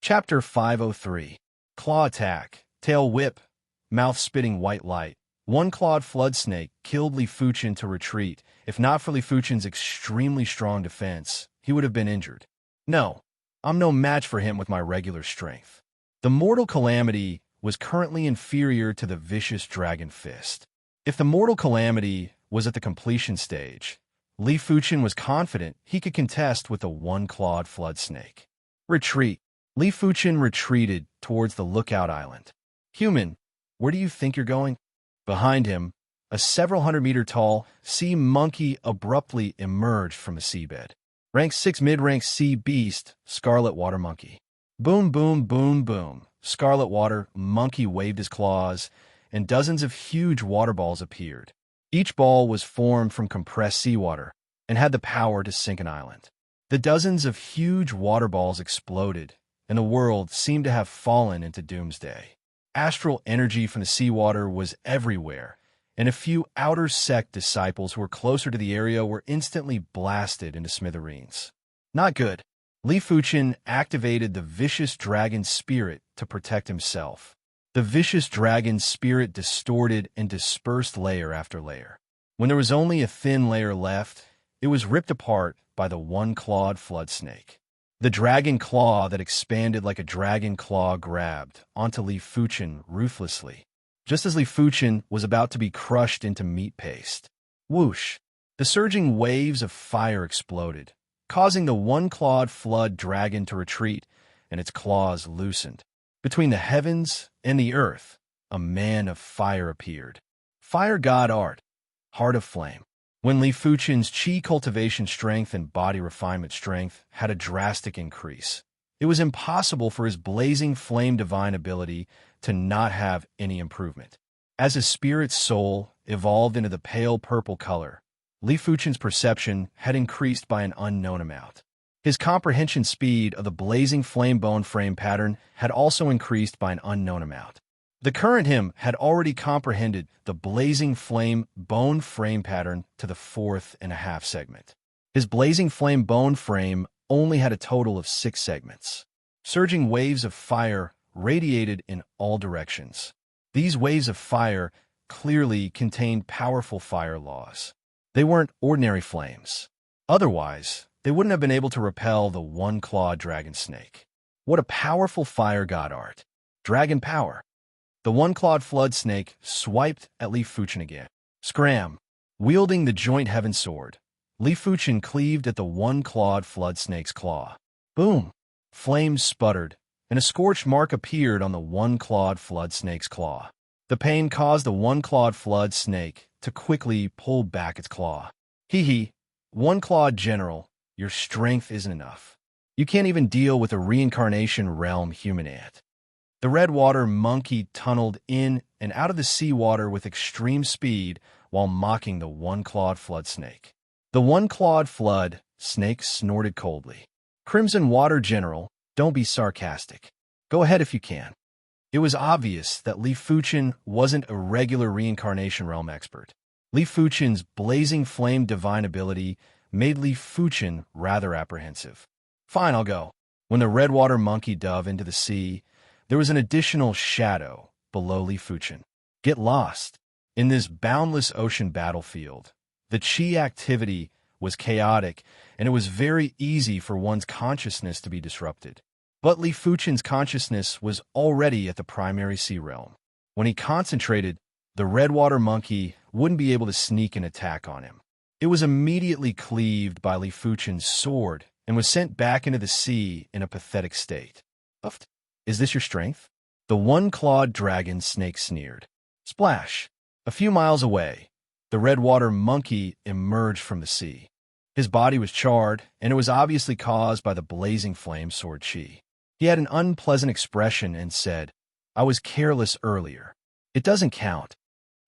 Chapter 503. Claw Attack, Tail Whip, Mouth Spitting White Light. One clawed flood snake killed Li Fuchen to retreat. If not for Li Fuchen's extremely strong defense, he would have been injured. No, I'm no match for him with my regular strength. The mortal calamity was currently inferior to the vicious dragon fist. If the mortal calamity was at the completion stage, Li Fuchen was confident he could contest with the one-clawed flood snake. Retreat. Li Fuchen retreated towards the lookout island. Human, where do you think you're going? Behind him, a several hundred-meter tall sea monkey abruptly emerged from the seabed. Rank 6 mid-rank sea beast, Scarlet Water Monkey. Boom, boom, boom, boom. Scarlet Water Monkey waved his claws, and dozens of huge water balls appeared. Each ball was formed from compressed seawater and had the power to sink an island. The dozens of huge water balls exploded, and the world seemed to have fallen into doomsday. Astral energy from the seawater was everywhere, and a few outer sect disciples who were closer to the area were instantly blasted into smithereens. Not good. Li Fuchen activated the vicious dragon spirit to protect himself. The vicious dragon spirit distorted and dispersed layer after layer. When there was only a thin layer left, it was ripped apart by the one-clawed flood snake. The dragon claw that expanded like a dragon claw grabbed onto Li Fuchen ruthlessly, just as Li Fuchen was about to be crushed into meat paste. Whoosh! The surging waves of fire exploded, causing the one-clawed flood dragon to retreat, and its claws loosened. Between the heavens and the earth, a man of fire appeared. Fire god Art, Heart of Flame. When Li Fuchen's chi cultivation strength and body refinement strength had a drastic increase, it was impossible for his blazing flame divine ability to not have any improvement. As his spirit soul evolved into the pale purple color, Li Fuchen's perception had increased by an unknown amount. His comprehension speed of the blazing flame bone frame pattern had also increased by an unknown amount. The current him had already comprehended the blazing flame bone frame pattern to the 4.5 segment. His blazing flame bone frame only had a total of 6 segments. Surging waves of fire radiated in all directions. These waves of fire clearly contained powerful fire laws. They weren't ordinary flames. Otherwise, they wouldn't have been able to repel the one-clawed dragon snake. What a powerful fire god Art. Dragon power. The one-clawed flood snake swiped at Li Fuchen again. Scram! Wielding the joint heaven sword, Li Fuchen cleaved at the one-clawed flood snake's claw. Boom! Flames sputtered, and a scorch mark appeared on the one-clawed flood snake's claw. The pain caused the one-clawed flood snake to quickly pull back its claw. Hee, one-clawed general, your strength isn't enough. You can't even deal with a reincarnation realm human ant. The redwater monkey tunneled in and out of the seawater with extreme speed while mocking the one-clawed flood snake. The one-clawed flood snake snorted coldly. Crimson Water General, don't be sarcastic. Go ahead if you can. It was obvious that Li Fuchen wasn't a regular reincarnation realm expert. Li Fuchen's blazing flame divine ability made Li Fuchen rather apprehensive. Fine, I'll go. When the redwater monkey dove into the sea, there was an additional shadow below Li Fuchen. Get lost. In this boundless ocean battlefield, the chi activity was chaotic, and it was very easy for one's consciousness to be disrupted. But Li Fuchen's consciousness was already at the primary sea realm. When he concentrated, the redwater monkey wouldn't be able to sneak an attack on him. It was immediately cleaved by Li Fuchen's sword and was sent back into the sea in a pathetic state. Uffed. Is this your strength? The one-clawed dragon snake sneered. Splash! A few miles away, the redwater monkey emerged from the sea. His body was charred, and it was obviously caused by the blazing flame sword chi. He had an unpleasant expression and said, I was careless earlier. It doesn't count.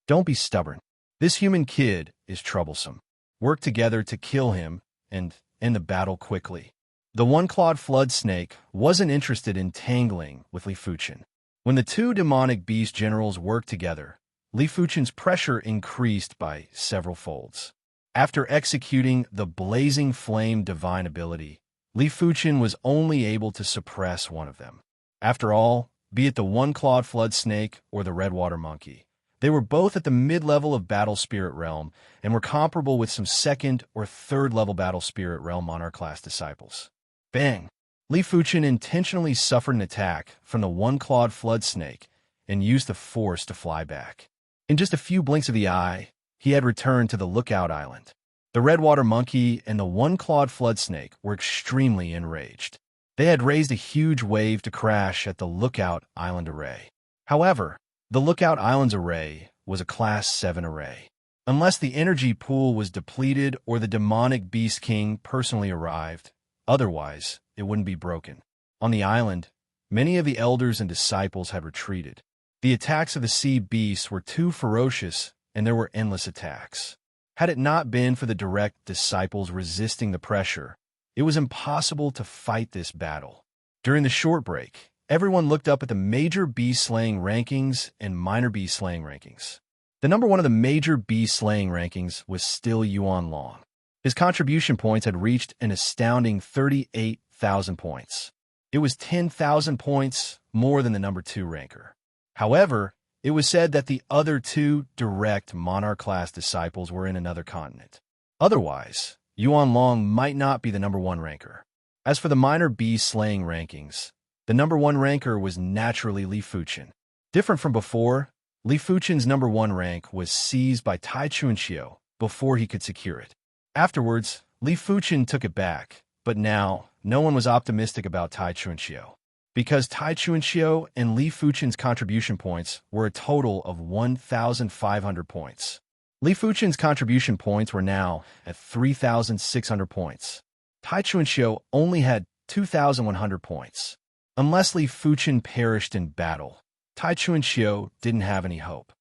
Don't be stubborn. This human kid is troublesome. Work together to kill him and end the battle quickly. The one-clawed flood snake wasn't interested in tangling with Li Fuchen. When the two demonic beast generals worked together, Li Fuchen's pressure increased by several folds. After executing the blazing flame divine ability, Li Fuchen was only able to suppress one of them. After all, be it the one-clawed flood snake or the redwater monkey, they were both at the mid-level of battle spirit realm and were comparable with some second or third level battle spirit realm monarch class disciples. Bang! Li Fuchen intentionally suffered an attack from the one-clawed flood snake and used the force to fly back. In just a few blinks of the eye, he had returned to the lookout island. The redwater monkey and the one-clawed flood snake were extremely enraged. They had raised a huge wave to crash at the lookout island array. However, the lookout island's array was a Class 7 array. Unless the energy pool was depleted or the demonic beast king personally arrived, otherwise, it wouldn't be broken. On the island, many of the elders and disciples had retreated. The attacks of the sea beasts were too ferocious, and there were endless attacks. Had it not been for the direct disciples resisting the pressure, it was impossible to fight this battle. During the short break, everyone looked up at the major beast-slaying rankings and minor beast-slaying rankings. The number one of the major beast-slaying rankings was still Yuan Long. His contribution points had reached an astounding 38,000 points. It was 10,000 points more than the number 2 ranker. However, it was said that the other 2 direct monarch-class disciples were in another continent. Otherwise, Yuan Long might not be the number 1 ranker. As for the minor beast-slaying rankings, the number 1 ranker was naturally Li Fuchen. Different from before, Li Fuchen's number 1 rank was seized by Tai Chunxiu before he could secure it. Afterwards, Li Fuchen took it back, but now no one was optimistic about Tai Chunxiu, because Tai Chunxiu and Li Fuchen's contribution points were a total of 1,500 points. Li Fuchen's contribution points were now at 3,600 points. Tai Chunxiu only had 2,100 points. Unless Li Fuchen perished in battle, Tai Chunxiu didn't have any hope.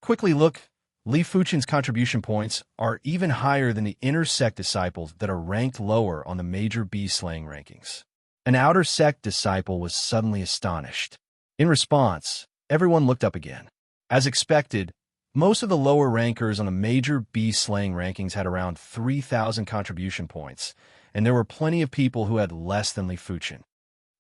Quickly look, Li Fuchen's contribution points are even higher than the inner sect disciples that are ranked lower on the major beast-slaying rankings. An outer sect disciple was suddenly astonished. In response, everyone looked up again. As expected, most of the lower rankers on the major beast-slaying rankings had around 3,000 contribution points, and there were plenty of people who had less than Li Fuchen.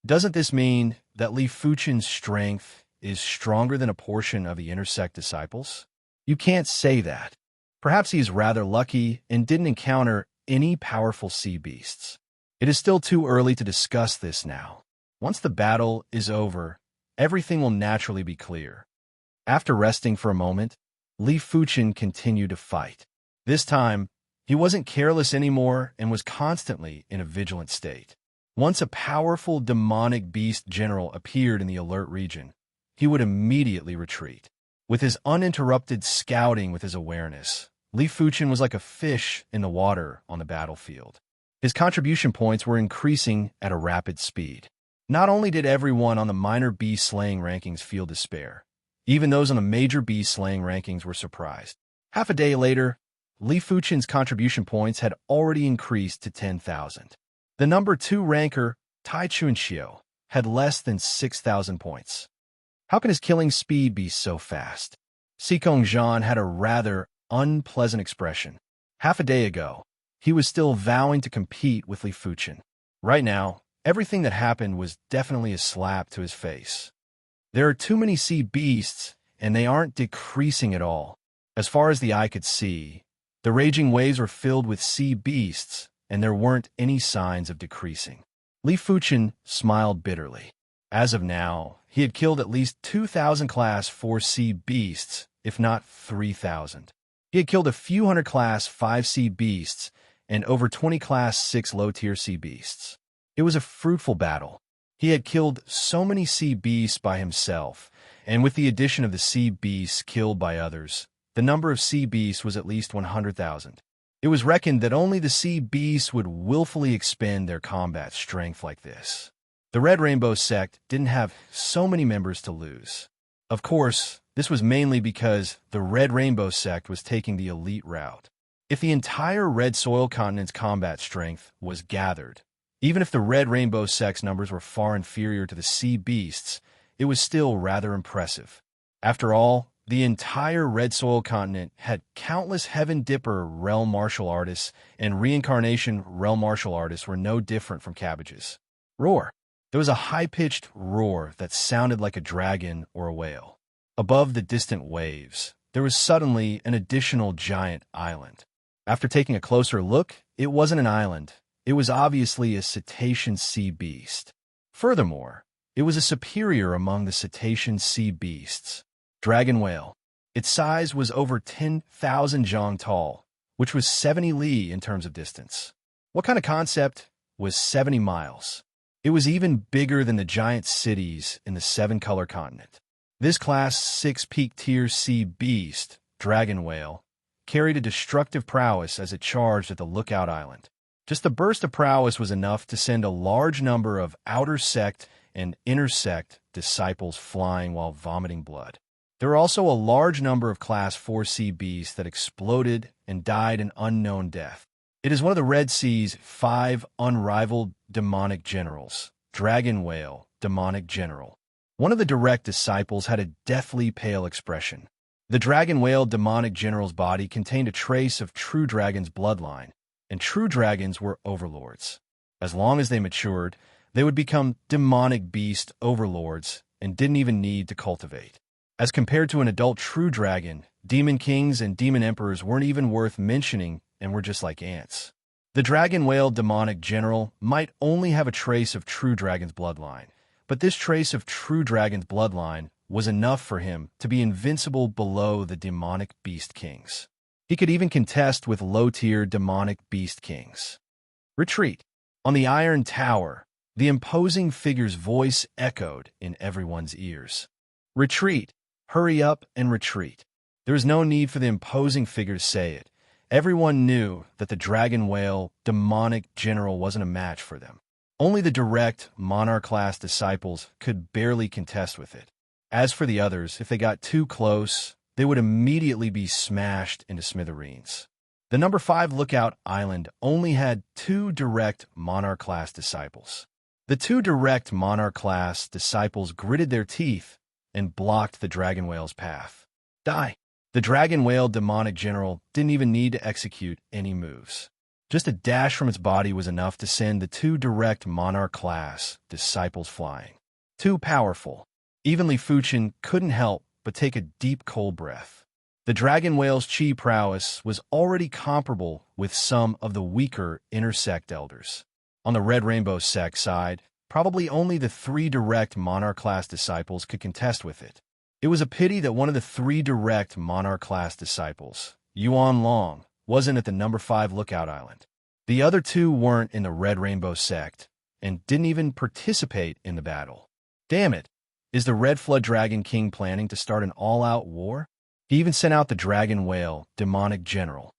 Doesn't this mean that Li Fuchen's strength is stronger than a portion of the inner sect disciples? You can't say that. Perhaps he is rather lucky and didn't encounter any powerful sea beasts. It is still too early to discuss this now. Once the battle is over, everything will naturally be clear. After resting for a moment, Li Fuchen continued to fight. This time, he wasn't careless anymore and was constantly in a vigilant state. Once a powerful demonic beast general appeared in the alert region, he would immediately retreat. With his uninterrupted scouting with his awareness, Li Fuchen was like a fish in the water on the battlefield. His contribution points were increasing at a rapid speed. Not only did everyone on the minor beast-slaying rankings feel despair, even those on the major beast-slaying rankings were surprised. Half a day later, Li Fuchen's contribution points had already increased to 10,000. The number 2 ranker, Tai Chunxiu, had less than 6,000 points. How can his killing speed be so fast? Xikong Zhan had a rather unpleasant expression. Half a day ago, he was still vowing to compete with Li Fuchen. Right now, everything that happened was definitely a slap to his face. There are too many sea beasts, and they aren't decreasing at all. As far as the eye could see, the raging waves were filled with sea beasts, and there weren't any signs of decreasing. Li Fuchen smiled bitterly. As of now, he had killed at least 2,000 Class 4 sea beasts, if not 3,000. He had killed a few hundred Class 5 sea beasts and over 20 Class 6 low-tier sea beasts. It was a fruitful battle. He had killed so many sea beasts by himself, and with the addition of the sea beasts killed by others, the number of sea beasts was at least 100,000. It was reckoned that only the sea beasts would willfully expend their combat strength like this. The Red Rainbow sect didn't have so many members to lose. Of course, this was mainly because the Red Rainbow sect was taking the elite route. If the entire Red Soil continent's combat strength was gathered, even if the Red Rainbow sect's numbers were far inferior to the sea beasts, it was still rather impressive. After all, the entire Red Soil continent had countless Heaven Dipper realm martial artists, and Reincarnation realm martial artists were no different from cabbages. Roar! There was a high-pitched roar that sounded like a dragon or a whale. Above the distant waves, there was suddenly an additional giant island. After taking a closer look, it wasn't an island. It was obviously a cetacean sea beast. Furthermore, it was a superior among the cetacean sea beasts. Dragon whale. Its size was over 10,000 zhang tall, which was 70 li in terms of distance. What kind of concept was 70 miles? It was even bigger than the giant cities in the seven-color continent. This Class 6 peak-tier sea beast, dragon whale, carried a destructive prowess as it charged at the lookout island. Just the burst of prowess was enough to send a large number of outer sect and inner sect disciples flying while vomiting blood. There were also a large number of Class 4 sea beasts that exploded and died an unknown death. It is one of the Red Sea's 5 unrivaled demonic generals. Dragon whale, demonic general. One of the direct disciples had a deathly pale expression. The dragon whale demonic general's body contained a trace of true dragon's bloodline, and true dragons were overlords. As long as they matured, they would become demonic beast overlords and didn't even need to cultivate. As compared to an adult true dragon, demon kings and demon emperors weren't even worth mentioning and were just like ants. The dragon whale demonic general might only have a trace of true dragon's bloodline, but this trace of true dragon's bloodline was enough for him to be invincible below the demonic beast kings. He could even contest with low-tier demonic beast kings. Retreat. On the Iron Tower, the imposing figure's voice echoed in everyone's ears. Retreat. Hurry up and retreat. There was no need for the imposing figure to say it. Everyone knew that the dragon whale demonic general wasn't a match for them. Only the direct monarch-class disciples could barely contest with it. As for the others, if they got too close, they would immediately be smashed into smithereens. The number 5 Lookout Island only had 2 direct monarch-class disciples. The 2 direct monarch-class disciples gritted their teeth and blocked the dragon whale's path. Die! The dragon whale demonic general didn't even need to execute any moves. Just a dash from its body was enough to send the 2 direct monarch-class disciples flying. Too powerful. Even Li Fuchen couldn't help but take a deep cold breath. The dragon whale's chi prowess was already comparable with some of the weaker inner sect elders. On the Red Rainbow sect side, probably only the 3 direct monarch-class disciples could contest with it. It was a pity that one of the 3 direct monarch-class disciples, Yuan Long, wasn't at the number 5 Lookout Island. The other 2 weren't in the Red Rainbow sect and didn't even participate in the battle. Damn it! Is the Red Flood Dragon King planning to start an all-out war? He even sent out the Dragon Whale, demonic general.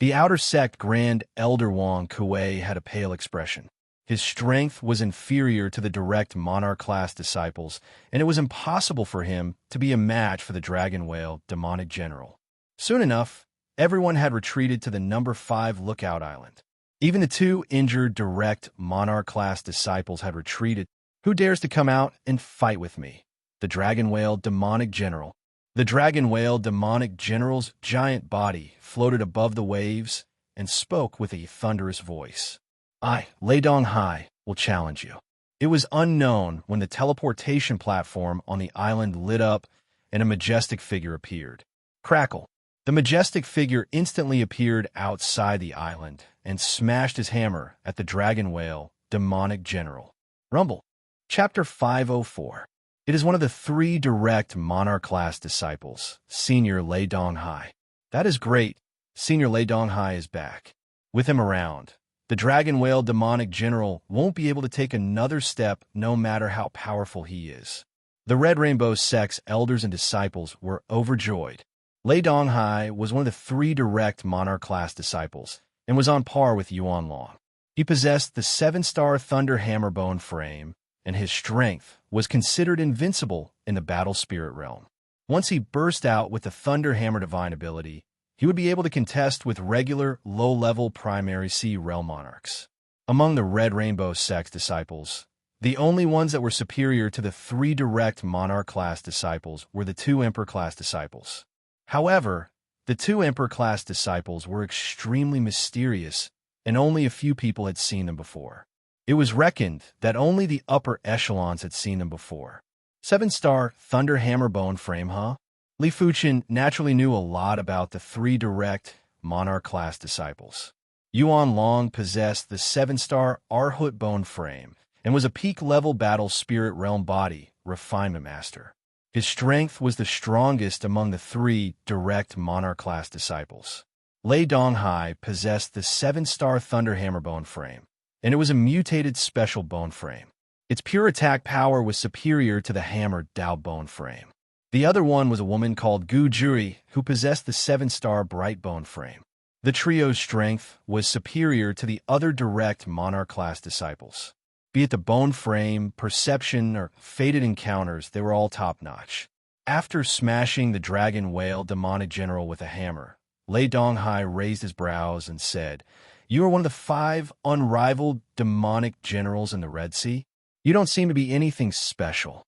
The outer sect Grand Elder Wang Kuei had a pale expression. His strength was inferior to the direct monarch-class disciples, and it was impossible for him to be a match for the Dragon Whale, demonic general. Soon enough, everyone had retreated to the number 5 Lookout Island. Even the 2 injured direct monarch-class disciples had retreated. Who dares to come out and fight with me? The Dragon Whale demonic general. The Dragon Whale demonic general's giant body floated above the waves and spoke with a thunderous voice. I, Lei Donghai, will challenge you. It was unknown when the teleportation platform on the island lit up and a majestic figure appeared. Crackle. The majestic figure instantly appeared outside the island and smashed his hammer at the Dragon Whale demonic general. Rumble. Chapter 504. It is one of the 3 direct monarch-class disciples, Senior Lei Donghai. That is great. Senior Lei Donghai is back. With him around, the Dragon Whale demonic general won't be able to take another step no matter how powerful he is. The Red Rainbow sect's elders and disciples were overjoyed. Lei Donghai was one of the 3 direct monarch-class disciples and was on par with Yuan Long. He possessed the 7-star Thunder Hammerbone frame, and his strength was considered invincible in the Battle Spirit realm. Once he burst out with the Thunder Hammer Divine ability, he would be able to contest with regular, low-level Primary Sea Realm Monarchs. Among the Red Rainbow sect's disciples, the only ones that were superior to the 3 direct Monarch-class disciples were the 2 Emperor-class disciples. However, the 2 Emperor-class disciples were extremely mysterious, and only a few people had seen them before. It was reckoned that only the upper echelons had seen them before. 7-star Thunder Hammer Bone Frame, huh? Li Fuchen naturally knew a lot about the 3 direct Monarch-class disciples. Yuan Long possessed the 7-star Arhut Bone Frame and was a peak-level battle spirit realm body refinement master. His strength was the strongest among the 3 direct Monarch-class disciples. Lei Donghai possessed the 7-star Thunder Hammer Bone Frame, and it was a mutated special bone frame. Its pure attack power was superior to the Hammer Dao Bone Frame. The other one was a woman called Gu Juri, who possessed the 7-star Bright Bone Frame. The trio's strength was superior to the other direct Monarch-class disciples. Be it the bone frame, perception, or fated encounters, they were all top-notch. After smashing the Dragon Whale demonic general with a hammer, Lei Donghai raised his brows and said, "You are one of the 5 unrivaled demonic generals in the Red Sea? You don't seem to be anything special.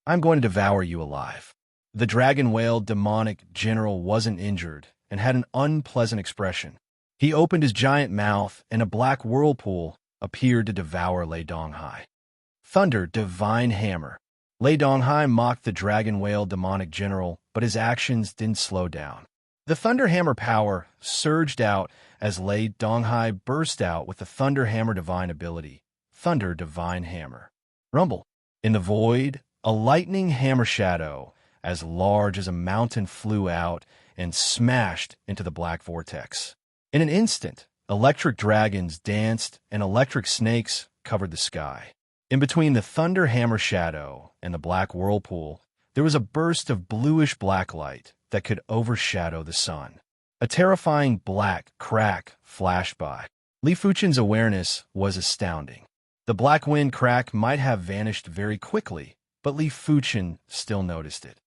I'm going to devour you alive." The Dragon Whale demonic general wasn't injured and had an unpleasant expression. He opened his giant mouth, and a black whirlpool appeared to devour Lei Donghai. Thunder Divine Hammer. Lei Donghai mocked the Dragon Whale demonic general, but his actions didn't slow down. The Thunder Hammer power surged out as Lei Donghai burst out with the Thunder Hammer Divine ability, Thunder Divine Hammer. Rumble. In the void, a lightning hammer shadow as large as a mountain flew out and smashed into the black vortex. In an instant, electric dragons danced and electric snakes covered the sky. In between the thunder hammer shadow and the black whirlpool, there was a burst of bluish-black light that could overshadow the sun. A terrifying black crack flashed by. Li Fuchen's awareness was astounding. The black wind crack might have vanished very quickly, but Li Fuchen still noticed it.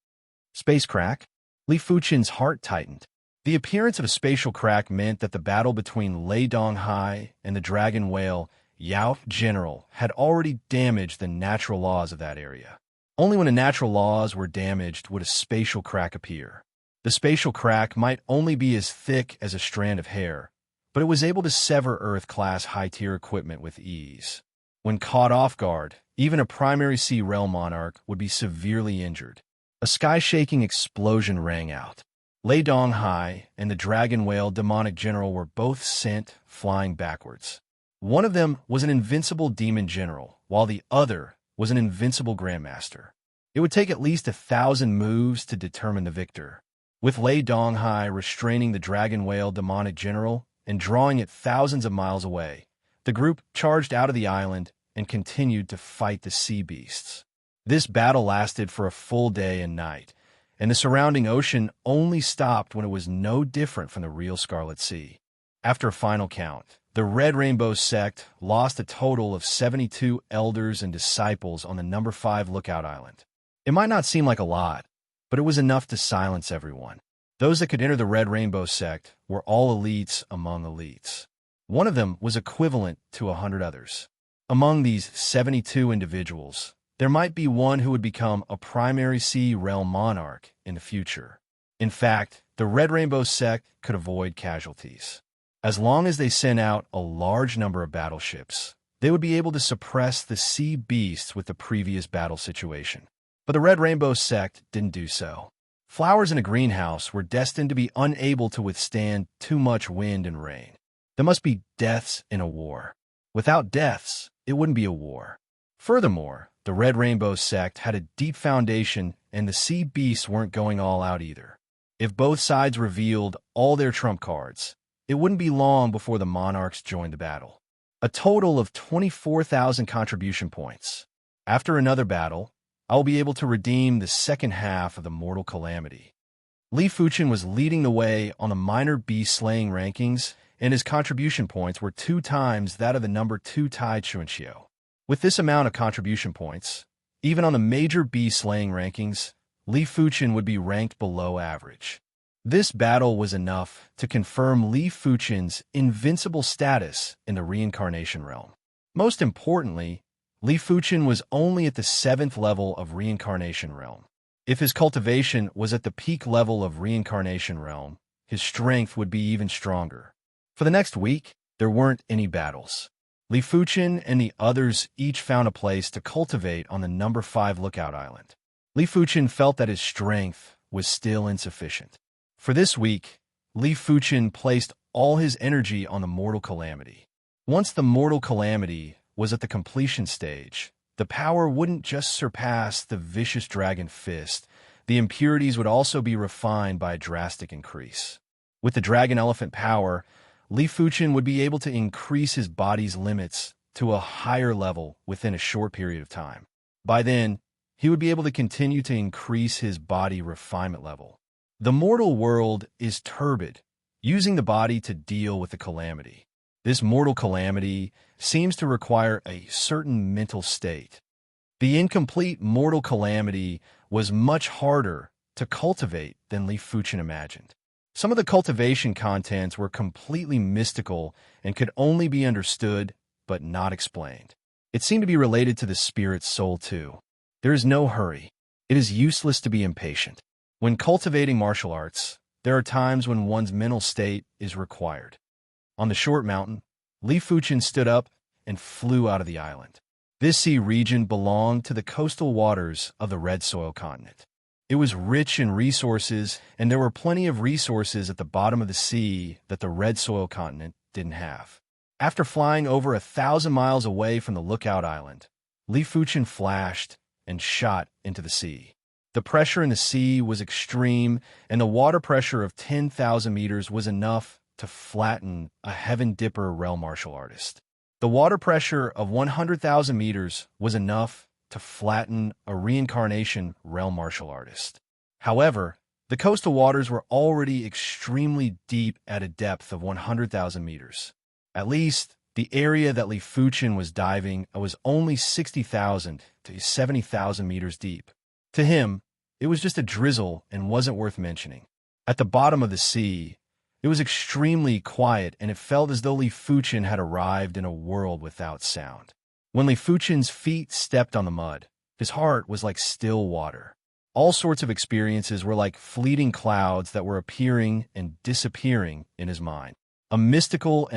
Space crack? Li Fuchen's heart tightened. The appearance of a spatial crack meant that the battle between Lei Donghai and the Dragon Whale Yao General had already damaged the natural laws of that area. Only when the natural laws were damaged would a spatial crack appear. The spatial crack might only be as thick as a strand of hair, but it was able to sever Earth-class high-tier equipment with ease. When caught off guard, even a primary sea realm monarch would be severely injured. A sky-shaking explosion rang out. Lei Donghai and the Dragon Whale demonic general were both sent flying backwards. One of them was an invincible demon general, while the other was an invincible grandmaster. It would take at least 1,000 moves to determine the victor. With Lei Donghai restraining the Dragon Whale demonic general and drawing it thousands of miles away, the group charged out of the island and continued to fight the sea beasts. This battle lasted for a full day and night, and the surrounding ocean only stopped when it was no different from the real Scarlet Sea. After a final count, the Red Rainbow sect lost a total of 72 elders and disciples on the number 5 Lookout Island. It might not seem like a lot, but it was enough to silence everyone. Those that could enter the Red Rainbow sect were all elites among elites. One of them was equivalent to 100 others. Among these 72 individuals, there might be one who would become a primary sea realm monarch in the future. In fact, the Red Rainbow sect could avoid casualties. As long as they sent out a large number of battleships, they would be able to suppress the sea beasts with the previous battle situation. But the Red Rainbow sect didn't do so. Flowers in a greenhouse were destined to be unable to withstand too much wind and rain. There must be deaths in a war. Without deaths, it wouldn't be a war. Furthermore, the Red Rainbow sect had a deep foundation, and the sea beasts weren't going all out either. If both sides revealed all their trump cards, it wouldn't be long before the monarchs joined the battle. A total of 24,000 contribution points. After another battle, I will be able to redeem the second half of the Mortal Calamity. Li Fuchen was leading the way on the minor beast slaying rankings, and his contribution points were 2 times that of the number 2 Tai Chunqiu. With this amount of contribution points, even on the major beast slaying rankings, Li Fuchen would be ranked below average. This battle was enough to confirm Li Fuchen's invincible status in the reincarnation realm. Most importantly, Li Fuchen was only at the 7th level of reincarnation realm. If his cultivation was at the peak level of reincarnation realm, his strength would be even stronger. For the next week, there weren't any battles. Li Fuchen and the others each found a place to cultivate on the number 5 lookout island. Li Fuchen felt that his strength was still insufficient. For this week, Li Fuchen placed all his energy on the mortal calamity. Once the mortal calamity was at the completion stage, the power wouldn't just surpass the vicious dragon fist, the impurities would also be refined by a drastic increase. With the dragon elephant power, Li Fuchen would be able to increase his body's limits to a higher level within a short period of time. By then, he would be able to continue to increase his body refinement level. The mortal world is turbid, using the body to deal with the calamity. This mortal calamity seems to require a certain mental state. The incomplete mortal calamity was much harder to cultivate than Li Fuchen imagined. Some of the cultivation contents were completely mystical and could only be understood but not explained. It seemed to be related to the spirit's soul too. There is no hurry. It is useless to be impatient. When cultivating martial arts, there are times when one's mental state is required. On the short mountain, Li Fuchen stood up and flew out of the island. This sea region belonged to the coastal waters of the Red Soil continent. It was rich in resources, and there were plenty of resources at the bottom of the sea that the Red Soil continent didn't have. After flying over 1,000 miles away from the lookout island, Li Fuchen flashed and shot into the sea. The pressure in the sea was extreme, and the water pressure of 10,000 meters was enough to flatten a Heaven Dipper realm martial artist. The water pressure of 100,000 meters was enough to flatten a reincarnation realm martial artist. However, the coastal waters were already extremely deep at a depth of 100,000 meters. At least, the area that Li Fuchen was diving was only 60,000 to 70,000 meters deep. To him, it was just a drizzle and wasn't worth mentioning. At the bottom of the sea, it was extremely quiet, and it felt as though Li Fuchen had arrived in a world without sound. When Li Fuchen's feet stepped on the mud, his heart was like still water. All sorts of experiences were like fleeting clouds that were appearing and disappearing in his mind. A mystical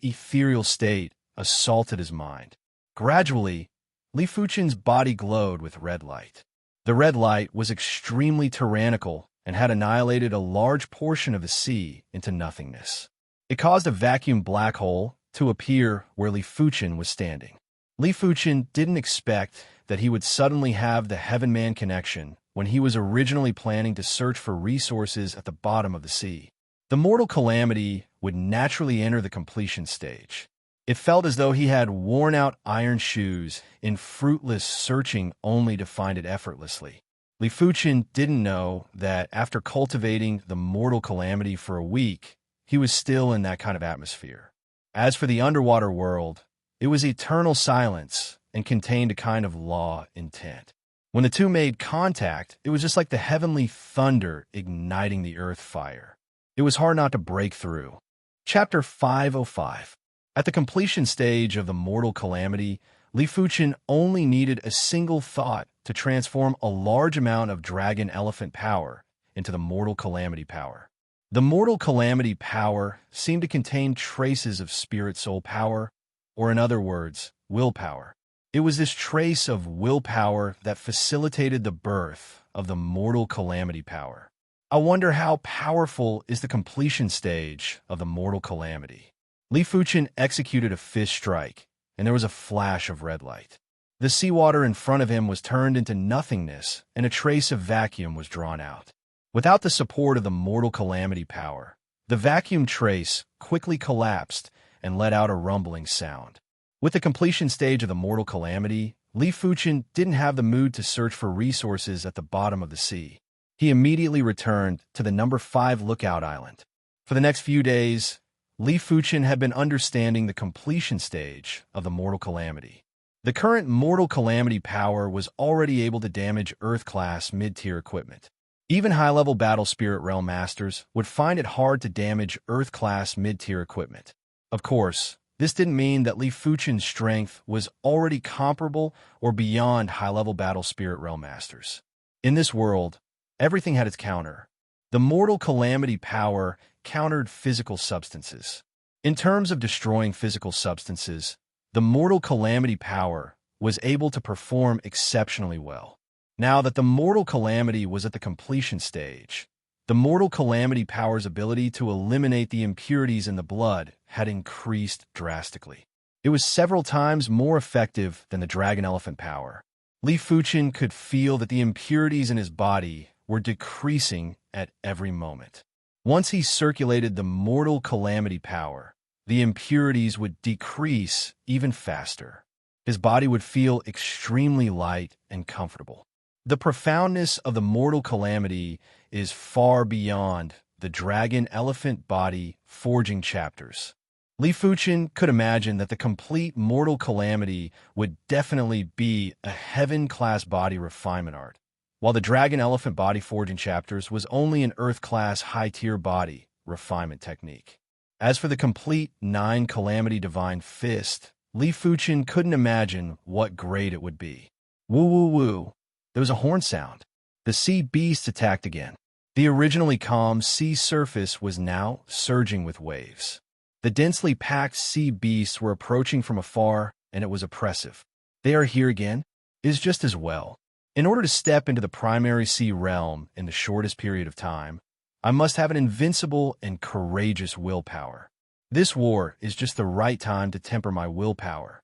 ethereal state assaulted his mind. Gradually, Li Fuchen's body glowed with red light. The red light was extremely tyrannical and had annihilated a large portion of the sea into nothingness. It caused a vacuum black hole to appear where Li Fuchen was standing. Li Fuchen didn't expect that he would suddenly have the Heaven-Man connection when he was originally planning to search for resources at the bottom of the sea. The mortal calamity would naturally enter the completion stage. It felt as though he had worn out iron shoes in fruitless searching only to find it effortlessly. Li Fuchen didn't know that after cultivating the mortal calamity for a week, he was still in that kind of atmosphere. As for the underwater world, it was eternal silence and contained a kind of law intent. When the two made contact, it was just like the heavenly thunder igniting the earth fire. It was hard not to break through. Chapter 505. At the completion stage of the mortal calamity, Li Fuchen only needed a single thought to transform a large amount of dragon elephant power into the mortal calamity power. The mortal calamity power seemed to contain traces of spirit soul power, or in other words, willpower. It was this trace of willpower that facilitated the birth of the mortal calamity power. I wonder how powerful is the completion stage of the mortal calamity. Li Fuchen executed a fist strike, and there was a flash of red light. The seawater in front of him was turned into nothingness, and a trace of vacuum was drawn out. Without the support of the mortal calamity power, the vacuum trace quickly collapsed and let out a rumbling sound. With the completion stage of the mortal calamity, Li Fuchen didn't have the mood to search for resources at the bottom of the sea. He immediately returned to the number 5 lookout island. For the next few days, Li Fuchen had been understanding the completion stage of the mortal calamity. The current mortal calamity power was already able to damage Earth-class mid-tier equipment. Even high-level battle spirit realm masters would find it hard to damage Earth-class mid-tier equipment. Of course, this didn't mean that Li Fuchen's strength was already comparable or beyond high-level battle spirit realm masters. In this world, everything had its counter. The mortal calamity power countered physical substances. In terms of destroying physical substances, the mortal calamity power was able to perform exceptionally well. Now that the mortal calamity was at the completion stage, the mortal calamity power's ability to eliminate the impurities in the blood had increased drastically. It was several times more effective than the dragon elephant power. Li Fuchen could feel that the impurities in his body were decreasing at every moment. Once he circulated the mortal calamity power, the impurities would decrease even faster. His body would feel extremely light and comfortable. The profoundness of the mortal calamity is far beyond the dragon elephant body forging chapters. Li Fuchen could imagine that the complete mortal calamity would definitely be a heaven-class body refinement art, while the dragon elephant body forging chapters was only an earth-class high-tier body refinement technique. As for the complete 9 calamity divine fist, Li Fuchen couldn't imagine what grade it would be. Woo woo woo. There was a horn sound. The sea beast attacked again. The originally calm sea surface was now surging with waves. The densely packed sea beasts were approaching from afar, and it was oppressive. They are here again? Is just as well. In order to step into the primary sea realm in the shortest period of time, I must have an invincible and courageous willpower. This war is just the right time to temper my willpower.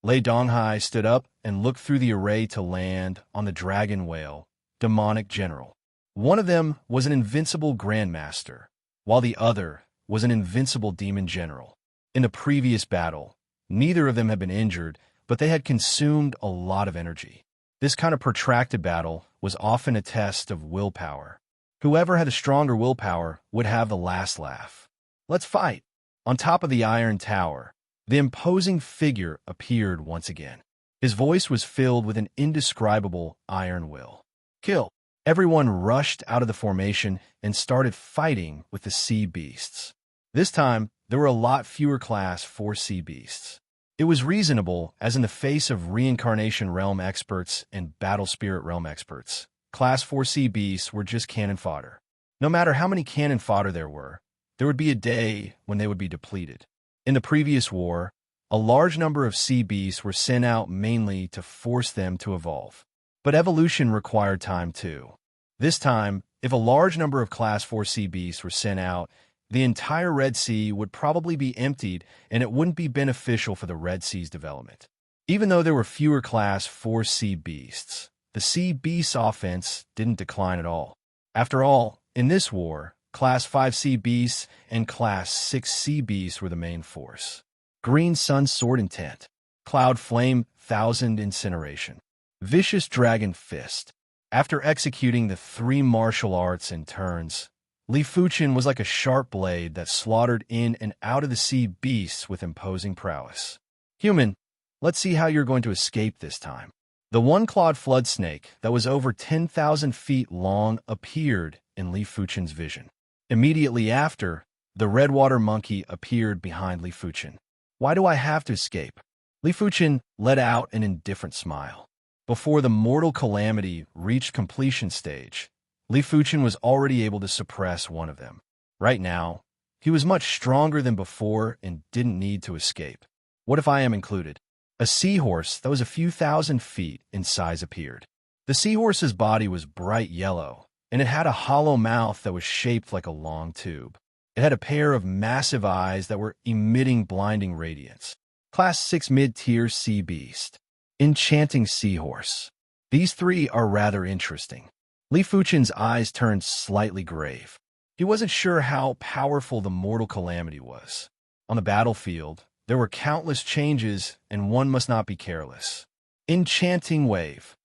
Lei Donghai stood up and looked through the array to land on the dragon whale, demonic general. One of them was an invincible grandmaster, while the other was an invincible demon general. In the previous battle, neither of them had been injured, but they had consumed a lot of energy. This kind of protracted battle was often a test of willpower. Whoever had a stronger willpower would have the last laugh. Let's fight! On top of the iron tower, the imposing figure appeared once again. His voice was filled with an indescribable iron will. Kill! Everyone rushed out of the formation and started fighting with the sea beasts. This time, there were a lot fewer Class 4 sea beasts. It was reasonable, as in the face of Reincarnation Realm experts and Battle Spirit Realm experts, Class 4 sea beasts were just cannon fodder. No matter how many cannon fodder there would be a day when they would be depleted. In the previous war, a large number of sea beasts were sent out mainly to force them to evolve. But evolution required time too. This time, if a large number of Class 4 sea beasts were sent out, the entire Red Sea would probably be emptied and it wouldn't be beneficial for the Red Sea's development. Even though there were fewer Class 4 sea beasts, the sea beasts' offense didn't decline at all. After all, in this war, Class 5 sea beasts and Class 6 sea beasts were the main force. Green Sun Sword Intent, Cloud Flame, Thousand Incineration, Vicious Dragon Fist. After executing the 3 martial arts in turns, Li Fuchen was like a sharp blade that slaughtered in and out of the sea beasts with imposing prowess. Human, let's see how you're going to escape this time. The one-clawed flood snake that was over 10,000 feet long appeared in Li Fuchen's vision. Immediately after, the redwater monkey appeared behind Li Fuchen. Why do I have to escape? Li Fuchen let out an indifferent smile. Before the mortal calamity reached completion stage, Li Fuchen was already able to suppress one of them. Right now, he was much stronger than before and didn't need to escape. What if I am included? A seahorse that was a few thousand feet in size appeared. The seahorse's body was bright yellow, and it had a hollow mouth that was shaped like a long tube. It had a pair of massive eyes that were emitting blinding radiance. Class 6 mid-tier sea beast. Enchanting seahorse. These 3 are rather interesting. Li Fuchen's eyes turned slightly grave. He wasn't sure how powerful the mortal calamity was. On the battlefield, there were countless changes, and one must not be careless. Enchanting wave.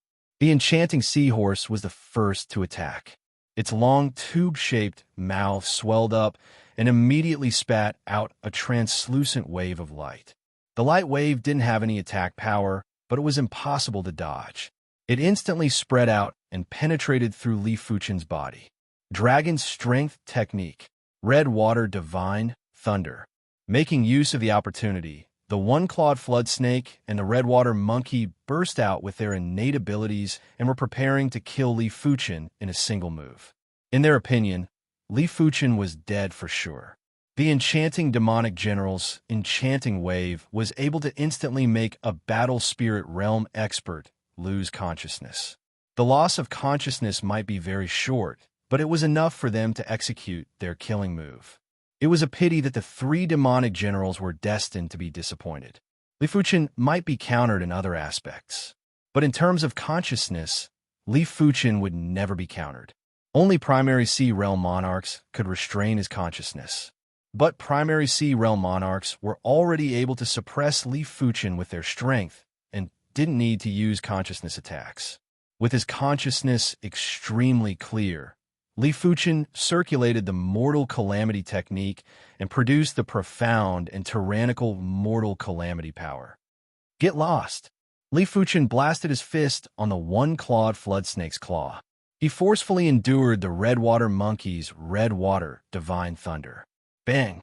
The enchanting seahorse was the first to attack. Its long tube-shaped mouth swelled up and immediately spat out a translucent wave of light. The light wave didn't have any attack power, but it was impossible to dodge. It instantly spread out and penetrated through Li Fuchen's body. Dragon Strength Technique. Red Water Divine Thunder. Making use of the opportunity, the one-clawed flood snake and the redwater monkey burst out with their innate abilities and were preparing to kill Li Fuchen in a single move. In their opinion, Li Fuchen was dead for sure. The enchanting demonic general's enchanting wave was able to instantly make a battle spirit realm expert lose consciousness. The loss of consciousness might be very short, but it was enough for them to execute their killing move. It was a pity that the three demonic generals were destined to be disappointed. Li Fuchen might be countered in other aspects, but in terms of consciousness, Li Fuchen would never be countered. Only Primary Sea Realm monarchs could restrain his consciousness. But Primary Sea Realm monarchs were already able to suppress Li Fuchen with their strength and didn't need to use consciousness attacks. With his consciousness extremely clear, Li Fuchen circulated the Mortal Calamity technique and produced the profound and tyrannical Mortal Calamity power. Get lost! Li Fuchen blasted his fist on the one-clawed flood snake's claw. He forcefully endured the Redwater Monkey's Red Water Divine Thunder. Bang!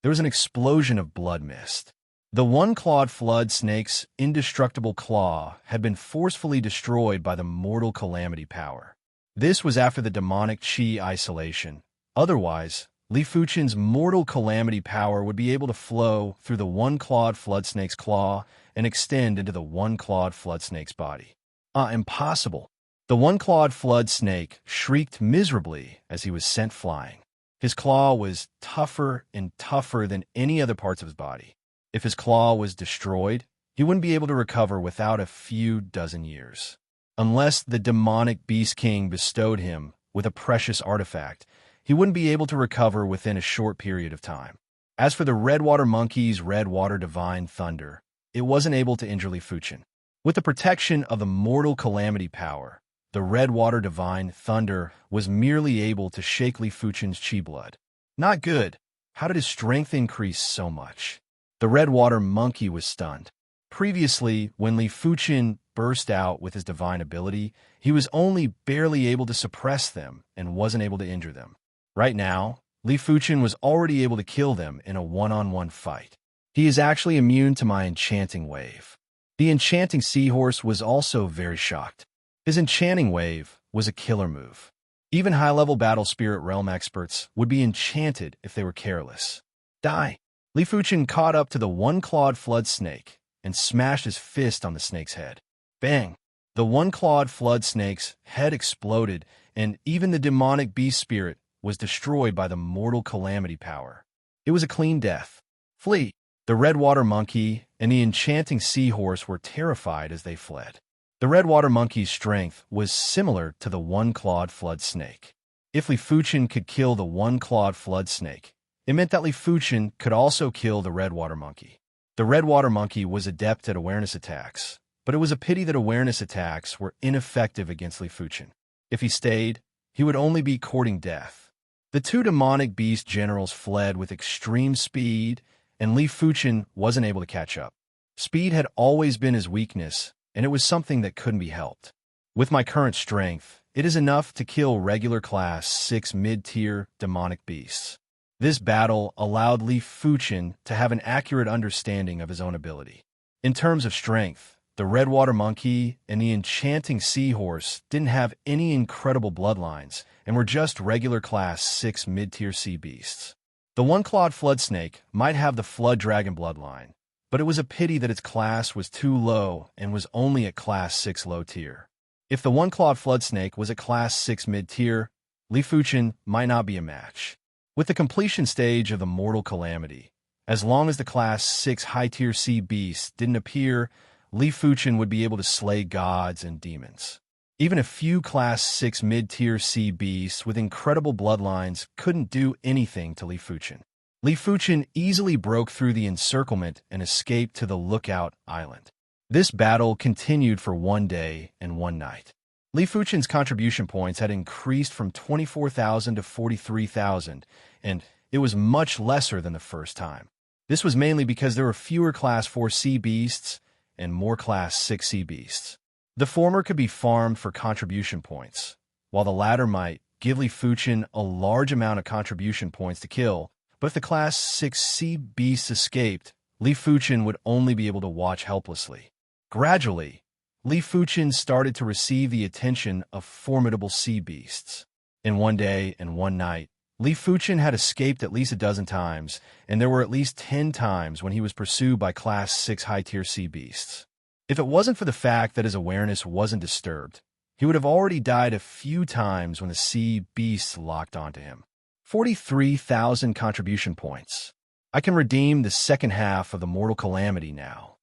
There was an explosion of blood mist. The one-clawed flood snake's indestructible claw had been forcefully destroyed by the Mortal Calamity power. This was after the demonic Qi isolation. Otherwise, Li Fuchen's Mortal Calamity power would be able to flow through the one-clawed flood snake's claw and extend into the one-clawed flood snake's body. Impossible! The one-clawed flood snake shrieked miserably as he was sent flying. His claw was tougher and tougher than any other parts of his body. If his claw was destroyed, he wouldn't be able to recover without a few dozen years. Unless the demonic Beast King bestowed him with a precious artifact, he wouldn't be able to recover within a short period of time. As for the Redwater Monkey's Redwater Divine Thunder, it wasn't able to injure Li Fuchen. With the protection of the Mortal Calamity power, the Redwater Divine Thunder was merely able to shake Li Fuchen's Qi blood. Not good. How did his strength increase so much? The Redwater Monkey was stunned. Previously, when Li Fuchen burst out with his divine ability, he was only barely able to suppress them and wasn't able to injure them. Right now, Li Fuchen was already able to kill them in a one-on-one fight. He is actually immune to my enchanting wave. The enchanting seahorse was also very shocked. His enchanting wave was a killer move. Even high-level battle spirit realm experts would be enchanted if they were careless. Die! Li Fuchen caught up to the one-clawed flood snake and smashed his fist on the snake's head. Bang! The one-clawed flood snake's head exploded, and even the demonic beast spirit was destroyed by the Mortal Calamity power. It was a clean death. Flee! The Redwater Monkey and the enchanting seahorse were terrified as they fled. The Redwater Monkey's strength was similar to the one-clawed flood snake. If Li Fuchen could kill the one-clawed flood snake, it meant that Li Fuchen could also kill the Redwater Monkey. The Redwater Monkey was adept at awareness attacks, but it was a pity that awareness attacks were ineffective against Li Fuchen. If he stayed, he would only be courting death. The two demonic beast generals fled with extreme speed, and Li Fuchen wasn't able to catch up. Speed had always been his weakness, and it was something that couldn't be helped. With my current strength, it is enough to kill regular Class 6 mid-tier demonic beasts. This battle allowed Li Fuchen to have an accurate understanding of his own ability. In terms of strength, the Redwater Monkey and the enchanting seahorse didn't have any incredible bloodlines and were just regular Class 6 mid-tier sea beasts. The one-clawed flood snake might have the flood dragon bloodline, but it was a pity that its class was too low and was only at Class 6 low tier. If the one-clawed flood snake was at Class 6 mid-tier, Li Fuchen might not be a match. With the completion stage of the Mortal Calamity, as long as the Class 6 high-tier sea beasts didn't appear, Li Fuchen would be able to slay gods and demons. Even a few Class 6 mid-tier sea beasts with incredible bloodlines couldn't do anything to Li Fuchen. Li Fuchen easily broke through the encirclement and escaped to the Lookout Island. This battle continued for one day and one night. Li Fuchen's contribution points had increased from 24,000 to 43,000, and it was much lesser than the first time. This was mainly because there were fewer Class 4 sea beasts and more Class 6 sea beasts. The former could be farmed for contribution points, while the latter might give Li Fuchen a large amount of contribution points to kill. But if the Class 6 sea beasts escaped, Li Fuchen would only be able to watch helplessly. Gradually, Li Fuchen started to receive the attention of formidable sea beasts. In one day and one night, Li Fuchen had escaped at least a dozen times, and there were at least 10 times when he was pursued by Class 6 high-tier sea beasts. If it wasn't for the fact that his awareness wasn't disturbed, he would have already died a few times when the sea beasts locked onto him. 43,000 contribution points. I can redeem the second half of the Mortal Calamity now.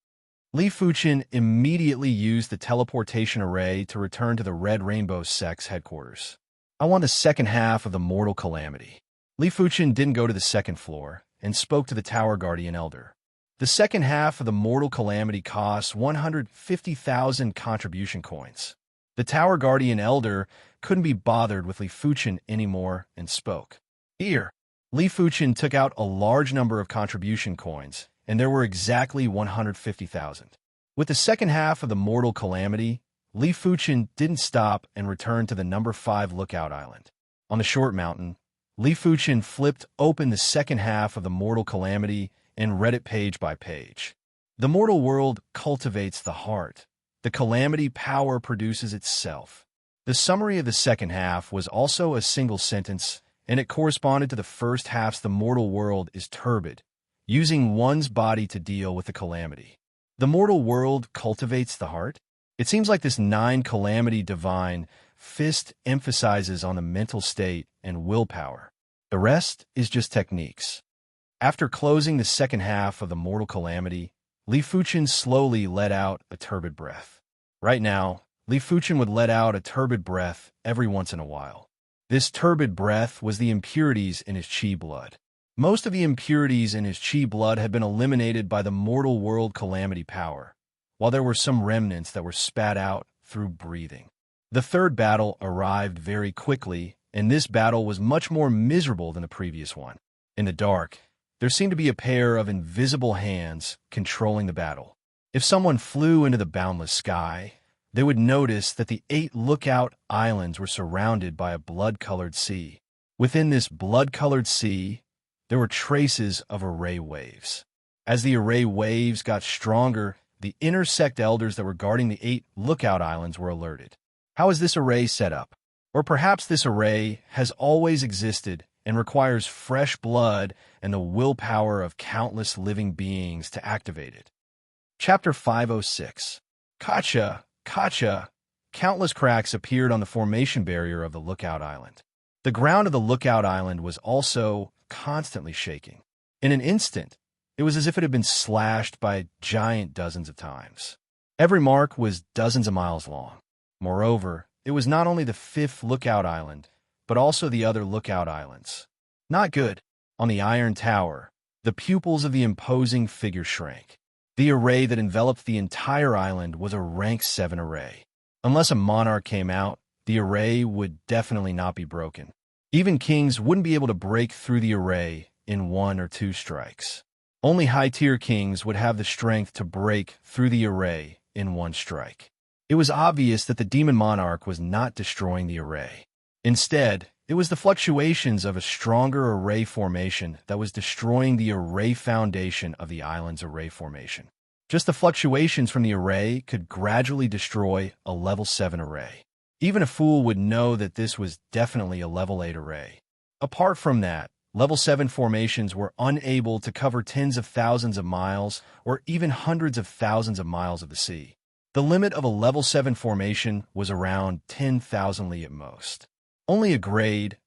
Li Fuchen immediately used the teleportation array to return to the Red Rainbow Sect's headquarters. I want the second half of the Mortal Calamity. Li Fuchen didn't go to the second floor and spoke to the Tower Guardian Elder. The second half of the Mortal Calamity costs 150,000 contribution coins. The Tower Guardian Elder couldn't be bothered with Li Fuchen anymore and spoke. Here. Li Fuchen took out a large number of contribution coins, and there were exactly 150,000. With the second half of the Mortal Calamity, Li Fuchen didn't stop and returned to the number 5 Lookout Island. On the short mountain, Li Fuchen flipped open the second half of the Mortal Calamity and read it page by page. The mortal world cultivates the heart. The calamity power produces itself. The summary of the second half was also a single sentence, and it corresponded to the first half's. The mortal world is turbid, using one's body to deal with the calamity. The mortal world cultivates the heart? It seems like this 9 calamity divine fist emphasizes on the mental state and willpower. The rest is just techniques. After closing the second half of the Mortal Calamity, Li Fuchen slowly let out a turbid breath. Right now, Li Fuchen would let out a turbid breath every once in a while. This turbid breath was the impurities in his chi blood. Most of the impurities in his chi blood had been eliminated by the mortal world calamity power, while there were some remnants that were spat out through breathing. The third battle arrived very quickly, and this battle was much more miserable than the previous one. In the dark, there seemed to be a pair of invisible hands controlling the battle. If someone flew into the boundless sky, they would notice that the 8 lookout islands were surrounded by a blood-colored sea. Within this blood-colored sea, there were traces of array waves. As the array waves got stronger, the intersect elders that were guarding the 8 lookout islands were alerted. How is this array set up? Or perhaps this array has always existed and requires fresh blood and the willpower of countless living beings to activate it. Chapter 506. Kacha! Kacha! Countless cracks appeared on the formation barrier of the lookout island. The ground of the lookout island was also constantly shaking. In an instant, it was as if it had been slashed by giant dozens of times. Every mark was dozens of miles long. Moreover, it was not only the 5th lookout island, but also the other lookout islands. Not good. On the Iron Tower, the pupils of the imposing figure shrank. The array that enveloped the entire island was a rank 7 array. Unless a monarch came out, the array would definitely not be broken. Even kings wouldn't be able to break through the array in 1 or 2 strikes. Only high-tier kings would have the strength to break through the array in 1 strike. It was obvious that the demon monarch was not destroying the array. Instead, it was the fluctuations of a stronger array formation that was destroying the array foundation of the island's array formation. Just the fluctuations from the array could gradually destroy a level 7 array. Even a fool would know that this was definitely a level 8 array. Apart from that, level 7 formations were unable to cover tens of thousands of miles or even hundreds of thousands of miles of the sea. The limit of a level 7 formation was around 10,000 li at most. Only a grade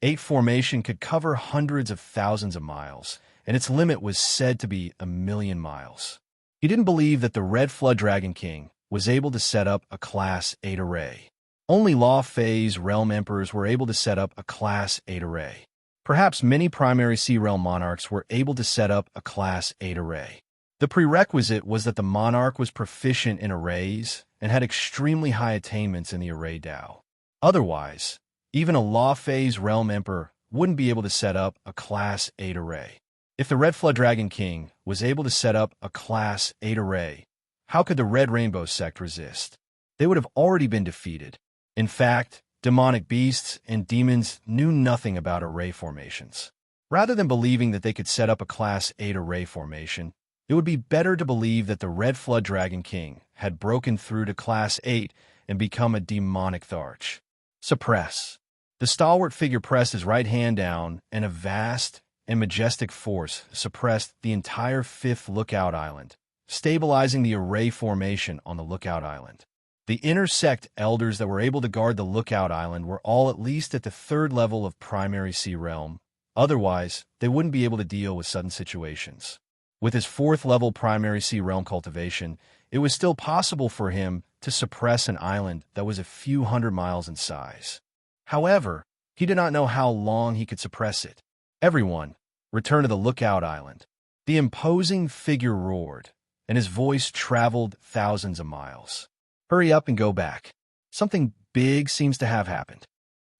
8 formation could cover hundreds of thousands of miles, and its limit was said to be 1,000,000 miles. He didn't believe that the Red Flood Dragon King was able to set up a Class 8 array. Only Law Phase Realm Emperors were able to set up a Class 8 array. Perhaps many Primary Sea Realm Monarchs were able to set up a Class 8 array. The prerequisite was that the monarch was proficient in arrays and had extremely high attainments in the array Dao. Otherwise, even a Law Phase Realm Emperor wouldn't be able to set up a Class 8 array. If the Red Flood Dragon King was able to set up a Class 8 array, how could the Red Rainbow Sect resist? They would have already been defeated. In fact, demonic beasts and demons knew nothing about array formations. Rather than believing that they could set up a Class 8 array formation, it would be better to believe that the Red Flood Dragon King had broken through to Class 8 and become a demonic Tharch. Suppress. The stalwart figure pressed his right hand down, and a vast and majestic force suppressed the entire fifth lookout island, stabilizing the array formation on the lookout island. The inner sect elders that were able to guard the lookout island were all at least at the third level of primary sea realm. Otherwise, they wouldn't be able to deal with sudden situations. With his fourth level primary sea realm cultivation, it was still possible for him to suppress an island that was a few hundred miles in size. However, he did not know how long he could suppress it. Everyone, return to the lookout island. The imposing figure roared, and his voice traveled thousands of miles. Hurry up and go back. Something big seems to have happened.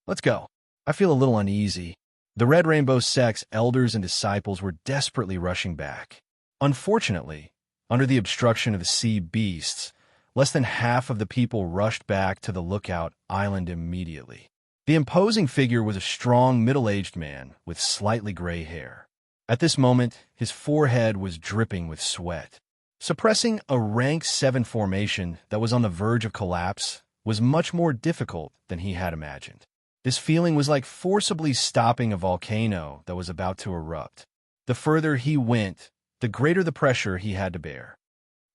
Let's go. I feel a little uneasy. The Red Rainbow sect's elders and disciples were desperately rushing back. Unfortunately, under the obstruction of the sea beasts, less than half of the people rushed back to the lookout island immediately. The imposing figure was a strong, middle-aged man with slightly gray hair. At this moment, his forehead was dripping with sweat. Suppressing a rank 7 formation that was on the verge of collapse was much more difficult than he had imagined. This feeling was like forcibly stopping a volcano that was about to erupt. The further he went, the greater the pressure he had to bear.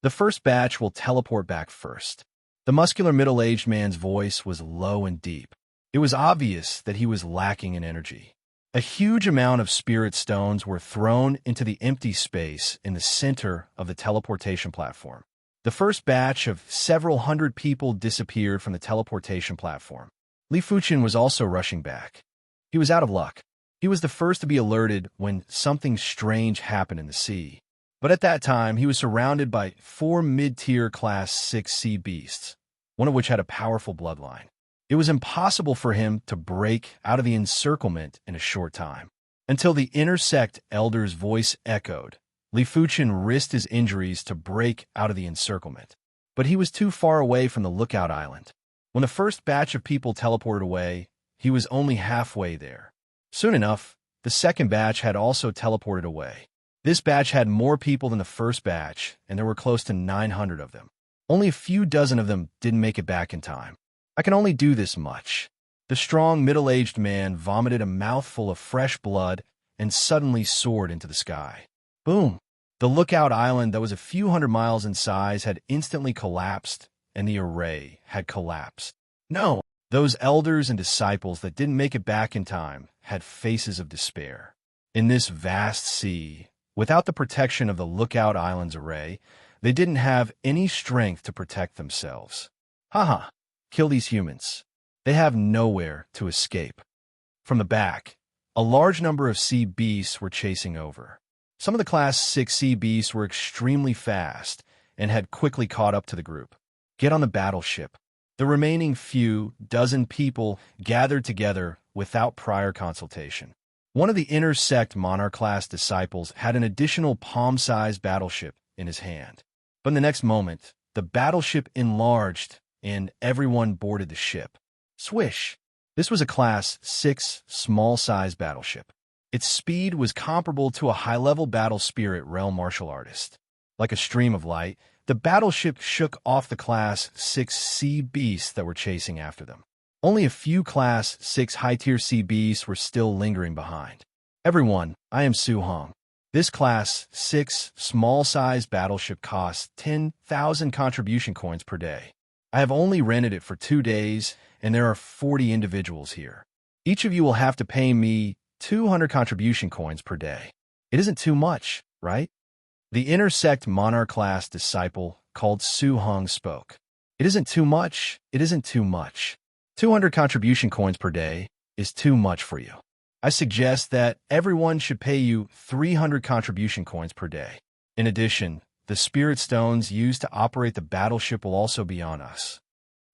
The first batch will teleport back first. The muscular middle-aged man's voice was low and deep. It was obvious that he was lacking in energy. A huge amount of spirit stones were thrown into the empty space in the center of the teleportation platform. The first batch of several hundred people disappeared from the teleportation platform. Li Fuchen was also rushing back. He was out of luck. He was the first to be alerted when something strange happened in the sea. But at that time, he was surrounded by 4 mid-tier Class 6 sea beasts, one of which had a powerful bloodline. It was impossible for him to break out of the encirclement in a short time. Until the inner sect elder's voice echoed, Li Fuchen risked his injuries to break out of the encirclement. But he was too far away from the lookout island. When the first batch of people teleported away, he was only halfway there. Soon enough, the second batch had also teleported away. This batch had more people than the first batch, and there were close to 900 of them. Only a few dozen of them didn't make it back in time. I can only do this much. The strong, middle-aged man vomited a mouthful of fresh blood and suddenly soared into the sky. Boom! The lookout island that was a few hundred miles in size had instantly collapsed, and the array had collapsed. No! Those elders and disciples that didn't make it back in time had faces of despair. In this vast sea, without the protection of the lookout island's array, they didn't have any strength to protect themselves. Haha! Kill these humans. They have nowhere to escape. From the back, a large number of sea beasts were chasing over. Some of the Class 6 sea beasts were extremely fast and had quickly caught up to the group. Get on the battleship. The remaining few dozen people gathered together without prior consultation. One of the inner sect monarch-class disciples had an additional palm-sized battleship in his hand. But in the next moment, the battleship enlarged and everyone boarded the ship. Swish! This was a Class 6 small-sized battleship. Its speed was comparable to a high-level battle spirit realm martial artist. Like a stream of light, the battleship shook off the Class 6 sea beasts that were chasing after them. Only a few Class 6 high-tier sea beasts were still lingering behind. Everyone, I am Su Hong. This Class 6 small-sized battleship costs 10,000 contribution coins per day. I have only rented it for 2 days, and there are 40 individuals here. Each of you will have to pay me 200 contribution coins per day. It isn't too much, right? The inner sect monarch-class disciple called Su Hong spoke. It isn't too much. It isn't too much. 200 contribution coins per day is too much for you. I suggest that everyone should pay you 300 contribution coins per day. In addition, the spirit stones used to operate the battleship will also be on us.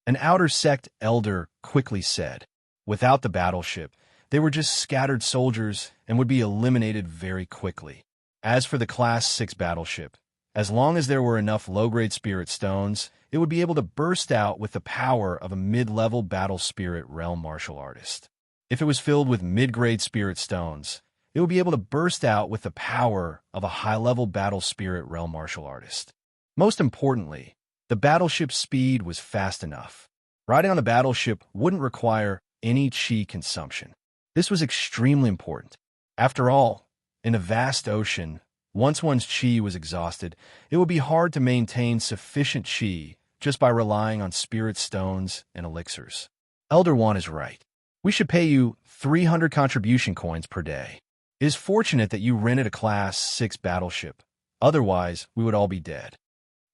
An outer sect elder quickly said, without the battleship, they were just scattered soldiers and would be eliminated very quickly. As for the Class 6 battleship, as long as there were enough low-grade spirit stones, it would be able to burst out with the power of a mid-level battle spirit realm martial artist. If it was filled with mid-grade spirit stones, it would be able to burst out with the power of a high-level battle spirit realm martial artist. Most importantly, the battleship's speed was fast enough. Riding on the battleship wouldn't require any chi consumption. This was extremely important. After all, in a vast ocean, once one's chi was exhausted, it would be hard to maintain sufficient chi just by relying on spirit stones and elixirs. Elder One is right. We should pay you 300 contribution coins per day. It is fortunate that you rented a Class 6 battleship. Otherwise, we would all be dead.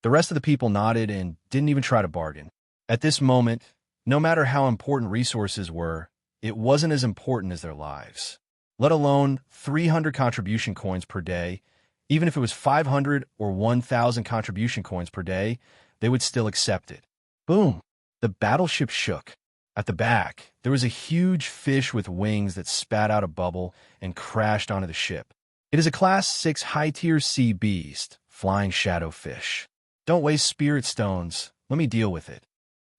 The rest of the people nodded and didn't even try to bargain. At this moment, no matter how important resources were, it wasn't as important as their lives. Let alone 300 contribution coins per day. Even if it was 500 or 1,000 contribution coins per day, they would still accept it. Boom! The battleship shook. At the back, there was a huge fish with wings that spat out a bubble and crashed onto the ship. It is a Class 6 high-tier sea beast, flying shadow fish. Don't waste spirit stones. Let me deal with it.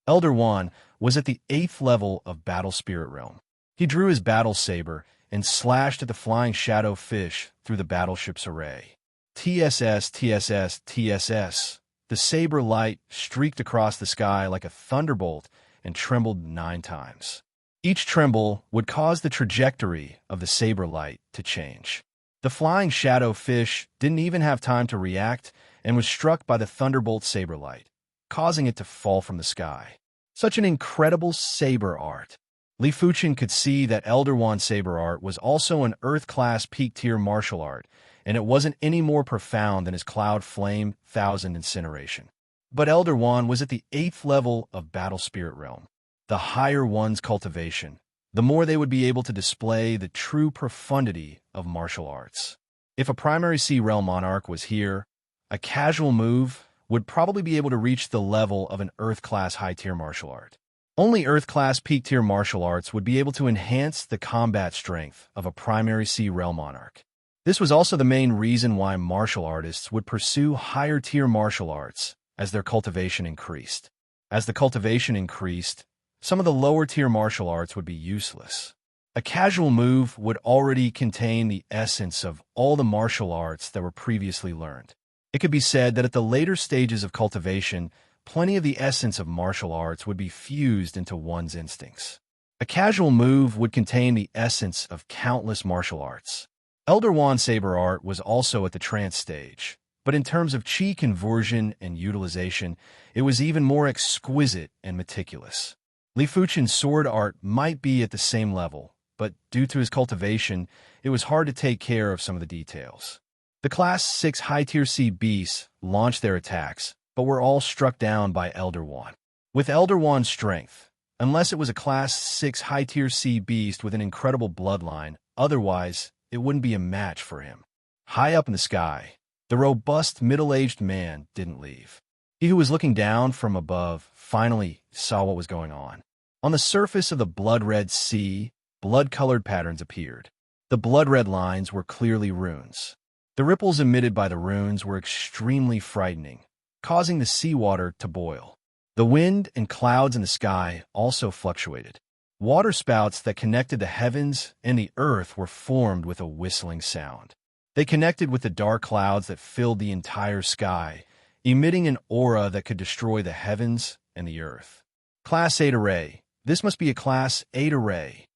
Elder One was at the 8th level of Battle Spirit Realm. He drew his battle saber and slashed at the flying shadow fish through the battleship's array. TSS, TSS, TSS. The saber light streaked across the sky like a thunderbolt and trembled 9 times. Each tremble would cause the trajectory of the saber light to change. The flying shadow fish didn't even have time to react and was struck by the thunderbolt saber light, causing it to fall from the sky. Such an incredible saber art. Li Fuchen could see that Elder Wan's saber art was also an Earth-class peak-tier martial art, and it wasn't any more profound than his Cloud Flame 1000 incineration. But Elder Wan was at the 8th level of Battle Spirit Realm. The higher one's cultivation, the more they would be able to display the true profundity of martial arts. If a primary sea realm monarch was here, a casual move would probably be able to reach the level of an Earth-class high-tier martial art. Only Earth-class peak-tier martial arts would be able to enhance the combat strength of a primary sea realm monarch. This was also the main reason why martial artists would pursue higher-tier martial arts as their cultivation increased. As the cultivation increased, some of the lower-tier martial arts would be useless. A casual move would already contain the essence of all the martial arts that were previously learned. It could be said that at the later stages of cultivation, plenty of the essence of martial arts would be fused into one's instincts. A casual move would contain the essence of countless martial arts. Elder Wan's saber art was also at the trance stage, but in terms of chi conversion and utilization, it was even more exquisite and meticulous. Li Fuchen's sword art might be at the same level, but due to his cultivation, it was hard to take care of some of the details. The Class 6 high-tier sea beasts launched their attacks, but were all struck down by Elder Wan. With Elder Wan's strength, unless it was a Class 6 high-tier sea beast with an incredible bloodline, otherwise, it wouldn't be a match for him. High up in the sky, the robust middle-aged man didn't leave. He who was looking down from above finally saw what was going on. On the surface of the blood-red sea, blood-colored patterns appeared. The blood-red lines were clearly runes. The ripples emitted by the runes were extremely frightening, causing the seawater to boil. The wind and clouds in the sky also fluctuated. Water spouts that connected the heavens and the earth were formed with a whistling sound. They connected with the dark clouds that filled the entire sky, emitting an aura that could destroy the heavens and the earth. Class 8 array. This must be a Class 8 array.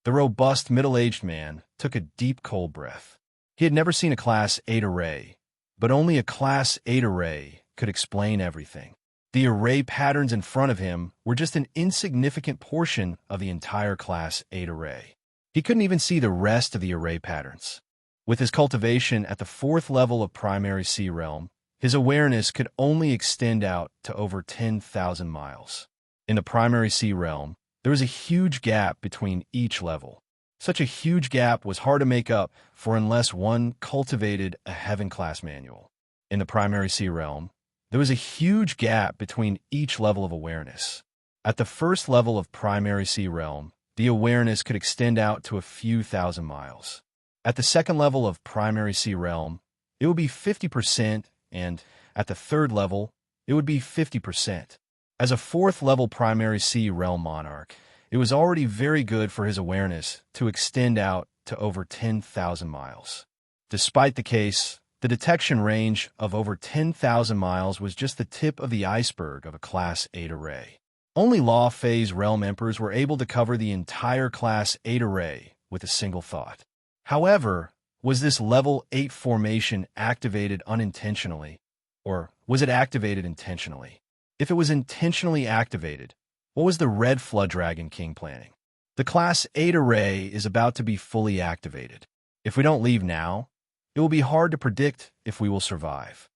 The robust middle-aged man took a deep cold breath. He had never seen a Class 8 array, but only a Class 8 array could explain everything. The array patterns in front of him were just an insignificant portion of the entire Class 8 array. He couldn't even see the rest of the array patterns. With his cultivation at the 4th level of Primary Sea Realm, his awareness could only extend out to over 10,000 miles. In the Primary Sea Realm, there was a huge gap between each level. Such a huge gap was hard to make up for unless one cultivated a Heaven-class manual. In the Primary Sea Realm, there was a huge gap between each level of awareness. At the 1st level of Primary Sea Realm, the awareness could extend out to a few thousand miles. At the 2nd level of Primary Sea Realm, it would be 50%, and at the 3rd level, it would be 50%. As a 4th level Primary Sea Realm monarch, it was already very good for his awareness to extend out to over 10,000 miles. Despite the case, the detection range of over 10,000 miles was just the tip of the iceberg of a Class 8 array. Only Law Phase Realm Emperors were able to cover the entire Class 8 array with a single thought. However, was this Level 8 formation activated unintentionally, or was it activated intentionally? If it was intentionally activated, what was the Red Flood Dragon King planning? The Class 8 array is about to be fully activated. If we don't leave now, it will be hard to predict if we will survive.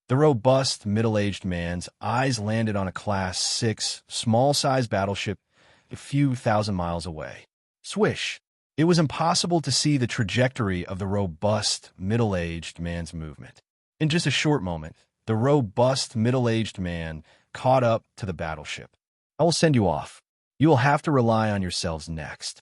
The robust, middle-aged man's eyes landed on a Class 6, small-sized battleship a few thousand miles away. Swish! It was impossible to see the trajectory of the robust, middle-aged man's movement. In just a short moment, the robust, middle-aged man caught up to the battleship. I will send you off. You will have to rely on yourselves next.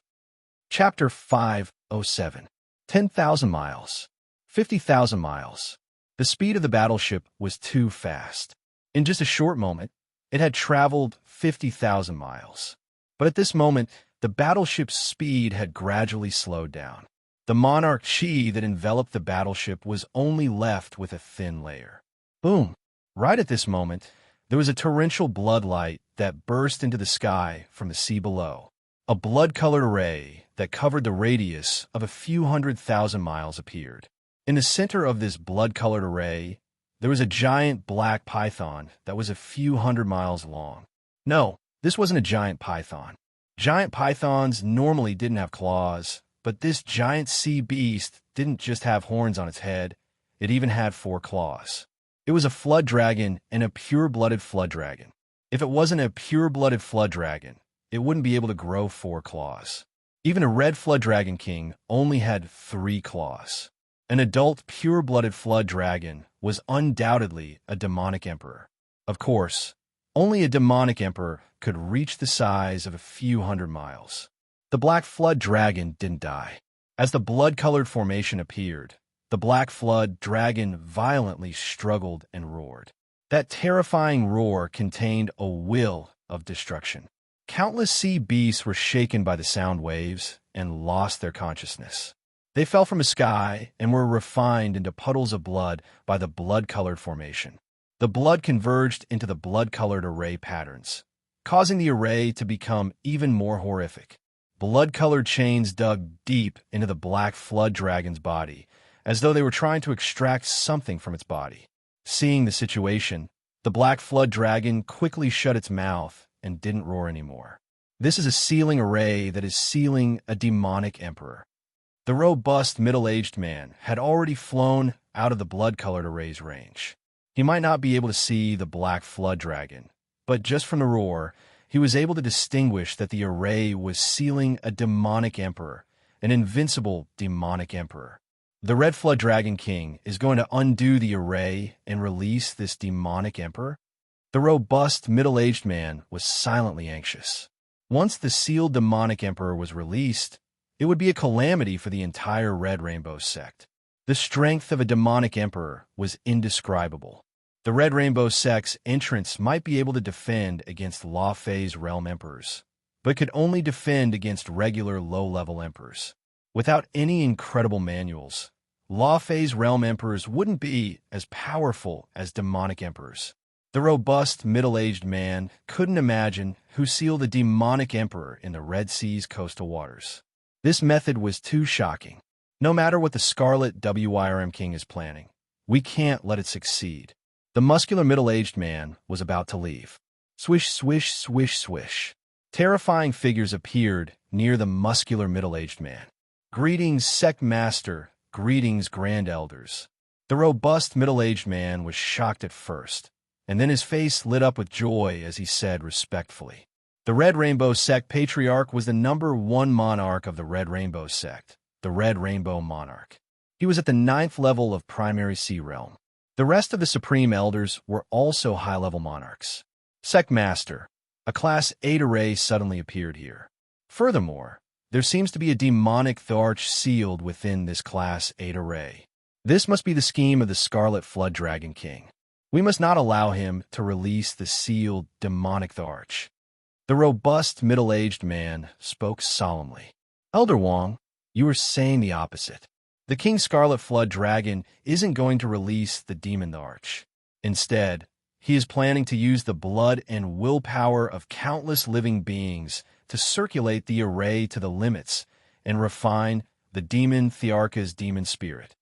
Chapter 507. 10,000 miles. 50,000 miles. The speed of the battleship was too fast. In just a short moment, it had traveled 50,000 miles. But at this moment, the battleship's speed had gradually slowed down. The monarch chi that enveloped the battleship was only left with a thin layer. Boom! Right at this moment, there was a torrential blood light that burst into the sky from the sea below. A blood-colored array that covered the radius of a few 100,000 miles appeared. In the center of this blood-colored array, there was a giant black python that was a few 100 miles long. No, this wasn't a giant python. Giant pythons normally didn't have claws, but this giant sea beast didn't just have horns on its head, it even had 4 claws. It was a flood dragon and a pure-blooded flood dragon. If it wasn't a pure-blooded flood dragon, it wouldn't be able to grow 4 claws. Even a red flood dragon king only had 3 claws. An adult pure-blooded flood dragon was undoubtedly a demonic emperor. Of course, only a demonic emperor could reach the size of a few 100 miles. The black flood dragon didn't die. As the blood-colored formation appeared, the black flood dragon violently struggled and roared. That terrifying roar contained a will of destruction. Countless sea beasts were shaken by the sound waves and lost their consciousness. They fell from the sky and were refined into puddles of blood by the blood-colored formation. The blood converged into the blood-colored array patterns, causing the array to become even more horrific. Blood-colored chains dug deep into the black flood dragon's body, as though they were trying to extract something from its body. Seeing the situation, the black flood dragon quickly shut its mouth and didn't roar anymore. This is a sealing array that is sealing a demonic emperor. The robust middle-aged man had already flown out of the blood-colored array's range. He might not be able to see the black flood dragon, but just from the roar, he was able to distinguish that the array was sealing a demonic emperor, an invincible demonic emperor. The Red Flood Dragon King is going to undo the array and release this demonic emperor. The robust, middle-aged man was silently anxious. Once the sealed demonic emperor was released, it would be a calamity for the entire Red Rainbow sect. The strength of a demonic emperor was indescribable. The Red Rainbow sect's entrance might be able to defend against Law Phase Realm Emperors, but could only defend against regular low-level emperors. Without any incredible manuals, Law Phase Realm Emperors wouldn't be as powerful as demonic emperors. The robust, middle-aged man couldn't imagine who sealed a demonic emperor in the Red Sea's coastal waters. This method was too shocking. No matter what the Scarlet WYRM King is planning, we can't let it succeed. The muscular middle-aged man was about to leave. Swish, swish, swish, swish. Terrifying figures appeared near the muscular middle-aged man. Greetings, Sect Master. Greetings, Grand Elders. The robust middle-aged man was shocked at first, and then his face lit up with joy as he said respectfully, "The Red Rainbow Sect Patriarch was the #1 monarch of the Red Rainbow Sect, the Red Rainbow Monarch. He was at the 9th level of Primary Sea Realm. The rest of the Supreme Elders were also high-level monarchs. Sect Master, a Class 8 array suddenly appeared here. Furthermore, there seems to be a demonic Tharch sealed within this Class 8 array. This must be the scheme of the Scarlet Flood Dragon King. We must not allow him to release the sealed demonic Tharch." The robust middle-aged man spoke solemnly. "Elder Wong, you are saying the opposite. The King Scarlet Flood Dragon isn't going to release the demon Tharch. Instead, he is planning to use the blood and willpower of countless living beings to circulate the array to the limits and refine the demon Thearka's demon spirit.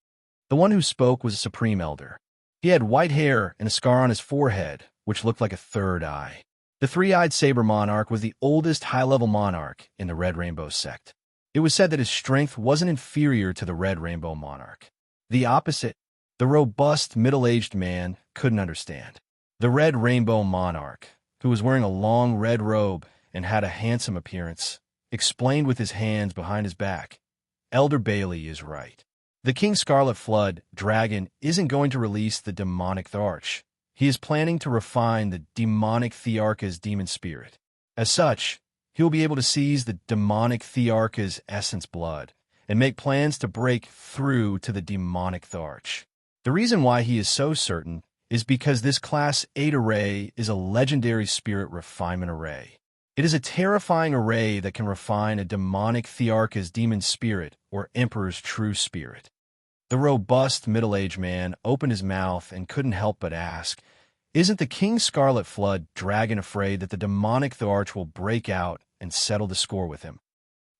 The one who spoke was a supreme elder. He had white hair and a scar on his forehead, which looked like a third eye. The three-eyed saber monarch was the oldest high-level monarch in the Red Rainbow sect. It was said that his strength wasn't inferior to the Red Rainbow monarch. The opposite, the robust, middle-aged man, couldn't understand. The Red Rainbow monarch, who was wearing a long red robe and had a handsome appearance, explained with his hands behind his back, "Elder Bailey is right. The King Scarlet Flood Dragon isn't going to release the demonic Tharch. He is planning to refine the demonic Thearka's demon spirit. As such, he will be able to seize the demonic Thearka's essence blood and make plans to break through to the demonic Tharch. The reason why he is so certain is because this Class 8 array is a legendary spirit refinement array. It is a terrifying array that can refine a demonic Thearka's demon spirit or Emperor's true spirit." The robust middle-aged man opened his mouth and couldn't help but ask, "Isn't the King Scarlet Flood Dragon afraid that the demonic Tharch will break out and settle the score with him?"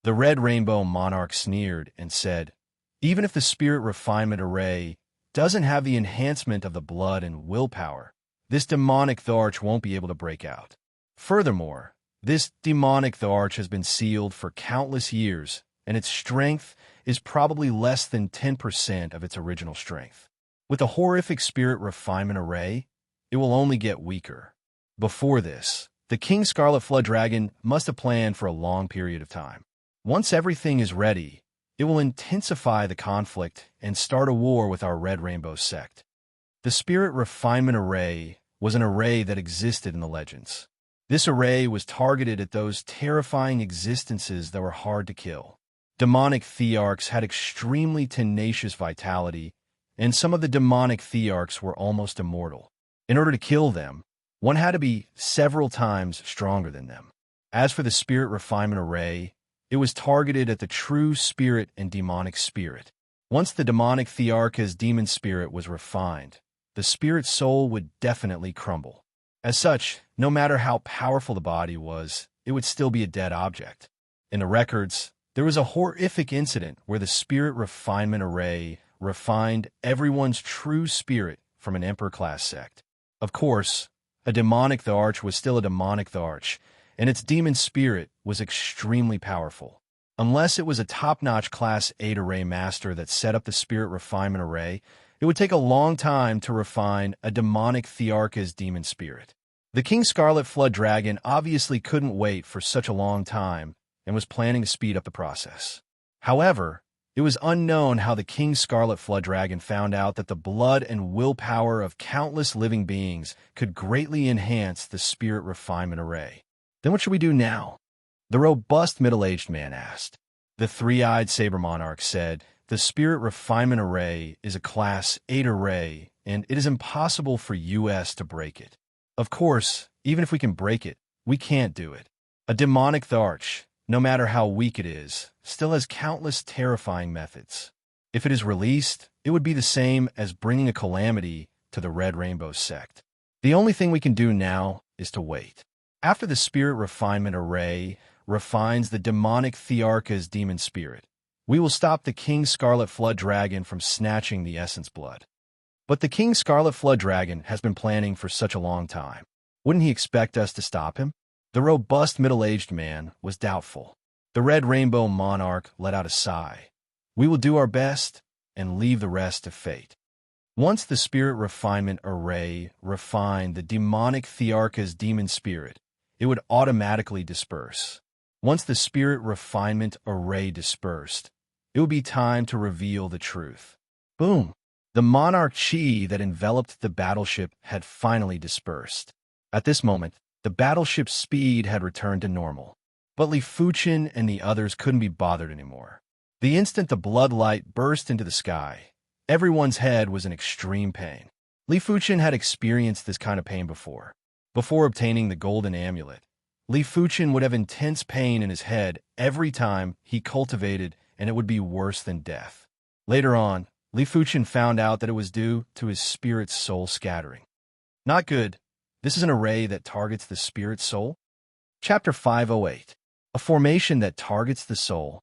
The Red Rainbow monarch sneered and said, "Even if the spirit refinement array doesn't have the enhancement of the blood and willpower, this demonic Tharch won't be able to break out. Furthermore, this demonic Tharch has been sealed for countless years, and its strength is probably less than 10% of its original strength. With a horrific spirit refinement array, it will only get weaker. Before this, the King Scarlet Flood Dragon must have planned for a long period of time. Once everything is ready, it will intensify the conflict and start a war with our Red Rainbow sect." The Spirit Refinement Array was an array that existed in the legends. This array was targeted at those terrifying existences that were hard to kill. Demonic Thearchs had extremely tenacious vitality, and some of the demonic Thearchs were almost immortal. In order to kill them, one had to be several times stronger than them. As for the Spirit Refinement Array, it was targeted at the true spirit and demonic spirit. Once the demonic Thearka's demon spirit was refined, the spirit soul would definitely crumble. As such, no matter how powerful the body was, it would still be a dead object. In the records, there was a horrific incident where the Spirit Refinement Array refined everyone's true spirit from an Emperor-class sect. Of course, a demonic Tharch was still a demonic Tharch, and its demon spirit was extremely powerful. Unless it was a top-notch Class 8 array master that set up the Spirit Refinement Array, it would take a long time to refine a demonic Thearka's demon spirit. The King Scarlet Flood Dragon obviously couldn't wait for such a long time and was planning to speed up the process. However, it was unknown how the King Scarlet Flood Dragon found out that the blood and willpower of countless living beings could greatly enhance the Spirit Refinement Array. "Then what should we do now?" the robust middle-aged man asked. The three-eyed saber monarch said, "The Spirit Refinement Array is a Class 8 array, and it is impossible for US to break it. Of course, even if we can break it, we can't do it. A demonic Tharch, no matter how weak it is, still has countless terrifying methods. If it is released, it would be the same as bringing a calamity to the Red Rainbow sect. The only thing we can do now is to wait. After the Spirit Refinement Array refines the demonic Thearka's demon spirit, we will stop the King Scarlet Flood Dragon from snatching the essence blood." But the King Scarlet Flood Dragon has been planning for such a long time. Wouldn't he expect us to stop him? The robust middle-aged man was doubtful. The Red Rainbow monarch let out a sigh. "We will do our best and leave the rest to fate." Once the Spirit Refinement Array refined the demonic Thearka's demon spirit, it would automatically disperse. Once the Spirit Refinement Array dispersed, it would be time to reveal the truth. Boom! The monarch chi that enveloped the battleship had finally dispersed. At this moment, the battleship's speed had returned to normal. But Li Fuchen and the others couldn't be bothered anymore. The instant the blood light burst into the sky, everyone's head was in extreme pain. Li Fuchen had experienced this kind of pain before. Before obtaining the golden amulet, Li Fuchen would have intense pain in his head every time he cultivated, and it would be worse than death. Later on, Li Fuchen found out that it was due to his spirit's soul scattering. Not good, This is an array that targets the spirit soul. Chapter 508. A formation that targets the soul.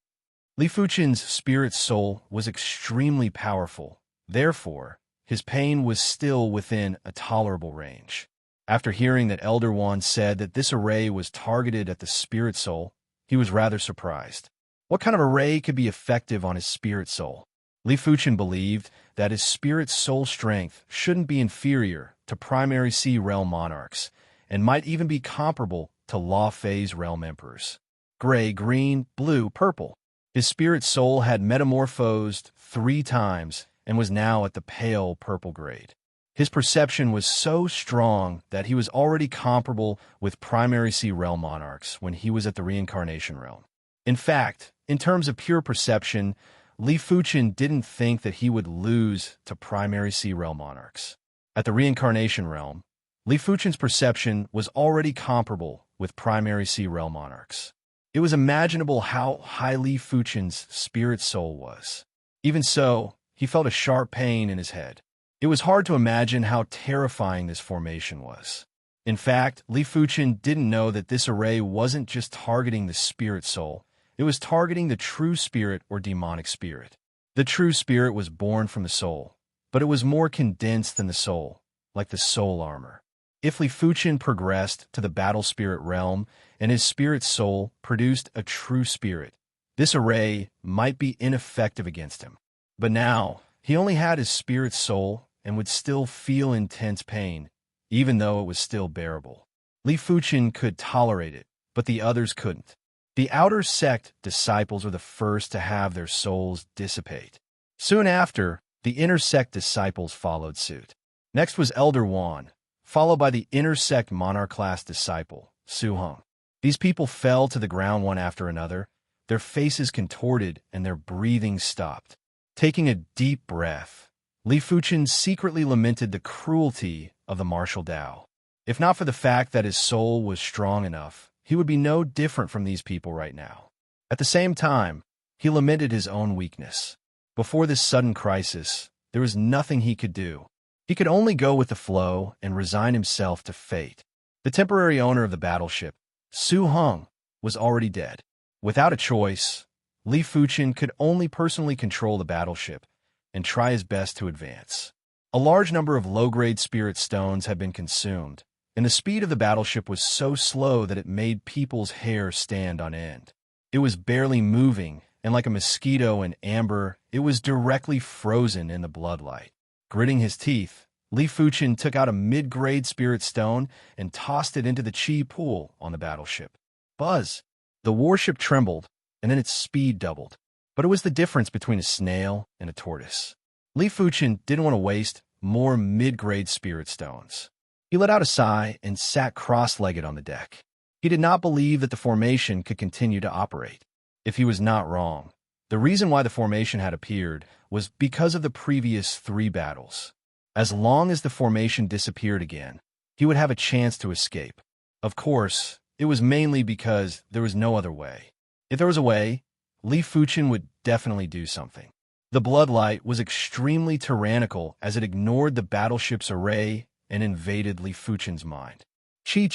Li Fuchen's spirit soul was extremely powerful. Therefore, his pain was still within a tolerable range. After hearing that Elder Wand said that this array was targeted at the spirit soul, he was rather surprised. What kind of array could be effective on his spirit soul? Li Fuchen believed that his spirit soul strength shouldn't be inferior to primary Sea realm monarchs, and might even be comparable to Law Phase realm emperors. Gray, green, blue, purple. His spirit soul had metamorphosed 3 times and was now at the pale purple grade. His perception was so strong that he was already comparable with primary Sea realm monarchs when he was at the reincarnation realm. In fact, in terms of pure perception, Li Fuchen didn't think that he would lose to primary Sea realm monarchs. At the reincarnation realm, Li Fuchen's perception was already comparable with primary Sea realm monarchs. It was imaginable how high Li Fuchen's spirit soul was. Even so, he felt a sharp pain in his head. It was hard to imagine how terrifying this formation was. In fact, Li Fuchen didn't know that this array wasn't just targeting the spirit soul, it was targeting the true spirit or demonic spirit. The true spirit was born from the soul, but it was more condensed than the soul, like the soul armor. If Li Fuchen progressed to the battle spirit realm and his spirit soul produced a true spirit, this array might be ineffective against him. But now, he only had his spirit soul and would still feel intense pain, even though it was still bearable. Li Fuchen could tolerate it, but the others couldn't. The outer sect disciples were the first to have their souls dissipate. Soon after, the inner sect disciples followed suit. Next was Elder Wan, followed by the inner sect monarch class disciple, Su Heng. These people fell to the ground one after another, their faces contorted and their breathing stopped. Taking a deep breath, Li Fuchen secretly lamented the cruelty of the martial Tao. If not for the fact that his soul was strong enough, he would be no different from these people right now. At the same time, he lamented his own weakness. Before this sudden crisis, there was nothing he could do. He could only go with the flow and resign himself to fate. The temporary owner of the battleship, Su Heng, was already dead. Without a choice, Li Fuchen could only personally control the battleship and try his best to advance. A large number of low-grade spirit stones had been consumed, and the speed of the battleship was so slow that it made people's hair stand on end. It was barely moving, and like a mosquito in amber, it was directly frozen in the bloodlight. Gritting his teeth, Li Fuchen took out a mid-grade spirit stone and tossed it into the chi pool on the battleship. Buzz! The warship trembled, and then its speed doubled. But it was the difference between a snail and a tortoise. Li Fuchen didn't want to waste more mid-grade spirit stones. He let out a sigh and sat cross-legged on the deck. He did not believe that the formation could continue to operate. If he was not wrong, the reason why the formation had appeared was because of the previous 3 battles. As long as the formation disappeared again, he would have a chance to escape. Of course, it was mainly because there was no other way. If there was a way, Li Fuchen would definitely do something. The bloodlight was extremely tyrannical as it ignored the battleship's array and invaded Li Fuchen's mind. Chi.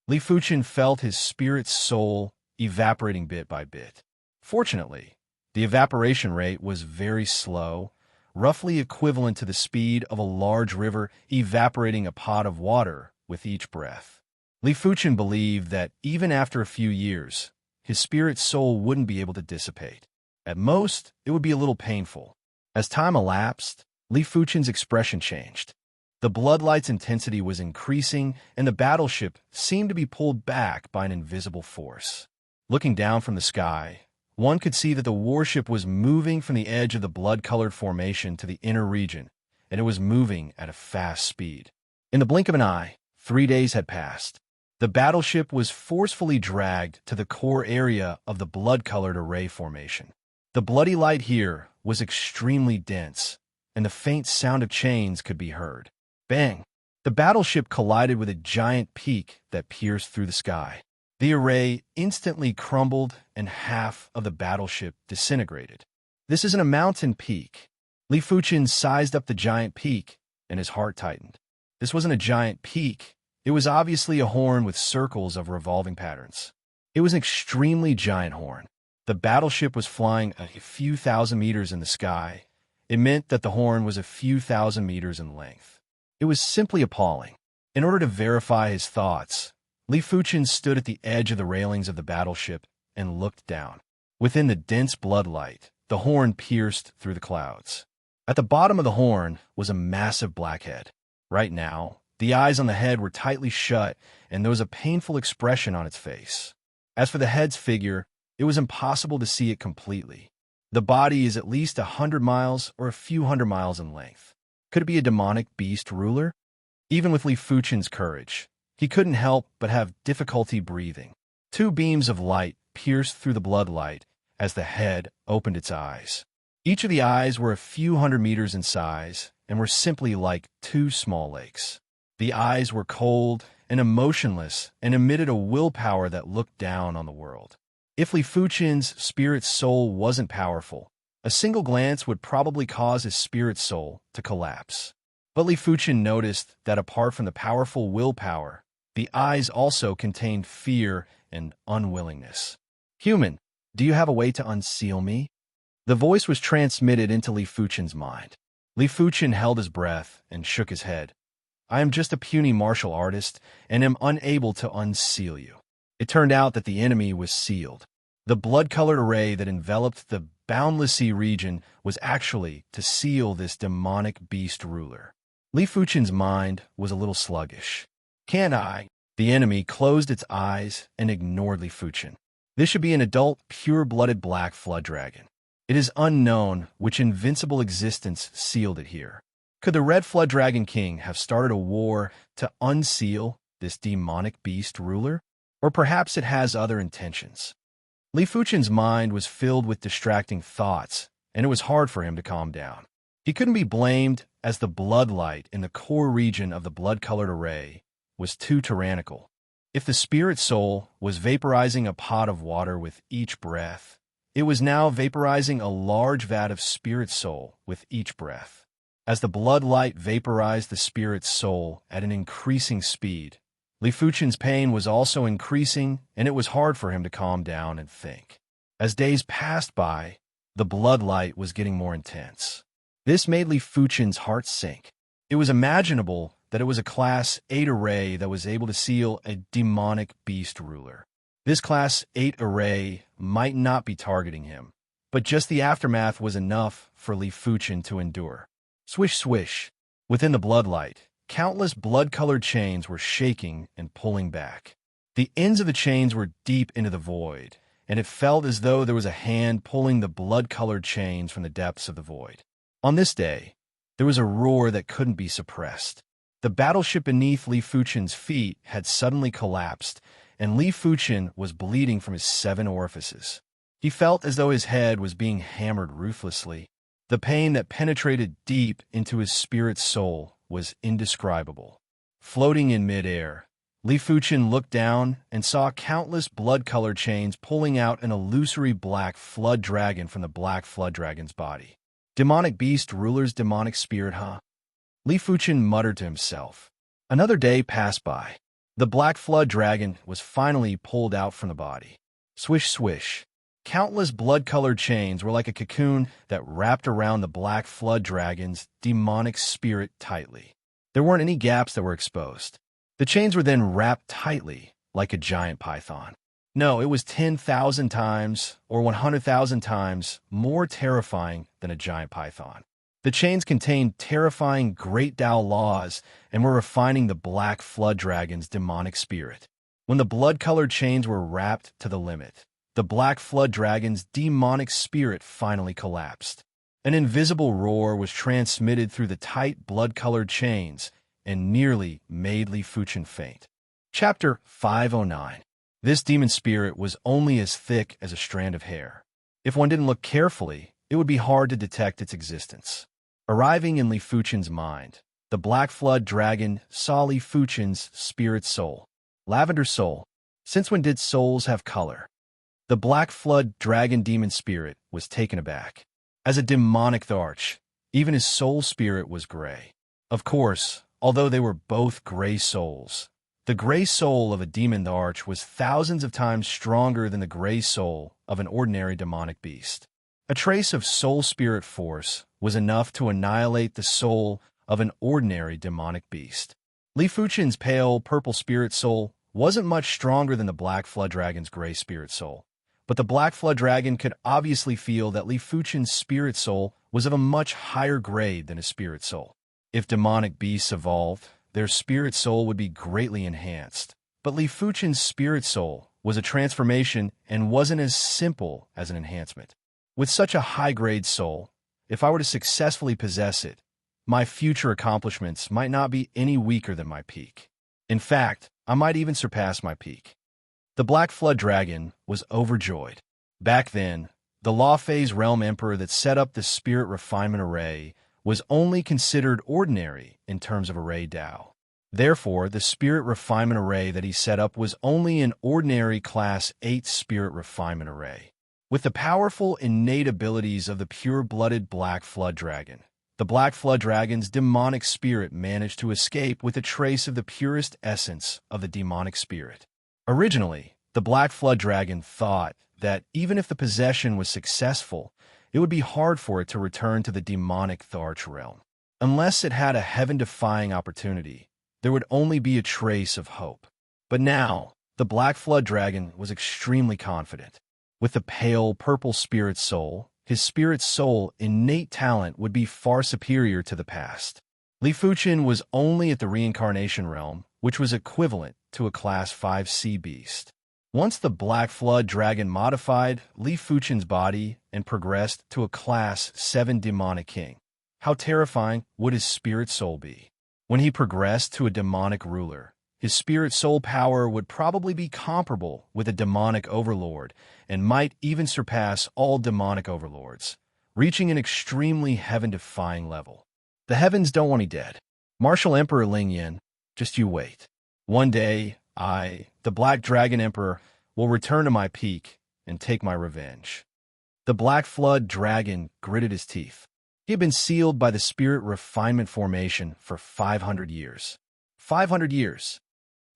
Li Fuchen felt his spirit soul evaporating bit by bit. Fortunately, the evaporation rate was very slow, roughly equivalent to the speed of a large river evaporating a pot of water with each breath. Li Fuchen believed that even after a few years, his spirit soul wouldn't be able to dissipate. At most, it would be a little painful. As time elapsed, Li Fuchen's expression changed. The bloodlight's intensity was increasing, and the battleship seemed to be pulled back by an invisible force. Looking down from the sky, one could see that the warship was moving from the edge of the blood-colored formation to the inner region, and it was moving at a fast speed. In the blink of an eye, 3 days had passed. The battleship was forcefully dragged to the core area of the blood-colored array formation. The bloody light here was extremely dense, and the faint sound of chains could be heard. Bang! The battleship collided with a giant peak that pierced through the sky. The array instantly crumbled, and half of the battleship disintegrated. This isn't a mountain peak. Li Fuchen sized up the giant peak, and his heart tightened. This wasn't a giant peak. It was obviously a horn with circles of revolving patterns. It was an extremely giant horn. The battleship was flying a few thousand meters in the sky. It meant that the horn was a few thousand meters in length. It was simply appalling. In order to verify his thoughts, Li Fuchen stood at the edge of the railings of the battleship and looked down. Within the dense bloodlight, the horn pierced through the clouds. At the bottom of the horn was a massive black head. Right now, the eyes on the head were tightly shut, and there was a painful expression on its face. As for the head's figure, it was impossible to see it completely. The body is at least 100 miles or a few hundred miles in length. Could it be a demonic beast ruler? Even with Li Fuchen's courage, he couldn't help but have difficulty breathing. Two beams of light pierced through the bloodlight as the head opened its eyes. Each of the eyes were a few hundred meters in size and were simply like two small lakes. The eyes were cold and emotionless and emitted a willpower that looked down on the world. If Li Fuchen's spirit soul wasn't powerful, a single glance would probably cause his spirit soul to collapse. But Li Fuchen noticed that apart from the powerful willpower, the eyes also contained fear and unwillingness. "Human, do you have a way to unseal me?" The voice was transmitted into Li Fuchen's mind. Li Fuchen held his breath and shook his head. "I am just a puny martial artist and am unable to unseal you." It turned out that the enemy was sealed. The blood-colored array that enveloped the boundless sea region was actually to seal this demonic beast ruler. Li Fuchen's mind was a little sluggish. "Can't I?" The enemy closed its eyes and ignored Li Fuchen. This should be an adult, pure-blooded black flood dragon. It is unknown which invincible existence sealed it here. Could the Red Flood Dragon King have started a war to unseal this demonic beast ruler? Or perhaps it has other intentions. Li Fuchen's mind was filled with distracting thoughts, and it was hard for him to calm down. He couldn't be blamed, as the bloodlight in the core region of the blood-colored array was too tyrannical. If the spirit soul was vaporizing a pot of water with each breath, it was now vaporizing a large vat of spirit soul with each breath. As the bloodlight vaporized the spirit soul at an increasing speed, Li Fuchen's pain was also increasing, and it was hard for him to calm down and think. As days passed by, the bloodlight was getting more intense. This made Li Fuchen's heart sink. It was imaginable that it was a Class 8 array that was able to seal a demonic beast ruler. This Class 8 array might not be targeting him, but just the aftermath was enough for Li Fuchen to endure. Swish, swish. Within the bloodlight, countless blood-colored chains were shaking and pulling back. The ends of the chains were deep into the void, and it felt as though there was a hand pulling the blood-colored chains from the depths of the void. On this day, there was a roar that couldn't be suppressed. The battleship beneath Li Fuchen's feet had suddenly collapsed, and Li Fuchen was bleeding from his 7 orifices. He felt as though his head was being hammered ruthlessly. The pain that penetrated deep into his spirit soul was indescribable. Floating in midair, Li Fuchen looked down and saw countless blood-colored chains pulling out an illusory black flood dragon from the black flood dragon's body. Demonic beast ruler's demonic spirit, huh? Li Fuchen muttered to himself. Another day passed by. The black flood dragon was finally pulled out from the body. Swish, swish. Countless blood-colored chains were like a cocoon that wrapped around the black flood dragon's demonic spirit tightly. There weren't any gaps that were exposed. The chains were then wrapped tightly, like a giant python. No, it was 10,000 times or 100,000 times more terrifying than a giant python. The chains contained terrifying Great Tao laws and were refining the black flood dragon's demonic spirit. When the blood-colored chains were wrapped to the limit, the black flood dragon's demonic spirit finally collapsed. An invisible roar was transmitted through the tight blood-colored chains and nearly made Li Fuchen faint. Chapter 509. This demon spirit was only as thick as a strand of hair. If one didn't look carefully, it would be hard to detect its existence. Arriving in Li Fuchen's mind, the black flood dragon saw Li Fuchen's spirit soul. Lavender soul. Since when did souls have color? The black flood dragon demon spirit was taken aback. As a demonic Tharch, even his soul spirit was gray. Of course, although they were both gray souls, The gray soul of a demon arch was thousands of times stronger than the gray soul of an ordinary demonic beast. A trace of soul spirit force was enough to annihilate the soul of an ordinary demonic beast. Li Fuchen's pale purple spirit soul wasn't much stronger than the Black Flood Dragon's gray spirit soul, but the Black Flood Dragon could obviously feel that Li Fuchen's spirit soul was of a much higher grade than his spirit soul. If demonic beasts evolved, their spirit soul would be greatly enhanced. But Li Fuchen's spirit soul was a transformation and wasn't as simple as an enhancement. With such a high-grade soul, if I were to successfully possess it, my future accomplishments might not be any weaker than my peak. In fact, I might even surpass my peak. The Black Flood Dragon was overjoyed. Back then, the Law Phase Realm Emperor that set up the Spirit Refinement Array was only considered ordinary in terms of Array Dao. Therefore, the Spirit Refinement Array that he set up was only an ordinary Class 8 Spirit Refinement Array. With the powerful innate abilities of the pure-blooded Black Flood Dragon, the Black Flood Dragon's demonic spirit managed to escape with a trace of the purest essence of the demonic spirit. Originally, the Black Flood Dragon thought that even if the possession was successful, it would be hard for it to return to the demonic Tharch realm. Unless it had a heaven-defying opportunity, there would only be a trace of hope. But now, the Black Flood Dragon was extremely confident. With the pale purple spirit soul, his spirit soul innate talent would be far superior to the past. Li Fuchen was only at the reincarnation realm, which was equivalent to a Class 5 sea beast. Once the Black Flood Dragon modified Li Fuchen's body and progressed to a Class 7 demonic king, how terrifying would his spirit soul be? When he progressed to a demonic ruler, his spirit soul power would probably be comparable with a demonic overlord and might even surpass all demonic overlords, reaching an extremely heaven-defying level. The heavens don't want me dead. Martial Emperor Ling Yin, just you wait. One day, I, the Black Dragon Emperor, will return to my peak and take my revenge. The Black Flood Dragon gritted his teeth. He had been sealed by the Spirit Refinement Formation for 500 years. 500 years.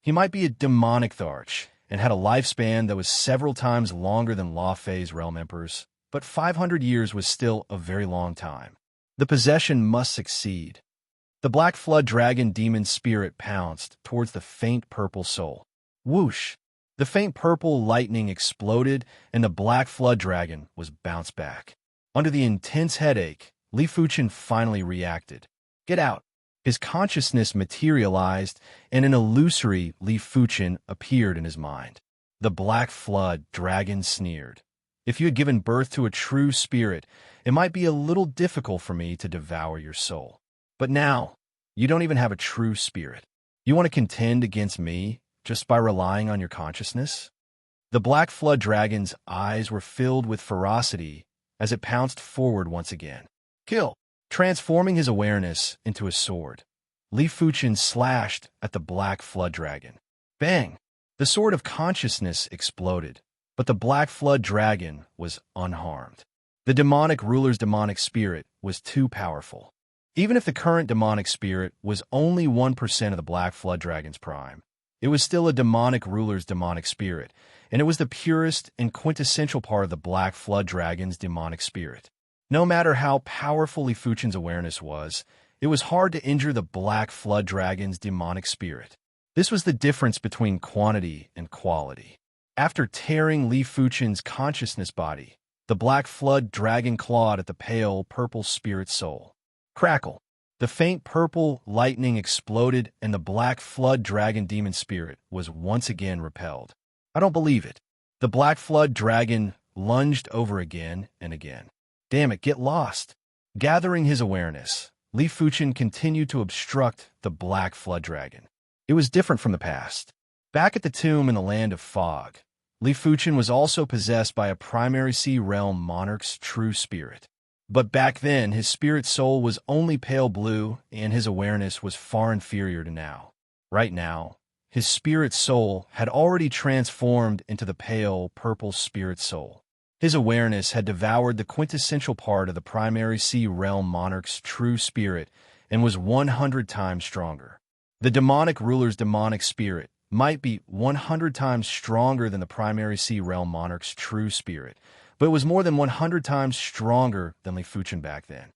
He might be a demonic Tharch and had a lifespan that was several times longer than Law Phase Realm Emperors, but 500 years was still a very long time. The possession must succeed. The Black Flood Dragon demon spirit pounced towards the faint purple soul. Whoosh! The faint purple lightning exploded, and the Black Flood Dragon was bounced back. Under the intense headache, Li Fuchen finally reacted. Get out! His consciousness materialized, and an illusory Li Fuchen appeared in his mind. The Black Flood Dragon sneered. If you had given birth to a true spirit, it might be a little difficult for me to devour your soul. But now, you don't even have a true spirit. You want to contend against me just by relying on your consciousness? The Black Flood Dragon's eyes were filled with ferocity as it pounced forward once again. Kill! Transforming his awareness into a sword, Li Fuchen slashed at the Black Flood Dragon. Bang! The sword of consciousness exploded, but the Black Flood Dragon was unharmed. The demonic ruler's demonic spirit was too powerful. Even if the current demonic spirit was only 1% of the Black Flood Dragon's prime, it was still a demonic ruler's demonic spirit, and it was the purest and quintessential part of the Black Flood Dragon's demonic spirit. No matter how powerful Li Fuchen's awareness was, it was hard to injure the Black Flood Dragon's demonic spirit. This was the difference between quantity and quality. After tearing Li Fuchen's consciousness body, the Black Flood Dragon clawed at the pale purple spirit soul. Crackle! The faint purple lightning exploded, and the Black Flood Dragon demon spirit was once again repelled. I don't believe it. The Black Flood Dragon lunged over again and again. Damn it, get lost. Gathering his awareness, Li Fuchen continued to obstruct the Black Flood Dragon. It was different from the past. Back at the tomb in the land of fog, Li Fuchen was also possessed by a primary sea realm monarch's true spirit. But back then, his spirit soul was only pale blue, and his awareness was far inferior to now. Right now, his spirit soul had already transformed into the pale purple spirit soul. His awareness had devoured the quintessential part of the primary sea realm monarch's true spirit and was 100 times stronger. The demonic ruler's demonic spirit might be 100 times stronger than the primary sea realm monarch's true spirit, but it was more than 100 times stronger than Li Fuchen back then.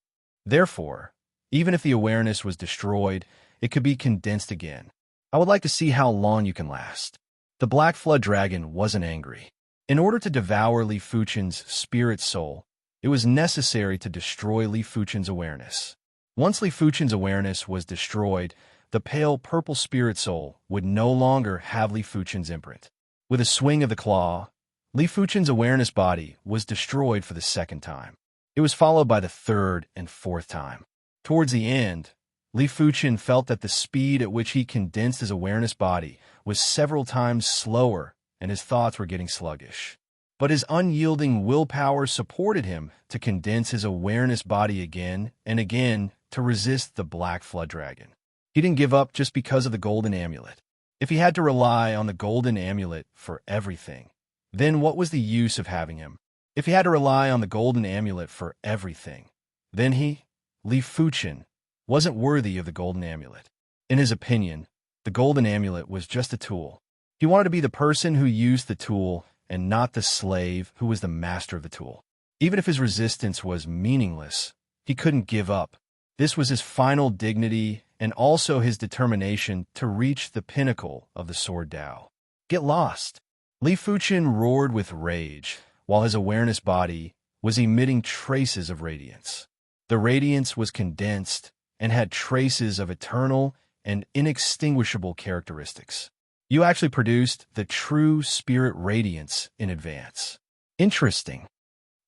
Therefore, even if the awareness was destroyed, it could be condensed again. I would like to see how long you can last. The Black Flood Dragon wasn't angry. In order to devour Li Fuchen's spirit soul, it was necessary to destroy Li Fuchen's awareness. Once Li Fuchen's awareness was destroyed, the pale purple spirit soul would no longer have Li Fuchen's imprint. With a swing of the claw, Li Fuchen's awareness body was destroyed for the second time. It was followed by the third and fourth time. Towards the end, Li Fuchen felt that the speed at which he condensed his awareness body was several times slower, and his thoughts were getting sluggish. But his unyielding willpower supported him to condense his awareness body again and again to resist the Black Flood Dragon. He didn't give up just because of the golden amulet. If he had to rely on the golden amulet for everything, then what was the use of having him? If he had to rely on the golden amulet for everything, then he, Li Fuchen, wasn't worthy of the golden amulet. In his opinion, the golden amulet was just a tool. He wanted to be the person who used the tool and not the slave who was the master of the tool. Even if his resistance was meaningless, he couldn't give up. This was his final dignity and also his determination to reach the pinnacle of the Sword Tao. Get lost! Li Fuchen roared with rage, while his awareness body was emitting traces of radiance. The radiance was condensed and had traces of eternal and inextinguishable characteristics. You actually produced the true spirit radiance in advance. Interesting.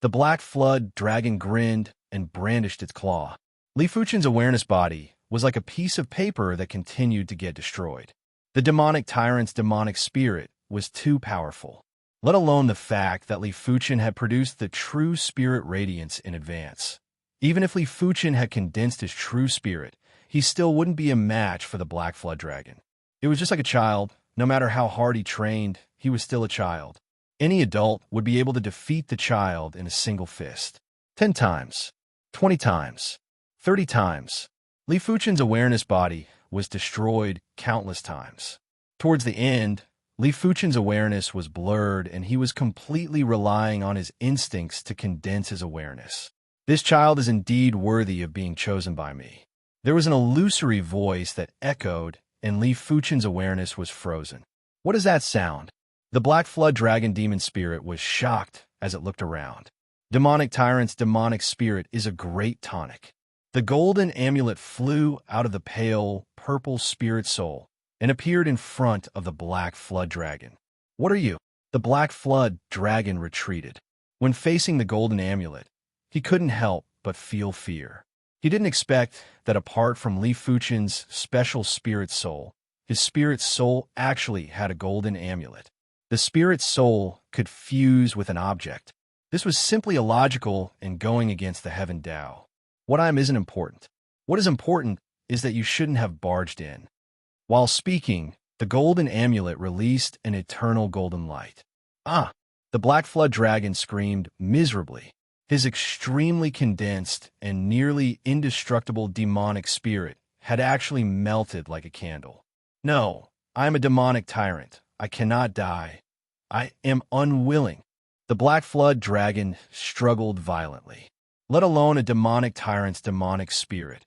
The Black Flood Dragon grinned and brandished its claw. Li Fuchen's awareness body was like a piece of paper that continued to get destroyed. The demonic tyrant's demonic spirit was too powerful, let alone the fact that Li Fuchen had produced the true spirit radiance in advance. Even if Li Fuchen had condensed his true spirit, he still wouldn't be a match for the Black Flood Dragon. It was just like a child. No matter how hard he trained, he was still a child. Any adult would be able to defeat the child in a single fist. 10 times, 20 times, 30 times. Li Fuchen's awareness body was destroyed countless times. Towards the end, Li Fuchen's awareness was blurred and he was completely relying on his instincts to condense his awareness. This child is indeed worthy of being chosen by me. There was an illusory voice that echoed, and Li Fuchen's awareness was frozen. What does that sound? The Black Flood Dragon demon spirit was shocked as it looked around. Demonic Tyrant's demonic spirit is a great tonic. The golden amulet flew out of the pale, purple spirit soul and appeared in front of the Black Flood Dragon. What are you? The Black Flood Dragon retreated. When facing the golden amulet, he couldn't help but feel fear. He didn't expect that apart from Li Fuchen's special spirit soul, his spirit soul actually had a golden amulet. The spirit soul could fuse with an object. This was simply illogical and going against the Heaven Tao. What I am isn't important. What is important is that you shouldn't have barged in. While speaking, the golden amulet released an eternal golden light. Ah! The Black Flood Dragon screamed miserably. His extremely condensed and nearly indestructible demonic spirit had actually melted like a candle. No, I am a demonic tyrant. I cannot die. I am unwilling. The Black Flood Dragon struggled violently. Let alone a demonic tyrant's demonic spirit.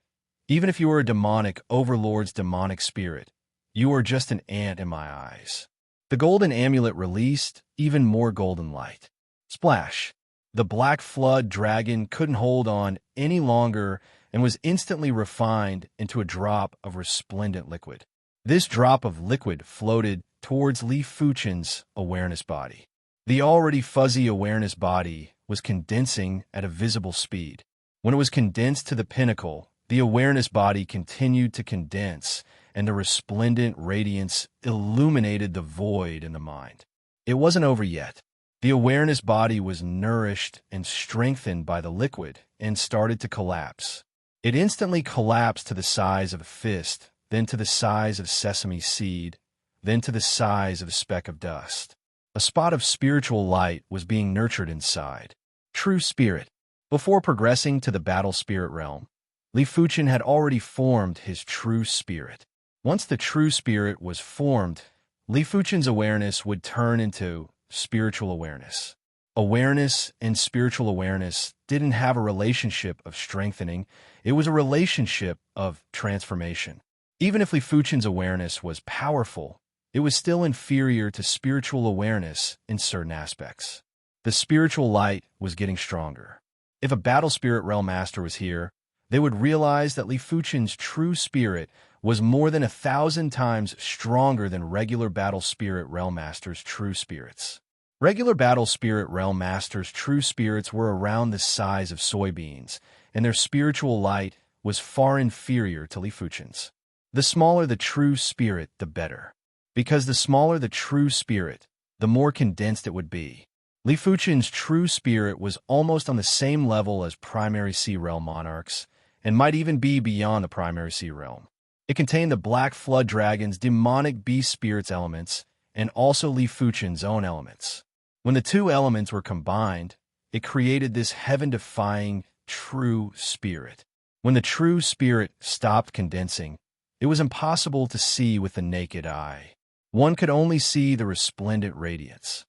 Even if you were a demonic overlord's demonic spirit, you are just an ant in my eyes. The golden amulet released even more golden light. Splash! The Black Flood Dragon couldn't hold on any longer and was instantly refined into a drop of resplendent liquid. This drop of liquid floated towards Li Fuchen's awareness body. The already fuzzy awareness body was condensing at a visible speed. When it was condensed to the pinnacle, the awareness body continued to condense, and the resplendent radiance illuminated the void in the mind. It wasn't over yet. The awareness body was nourished and strengthened by the liquid and started to collapse. It instantly collapsed to the size of a fist, then to the size of sesame seed, then to the size of a speck of dust. A spot of spiritual light was being nurtured inside. True spirit. Before progressing to the battle spirit realm, Li Fuchen had already formed his true spirit. Once the true spirit was formed, Li Fuchen's awareness would turn into spiritual awareness. Awareness and spiritual awareness didn't have a relationship of strengthening, it was a relationship of transformation. Even if Li Fuchen's awareness was powerful, it was still inferior to spiritual awareness in certain aspects. The spiritual light was getting stronger. If a battle spirit realm master was here, they would realize that Li Fuchen's true spirit was more than 1,000 times stronger than regular battle spirit realm masters' true spirits. Regular battle spirit realm masters' true spirits were around the size of soybeans, and their spiritual light was far inferior to Li Fuchen's. The smaller the true spirit, the better. Because the smaller the true spirit, the more condensed it would be. Li Fuchen's true spirit was almost on the same level as primary sea realm monarchs, and might even be beyond the primary sea realm. It contained the Black Flood Dragon's demonic beast spirit's elements, and also Li Fuchen's own elements. When the two elements were combined, it created this heaven-defying true spirit. When the true spirit stopped condensing, it was impossible to see with the naked eye. One could only see the resplendent radiance.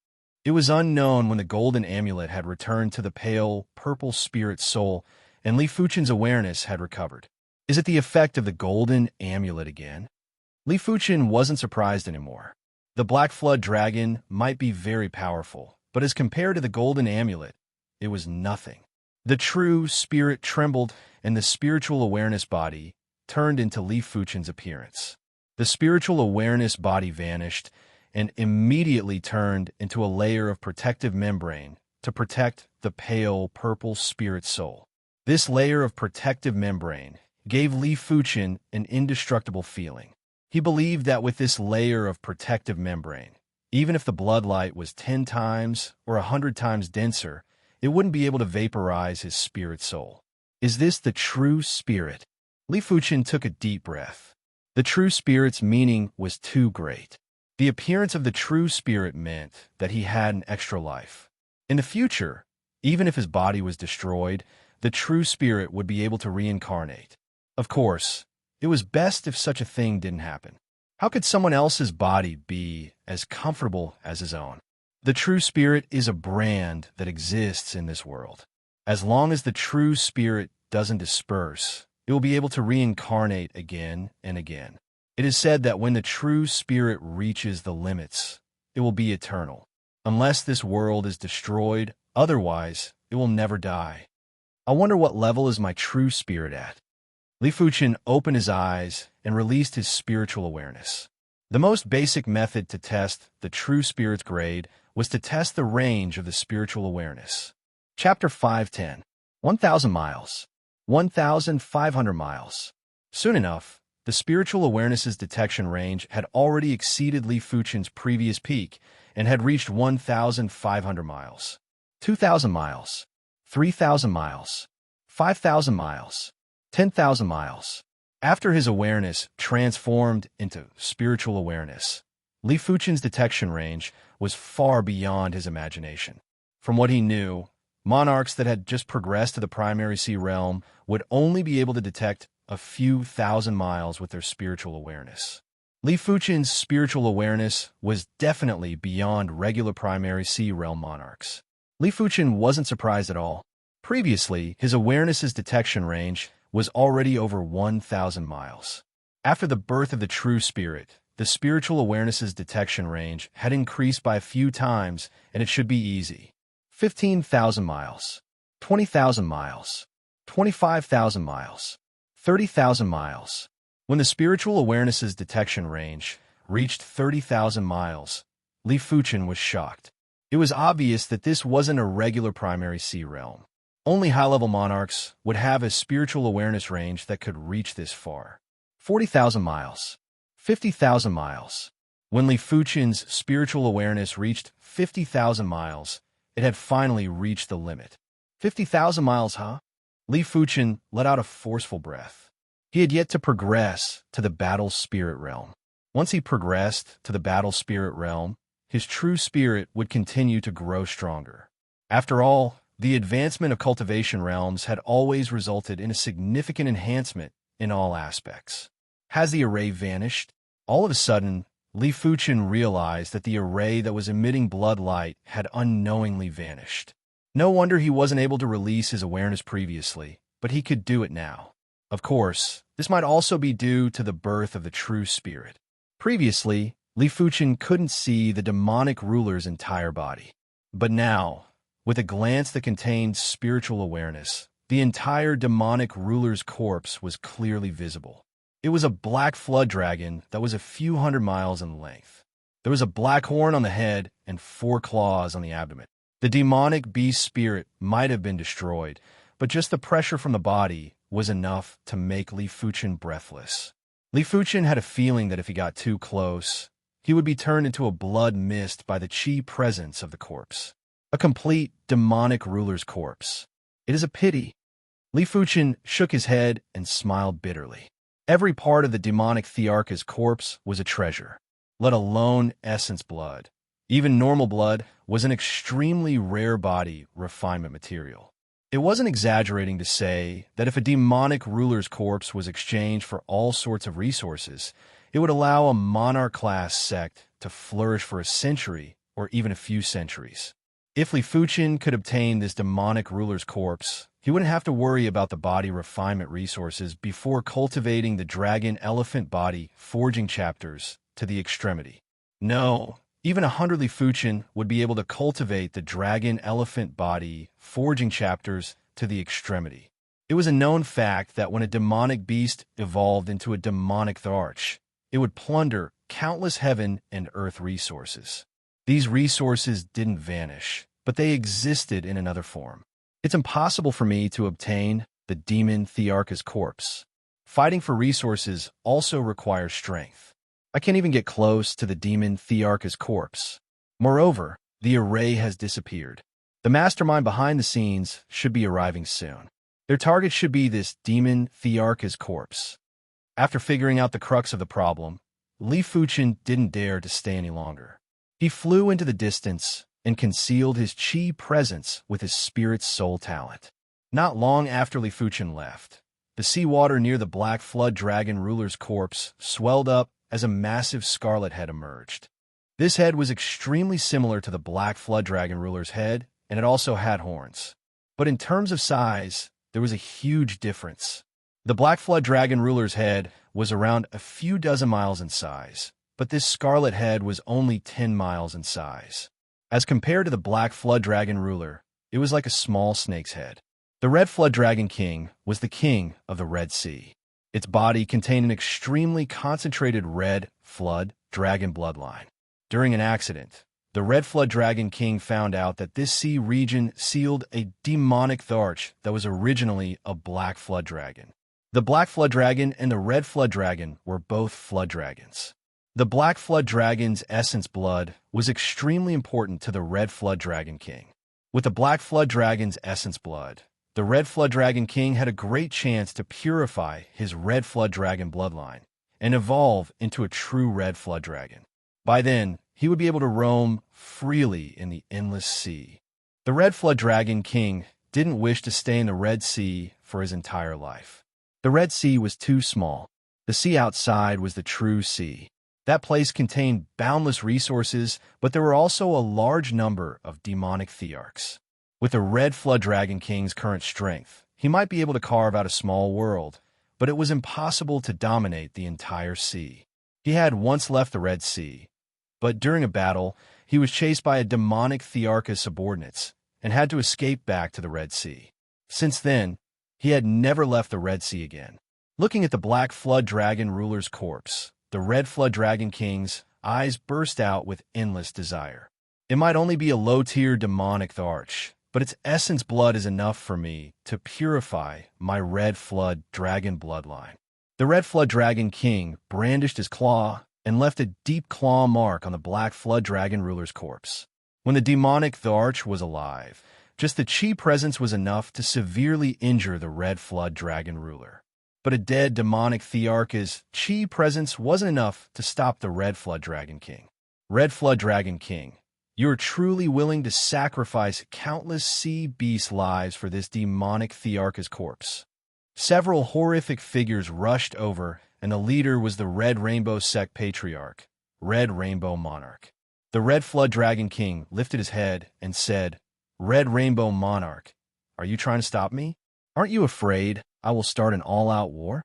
It was unknown when the golden amulet had returned to the pale, purple spirit soul, and Li Fuchen's awareness had recovered. Is it the effect of the golden amulet again? Li Fuchen wasn't surprised anymore. The Black Flood Dragon might be very powerful, but as compared to the golden amulet, it was nothing. The true spirit trembled, and the spiritual awareness body turned into Li Fuchen's appearance. The spiritual awareness body vanished, and immediately turned into a layer of protective membrane to protect the pale purple spirit soul. This layer of protective membrane gave Li Fuchen an indestructible feeling. He believed that with this layer of protective membrane, even if the bloodlight was 10 times or 100 times denser, it wouldn't be able to vaporize his spirit soul. Is this the true spirit? Li Fuchen took a deep breath. The true spirit's meaning was too great. The appearance of the true spirit meant that he had an extra life. In the future, even if his body was destroyed, the true spirit would be able to reincarnate. Of course, it was best if such a thing didn't happen. How could someone else's body be as comfortable as his own? The true spirit is a brand that exists in this world. As long as the true spirit doesn't disperse, it will be able to reincarnate again and again. It is said that when the true spirit reaches the limits, it will be eternal. Unless this world is destroyed, otherwise, it will never die. I wonder what level is my true spirit at? Li Fuchen opened his eyes and released his spiritual awareness. The most basic method to test the true spirit's grade was to test the range of the spiritual awareness. Chapter 5:10. 1,000 miles. 1,500 miles. Soon enough, the spiritual awareness's detection range had already exceeded Li Fuchen's previous peak and had reached 1,500 miles. 2,000 miles. 3,000 miles. 5,000 miles. 10,000 miles. After his awareness transformed into spiritual awareness, Li Fuchen's detection range was far beyond his imagination. From what he knew, monarchs that had just progressed to the primary sea realm would only be able to detect a few thousand miles with their spiritual awareness. Li Fuchen's spiritual awareness was definitely beyond regular primary sea realm monarchs. Li Fuchen wasn't surprised at all. Previously, his awareness's detection range was already over 1,000 miles. After the birth of the true spirit, the spiritual awareness's detection range had increased by a few times, and it should be easy. 15,000 miles, 20,000 miles, 25,000 miles, 30,000 miles. When the spiritual awareness's detection range reached 30,000 miles, Li Fuchen was shocked. It was obvious that this wasn't a regular primary sea realm. Only high-level monarchs would have a spiritual awareness range that could reach this far. 40,000 miles, 50,000 miles. When Li Fuchen's spiritual awareness reached 50,000 miles, it had finally reached the limit. 50,000 miles, huh? Li Fuchen let out a forceful breath. He had yet to progress to the battle spirit realm. Once he progressed to the battle spirit realm, his true spirit would continue to grow stronger. After all, the advancement of cultivation realms had always resulted in a significant enhancement in all aspects. Has the array vanished? All of a sudden, Li Fuchen realized that the array that was emitting blood light had unknowingly vanished. No wonder he wasn't able to release his awareness previously, but he could do it now. Of course, this might also be due to the birth of the true spirit. Previously, Li Fuchen couldn't see the demonic ruler's entire body. But now, with a glance that contained spiritual awareness, the entire demonic ruler's corpse was clearly visible. It was a black flood dragon that was a few hundred miles in length. There was a black horn on the head and 4 claws on the abdomen. The demonic beast spirit might have been destroyed, but just the pressure from the body was enough to make Li Fuchen breathless. Li Fuchen had a feeling that if he got too close, he would be turned into a blood mist by the chi presence of the corpse. A complete demonic ruler's corpse. It is a pity. Li Fuchen shook his head and smiled bitterly. Every part of the demonic Thearch's corpse was a treasure, let alone essence blood. Even normal blood was an extremely rare body refinement material. It wasn't exaggerating to say that if a demonic ruler's corpse was exchanged for all sorts of resources, it would allow a monarch-class sect to flourish for a century or even a few centuries. If Li Fuchen could obtain this demonic ruler's corpse, he wouldn't have to worry about the body refinement resources before cultivating the dragon elephant body forging chapters to the extremity. No, even 100 Li Fuchen would be able to cultivate the dragon elephant body forging chapters to the extremity. It was a known fact that when a demonic beast evolved into a demonic Tharch, it would plunder countless heaven and earth resources. These resources didn't vanish, but they existed in another form. It's impossible for me to obtain the demon Thearch's corpse. Fighting for resources also requires strength. I can't even get close to the demon Thearch's corpse. Moreover, the array has disappeared. The mastermind behind the scenes should be arriving soon. Their target should be this demon Thearch's corpse. After figuring out the crux of the problem, Li Fuchen didn't dare to stay any longer. He flew into the distance and concealed his chi presence with his spirit's soul talent. Not long after Li Fuchen left, the seawater near the black flood dragon ruler's corpse swelled up as a massive scarlet head emerged. This head was extremely similar to the black flood dragon ruler's head, and it also had horns. But in terms of size, there was a huge difference. The black flood dragon ruler's head was around a few dozen miles in size, but this scarlet head was only 10 miles in size. As compared to the black flood dragon ruler, it was like a small snake's head. The red flood dragon king was the king of the Red Sea. Its body contained an extremely concentrated red flood dragon bloodline. During an accident, the red flood dragon king found out that this sea region sealed a demonic Tharch that was originally a black flood dragon. The black flood dragon and the red flood dragon were both flood dragons. The black flood dragon's essence blood was extremely important to the red flood dragon king. With the black flood dragon's essence blood, the red flood dragon king had a great chance to purify his red flood dragon bloodline and evolve into a true red flood dragon. By then, he would be able to roam freely in the endless sea. The red flood dragon king didn't wish to stay in the Red Sea for his entire life. The Red Sea was too small. The sea outside was the true sea. That place contained boundless resources, but there were also a large number of demonic Thearchs. With the red flood dragon king's current strength, he might be able to carve out a small world, but it was impossible to dominate the entire sea. He had once left the Red Sea, but during a battle, he was chased by a demonic Thearch's subordinates and had to escape back to the Red Sea. Since then, he had never left the Red Sea again. Looking at the black flood dragon ruler's corpse, the red flood dragon king's eyes burst out with endless desire. It might only be a low-tier demonic Tharch, but its essence blood is enough for me to purify my red flood dragon bloodline. The red flood dragon king brandished his claw and left a deep claw mark on the black flood dragon ruler's corpse. When the demonic Tharch was alive, just the chi presence was enough to severely injure the red flood dragon ruler. But a dead demonic Thearch's chi presence wasn't enough to stop the red flood dragon king. Red flood dragon king, you are truly willing to sacrifice countless sea beast lives for this demonic Thearch's corpse. Several horrific figures rushed over, and the leader was the Red Rainbow Sect Patriarch, Red Rainbow Monarch. The Red Flood Dragon King lifted his head and said, "Red Rainbow Monarch, are you trying to stop me? Aren't you afraid I will start an all-out war?"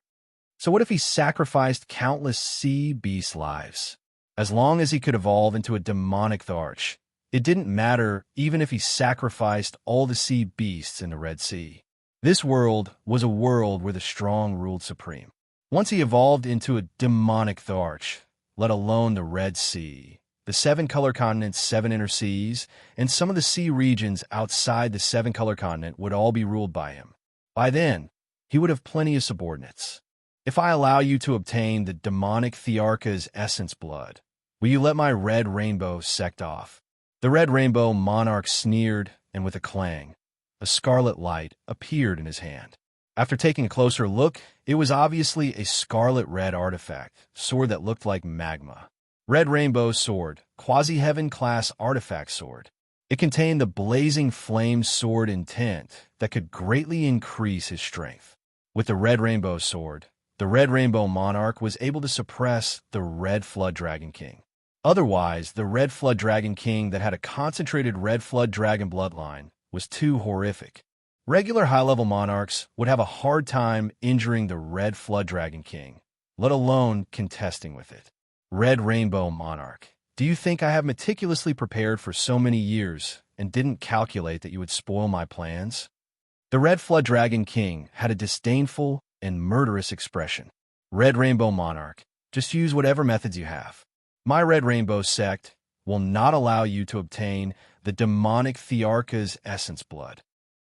So what if he sacrificed countless sea beast lives? As long as he could evolve into a demonic Tharch, it didn't matter even if he sacrificed all the sea beasts in the Red Sea. This world was a world where the strong ruled supreme. Once he evolved into a demonic Tharch, let alone the Red Sea, the 7-color continent's 7 inner seas, and some of the sea regions outside the 7-color continent would all be ruled by him. By then, he would have plenty of subordinates. If I allow you to obtain the demonic Thearka's essence blood, will you let my red rainbow sect off? The Red Rainbow Monarch sneered, and with a clang, a scarlet light appeared in his hand. After taking a closer look, it was obviously a scarlet-red artifact, sword that looked like magma. Red Rainbow Sword, Quasi-Heaven-class artifact sword. It contained the blazing flame sword intent that could greatly increase his strength. With the Red Rainbow Sword, the Red Rainbow Monarch was able to suppress the Red Flood Dragon King. Otherwise, the Red Flood Dragon King that had a concentrated Red Flood Dragon bloodline was too horrific. Regular high-level monarchs would have a hard time injuring the Red Flood Dragon King, let alone contesting with it. Red Rainbow Monarch, do you think I have meticulously prepared for so many years and didn't calculate that you would spoil my plans? The Red Flood Dragon King had a disdainful and murderous expression. Red Rainbow Monarch, just use whatever methods you have. My Red Rainbow sect will not allow you to obtain the demonic Thearka's essence blood.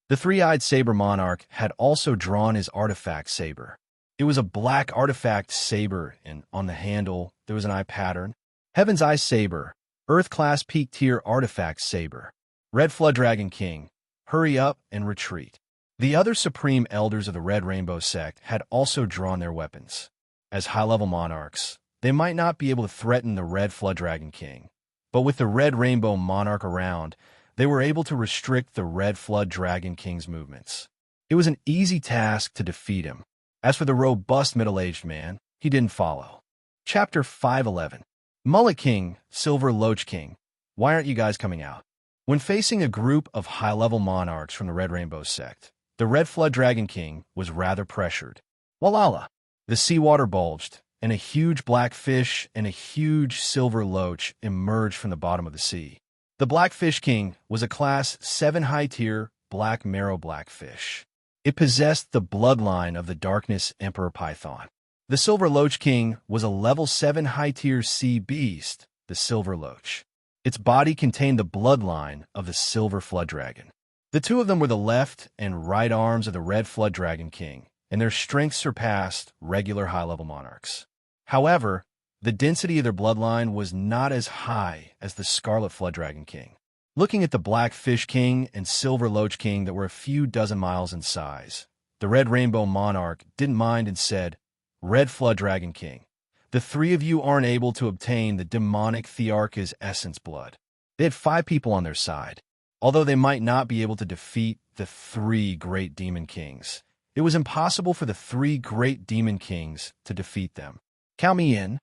The three-eyed saber monarch had also drawn his artifact saber. It was a black artifact saber, and on the handle there was an eye pattern. Heaven's Eye Saber, Earth-class peak-tier artifact saber. Red Flood Dragon King, hurry up and retreat. The other supreme elders of the Red Rainbow sect had also drawn their weapons. As high-level monarchs, they might not be able to threaten the Red Flood Dragon King, but with the Red Rainbow Monarch around, they were able to restrict the Red Flood Dragon King's movements. It was an easy task to defeat him. As for the robust middle-aged man, he didn't follow. Chapter 511. Mullet King, Silver Loach King, why aren't you guys coming out? When facing a group of high-level monarchs from the Red Rainbow sect, the Red Flood Dragon King was rather pressured. Walala! The seawater bulged, and a huge black fish and a huge silver loach emerged from the bottom of the sea. The Black Fish King was a Class 7 high-tier black marrow blackfish. It possessed the bloodline of the Darkness Emperor Python. The Silver Loach King was a Level 7 high-tier sea beast, the Silver Loach. Its body contained the bloodline of the Silver Flood Dragon. The two of them were the left and right arms of the Red Flood Dragon King, and their strength surpassed regular high-level monarchs. However, the density of their bloodline was not as high as the Scarlet Flood Dragon King. Looking at the Black Fish King and Silver Loach King that were a few dozen miles in size, the Red Rainbow Monarch didn't mind and said, "Red Flood Dragon King, the three of you aren't able to obtain the demonic Thearka's essence blood." They had 5 people on their side. Although they might not be able to defeat the 3 great demon kings, it was impossible for the 3 great demon kings to defeat them. Count me in.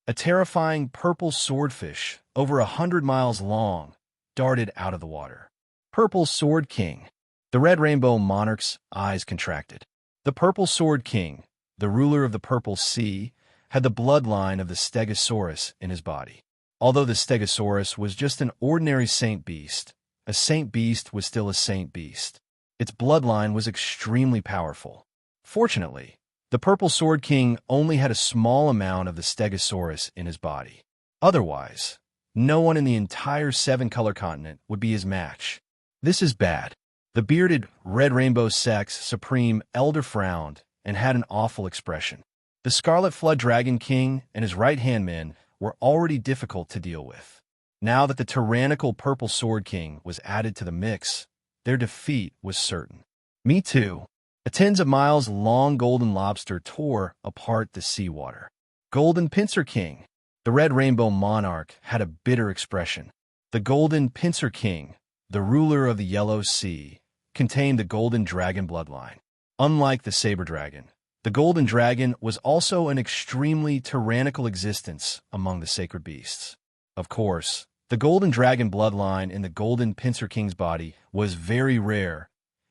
A terrifying purple swordfish, over 100 miles long, darted out of the water. Purple Sword King. The Red Rainbow Monarch's eyes contracted. The Purple Sword King, the ruler of the Purple Sea, had the bloodline of the Stegosaurus in his body. Although the Stegosaurus was just an ordinary saint beast, a saint beast was still a saint beast. Its bloodline was extremely powerful. Fortunately, the Purple Sword King only had a small amount of the Stegosaurus in his body. Otherwise, no one in the entire 7-color continent would be his match. This is bad. The bearded Red Rainbow Sect's supreme elder frowned and had an awful expression. The Scarlet Flood Dragon King and his right-hand men were already difficult to deal with. Now that the tyrannical Purple Sword King was added to the mix, their defeat was certain. Me too. A tens of miles long golden lobster tore apart the seawater. Golden Pincer King. The Red Rainbow Monarch had a bitter expression. The Golden Pincer King, the ruler of the Yellow Sea, contained the Golden Dragon bloodline. Unlike the Saber Dragon, The golden dragon was also an extremely tyrannical existence among the sacred beasts. Of course, the golden dragon bloodline in the golden pincer king's body was very rare,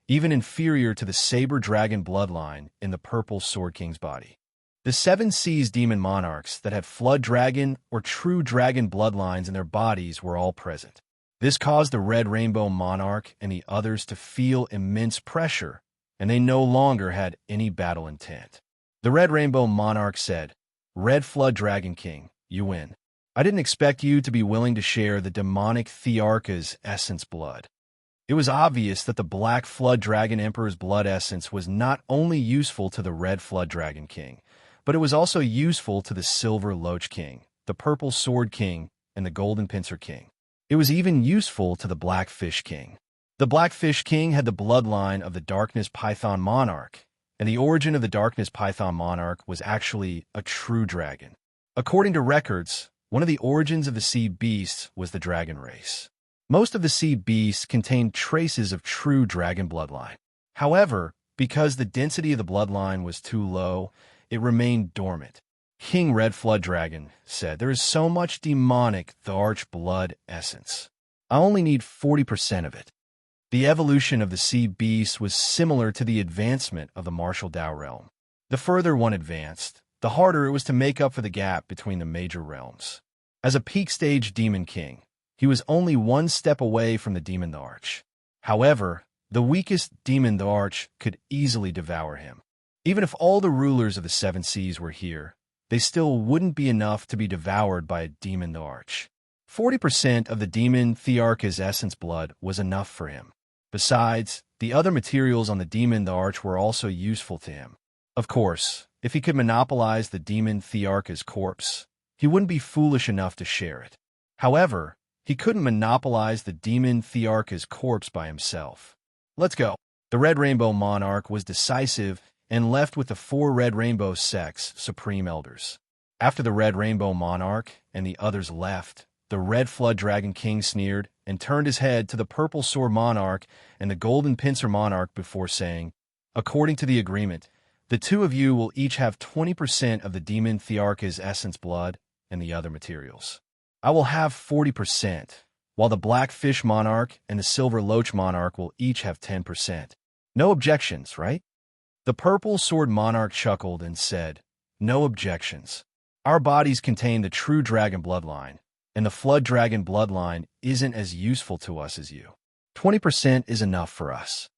even inferior to the saber dragon bloodline in the purple sword king's body. The seven seas demon monarchs that had flood dragon or true dragon bloodlines in their bodies were all present. This caused the red rainbow monarch and the others to feel immense pressure, and they no longer had any battle intent. The red rainbow monarch said, "Red flood dragon king, you win. I didn't expect you to be willing to share the demonic Thearcha's essence blood." It was obvious that the black flood dragon emperor's blood essence was not only useful to the red flood dragon king, but it was also useful to the silver loach king, the purple sword king, and the golden pincer king. It was even useful to the black fish king. The black fish king had the bloodline of the darkness python monarch, and the origin of the darkness python monarch was actually a true dragon. According to records, one of the origins of the sea beasts was the dragon race. Most of the sea beasts contained traces of true dragon bloodline. However, because the density of the bloodline was too low, it remained dormant. King Red Flood Dragon said, "There is so much demonic Thearch blood essence. I only need 40% of it." The evolution of the sea beast was similar to the advancement of the martial Dao realm. The further one advanced, the harder it was to make up for the gap between the major realms. As a peak stage demon king, he was only one step away from the demon Thearch. However, the weakest demon Thearch could easily devour him. Even if all the rulers of the seven seas were here, they still wouldn't be enough to be devoured by a demon Thearch. 40% of the demon Thearcha's essence blood was enough for him. Besides, the other materials on the demon Thearch were also useful to him. Of course, if he could monopolize the demon Thearcha's corpse, he wouldn't be foolish enough to share it. However, he couldn't monopolize the demon Thearcha's corpse by himself. Let's go. The Red Rainbow Monarch was decisive and left with the 4 Red Rainbow sects supreme elders. After the Red Rainbow Monarch and the others left, the Red Flood Dragon King sneered and turned his head to the Purple Sword Monarch and the Golden Pincer Monarch before saying, "According to the agreement, the two of you will each have 20% of the demon Thearcha's essence blood and the other materials. I will have 40%, while the Black Fish Monarch and the Silver Loach Monarch will each have 10%. No objections, right?" The Purple Sword Monarch chuckled and said, "No objections. Our bodies contain the true dragon bloodline, and the Flood Dragon bloodline isn't as useful to us as you. 20% is enough for us.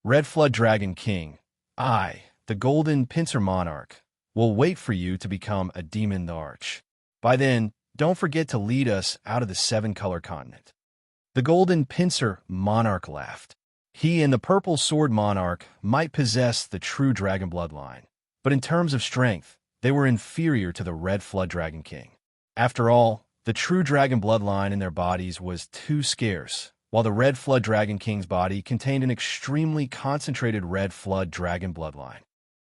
Red Flood Dragon King, I, the Golden Pincer Monarch, will wait for you to become a demon Thearch. By then, don't forget to lead us out of the 7-color continent." The Golden Pincer Monarch laughed. He and the Purple Sword Monarch might possess the true dragon bloodline, but in terms of strength, they were inferior to the Red Flood Dragon King. After all, the true dragon bloodline in their bodies was too scarce, while the Red Flood Dragon King's body contained an extremely concentrated Red Flood Dragon bloodline.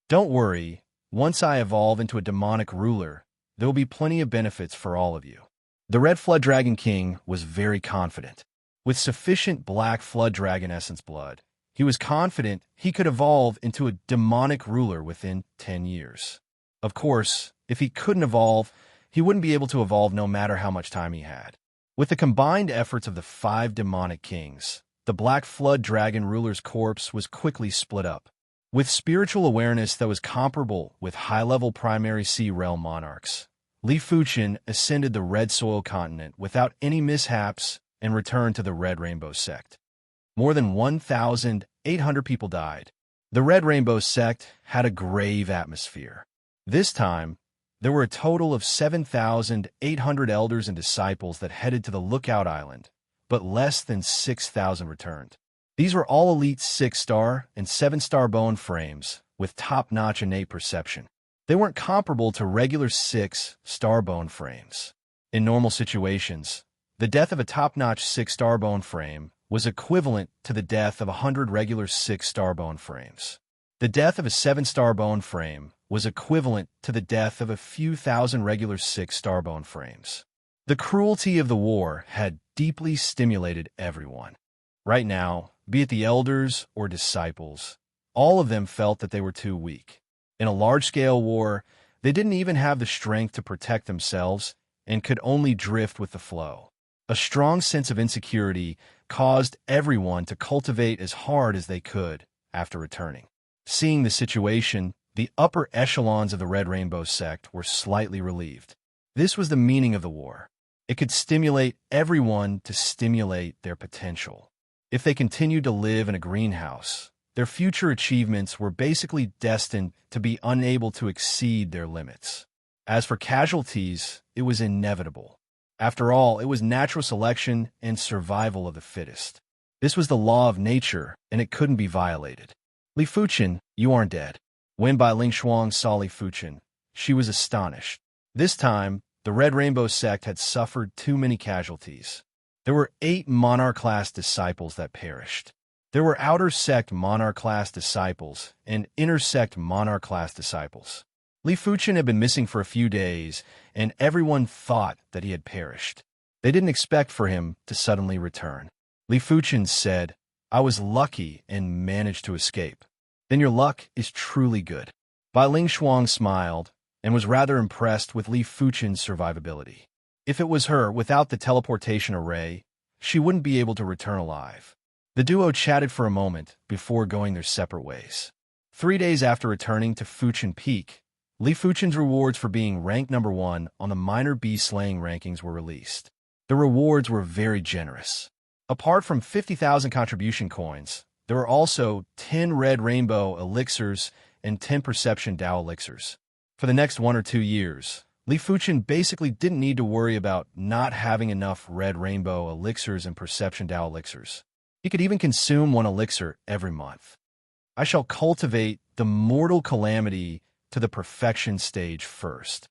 Don't worry, once I evolve into a demonic ruler, there will be plenty of benefits for all of you. The Red Flood Dragon King was very confident. With sufficient Black Flood Dragon essence blood, he was confident he could evolve into a demonic ruler within 10 years. Of course, if he couldn't evolve, he wouldn't be able to evolve no matter how much time he had. With the combined efforts of the 5 demonic kings, the Black Flood Dragon ruler's corpse was quickly split up. With spiritual awareness that was comparable with high-level primary sea realm monarchs, Li Fuchen ascended the Red Soil continent without any mishaps and returned to the Red Rainbow sect. More than 1,800 people died. The Red Rainbow sect had a grave atmosphere. This time, there were a total of 7,800 elders and disciples that headed to the Lookout Island, but less than 6,000 returned. These were all elite 6-star and 7-star bone frames with top-notch innate perception. They weren't comparable to regular 6-star bone frames. In normal situations, the death of a top-notch 6-star bone frame was equivalent to the death of 100 regular 6-star bone frames. The death of a 7-star bone frame was equivalent to the death of a few thousand regular 6-star bone frames. The cruelty of the war had deeply stimulated everyone. Right now, be it the elders or disciples, all of them felt that they were too weak. In a large-scale war, they didn't even have the strength to protect themselves and could only drift with the flow. A strong sense of insecurity caused everyone to cultivate as hard as they could after returning. Seeing the situation, the upper echelons of the Red Rainbow sect were slightly relieved. This was the meaning of the war. It could stimulate everyone to stimulate their potential. If they continued to live in a greenhouse, their future achievements were basically destined to be unable to exceed their limits. As for casualties, it was inevitable. After all, it was natural selection and survival of the fittest. This was the law of nature, and it couldn't be violated. Li Fuchen, you aren't dead. When Bai Ling Shuang saw Li Fuchen, she was astonished. This time, the Red Rainbow sect had suffered too many casualties. There were 8 monarch-class disciples that perished. There were outer sect monarch-class disciples and inner sect monarch-class disciples. Li Fuchen had been missing for a few days, and everyone thought that he had perished. They didn't expect for him to suddenly return. Li Fuchen said, "I was lucky and managed to escape." "Then your luck is truly good." Bai Ling Shuang smiled and was rather impressed with Li Fuchen's survivability. If it was her without the teleportation array, she wouldn't be able to return alive. The duo chatted for a moment before going their separate ways. 3 days after returning to Fuchen Peak, Li Fuchen's rewards for being ranked number 1 on the minor beast slaying rankings were released. The rewards were very generous. Apart from 50,000 contribution coins, there were also 10 red rainbow elixirs and 10 perception Dao elixirs. For the next 1 or 2 years, Li Fuchen basically didn't need to worry about not having enough red rainbow elixirs and perception Dao elixirs. He could even consume 1 elixir every month. I shall cultivate the mortal calamity to the perfection stage first.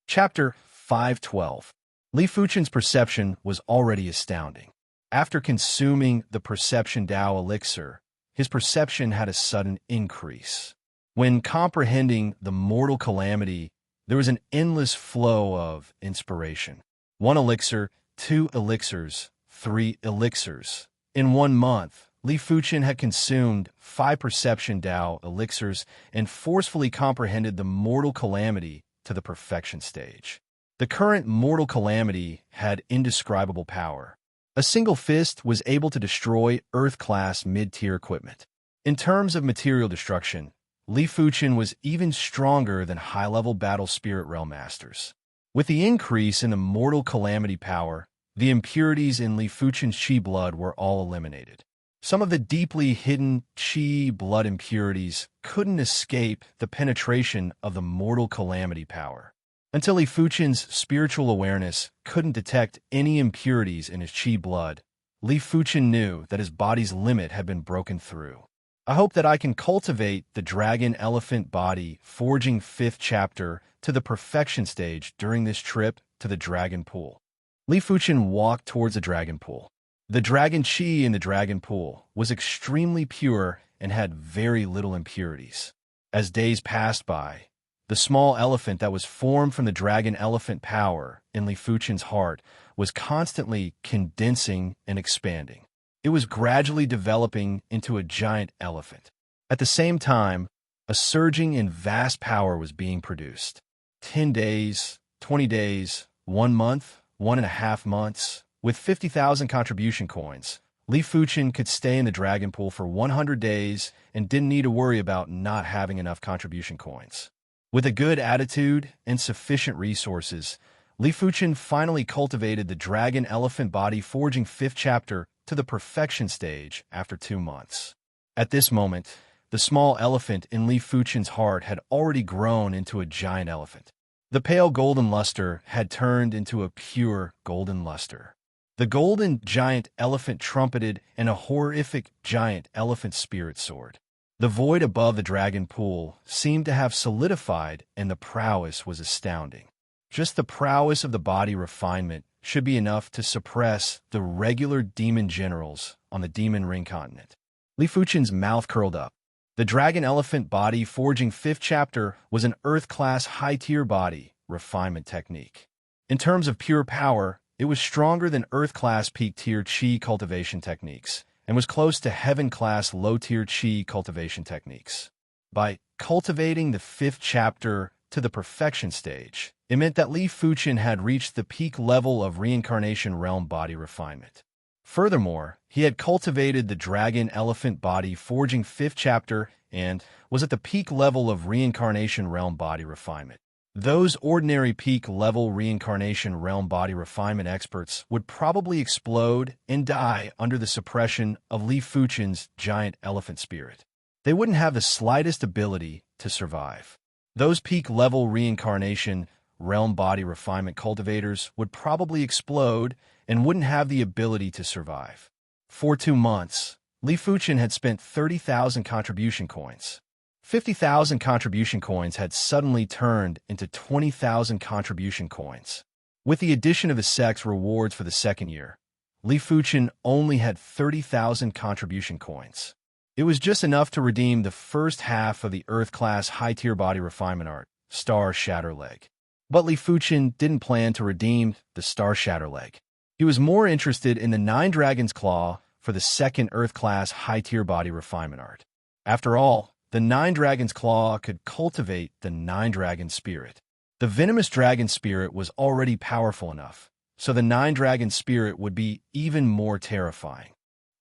Chapter 512. Li Fuchen's perception was already astounding. After consuming the perception Dao elixir, his perception had a sudden increase. When comprehending the mortal calamity, there was an endless flow of inspiration. 1 elixir, 2 elixirs, 3 elixirs. In 1 month, Li Fuchen had consumed 5 perception Dao elixirs and forcefully comprehended the mortal calamity to the perfection stage. The current mortal calamity had indescribable power. A single fist was able to destroy Earth-class mid-tier equipment. In terms of material destruction, Li Fuchen was even stronger than high-level battle spirit realm masters. With the increase in the mortal calamity power, the impurities in Li Fuchen's chi blood were all eliminated. Some of the deeply hidden chi blood impurities couldn't escape the penetration of the mortal calamity power. Until Li Fuchen's spiritual awareness couldn't detect any impurities in his chi blood, Li Fuchen knew that his body's limit had been broken through. I hope that I can cultivate the dragon elephant body forging 5th chapter to the perfection stage during this trip to the dragon pool. Li Fuchen walked towards the dragon pool. The dragon chi in the dragon pool was extremely pure and had very little impurities. As days passed by, the small elephant that was formed from the dragon elephant power in Li Fuchen's heart was constantly condensing and expanding. It was gradually developing into a giant elephant. At the same time, a surging and vast power was being produced. 10 days, 20 days, 1 month, 1.5 months. With 50,000 contribution coins, Li Fuchen could stay in the dragon pool for 100 days and didn't need to worry about not having enough contribution coins. With a good attitude and sufficient resources, Li Fuchen finally cultivated the dragon elephant body forging 5th chapter to the perfection stage after 2 months. At this moment, the small elephant in Li Fuchen's heart had already grown into a giant elephant. The pale golden luster had turned into a pure golden luster. The golden giant elephant trumpeted and a horrific giant elephant spirit sword. The void above the dragon pool seemed to have solidified, and the prowess was astounding. Just the prowess of the body refinement should be enough to suppress the regular demon generals on the demon ring continent. Li Fuchen's mouth curled up. The dragon elephant body forging 5th chapter was an Earth-class high-tier body refinement technique. In terms of pure power, it was stronger than Earth-class peak-tier chi cultivation techniques and was close to Heaven-class low-tier chi cultivation techniques. By cultivating the 5th chapter to the perfection stage, it meant that Li Fuchen had reached the peak level of reincarnation realm body refinement. Furthermore, he had cultivated the dragon elephant body forging 5th chapter and was at the peak level of reincarnation realm body refinement. Those ordinary peak level reincarnation realm body refinement experts would probably explode and die under the suppression of Li Fuchen's giant elephant spirit. They wouldn't have the slightest ability to survive. Those peak level reincarnation realm body refinement cultivators would probably explode and wouldn't have the ability to survive. For 2 months, Li Fuchen had spent 30,000 contribution coins. 50,000 contribution coins had suddenly turned into 20,000 contribution coins. With the addition of the sect's rewards for the 2nd year, Li Fuchen only had 30,000 contribution coins. It was just enough to redeem the first half of the Earth-class high-tier body refinement art, Star Shatter Leg. But Li Fuchen didn't plan to redeem the Star Shatter Leg. He was more interested in the 9 Dragon's Claw for the 2nd Earth-class high-tier body refinement art. After all, the 9 Dragon's Claw could cultivate the 9 Dragon Spirit. The venomous dragon spirit was already powerful enough, so the 9 Dragon Spirit would be even more terrifying.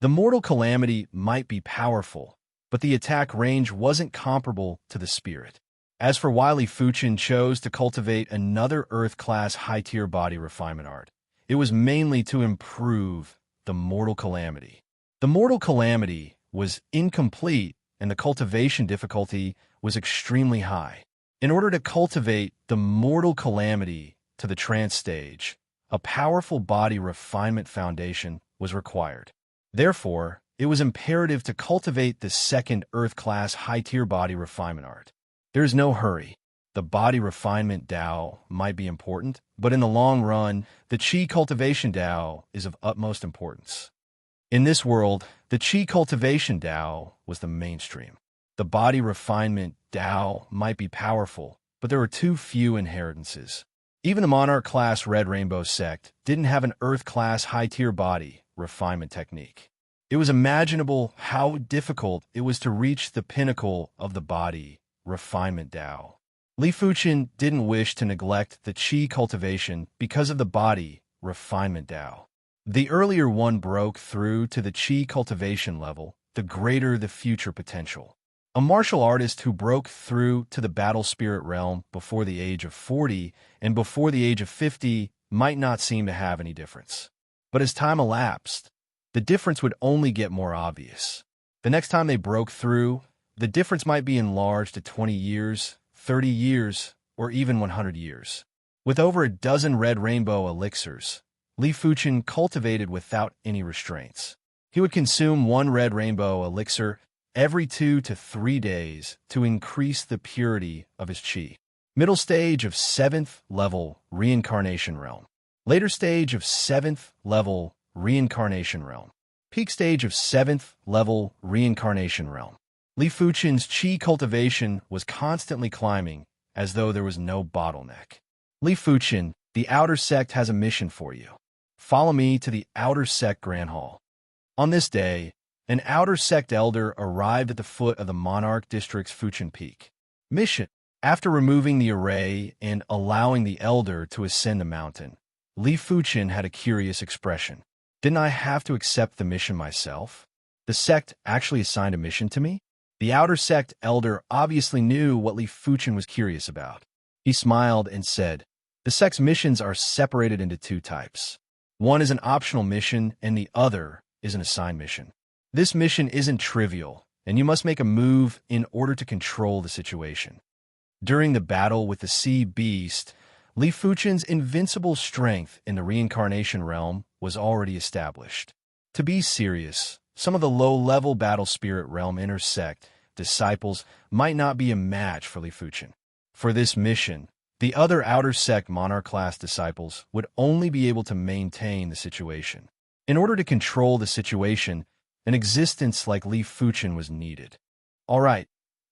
The Mortal Calamity might be powerful, but the attack range wasn't comparable to the spirit. As for why Li Fuchen chose to cultivate another Earth-class high-tier body refinement art, it was mainly to improve the Mortal Calamity. The Mortal Calamity was incomplete, and the cultivation difficulty was extremely high. In order to cultivate the Mortal Calamity to the trance stage, a powerful body refinement foundation was required. Therefore, it was imperative to cultivate the 2nd Earth-class high-tier body refinement art. There is no hurry. The body refinement Dao might be important, but in the long run, the Qi cultivation Dao is of utmost importance. In this world, the Qi cultivation Dao was the mainstream. The body refinement Dao might be powerful, but there were too few inheritances. Even the Monarch-class Red Rainbow sect didn't have an Earth-class high-tier body refinement technique. It was imaginable how difficult it was to reach the pinnacle of the body refinement Dao. Li Fuchen didn't wish to neglect the Qi cultivation because of the body refinement Dao. The earlier one broke through to the Qi cultivation level, the greater the future potential. A martial artist who broke through to the battle spirit realm before the age of 40 and before the age of 50 might not seem to have any difference. But as time elapsed, the difference would only get more obvious. The next time they broke through, the difference might be enlarged to 20 years, 30 years, or even 100 years. With over a dozen red rainbow elixirs, Li Fuchen cultivated without any restraints. He would consume 1 red rainbow elixir every 2 to 3 days to increase the purity of his qi. Middle stage of 7th level reincarnation realm. Later stage of 7th level reincarnation realm. Peak stage of 7th level reincarnation realm. Li Fuchen's qi cultivation was constantly climbing as though there was no bottleneck. Li Fuchen, the Outer Sect has a mission for you. Follow me to the Outer Sect Grand Hall. On this day, an Outer Sect elder arrived at the foot of the Monarch District's Fuchen Peak. Mission. After removing the array and allowing the elder to ascend the mountain, Li Fuchen had a curious expression. Didn't I have to accept the mission myself? The sect actually assigned a mission to me? The Outer Sect elder obviously knew what Li Fuchen was curious about. He smiled and said, "The sect's missions are separated into 2 types. One is an optional mission and the other is an assigned mission. This mission isn't trivial, and you must make a move in order to control the situation." During the battle with the sea beast, Li Fuchen's invincible strength in the reincarnation realm was already established. To be serious, some of the low-level battle spirit realm intersect disciples might not be a match for Li Fuchen. For this mission, the other Outer Sect Monarch-class disciples would only be able to maintain the situation. In order to control the situation, an existence like Li Fuchen was needed. All right,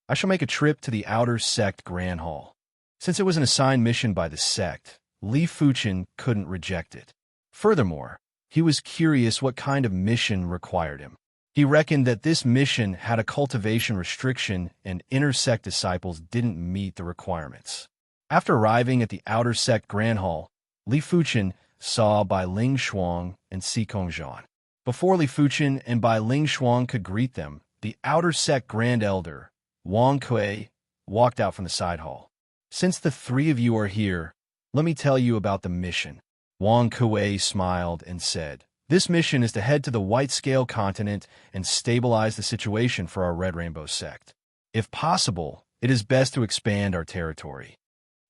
I shall make a trip to the Outer Sect Grand Hall. Since it was an assigned mission by the sect, Li Fuchen couldn't reject it. Furthermore, he was curious what kind of mission required him. He reckoned that this mission had a cultivation restriction and inner sect disciples didn't meet the requirements. After arriving at the outer sect Grand Hall, Li Fuchen saw Bai Ling Shuang and Si Kongzhan. Before Li Fuchen and Bai Ling Shuang could greet them, the outer sect Grand Elder, Wang Kui, walked out from the side hall. "Since the three of you are here, let me tell you about the mission." Wang Kui smiled and said, "This mission is to head to the White Scale continent and stabilize the situation for our Red Rainbow sect. If possible, it is best to expand our territory."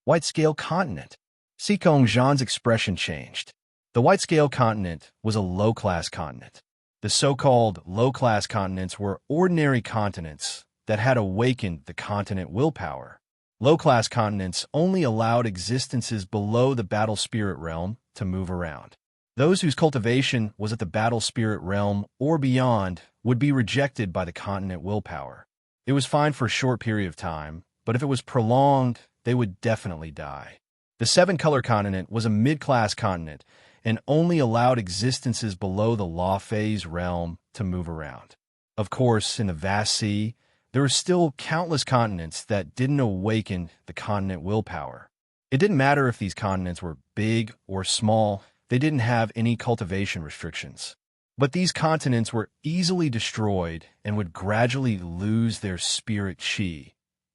White Scale continent. Si Kongzhan's expression changed. The White Scale continent was a low-class continent. The so-called low-class continents were ordinary continents that had awakened the continent willpower. Low-class continents only allowed existences below the battle spirit realm to move around. Those whose cultivation was at the battle spirit realm or beyond would be rejected by the continent willpower. It was fine for a short period of time, but if it was prolonged, they would definitely die. The seven-color continent was a mid-class continent and only allowed existences below the law phase realm to move around. Of course, in the vast sea, there were still countless continents that didn't awaken the continent willpower. It didn't matter if these continents were big or small, they didn't have any cultivation restrictions. But these continents were easily destroyed and would gradually lose their spirit chi,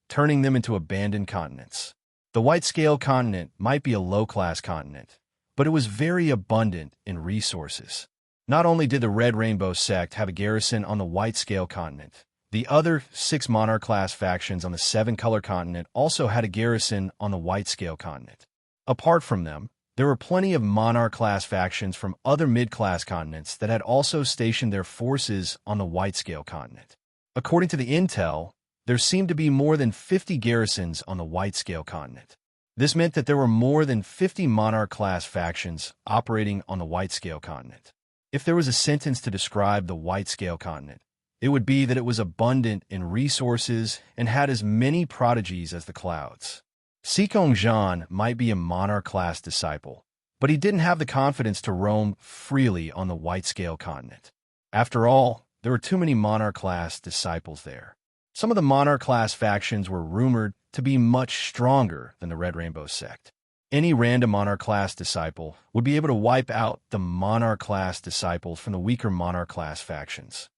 turning them into abandoned continents. The White Scale continent might be a low-class continent, but it was very abundant in resources. Not only did the Red Rainbow sect have a garrison on the White Scale continent, the other 6 monarch-class factions on the seven-color continent also had a garrison on the White Scale continent. Apart from them, there were plenty of monarch-class factions from other mid-class continents that had also stationed their forces on the White Scale continent. According to the intel, there seemed to be more than 50 garrisons on the White Scale continent. This meant that there were more than 50 monarch-class factions operating on the White Scale continent. If there was a sentence to describe the White Scale continent, it would be that it was abundant in resources and had as many prodigies as the clouds. Si Kongzhan might be a monarch-class disciple, but he didn't have the confidence to roam freely on the White Scale continent. After all, there were too many monarch-class disciples there. Some of the monarch-class factions were rumored to be much stronger than the Red Rainbow sect. Any random monarch-class disciple would be able to wipe out the monarch-class disciples from the weaker monarch-class factions.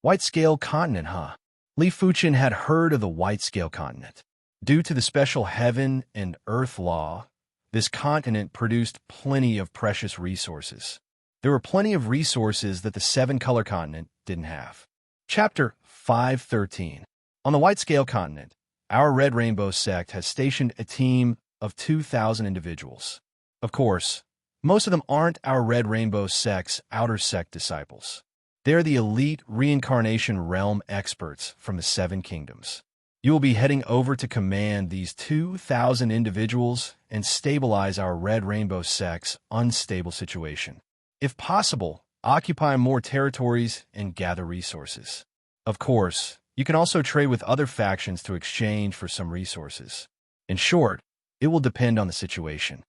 White Scale continent, huh? Li Fuchen had heard of the White Scale continent. Due to the special heaven and earth law, this continent produced plenty of precious resources. There were plenty of resources that the seven-color continent didn't have. Chapter 513. On the White Scale continent, our Red Rainbow sect has stationed a team of 2,000 individuals. Of course, most of them aren't our Red Rainbow sect's outer sect disciples. They're the elite reincarnation realm experts from the Seven Kingdoms. You will be heading over to command these 2,000 individuals and stabilize our Red Rainbow sect's unstable situation. If possible, occupy more territories and gather resources. Of course, you can also trade with other factions to exchange for some resources. In short, it will depend on the situation.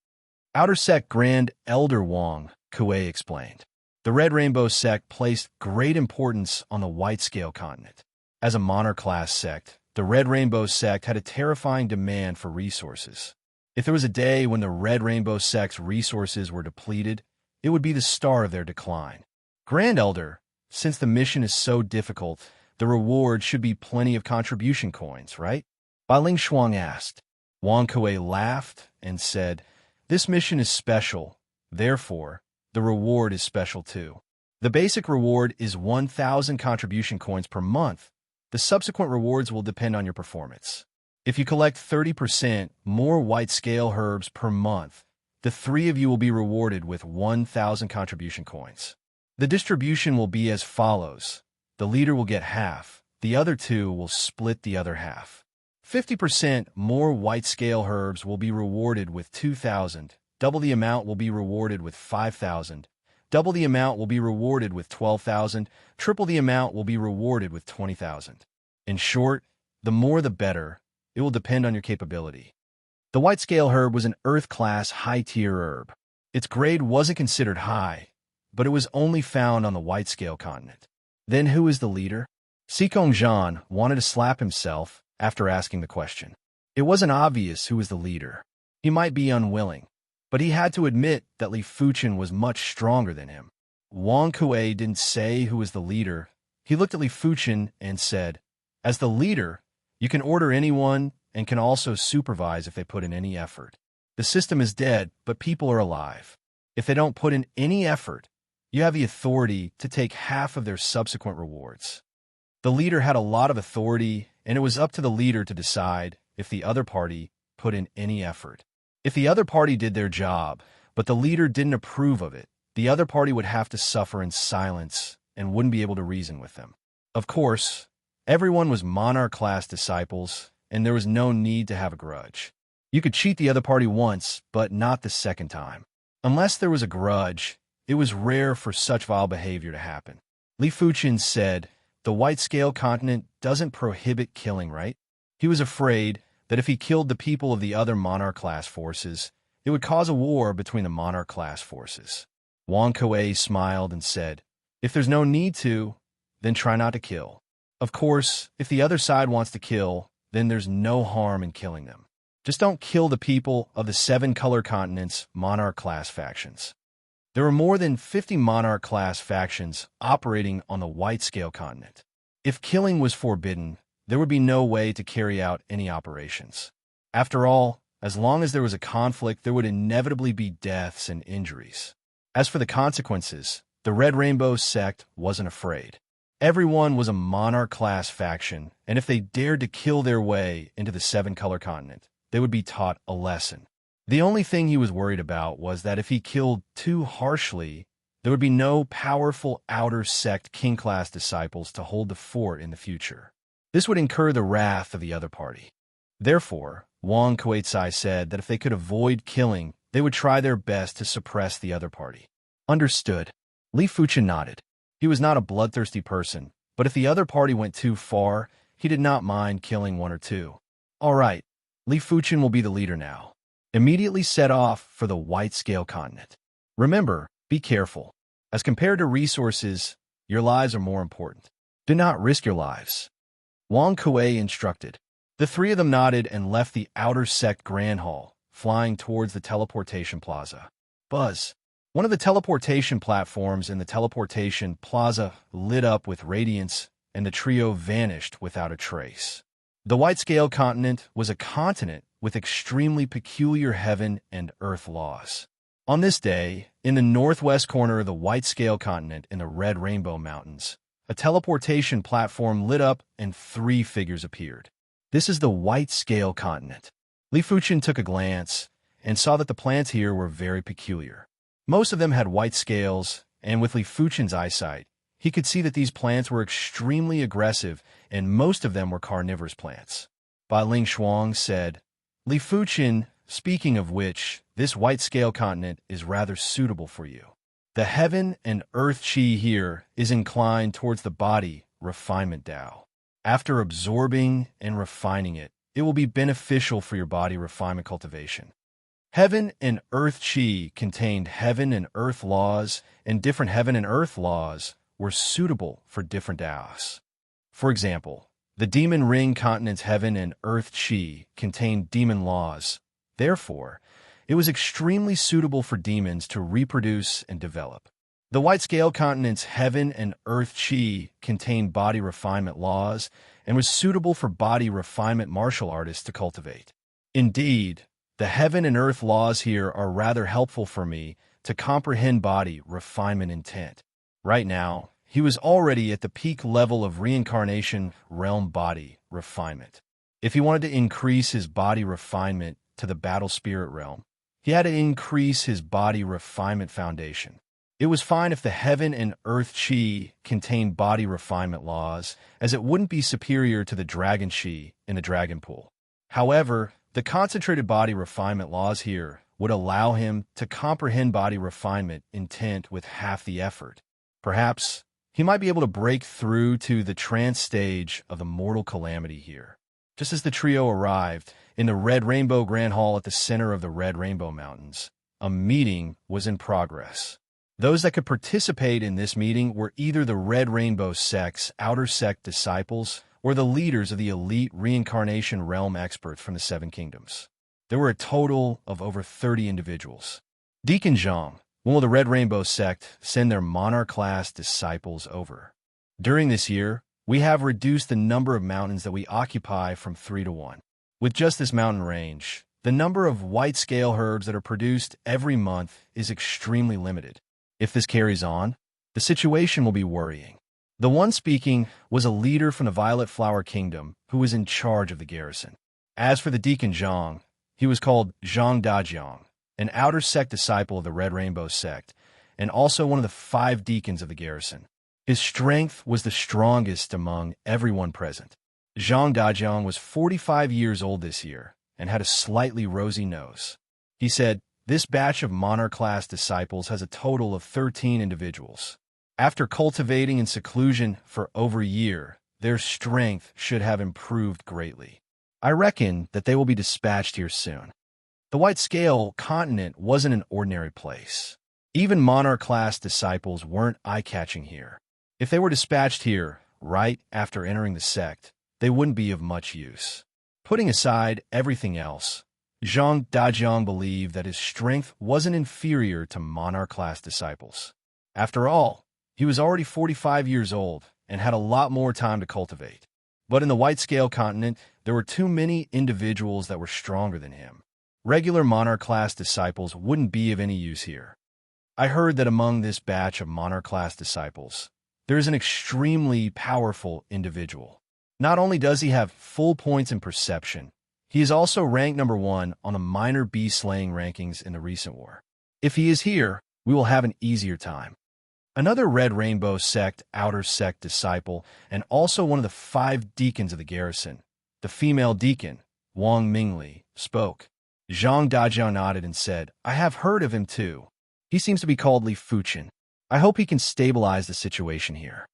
Outer Sect Grand Elder Wang Kui explained. The Red Rainbow sect placed great importance on the White Scale continent. As a monarch-class sect, the Red Rainbow sect had a terrifying demand for resources. If there was a day when the Red Rainbow sect's resources were depleted, it would be the start of their decline. Grand Elder, since the mission is so difficult, the reward should be plenty of contribution coins, right? Bai Ling Shuang asked. Wang Kui laughed and said, "This mission is special, therefore, the reward is special too. The basic reward is 1,000 contribution coins per month. The subsequent rewards will depend on your performance. If you collect 30% more white scale herbs per month, the three of you will be rewarded with 1,000 contribution coins. The distribution will be as follows. The leader will get half. The other two will split the other half. 50% more white scale herbs will be rewarded with 2,000. Double the amount will be rewarded with 5,000. Double the amount will be rewarded with 12,000. Triple the amount will be rewarded with 20,000. In short, the more the better. It will depend on your capability." The white scale herb was an earth-class high-tier herb. Its grade wasn't considered high, but it was only found on the White Scale continent. Then who is the leader? Sikong Zhan wanted to slap himself after asking the question. It wasn't obvious who was the leader. He might be unwilling, but he had to admit that Li Fuchen was much stronger than him. Wang Kuei didn't say who was the leader. He looked at Li Fuchen and said, "As the leader, you can order anyone and can also supervise if they put in any effort. The system is dead, but people are alive. If they don't put in any effort, you have the authority to take half of their subsequent rewards." The leader had a lot of authority, and it was up to the leader to decide if the other party put in any effort. If the other party did their job, but the leader didn't approve of it, the other party would have to suffer in silence and wouldn't be able to reason with them. Of course, everyone was monarch-class disciples, and there was no need to have a grudge. You could cheat the other party once, but not the second time. Unless there was a grudge, it was rare for such vile behavior to happen. Li Fuchen said, "The White Scale Continent doesn't prohibit killing, right?" He was afraid that if he killed the people of the other monarch-class forces, it would cause a war between the monarch-class forces. Wang Kuei smiled and said, "If there's no need to, then try not to kill. Of course, if the other side wants to kill, then there's no harm in killing them. Just don't kill the people of the 7 Color Continents monarch-class factions." There were more than 50 monarch-class factions operating on the White Scale Continent. If killing was forbidden, there would be no way to carry out any operations. After all, as long as there was a conflict, there would inevitably be deaths and injuries. As for the consequences, the Red Rainbow sect wasn't afraid. Everyone was a monarch-class faction, and if they dared to kill their way into the 7 Color Continent, they would be taught a lesson. The only thing he was worried about was that if he killed too harshly, there would be no powerful outer sect king-class disciples to hold the fort in the future. This would incur the wrath of the other party. Therefore, Wang Kuei-Tsai said that if they could avoid killing, they would try their best to suppress the other party. Understood. Li Fuchen nodded. He was not a bloodthirsty person, but if the other party went too far, he did not mind killing one or two. All right, Li Fuchen will be the leader now. Immediately set off for the White Scale Continent. Remember, be careful. As compared to resources, your lives are more important. Do not risk your lives. Wang Kuei instructed. The 3 of them nodded and left the outer sect grand hall, flying towards the teleportation plaza. Buzz. One of the teleportation platforms in the teleportation plaza lit up with radiance, and the trio vanished without a trace. The White Scale Continent was a continent with extremely peculiar heaven and earth laws. On this day, in the northwest corner of the White Scale Continent in the Red Rainbow Mountains, a teleportation platform lit up and 3 figures appeared. This is the White Scale Continent. Li Fuchen took a glance and saw that the plants here were very peculiar. Most of them had white scales, and with Li Fuchen's eyesight, he could see that these plants were extremely aggressive, and most of them were carnivorous plants. Ba Ling Shuang said, "Li Fuchen, speaking of which, this White Scale Continent is rather suitable for you. The heaven and earth chi here is inclined towards the body refinement Tao. After absorbing and refining it, it will be beneficial for your body refinement cultivation. Heaven and earth chi contained heaven and earth laws, and different heaven and earth laws were suitable for different Taos. For example, the Demon Ring Continent's heaven and earth chi contained demon laws. Therefore, it was extremely suitable for demons to reproduce and develop. The White Scale Continent's heaven and earth chi contained body refinement laws and was suitable for body refinement martial artists to cultivate. Indeed, the heaven and earth laws here are rather helpful for me to comprehend body refinement intent. Right now, he was already at the peak level of reincarnation realm body refinement. If he wanted to increase his body refinement to the battle spirit realm, he had to increase his body refinement foundation. It was fine if the heaven and earth chi contained body refinement laws, as it wouldn't be superior to the dragon chi in the dragon pool. However, the concentrated body refinement laws here would allow him to comprehend body refinement intent with half the effort. Perhaps he might be able to break through to the trance stage of the mortal calamity here. Just as the trio arrived in the Red Rainbow Grand Hall at the center of the Red Rainbow Mountains, a meeting was in progress. Those that could participate in this meeting were either the Red Rainbow sect's outer sect disciples or the leaders of the elite reincarnation realm experts from the Seven Kingdoms. There were a total of over 30 individuals. Deacon Zhang, one of the Red Rainbow sect, send their monarch-class disciples over. During this year, we have reduced the number of mountains that we occupy from 3 to 1. With just this mountain range, the number of white scale herbs that are produced every month is extremely limited. If this carries on, the situation will be worrying. The one speaking was a leader from the Violet Flower Kingdom who was in charge of the garrison. As for the Deacon Zhang, he was called Zhang Dajiang, an outer sect disciple of the Red Rainbow sect, and also one of the 5 deacons of the garrison. His strength was the strongest among everyone present. Zhang Dajiang was 45 years old this year and had a slightly rosy nose. He said, "This batch of monarch-class disciples has a total of 13 individuals. After cultivating in seclusion for over a year, their strength should have improved greatly. I reckon that they will be dispatched here soon." The White Scale continent wasn't an ordinary place. Even monarch-class disciples weren't eye-catching here. If they were dispatched here right after entering the sect, they wouldn't be of much use. Putting aside everything else, Zhang Dajiang believed that his strength wasn't inferior to monarch-class disciples. After all, he was already 45 years old and had a lot more time to cultivate. But in the White Scale continent, there were too many individuals that were stronger than him. Regular monarch-class disciples wouldn't be of any use here. I heard that among this batch of monarch-class disciples, there is an extremely powerful individual. Not only does he have full points in perception, he is also ranked number 1 on the minor bee-slaying rankings in the recent war. If he is here, we will have an easier time. Another Red Rainbow sect outer sect disciple and also one of the 5 deacons of the garrison, the female deacon, Wang Mingli, spoke. Zhang Dajiang nodded and said, "I have heard of him too. He seems to be called Li Fuchen. I hope he can stabilize the situation here."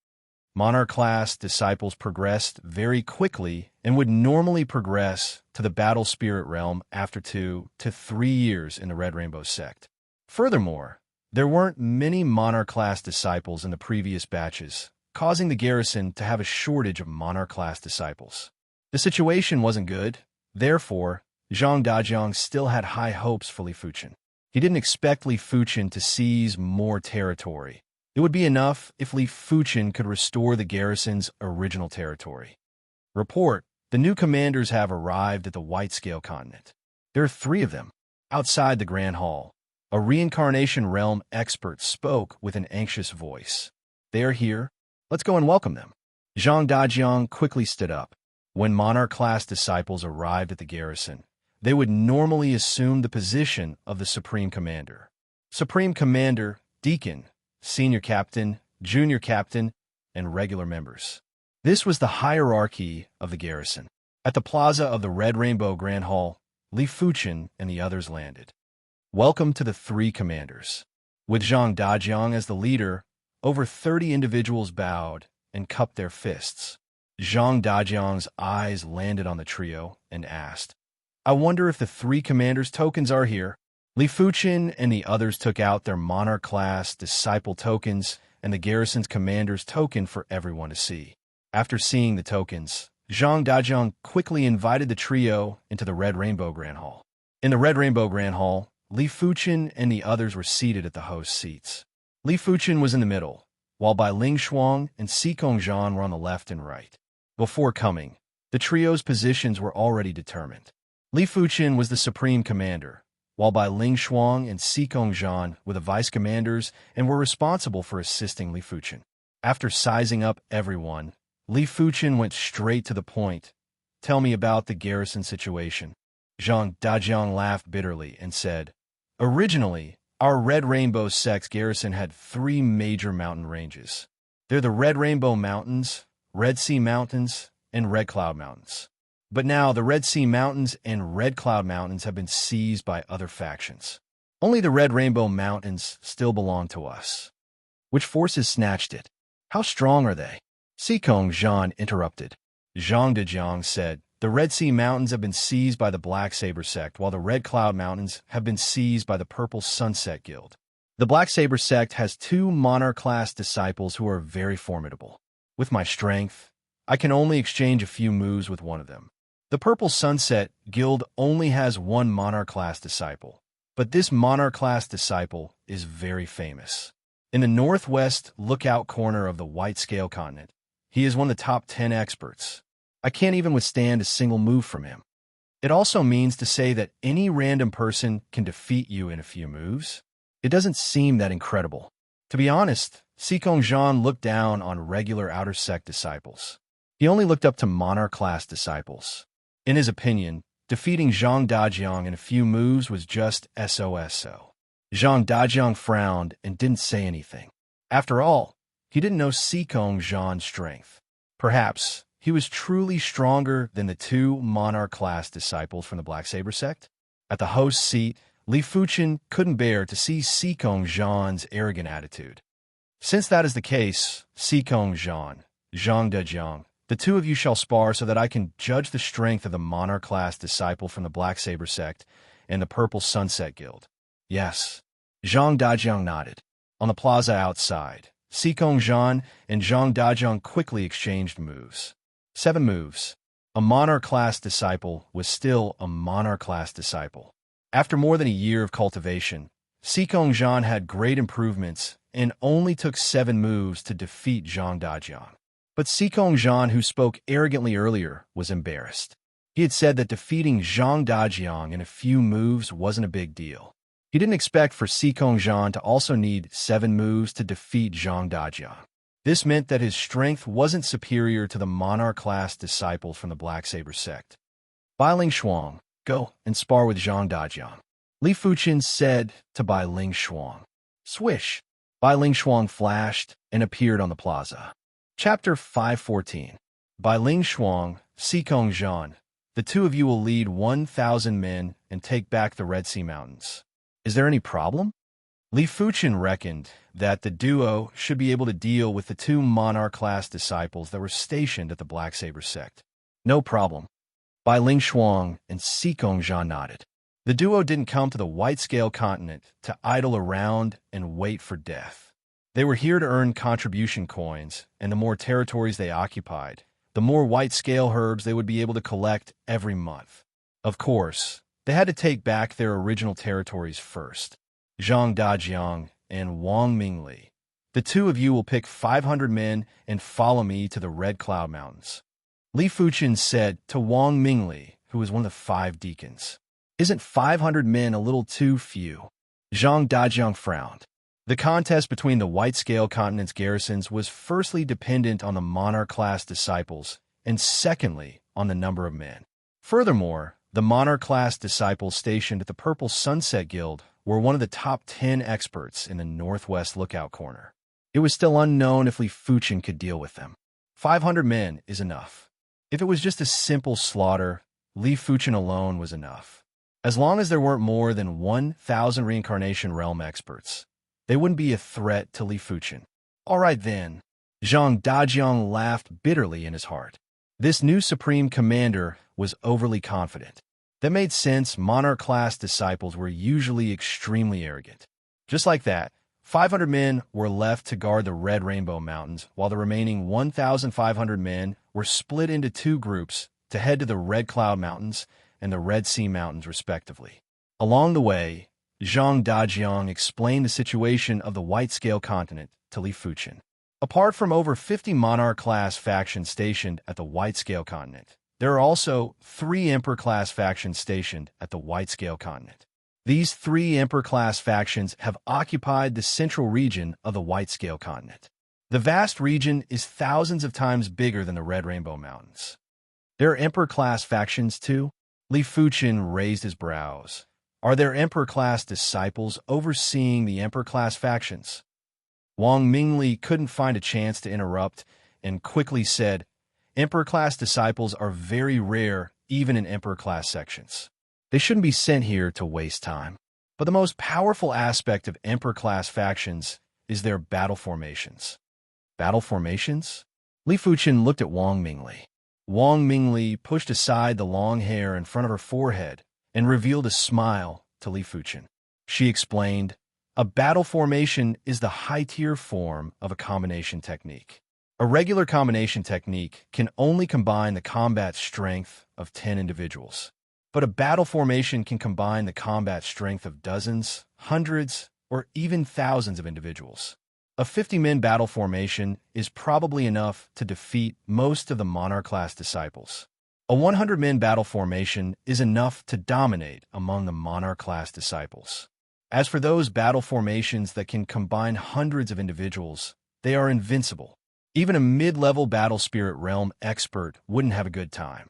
Monarch-class disciples progressed very quickly and would normally progress to the battle spirit realm after 2 to 3 years in the Red Rainbow sect. Furthermore, there weren't many monarch-class disciples in the previous batches, causing the garrison to have a shortage of monarch-class disciples. The situation wasn't good. Therefore, Zhang Dajiang still had high hopes for Li Fuchen. He didn't expect Li Fuchen to seize more territory. It would be enough if Li Fuchen could restore the garrison's original territory. Report, the new commanders have arrived at the White Scale continent. There are 3 of them. Outside the Grand Hall, a reincarnation realm expert spoke with an anxious voice. "They are here. Let's go and welcome them." Zhang Dajiang quickly stood up. When monarch-class disciples arrived at the garrison, they would normally assume the position of the Supreme Commander. Supreme Commander, Deacon, Senior Captain, Junior Captain, and regular members. This was the hierarchy of the garrison. At the plaza of the Red Rainbow Grand Hall, Li Fuchen and the others landed. Welcome to the 3 commanders. With Zhang Dajiang as the leader, over 30 individuals bowed and cupped their fists. Zhang Dajiang's eyes landed on the trio and asked, "I wonder if the 3 commanders' tokens are here." Li Fuchen and the others took out their monarch-class disciple tokens and the garrison's commander's token for everyone to see. After seeing the tokens, Zhang Dajiang quickly invited the trio into the Red Rainbow Grand Hall. In the Red Rainbow Grand Hall, Li Fuchen and the others were seated at the host's seats. Li Fuchen was in the middle, while Bai Ling Shuang and Xikong Zhan were on the left and right. Before coming, the trio's positions were already determined. Li Fuchen was the supreme commander, while Bai Ling Shuang and Xikong Zhan were the vice commanders and were responsible for assisting Li Fuchen. After sizing up everyone, Li Fuchen went straight to the point. "Tell me about the garrison situation." Zhang Dajiang laughed bitterly and said, "Originally, our Red Rainbow sect's garrison had 3 major mountain ranges. They're the Red Rainbow Mountains, Red Sea Mountains, and Red Cloud Mountains. But now the Red Sea Mountains and Red Cloud Mountains have been seized by other factions. Only the Red Rainbow Mountains still belong to us." "Which forces snatched it? How strong are they?" Xikong Zhan interrupted. Zhang Dajiang said, "The Red Sea Mountains have been seized by the Black Saber sect, while the Red Cloud Mountains have been seized by the Purple Sunset Guild. The Black Saber sect has two monarch-class disciples who are very formidable. With my strength, I can only exchange a few moves with one of them. The Purple Sunset Guild only has one monarch-class disciple, but this monarch-class disciple is very famous. In the northwest lookout corner of the White Scale Continent, he is one of the top 10 experts. I can't even withstand a single move from him. It also means to say that any random person can defeat you in a few moves. It doesn't seem that incredible. To be honest, Sikong Zhan looked down on regular outer sect disciples. He only looked up to monarch-class disciples. In his opinion, defeating Zhang Dajiang in a few moves was just SOSO. Zhang Dajiang frowned and didn't say anything. After all, he didn't know Sikong Zhan's strength. Perhaps he was truly stronger than the two monarch-class disciples from the Black Saber sect. At the host's seat, Li Fuchen couldn't bear to see Sikong Zhan's arrogant attitude. Since that is the case, Sikong Zhan, Zhang Dajiang, the two of you shall spar so that I can judge the strength of the monarch-class disciple from the Black Saber sect and the Purple Sunset Guild. Yes. Zhang Dajiang nodded. On the plaza outside, Sikong Zhan and Zhang Dajiang quickly exchanged moves. 7 moves. A monarch-class disciple was still a monarch-class disciple. After more than a year of cultivation, Sikong Zhan had great improvements and only took 7 moves to defeat Zhang Dajiang. But Sikong Zhan, who spoke arrogantly earlier, was embarrassed. He had said that defeating Zhang Dajiang in a few moves wasn't a big deal. He didn't expect for Sikong Zhan to also need 7 moves to defeat Zhang Dajiang. This meant that his strength wasn't superior to the monarch-class disciples from the Black Saber sect. Bai Ling Shuang, go and spar with Zhang Dajiang. Li Fuchen said to Bai Ling Shuang. Swish! Bai Ling Shuang flashed and appeared on the plaza. Chapter 514. Bai Ling Shuang, Sikong Zhan, the two of you will lead 1,000 men and take back the Red Sea Mountains. Is there any problem? Li Fuchen reckoned that the duo should be able to deal with the two monarch-class disciples that were stationed at the Black Saber sect. No problem. Bai Ling Shuang and Sikong Zhan nodded. The duo didn't come to the White Scale Continent to idle around and wait for death. They were here to earn contribution coins, and the more territories they occupied, the more white scale herbs they would be able to collect every month. Of course, they had to take back their original territories first. Zhang Dajiang and Wang Mingli. The two of you will pick 500 men and follow me to the Red Cloud Mountains. Li Fuchen said to Wang Mingli, who was one of the 5 deacons. Isn't 500 men a little too few? Zhang Dajiang frowned. The contest between the White Scale Continent's garrisons was firstly dependent on the monarch-class disciples, and secondly, on the number of men. Furthermore, the monarch-class disciples stationed at the Purple Sunset Guild were one of the top 10 experts in the northwest lookout corner. It was still unknown if Li Fuchen could deal with them. 500 men is enough. If it was just a simple slaughter, Li Fuchen alone was enough. As long as there weren't more than 1,000 Reincarnation Realm experts, they wouldn't be a threat to Li Fuchen. All right then. Zhang Dajiang laughed bitterly in his heart. This new supreme commander was overly confident. That made sense. Monarch-class disciples were usually extremely arrogant. Just like that, 500 men were left to guard the Red Rainbow Mountains, while the remaining 1,500 men were split into 2 groups to head to the Red Cloud Mountains and the Red Sea Mountains, respectively. Along the way, Zhang Dajiang explained the situation of the White Scale Continent to Li Fuchen. Apart from over 50 monarch-class factions stationed at the White Scale Continent, there are also 3 Emperor-class factions stationed at the White Scale Continent. These 3 Emperor-class factions have occupied the central region of the White Scale Continent. The vast region is thousands of times bigger than the Red Rainbow Mountains. There are Emperor-class factions too? Li Fuchen raised his brows. Are there Emperor-class disciples overseeing the Emperor-class factions? Wang Mingli couldn't find a chance to interrupt and quickly said, Emperor-class disciples are very rare even in Emperor-class sections. They shouldn't be sent here to waste time. But the most powerful aspect of Emperor-class factions is their battle formations. Battle formations? Li Fuchen looked at Wang Mingli. Wang Mingli pushed aside the long hair in front of her forehead and revealed a smile to Li Fuchen. She explained, A battle formation is the high-tier form of a combination technique. A regular combination technique can only combine the combat strength of 10 individuals. But a battle formation can combine the combat strength of dozens, hundreds, or even thousands of individuals. A 50-man battle formation is probably enough to defeat most of the Monarch-class disciples. A 100-man battle formation is enough to dominate among the Monarch-class disciples. As for those battle formations that can combine hundreds of individuals, they are invincible. Even a mid-level battle spirit realm expert wouldn't have a good time.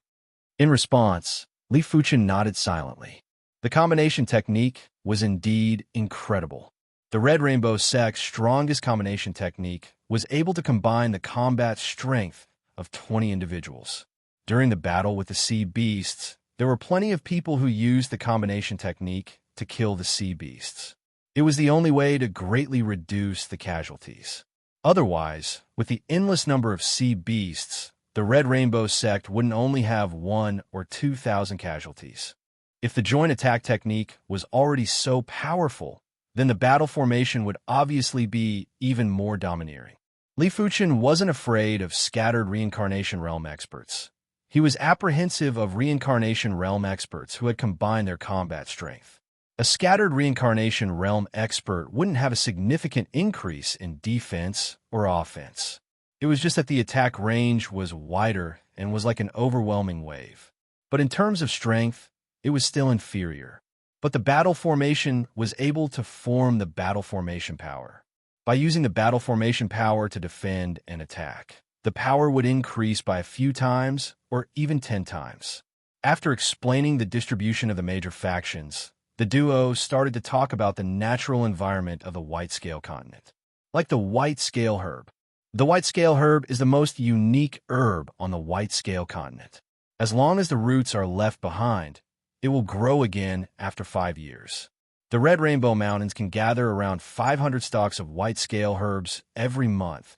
In response, Li Fuchen nodded silently. The combination technique was indeed incredible. The Red Rainbow sect's strongest combination technique was able to combine the combat strength of 20 individuals. During the battle with the sea beasts, there were plenty of people who used the combination technique to kill the sea beasts. It was the only way to greatly reduce the casualties. Otherwise, with the endless number of sea beasts, the Red Rainbow sect wouldn't only have 1,000 or 2,000 casualties. If the joint attack technique was already so powerful, then the battle formation would obviously be even more domineering. Li Fuchen wasn't afraid of scattered reincarnation realm experts. He was apprehensive of reincarnation realm experts who had combined their combat strength. A scattered reincarnation realm expert wouldn't have a significant increase in defense or offense. It was just that the attack range was wider and was like an overwhelming wave. But in terms of strength, it was still inferior. But the battle formation was able to form the battle formation power. By using the battle formation power to defend and attack, the power would increase by a few times or even 10 times. After explaining the distribution of the major factions, the duo started to talk about the natural environment of the white scale continent. Like the white scale herb. The white scale herb is the most unique herb on the white scale continent. As long as the roots are left behind, it will grow again after 5 years. The Red Rainbow Mountains can gather around 500 stalks of white scale herbs every month,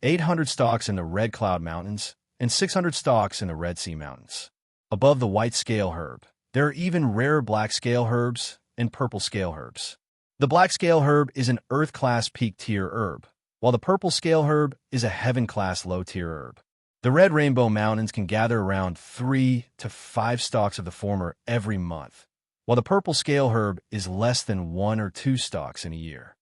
800 stalks in the Red Cloud Mountains, and 600 stalks in the Red Sea Mountains. Above the white scale herb, there are even rare black scale herbs and purple scale herbs. The black scale herb is an earth-class peak-tier herb, while the purple scale herb is a heaven-class low-tier herb. The Red Rainbow Mountains can gather around 3 to 5 stalks of the former every month, while the purple scale herb is less than 1 or 2 stalks in a year.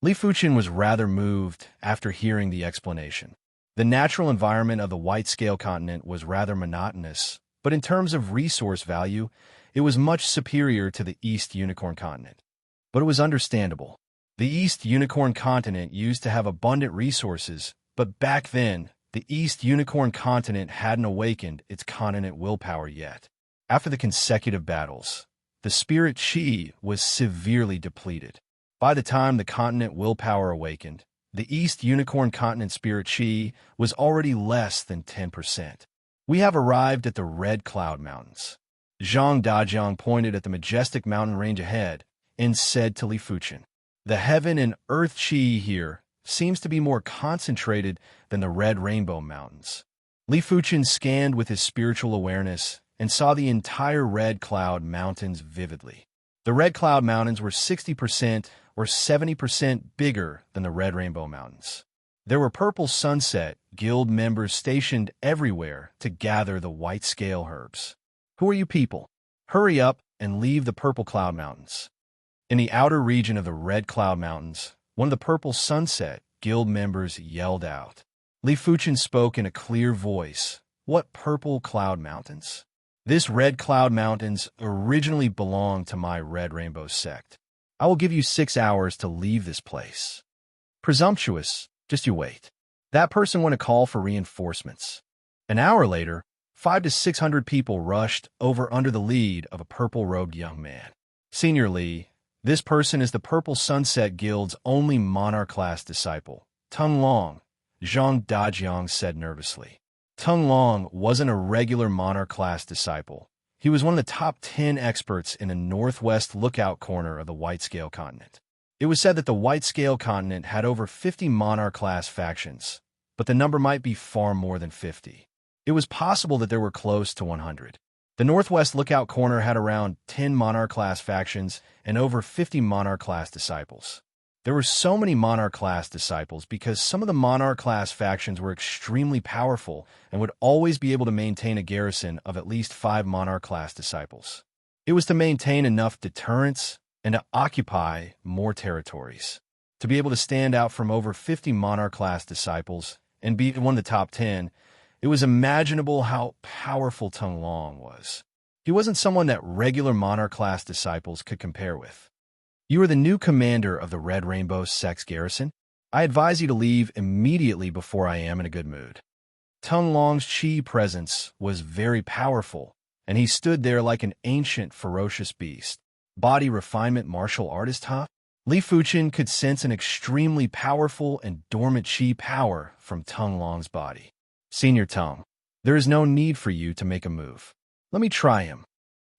Li Fuchen was rather moved after hearing the explanation. The natural environment of the white scale continent was rather monotonous, but in terms of resource value, it was much superior to the East Unicorn continent. But it was understandable. The East Unicorn continent used to have abundant resources, but back then, the East Unicorn continent hadn't awakened its continent willpower yet. After the consecutive battles, the spirit chi was severely depleted. By the time the continent willpower awakened, the East Unicorn continent spirit chi was already less than 10%. We have arrived at the Red Cloud Mountains. Zhang Dajiang pointed at the majestic mountain range ahead and said to Li Fuchen, "The heaven and earth chi here seems to be more concentrated than the Red Rainbow Mountains." Li Fuchen scanned with his spiritual awareness and saw the entire Red Cloud Mountains vividly. The Red Cloud Mountains were 60% or 70% bigger than the Red Rainbow Mountains. There were Purple Sunset Guild members stationed everywhere to gather the white scale herbs. "Who are you people? Hurry up and leave the Purple Cloud Mountains." In the outer region of the Red Cloud Mountains, one of the Purple Sunset Guild members yelled out. Li Fuchen spoke in a clear voice. "What Purple Cloud Mountains? This Red Cloud Mountains originally belonged to my Red Rainbow sect. I will give you 6 hours to leave this place." Presumptuous, just you wait. That person went to call for reinforcements. An hour later, 500 to 600 people rushed over under the lead of a purple-robed young man. "Senior Li, this person is the Purple Sunset Guild's only Monarch-class disciple, Tung Long," Zhang Dajiang said nervously. Tung Long wasn't a regular Monarch-class disciple. He was one of the top 10 experts in the northwest lookout corner of the White Scale Continent. It was said that the White Scale Continent had over 50 Monarch-class factions, but the number might be far more than 50. It was possible that there were close to 100. The northwest lookout corner had around 10 Monarch-class factions and over 50 Monarch-class disciples. There were so many Monarch-class disciples because some of the Monarch-class factions were extremely powerful and would always be able to maintain a garrison of at least 5 Monarch-class disciples. It was to maintain enough deterrence and to occupy more territories. To be able to stand out from over 50 Monarch-class disciples and be one of the top 10, it was imaginable how powerful Tung Long was. He wasn't someone that regular Monarch-class disciples could compare with. You are the new commander of the Red Rainbow Sex Garrison. I advise you to leave immediately before I am in a good mood. Tung Long's chi presence was very powerful, and he stood there like an ancient, ferocious beast. Body refinement martial artist, huh? Li Fuchen could sense an extremely powerful and dormant chi power from Tung Long's body. Senior Tung, there is no need for you to make a move. Let me try him.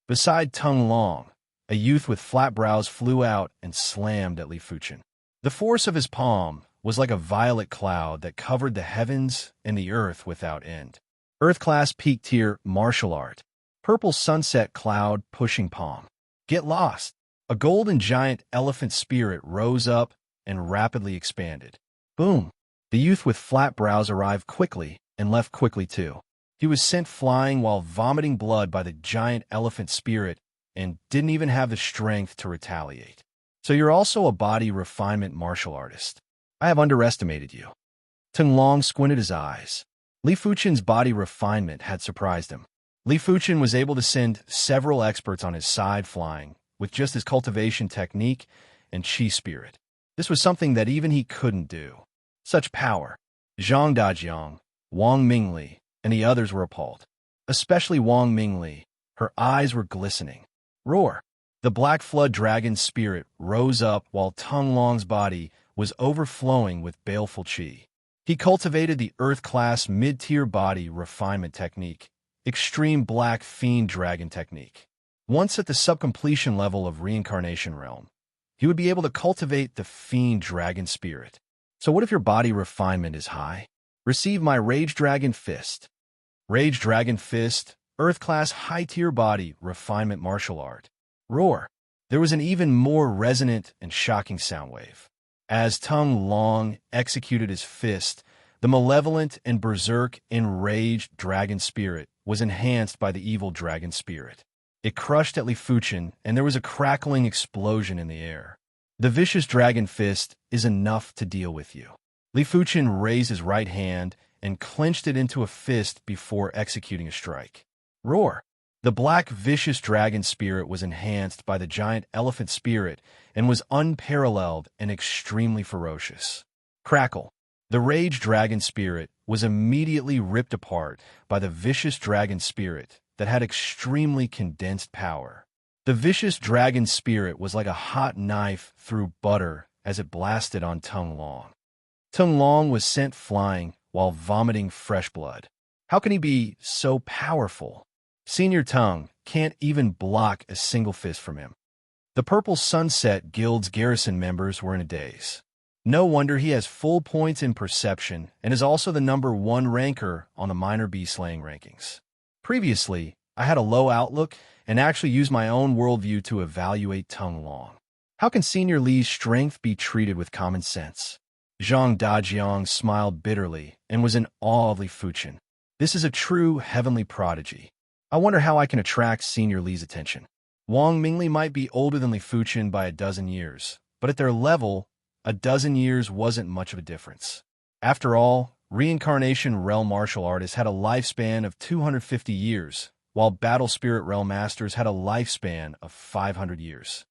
Beside Tung Long, a youth with flat brows flew out and slammed at Li Fuchen. The force of his palm was like a violet cloud that covered the heavens and the earth without end. Earth-class peak tier martial art. Purple sunset cloud pushing palm. Get lost. A golden giant elephant spirit rose up and rapidly expanded. Boom. The youth with flat brows arrived quickly and left quickly too. He was sent flying while vomiting blood by the giant elephant spirit and didn't even have the strength to retaliate. So you're also a body refinement martial artist. I have underestimated you. Tung Long squinted his eyes. Li Fuchen's body refinement had surprised him. Li Fuchen was able to send several experts on his side flying with just his cultivation technique and chi spirit. This was something that even he couldn't do. Such power. Zhang Dajiang, Wang Mingli, and the others were appalled. Especially Wang Mingli. Her eyes were glistening. Roar! The black flood dragon spirit rose up while Tung Long's body was overflowing with baleful chi. He cultivated the Earth-class mid-tier body refinement technique, extreme black fiend dragon technique. Once at the subcompletion level of reincarnation realm, he would be able to cultivate the fiend dragon spirit. So what if your body refinement is high? Receive my Rage Dragon Fist. Rage Dragon Fist, Earth-class high-tier body refinement martial art. Roar! There was an even more resonant and shocking sound wave. As Tung Long executed his fist, the malevolent and berserk enraged dragon spirit was enhanced by the evil dragon spirit. It crushed at Li Fuchen, and there was a crackling explosion in the air. The vicious dragon fist is enough to deal with you. Li Fuchen raised his right hand and clenched it into a fist before executing a strike. Roar! The black vicious dragon spirit was enhanced by the giant elephant spirit and was unparalleled and extremely ferocious. Crackle! The rage dragon spirit was immediately ripped apart by the vicious dragon spirit that had extremely condensed power. The vicious dragon spirit was like a hot knife through butter as it blasted on Tung Long. Tung Long was sent flying while vomiting fresh blood. How can he be so powerful? Senior Tung can't even block a single fist from him. The Purple Sunset Guild's garrison members were in a daze. No wonder he has full points in perception and is also the #1 ranker on the minor bee slaying rankings. Previously, I had a low outlook and actually used my own worldview to evaluate Tung Long. How can Senior Li's strength be treated with common sense? Zhang Dajiang smiled bitterly and was in awe of Li Fuchen. This is a true heavenly prodigy. I wonder how I can attract Senior Li's attention. Wang Mingli might be older than Li Fuchen by a dozen years, but at their level, a dozen years wasn't much of a difference. After all, Reincarnation Realm martial artists had a lifespan of 250 years, while Battle Spirit Realm masters had a lifespan of 500 years.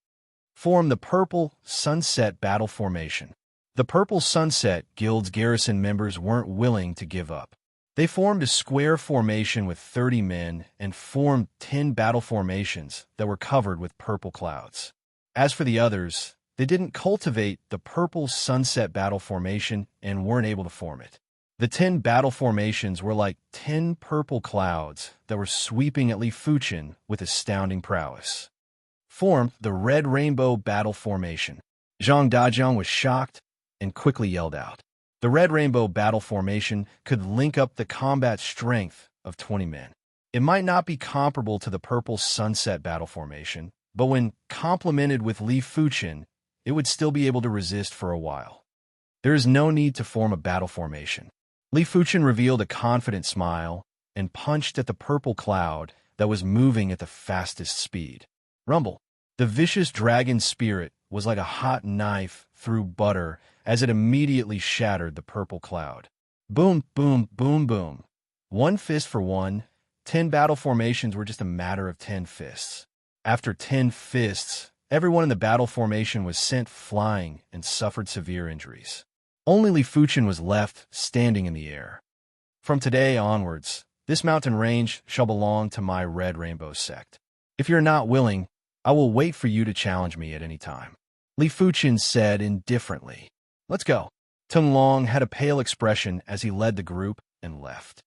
Form the Purple Sunset Battle Formation. The Purple Sunset Guild's garrison members weren't willing to give up. They formed a square formation with 30 men and formed 10 battle formations that were covered with purple clouds. As for the others, they didn't cultivate the Purple Sunset Battle Formation and weren't able to form it. The 10 battle formations were like 10 purple clouds that were sweeping at Li Fuchen with astounding prowess. Formed the Red Rainbow Battle Formation. Zhang Dajiang was shocked and quickly yelled out. The Red Rainbow Battle Formation could link up the combat strength of 20 men. It might not be comparable to the Purple Sunset Battle Formation, but when complemented with Li Fuchen, it would still be able to resist for a while. There is no need to form a battle formation. Li Fuchen revealed a confident smile and punched at the purple cloud that was moving at the fastest speed. Rumble. The vicious dragon spirit was like a hot knife through butter as it immediately shattered the purple cloud. Boom, boom, boom, boom. 1 fist for 1. 10 battle formations were just a matter of 10 fists. After 10 fists, everyone in the battle formation was sent flying and suffered severe injuries. Only Li Fuchen was left standing in the air. From today onwards, this mountain range shall belong to my Red Rainbow sect. If you're not willing, I will wait for you to challenge me at any time. Li Fuchen said indifferently. Let's go. Tung Long had a pale expression as he led the group and left.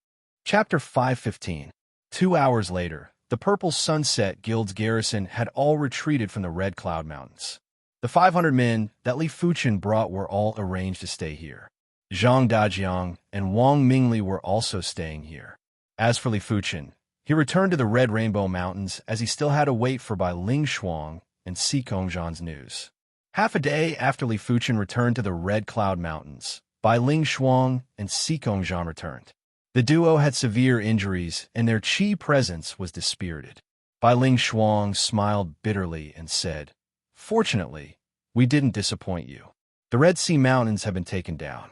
Chapter 515. 2 hours later, the Purple Sunset Guild's garrison had all retreated from the Red Cloud Mountains. The 500 men that Li Fuchen brought were all arranged to stay here. Zhang Dajiang and Wang Mingli were also staying here. As for Li Fuchen, he returned to the Red Rainbow Mountains as he still had to wait for Bai Ling Shuang and Si Kongzhan's news. Half a day after Li Fuchen returned to the Red Cloud Mountains, Bai Ling Shuang and Si Kongzhan returned. The duo had severe injuries, and their qi presence was dispirited. Bai Ling Shuang smiled bitterly and said, "Fortunately, we didn't disappoint you. The Red Sea Mountains have been taken down."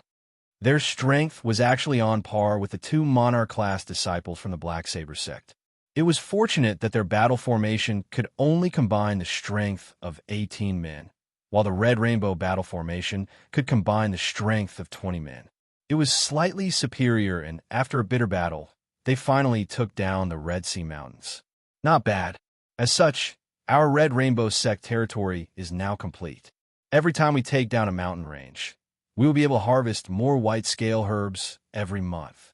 Their strength was actually on par with the 2 monarch-class disciples from the Black Saber sect. It was fortunate that their battle formation could only combine the strength of 18 men, while the Red Rainbow battle formation could combine the strength of 20 men. It was slightly superior, and after a bitter battle, they finally took down the Red Sea Mountains. Not bad. As such, our Red Rainbow sect territory is now complete. Every time we take down a mountain range, we will be able to harvest more white scale herbs every month.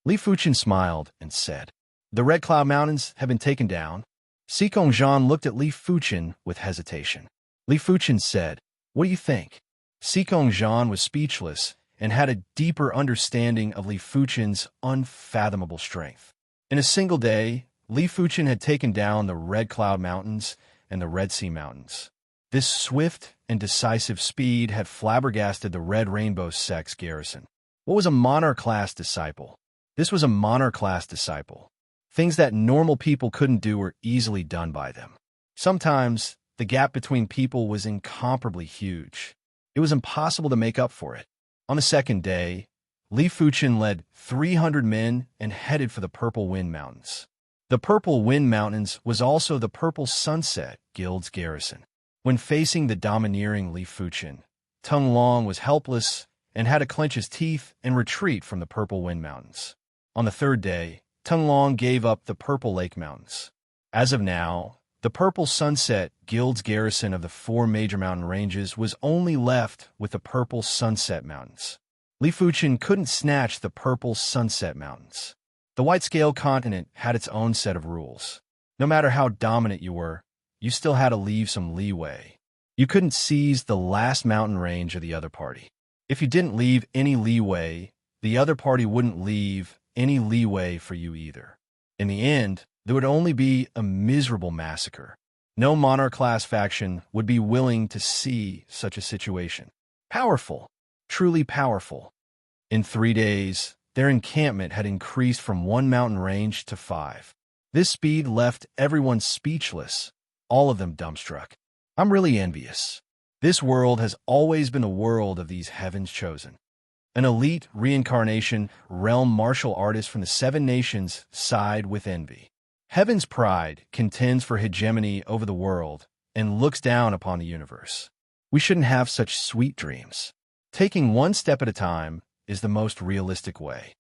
Li Fuchen smiled and said, "The Red Cloud Mountains have been taken down." Si Kongzhan looked at Li Fuchen with hesitation. Li Fuchen said, "What do you think?" Si Kongzhan was speechless and had a deeper understanding of Li Fuchen's unfathomable strength. In a single day, Li Fuchen had taken down the Red Cloud Mountains and the Red Sea Mountains. This swift and decisive speed had flabbergasted the Red Rainbow sect's garrison. What was a monarch-class disciple? This was a monarch-class disciple. Things that normal people couldn't do were easily done by them. Sometimes, the gap between people was incomparably huge. It was impossible to make up for it. On the second day, Li Fuchen led 300 men and headed for the Purple Wind Mountains. The Purple Wind Mountains was also the Purple Sunset Guild's garrison. When facing the domineering Li Fuchen, Tung Long was helpless and had to clench his teeth and retreat from the Purple Wind Mountains. On the third day, Tung Long gave up the Purple Lake Mountains. As of now, the Purple Sunset Guild's garrison of the 4 major mountain ranges was only left with the Purple Sunset Mountains. Li Fuchen couldn't snatch the Purple Sunset Mountains. The White Scale Continent had its own set of rules. No matter how dominant you were, you still had to leave some leeway. You couldn't seize the last mountain range of the other party. If you didn't leave any leeway, the other party wouldn't leave any leeway for you either. In the end, there would only be a miserable massacre. No monarch-class faction would be willing to see such a situation. Powerful, truly powerful. In 3 days, their encampment had increased from 1 mountain range to 5. This speed left everyone speechless, all of them dumbstruck. I'm really envious. This world has always been a world of these heavens chosen. An elite reincarnation realm martial artist from the 7 nations sighed with envy. Heaven's pride contends for hegemony over the world and looks down upon the universe. We shouldn't have such sweet dreams. Taking 1 step at a time is the most realistic way.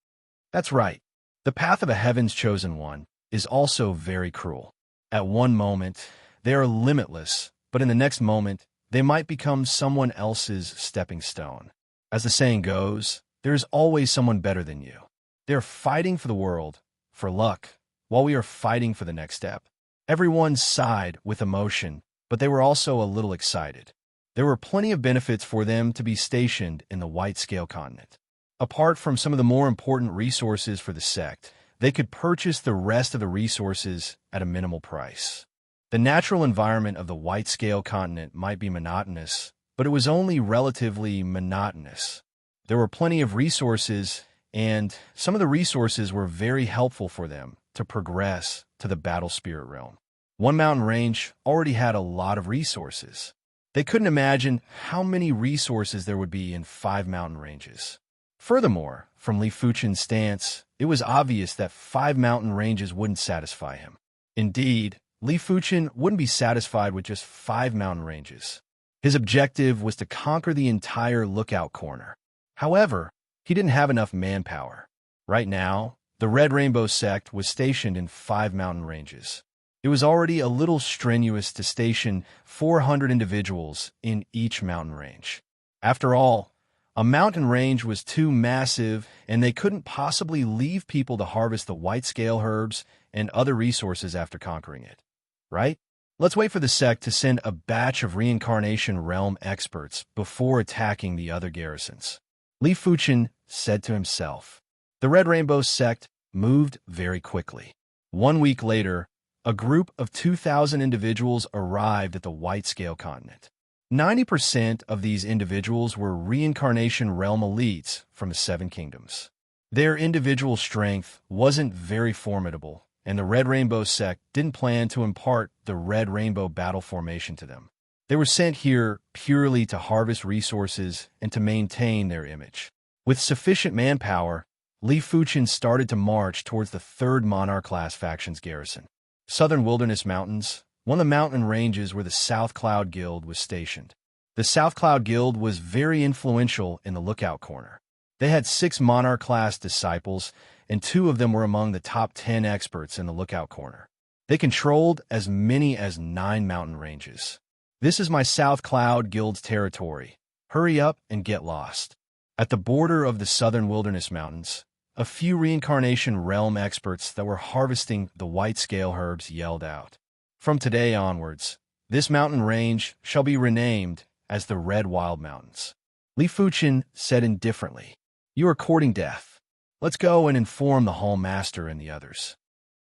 That's right. The path of a heaven's chosen one is also very cruel. At one moment, they are limitless, but in the next moment, they might become someone else's stepping stone. As the saying goes, there is always someone better than you. They are fighting for the world, for luck, while we are fighting for the next step. Everyone sighed with emotion, but they were also a little excited. There were plenty of benefits for them to be stationed in the White Scale Continent. Apart from some of the more important resources for the sect, they could purchase the rest of the resources at a minimal price. The natural environment of the White Scale Continent might be monotonous, but it was only relatively monotonous. There were plenty of resources, and some of the resources were very helpful for them to progress to the battle spirit realm. One mountain range already had a lot of resources. They couldn't imagine how many resources there would be in 5 mountain ranges. Furthermore, from Li Fuchen's stance, it was obvious that 5 mountain ranges wouldn't satisfy him. Indeed, Li Fuchen wouldn't be satisfied with just 5 mountain ranges. His objective was to conquer the entire lookout corner. However, he didn't have enough manpower. Right now, the Red Rainbow sect was stationed in 5 mountain ranges. It was already a little strenuous to station 400 individuals in each mountain range. After all, a mountain range was too massive, and they couldn't possibly leave people to harvest the white scale herbs and other resources after conquering it. Right? Let's wait for the sect to send a batch of reincarnation realm experts before attacking the other garrisons. Li Fuchen said to himself. The Red Rainbow sect moved very quickly. 1 week later, a group of 2,000 individuals arrived at the White Scale continent. 90% of these individuals were reincarnation realm elites from the 7 kingdoms. Their individual strength wasn't very formidable, and the Red Rainbow sect didn't plan to impart the Red Rainbow battle formation to them. They were sent here purely to harvest resources and to maintain their image. With sufficient manpower, Li Fuchen started to march towards the 3rd Monarch-class faction's garrison. Southern Wilderness Mountains, one of the mountain ranges where the South Cloud Guild was stationed. The South Cloud Guild was very influential in the lookout corner. They had 6 Monarch-class disciples, and 2 of them were among the top 10 experts in the lookout corner. They controlled as many as 9 mountain ranges. This is my South Cloud Guild's territory. Hurry up and get lost. At the border of the Southern Wilderness Mountains, a few reincarnation realm experts that were harvesting the white scale herbs yelled out. From today onwards, this mountain range shall be renamed as the Red Wild Mountains. Li Fuchen said indifferently, You are courting death. Let's go and inform the Hall Master and the others.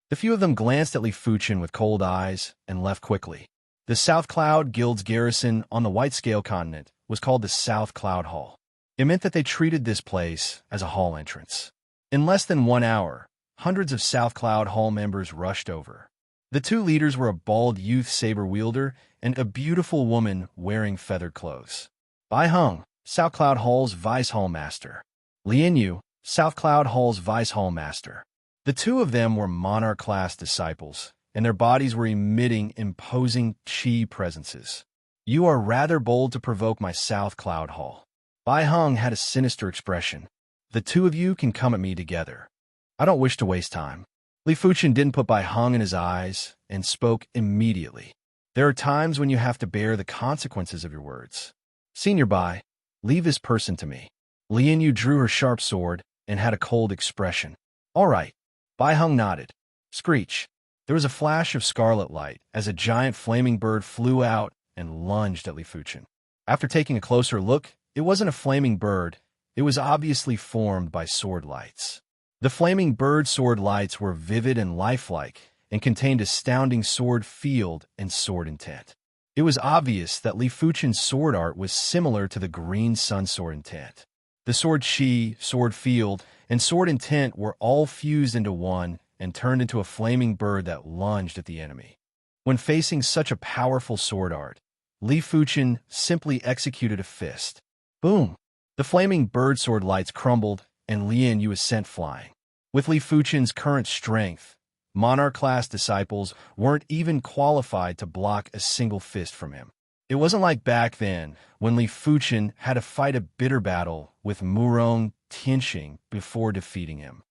The few of them glanced at Li Fuchen with cold eyes and left quickly. The South Cloud Guild's garrison on the White Scale continent was called the South Cloud Hall. It meant that they treated this place as a hall entrance. In less than 1 hour, hundreds of South Cloud Hall members rushed over. The 2 leaders were a bald youth saber wielder and a beautiful woman wearing feathered clothes. Bai Hung, South Cloud Hall's Vice Hall Master. Lian Yu, South Cloud Hall's Vice Hall Master. The 2 of them were Monarch-class disciples, and their bodies were emitting imposing chi presences. You are rather bold to provoke my South Cloud Hall. Bai Hung had a sinister expression. The 2 of you can come at me together. I don't wish to waste time. Li Fuchen didn't put Bai Hung in his eyes and spoke immediately. There are times when you have to bear the consequences of your words. Senior Bai, leave this person to me. Lian Yu drew her sharp sword and had a cold expression. All right. Bai Hung nodded. Screech. There was a flash of scarlet light as a giant flaming bird flew out and lunged at Li Fuchen. After taking a closer look, it wasn't a flaming bird. It was obviously formed by sword lights. The flaming bird sword lights were vivid and lifelike and contained astounding sword field and sword intent. It was obvious that Li Fuchen's sword art was similar to the green sun sword intent. The sword chi, sword field, and sword intent were all fused into one and turned into a flaming bird that lunged at the enemy. When facing such a powerful sword art, Li Fuchen simply executed a fist. Boom! The flaming bird sword lights crumbled, and Lian Yu was sent flying. With Li Fuchen's current strength, Monarch-class disciples weren't even qualified to block a single fist from him. It wasn't like back then, when Li Fuchen had to fight a bitter battle with Murong Tianxing before defeating him.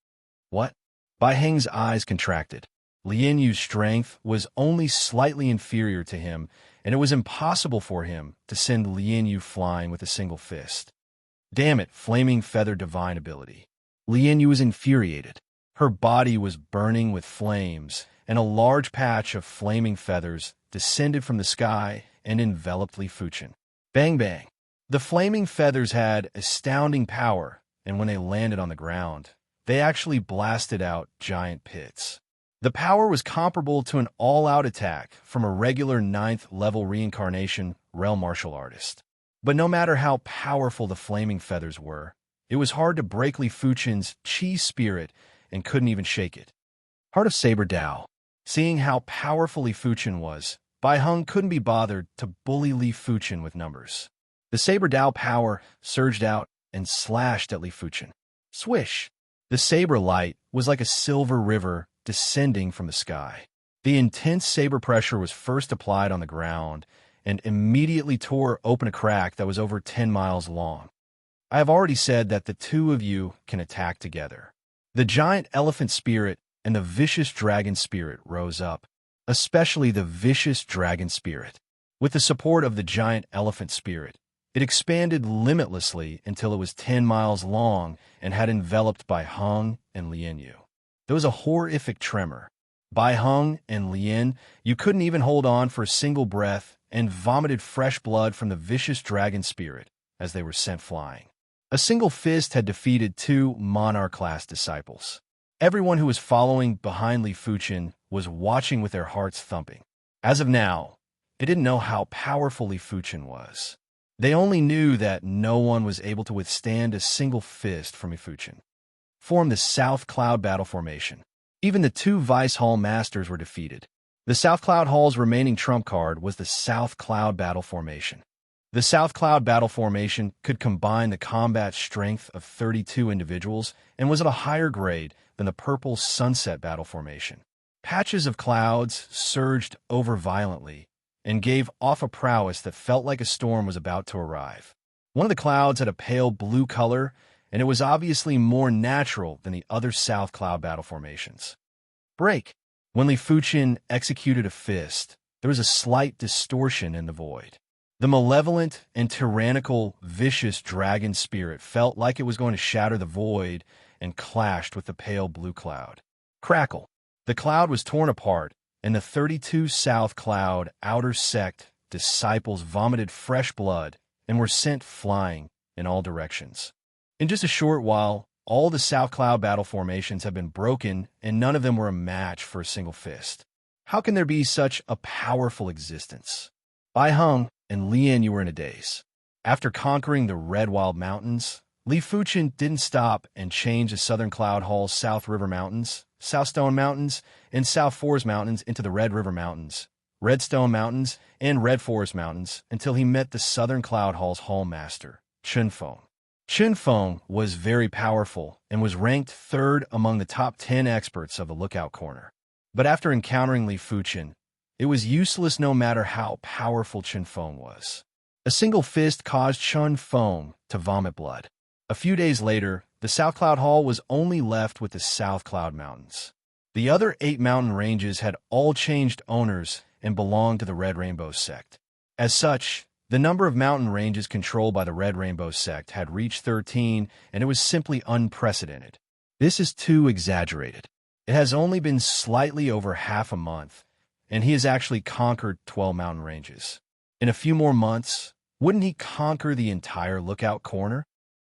What? Bai Heng's eyes contracted. Lian Yu's strength was only slightly inferior to him, and it was impossible for him to send Lian Yu flying with a single fist. Damn it, flaming feather divine ability. Lian Yu was infuriated. Her body was burning with flames, and a large patch of flaming feathers descended from the sky and enveloped Li Fuchen. Bang bang. The flaming feathers had astounding power, and when they landed on the ground, they actually blasted out giant pits. The power was comparable to an all-out attack from a regular 9th level reincarnation realm martial artist. But no matter how powerful the flaming feathers were, it was hard to break Li Fuchen's chi spirit and couldn't even shake it. Heart of Saber Dao. Seeing how powerful Li Fuchen was, Bai Heng couldn't be bothered to bully Li Fuchen with numbers. The Saber Dao power surged out and slashed at Li Fuchen. Swish! The saber light was like a silver river descending from the sky. The intense saber pressure was first applied on the ground and immediately tore open a crack that was over 10 miles long. I have already said that the two of you can attack together. The giant elephant spirit and the vicious dragon spirit rose up, especially the vicious dragon spirit. With the support of the giant elephant spirit, it expanded limitlessly until it was 10 miles long and had enveloped Bai Heng and Lian Yu. There was a horrific tremor. Bai Heng and Lian Yu couldn't even hold on for a single breath and vomited fresh blood from the vicious dragon spirit as they were sent flying. A single fist had defeated 2 monarch-class disciples. Everyone who was following behind Li Fuchen was watching with their hearts thumping. As of now, they didn't know how powerful Li Fuchen was. They only knew that no one was able to withstand a single fist from Li Fuchen. Formed the South Cloud Battle Formation. Even the 2 Vice Hall Masters were defeated. The South Cloud Hall's remaining trump card was the South Cloud Battle Formation. The South Cloud Battle Formation could combine the combat strength of 32 individuals and was at a higher grade than the Purple Sunset Battle Formation. Patches of clouds surged over violently and gave off a prowess that felt like a storm was about to arrive. One of the clouds had a pale blue color, and it was obviously more natural than the other South Cloud Battle Formations. Break. When Li Fuchen executed a fist, there was a slight distortion in the void. The malevolent and tyrannical, vicious dragon spirit felt like it was going to shatter the void and clashed with the pale blue cloud. Crackle. The cloud was torn apart, and the 32 South Cloud Outer Sect disciples vomited fresh blood and were sent flying in all directions. In just a short while, all the South Cloud battle formations have been broken, and none of them were a match for a single fist. How can there be such a powerful existence? Bai Heng and Lian Yu were in a daze. After conquering the Red Wild Mountains, Li Fuchen didn't stop and change the Southern Cloud Hall's South River Mountains, South Stone Mountains, and South Forest Mountains into the Red River Mountains, Red Stone Mountains, and Red Forest Mountains until he met the Southern Cloud Hall's Hall Master, Chun Feng. Chun Feng was very powerful and was ranked 3rd among the top 10 experts of the Lookout Corner. But after encountering Li Fuchen, it was useless no matter how powerful Chun Feng was. A single fist caused Chun Feng to vomit blood. A few days later, the South Cloud Hall was only left with the South Cloud Mountains. The other 8 mountain ranges had all changed owners and belonged to the Red Rainbow Sect. As such, the number of mountain ranges controlled by the Red Rainbow Sect had reached 13, and it was simply unprecedented. This is too exaggerated. It has only been slightly over half a month, and he has actually conquered 12 mountain ranges. In a few more months, wouldn't he conquer the entire Lookout Corner?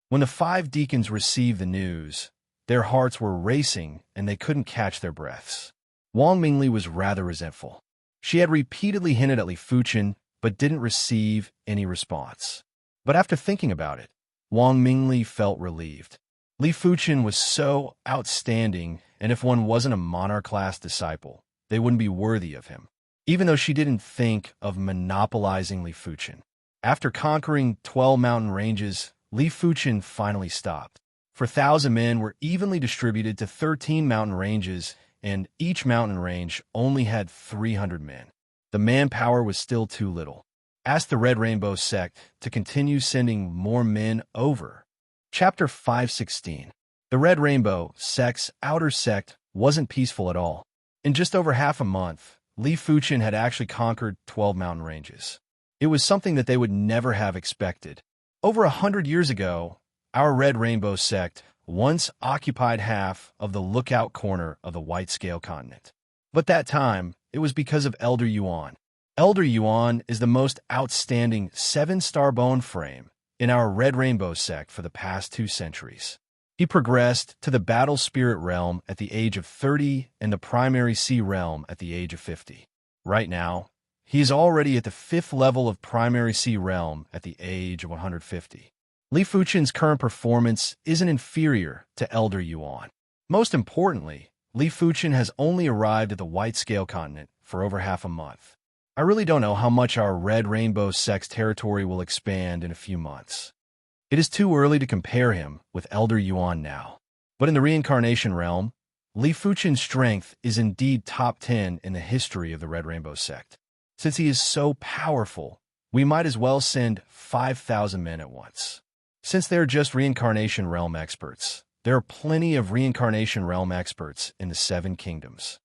When the 5 deacons received the news, their hearts were racing and they couldn't catch their breaths. Wang Mingli was rather resentful. She had repeatedly hinted at Li Fuchen, but didn't receive any response. But after thinking about it, Wang Mingli felt relieved. Li Fuchen was so outstanding, and if one wasn't a monarch-class disciple, they wouldn't be worthy of him, even though she didn't think of monopolizing Li Fuchen. After conquering 12 mountain ranges, Li Fuchen finally stopped. 4,000 men were evenly distributed to 13 mountain ranges, and each mountain range only had 300 men. The manpower was still too little. Ask the Red Rainbow Sect to continue sending more men over. Chapter 516. The Red Rainbow Sect's outer sect wasn't peaceful at all. In just over half a month, Li Fuchen had actually conquered 12 mountain ranges. It was something that they would never have expected. Over 100 years ago, our Red Rainbow Sect once occupied half of the Lookout Corner of the White Scale Continent. But that time, it was because of Elder Yuan. Elder Yuan is the most outstanding 7-star bone frame in our Red Rainbow Sect for the past 2 centuries. He progressed to the Battle Spirit Realm at the age of 30 and the Primary Sea Realm at the age of 50. Right now, He is already at the 5th level of primary C realm at the age of 150. Li Fuchen's current performance isn't inferior to Elder Yuan. Most importantly, Li Fuchen has only arrived at the White Scale Continent for over half a month. I really don't know how much our Red Rainbow Sect's territory will expand in a few months. It is too early to compare him with Elder Yuan now. But in the reincarnation realm, Li Fuchen's strength is indeed top 10 in the history of the Red Rainbow Sect. Since he is so powerful, we might as well send 5,000 men at once. Since they're just reincarnation realm experts, there are plenty of reincarnation realm experts in the 7 kingdoms.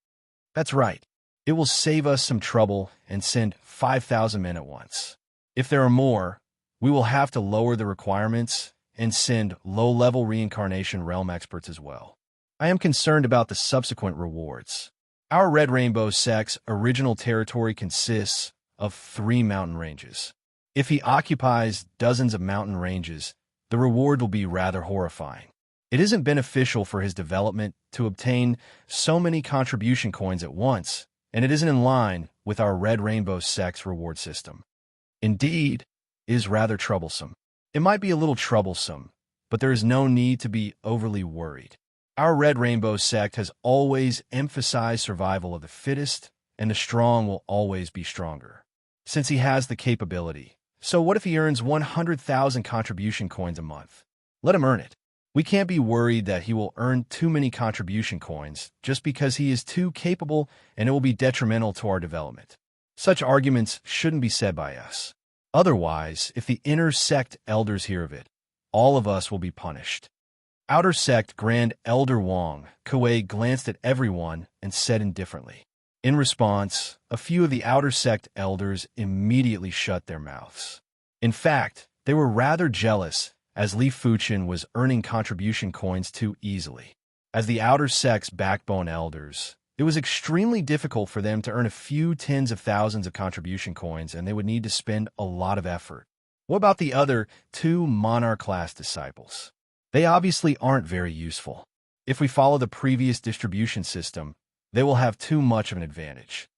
That's right. It will save us some trouble and send 5,000 men at once. If there are more, we will have to lower the requirements and send low-level reincarnation realm experts as well. I am concerned about the subsequent rewards. Our Red Rainbow Sect's original territory consists of 3 mountain ranges. If he occupies dozens of mountain ranges, the reward will be rather horrifying. It isn't beneficial for his development to obtain so many contribution coins at once, and it isn't in line with our Red Rainbow Sect's reward system. Indeed, it is rather troublesome. It might be a little troublesome, but there is no need to be overly worried. Our Red Rainbow Sect has always emphasized survival of the fittest, and the strong will always be stronger. Since he has the capability, so what if he earns 100,000 contribution coins a month? Let him earn it. We can't be worried that he will earn too many contribution coins just because he is too capable and it will be detrimental to our development. Such arguments shouldn't be said by us. Otherwise, if the inner sect elders hear of it, all of us will be punished. Outer sect Grand Elder Wang Kuei glanced at everyone and said indifferently. In response, a few of the outer sect elders immediately shut their mouths. In fact, they were rather jealous as Li Fuchen was earning contribution coins too easily. As the outer sect's backbone elders, it was extremely difficult for them to earn a few tens of thousands of contribution coins, and they would need to spend a lot of effort. What about the other 2 monarch-class disciples? They obviously aren't very useful. If we follow the previous distribution system, they will have too much of an advantage.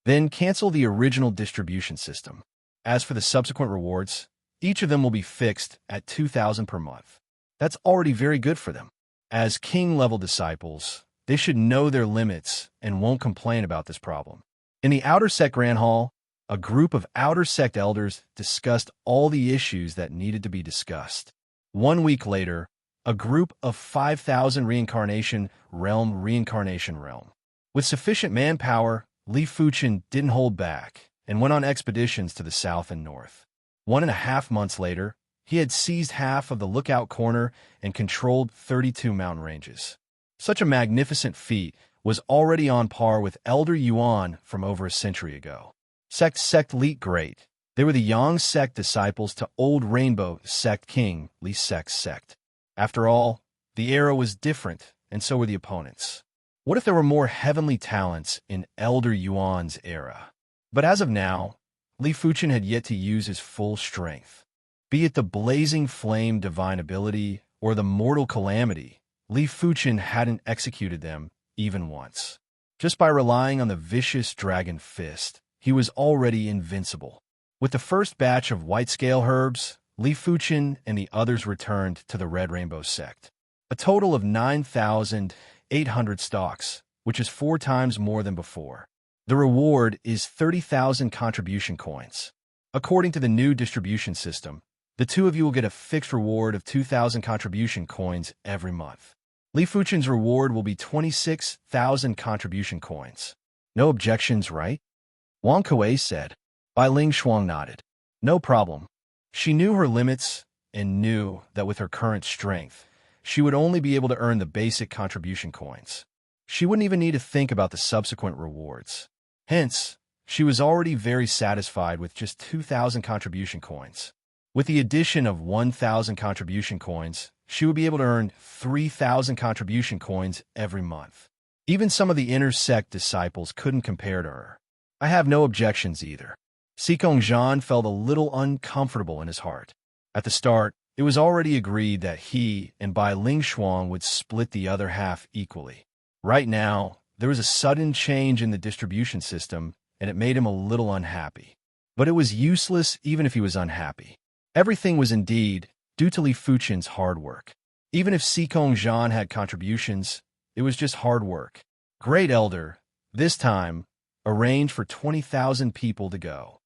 Then cancel the original distribution system. As for the subsequent rewards, each of them will be fixed at 2,000 per month. That's already very good for them. As king-level disciples, they should know their limits and won't complain about this problem. In the Outer Sect Grand Hall, a group of Outer Sect elders discussed all the issues that needed to be discussed. 1 week later, a group of 5,000 reincarnation realm. With sufficient manpower, Li Fuchen didn't hold back and went on expeditions to the south and north. 1.5 months later, he had seized half of the Lookout Corner and controlled 32 mountain ranges. Such a magnificent feat was already on par with Elder Yuan from over a century ago. Sect Leet Great. They were the Yang sect disciples to Old Rainbow Sect King Li Sect's sect. After all, the era was different, and so were the opponents. What if there were more heavenly talents in Elder Yuan's era? But as of now, Li Fuchen had yet to use his full strength. Be it the blazing flame divine ability or the mortal calamity, Li Fuchen hadn't executed them even once. Just by relying on the vicious dragon fist, he was already invincible. With the first batch of white scale herbs, Li Fuchen and the others returned to the Red Rainbow Sect. A total of 9,800 stocks, which is 4 times more than before. The reward is 30,000 contribution coins. According to the new distribution system, the 2 of you will get a fixed reward of 2,000 contribution coins every month. Li Fuchen's reward will be 26,000 contribution coins. No objections, right? Wang Kuei said. Bai Ling Shuang nodded. No problem. She knew her limits and knew that with her current strength, she would only be able to earn the basic contribution coins. She wouldn't even need to think about the subsequent rewards. Hence, she was already very satisfied with just 2,000 contribution coins. With the addition of 1,000 contribution coins, she would be able to earn 3,000 contribution coins every month. Even some of the inner sect disciples couldn't compare to her. I have no objections either. Sikong Zhan felt a little uncomfortable in his heart. At the start, it was already agreed that he and Bai Ling Shuang would split the other half equally. Right now, there was a sudden change in the distribution system, and it made him a little unhappy. But it was useless even if he was unhappy. Everything was indeed due to Li Fuchen's hard work. Even if Sikong Zhan had contributions, it was just hard work. Great Elder, this time, arrange for 20,000 people to go.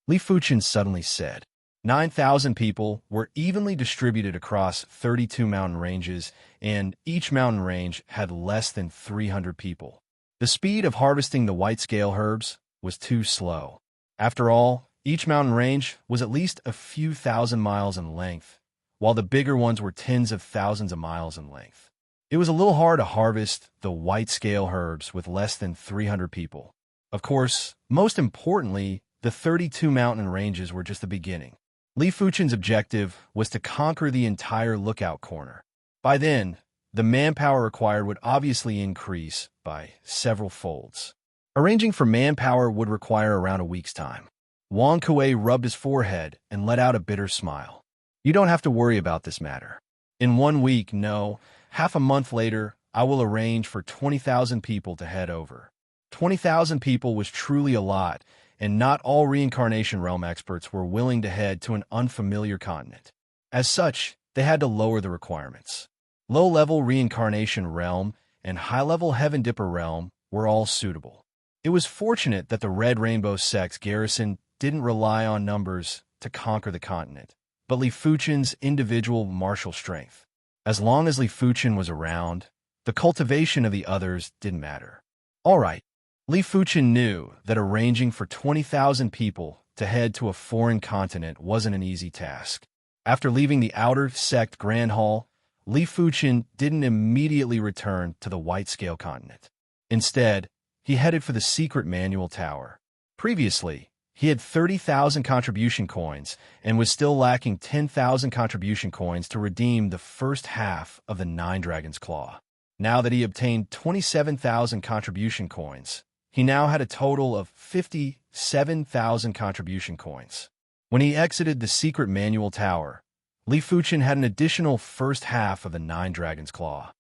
Li Fuchen suddenly said. 9,000 people were evenly distributed across 32 mountain ranges, and each mountain range had less than 300 people. The speed of harvesting the white-scale herbs was too slow. After all, each mountain range was at least a few thousand miles in length, while the bigger ones were tens of thousands of miles in length. It was a little hard to harvest the white-scale herbs with less than 300 people. Of course, most importantly, the 32 mountain ranges were just the beginning. Li Fuchen's objective was to conquer the entire lookout corner. By then, the manpower required would obviously increase by several folds. Arranging for manpower would require around a week's time. Wang Kuei rubbed his forehead and let out a bitter smile. You don't have to worry about this matter. In 1 week, no, half a month later, I will arrange for 20,000 people to head over. 20,000 people was truly a lot, and not all reincarnation realm experts were willing to head to an unfamiliar continent. As such, they had to lower the requirements. Low-level reincarnation realm and high-level heaven dipper realm were all suitable. It was fortunate that the Red Rainbow sect's garrison didn't rely on numbers to conquer the continent, but Li Fuchen's individual martial strength. As long as Li Fuchen was around, the cultivation of the others didn't matter. All right. Li Fuchen knew that arranging for 20,000 people to head to a foreign continent wasn't an easy task. After leaving the outer sect Grand Hall, Li Fuchen didn't immediately return to the White-Scale continent. Instead, he headed for the secret manual tower. Previously, he had 30,000 contribution coins and was still lacking 10,000 contribution coins to redeem the first half of the Nine Dragons' Claw. Now that he obtained 27,000 contribution coins, he now had a total of 57,000 contribution coins. When he exited the secret manual tower, Li Fuchen had an additional first half of the Nine Dragons' Claw.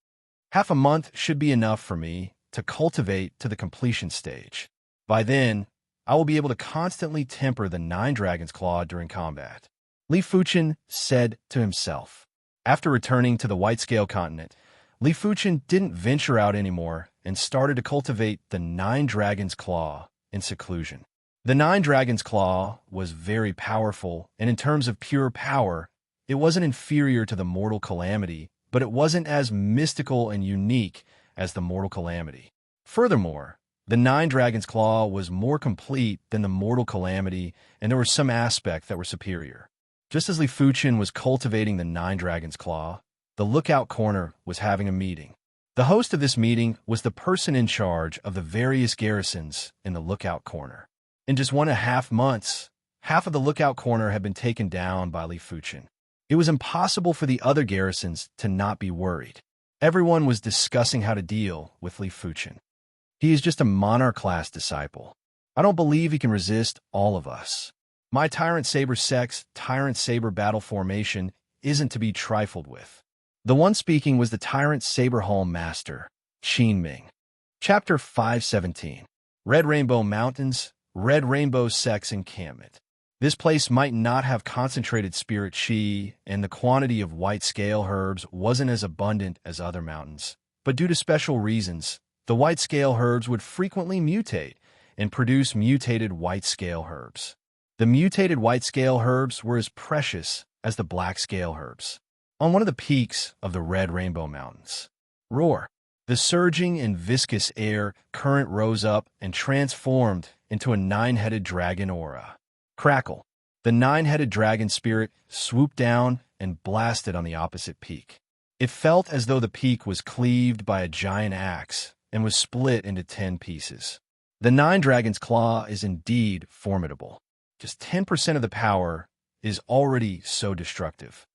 Half a month should be enough for me to cultivate to the completion stage. By then, I will be able to constantly temper the Nine Dragons' Claw during combat. Li Fuchen said to himself. After returning to the White-Scale continent, Li Fuchen didn't venture out anymore and started to cultivate the Nine Dragons' Claw in seclusion. The Nine Dragons' Claw was very powerful, and in terms of pure power, it wasn't inferior to the Mortal Calamity, but it wasn't as mystical and unique as the Mortal Calamity. Furthermore, the Nine Dragons' Claw was more complete than the Mortal Calamity, and there were some aspects that were superior. Just as Li Fuchen was cultivating the Nine Dragons' Claw, the lookout corner was having a meeting. The host of this meeting was the person in charge of the various garrisons in the lookout corner. In just 1.5 months, half of the lookout corner had been taken down by Li Fuchen. It was impossible for the other garrisons to not be worried. Everyone was discussing how to deal with Li Fuchen. He is just a monarch-class disciple. I don't believe he can resist all of us. My Tyrant Saber Sect's Tyrant Saber battle formation isn't to be trifled with. The one speaking was the Tyrant Saber Hall Master, Qin Ming. Chapter 517. Red Rainbow Mountains, Red Rainbow Sect's encampment. This place might not have concentrated spirit chi, and the quantity of white-scale herbs wasn't as abundant as other mountains. But due to special reasons, the white-scale herbs would frequently mutate and produce mutated white-scale herbs. The mutated white-scale herbs were as precious as the black-scale herbs. On one of the peaks of the Red Rainbow Mountains, roar, the surging and viscous air current rose up and transformed into a nine-headed dragon aura. Crackle, the nine-headed dragon spirit swooped down and blasted on the opposite peak. It felt as though the peak was cleaved by a giant axe and was split into 10 pieces. The Nine Dragons' Claw is indeed formidable. Just 10% of the power is already so destructive.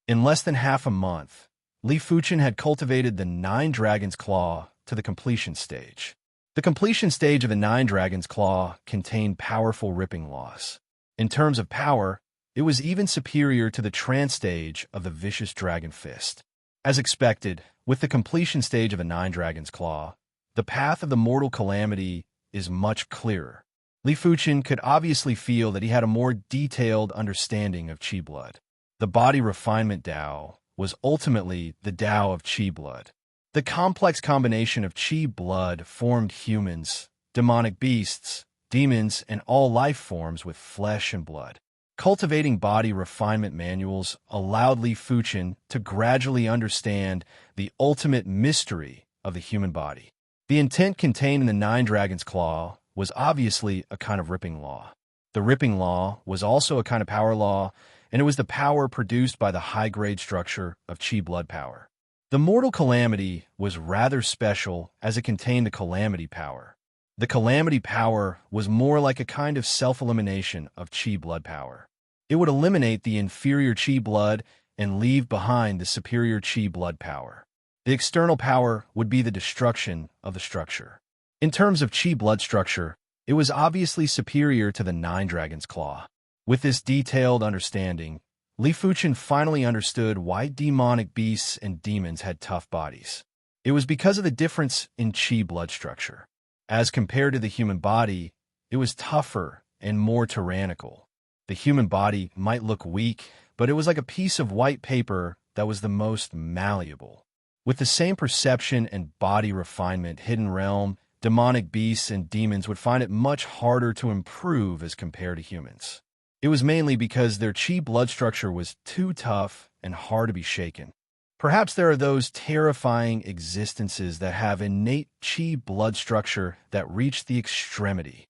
In less than half a month, Li Fuchen had cultivated the Nine Dragons' Claw to the completion stage. The completion stage of the Nine Dragons' Claw contained powerful ripping laws. In terms of power, it was even superior to the trance stage of the Vicious Dragon Fist. As expected, with the completion stage of the Nine Dragons' Claw, the path of the Mortal Calamity is much clearer. Li Fuchen could obviously feel that he had a more detailed understanding of Qi blood. The body refinement Tao was ultimately the Tao of Qi blood. The complex combination of Qi blood formed humans, demonic beasts, demons, and all life forms with flesh and blood. Cultivating body refinement manuals allowed Li Fuchen to gradually understand the ultimate mystery of the human body. The intent contained in the Nine Dragons' Claw was obviously a kind of ripping law. The ripping law was also a kind of power law, and it was the power produced by the high-grade structure of Qi blood power. The mortal calamity was rather special as it contained the calamity power. The calamity power was more like a kind of self-elimination of Qi blood power. It would eliminate the inferior Qi blood and leave behind the superior Qi blood power. The external power would be the destruction of the structure. In terms of Qi blood structure, it was obviously superior to the Nine Dragons' Claw. With this detailed understanding, Li Fuchen finally understood why demonic beasts and demons had tough bodies. It was because of the difference in Qi blood structure. As compared to the human body, it was tougher and more tyrannical. The human body might look weak, but it was like a piece of white paper that was the most malleable. With the same perception and body refinement, Hidden Realm, demonic beasts and demons would find it much harder to improve as compared to humans. It was mainly because their Qi blood structure was too tough and hard to be shaken. Perhaps there are those terrifying existences that have innate Qi blood structure that reach the extremity.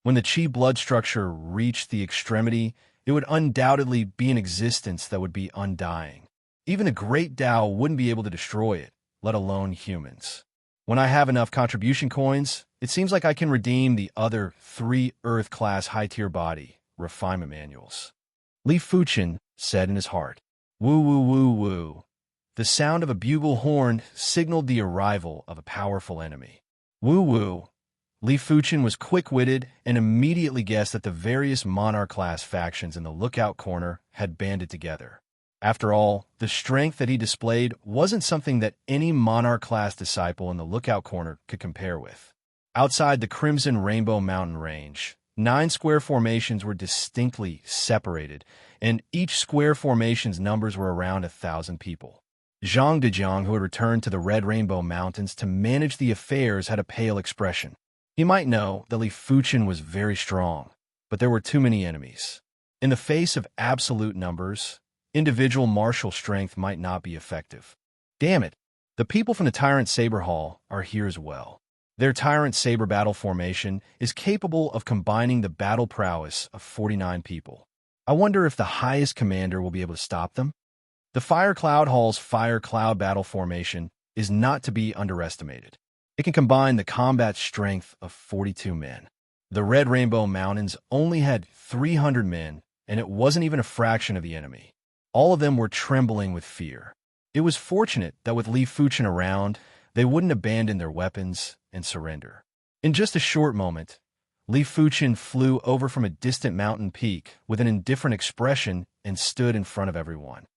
When the Qi blood structure reached the extremity, it would undoubtedly be an existence that would be undying. Even a great Tao wouldn't be able to destroy it, let alone humans. When I have enough contribution coins, it seems like I can redeem the other 3 Earth-class high-tier body refinement manuals. Li Fuchen said in his heart, "Woo, woo, woo, woo." The sound of a bugle horn signaled the arrival of a powerful enemy. Woo woo. Li Fuchen was quick-witted and immediately guessed that the various monarch-class factions in the lookout corner had banded together. After all, the strength that he displayed wasn't something that any monarch-class disciple in the lookout corner could compare with. Outside the Crimson Rainbow Mountain Range, 9 square formations were distinctly separated, and each square formation's numbers were around 1,000 people. Zhang Dejiang, who had returned to the Red Rainbow Mountains to manage the affairs, had a pale expression. He might know that Li Fuchen was very strong, but there were too many enemies. In the face of absolute numbers, individual martial strength might not be effective. Damn it, the people from the Tyrant Saber Hall are here as well. Their Tyrant Saber battle formation is capable of combining the battle prowess of 49 people. I wonder if the highest commander will be able to stop them? The Fire Cloud Hall's Fire Cloud battle formation is not to be underestimated. It can combine the combat strength of 42 men. The Red Rainbow Mountains only had 300 men, and it wasn't even a fraction of the enemy. All of them were trembling with fear. It was fortunate that with Li Fuchen around, they wouldn't abandon their weapons and surrender. In just a short moment, Li Fuchen flew over from a distant mountain peak with an indifferent expression and stood in front of everyone.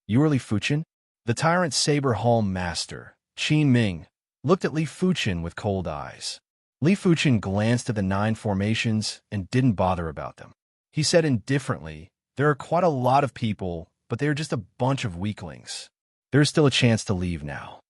"You are Li Fuchen?" The Tyrant Saber Hall Master, Qin Ming, looked at Li Fuchen with cold eyes. Li Fuchen glanced at the 9 formations and didn't bother about them. He said indifferently, "There are quite a lot of people, but they are just a bunch of weaklings. There is still a chance to leave now."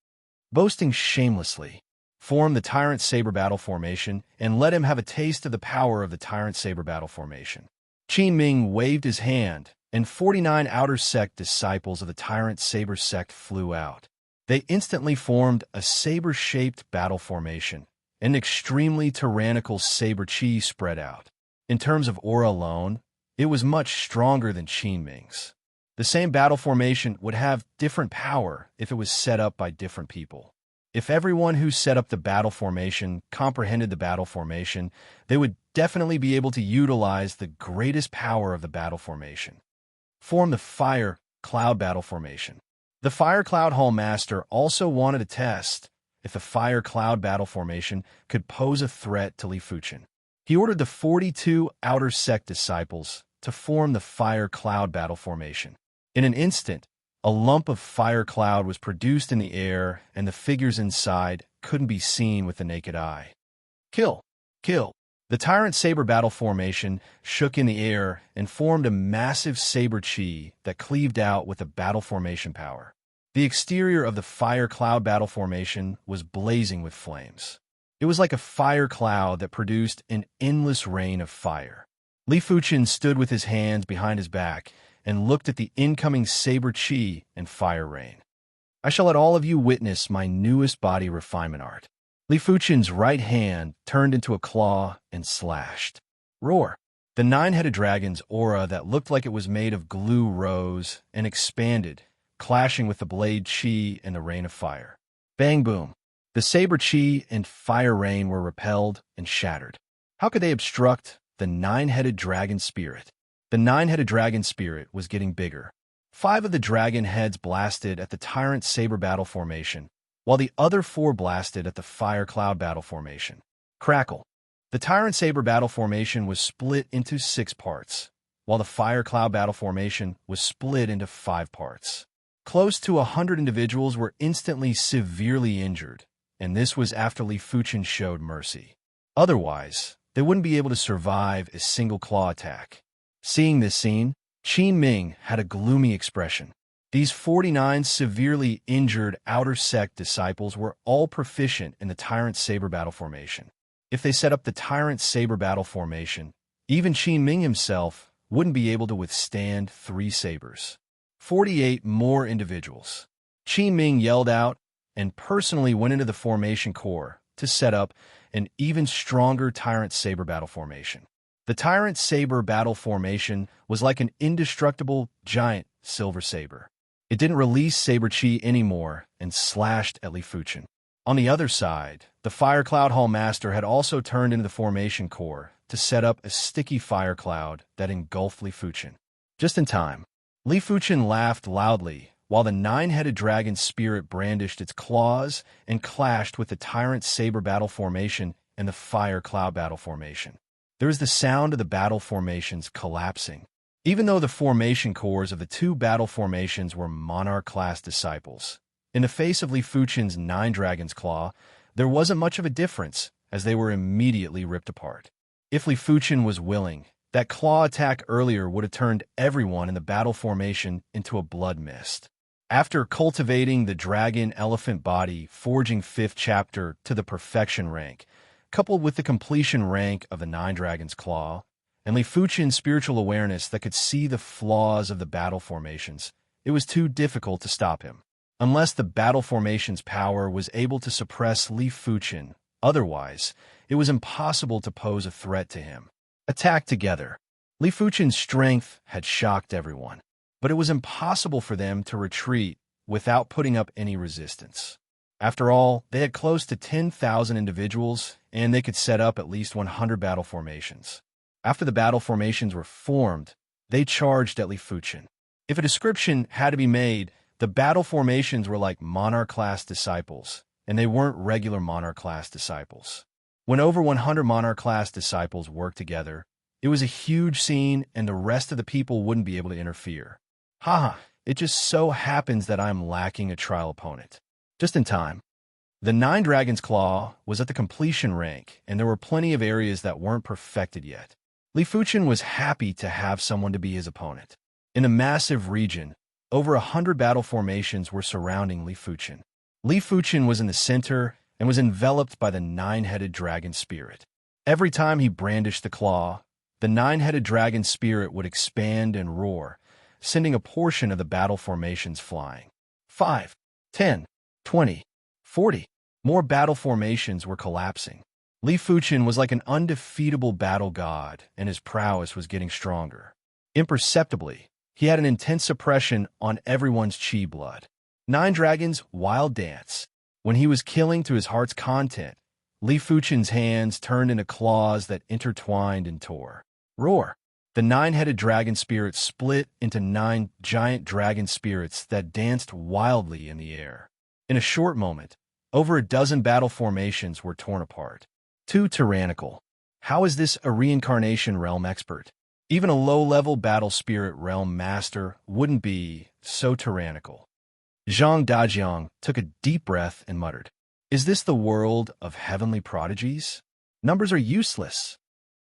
Boasting shamelessly, form the Tyrant Saber battle formation and let him have a taste of the power of the Tyrant Saber battle formation. Qin Ming waved his hand, and 49 Outer Sect disciples of the Tyrant Saber sect flew out. They instantly formed a saber-shaped battle formation. An extremely tyrannical saber chi spread out. In terms of aura alone, it was much stronger than Qin Ming's. The same battle formation would have different power if it was set up by different people. If everyone who set up the battle formation comprehended the battle formation, they would definitely be able to utilize the greatest power of the battle formation. Form the Fire Cloud battle formation. The Fire Cloud Hall Master also wanted to test if the Fire Cloud battle formation could pose a threat to Li Fuchen. He ordered the 42 Outer Sect disciples to form the Fire Cloud battle formation. In an instant, a lump of fire cloud was produced in the air, and the figures inside couldn't be seen with the naked eye. "Kill! Kill!" The Tyrant Saber battle formation shook in the air and formed a massive saber chi that cleaved out with the battle formation power. The exterior of the Fire Cloud battle formation was blazing with flames. It was like a fire cloud that produced an endless rain of fire. Li Fuchen stood with his hands behind his back and looked at the incoming saber chi and fire rain. I shall let all of you witness my newest body refinement art. Li Fuchen's right hand turned into a claw and slashed. Roar! The nine-headed dragon's aura that looked like it was made of glue rose and expanded, clashing with the blade chi and the rain of fire. Bang boom! The saber chi and fire rain were repelled and shattered. How could they obstruct the nine-headed dragon spirit? The nine-headed dragon spirit was getting bigger. 5 of the dragon heads blasted at the Tyrant Saber battle formation, while the other 4 blasted at the Fire Cloud battle formation. Crackle! The Tyrant Saber battle formation was split into 6 parts, while the Fire Cloud battle formation was split into 5 parts. Close to 100 individuals were instantly severely injured, and this was after Li Fuchen showed mercy. Otherwise, they wouldn't be able to survive a single claw attack. Seeing this scene, Qin Ming had a gloomy expression. These 49 severely injured Outer Sect disciples were all proficient in the Tyrant Saber battle formation. If they set up the Tyrant Saber battle formation, even Qin Ming himself wouldn't be able to withstand 3 sabers. 48 more individuals. Qin Ming yelled out and personally went into the formation core to set up an even stronger Tyrant Saber battle formation. The Tyrant Saber battle formation was like an indestructible, giant silver saber. It didn't release saber chi anymore and slashed at Li Fuchen. On the other side, the Fire Cloud Hall Master had also turned into the formation core to set up a sticky fire cloud that engulfed Li Fuchen. Just in time, Li Fuchen laughed loudly while the nine-headed dragon spirit brandished its claws and clashed with the Tyrant Saber battle formation and the Fire Cloud battle formation. There was the sound of the battle formations collapsing. Even though the formation cores of the 2 battle formations were Monarch-class disciples, in the face of Li Fuchen's 9 Dragon's Claw, there wasn't much of a difference, as they were immediately ripped apart. If Li Fuchen was willing, that claw attack earlier would have turned everyone in the battle formation into a blood mist. After cultivating the dragon elephant body, forging 5th chapter to the perfection rank, coupled with the completion rank of the 9 Dragon's Claw, and Li Fuchen's spiritual awareness that could see the flaws of the battle formations, it was too difficult to stop him. Unless the battle formation's power was able to suppress Li Fuchen, otherwise, it was impossible to pose a threat to him. Attack together. Li Fuchen's strength had shocked everyone, but it was impossible for them to retreat without putting up any resistance. After all, they had close to 10,000 individuals, and they could set up at least 100 battle formations. After the battle formations were formed, they charged at Li Fuchen. If a description had to be made, the battle formations were like Monarch-class disciples, and they weren't regular Monarch-class disciples. When over 100 Monarch-class disciples worked together, it was a huge scene, and the rest of the people wouldn't be able to interfere. Haha, it just so happens that I'm lacking a trial opponent. Just in time. The 9 Dragon's Claw was at the completion rank, and there were plenty of areas that weren't perfected yet. Li Fuchen was happy to have someone to be his opponent. In a massive region, over 100 battle formations were surrounding Li Fuchen. Li Fuchen was in the center and was enveloped by the 9-headed dragon spirit. Every time he brandished the claw, the 9-headed dragon spirit would expand and roar, sending a portion of the battle formations flying. 5, 10, 20, 40. More battle formations were collapsing. Li Fuchen was like an undefeatable battle god, and his prowess was getting stronger. Imperceptibly, he had an intense suppression on everyone's chi blood. 9 Dragons' wild dance. When he was killing to his heart's content, Li Fuchen's hands turned into claws that intertwined and tore. Roar! The 9-headed dragon spirit split into 9 giant dragon spirits that danced wildly in the air. In a short moment, over a dozen battle formations were torn apart. Too tyrannical. How is this a reincarnation realm expert? Even a low-level battle spirit realm master wouldn't be so tyrannical. Zhang Dajiang took a deep breath and muttered, "Is this the world of heavenly prodigies? Numbers are useless.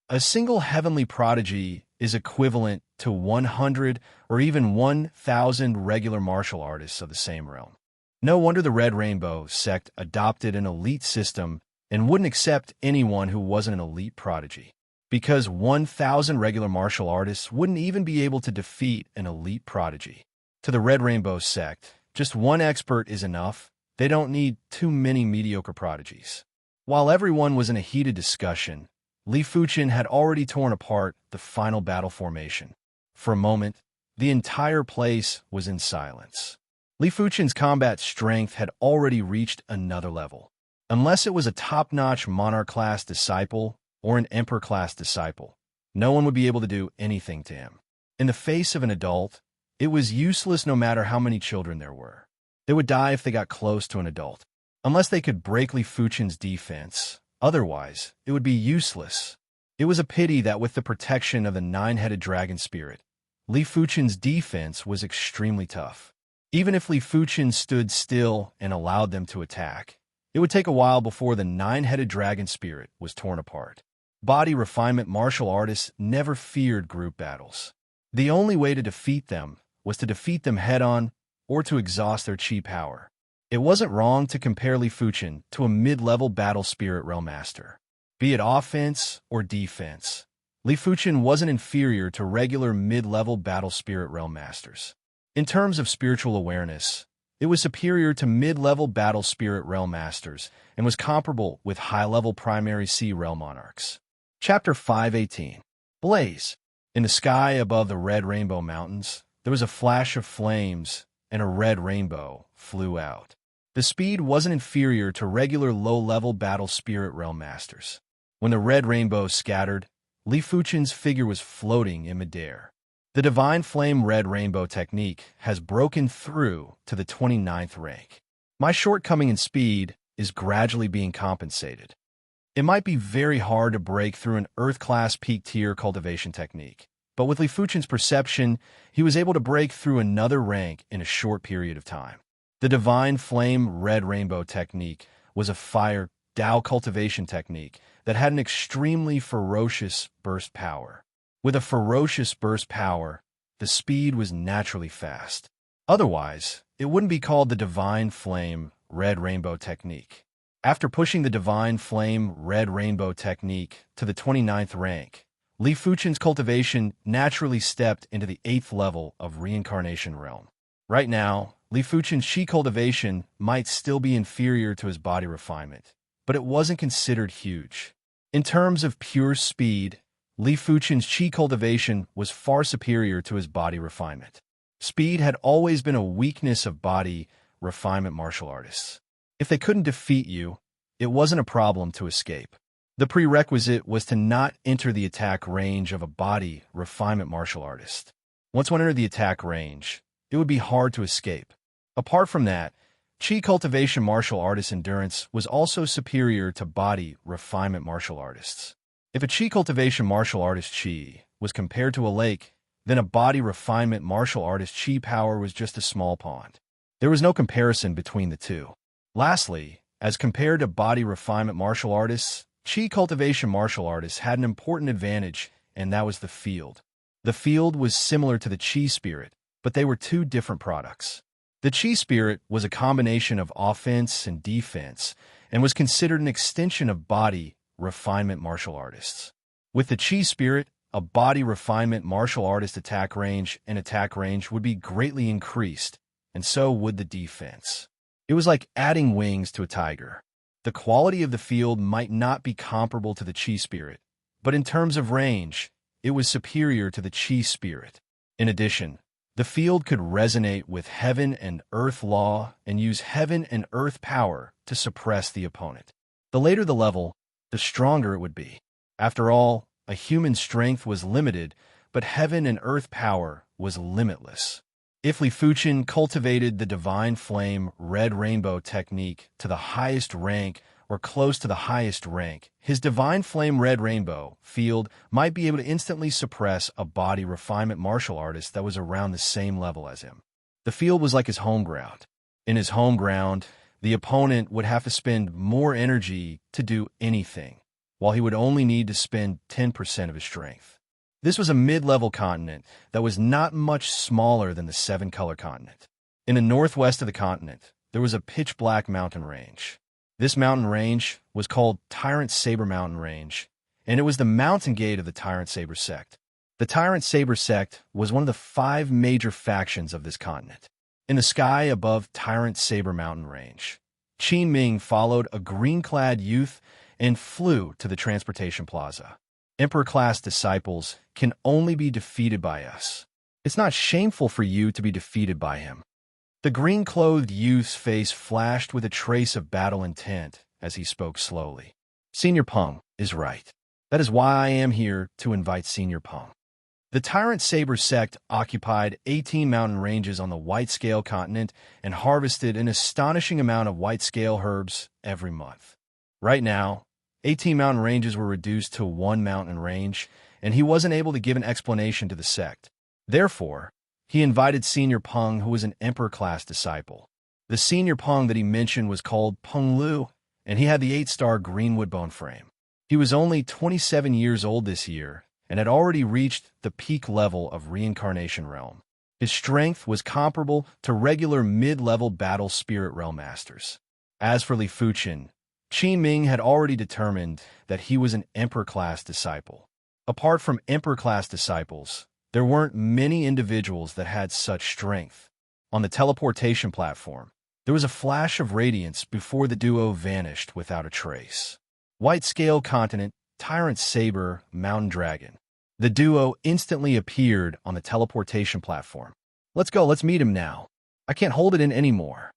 A single heavenly prodigy is equivalent to 100 or even 1,000 regular martial artists of the same realm. No wonder the Red Rainbow sect adopted an elite system and wouldn't accept anyone who wasn't an elite prodigy, because 1,000 regular martial artists wouldn't even be able to defeat an elite prodigy. To the Red Rainbow sect, just one expert is enough. They don't need too many mediocre prodigies. While everyone was in a heated discussion, Li Fuchen had already torn apart the final battle formation. For a moment, the entire place was in silence. Li Fuchen's combat strength had already reached another level. Unless it was a top-notch monarch-class disciple or an emperor-class disciple, no one would be able to do anything to him. In the face of an adult, it was useless no matter how many children there were. They would die if they got close to an adult, unless they could break Li Fuchen's defense. Otherwise, it would be useless. It was a pity that with the protection of the nine-headed dragon spirit, Li Fuchen's defense was extremely tough. Even if Li Fuchen stood still and allowed them to attack, it would take a while before the nine-headed dragon spirit was torn apart. Body refinement martial artists never feared group battles. The only way to defeat them was to defeat them head-on or to exhaust their chi power. It wasn't wrong to compare Li Fuchen to a mid-level battle spirit realm master. Be it offense or defense, Li Fuchen wasn't inferior to regular mid-level battle spirit realm masters. In terms of spiritual awareness, it was superior to mid-level battle spirit realm masters and was comparable with high-level primary sea realm monarchs. Chapter 518. Blaze. In the sky above the Red Rainbow Mountains, there was a flash of flames, and a red rainbow flew out. The speed wasn't inferior to regular low-level battle spirit realm masters. When the red rainbow scattered, Li Fuchen's figure was floating in midair. The Divine Flame Red Rainbow technique has broken through to the 29th rank. My shortcoming in speed is gradually being compensated. It might be very hard to break through an Earth-class peak-tier cultivation technique, but with Li Fuchen's perception, he was able to break through another rank in a short period of time. The Divine Flame Red Rainbow technique was a fire Dao cultivation technique that had an extremely ferocious burst power. With a ferocious burst power, the speed was naturally fast. Otherwise, it wouldn't be called the Divine Flame Red Rainbow technique. After pushing the Divine Flame Red Rainbow technique to the 29th rank, Li Fuchen's cultivation naturally stepped into the 8th level of Reincarnation Realm. Right now, Li Fuchen's Qi cultivation might still be inferior to his body refinement, but it wasn't considered huge. In terms of pure speed, Li Fuchen's Qi cultivation was far superior to his body refinement. Speed had always been a weakness of body refinement martial artists. If they couldn't defeat you, it wasn't a problem to escape. The prerequisite was to not enter the attack range of a body refinement martial artist. Once one entered the attack range, it would be hard to escape. Apart from that, Qi cultivation martial artists' endurance was also superior to body refinement martial artists. If a Qi cultivation martial artist Qi was compared to a lake, then a body refinement martial artist Qi power was just a small pond. There was no comparison between the two. Lastly, as compared to body refinement martial artists, Qi cultivation martial artists had an important advantage, and that was the field. The field was similar to the Qi spirit, but they were two different products. The Qi spirit was a combination of offense and defense, and was considered an extension of body refinement martial artists. With the Qi spirit, a body refinement martial artist attack range would be greatly increased, and so would the defense. It was like adding wings to a tiger. The quality of the field might not be comparable to the Qi spirit, but in terms of range, it was superior to the Qi spirit. In addition, the field could resonate with heaven and earth law and use heaven and earth power to suppress the opponent. The later the level, the stronger it would be. After all, a human strength was limited, but heaven and earth power was limitless. If Li Fuchen cultivated the Divine Flame Red Rainbow technique to the highest rank or close to the highest rank, his Divine Flame Red Rainbow field might be able to instantly suppress a body refinement martial artist that was around the same level as him. The field was like his home ground. In his home ground, the opponent would have to spend more energy to do anything. while he would only need to spend 10% of his strength. This was a mid-level continent that was not much smaller than the seven-color continent. In the northwest of the continent, there was a pitch-black mountain range. This mountain range was called Tyrant Saber Mountain Range, and it was the mountain gate of the Tyrant Saber sect. The Tyrant Saber sect was one of the 5 major factions of this continent. In the sky above Tyrant Saber Mountain Range, Qin Ming followed a green-clad youth and flew to the transportation plaza. Emperor-class disciples can only be defeated by us. It's not shameful for you to be defeated by him. The green-clothed youth's face flashed with a trace of battle intent as he spoke slowly. Senior Peng is right. That is why I am here to invite Senior Peng. The Tyrant Saber sect occupied 18 mountain ranges on the white-scale continent and harvested an astonishing amount of white-scale herbs every month. Right now, 18 mountain ranges were reduced to 1 mountain range, and he wasn't able to give an explanation to the sect. Therefore, he invited Senior Peng, who was an Emperor-class disciple. The Senior Peng that he mentioned was called Peng Lu, and he had the 8-star greenwood bone frame. He was only 27 years old this year, and had already reached the peak level of Reincarnation Realm. His strength was comparable to regular mid-level Battle Spirit Realm Masters. As for Li Fuchen, Qin Ming had already determined that he was an Emperor-class disciple. Apart from Emperor-class disciples, there weren't many individuals that had such strength. On the teleportation platform, there was a flash of radiance before the duo vanished without a trace. White-scale continent, Tyrant Saber, Mountain Dragon. The duo instantly appeared on the teleportation platform. Let's go, let's meet him now. I can't hold it in anymore.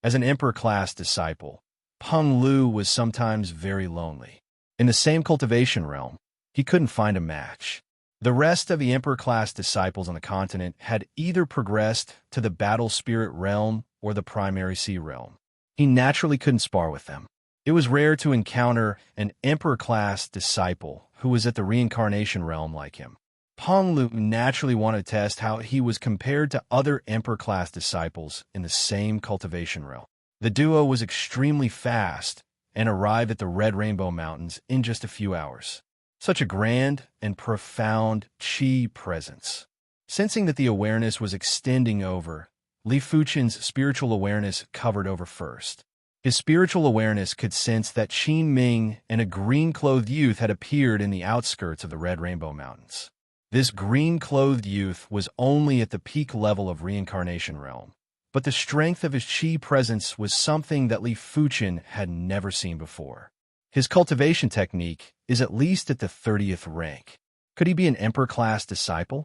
As an Emperor-class disciple, Peng Lu was sometimes very lonely. In the same cultivation realm, he couldn't find a match. The rest of the Emperor-class disciples on the continent had either progressed to the Battle Spirit Realm or the Primary Sea Realm. He naturally couldn't spar with them. It was rare to encounter an Emperor-class disciple who was at the Reincarnation Realm like him. Peng Lu naturally wanted to test how he was compared to other Emperor-class disciples in the same cultivation realm. The duo was extremely fast and arrived at the Red Rainbow Mountains in just a few hours. Such a grand and profound qi presence. Sensing that the awareness was extending over, Li Fuchen's spiritual awareness covered over first. His spiritual awareness could sense that Qin Ming and a green-clothed youth had appeared in the outskirts of the Red Rainbow Mountains. This green-clothed youth was only at the peak level of Reincarnation Realm, but the strength of his qi presence was something that Li Fuchen had never seen before. His cultivation technique is at least at the 30th rank. Could he be an Emperor-class disciple?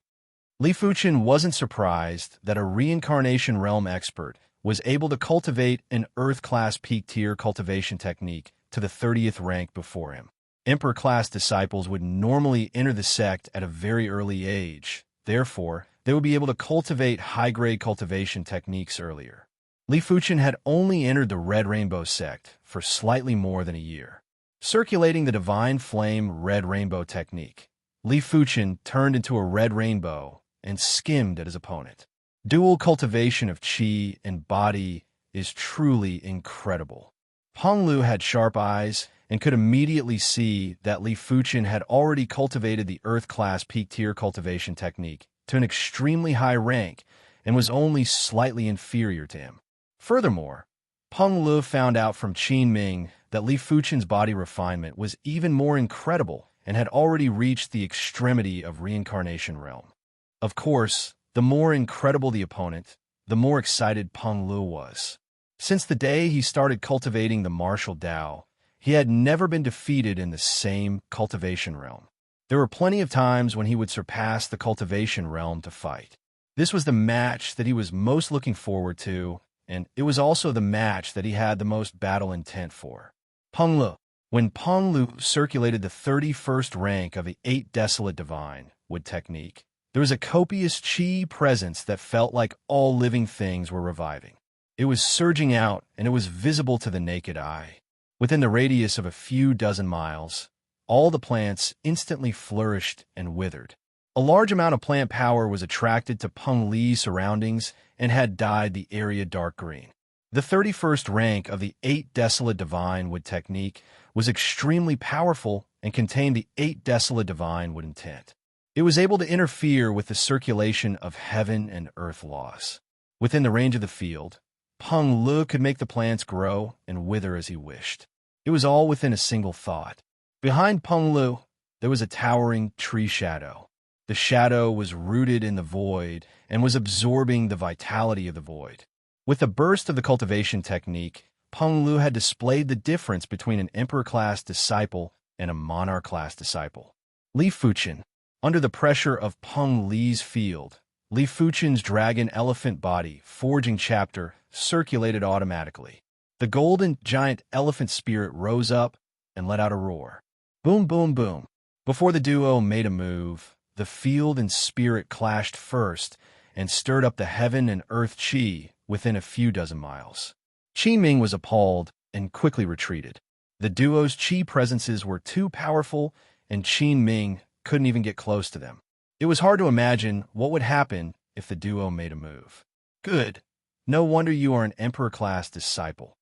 Li Fuchen wasn't surprised that a Reincarnation Realm expert was able to cultivate an Earth-class peak-tier cultivation technique to the 30th rank before him. Emperor-class disciples would normally enter the sect at a very early age. Therefore, they would be able to cultivate high-grade cultivation techniques earlier. Li Fuchen had only entered the Red Rainbow sect for slightly more than a year. Circulating the Divine Flame Red Rainbow technique, Li Fuchen turned into a red rainbow and skimmed at his opponent. Dual cultivation of qi and body is truly incredible. Peng Lu had sharp eyes and could immediately see that Li Fuchen had already cultivated the Earth-class peak-tier cultivation technique to an extremely high rank and was only slightly inferior to him. Furthermore, Peng Lu found out from Qin Ming that Li Fuchen's body refinement was even more incredible and had already reached the extremity of Reincarnation Realm. Of course, the more incredible the opponent, the more excited Peng Lu was. Since the day he started cultivating the martial Tao, he had never been defeated in the same cultivation realm. There were plenty of times when he would surpass the cultivation realm to fight. This was the match that he was most looking forward to, and it was also the match that he had the most battle intent for. Peng Lu. When Peng Lu circulated the 31st rank of the 8 Desolate Divine Wood technique, there was a copious qi presence that felt like all living things were reviving. It was surging out, and it was visible to the naked eye. Within the radius of a few dozen miles, all the plants instantly flourished and withered. A large amount of plant power was attracted to Peng Li's surroundings and had dyed the area dark green. The 31st rank of the 8 Desolate Divine Wood technique was extremely powerful and contained the 8 desolate divine with intent. It was able to interfere with the circulation of heaven and earth laws. Within the range of the field, Peng Lu could make the plants grow and wither as he wished. It was all within a single thought. Behind Peng Lu, there was a towering tree shadow. The shadow was rooted in the void and was absorbing the vitality of the void. With the burst of the cultivation technique, Peng Lu had displayed the difference between an emperor-class disciple and a monarch-class disciple. Li Fuqian. Under the pressure of Peng Li's field, Li Fuqian's dragon elephant body forging chapter circulated automatically. The golden giant elephant spirit rose up and let out a roar. Boom, boom, boom. Before the duo made a move, the field and spirit clashed first and stirred up the heaven and earth qi within a few dozen miles. Qi Ming was appalled and quickly retreated. The duo's qi presences were too powerful, and Qi Ming couldn't even get close to them. It was hard to imagine what would happen if the duo made a move. Good. No wonder you are an emperor-class disciple.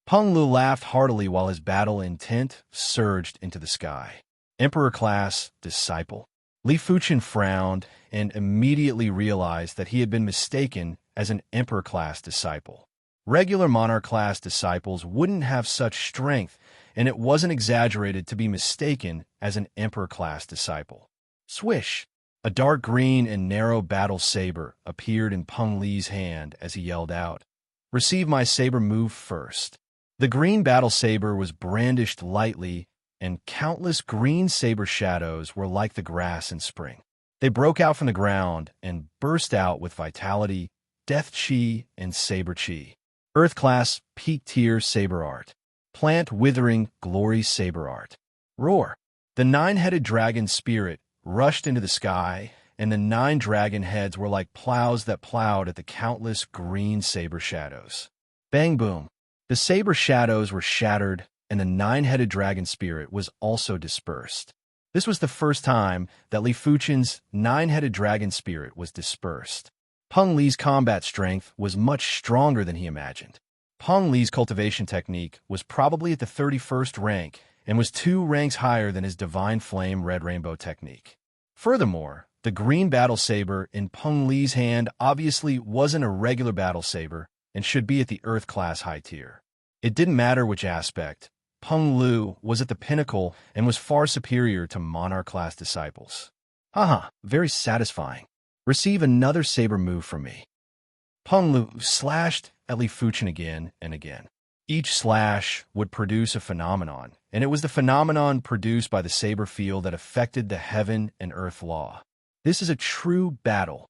Peng Lu laughed heartily while his battle intent surged into the sky. Emperor-class disciple. Li Fuqian frowned and immediately realized that he had been mistaken as an emperor-class disciple. Regular monarch-class disciples wouldn't have such strength, and it wasn't exaggerated to be mistaken as an emperor-class disciple. Swish! A dark green and narrow battle saber appeared in Peng Li's hand as he yelled out, "Receive my saber move first." The green battle saber was brandished lightly, and countless green saber shadows were like the grass in spring. They broke out from the ground and burst out with vitality, death chi, and saber chi. Earth class peak tier saber art. Plant withering glory saber art. Roar! The 9-headed dragon spirit rushed into the sky, and the 9 dragon heads were like plows that plowed at the countless green saber shadows. Bang boom! The saber shadows were shattered, and the 9-headed dragon spirit was also dispersed. This was the first time that Li Fuqian's 9-headed dragon spirit was dispersed. Peng Li's combat strength was much stronger than he imagined. Peng Li's cultivation technique was probably at the 31st rank and was 2 ranks higher than his Divine Flame Red Rainbow technique. Furthermore, the green battle saber in Peng Li's hand obviously wasn't a regular battle saber and should be at the Earth class high tier. It didn't matter which aspect. Peng Lu was at the pinnacle and was far superior to monarch-class disciples. Haha, very satisfying. Receive another saber move from me. Peng Lu slashed at Li Fuqian again and again. Each slash would produce a phenomenon, and it was the phenomenon produced by the saber field that affected the heaven and earth law. This is a true battle.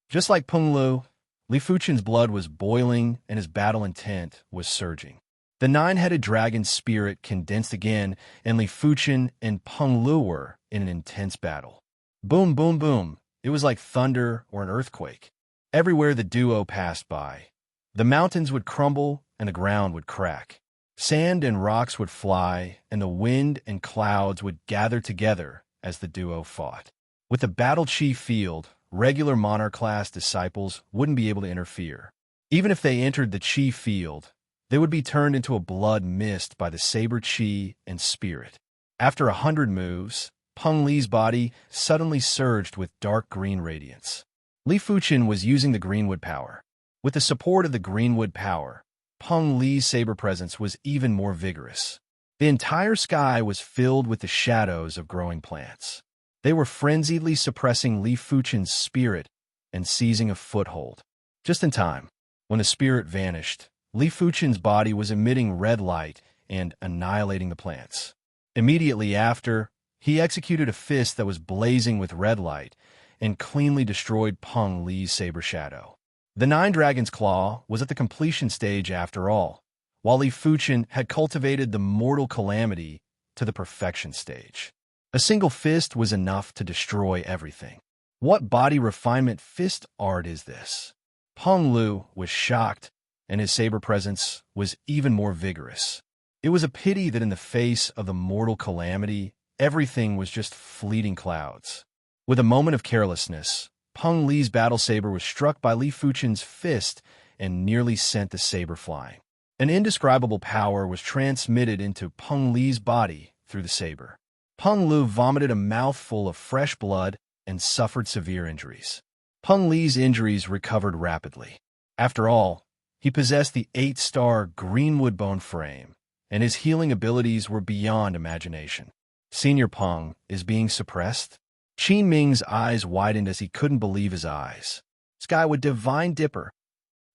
Just like Peng Lu, Li Fuqian's blood was boiling and his battle intent was surging. The 9-headed dragon spirit condensed again, and Li Fuqian and Peng Lu were in an intense battle. Boom, boom, boom. It was like thunder or an earthquake. Everywhere the duo passed by, the mountains would crumble and the ground would crack. Sand and rocks would fly, and the wind and clouds would gather together as the duo fought. With the battle chi field, regular monarch-class disciples wouldn't be able to interfere. Even if they entered the chi field, they would be turned into a blood mist by the saber chi and spirit. After 100 moves, Peng Li's body suddenly surged with dark green radiance. Li Fuqian was using the greenwood power. With the support of the greenwood power, Peng Li's saber presence was even more vigorous. The entire sky was filled with the shadows of growing plants. They were frenziedly suppressing Li Fuqian's spirit and seizing a foothold. Just in time, when the spirit vanished, Li Fuqian's body was emitting red light and annihilating the plants. Immediately after, he executed a fist that was blazing with red light and cleanly destroyed Peng Li's saber shadow. The 9 Dragon's Claw was at the completion stage after all, while Li Fuqian had cultivated the mortal calamity to the perfection stage. A single fist was enough to destroy everything. What body refinement fist art is this? Peng Lu was shocked, and his saber presence was even more vigorous. It was a pity that in the face of the mortal calamity, everything was just fleeting clouds. With a moment of carelessness, Peng Li's battle saber was struck by Li Fuqian's fist and nearly sent the saber flying. An indescribable power was transmitted into Peng Li's body through the saber. Peng Lu vomited a mouthful of fresh blood and suffered severe injuries. Peng Li's injuries recovered rapidly. After all, he possessed the 8-star Greenwood bone frame, and his healing abilities were beyond imagination. Senior Peng is being suppressed? Qi Ming's eyes widened as he couldn't believe his eyes. This guy with Divine Dipper.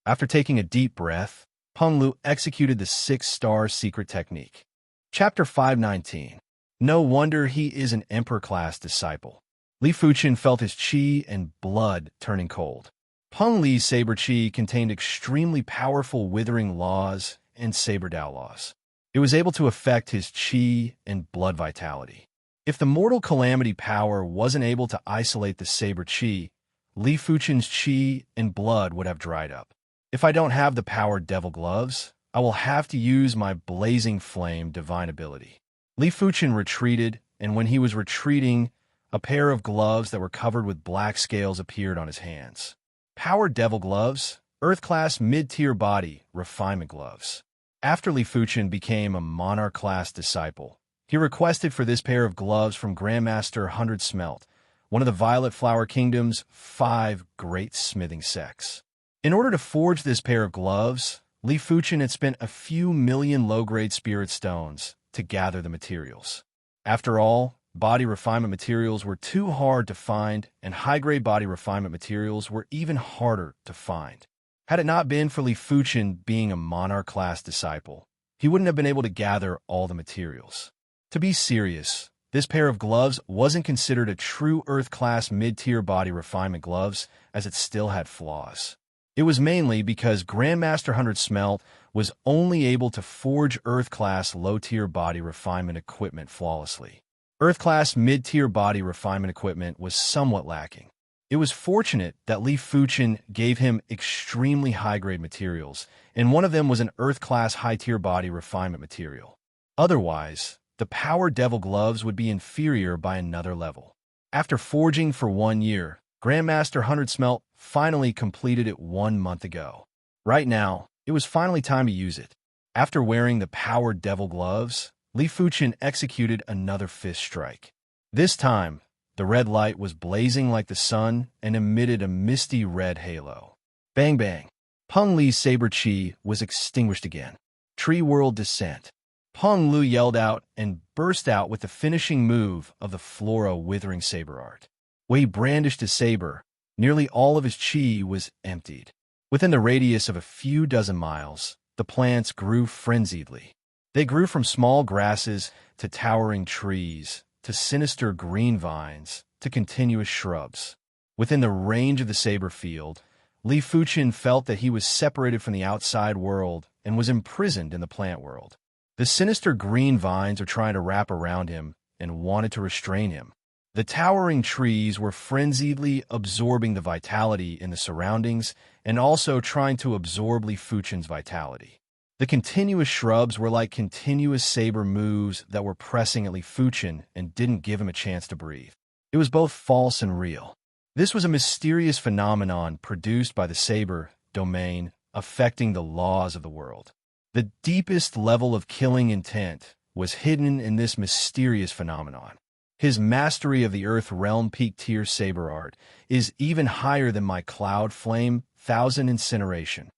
After taking a deep breath, Peng Lu executed the 6-star secret technique. Chapter 519. No wonder he is an Emperor-class disciple. Li Fuchen felt his qi and blood turning cold. Peng Li's saber qi contained extremely powerful withering laws and saber Dao laws. It was able to affect his qi and blood vitality. If the mortal calamity power wasn't able to isolate the saber qi, Li Fuchen's qi and blood would have dried up. If I don't have the powered devil gloves, I will have to use my blazing flame divine ability. Li Fuchen retreated, and when he was retreating, a pair of gloves that were covered with black scales appeared on his hands. Powered devil gloves, Earth-class mid-tier body, refinement gloves. After Li Fuchen became a Monarch-class disciple, he requested for this pair of gloves from Grandmaster 100 Smelt, one of the Violet Flower Kingdom's 5 great smithing sects. In order to forge this pair of gloves, Li Fuchen had spent a few million low-grade spirit stones to gather the materials. After all, body refinement materials were too hard to find, and high-grade body refinement materials were even harder to find. Had it not been for Li Fuchen being a Monarch-class disciple, he wouldn't have been able to gather all the materials. To be serious, this pair of gloves wasn't considered a true Earth-class mid-tier body refinement gloves, as it still had flaws. It was mainly because Grandmaster 100 Smelt was only able to forge Earth-class low-tier body refinement equipment flawlessly. Earth-class mid-tier body refinement equipment was somewhat lacking. It was fortunate that Li Fuchen gave him extremely high-grade materials, and one of them was an Earth-class high-tier body refinement material. Otherwise, the powered devil gloves would be inferior by another level. After forging for 1 year, Grandmaster 100 Smelt finally completed it 1 month ago. Right now, it was finally time to use it. After wearing the powered devil gloves, Li Fuchen executed another fist strike. This time, the red light was blazing like the sun and emitted a misty red halo. Bang bang! Peng Li's saber qi was extinguished again. Tree World Descent. Peng Lu yelled out and burst out with the finishing move of the Flora Withering Saber art. When he brandished his saber, nearly all of his qi was emptied. Within the radius of a few dozen miles, the plants grew frenziedly. They grew from small grasses to towering trees, to sinister green vines, to continuous shrubs. Within the range of the saber field, Li Fuchen felt that he was separated from the outside world and was imprisoned in the plant world. The sinister green vines are trying to wrap around him and wanted to restrain him. The towering trees were frenziedly absorbing the vitality in the surroundings and also trying to absorb Li Fuchen's vitality. The continuous shrubs were like continuous saber moves that were pressing at Li Fuchen and didn't give him a chance to breathe. It was both false and real. This was a mysterious phenomenon produced by the saber domain affecting the laws of the world. The deepest level of killing intent was hidden in this mysterious phenomenon. His mastery of the Earth Realm Peak Tier Saber Art is even higher than my Cloud Flame 1000 Incineration.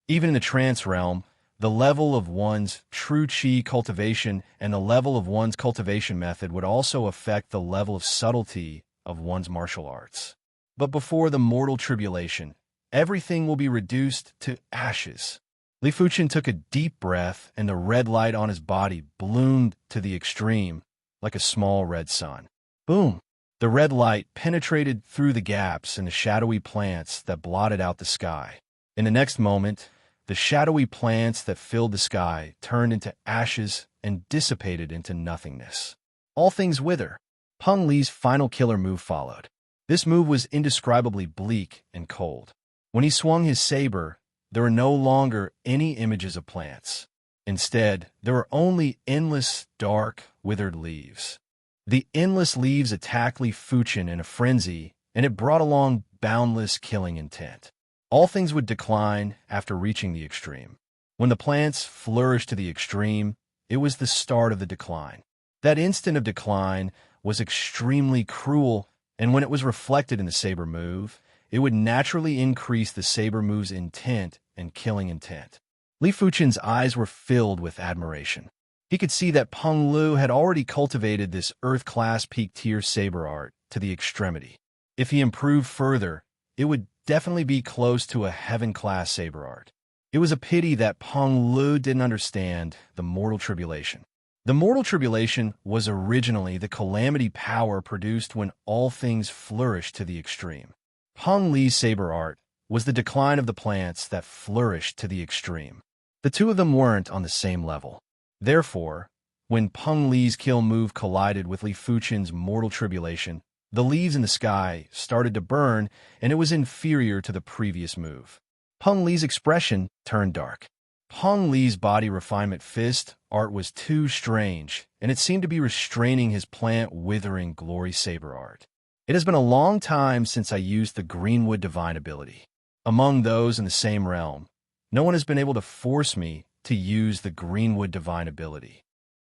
Even in the Trance Realm, the level of one's true Qi cultivation and the level of one's cultivation method would also affect the level of subtlety of one's martial arts. But before the mortal tribulation, everything will be reduced to ashes. Li Fuchen took a deep breath, and the red light on his body bloomed to the extreme, like a small red sun. Boom! The red light penetrated through the gaps in the shadowy plants that blotted out the sky. In the next moment, the shadowy plants that filled the sky turned into ashes and dissipated into nothingness. All things wither. Peng Li's final killer move followed. This move was indescribably bleak and cold. When he swung his saber, there were no longer any images of plants. Instead, there were only endless, dark, withered leaves. The endless leaves attacked Li Fuchen in a frenzy, and it brought along boundless killing intent. All things would decline after reaching the extreme. When the plants flourished to the extreme, it was the start of the decline. That instant of decline was extremely cruel, and when it was reflected in the saber move, it would naturally increase the saber move's intent and killing intent. Li Fuchen's eyes were filled with admiration. He could see that Peng Lu had already cultivated this Earth-class peak-tier saber art to the extremity. If he improved further, it would definitely be close to a heaven-class saber art. It was a pity that Peng Lu didn't understand the mortal tribulation. The mortal tribulation was originally the calamity power produced when all things flourished to the extreme. Peng Li's saber art was the decline of the plants that flourished to the extreme. The two of them weren't on the same level. Therefore, when Peng Li's kill move collided with Li Fuchen's mortal tribulation, the leaves in the sky started to burn, and it was inferior to the previous move. Peng Li's expression turned dark. Peng Li's body refinement fist art was too strange, and it seemed to be restraining his plant-withering glory saber art. It has been a long time since I used the Greenwood divine ability. Among those in the same realm, no one has been able to force me to use the Greenwood divine ability.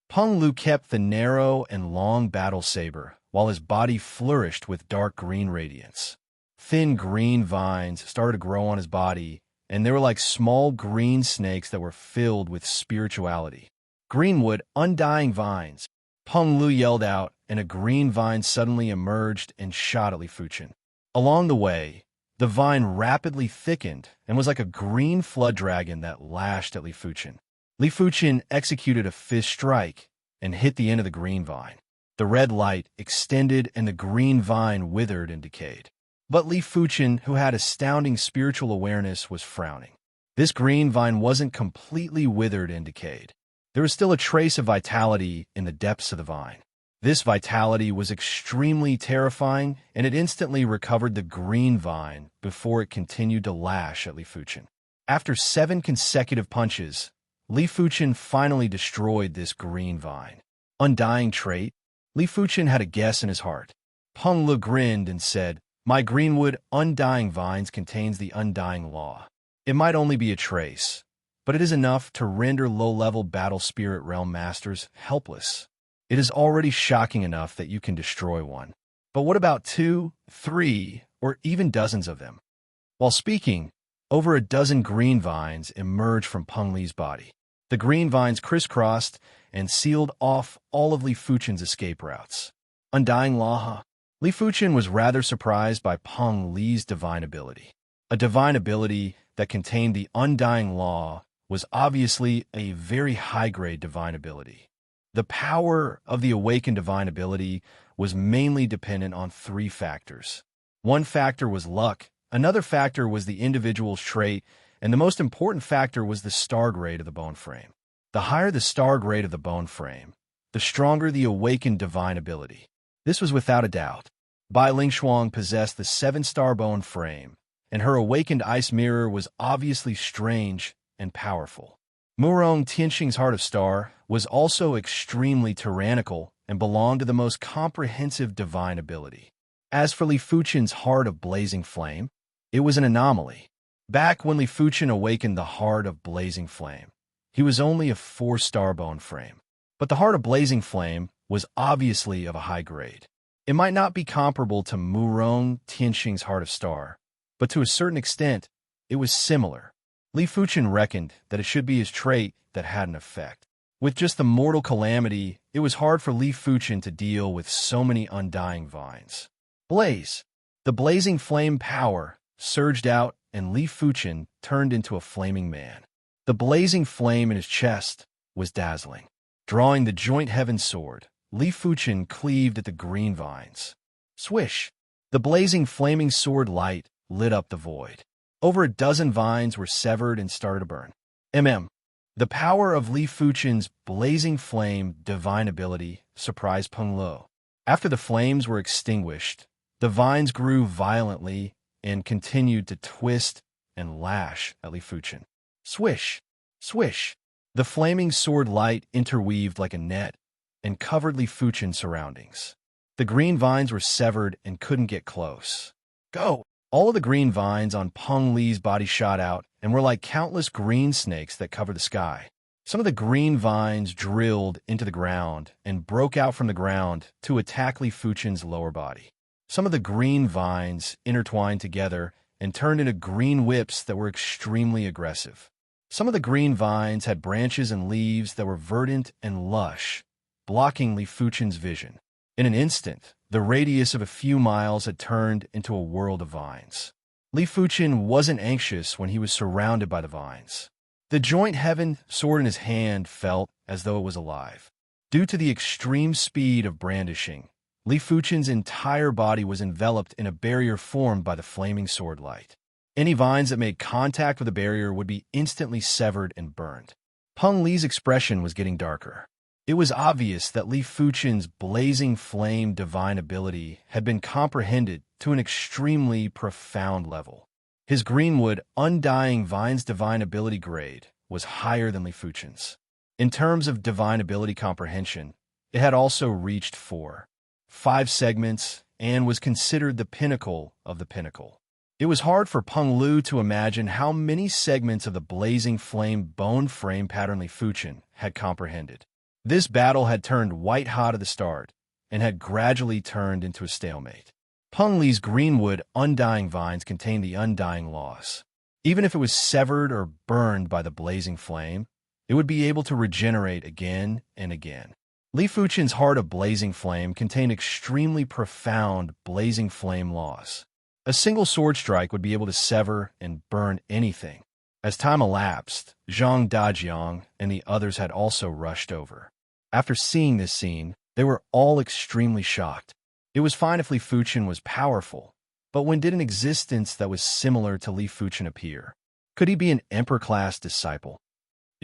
Peng Lu kept the narrow and long battle saber, while his body flourished with dark green radiance. Thin green vines started to grow on his body, and they were like small green snakes that were filled with spirituality. Greenwood, undying vines. Peng Lu yelled out, and a green vine suddenly emerged and shot at Li Fuchen. Along the way, the vine rapidly thickened and was like a green flood dragon that lashed at Li Fuchen. Li Fuchen executed a fist strike and hit the end of the green vine. The red light extended and the green vine withered and decayed. But Li Fuchen, who had astounding spiritual awareness, was frowning. This green vine wasn't completely withered and decayed. There was still a trace of vitality in the depths of the vine. This vitality was extremely terrifying, and it instantly recovered the green vine before it continued to lash at Li Fuchen. After 7 consecutive punches, Li Fuchen finally destroyed this green vine. Undying trait? Li Fuchen had a guess in his heart. Peng Lu grinned and said, "My Greenwood undying vines contains the undying law. It might only be a trace, but it is enough to render low-level battle spirit realm masters helpless. It is already shocking enough that you can destroy one. But what about 2, 3, or even dozens of them?" While speaking, over a dozen green vines emerged from Peng Li's body. The green vines crisscrossed and sealed off all of Li Fuchen's escape routes. Undying law, huh? Li Fuchen was rather surprised by Peng Li's divine ability. A divine ability that contained the undying law was obviously a very high-grade divine ability. The power of the awakened divine ability was mainly dependent on 3 factors. One factor was luck, another factor was the individual's trait, and the most important factor was the star grade of the bone frame. The higher the star grade of the bone frame, the stronger the awakened divine ability. This was without a doubt. Bai Lingshuang possessed the 7-star bone frame, and her awakened ice mirror was obviously strange and powerful. Murong Tianxing's Heart of Star was also extremely tyrannical and belonged to the most comprehensive divine ability. As for Li Fuchen's Heart of Blazing Flame, it was an anomaly. Back when Li Fuchen awakened the Heart of Blazing Flame, he was only a 4-star bone frame. But the Heart of Blazing Flame was obviously of a high grade. It might not be comparable to Murong Tianxing's Heart of Star, but to a certain extent, it was similar. Li Fuchen reckoned that it should be his trait that had an effect. With just the mortal calamity, it was hard for Li Fuchen to deal with so many undying vines. Blaze! The blazing flame power surged out, and Li Fuchen turned into a flaming man. The blazing flame in his chest was dazzling. Drawing the joint heaven sword, Li Fuchen cleaved at the green vines. Swish! The blazing flaming sword light lit up the void. Over a dozen vines were severed and started to burn. The power of Li Fuchen's blazing flame divine ability surprised Peng Lu. After the flames were extinguished, the vines grew violently and continued to twist and lash at Li Fuchen. Swish! Swish! The flaming sword light interweaved like a net and covered Li Fuchen's surroundings. The green vines were severed and couldn't get close. Go! All of the green vines on Peng Li's body shot out and were like countless green snakes that covered the sky. Some of the green vines drilled into the ground and broke out from the ground to attack Li Fuchen's lower body. Some of the green vines intertwined together and turned into green whips that were extremely aggressive. Some of the green vines had branches and leaves that were verdant and lush, blocking Li Fuchen's vision. In an instant, the radius of a few miles had turned into a world of vines. Li Fuchen wasn't anxious when he was surrounded by the vines. The joint heaven sword in his hand felt as though it was alive. Due to the extreme speed of brandishing, Li Fuchen's entire body was enveloped in a barrier formed by the flaming sword light. Any vines that made contact with the barrier would be instantly severed and burned. Peng Li's expression was getting darker. It was obvious that Li Fuchen's blazing flame divine ability had been comprehended to an extremely profound level. His greenwood, undying vine's divine ability grade was higher than Li Fuchen's. In terms of divine ability comprehension, it had also reached 5 segments and was considered the pinnacle of the pinnacle. It was hard for Peng Lu to imagine how many segments of the blazing flame bone frame pattern Li Fuchen had comprehended. This battle had turned white-hot at the start and had gradually turned into a stalemate. Peng Li's greenwood undying vines contained the undying laws. Even if it was severed or burned by the blazing flame, it would be able to regenerate again and again. Li Fuchen's heart of blazing flame contained extremely profound blazing flame laws. A single sword strike would be able to sever and burn anything. As time elapsed, Zhang Dajiang and the others had also rushed over. After seeing this scene, they were all extremely shocked. It was fine if Li Fuchen was powerful, but when did an existence that was similar to Li Fuchen appear? Could he be an Emperor-class disciple?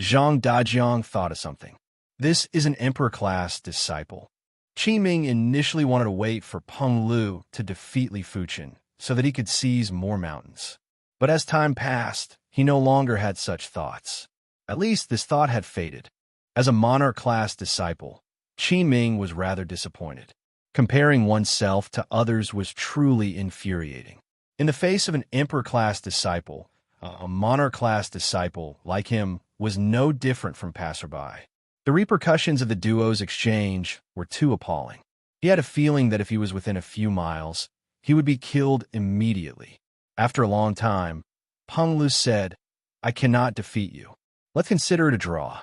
Zhang Dajiang thought of something. This is an Emperor-class disciple. Qi Ming initially wanted to wait for Peng Lu to defeat Li Fuchen so that he could seize more mountains. But as time passed, he no longer had such thoughts. At least this thought had faded. As a monarch-class disciple, Qi Ming was rather disappointed. Comparing oneself to others was truly infuriating. In the face of an emperor-class disciple, a monarch-class disciple like him was no different from passerby. The repercussions of the duo's exchange were too appalling. He had a feeling that if he was within a few miles, he would be killed immediately. After a long time, Peng Lu said, "I cannot defeat you. Let's consider it a draw."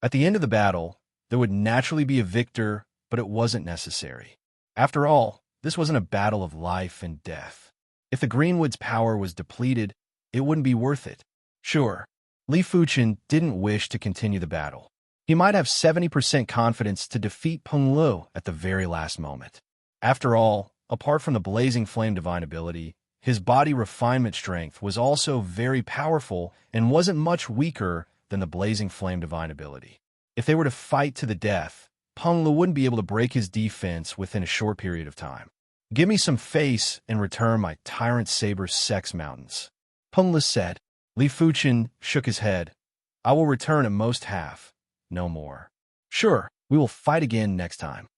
At the end of the battle, there would naturally be a victor, but it wasn't necessary. After all, this wasn't a battle of life and death. If the Greenwood's power was depleted, it wouldn't be worth it. Sure, Li Fuchen didn't wish to continue the battle. He might have 70% confidence to defeat Peng Lu at the very last moment. After all, apart from the blazing flame divine ability, his body refinement strength was also very powerful and wasn't much weaker than the blazing flame divine ability. If they were to fight to the death, Peng Lu wouldn't be able to break his defense within a short period of time. "Give me some face and return my Tyrant Saber's sex mountains," Peng Lu said. Li Fuchen shook his head. "I will return at most half, no more." "Sure, we will fight again next time."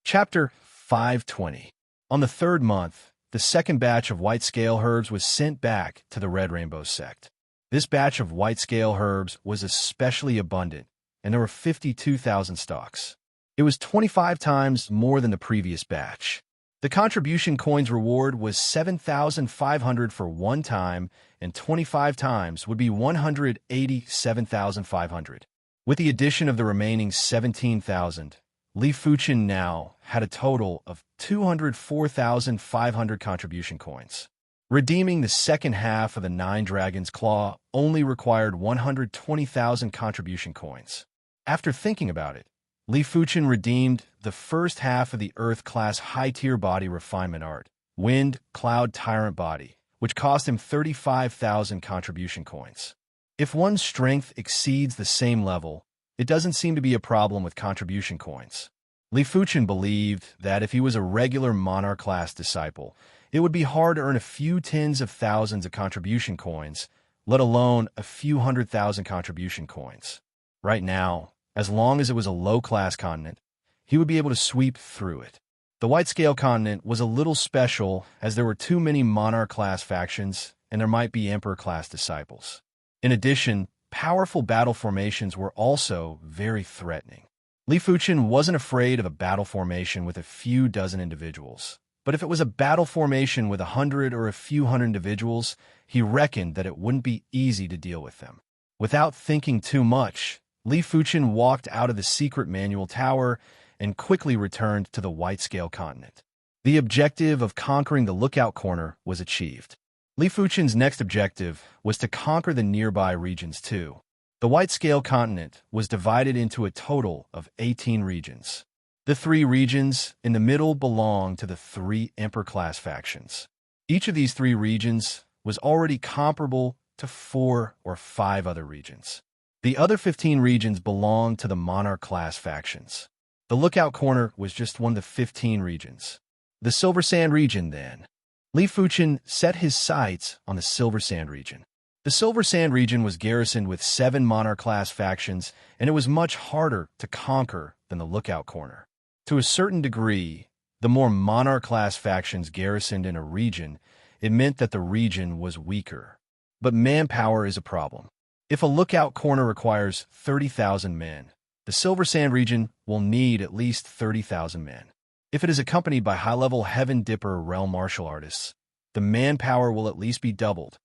Chapter 520. On the 3rd month, the second batch of white scale herbs was sent back to the Red Rainbow sect. This batch of white scale herbs was especially abundant, and there were 52,000 stalks. It was 25 times more than the previous batch. The contribution coins reward was 7,500 for one time, and 25 times would be 187,500. With the addition of the remaining 17,000, Li Fuchen now had a total of 204,500 contribution coins. Redeeming the second half of the 9 Dragon's Claw only required 120,000 contribution coins. After thinking about it, Li Fuchen redeemed the first half of the Earth-class high-tier body refinement art, Wind Cloud Tyrant Body, which cost him 35,000 contribution coins. If one's strength exceeds the same level, it doesn't seem to be a problem with contribution coins. Li Fuchen believed that if he was a regular monarch-class disciple, it would be hard to earn a few tens of thousands of contribution coins, let alone a few 100,000 contribution coins. Right now, as long as it was a low-class continent, he would be able to sweep through it. The White-Scale continent was a little special as there were too many monarch-class factions and there might be emperor-class disciples. In addition, powerful battle formations were also very threatening. Li Fuchen wasn't afraid of a battle formation with a few dozen individuals. But if it was a battle formation with 100 or a few hundred individuals, he reckoned that it wouldn't be easy to deal with them. Without thinking too much, Li Fuchen walked out of the secret manual tower and quickly returned to the white-scale continent. The objective of conquering the lookout corner was achieved. Li Fuchen's next objective was to conquer the nearby regions too. The white-scale continent was divided into a total of 18 regions. The 3 regions in the middle belonged to the 3 Emperor-class factions. Each of these 3 regions was already comparable to 4 or 5 other regions. The other 15 regions belonged to the Monarch-class factions. The lookout corner was just one of the 15 regions. The Silver Sand region, then. Li Fuchen set his sights on the Silver Sand region. The Silver Sand region was garrisoned with 7 Monarch-class factions, and it was much harder to conquer than the lookout corner. To a certain degree, the more Monarch-class factions garrisoned in a region, it meant that the region was weaker. But manpower is a problem. If a lookout corner requires 30,000 men, the Silver Sand region will need at least 30,000 men. If it is accompanied by high-level Heaven Dipper realm martial artists, the manpower will at least be doubled.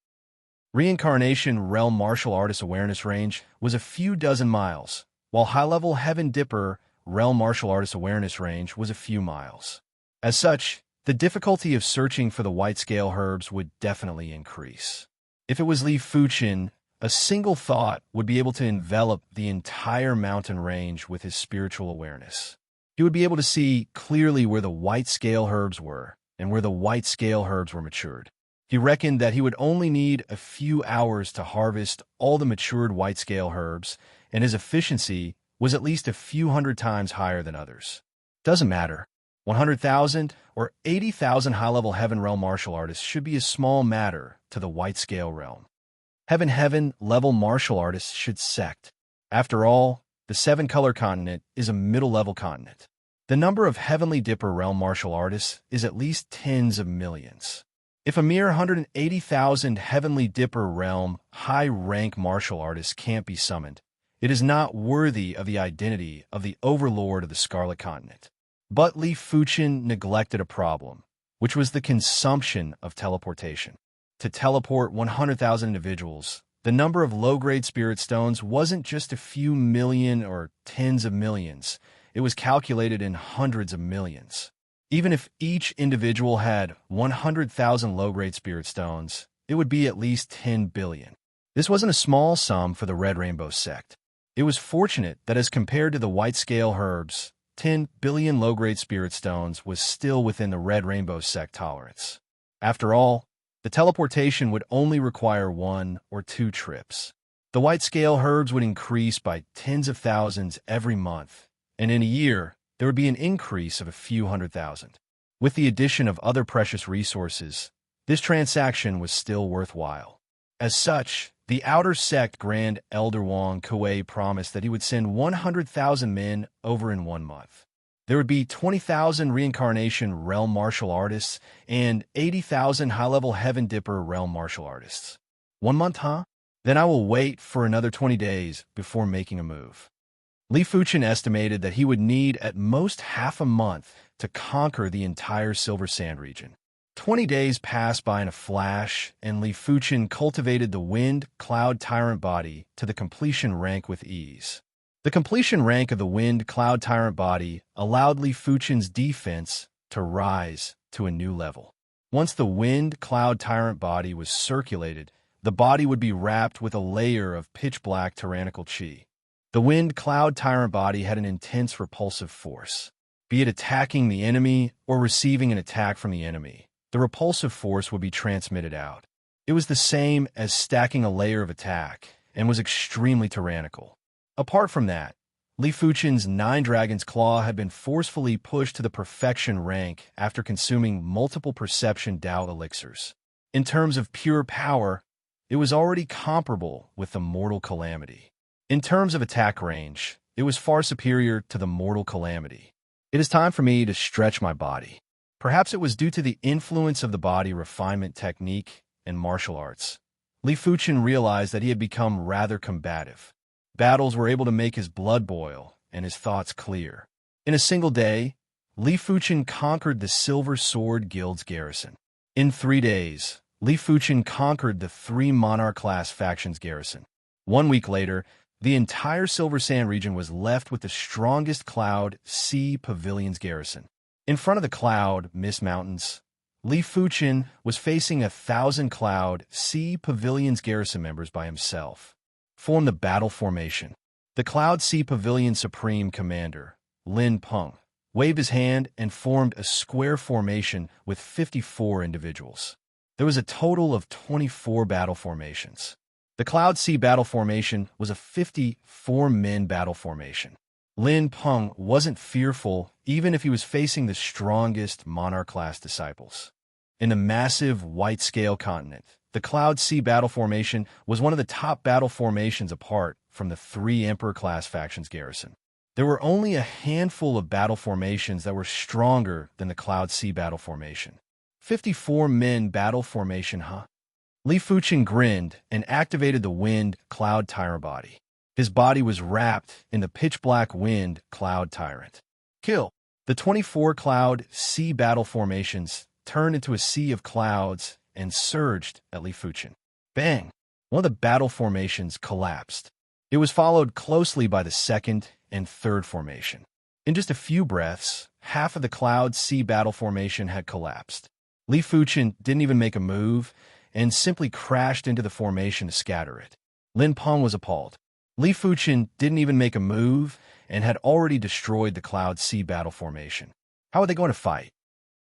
Reincarnation realm martial artist awareness range was a few dozen miles, while high-level Heaven Dipper realm martial artist awareness range was a few miles. As such, the difficulty of searching for the white-scale herbs would definitely increase. If it was Li Fuchen, a single thought would be able to envelop the entire mountain range with his spiritual awareness. He would be able to see clearly where the white-scale herbs were and where the white-scale herbs were matured. He reckoned that he would only need a few hours to harvest all the matured white-scale herbs, and his efficiency was at least a few hundred times higher than others. Doesn't matter. 100,000 or 80,000 high-level Heaven realm martial artists should be a small matter to the white-scale realm. Heaven level martial artists should sect. After all, the 7-color continent is a middle-level continent. The number of Heavenly Dipper realm martial artists is at least tens of millions. If a mere 180,000 Heavenly Dipper realm high-rank martial artists can't be summoned, it is not worthy of the identity of the overlord of the Scarlet Continent. But Li Fuchen neglected a problem, which was the consumption of teleportation. To teleport 100,000 individuals, the number of low-grade spirit stones wasn't just a few million or tens of millions. It was calculated in hundreds of millions. Even if each individual had 100,000 low-grade spirit stones, it would be at least 10 billion. This wasn't a small sum for the Red Rainbow sect. It was fortunate that as compared to the white-scale herbs, 10 billion low-grade spirit stones was still within the Red Rainbow sect tolerance. After all, the teleportation would only require 1 or 2 trips. The white-scale herbs would increase by tens of thousands every month, and in a year, there would be an increase of a few 100,000. With the addition of other precious resources, this transaction was still worthwhile. As such, the Outer Sect Grand Elder Wang Kuei promised that he would send 100,000 men over in 1 month. There would be 20,000 Reincarnation realm martial artists and 80,000 high-level Heaven Dipper realm martial artists. 1 month, huh? Then I will wait for another 20 days before making a move. Li Fuchen estimated that he would need at most half a month to conquer the entire Silver Sand region. 20 days passed by in a flash, and Li Fuchen cultivated the Wind Cloud Tyrant body to the completion rank with ease. The completion rank of the Wind Cloud Tyrant body allowed Li Fuchen's defense to rise to a new level. Once the Wind Cloud Tyrant body was circulated, the body would be wrapped with a layer of pitch-black tyrannical chi. The Wind Cloud Tyrant body had an intense repulsive force. Be it attacking the enemy or receiving an attack from the enemy, the repulsive force would be transmitted out. It was the same as stacking a layer of attack and was extremely tyrannical. Apart from that, Li Fuchen's 9 Dragon's Claw had been forcefully pushed to the perfection rank after consuming multiple perception Dao elixirs. In terms of pure power, it was already comparable with the Mortal Calamity. In terms of attack range, it was far superior to the Mortal Calamity. It is time for me to stretch my body. Perhaps it was due to the influence of the body refinement technique and martial arts. Li Fuchen realized that he had become rather combative. Battles were able to make his blood boil and his thoughts clear. In a single day, Li Fuchen conquered the Silver Sword Guild's garrison. In 3 days, Li Fuchen conquered the 3 Monarch-class factions' garrison. 1 week later, the entire Silver Sand region was left with the strongest Cloud Sea Pavilion's garrison. In front of the Cloud Mist Mountains, Li Fuchen was facing 1,000 Cloud Sea Pavilion's garrison members by himself. Formed the battle formation. The Cloud Sea Pavilion Supreme Commander, Lin Peng, waved his hand and formed a square formation with 54 individuals. There was a total of 24 battle formations. The Cloud Sea Battle Formation was a 54-men battle formation. Lin Peng wasn't fearful even if he was facing the strongest Monarch-class disciples. In the massive white-scale continent, the Cloud Sea Battle Formation was one of the top battle formations apart from the 3 Emperor-class factions' garrison. There were only a handful of battle formations that were stronger than the Cloud Sea Battle Formation. 54-men battle formation, huh? Li Fuchen grinned and activated the Wind Cloud Tyrant body. His body was wrapped in the pitch-black Wind Cloud Tyrant. Kill! The 24 Cloud Sea Battle Formations turned into a sea of clouds and surged at Li Fuchen. Bang! One of the battle formations collapsed. It was followed closely by the 2nd and 3rd formation. In just a few breaths, half of the Cloud Sea Battle Formation had collapsed. Li Fuchen didn't even make a move and simply crashed into the formation to scatter it. Lin Peng was appalled. Li Fuchen didn't even make a move and had already destroyed the Cloud Sea Battle Formation. How were they going to fight?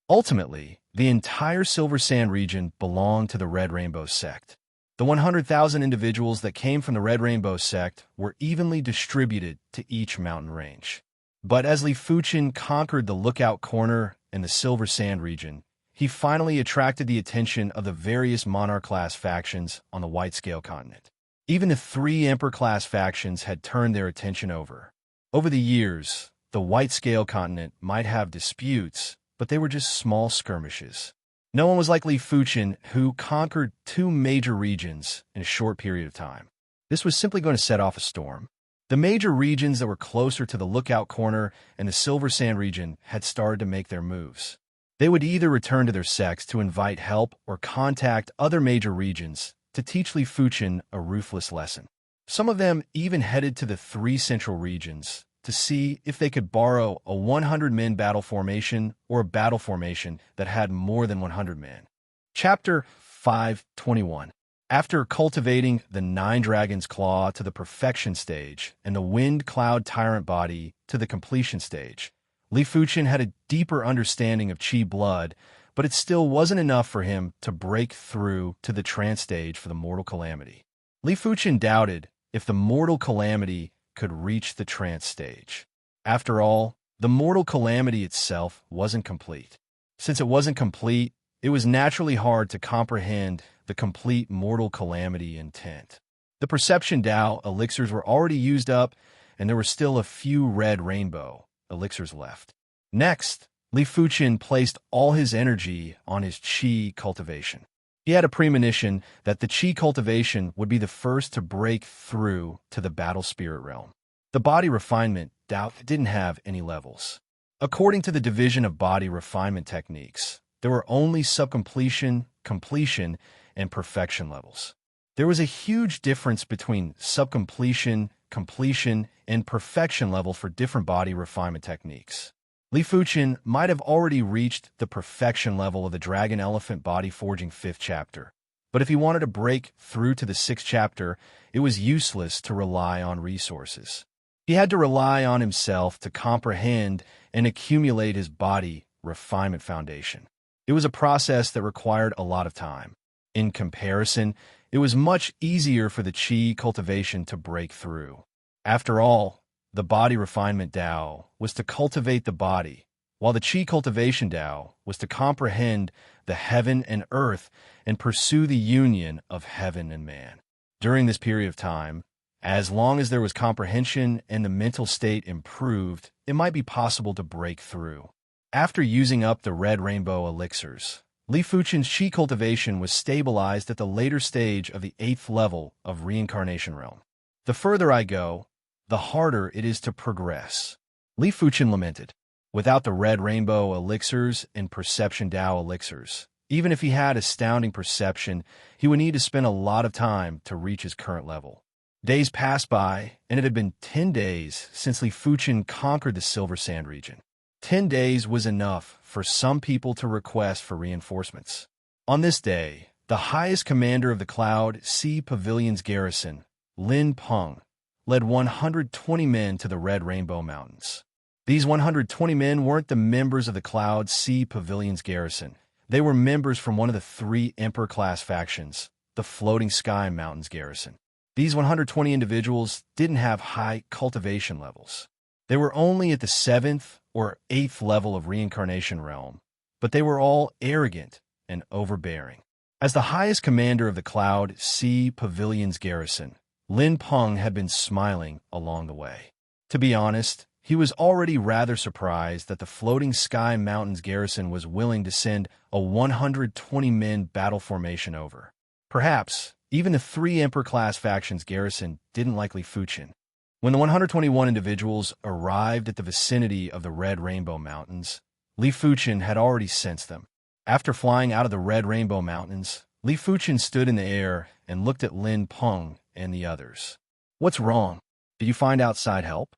Ultimately, the entire Silver Sand region belonged to the Red Rainbow sect. The 100,000 individuals that came from the Red Rainbow sect were evenly distributed to each mountain range. But as Li Fuchen conquered the Lookout Corner and the Silver Sand region, he finally attracted the attention of the various Monarch-class factions on the White-scale continent. Even the 3 Emperor-class factions had turned their attention over. Over the years, the White-scale continent might have disputes, but they were just small skirmishes. No one was like Li Fuchen, who conquered 2 major regions in a short period of time. This was simply going to set off a storm. The major regions that were closer to the Lookout Corner and the Silver Sand region had started to make their moves. They would either return to their sects to invite help or contact other major regions to teach Li Fuchen a ruthless lesson. Some of them even headed to the 3 central regions to see if they could borrow a 100-men battle formation or a battle formation that had more than 100 men. Chapter 5:21. After cultivating the 9 Dragon's Claw to the perfection stage and the Wind Cloud Tyrant body to the completion stage, Li Fuchen had a deeper understanding of Qi blood, but it still wasn't enough for him to break through to the trance stage for the Mortal Calamity. Li Fuchen doubted if the Mortal Calamity could reach the trance stage. After all, the Mortal Calamity itself wasn't complete. Since it wasn't complete, it was naturally hard to comprehend the complete Mortal Calamity intent. The Perception Tao elixirs were already used up, and there were still a few red rainbow elixirs left. Next, Li Fuchen placed all his energy on his Qi cultivation. He had a premonition that the Qi cultivation would be the first to break through to the battle spirit realm. The body refinement Tao didn't have any levels. According to the division of body refinement techniques, there were only subcompletion, completion, and perfection levels. There was a huge difference between subcompletion, completion, and perfection level for different body refinement techniques. Li Fuchen might have already reached the perfection level of the Dragon Elephant Body Forging 5th chapter, but if he wanted to break through to the 6th chapter, it was useless to rely on resources. He had to rely on himself to comprehend and accumulate his body refinement foundation. It was a process that required a lot of time. In comparison, it was much easier for the Qi cultivation to break through. After all, the body refinement Tao was to cultivate the body, while the Qi cultivation Tao was to comprehend the heaven and earth and pursue the union of heaven and man. During this period of time, as long as there was comprehension and the mental state improved, it might be possible to break through. After using up the red rainbow elixirs, Li Fuchen's chi cultivation was stabilized at the later stage of the 8th level of reincarnation realm. The further I go, the harder it is to progress. Li Fuchen lamented. Without the red rainbow elixirs and perception Dao elixirs, even if he had astounding perception, he would need to spend a lot of time to reach his current level. Days passed by, and it had been 10 days since Li Fuchen conquered the Silver Sand region. 10 days was enough for some people to request for reinforcements. On this day, the highest commander of the Cloud Sea Pavilion's garrison, Lin Peng, led 120 men to the Red Rainbow Mountains. These 120 men weren't the members of the Cloud Sea Pavilion's garrison. They were members from one of the 3 Emperor-class factions, the Floating Sky Mountains garrison. These 120 individuals didn't have high cultivation levels. They were only at the 7th or 8th level of reincarnation realm, but they were all arrogant and overbearing. As the highest commander of the Cloud Sea Pavilion's garrison, Lin Peng had been smiling along the way. To be honest, he was already rather surprised that the Floating Sky Mountains garrison was willing to send a 120-men battle formation over. Perhaps even the 3 Emperor-class factions garrison didn't like Li Fuchen. When the 121 individuals arrived at the vicinity of the Red Rainbow Mountains, Li Fuchen had already sensed them. After flying out of the Red Rainbow Mountains, Li Fuchen stood in the air and looked at Lin Peng and the others. "What's wrong? Did you find outside help?"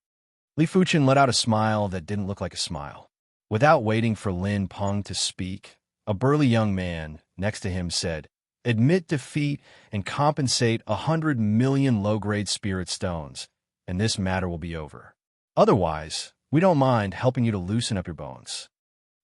Li Fuchen let out a smile that didn't look like a smile. Without waiting for Lin Peng to speak, a burly young man next to him said, "Admit defeat and compensate 100 million low-grade spirit stones, and this matter will be over. Otherwise, we don't mind helping you to loosen up your bones."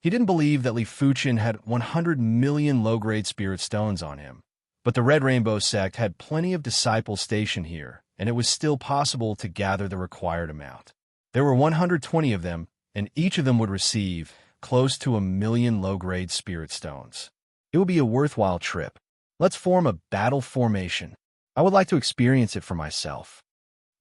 He didn't believe that Li Fuchen had 100 million low-grade spirit stones on him, but the Red Rainbow sect had plenty of disciples stationed here, and it was still possible to gather the required amount. There were 120 of them, and each of them would receive close to 1 million low-grade spirit stones. It would be a worthwhile trip. Let's form a battle formation. I would like to experience it for myself.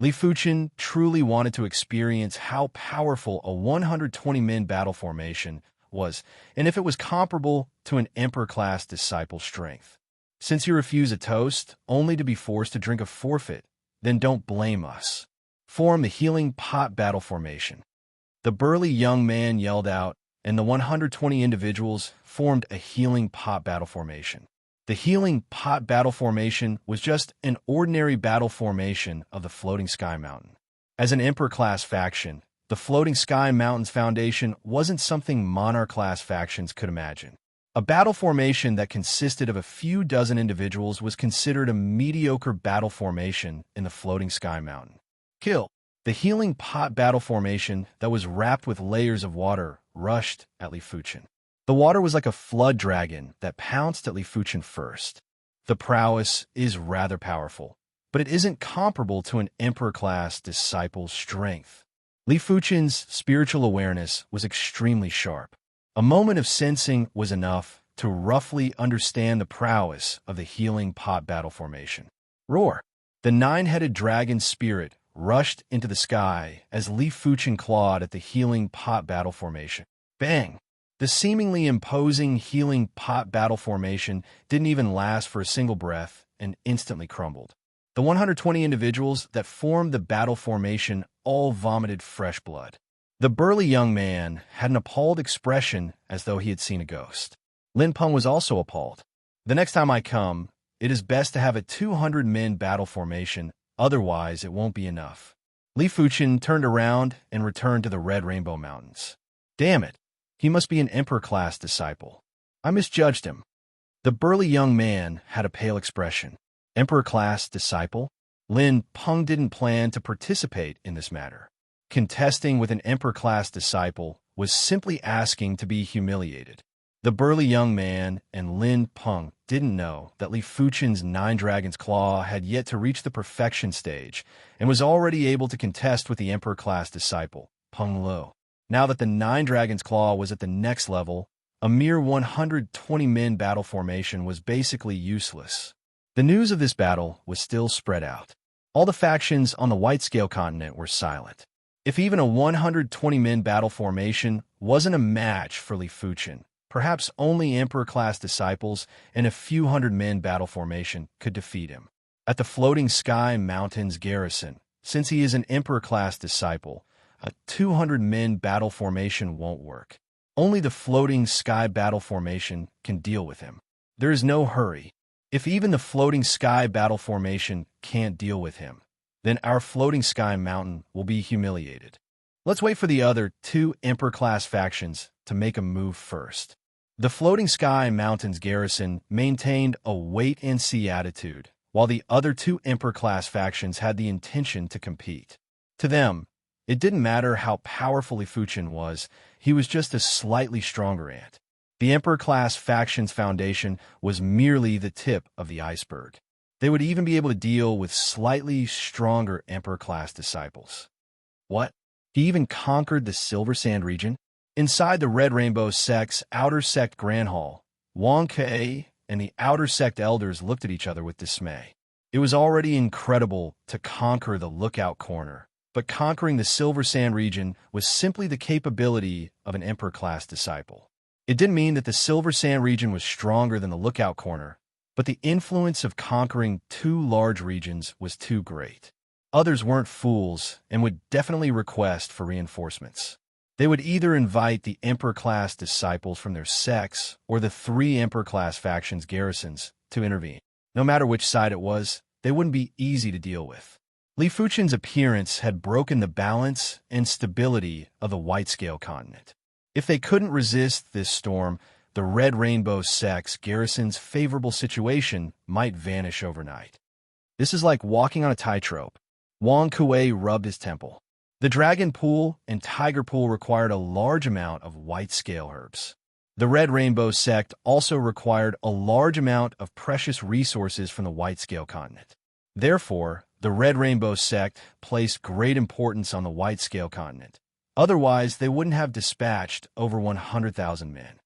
Li Fuchen truly wanted to experience how powerful a 120-men battle formation was, and if it was comparable to an Emperor-class disciple strength. Since you refuse a toast, only to be forced to drink a forfeit, then don't blame us. Form the Healing Pot battle formation. The burly young man yelled out, and the 120 individuals formed a Healing Pot battle formation. The Healing Pot battle formation was just an ordinary battle formation of the Floating Sky Mountain. As an Emperor-class faction, the Floating Sky Mountains Foundation wasn't something Monarch-class factions could imagine. A battle formation that consisted of a few dozen individuals was considered a mediocre battle formation in the Floating Sky Mountain. Kill. The Healing Pot battle formation that was wrapped with layers of water rushed at Li Fuchen. The water was like a flood dragon that pounced at Li Fuchen first. The prowess is rather powerful, but it isn't comparable to an Emperor-class disciple's strength. Li Fuchen's spiritual awareness was extremely sharp. A moment of sensing was enough to roughly understand the prowess of the Healing Pot battle formation. Roar! The 9-headed dragon spirit rushed into the sky as Li Fuchen clawed at the Healing Pot battle formation. Bang! The seemingly imposing Healing Pot battle formation didn't even last for a single breath and instantly crumbled. The 120 individuals that formed the battle formation all vomited fresh blood. The burly young man had an appalled expression as though he had seen a ghost. Lin Peng was also appalled. "The next time I come, it is best to have a 200-men battle formation, otherwise it won't be enough." Li Fuchen turned around and returned to the Red Rainbow Mountains. Damn it, he must be an Emperor-class disciple. I misjudged him. The burly young man had a pale expression. Emperor-class disciple? Lin Peng didn't plan to participate in this matter. Contesting with an Emperor-class disciple was simply asking to be humiliated. The burly young man and Lin Peng didn't know that Li Fuchen's 9 Dragon's Claw had yet to reach the perfection stage and was already able to contest with the Emperor-class disciple, Peng Lo. Now that the 9 Dragon's Claw was at the next level, a mere 120-men battle formation was basically useless. The news of this battle was still spread out. All the factions on the White Scale continent were silent. If even a 120-men battle formation wasn't a match for Li Fuchen, Perhaps only Emperor-class disciples and a few hundred men battle formation could defeat him. At the Floating Sky Mountains garrison, since he is an Emperor-class disciple, a 200-men battle formation won't work. Only the Floating Sky battle formation can deal with him. There is no hurry. If even the Floating Sky battle formation can't deal with him, then our Floating Sky Mountain will be humiliated. Let's wait for the other two Emperor-class factions to make a move first. The Floating Sky Mountains garrison maintained a wait-and-see attitude, while the other two Emperor-class factions had the intention to compete. To them, it didn't matter how powerful Li Fuchen was, he was just a slightly stronger ant. The Emperor-class faction's foundation was merely the tip of the iceberg. They would even be able to deal with slightly stronger Emperor-class disciples. What? He even conquered the Silver Sand region? Inside the Red Rainbow sect's Outer Sect Grand Hall, Wang Ke and the Outer Sect elders looked at each other with dismay. It was already incredible to conquer the Lookout Corner, but conquering the Silver Sand region was simply the capability of an Emperor-class disciple. It didn't mean that the Silver Sand region was stronger than the Lookout Corner, but the influence of conquering two large regions was too great. Others weren't fools and would definitely request for reinforcements. They would either invite the Emperor-class disciples from their sects or the three Emperor-class factions' garrisons to intervene. No matter which side it was, they wouldn't be easy to deal with. Li Fuchen's appearance had broken the balance and stability of the White-Scale continent. If they couldn't resist this storm, the Red Rainbow sect's garrison's favorable situation might vanish overnight. This is like walking on a tightrope. Wang Kuei rubbed his temple. The Dragon Pool and Tiger Pool required a large amount of white-scale herbs. The Red Rainbow sect also required a large amount of precious resources from the White-Scale continent. Therefore, the Red Rainbow sect placed great importance on the White-Scale continent. Otherwise, they wouldn't have dispatched over 100,000 men.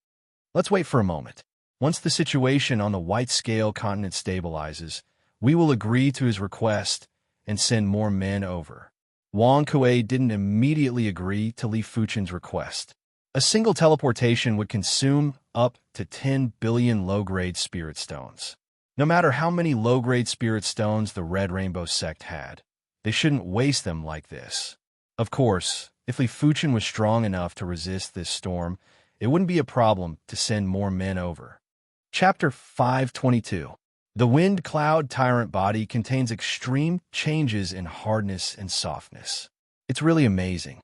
Let's wait for a moment. Once the situation on the White-Scale continent stabilizes, we will agree to his request and send more men over. Wang Kuei didn't immediately agree to Li Fuchen's request. A single teleportation would consume up to 10 billion low-grade spirit stones. No matter how many low-grade spirit stones the Red Rainbow sect had, they shouldn't waste them like this. Of course, if Li Fuchen was strong enough to resist this storm, it wouldn't be a problem to send more men over. Chapter 522. The Wind Cloud Tyrant body contains extreme changes in hardness and softness. It's really amazing.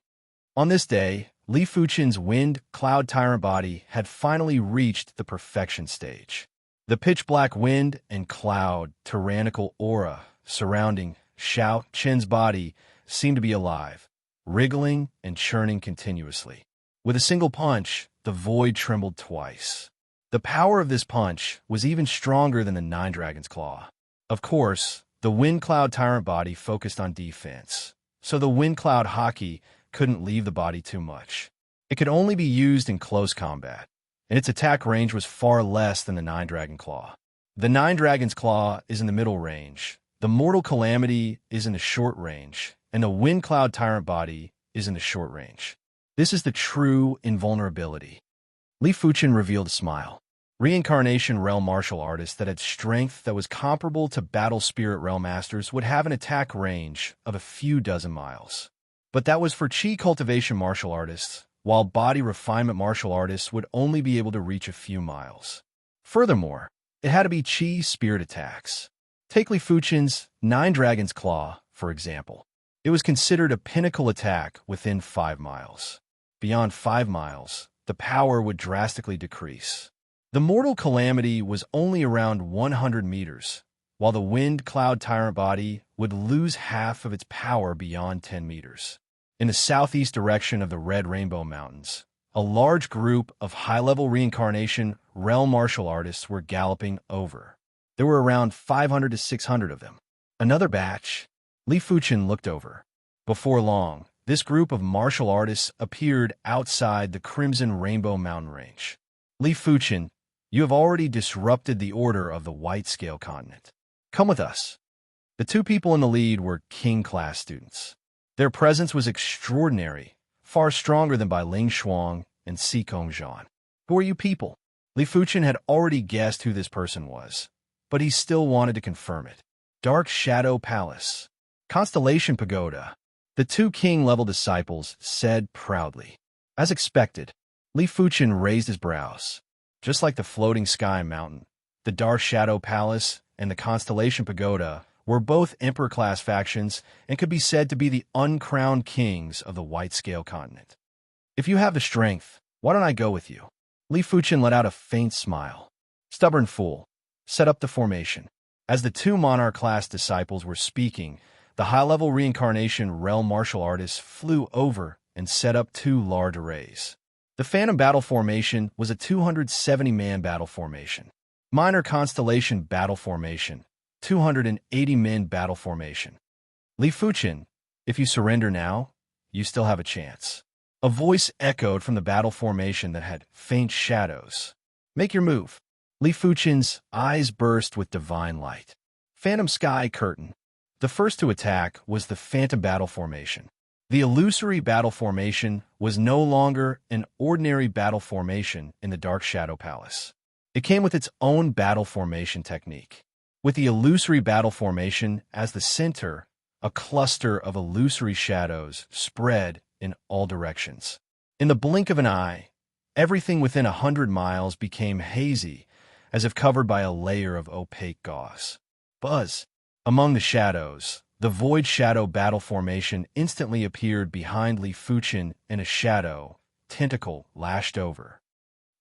On this day, Li Fuchen's Wind Cloud Tyrant body had finally reached the perfection stage. The pitch-black wind and cloud tyrannical aura surrounding Xiao Chen's body seemed to be alive, wriggling and churning continuously. With a single punch, the void trembled twice. The power of this punch was even stronger than the Nine Dragon's Claw. Of course, the Wind Cloud Tyrant body focused on defense, so the Wind Cloud Haki couldn't leave the body too much. It could only be used in close combat, and its attack range was far less than the Nine Dragon Claw. The Nine Dragon's Claw is in the middle range, the Mortal Calamity is in the short range, and the Wind Cloud Tyrant body is in the short range. This is the true invulnerability. Li Fuchen revealed a smile. Reincarnation Realm martial artists that had strength that was comparable to Battle Spirit Realm masters would have an attack range of a few dozen miles. But that was for Chi cultivation martial artists, while body refinement martial artists would only be able to reach a few miles. Furthermore, it had to be Chi spirit attacks. Take Li Fuchen's Nine Dragon's Claw, for example. It was considered a pinnacle attack within 5 miles. Beyond 5 miles, the power would drastically decrease. The Mortal Calamity was only around 100 meters, while the Wind Cloud Tyrant body would lose half of its power beyond 10 meters. In the southeast direction of the Red Rainbow Mountains, a large group of high-level reincarnation realm martial artists were galloping over. There were around 500 to 600 of them. Another batch. Li Fuchen looked over. Before long, this group of martial artists appeared outside the Crimson Rainbow Mountain Range. Li Fuchen, you have already disrupted the order of the White-Scale continent. Come with us. The two people in the lead were King-class students. Their presence was extraordinary, far stronger than by Ling Shuang and Si Kongzhan. Who are you people? Li Fuchen had already guessed who this person was, but he still wanted to confirm it. Dark Shadow Palace. Constellation Pagoda. The two king-level disciples said proudly. As expected, Li Fuchen raised his brows. Just like the floating sky mountain, the Dark Shadow Palace and the Constellation Pagoda were both Emperor-class factions and could be said to be the uncrowned kings of the White-Scale continent. If you have the strength, why don't I go with you? Li Fuchen let out a faint smile. Stubborn fool. Set up the formation. As the two monarch-class disciples were speaking, the high-level reincarnation realm martial artists flew over and set up two large arrays. The Phantom Battle Formation was a 270-man battle formation. Minor Constellation Battle Formation, 280-man battle formation. Li Fuchen, if you surrender now, you still have a chance. A voice echoed from the battle formation that had faint shadows. Make your move. Li Fuchen's eyes burst with divine light. Phantom Sky Curtain. The first to attack was the Phantom Battle Formation. The illusory battle formation was no longer an ordinary battle formation in the Dark Shadow Palace. It came with its own battle formation technique. With the illusory battle formation as the center, a cluster of illusory shadows spread in all directions. In the blink of an eye, everything within 100 miles became hazy, as if covered by a layer of opaque gauze. Buzz. Among the shadows, the Void Shadow Battle Formation instantly appeared behind Li Fuchen in a shadow, tentacle lashed over.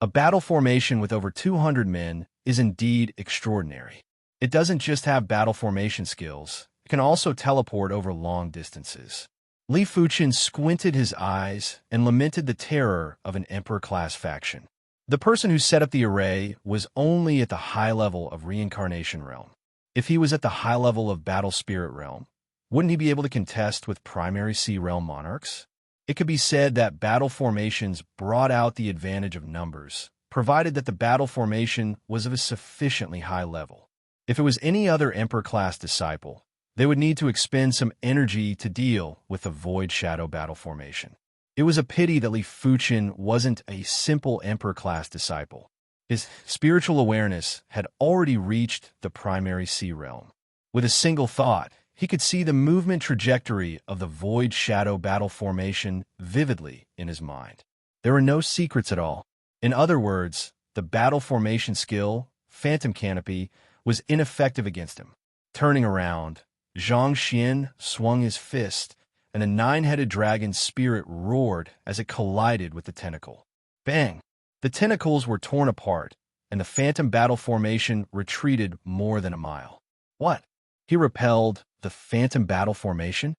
A battle formation with over 200 men is indeed extraordinary. It doesn't just have battle formation skills, it can also teleport over long distances. Li Fuchen squinted his eyes and lamented the terror of an Emperor-class faction. The person who set up the array was only at the high level of Reincarnation Realm. If he was at the high level of Battle Spirit Realm, wouldn't he be able to contest with Primary Sea Realm monarchs? It could be said that battle formations brought out the advantage of numbers, provided that the battle formation was of a sufficiently high level. If it was any other Emperor-class disciple, they would need to expend some energy to deal with the Void Shadow Battle Formation. It was a pity that Li Fuchen wasn't a simple Emperor-class disciple. His spiritual awareness had already reached the Primary Sea Realm. With a single thought, he could see the movement trajectory of the Void Shadow Battle Formation vividly in his mind. There were no secrets at all. In other words, the battle formation skill, Phantom Canopy, was ineffective against him. Turning around, Zhang Xian swung his fist, and the nine-headed dragon's spirit roared as it collided with the tentacle. Bang! The tentacles were torn apart, and the Phantom Battle Formation retreated more than a mile. What? He repelled the Phantom Battle Formation?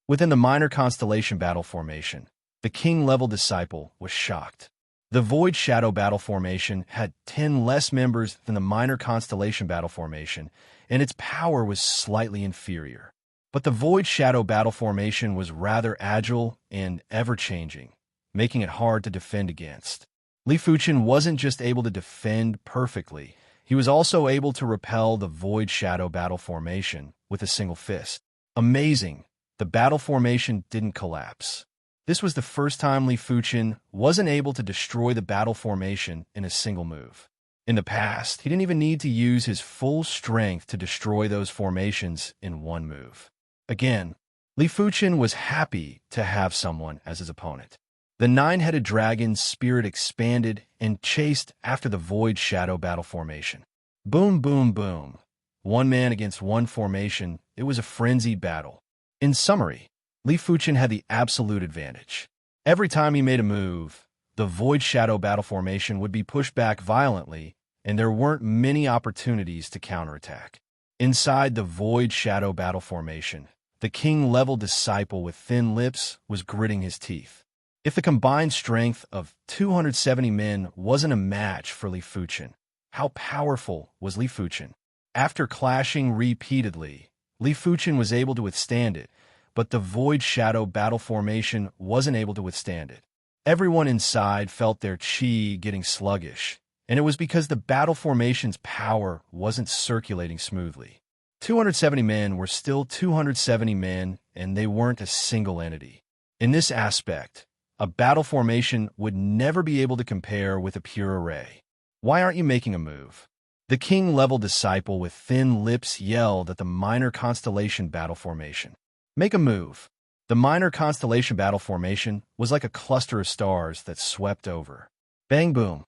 Within the Minor Constellation Battle Formation, the King-level disciple was shocked. The Void Shadow Battle Formation had 10 less members than the Minor Constellation Battle Formation, and its power was slightly inferior. But the Void Shadow Battle Formation was rather agile and ever-changing, making it hard to defend against. Li Fuchen wasn't just able to defend perfectly, he was also able to repel the Void Shadow Battle Formation with a single fist. Amazing, the battle formation didn't collapse. This was the first time Li Fuchen wasn't able to destroy the battle formation in a single move. In the past, he didn't even need to use his full strength to destroy those formations in one move. Again, Li Fuchen was happy to have someone as his opponent. The nine-headed dragon's spirit expanded and chased after the Void Shadow Battle Formation. Boom, boom, boom. One man against one formation, it was a frenzied battle. In summary, Li Fuchen had the absolute advantage. Every time he made a move, the Void Shadow Battle Formation would be pushed back violently, and there weren't many opportunities to counterattack. Inside the Void Shadow Battle Formation, the king-level disciple with thin lips was gritting his teeth. If the combined strength of 270 men wasn't a match for Li Fuchen, how powerful was Li Fuchen? After clashing repeatedly, Li Fuchen was able to withstand it, but the Void Shadow Battle Formation wasn't able to withstand it. Everyone inside felt their chi getting sluggish, and it was because the battle formation's power wasn't circulating smoothly. 270 men were still 270 men, and they weren't a single entity. In this aspect, a battle formation would never be able to compare with a pure array. Why aren't you making a move? The king-level disciple with thin lips yelled at the minor constellation battle formation. Make a move. The minor constellation battle formation was like a cluster of stars that swept over. Bang boom.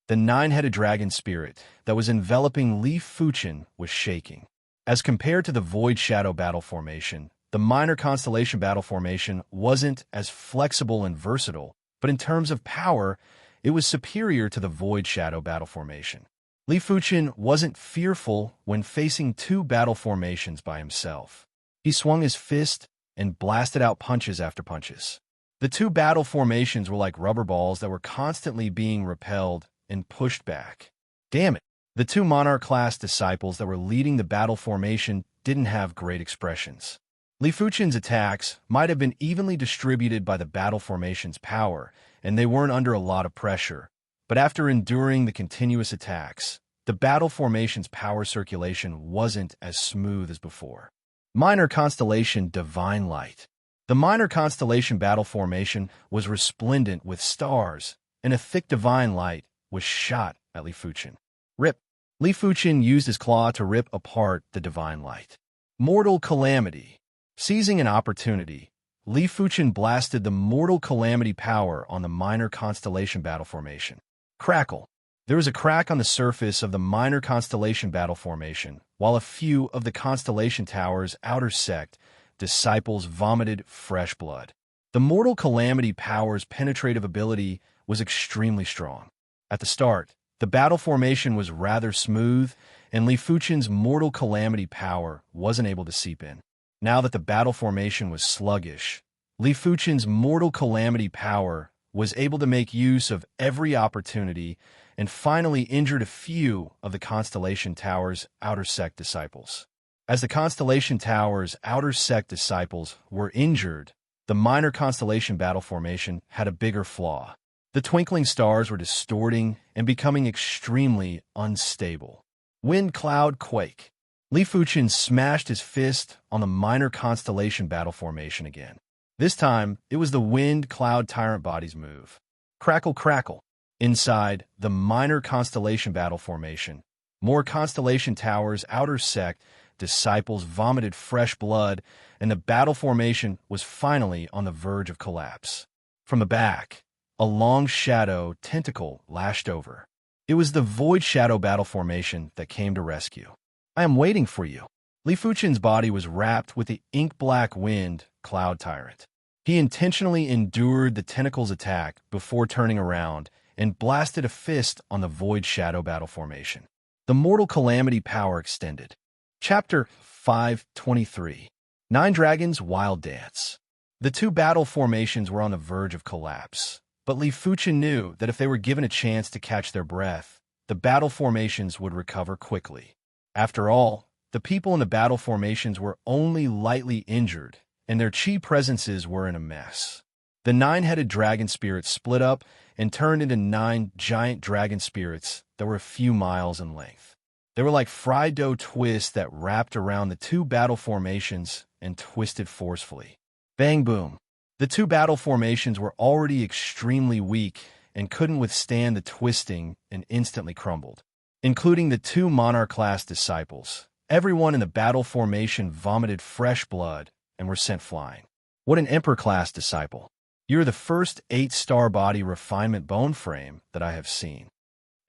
The nine-headed dragon spirit that was enveloping Li Fuchen was shaking. As compared to the void shadow battle formation, the minor constellation battle formation wasn't as flexible and versatile, but in terms of power, it was superior to the void shadow battle formation. Li Fuchen wasn't fearful when facing two battle formations by himself. He swung his fist and blasted out punches after punches. The two battle formations were like rubber balls that were constantly being repelled and pushed back. Damn it! The two Monarch-class disciples that were leading the battle formation didn't have great expressions. Li Fuchen's attacks might have been evenly distributed by the battle formation's power, and they weren't under a lot of pressure. But after enduring the continuous attacks, the battle formation's power circulation wasn't as smooth as before. Minor Constellation Divine Light. The minor constellation battle formation was resplendent with stars, and a thick divine light was shot at Li Fuchen. Rip. Li Fuchen used his claw to rip apart the divine light. Mortal Calamity. Seizing an opportunity, Li Fuchen blasted the Mortal Calamity power on the minor constellation battle formation. Crackle. There was a crack on the surface of the minor constellation battle formation, while a few of the constellation tower's outer sect disciples vomited fresh blood. The Mortal Calamity power's penetrative ability was extremely strong. At the start, the battle formation was rather smooth, and Li Fuchen's Mortal Calamity power wasn't able to seep in. Now that the battle formation was sluggish, Li Fuchen's Mortal Calamity power was able to make use of every opportunity and finally injured a few of the Constellation Tower's outer sect disciples. As the Constellation Tower's outer sect disciples were injured, the minor constellation battle formation had a bigger flaw. The twinkling stars were distorting and becoming extremely unstable. Wind Cloud Quake. Li Fuchen smashed his fist on the minor constellation battle formation again. This time, it was the Wind Cloud Tyrant Body's move. Crackle Crackle. Inside the minor constellation battle formation, more Constellation Tower's outer sect disciples vomited fresh blood, and the battle formation was finally on the verge of collapse. From the back, a long shadow tentacle lashed over. It was the Void Shadow battle formation that came to rescue. I am waiting for you. Li Fuchen's body was wrapped with the ink-black Wind Cloud Tyrant. He intentionally endured the tentacle's attack before turning around and blasted a fist on the Void Shadow battle formation. The Mortal Calamity power extended. Chapter 523. Nine Dragons Wild Dance. The two battle formations were on the verge of collapse, but Li Fuchen knew that if they were given a chance to catch their breath, the battle formations would recover quickly. After all, the people in the battle formations were only lightly injured, and their chi presences were in a mess. The nine-headed dragon spirits split up and turned into 9 giant dragon spirits that were a few miles in length. They were like fried dough twists that wrapped around the two battle formations and twisted forcefully. Bang boom. The two battle formations were already extremely weak and couldn't withstand the twisting and instantly crumbled, including the two Monarch-class disciples. Everyone in the battle formation vomited fresh blood and were sent flying. What an Emperor-class disciple. You're the first 8-star body refinement bone frame that I have seen.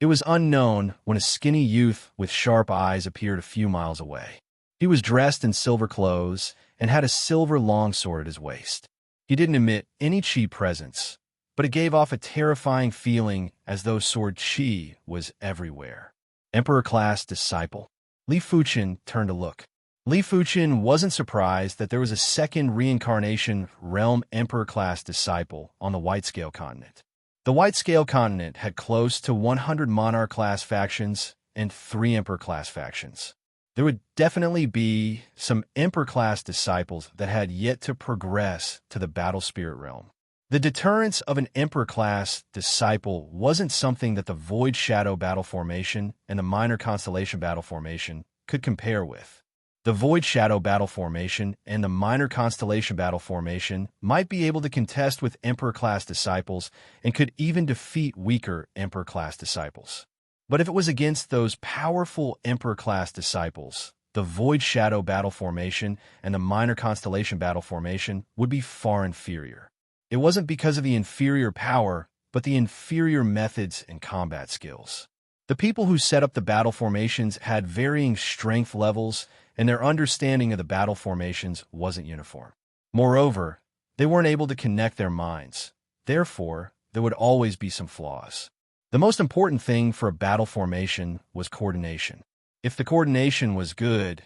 It was unknown when a skinny youth with sharp eyes appeared a few miles away. He was dressed in silver clothes and had a silver longsword at his waist. He didn't emit any chi presence, but it gave off a terrifying feeling as though sword chi was everywhere. Emperor-class disciple. Li Fuchen turned to look. Li Fuchen wasn't surprised that there was a second reincarnation realm Emperor-class disciple on the White Scale continent. The White Scale continent had close to 100 Monarch-class factions and 3 Emperor-class factions. There would definitely be some Emperor-class disciples that had yet to progress to the Battle Spirit realm. The deterrence of an Emperor-class disciple wasn't something that the Void Shadow battle formation and the Minor Constellation battle formation could compare with. The Void Shadow Battle Formation and the Minor Constellation Battle Formation might be able to contest with Emperor-class disciples and could even defeat weaker Emperor-class disciples. But if it was against those powerful Emperor-class disciples, the Void Shadow Battle Formation and the Minor Constellation Battle Formation would be far inferior. It wasn't because of the inferior power, but the inferior methods and combat skills. The people who set up the battle formations had varying strength levels, and their understanding of the battle formations wasn't uniform. Moreover, they weren't able to connect their minds. Therefore, there would always be some flaws. The most important thing for a battle formation was coordination. If the coordination was good,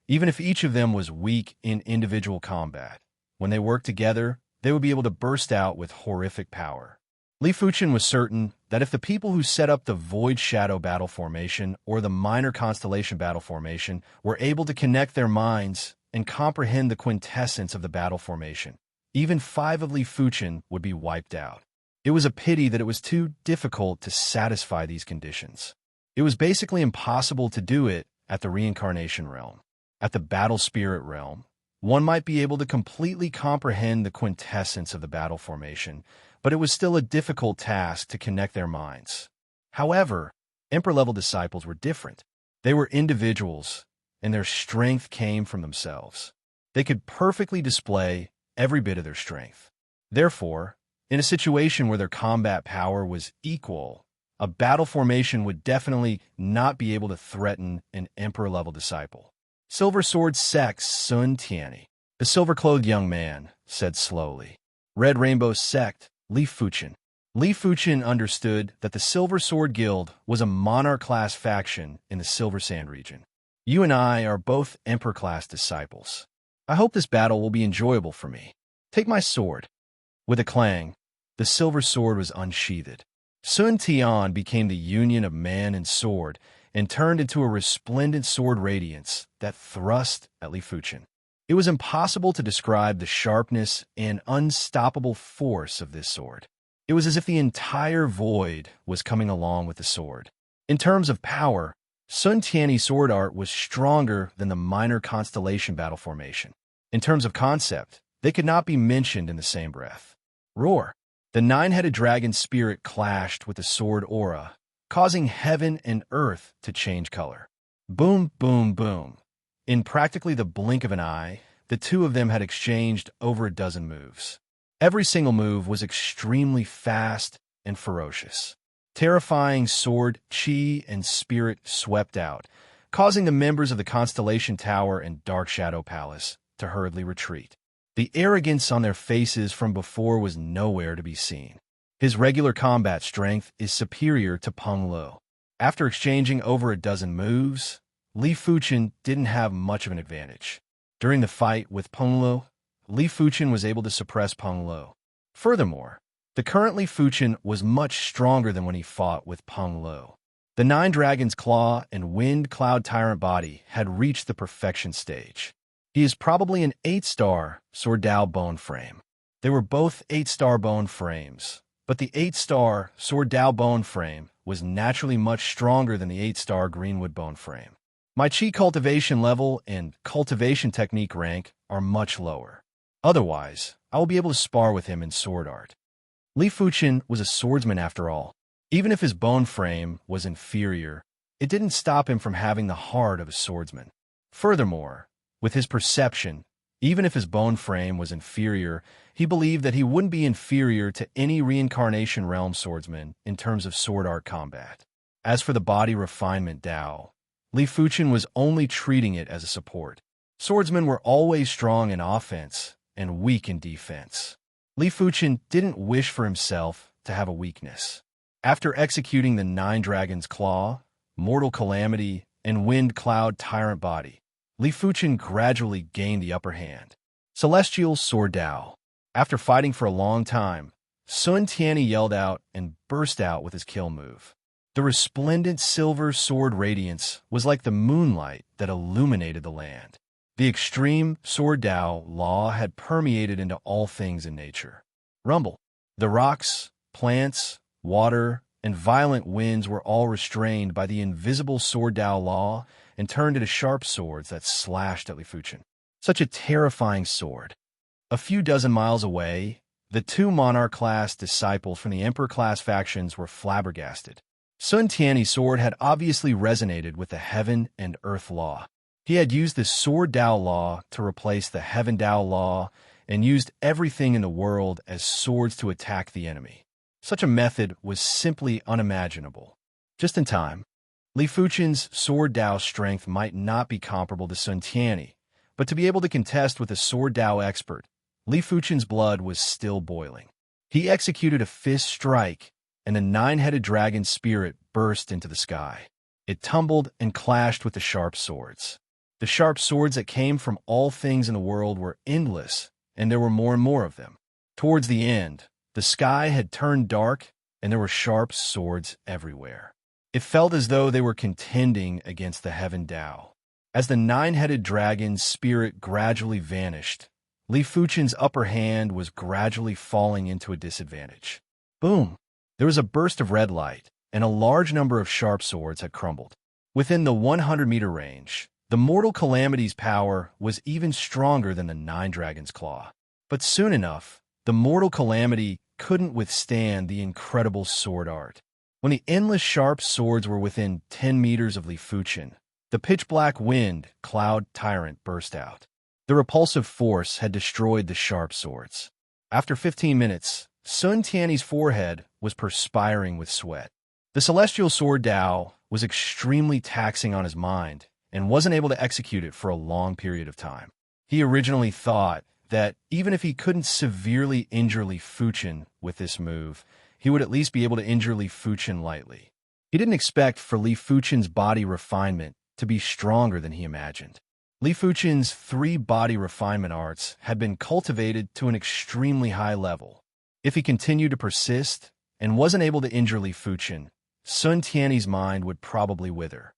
even if each of them was weak in individual combat, when they worked together, they would be able to burst out with horrific power. Li Fuchen was certain that if the people who set up the Void Shadow Battle Formation or the Minor Constellation Battle Formation were able to connect their minds and comprehend the quintessence of the battle formation, even 5 of Li Fuchen would be wiped out. It was a pity that it was too difficult to satisfy these conditions. It was basically impossible to do it at the Reincarnation Realm. At the Battle Spirit Realm, one might be able to completely comprehend the quintessence of the battle formation, but it was still a difficult task to connect their minds. However, Emperor-level disciples were different. They were individuals, and their strength came from themselves. They could perfectly display every bit of their strength. Therefore, in a situation where their combat power was equal, a battle formation would definitely not be able to threaten an Emperor-level disciple. Silver Sword Sect Sun Tianyi. The silver-clothed young man said slowly. Red Rainbow Sect Li Fuchen. Li Fuchen understood that the Silver Sword Guild was a monarch-class faction in the Silver Sand region. You and I are both Emperor-class disciples. I hope this battle will be enjoyable for me. Take my sword. With a clang, the silver sword was unsheathed. Sun Tian became the union of man and sword and turned into a resplendent sword radiance that thrust at Li Fuchen. It was impossible to describe the sharpness and unstoppable force of this sword. It was as if the entire void was coming along with the sword. In terms of power, Sun Tianyi's sword art was stronger than the Minor Constellation Battle Formation. In terms of concept, they could not be mentioned in the same breath. Roar! The 9-headed dragon spirit clashed with the sword aura, causing heaven and earth to change color. Boom, boom, boom. In practically the blink of an eye, the two of them had exchanged over a dozen moves. Every single move was extremely fast and ferocious. Terrifying sword, chi, and spirit swept out, causing the members of the Constellation Tower and Dark Shadow Palace to hurriedly retreat. The arrogance on their faces from before was nowhere to be seen. His regular combat strength is superior to Peng Lo. After exchanging over a dozen moves, Li Fuchen didn't have much of an advantage. During the fight with Peng Lo, Li Fuchen was able to suppress Peng Lo. Furthermore, the current Li Fuchen was much stronger than when he fought with Peng Lo. The 9 Dragon's Claw and Wind Cloud Tyrant body had reached the perfection stage. He is probably an 8-star Sword Dao bone frame. They were both 8-star bone frames, but the 8-star Sword Dao bone frame was naturally much stronger than the 8-star Greenwood bone frame. My chi cultivation level and cultivation technique rank are much lower. Otherwise, I will be able to spar with him in sword art. Li Fuchen was a swordsman after all. Even if his bone frame was inferior, it didn't stop him from having the heart of a swordsman. Furthermore, with his perception, even if his bone frame was inferior, he believed that he wouldn't be inferior to any Reincarnation Realm swordsman in terms of sword art combat. As for the body refinement Dao, Li Fuchen was only treating it as a support. Swordsmen were always strong in offense and weak in defense. Li Fuchen didn't wish for himself to have a weakness. After executing the 9 Dragon's Claw, Mortal Calamity, and Wind Cloud Tyrant body, Li Fuchen gradually gained the upper hand. Celestial Sword Dao. After fighting for a long time, Sun Tianyi yelled out and burst out with his kill move. The resplendent silver sword radiance was like the moonlight that illuminated the land. The extreme Sword Dao law had permeated into all things in nature. Rumble. The rocks, plants, water, and violent winds were all restrained by the invisible Sword Dao law and turned into sharp swords that slashed at Li Fuchen. Such a terrifying sword. A few dozen miles away, the two monarch-class disciples from the emperor-class factions were flabbergasted. Sun Tiany's sword had obviously resonated with the heaven and earth law. He had used the sword Dao law to replace the heaven Dao law and used everything in the world as swords to attack the enemy. Such a method was simply unimaginable. Just in time, Li Fuchen's sword Dao strength might not be comparable to Sun Tiany, but to be able to contest with a sword Dao expert, Li Fuchen's blood was still boiling. He executed a fist strike, and the nine-headed dragon's spirit burst into the sky. It tumbled and clashed with the sharp swords. The sharp swords that came from all things in the world were endless, and there were more and more of them. Towards the end, the sky had turned dark, and there were sharp swords everywhere. It felt as though they were contending against the heaven Dao. As the nine-headed dragon's spirit gradually vanished, Li Fuchen's upper hand was gradually falling into a disadvantage. Boom! There was a burst of red light, and a large number of sharp swords had crumbled. Within the 100-meter range, the mortal calamity's power was even stronger than the nine dragon's claw. But soon enough, the mortal calamity couldn't withstand the incredible sword art. When the endless sharp swords were within 10 meters of Li Fuchen, the pitch-black wind cloud tyrant burst out. The repulsive force had destroyed the sharp swords. After 15 minutes, Sun Tiany's forehead was perspiring with sweat. The celestial sword Dao was extremely taxing on his mind and wasn't able to execute it for a long period of time. He originally thought that even if he couldn't severely injure Li Fuchen with this move, he would at least be able to injure Li Fuchen lightly. He didn't expect for Li Fuchen's body refinement to be stronger than he imagined. Li Fuchen's 3 body refinement arts had been cultivated to an extremely high level. If he continued to persist and wasn't able to injure Li Fuchen, Sun Tiany's mind would probably wither.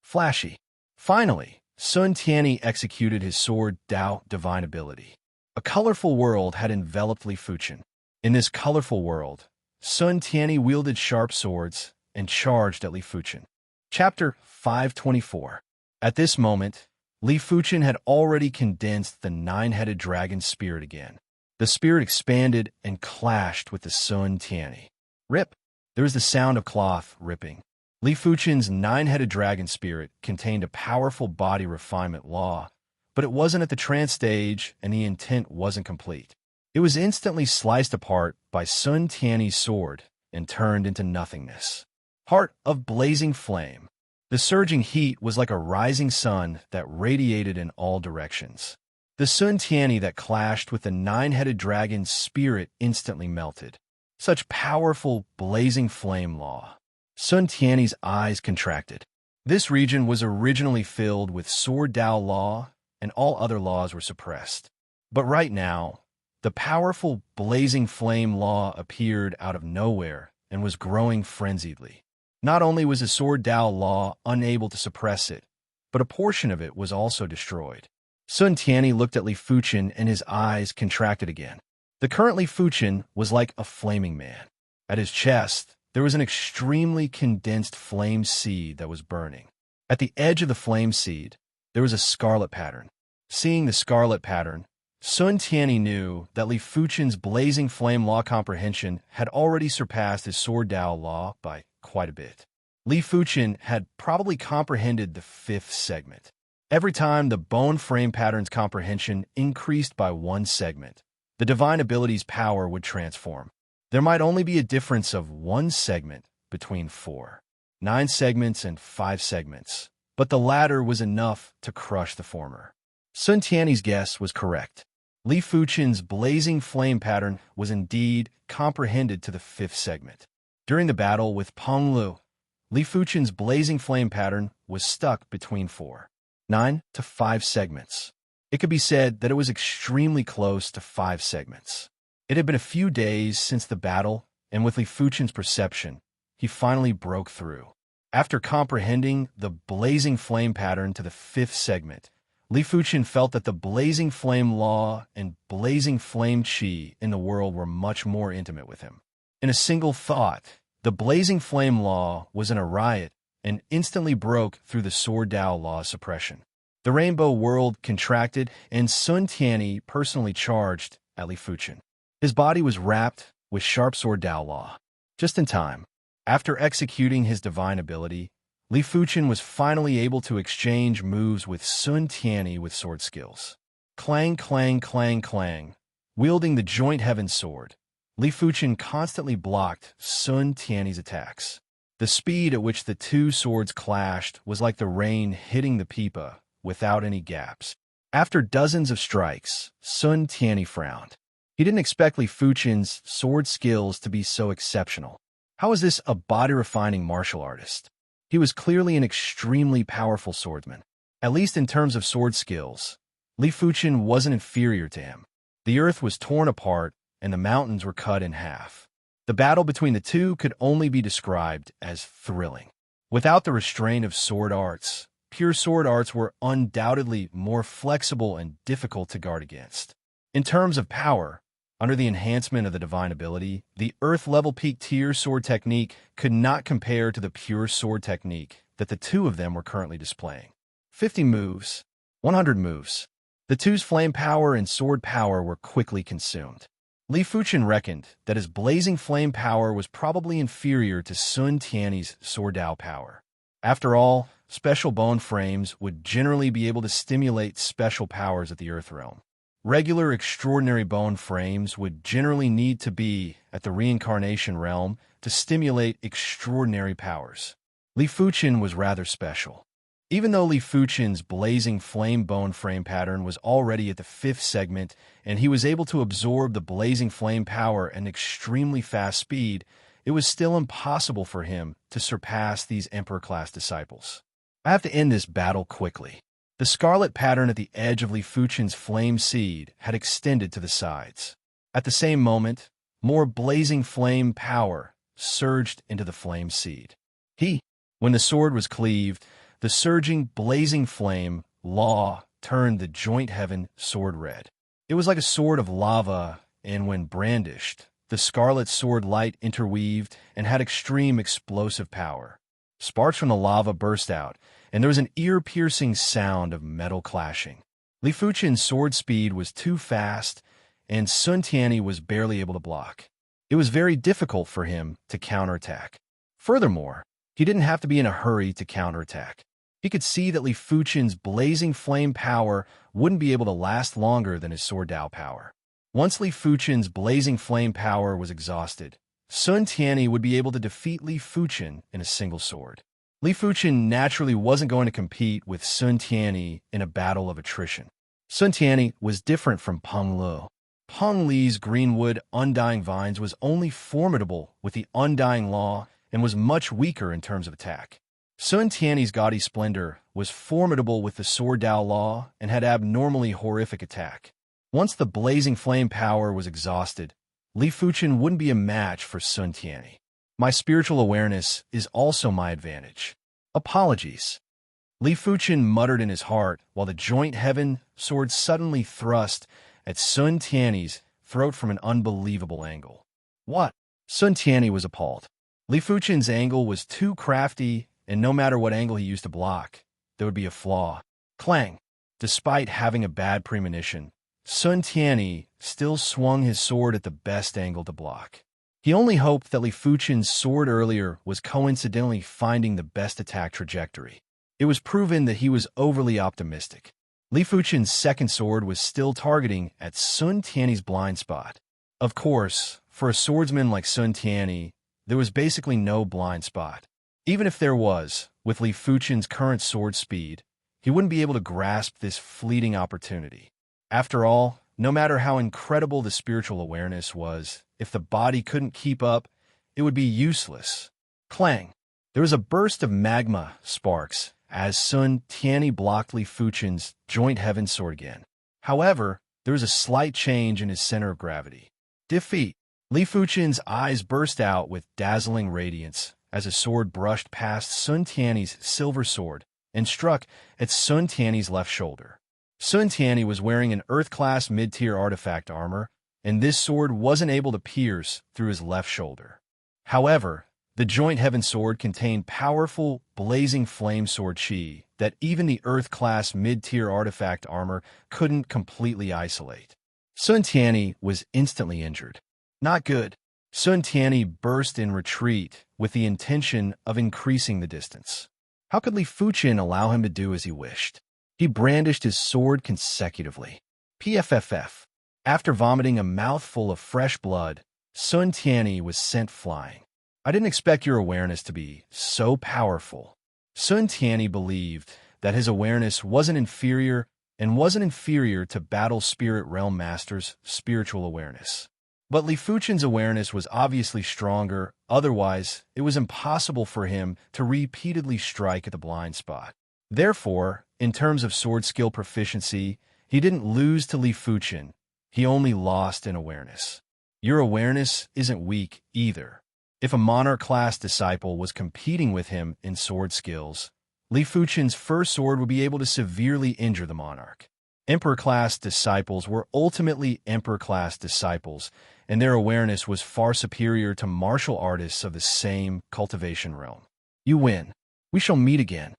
Flashy. Finally, Sun Tiany executed his sword Dao divine ability. A colorful world had enveloped Li Fuchen. In this colorful world, Sun Tiany wielded sharp swords and charged at Li Fuchen. Chapter 524. At this moment, Li Fuchen had already condensed the nine-headed dragon's spirit again. The spirit expanded and clashed with the Sun Tiany. Rip! There was the sound of cloth ripping. Li Fuchen's nine-headed dragon spirit contained a powerful body refinement law, but it wasn't at the trance stage and the intent wasn't complete. It was instantly sliced apart by Sun Tiany's sword and turned into nothingness. Heart of blazing flame. The surging heat was like a rising sun that radiated in all directions. The Sun Tiany that clashed with the nine-headed dragon's spirit instantly melted. Such powerful, blazing flame law. Sun Tiany's eyes contracted. This region was originally filled with sword Dao law, and all other laws were suppressed. But right now, the powerful, blazing flame law appeared out of nowhere and was growing frenziedly. Not only was the sword Dao law unable to suppress it, but a portion of it was also destroyed. Sun Tiany looked at Li Fuchen and his eyes contracted again. The current Li Fuchen was like a flaming man. At his chest, there was an extremely condensed flame seed that was burning. At the edge of the flame seed, there was a scarlet pattern. Seeing the scarlet pattern, Sun Tiany knew that Li Fuchen's blazing flame law comprehension had already surpassed his sword Dao law by quite a bit. Li Fuchen had probably comprehended the 5th segment. Every time the bone frame pattern's comprehension increased by 1 segment, the divine ability's power would transform. There might only be a difference of 1 segment between 4, 9 segments and 5 segments, but the latter was enough to crush the former. Sun Tiany's guess was correct. Li Fuchen's blazing flame pattern was indeed comprehended to the 5th segment. During the battle with Peng Lu, Li Fuchen's blazing flame pattern was stuck between 4, 9 to 5 segments. It could be said that it was extremely close to 5 segments. It had been a few days since the battle, and with Li Fuchen's perception, he finally broke through. After comprehending the blazing flame pattern to the 5th segment, Li Fuchen felt that the blazing flame law and blazing flame chi in the world were much more intimate with him. In a single thought, the blazing flame law was in a riot and instantly broke through the Sword Dao law of suppression. The rainbow world contracted, and Sun Tianyi personally charged at Li Fuchen. His body was wrapped with sharp Sword Dao law. Just in time. After executing his divine ability, Li Fuchen was finally able to exchange moves with Sun Tianyi with sword skills. Clang, clang, clang, clang. Wielding the joint heaven sword, Li Fuchen constantly blocked Sun Tianyi's attacks. The speed at which the two swords clashed was like the rain hitting the pipa without any gaps. After dozens of strikes, Sun Tianyi frowned. He didn't expect Li Fuchen's sword skills to be so exceptional. How is this a body-refining martial artist? He was clearly an extremely powerful swordsman. At least in terms of sword skills, Li Fuchen wasn't inferior to him. The earth was torn apart, and the mountains were cut in half. The battle between the two could only be described as thrilling. Without the restraint of sword arts, pure sword arts were undoubtedly more flexible and difficult to guard against. In terms of power, under the enhancement of the divine ability, the Earth-level peak tier sword technique could not compare to the pure sword technique that the two of them were currently displaying. 50 moves, 100 moves. The two's flame power and sword power were quickly consumed. Li Fuchen reckoned that his blazing flame power was probably inferior to Sun Tianyi's sword Dao power. After all, special bone frames would generally be able to stimulate special powers at the Earth realm. Regular extraordinary bone frames would generally need to be at the reincarnation realm to stimulate extraordinary powers. Li Fuchen was rather special. Even though Li Fuchen's blazing flame bone frame pattern was already at the 5th segment and he was able to absorb the blazing flame power at an extremely fast speed, it was still impossible for him to surpass these Emperor-class disciples. I have to end this battle quickly. The scarlet pattern at the edge of Li Fuchen's flame seed had extended to the sides. At the same moment, more blazing flame power surged into the flame seed. When the sword was cleaved, the surging, blazing flame law turned the joint heaven sword red. It was like a sword of lava, and when brandished, the scarlet sword light interweaved and had extreme explosive power. Sparks from the lava burst out, and there was an ear-piercing sound of metal clashing. Li Fuchen's sword speed was too fast, and Sun Tianyi was barely able to block. It was very difficult for him to counterattack. Furthermore, he didn't have to be in a hurry to counterattack. He could see that Li Fuchen's blazing flame power wouldn't be able to last longer than his sword Dao power. Once Li Fuchen's blazing flame power was exhausted, Sun Tianyi would be able to defeat Li Fuchen in a single sword. Li Fuchen naturally wasn't going to compete with Sun Tianyi in a battle of attrition. Sun Tianyi was different from Peng Lu. Peng Li's greenwood undying vines was only formidable with the undying law and was much weaker in terms of attack. Sun Tianyi's gaudy splendor was formidable with the sword Dao law and had abnormally horrific attack. Once the blazing flame power was exhausted, Li Fuchen wouldn't be a match for Sun Tianyi. My spiritual awareness is also my advantage. Apologies. Li Fuchen muttered in his heart while the joint heaven sword suddenly thrust at Sun Tianyi's throat from an unbelievable angle. What? Sun Tianyi was appalled. Li Fuchen's angle was too crafty, and no matter what angle he used to block, there would be a flaw. Clang! Despite having a bad premonition, Sun Tianyi still swung his sword at the best angle to block. He only hoped that Li Fuchen's sword earlier was coincidentally finding the best attack trajectory. It was proven that he was overly optimistic. Li Fuchen's second sword was still targeting at Sun Tianyi's blind spot. Of course, for a swordsman like Sun Tianyi, there was basically no blind spot. Even if there was, with Li Fuchen's current sword speed, he wouldn't be able to grasp this fleeting opportunity. After all, no matter how incredible the spiritual awareness was, if the body couldn't keep up, it would be useless. Clang! There was a burst of magma sparks as Sun Tianyi blocked Li Fuchen's joint heaven sword again. However, there was a slight change in his center of gravity. Defeat! Li Fuchen's eyes burst out with dazzling radiance as a sword brushed past Sun Tianyi's silver sword and struck at Sun Tianyi's left shoulder. Sun Tianyi was wearing an Earth-class mid-tier artifact armor, and this sword wasn't able to pierce through his left shoulder. However, The joint heaven sword contained powerful, blazing flame sword chi that even the Earth-class mid-tier artifact armor couldn't completely isolate. Sun Tianyi was instantly injured. Not good. Sun Tianyi burst in retreat with the intention of increasing the distance. How could Li Fuqin allow him to do as he wished? He brandished his sword consecutively. PFFF. After vomiting a mouthful of fresh blood, Sun Tianyi was sent flying. I didn't expect your awareness to be so powerful. Sun Tianyi believed that his awareness wasn't inferior to Battle Spirit Realm Master's spiritual awareness. But Li Fuqin's awareness was obviously stronger, otherwise it was impossible for him to repeatedly strike at the blind spot. Therefore, in terms of sword skill proficiency, he didn't lose to Li Fuqin, he only lost in awareness. Your awareness isn't weak either. If a Monarch-class disciple was competing with him in sword skills, Li Fuqin's first sword would be able to severely injure the Monarch. Emperor-class disciples were ultimately Emperor-class disciples, and their awareness was far superior to martial artists of the same cultivation realm. You win. We shall meet again.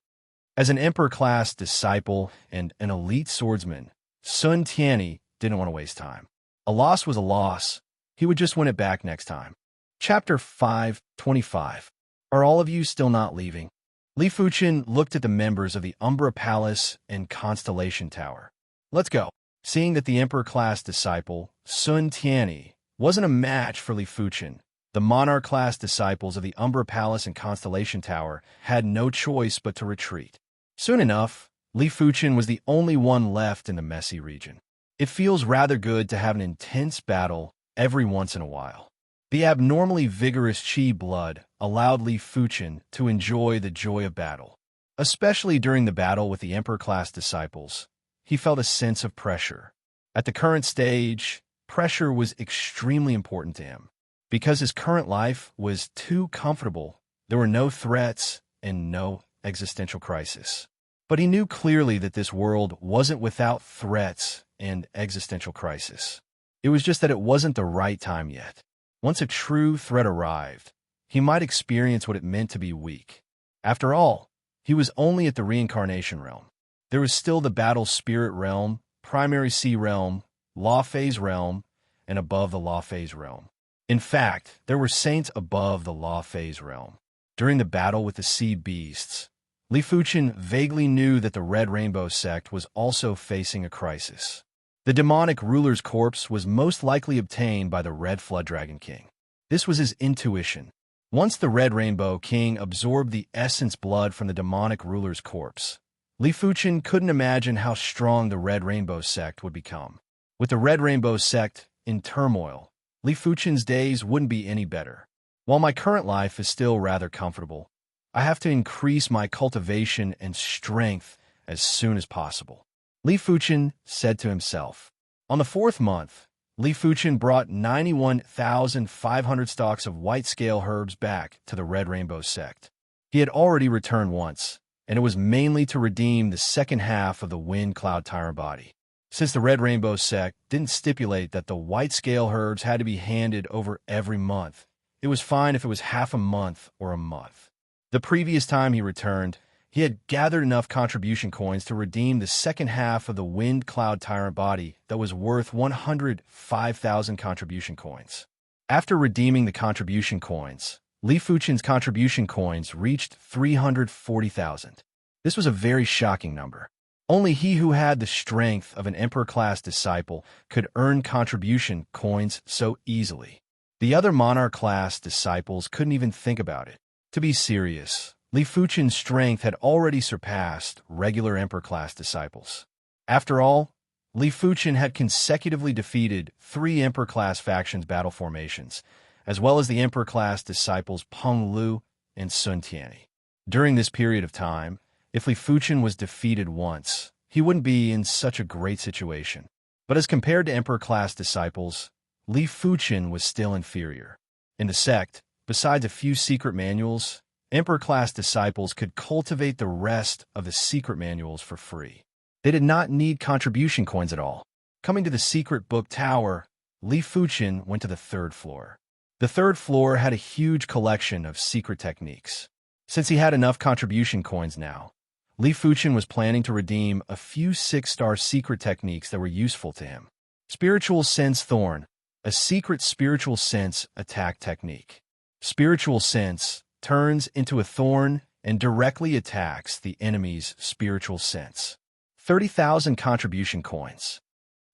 As an Emperor-class disciple and an elite swordsman, Sun Tianyi didn't want to waste time. A loss was a loss. He would just win it back next time. Chapter 5:25. Are all of you still not leaving? Li Fuqin looked at the members of the Umbra Palace and Constellation Tower. Let's go. Seeing that the Emperor-class disciple, Sun Tianyi, wasn't a match for Li Fuqin, the Monarch-class disciples of the Umbra Palace and Constellation Tower had no choice but to retreat. Soon enough, Li Fuqin was the only one left in the messy region. It feels rather good to have an intense battle every once in a while. The abnormally vigorous Qi blood allowed Li Fuqin to enjoy the joy of battle. Especially during the battle with the Emperor-class disciples, he felt a sense of pressure. At the current stage, pressure was extremely important to him. Because his current life was too comfortable, there were no threats and no existential crisis. But he knew clearly that this world wasn't without threats and existential crisis. It was just that it wasn't the right time yet. Once a true threat arrived, he might experience what it meant to be weak. After all, he was only at the reincarnation realm. There was still the battle spirit realm, primary sea realm, law phase realm, and above the law phase realm. In fact, there were saints above the law phase realm. During the battle with the sea beasts, Li Fuqin vaguely knew that the Red Rainbow sect was also facing a crisis. The demonic ruler's corpse was most likely obtained by the Red Flood Dragon King. This was his intuition. Once the Red Rainbow King absorbed the essence blood from the demonic ruler's corpse, Li Fuqin couldn't imagine how strong the Red Rainbow sect would become. With the Red Rainbow sect in turmoil, Li Fuqin's days wouldn't be any better. While my current life is still rather comfortable, I have to increase my cultivation and strength as soon as possible, Li Fuqin said to himself. On the 4th month, Li Fuqin brought 91,500 stalks of white scale herbs back to the Red Rainbow sect. He had already returned once, and it was mainly to redeem the second half of the Wind Cloud Tyrant body. Since the Red Rainbow sect didn't stipulate that the white scale herbs had to be handed over every month, it was fine if it was half a month or a month. The previous time he returned, he had gathered enough contribution coins to redeem the second half of the Wind Cloud Tyrant body that was worth 105,000 contribution coins. After redeeming the contribution coins, Li Fuqin's contribution coins reached 340,000. This was a very shocking number. Only he who had the strength of an Emperor-class disciple could earn contribution coins so easily. The other Monarch-class disciples couldn't even think about it. To be serious, Li Fuqin's strength had already surpassed regular Emperor-class disciples. After all, Li Fuqin had consecutively defeated 3 Emperor-class factions battle formations, as well as the Emperor-class disciples Peng Lu and Sun Tianyi. During this period of time, if Li Fuqin was defeated once, he wouldn't be in such a great situation. But as compared to Emperor-class disciples, Li Fuqin was still inferior. In the sect, besides a few secret manuals, Emperor-class disciples could cultivate the rest of the secret manuals for free. They did not need contribution coins at all. Coming to the secret book tower, Li Fuqin went to the 3rd floor. The third floor had a huge collection of secret techniques. Since he had enough contribution coins now, Li Fuchen was planning to redeem a few 6-star secret techniques that were useful to him. Spiritual Sense Thorn, a secret spiritual sense attack technique. Spiritual Sense turns into a thorn and directly attacks the enemy's spiritual sense. 30,000 contribution coins.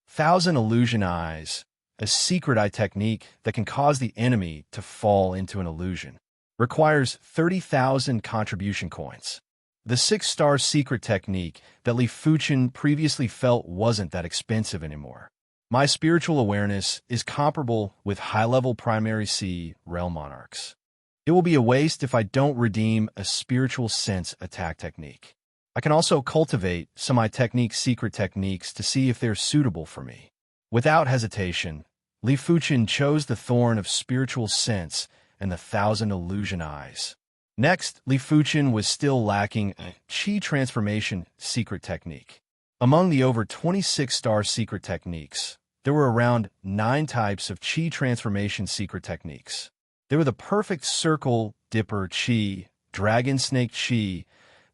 1,000 Illusion Eyes, a secret eye technique that can cause the enemy to fall into an illusion. Requires 30,000 contribution coins. The 6-star secret technique that Li Fuchen previously felt wasn't that expensive anymore. My spiritual awareness is comparable with high-level primary C realm monarchs. It will be a waste if I don't redeem a spiritual sense attack technique. I can also cultivate some eye technique secret techniques to see if they're suitable for me. Without hesitation, Li Fuchen chose the Thorn of Spiritual Sense and the 1,000 Illusion Eyes. Next, Li Fuchen was still lacking a Qi Transformation secret technique. Among the over 26-star secret techniques, there were around 9 types of Qi Transformation secret techniques. They were the Perfect Circle Dipper Qi, Dragon Snake Qi,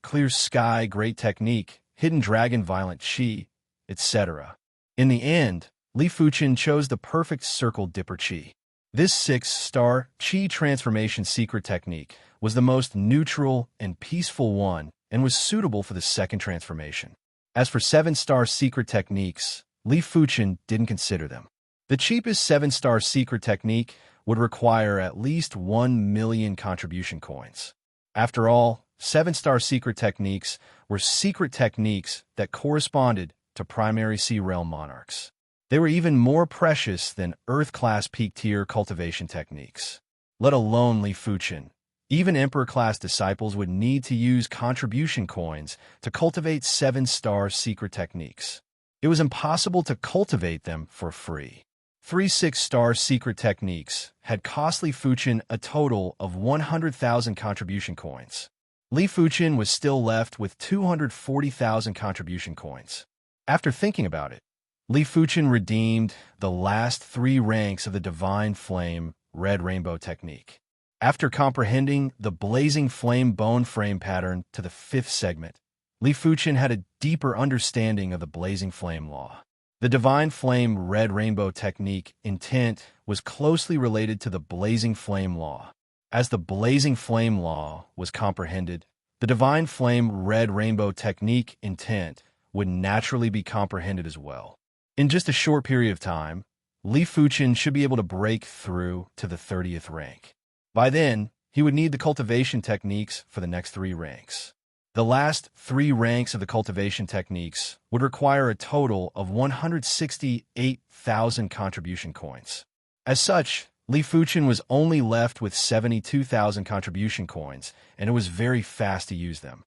Clear Sky Great Technique, Hidden Dragon Violent Qi, etc. In the end, Li Fuchen chose the Perfect Circle Dipper Qi. This 6-star Qi Transformation secret technique was the most neutral and peaceful one and was suitable for the second transformation. As for 7-star secret techniques, Li Fuchen didn't consider them. The cheapest 7-star secret technique would require at least 1 million contribution coins. After all, 7-star secret techniques were secret techniques that corresponded to primary C realm monarchs. They were even more precious than Earth-class peak-tier cultivation techniques. Let alone Li Fuchen. Even Emperor-class disciples would need to use contribution coins to cultivate 7-star secret techniques. It was impossible to cultivate them for free. 3 6-star secret techniques had cost Li Fuchen a total of 100,000 contribution coins. Li Fuchen was still left with 240,000 contribution coins. After thinking about it, Li Fuchen redeemed the last 3 ranks of the Divine Flame Red Rainbow technique. After comprehending the Blazing Flame Bone Frame pattern to the 5th segment, Li Fuchen had a deeper understanding of the Blazing Flame Law. The Divine Flame Red Rainbow technique intent was closely related to the Blazing Flame Law. As the Blazing Flame Law was comprehended, the Divine Flame Red Rainbow technique intent would naturally be comprehended as well. In just a short period of time, Li Fuchen should be able to break through to the 30th rank. By then, he would need the cultivation techniques for the next 3 ranks. The last 3 ranks of the cultivation techniques would require a total of 168,000 contribution coins. As such, Li Fuchen was only left with 72,000 contribution coins, and it was very fast to use them.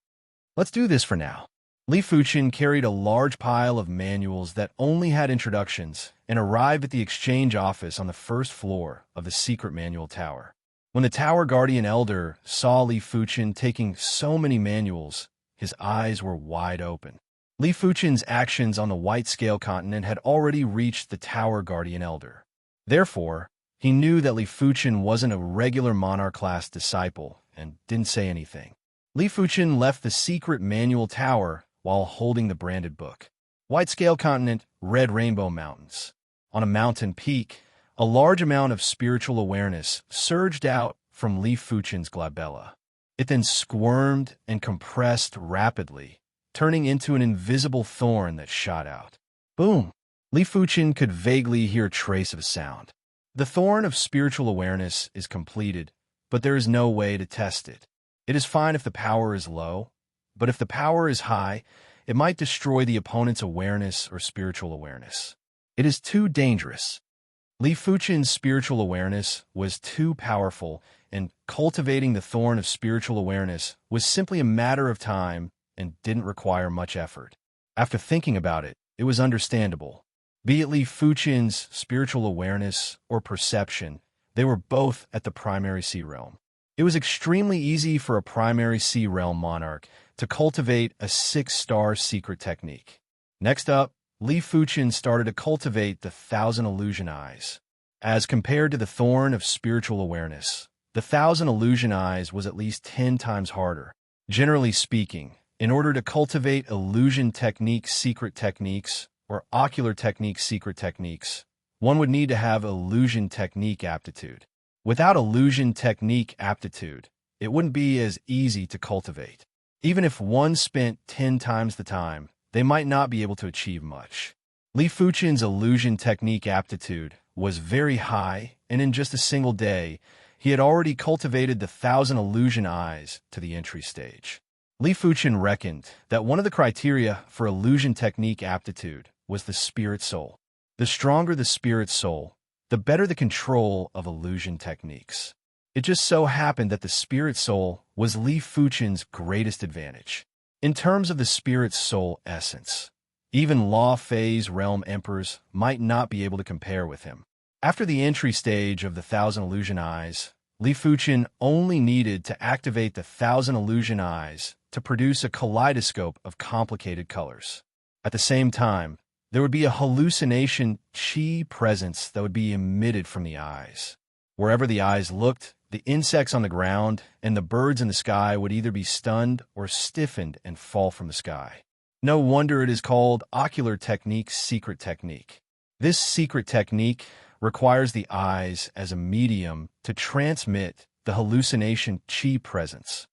Let's do this for now. Li Fuchen carried a large pile of manuals that only had introductions and arrived at the exchange office on the 1st floor of the secret manual tower. When the Tower Guardian Elder saw Li Fuchen taking so many manuals, his eyes were wide open. Li Fuchen's actions on the White Scale Continent had already reached the Tower Guardian Elder. Therefore, he knew that Li Fuchen wasn't a regular monarch-class disciple and didn't say anything. Li Fuchen left the secret manual tower while holding the branded book. White Scale Continent, Red Rainbow Mountains. On a mountain peak, a large amount of spiritual awareness surged out from Li Fuchen's glabella. It then squirmed and compressed rapidly, turning into an invisible thorn that shot out. Boom! Li Fuchen could vaguely hear a trace of sound. The thorn of spiritual awareness is completed, but there is no way to test it. It is fine if the power is low, but if the power is high, it might destroy the opponent's awareness or spiritual awareness. It is too dangerous. Li Fuchen's spiritual awareness was too powerful, and cultivating the thorn of spiritual awareness was simply a matter of time and didn't require much effort. After thinking about it, it was understandable. Be it Li Fuchen's spiritual awareness or perception, they were both at the primary C realm. It was extremely easy for a primary C realm monarch to cultivate a 6-star secret technique. Next up, Li Fuchen started to cultivate the 1,000 Illusion Eyes. As compared to the thorn of spiritual awareness, the 1,000 illusion eyes was at least 10 times harder. Generally speaking, in order to cultivate illusion techniques, secret techniques, or ocular techniques, secret techniques, one would need to have illusion technique aptitude. Without illusion technique aptitude, it wouldn't be as easy to cultivate. Even if one spent 10 times the time, they might not be able to achieve much. Li Fuchen's illusion technique aptitude was very high, and in just a single day, he had already cultivated the 1,000 illusion eyes to the entry stage. Li Fuchen reckoned that one of the criteria for illusion technique aptitude was the spirit soul. The stronger the spirit soul, the better the control of illusion techniques. It just so happened that the spirit soul was Li Fuchen's greatest advantage. In terms of the spirit soul essence, even Law Phase realm emperors might not be able to compare with him. After the entry stage of the 1,000 illusion eyes, Li Fuchen only needed to activate the 1,000 illusion eyes to produce a kaleidoscope of complicated colors. At the same time, there would be a hallucination chi presence that would be emitted from the eyes. Wherever the eyes looked, the insects on the ground and the birds in the sky would either be stunned or stiffened and fall from the sky. No wonder it is called ocular technique, secret technique. This secret technique requires the eyes as a medium to transmit the hallucination chi presence.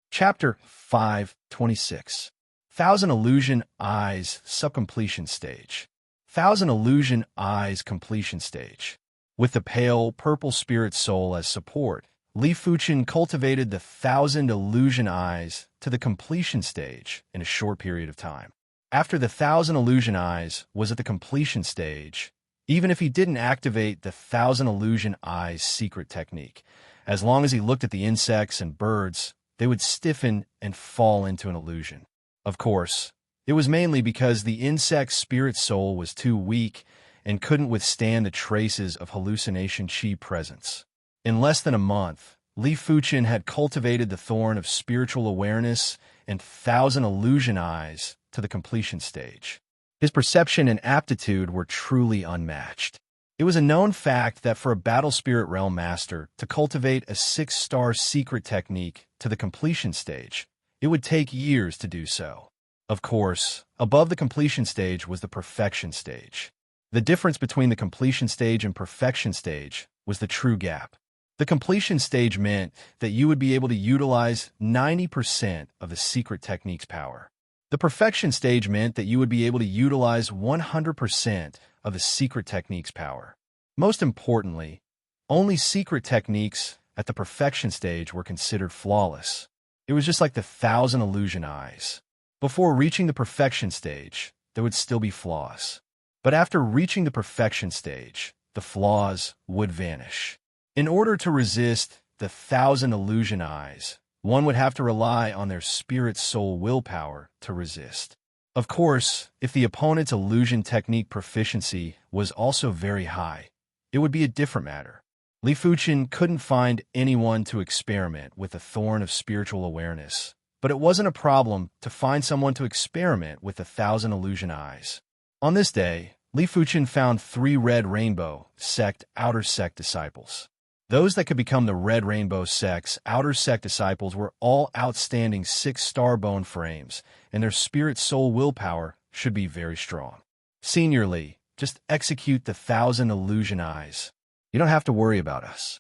Chapter 5:26. 1,000 illusion eyes subcompletion stage. 1,000 illusion eyes completion stage. With the pale purple spirit soul as support, Li Fuchen cultivated the 1,000 illusion eyes to the completion stage in a short period of time. After the 1,000 illusion eyes was at the completion stage, even if he didn't activate the 1,000 illusion eyes secret technique, as long as he looked at the insects and birds, they would stiffen and fall into an illusion. Of course, it was mainly because the insect's spirit soul was too weak and couldn't withstand the traces of hallucination chi presence. In less than a month, Li Fuchen had cultivated the thorn of spiritual awareness and 1,000 illusion eyes to the completion stage. His perception and aptitude were truly unmatched. It was a known fact that for a battle spirit realm master to cultivate a 6-star secret technique to the completion stage, it would take years to do so. Of course, above the completion stage was the perfection stage. The difference between the completion stage and perfection stage was the true gap. The completion stage meant that you would be able to utilize 90% of the secret technique's power. The perfection stage meant that you would be able to utilize 100% of the secret technique's power. Most importantly, only secret techniques at the perfection stage were considered flawless. It was just like the 1,000 illusion eyes. Before reaching the perfection stage, there would still be flaws. But after reaching the perfection stage, the flaws would vanish. In order to resist the 1,000 illusion eyes, one would have to rely on their spirit soul willpower to resist. Of course, if the opponent's illusion technique proficiency was also very high, it would be a different matter. Li Fuchen couldn't find anyone to experiment with the thorn of spiritual awareness, but it wasn't a problem to find someone to experiment with the 1,000 illusion eyes. On this day, Li Fuchen found 3 Red Rainbow sect outer sect disciples. Those that could become the Red Rainbow sect's outer sect disciples were all outstanding 6-star bone frames, and their spirit soul willpower should be very strong. Senior Li, just execute the 1,000 illusion eyes. You don't have to worry about us.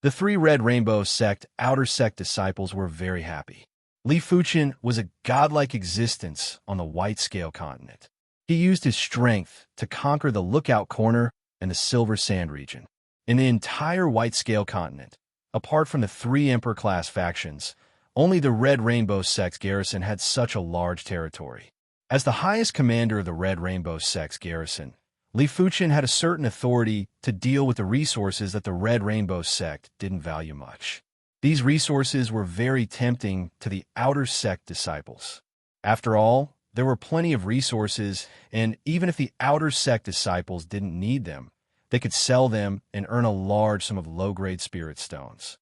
The 3 Red Rainbow sect outer sect disciples were very happy. Li Fuchen was a godlike existence on the White Scale continent. He used his strength to conquer the Lookout Corner and the Silver Sand region. In the entire White Scale continent, apart from the 3 Emperor-class factions, only the Red Rainbow sect's garrison had such a large territory. As the highest commander of the Red Rainbow sect's garrison, Li Fuchen had a certain authority to deal with the resources that the Red Rainbow sect didn't value much. These resources were very tempting to the outer sect disciples. After all, there were plenty of resources, and even if the outer sect disciples didn't need them, they could sell them and earn a large sum of low-grade spirit stones.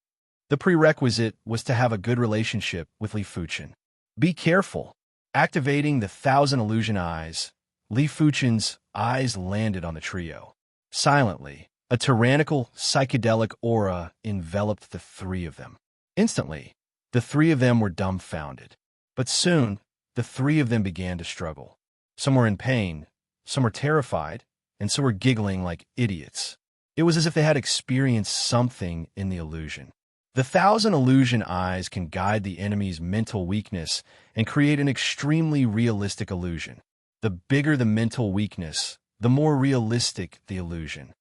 The prerequisite was to have a good relationship with Li Fuchen. Be careful. Activating the 1,000 illusion eyes, Li Fuchen's eyes landed on the trio. Silently, A tyrannical, psychedelic aura enveloped the three of them. Instantly, the three of them were dumbfounded. But soon, the three of them began to struggle. Some were in pain, some were terrified, and some were giggling like idiots. It was as if they had experienced something in the illusion. The 1,000 illusion eyes can guide the enemy's mental weakness and create an extremely realistic illusion. The bigger the mental weakness, the more realistic the illusion.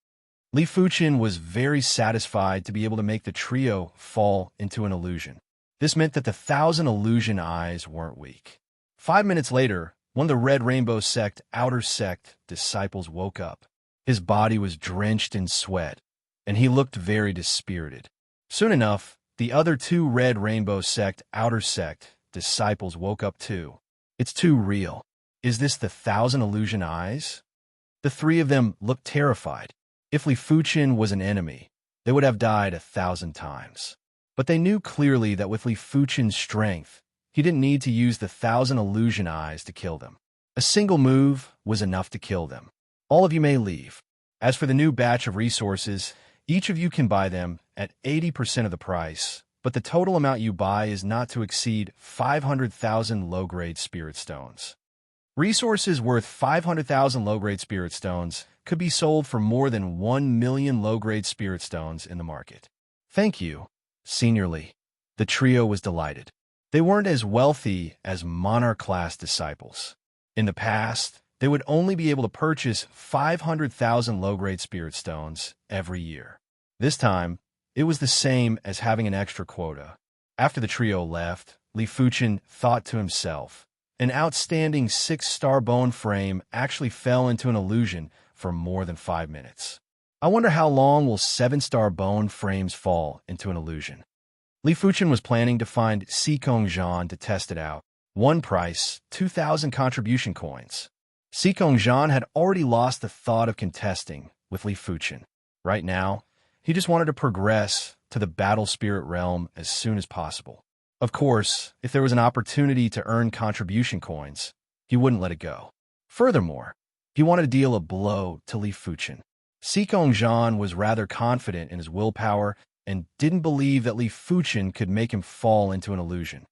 Li Fuqin was very satisfied to be able to make the trio fall into an illusion. This meant that the 1,000 illusion eyes weren't weak. 5 minutes later, one of the Red Rainbow Sect outer sect disciples woke up. His body was drenched in sweat, and he looked very dispirited. Soon enough, the other 2 Red Rainbow Sect outer sect disciples woke up too. It's too real. Is this the 1,000 illusion eyes? The 3 of them looked terrified. If Li Fuqin was an enemy, they would have died 1,000 times. But they knew clearly that with Li Fuqin's strength, he didn't need to use the 1,000 illusion eyes to kill them. A single move was enough to kill them. All of you may leave. As for the new batch of resources, each of you can buy them at 80% of the price, but the total amount you buy is not to exceed 500,000 low-grade spirit stones. Resources worth 500,000 low-grade spirit stones could be sold for more than 1 million low-grade spirit stones in the market. Thank you, Senior Li. The trio was delighted. They weren't as wealthy as monarch-class disciples. In the past, they would only be able to purchase 500,000 low-grade spirit stones every year. This time, it was the same as having an extra quota. After the trio left, Li Fuqin thought to himself, an outstanding 6-star bone frame actually fell into an illusion for more than 5 minutes. I wonder how long will 7-star bone frames fall into an illusion. Li Fuqin was planning to find Sikong Zhan to test it out. One price, 2,000 contribution coins. Sikong Zhan had already lost the thought of contesting with Li Fuqin. Right now, he just wanted to progress to the battle spirit realm as soon as possible. Of course, if there was an opportunity to earn contribution coins, he wouldn't let it go. Furthermore, he wanted to deal a blow to Li Fuqin. Sikong Zhan was rather confident in his willpower and didn't believe that Li Fuqin could make him fall into an illusion.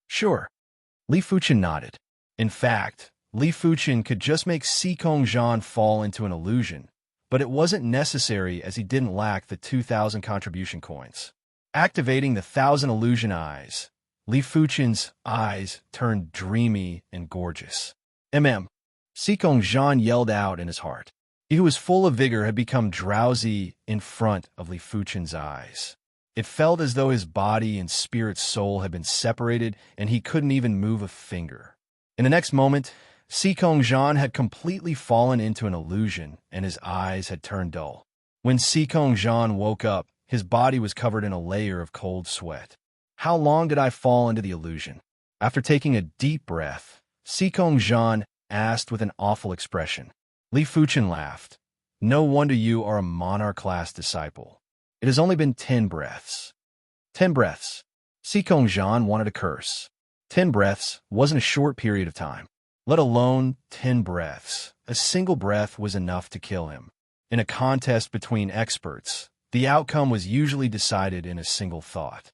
Sure, Li Fuqin nodded. In fact, Li Fuqin could just make Sikong Zhan fall into an illusion, but it wasn't necessary as he didn't lack the 2,000 contribution coins. Activating the 1,000 illusion eyes, Li Fuqin's eyes turned dreamy and gorgeous. Sikong Zhan yelled out in his heart. He who was full of vigor had become drowsy in front of Li Fuqin's eyes. It felt as though his body and spirit soul had been separated and he couldn't even move a finger. In the next moment, Sikong Zhan had completely fallen into an illusion and his eyes had turned dull. When Sikong Zhan woke up, his body was covered in a layer of cold sweat. How long did I fall into the illusion? After taking a deep breath, Sikong Zhan asked with an awful expression. Li Fuqin laughed. No wonder you are a monarch-class disciple. It has only been 10 breaths. 10 breaths. Sikong Zhan wanted to curse. 10 breaths wasn't a short period of time, let alone 10 breaths. A single breath was enough to kill him. In a contest between experts, the outcome was usually decided in a single thought.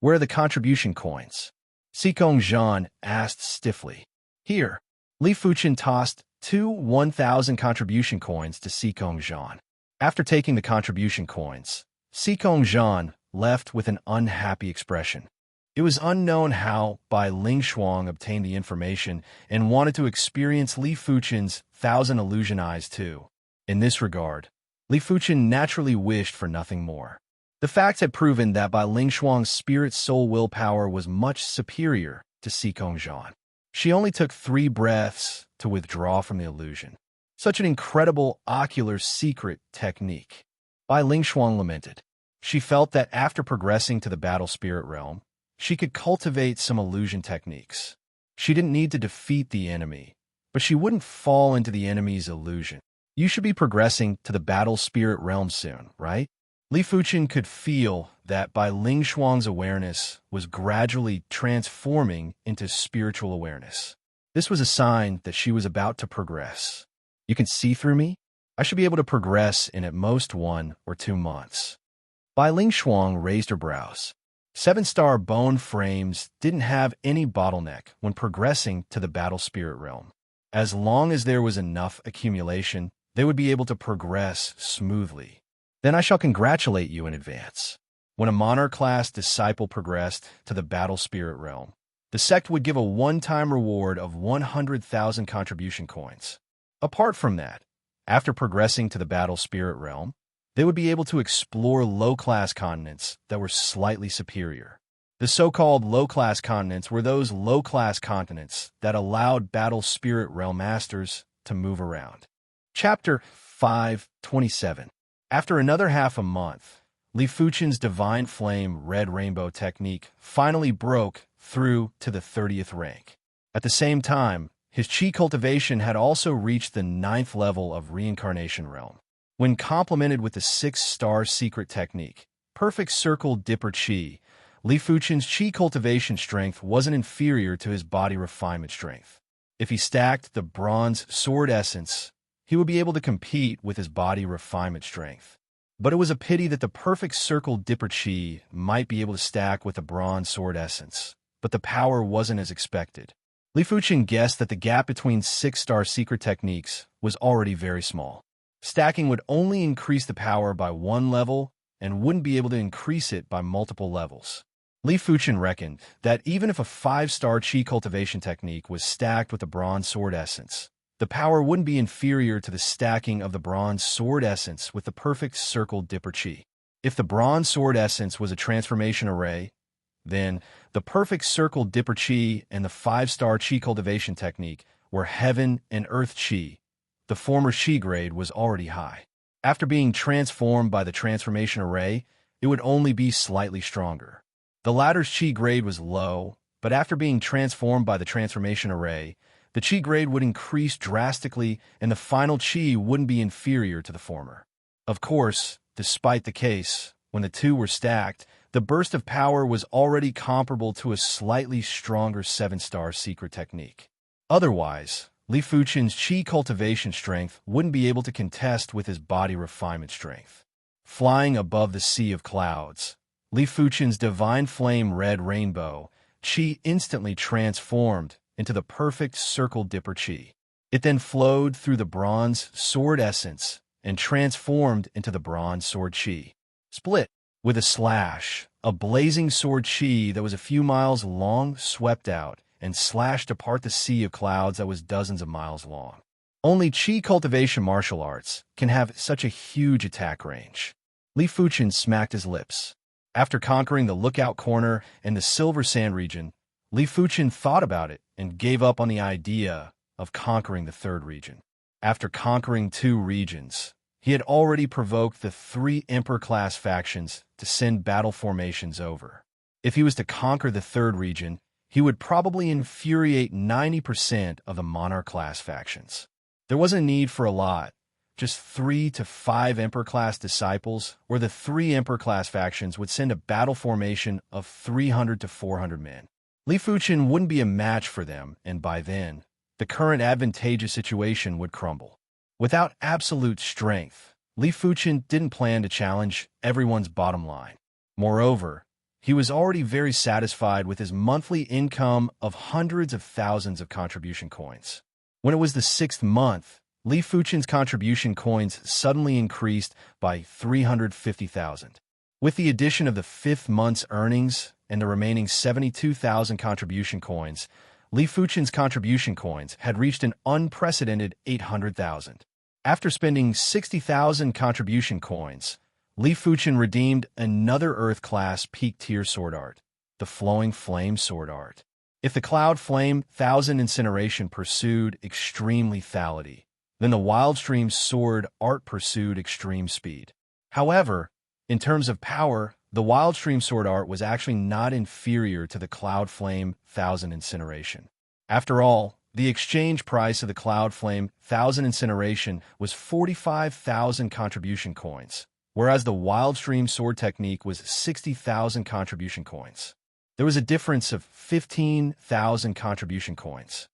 Where are the contribution coins? Sikong Zhan asked stiffly. Here. Li Fuqin tossed 2 1,000 contribution coins to Sikong Zhan. After taking the contribution coins, Sikong Zhan left with an unhappy expression. It was unknown how Bai Lingshuang obtained the information and wanted to experience Li Fuqin's 1,000 illusion eyes too. In this regard, Li Fuqin naturally wished for nothing more. The facts had proven that Bai Lingshuang's spirit soul willpower was much superior to Sikong Zhan. She only took 3 breaths to withdraw from the illusion. Such an incredible ocular secret technique. Bai Lingshuang lamented. She felt that after progressing to the battle spirit realm, she could cultivate some illusion techniques. She didn't need to defeat the enemy, but she wouldn't fall into the enemy's illusion. You should be progressing to the battle spirit realm soon, right? Li Fuqin could feel that Bai Lingshuang's awareness was gradually transforming into spiritual awareness. This was a sign that she was about to progress. You can see through me? I should be able to progress in at most 1 or 2 months. Bai Ling Shuang raised her brows. 7-star bone frames didn't have any bottleneck when progressing to the battle spirit realm. As long as there was enough accumulation, they would be able to progress smoothly. Then I shall congratulate you in advance. When a monarch-class disciple progressed to the battle spirit realm, the sect would give a one-time reward of 100,000 contribution coins. Apart from that, after progressing to the battle spirit realm, they would be able to explore low-class continents that were slightly superior. The so-called low-class continents were those low-class continents that allowed battle spirit realm masters to move around. Chapter 5:27. After another half a month, Li Fuchen's Divine Flame Red Rainbow technique finally broke through to the 30th rank. At the same time, his chi cultivation had also reached the 9th level of Reincarnation Realm. When complemented with the 6-star secret technique, Perfect Circle Dipper Chi, Li Fuchen's chi cultivation strength wasn't inferior to his body refinement strength. If he stacked the bronze sword essence, he would be able to compete with his body refinement strength. But it was a pity that the Perfect Circle Dipper Chi might be able to stack with the bronze sword essence, but the power wasn't as expected. Li Fuchen guessed that the gap between 6-star secret techniques was already very small. Stacking would only increase the power by 1 level and wouldn't be able to increase it by multiple levels. Li Fuchen reckoned that even if a 5-star chi cultivation technique was stacked with the bronze sword essence, the power wouldn't be inferior to the stacking of the bronze sword essence with the Perfect Circle Dipper Chi. If the bronze sword essence was a transformation array, then the Perfect Circle Dipper Chi and the 5-star chi cultivation technique were heaven and earth chi. The former chi grade was already high. After being transformed by the transformation array, it would only be slightly stronger. The latter's chi grade was low, but after being transformed by the transformation array, the chi grade would increase drastically and the final chi wouldn't be inferior to the former. Of course, despite the case, when the two were stacked, the burst of power was already comparable to a slightly stronger 7-star secret technique. Otherwise, Li Fuchen's chi cultivation strength wouldn't be able to contest with his body refinement strength. Flying above the sea of clouds, Li Fuchen's Divine Flame Red Rainbow chi instantly transformed into the Perfect Circle Dipper Chi. It then flowed through the bronze sword essence and transformed into the bronze sword chi. Split. With a slash, a blazing sword chi that was a few miles long swept out and slashed apart the sea of clouds that was dozens of miles long. Only chi cultivation martial arts can have such a huge attack range. Li Fuchen smacked his lips. After conquering the Lookout Corner and the Silver Sand region, Li Fuchen thought about it and gave up on the idea of conquering the 3rd region. After conquering 2 regions, he had already provoked the 3 Emperor-class factions to send battle formations over. If he was to conquer the 3rd region, he would probably infuriate 90% of the Monarch-class factions. There wasn't a need for a lot, just 3 to 5 Emperor-class disciples, or the 3 Emperor-class factions would send a battle formation of 300 to 400 men. Li Fuchen wouldn't be a match for them, and by then, the current advantageous situation would crumble. Without absolute strength, Li Fuchen didn't plan to challenge everyone's bottom line. Moreover, he was already very satisfied with his monthly income of hundreds of thousands of contribution coins. When it was the 6th month, Li Fuchen's contribution coins suddenly increased by 350,000. With the addition of the 5th month's earnings and the remaining 72,000 contribution coins, Li Fuchen's contribution coins had reached an unprecedented 800,000. After spending 60,000 contribution coins, Li Fuchen redeemed another Earth-class peak-tier sword art, the Flowing Flame sword art. If the Cloud Flame 1000 incineration pursued extreme lethality, then the Wildstream sword art pursued extreme speed. However, in terms of power, the Wildstream sword art was actually not inferior to the Cloud Flame 1000 incineration. After all, the exchange price of the Cloud Flame 1000 incineration was 45,000 contribution coins, whereas the Wildstream sword technique was 60,000 contribution coins. There was a difference of 15,000 contribution coins.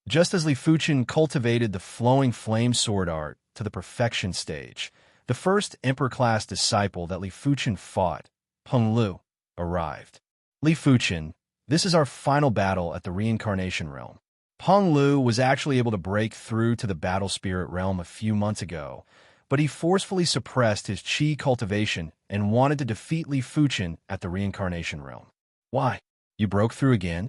Just as Li Fuchen cultivated the Flowing Flame sword art to the perfection stage. The first Emperor-class disciple that Li Fuchen fought, Peng Lu, arrived. Li Fuchen, this is our final battle at the reincarnation realm. Peng Lu was actually able to break through to the battle spirit realm a few months ago, but he forcefully suppressed his qi cultivation and wanted to defeat Li Fuchen at the reincarnation realm. Why? You broke through again?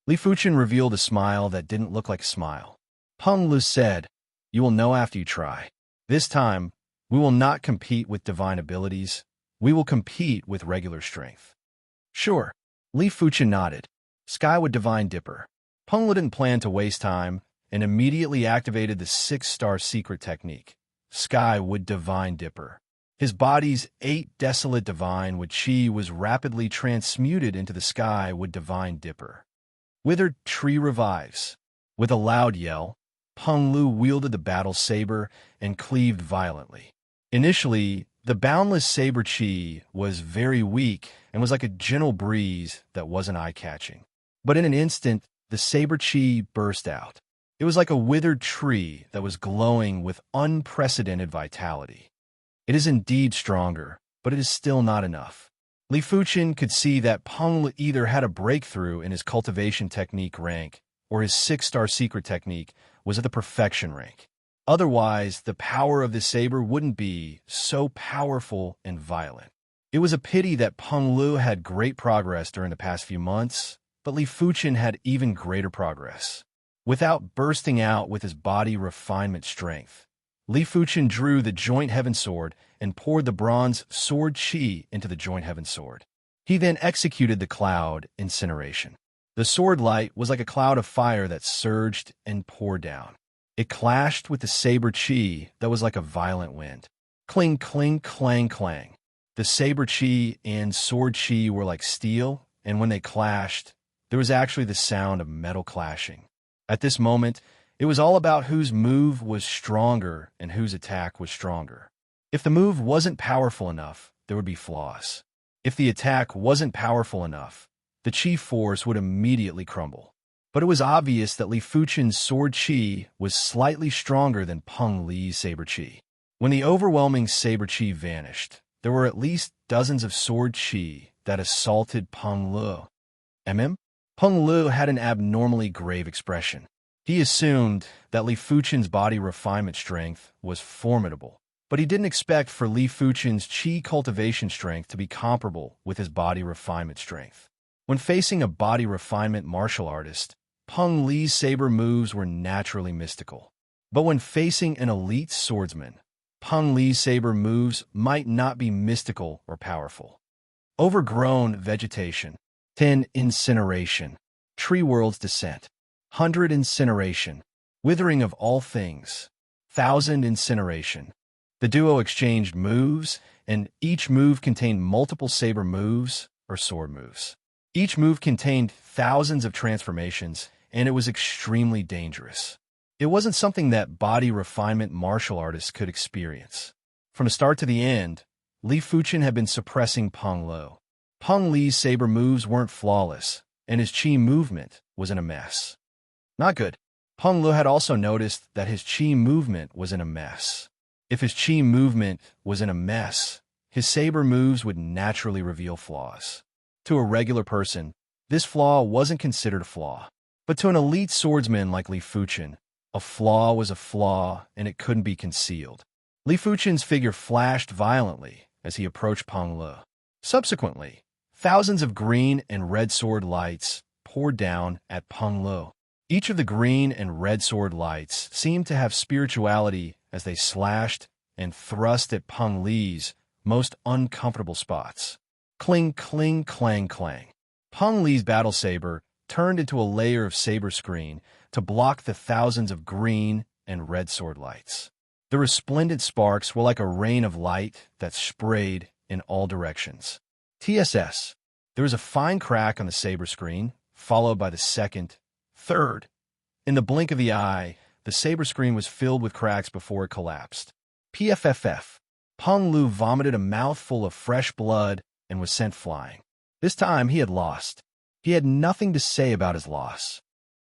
Li Fuchen revealed a smile that didn't look like a smile. Peng Lu said, "You will know after you try. This time, we will not compete with divine abilities. We will compete with regular strength." Sure. Li Fuchen nodded. Sky would divine dipper. Peng Lu didn't plan to waste time and immediately activated the 6-star secret technique. Sky would divine dipper. His body's 8 desolate divine wood chi was rapidly transmuted into the sky would divine dipper. Withered tree revives. With a loud yell, Peng Lu wielded the battle saber and cleaved violently. Initially, the boundless saber chi was very weak and was like a gentle breeze that wasn't eye-catching. But in an instant, the saber chi burst out. It was like a withered tree that was glowing with unprecedented vitality. It is indeed stronger, but it is still not enough. Li Fuchen could see that Peng Lu either had a breakthrough in his cultivation technique rank, or his 6-star secret technique was at the perfection rank. Otherwise, the power of the saber wouldn't be so powerful and violent. It was a pity that Peng Lu had great progress during the past few months, but Li Fuchen had even greater progress. Without bursting out with his body refinement strength, Li Fuchen drew the joint heaven sword and poured the bronze sword chi into the joint heaven sword. He then executed the cloud incineration. The sword light was like a cloud of fire that surged and poured down. It clashed with the saber chi that was like a violent wind. Cling, cling, clang, clang. The saber chi and sword chi were like steel, and when they clashed, there was actually the sound of metal clashing. At this moment, it was all about whose move was stronger and whose attack was stronger. If the move wasn't powerful enough, there would be flaws. If the attack wasn't powerful enough, the chi force would immediately crumble. But it was obvious that Li Fuchen's sword chi was slightly stronger than Peng Li's saber chi. When the overwhelming saber chi vanished, there were at least dozens of sword chi that assaulted Peng Lu. Peng Lu had an abnormally grave expression. He assumed that Li Fuchen's body refinement strength was formidable, but he didn't expect for Li Fuchen's qi cultivation strength to be comparable with his body refinement strength. When facing a body refinement martial artist, Peng Li's saber moves were naturally mystical. But when facing an elite swordsman, Peng Li's saber moves might not be mystical or powerful. Overgrown vegetation. 10. Incineration. Tree world's descent. 100. Incineration. Withering of all things. 1,000. Incineration. The duo exchanged moves, and each move contained multiple saber moves or sword moves. Each move contained thousands of transformations, and it was extremely dangerous. It wasn't something that body refinement martial artists could experience. From the start to the end, Li Fuchen had been suppressing Peng Lu. Peng Li's saber moves weren't flawless, and his qi movement was in a mess. Not good. Peng Lu had also noticed that his qi movement was in a mess. If his qi movement was in a mess, his saber moves would naturally reveal flaws. To a regular person, this flaw wasn't considered a flaw. But to an elite swordsman like Li Fuchen, a flaw was a flaw and it couldn't be concealed. Li Fuchen's figure flashed violently as he approached Peng Lu. Subsequently, thousands of green and red sword lights poured down at Peng Lu. Each of the green and red sword lights seemed to have spirituality as they slashed and thrust at Peng Li's most uncomfortable spots. Cling, cling, clang, clang. Peng Li's battle saber turned into a layer of saber screen to block the thousands of green and red sword lights. The resplendent sparks were like a rain of light that sprayed in all directions. TSS. There was a fine crack on the saber screen, followed by the second, third. In the blink of the eye, the saber screen was filled with cracks before it collapsed. PFFF. Peng Lu vomited a mouthful of fresh blood and was sent flying. This time he had lost. He had nothing to say about his loss.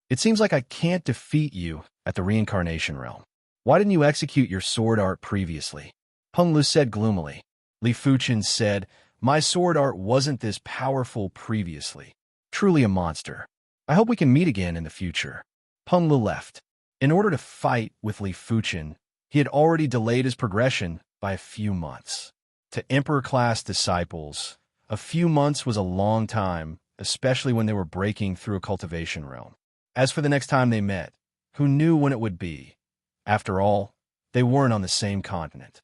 It seems like I can't defeat you at the reincarnation realm. Why didn't you execute your sword art previously? Peng Lu said gloomily. Li Fuchen said, my sword art wasn't this powerful previously. Truly a monster. I hope we can meet again in the future. Peng Lu left. In order to fight with Li Fuchen, he had already delayed his progression by a few months. To Emperor-class disciples, a few months was a long time, especially when they were breaking through a cultivation realm. As for the next time they met, who knew when it would be? After all, they weren't on the same continent.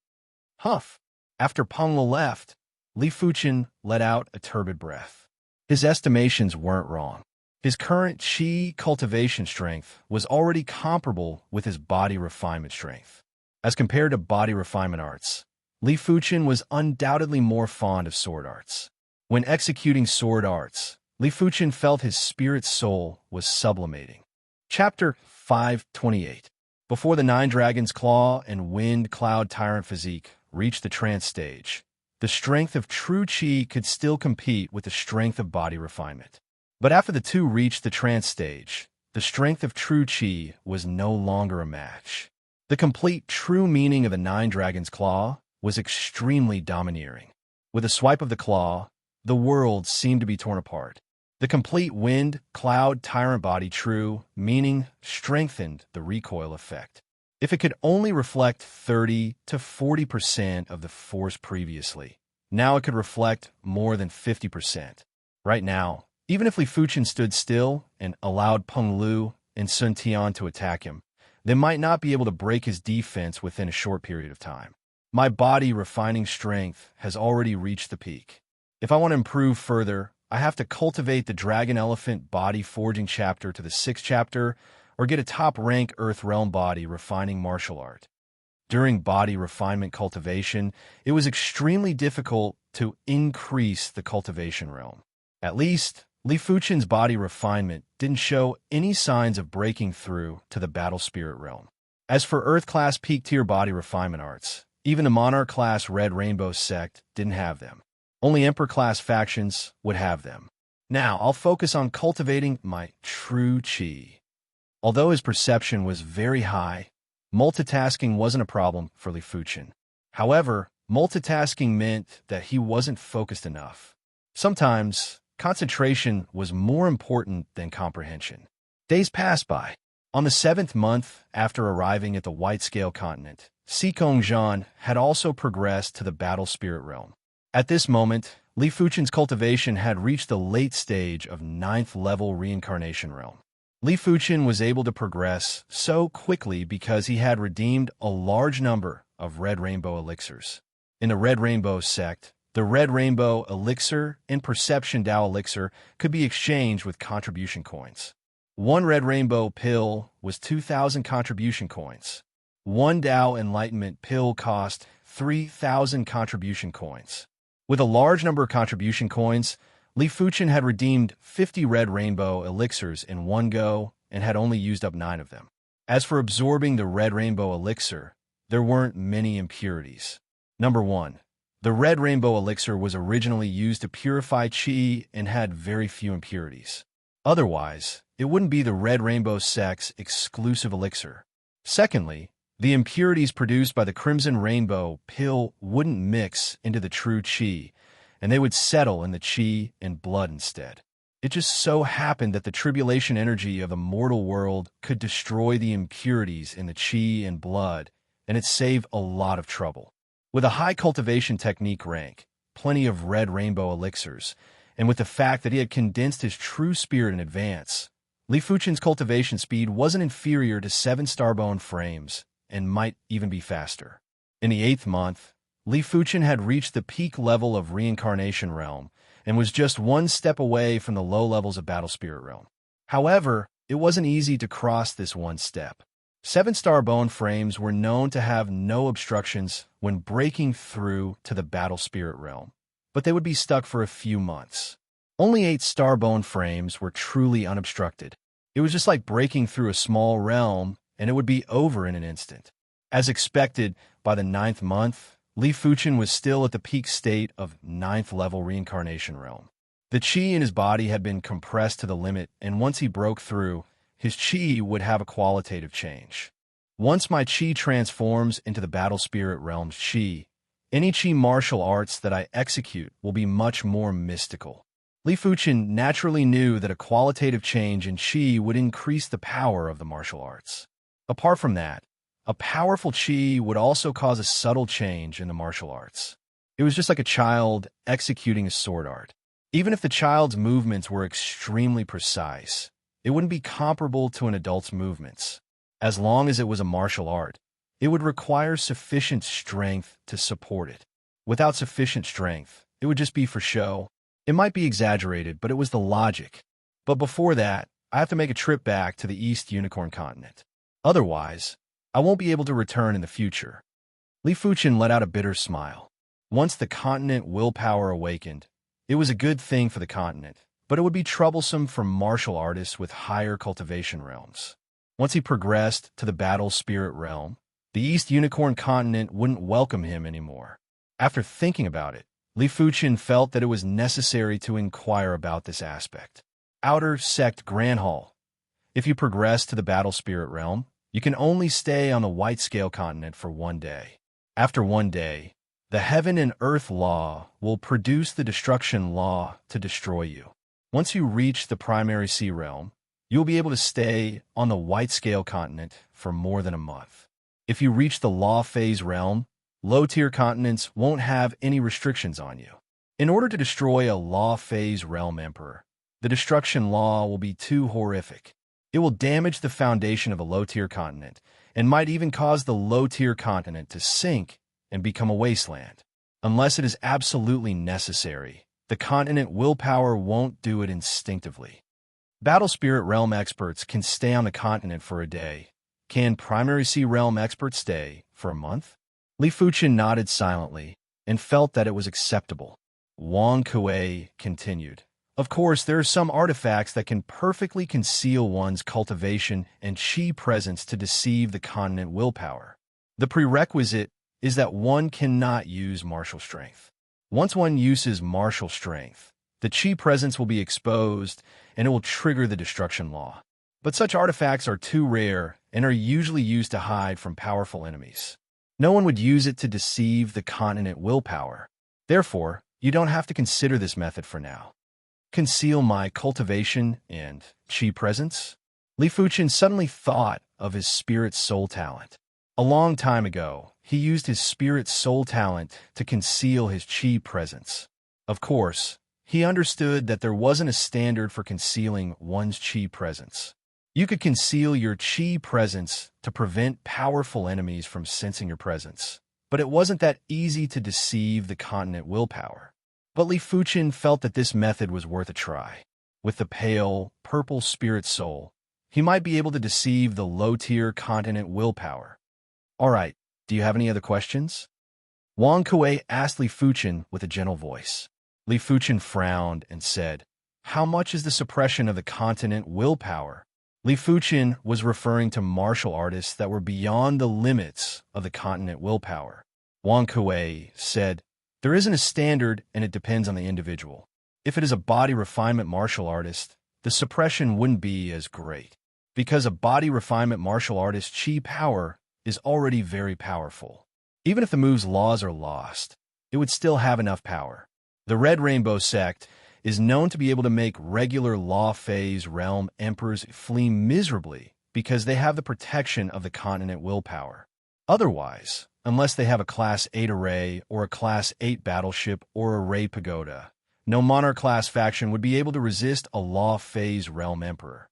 Humph! After Peng Lu left, Li Fuchen let out a turbid breath. His estimations weren't wrong. His current qi cultivation strength was already comparable with his body refinement strength. As compared to body refinement arts, Li Fuchen was undoubtedly more fond of sword arts. When executing sword arts, Li Fuchen felt his spirit soul was sublimating. Chapter 528. Before the Nine Dragons' Claw and Wind Cloud Tyrant Physique reached the trance stage, the strength of true qi could still compete with the strength of body refinement. But after the two reached the trance stage, the strength of true qi was no longer a match. The complete true meaning of the Nine Dragons' Claw was extremely domineering. With a swipe of the claw, the world seemed to be torn apart. The complete wind, cloud, tyrant body true meaning strengthened the recoil effect. If it could only reflect 30 to 40% of the force previously, now it could reflect more than 50%. Right now, even if Li Fuchen stood still and allowed Peng Lu and Sun Tian to attack him, they might not be able to break his defense within a short period of time. My body refining strength has already reached the peak. If I want to improve further, I have to cultivate the Dragon Elephant Body Forging chapter to the 6th chapter, or get a top-rank Earth Realm Body Refining martial art. During body refinement cultivation, it was extremely difficult to increase the cultivation realm. At least, Li Fuchen's body refinement didn't show any signs of breaking through to the Battle Spirit realm. As for Earth-class peak-tier body refinement arts, even the Monarch-class Red Rainbow sect didn't have them. Only Emperor-class factions would have them. Now, I'll focus on cultivating my true qi. Although his perception was very high, multitasking wasn't a problem for Li Fuchen. However, multitasking meant that he wasn't focused enough. Sometimes, concentration was more important than comprehension. Days passed by. On the 7th month after arriving at the White Scale continent, Xikong Zhan had also progressed to the Battle Spirit realm. At this moment, Li Fuchen's cultivation had reached the late stage of 9th level reincarnation realm. Li Fuchen was able to progress so quickly because he had redeemed a large number of Red Rainbow elixirs. In the Red Rainbow sect, the Red Rainbow elixir and Perception Dao elixir could be exchanged with contribution coins. One Red Rainbow pill was 2,000 contribution coins. One Dao Enlightenment pill cost 3,000 contribution coins. With a large number of contribution coins, Li Fuchen had redeemed 50 Red Rainbow elixirs in one go and had only used up 9 of them. As for absorbing the Red Rainbow elixir, there weren't many impurities. Number 1. The Red Rainbow elixir was originally used to purify qi and had very few impurities. Otherwise, it wouldn't be the Red Rainbow sect's exclusive elixir. Secondly, the impurities produced by the Crimson Rainbow pill wouldn't mix into the true qi, and they would settle in the qi and blood instead. It just so happened that the tribulation energy of the mortal world could destroy the impurities in the qi and blood, and it saved a lot of trouble. With a high cultivation technique rank, plenty of Red Rainbow elixirs, and with the fact that he had condensed his true spirit in advance, Li Fuchen's cultivation speed wasn't inferior to 7 Starbone frames, and might even be faster. In the 8th month, Li Fuchen had reached the peak level of Reincarnation Realm, and was just one step away from the low levels of Battle Spirit Realm. However, it wasn't easy to cross this one step. 7-star bone frames were known to have no obstructions when breaking through to the Battle Spirit Realm, but they would be stuck for a few months. Only 8-star bone frames were truly unobstructed. It was just like breaking through a small realm, and it would be over in an instant. As expected, by the 9th month, Li Fuchen was still at the peak state of 9th level Reincarnation Realm. The qi in his body had been compressed to the limit, and once he broke through, his qi would have a qualitative change. Once my chi transforms into the battle spirit realm's chi, any chi martial arts that I execute will be much more mystical. Li Fuchen naturally knew that a qualitative change in chi would increase the power of the martial arts. Apart from that, a powerful chi would also cause a subtle change in the martial arts. It was just like a child executing a sword art. Even if the child's movements were extremely precise, it wouldn't be comparable to an adult's movements. As long as it was a martial art, it would require sufficient strength to support it. Without sufficient strength, it would just be for show. It might be exaggerated, but it was the logic. But before that, I have to make a trip back to the East Unicorn Continent. Otherwise, I won't be able to return in the future. Li Fuchen let out a bitter smile. Once the continent willpower awakened, it was a good thing for the continent, but it would be troublesome for martial artists with higher cultivation realms. Once he progressed to the battle spirit realm, the East Unicorn Continent wouldn't welcome him anymore. After thinking about it, Li Fuchen felt that it was necessary to inquire about this aspect. Outer Sect Grand Hall. If you progress to the battle spirit realm, you can only stay on the White Scale Continent for 1 day. After 1 day, the Heaven and Earth Law will produce the Destruction Law to destroy you. Once you reach the Primary Sea Realm, you'll be able to stay on the White Scale Continent for more than a month. If you reach the Law Phase Realm, low-tier continents won't have any restrictions on you. In order to destroy a Law Phase Realm Emperor, the Destruction Law will be too horrific. It will damage the foundation of a low-tier continent and might even cause the low-tier continent to sink and become a wasteland. Unless it is absolutely necessary, the continent willpower won't do it instinctively. Battle Spirit Realm experts can stay on the continent for a day. Can Primary Sea Realm experts stay for a month? Li Fuchen nodded silently and felt that it was acceptable. Wang Kuei continued. Of course, there are some artifacts that can perfectly conceal one's cultivation and chi presence to deceive the continent willpower. The prerequisite is that one cannot use martial strength. Once one uses martial strength, the chi presence will be exposed and it will trigger the destruction law. But such artifacts are too rare and are usually used to hide from powerful enemies. No one would use it to deceive the continent willpower. Therefore, you don't have to consider this method for now. Conceal my cultivation and chi presence? Li Fuchen suddenly thought of his spirit soul talent. A long time ago, he used his spirit soul talent to conceal his chi presence. Of course, he understood that there wasn't a standard for concealing one's chi presence. You could conceal your chi presence to prevent powerful enemies from sensing your presence, but it wasn't that easy to deceive the continent willpower. But Li Fuchen felt that this method was worth a try. With the pale, purple spirit soul, he might be able to deceive the low-tier continent willpower. All right, do you have any other questions? Wang Kuei asked Li Fuchen with a gentle voice. Li Fuchen frowned and said, "How much is the suppression of the continent willpower?" Li Fuchen was referring to martial artists that were beyond the limits of the continent willpower. Wang Kuei said, "There isn't a standard and it depends on the individual. If it is a body refinement martial artist, the suppression wouldn't be as great, because a body refinement martial artist's chi power is already very powerful. Even if the move's laws are lost, it would still have enough power. The Red Rainbow Sect is known to be able to make regular Law Phase Realm Emperors flee miserably because they have the protection of the continent willpower. Otherwise, unless they have a Class 8 array or a Class 8 battleship or array pagoda, no Monarch-class faction would be able to resist a Law Phase Realm Emperor."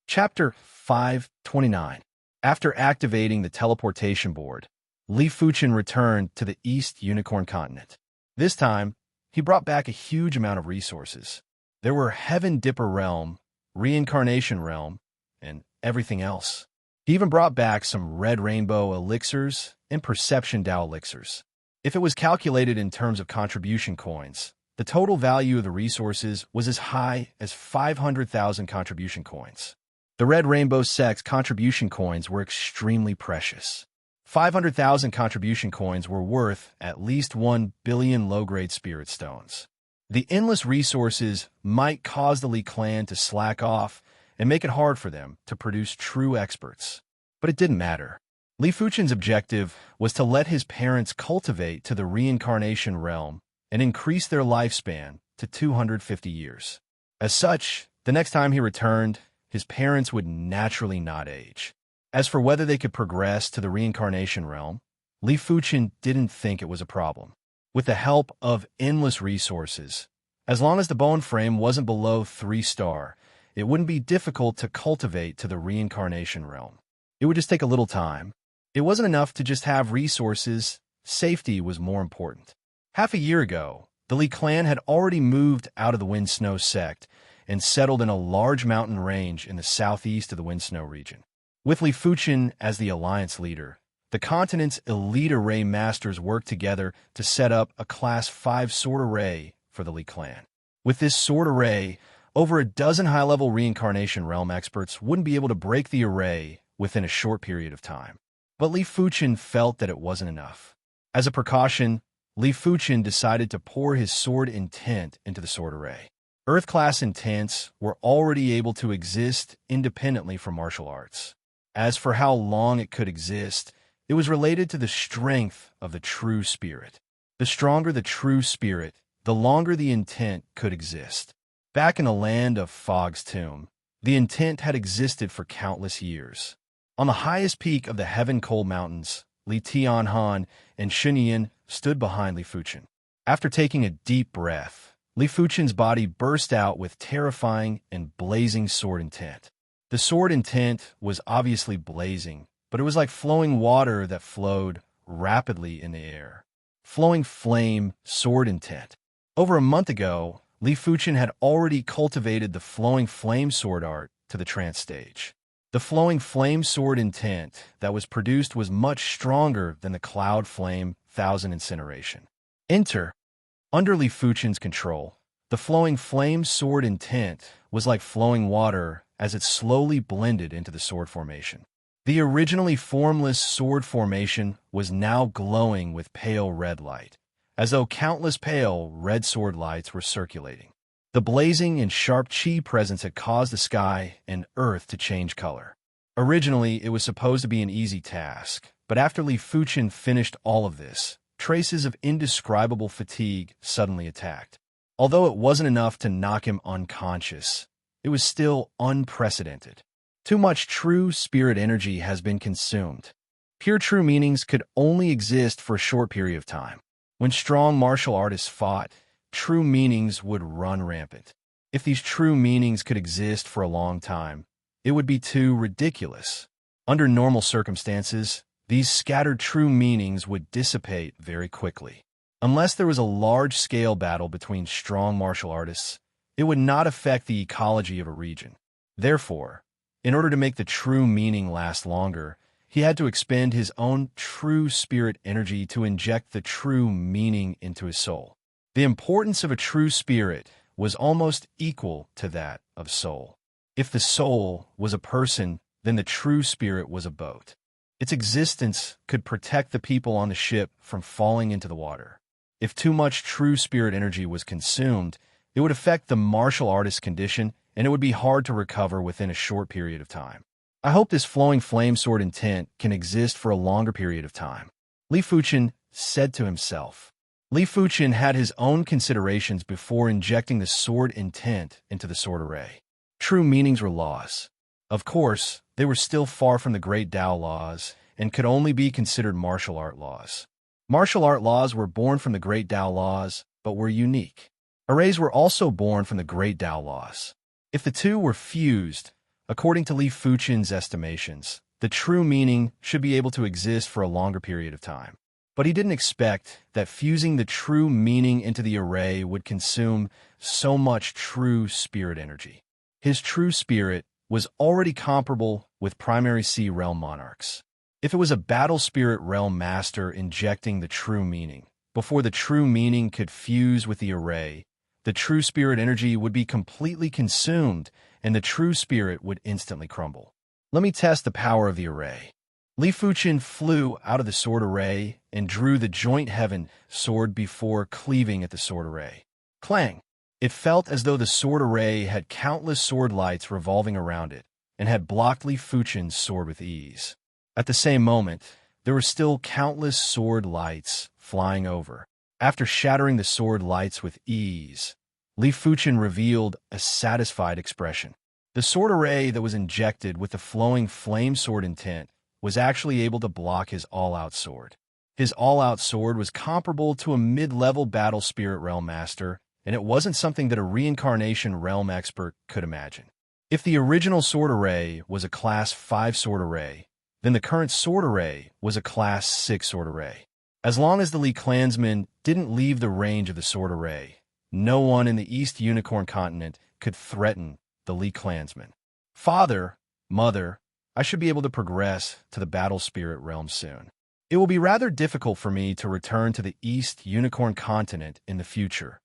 Chapter 529. After activating the teleportation board, Li Fuchen returned to the East Unicorn Continent. This time, he brought back a huge amount of resources. There were Heaven Dipper Realm, Reincarnation Realm, and everything else. He even brought back some Red Rainbow Elixirs and Perception Dao Elixirs. If it was calculated in terms of contribution coins, the total value of the resources was as high as 500,000 contribution coins. The Red Rainbow Sect's contribution coins were extremely precious. 500,000 contribution coins were worth at least 1 billion low-grade spirit stones. The endless resources might cause the Li clan to slack off and make it hard for them to produce true experts. But it didn't matter. Li Fuchen's objective was to let his parents cultivate to the reincarnation realm and increase their lifespan to 250 years. As such, the next time he returned, his parents would naturally not age. As for whether they could progress to the reincarnation realm, Li Fuchen didn't think it was a problem. With the help of endless resources, as long as the bone frame wasn't below 3-star, it wouldn't be difficult to cultivate to the reincarnation realm. It would just take a little time. It wasn't enough to just have resources. Safety was more important. Half a year ago, the Li clan had already moved out of the Wind Snow sect and settled in a large mountain range in the southeast of the Wind Snow region. With Li Fuchen as the alliance leader, the continent's elite array masters worked together to set up a Class 5 sword array for the Li clan. With this sword array, over a dozen high-level reincarnation realm experts wouldn't be able to break the array within a short period of time. But Li Fuchen felt that it wasn't enough. As a precaution, Li Fuchen decided to pour his sword intent into the sword array. Earth-class intents were already able to exist independently from martial arts. As for how long it could exist, it was related to the strength of the true spirit. The stronger the true spirit, the longer the intent could exist. Back in the land of Fog's Tomb, the intent had existed for countless years. On the highest peak of the Heaven Cold Mountains, Li Tianhan and Shunyan stood behind Li Fuchen. After taking a deep breath, Li Fuchen's body burst out with terrifying and blazing sword intent. The sword intent was obviously blazing, but it was like flowing water that flowed rapidly in the air. Flowing flame, sword intent. Over a month ago, Li Fuchen had already cultivated the flowing flame sword art to the trance stage. The flowing flame sword intent that was produced was much stronger than the cloud flame 1000 incineration. Under Li Fuchen's control, the flowing flame sword intent was like flowing water as it slowly blended into the sword formation. The originally formless sword formation was now glowing with pale red light, as though countless pale red sword lights were circulating. The blazing and sharp chi presence had caused the sky and earth to change color. Originally, it was supposed to be an easy task, but after Li Fuchen finished all of this, traces of indescribable fatigue suddenly attacked. Although it wasn't enough to knock him unconscious, it was still unprecedented. Too much true spirit energy has been consumed. Pure true meanings could only exist for a short period of time. When strong martial artists fought, true meanings would run rampant. If these true meanings could exist for a long time, it would be too ridiculous. Under normal circumstances, these scattered true meanings would dissipate very quickly. Unless there was a large-scale battle between strong martial artists, it would not affect the ecology of a region. Therefore, in order to make the true meaning last longer, he had to expend his own true spirit energy to inject the true meaning into his soul. The importance of a true spirit was almost equal to that of soul. If the soul was a person, then the true spirit was a boat. Its existence could protect the people on the ship from falling into the water. If too much true spirit energy was consumed, it would affect the martial artist's condition, and it would be hard to recover within a short period of time. I hope this flowing flame sword intent can exist for a longer period of time, Li Fuchen said to himself. Li Fuchen had his own considerations before injecting the sword intent into the sword array. True meanings were laws. Of course, they were still far from the great Tao laws and could only be considered martial art laws. Martial art laws were born from the great Tao laws, but were unique. Arrays were also born from the great Tao laws. If the two were fused, according to Li Fuchen's estimations, the true meaning should be able to exist for a longer period of time. But he didn't expect that fusing the true meaning into the array would consume so much true spirit energy. His true spirit was already comparable with primary sea realm monarchs. If it was a battle spirit realm master injecting the true meaning, before the true meaning could fuse with the array, the true spirit energy would be completely consumed and the true spirit would instantly crumble. Let me test the power of the array. Li Fuchen flew out of the sword array and drew the joint heaven sword before cleaving at the sword array. Clang! It felt as though the sword array had countless sword lights revolving around it and had blocked Li Fuchen's sword with ease. At the same moment, there were still countless sword lights flying over. After shattering the sword lights with ease, Li Fuchen revealed a satisfied expression. The sword array that was injected with the flowing flame sword intent was actually able to block his all-out sword. His all-out sword was comparable to a mid-level battle spirit realm master, and it wasn't something that a reincarnation realm expert could imagine. If the original sword array was a Class 5 sword array, then the current sword array was a Class 6 sword array. As long as the Li clansmen didn't leave the range of the sword array, no one in the East Unicorn continent could threaten the Li clansmen. Father, Mother, I should be able to progress to the battle spirit realm soon. It will be rather difficult for me to return to the East Unicorn continent in the future.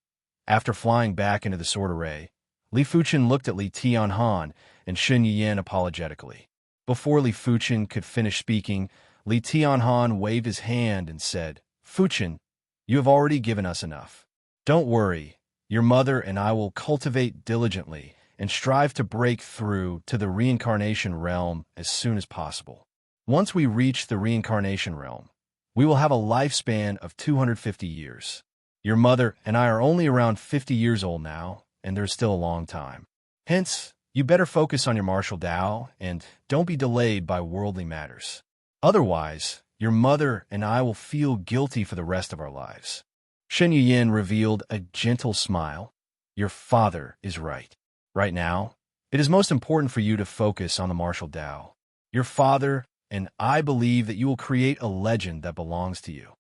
After flying back into the sword array, Li Fuchen looked at Li Tianhan and Shen Yiyan apologetically. Before Li Fuchen could finish speaking, Li Tianhan waved his hand and said, "Fuchen, you have already given us enough. Don't worry, your mother and I will cultivate diligently and strive to break through to the reincarnation realm as soon as possible. Once we reach the reincarnation realm, we will have a lifespan of 250 years. Your mother and I are only around 50 years old now, and there's still a long time. Hence, you better focus on your martial Tao and don't be delayed by worldly matters. Otherwise, your mother and I will feel guilty for the rest of our lives." Shen Yiyan revealed a gentle smile. "Your father is right. Right now, it is most important for you to focus on the martial Tao. Your father and I believe that you will create a legend that belongs to you."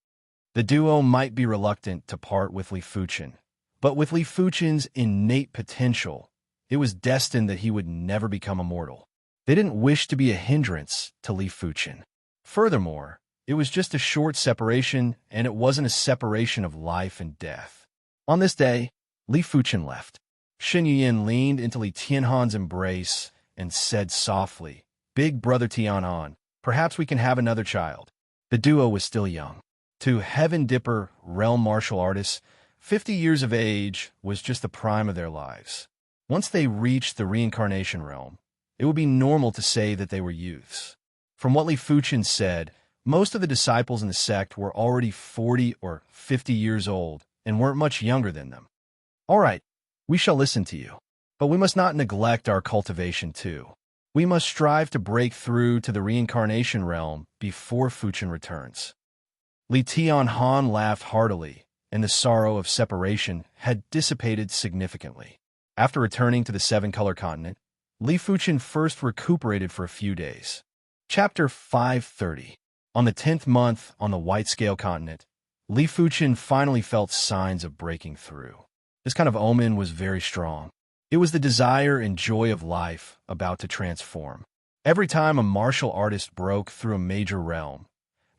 The duo might be reluctant to part with Li Fuchen, but with Li Fuchen's innate potential, it was destined that he would never become immortal. They didn't wish to be a hindrance to Li Fuchen. Furthermore, it was just a short separation, and it wasn't a separation of life and death. On this day, Li Fuchen left. Shen Yiyan leaned into Li Tianhan's embrace and said softly, "Big brother Tianhan, perhaps we can have another child." The duo was still young. To Heaven Dipper realm martial artists, 50 years of age was just the prime of their lives. Once they reached the reincarnation realm, it would be normal to say that they were youths. From what Li Fuchen said, most of the disciples in the sect were already 40 or 50 years old and weren't much younger than them. "All right, we shall listen to you. But we must not neglect our cultivation too. We must strive to break through to the reincarnation realm before Fuchen returns." Li Tianhan laughed heartily, and the sorrow of separation had dissipated significantly. After returning to the seven-color continent, Li Fuchen first recuperated for a few days. Chapter 530. On the 10th month on the White Scale continent, Li Fuchen finally felt signs of breaking through. This kind of omen was very strong. It was the desire and joy of life about to transform. Every time a martial artist broke through a major realm,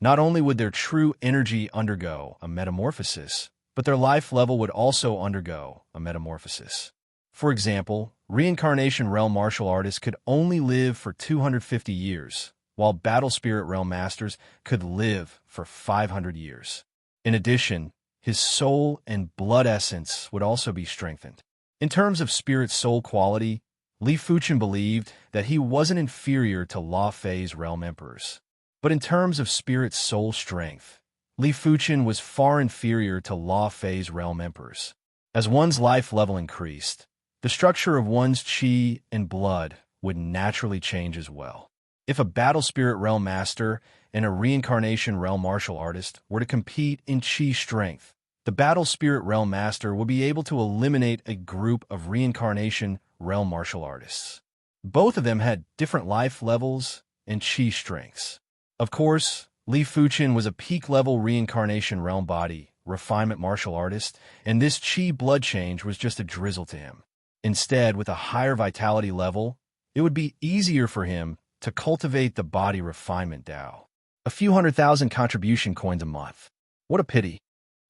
not only would their true energy undergo a metamorphosis, but their life level would also undergo a metamorphosis. For example, reincarnation realm martial artists could only live for 250 years, while battle spirit realm masters could live for 500 years. In addition, his soul and blood essence would also be strengthened. In terms of spirit soul quality, Li Fuchen believed that he wasn't inferior to Law Fei's realm emperors. But in terms of spirit soul strength, Li Fuchen was far inferior to Law Fei's realm emperors. As one's life level increased, the structure of one's chi and blood would naturally change as well. If a battle spirit realm master and a reincarnation realm martial artist were to compete in chi strength, the battle spirit realm master would be able to eliminate a group of reincarnation realm martial artists. Both of them had different life levels and chi strengths. Of course, Li Fuchen was a peak-level reincarnation realm body, refinement martial artist, and this chi blood change was just a drizzle to him. Instead, with a higher vitality level, it would be easier for him to cultivate the body refinement Tao. A few 100,000 contribution coins a month. What a pity.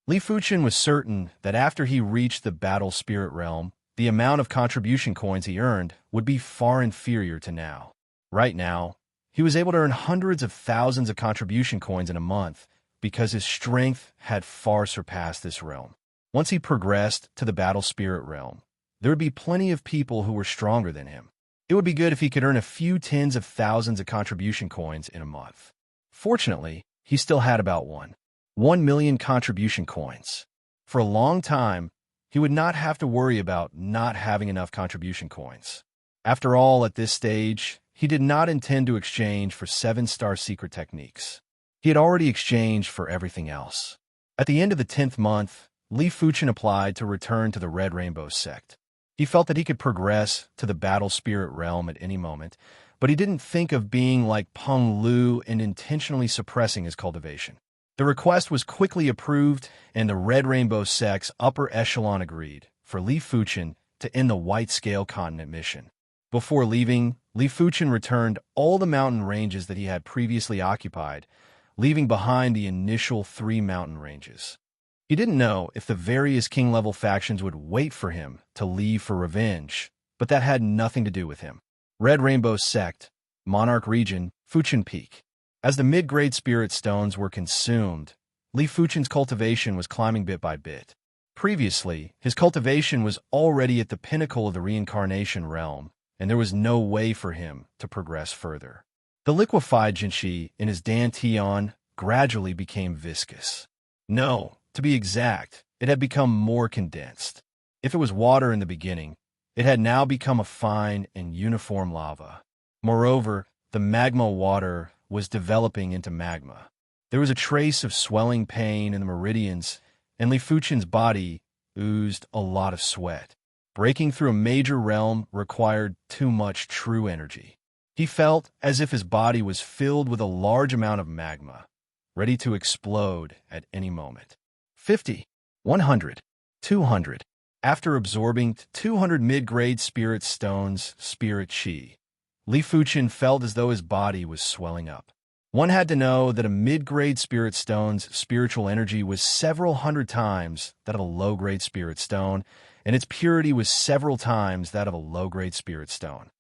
Li Fuchen was certain that after he reached the battle spirit realm, the amount of contribution coins he earned would be far inferior to now. Right now, he was able to earn hundreds of thousands of contribution coins in a month because his strength had far surpassed this realm. Once he progressed to the battle spirit realm, there would be plenty of people who were stronger than him. It would be good if he could earn a few tens of thousands of contribution coins in a month. Fortunately, he still had about 1 million contribution coins. For a long time, he would not have to worry about not having enough contribution coins. After all, at this stage, he did not intend to exchange for 7-star secret techniques. He had already exchanged for everything else. At the end of the 10th month, Li Fuchen applied to return to the Red Rainbow sect. He felt that he could progress to the Battle Spirit realm at any moment, but he didn't think of being like Peng Lu and intentionally suppressing his cultivation. The request was quickly approved, and the Red Rainbow sect's upper echelon agreed for Li Fuchen to end the White Scale Continent mission. Before leaving, Li Fuchen returned all the mountain ranges that he had previously occupied, leaving behind the initial 3 mountain ranges. He didn't know if the various king-level factions would wait for him to leave for revenge, but that had nothing to do with him. Red Rainbow Sect, Monarch Region, Fuchen Peak. As the mid-grade spirit stones were consumed, Li Fuchen's cultivation was climbing bit by bit. Previously, his cultivation was already at the pinnacle of the reincarnation realm, and there was no way for him to progress further. The liquefied Jinshi in his dantian gradually became viscous. No, to be exact, it had become more condensed. If it was water in the beginning, it had now become a fine and uniform lava. Moreover, the magma water was developing into magma. There was a trace of swelling pain in the meridians, and Li Fuchen's body oozed a lot of sweat. Breaking through a major realm required too much true energy. He felt as if his body was filled with a large amount of magma, ready to explode at any moment. 50, 100, 200. After absorbing 200 mid-grade spirit stones, spirit chi, Li Fuchen felt as though his body was swelling up. One had to know that a mid-grade spirit stone's spiritual energy was several hundred times that of a low-grade spirit stone, and its purity was several times that of a low-grade spirit stone.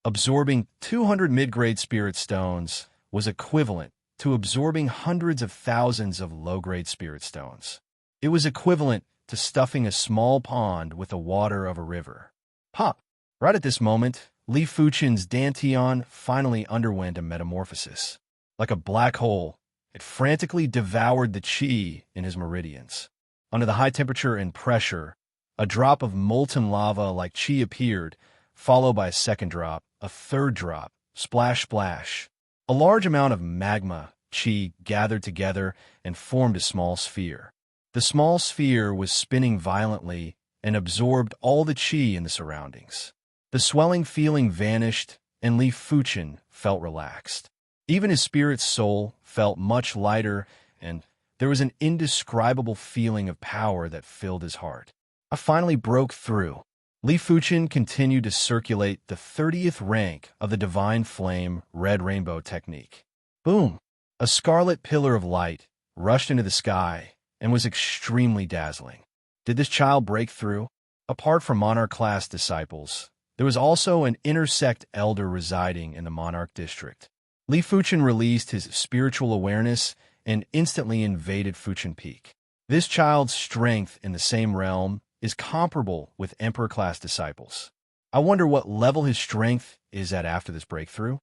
Absorbing 200 mid-grade spirit stones was equivalent to absorbing hundreds of thousands of low-grade spirit stones. It was equivalent to stuffing a small pond with the water of a river. Pop! Right at this moment, Li Fuchen's dantian finally underwent a metamorphosis. Like a black hole, it frantically devoured the chi in his meridians. Under the high temperature and pressure, a drop of molten lava like chi appeared, followed by a second drop, a third drop, splash, splash. A large amount of magma, chi, gathered together and formed a small sphere. The small sphere was spinning violently and absorbed all the chi in the surroundings. The swelling feeling vanished, and Li Fuchen felt relaxed. Even his spirit's soul felt much lighter, and there was an indescribable feeling of power that filled his heart. I finally broke through. Li Fuchen continued to circulate the 30th rank of the Divine Flame Red Rainbow technique. Boom! A scarlet pillar of light rushed into the sky and was extremely dazzling. Did this child break through? Apart from Monarch-class disciples, there was also an intersect elder residing in the Monarch district. Li Fuchen released his spiritual awareness and instantly invaded Fuchen Peak. This child's strength in the same realm is comparable with Emperor-class disciples. I wonder what level his strength is at after this breakthrough.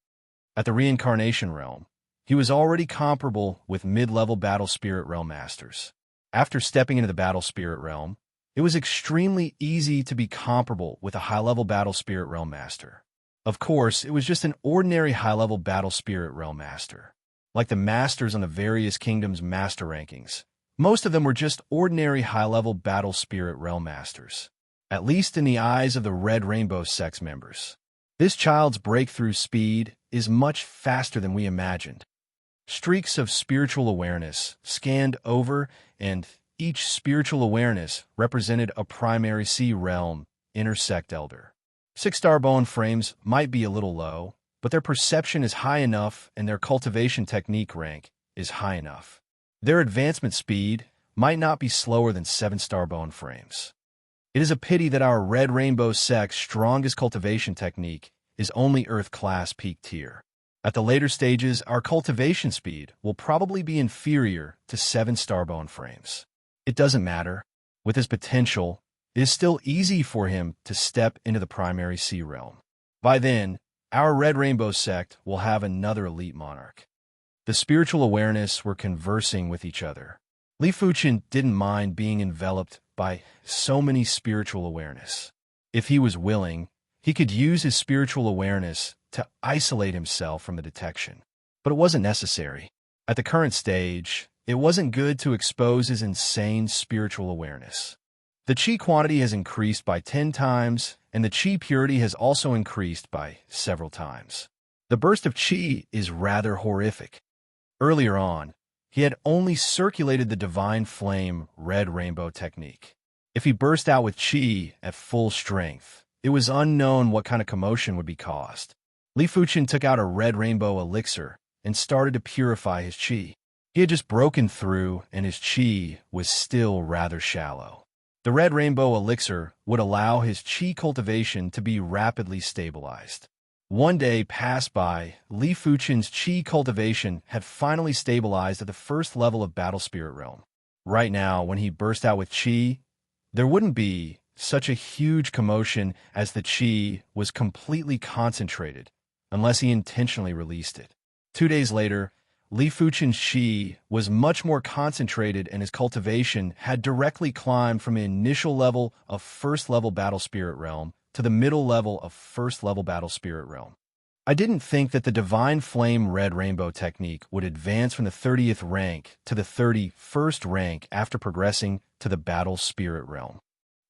At the Reincarnation realm, he was already comparable with mid-level Battle Spirit realm masters. After stepping into the Battle Spirit realm, it was extremely easy to be comparable with a high-level Battle Spirit realm master. Of course, it was just an ordinary high-level Battle Spirit realm master. Like the masters on the various kingdoms' master rankings, most of them were just ordinary high-level Battle Spirit realm masters, at least in the eyes of the Red Rainbow Sect's members. This child's breakthrough speed is much faster than we imagined. Streaks of spiritual awareness scanned over, and each spiritual awareness represented a primary C realm intersect elder. 6-star bone frames might be a little low, but their perception is high enough and their cultivation technique rank is high enough. Their advancement speed might not be slower than 7-star bone frames. It is a pity that our Red Rainbow Sect's strongest cultivation technique is only Earth-class peak tier. At the later stages, our cultivation speed will probably be inferior to 7-star bone frames. It doesn't matter. With his potential, it is still easy for him to step into the primary C realm. By then, our Red Rainbow sect will have another elite monarch. The spiritual awareness were conversing with each other. Li Fuchen didn't mind being enveloped by so many spiritual awareness. If he was willing, he could use his spiritual awareness to isolate himself from the detection. But it wasn't necessary. At the current stage, it wasn't good to expose his insane spiritual awareness. The chi quantity has increased by 10 times, and the chi purity has also increased by several times. The burst of chi is rather horrific. Earlier on, he had only circulated the divine flame red rainbow technique. If he burst out with chi at full strength, it was unknown what kind of commotion would be caused. Li Fuchen took out a red rainbow elixir and started to purify his chi. He had just broken through, and his chi was still rather shallow. The red rainbow elixir would allow his chi cultivation to be rapidly stabilized. One day passed by, Li Fuchen's chi cultivation had finally stabilized at the first level of Battle Spirit Realm. Right now, when he burst out with chi, there wouldn't be such a huge commotion as the chi was completely concentrated, unless he intentionally released it. 2 days later, Li Fuchen's chi was much more concentrated, and his cultivation had directly climbed from an initial level of first-level Battle Spirit Realm to the middle level of first-level Battle Spirit Realm. I didn't think that the Divine Flame Red Rainbow technique would advance from the 30th rank to the 31st rank after progressing to the Battle Spirit Realm.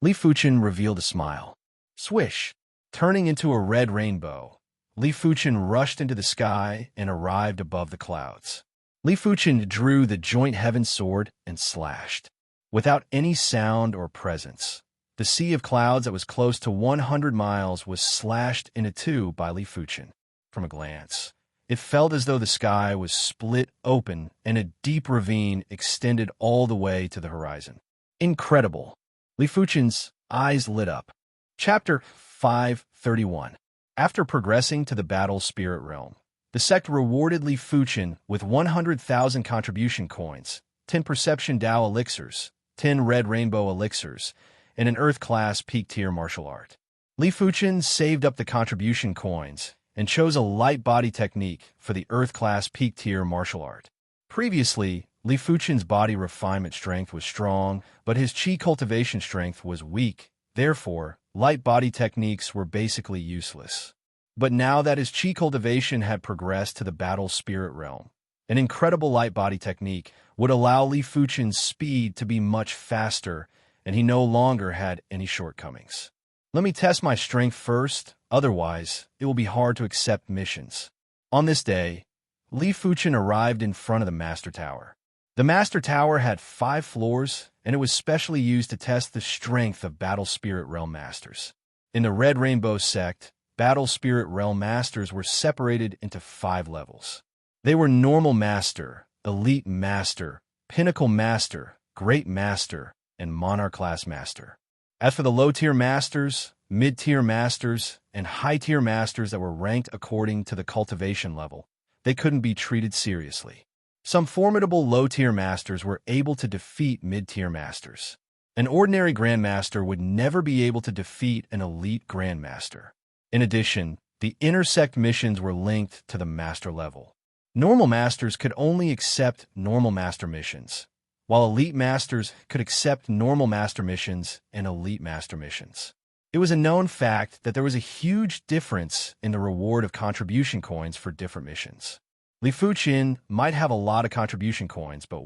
Li Fuchen revealed a smile. Swish! Turning into a red rainbow, Li Fuchen rushed into the sky and arrived above the clouds. Li Fuchen drew the Joint Heaven Sword and slashed. Without any sound or presence, the sea of clouds that was close to 100 miles was slashed into two by Li Fuchen. From a glance, it felt as though the sky was split open and a deep ravine extended all the way to the horizon. Incredible! Li Fuchen's eyes lit up. Chapter 531. After progressing to the Battle Spirit Realm, the sect rewarded Li Fuchen with 100,000 contribution coins, 10 Perception Dao elixirs, 10 Red Rainbow elixirs, and an Earth-class peak-tier martial art. Li Fuchen saved up the contribution coins and chose a light body technique for the Earth-class peak-tier martial art. Previously, Li Fuchen's body refinement strength was strong, but his chi cultivation strength was weak. Therefore, light body techniques were basically useless. But now that his chi cultivation had progressed to the Battle Spirit Realm, an incredible light body technique would allow Li Fuchen's speed to be much faster, and he no longer had any shortcomings. Let me test my strength first, otherwise it will be hard to accept missions. On this day, Li Fuchen arrived in front of the Master Tower. The Master Tower had 5 floors, and it was specially used to test the strength of Battle Spirit Realm Masters. In the Red Rainbow sect, Battle Spirit Realm Masters were separated into 5 levels. They were Normal Master, Elite Master, Pinnacle Master, Great Master, and Monarch Class Master. As for the low-tier Masters, mid-tier Masters, and high-tier Masters that were ranked according to the cultivation level, they couldn't be treated seriously. Some formidable low-tier Masters were able to defeat mid-tier Masters. An ordinary Grandmaster would never be able to defeat an elite Grandmaster. In addition, the intersect missions were linked to the Master level. Normal Masters could only accept Normal Master missions, while Elite Masters could accept Normal Master missions and Elite Master missions. It was a known fact that there was a huge difference in the reward of contribution coins for different missions. Li Fuchen might have a lot of contribution coins, but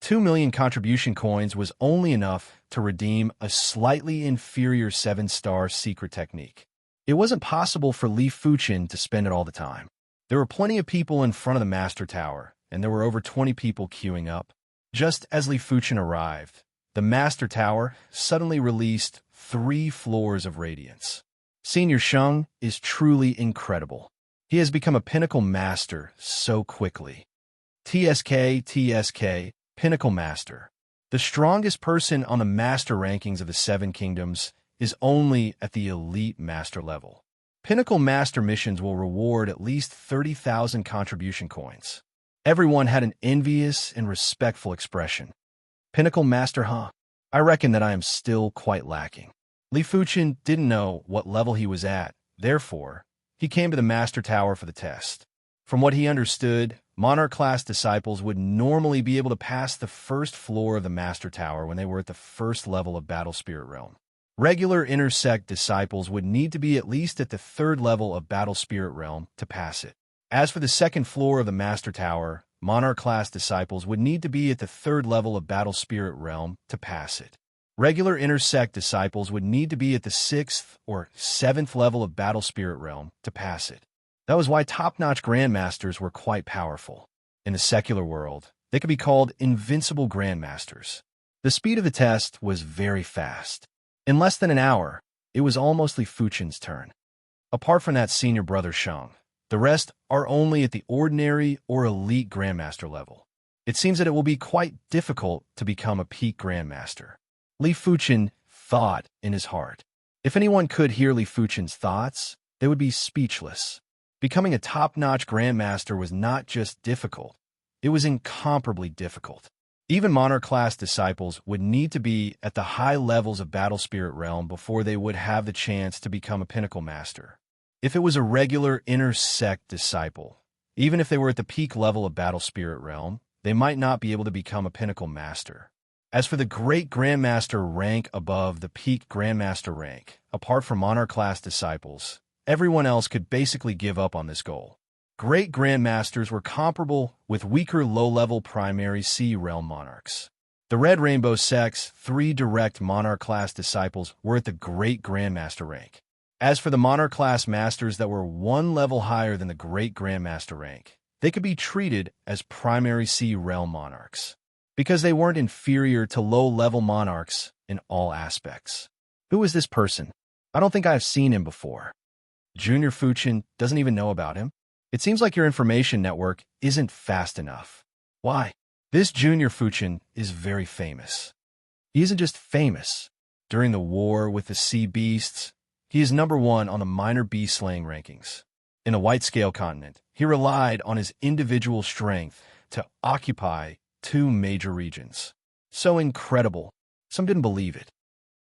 2 million contribution coins was only enough to redeem a slightly inferior 7-star secret technique. It wasn't possible for Li Fuchen to spend it all the time. There were plenty of people in front of the Master Tower, and there were over 20 people queuing up. Just as Li Fuchen arrived, the Master Tower suddenly released 3 floors of radiance. Senior Sheng is truly incredible. He has become a Pinnacle Master so quickly. TSK, Pinnacle Master. The strongest person on the Master rankings of the 7 Kingdoms is only at the Elite Master level. Pinnacle Master missions will reward at least 30,000 contribution coins. Everyone had an envious and respectful expression. Pinnacle Master, huh? I reckon that I am still quite lacking. Li Fuchen didn't know what level he was at, Therefore, he came to the Master Tower for the test. From what he understood, Monarch-class disciples would normally be able to pass the first floor of the Master Tower when they were at the first level of Battle Spirit Realm. Regular intersect disciples would need to be at least at the third level of Battle Spirit Realm to pass it. As for the second floor of the Master Tower, Monarch-class disciples would need to be at the third level of Battle Spirit Realm to pass it. Regular intersect disciples would need to be at the sixth or seventh level of Battle Spirit Realm to pass it. That was why top-notch Grandmasters were quite powerful. In the secular world, they could be called invincible Grandmasters. The speed of the test was very fast. In less than an hour, it was almost Li Fuchen's turn. Apart from that senior brother Shang, the rest are only at the ordinary or elite Grandmaster level. It seems that it will be quite difficult to become a peak Grandmaster. Li Fuchen thought in his heart. If anyone could hear Li Fuchen's thoughts, they would be speechless. Becoming a top-notch Grandmaster was not just difficult, it was incomparably difficult. Even Monarch-class disciples would need to be at the high levels of Battle Spirit Realm before they would have the chance to become a Pinnacle Master. If it was a regular intersect disciple, even if they were at the peak level of Battle Spirit Realm, they might not be able to become a Pinnacle Master. As for the Great Grandmaster rank above the peak Grandmaster rank, apart from Monarch-class disciples, everyone else could basically give up on this goal. Great Grandmasters were comparable with weaker low-level primary C realm monarchs. The Red Rainbow Sect's 3 direct Monarch-class disciples were at the Great Grandmaster rank. As for the Monarch-class masters that were one level higher than the Great Grandmaster rank, they could be treated as primary C realm monarchs, because they weren't inferior to low-level monarchs in all aspects. Who is this person? I don't think I've seen him before. Junior Fuchen doesn't even know about him. It seems like your information network isn't fast enough. Why? This Junior Fuchen is very famous. He isn't just famous. During the war with the sea beasts, he is #1 on the minor beast slaying rankings. In the White Scale continent, he relied on his individual strength to occupy 2 major regions. So incredible. Some didn't believe it.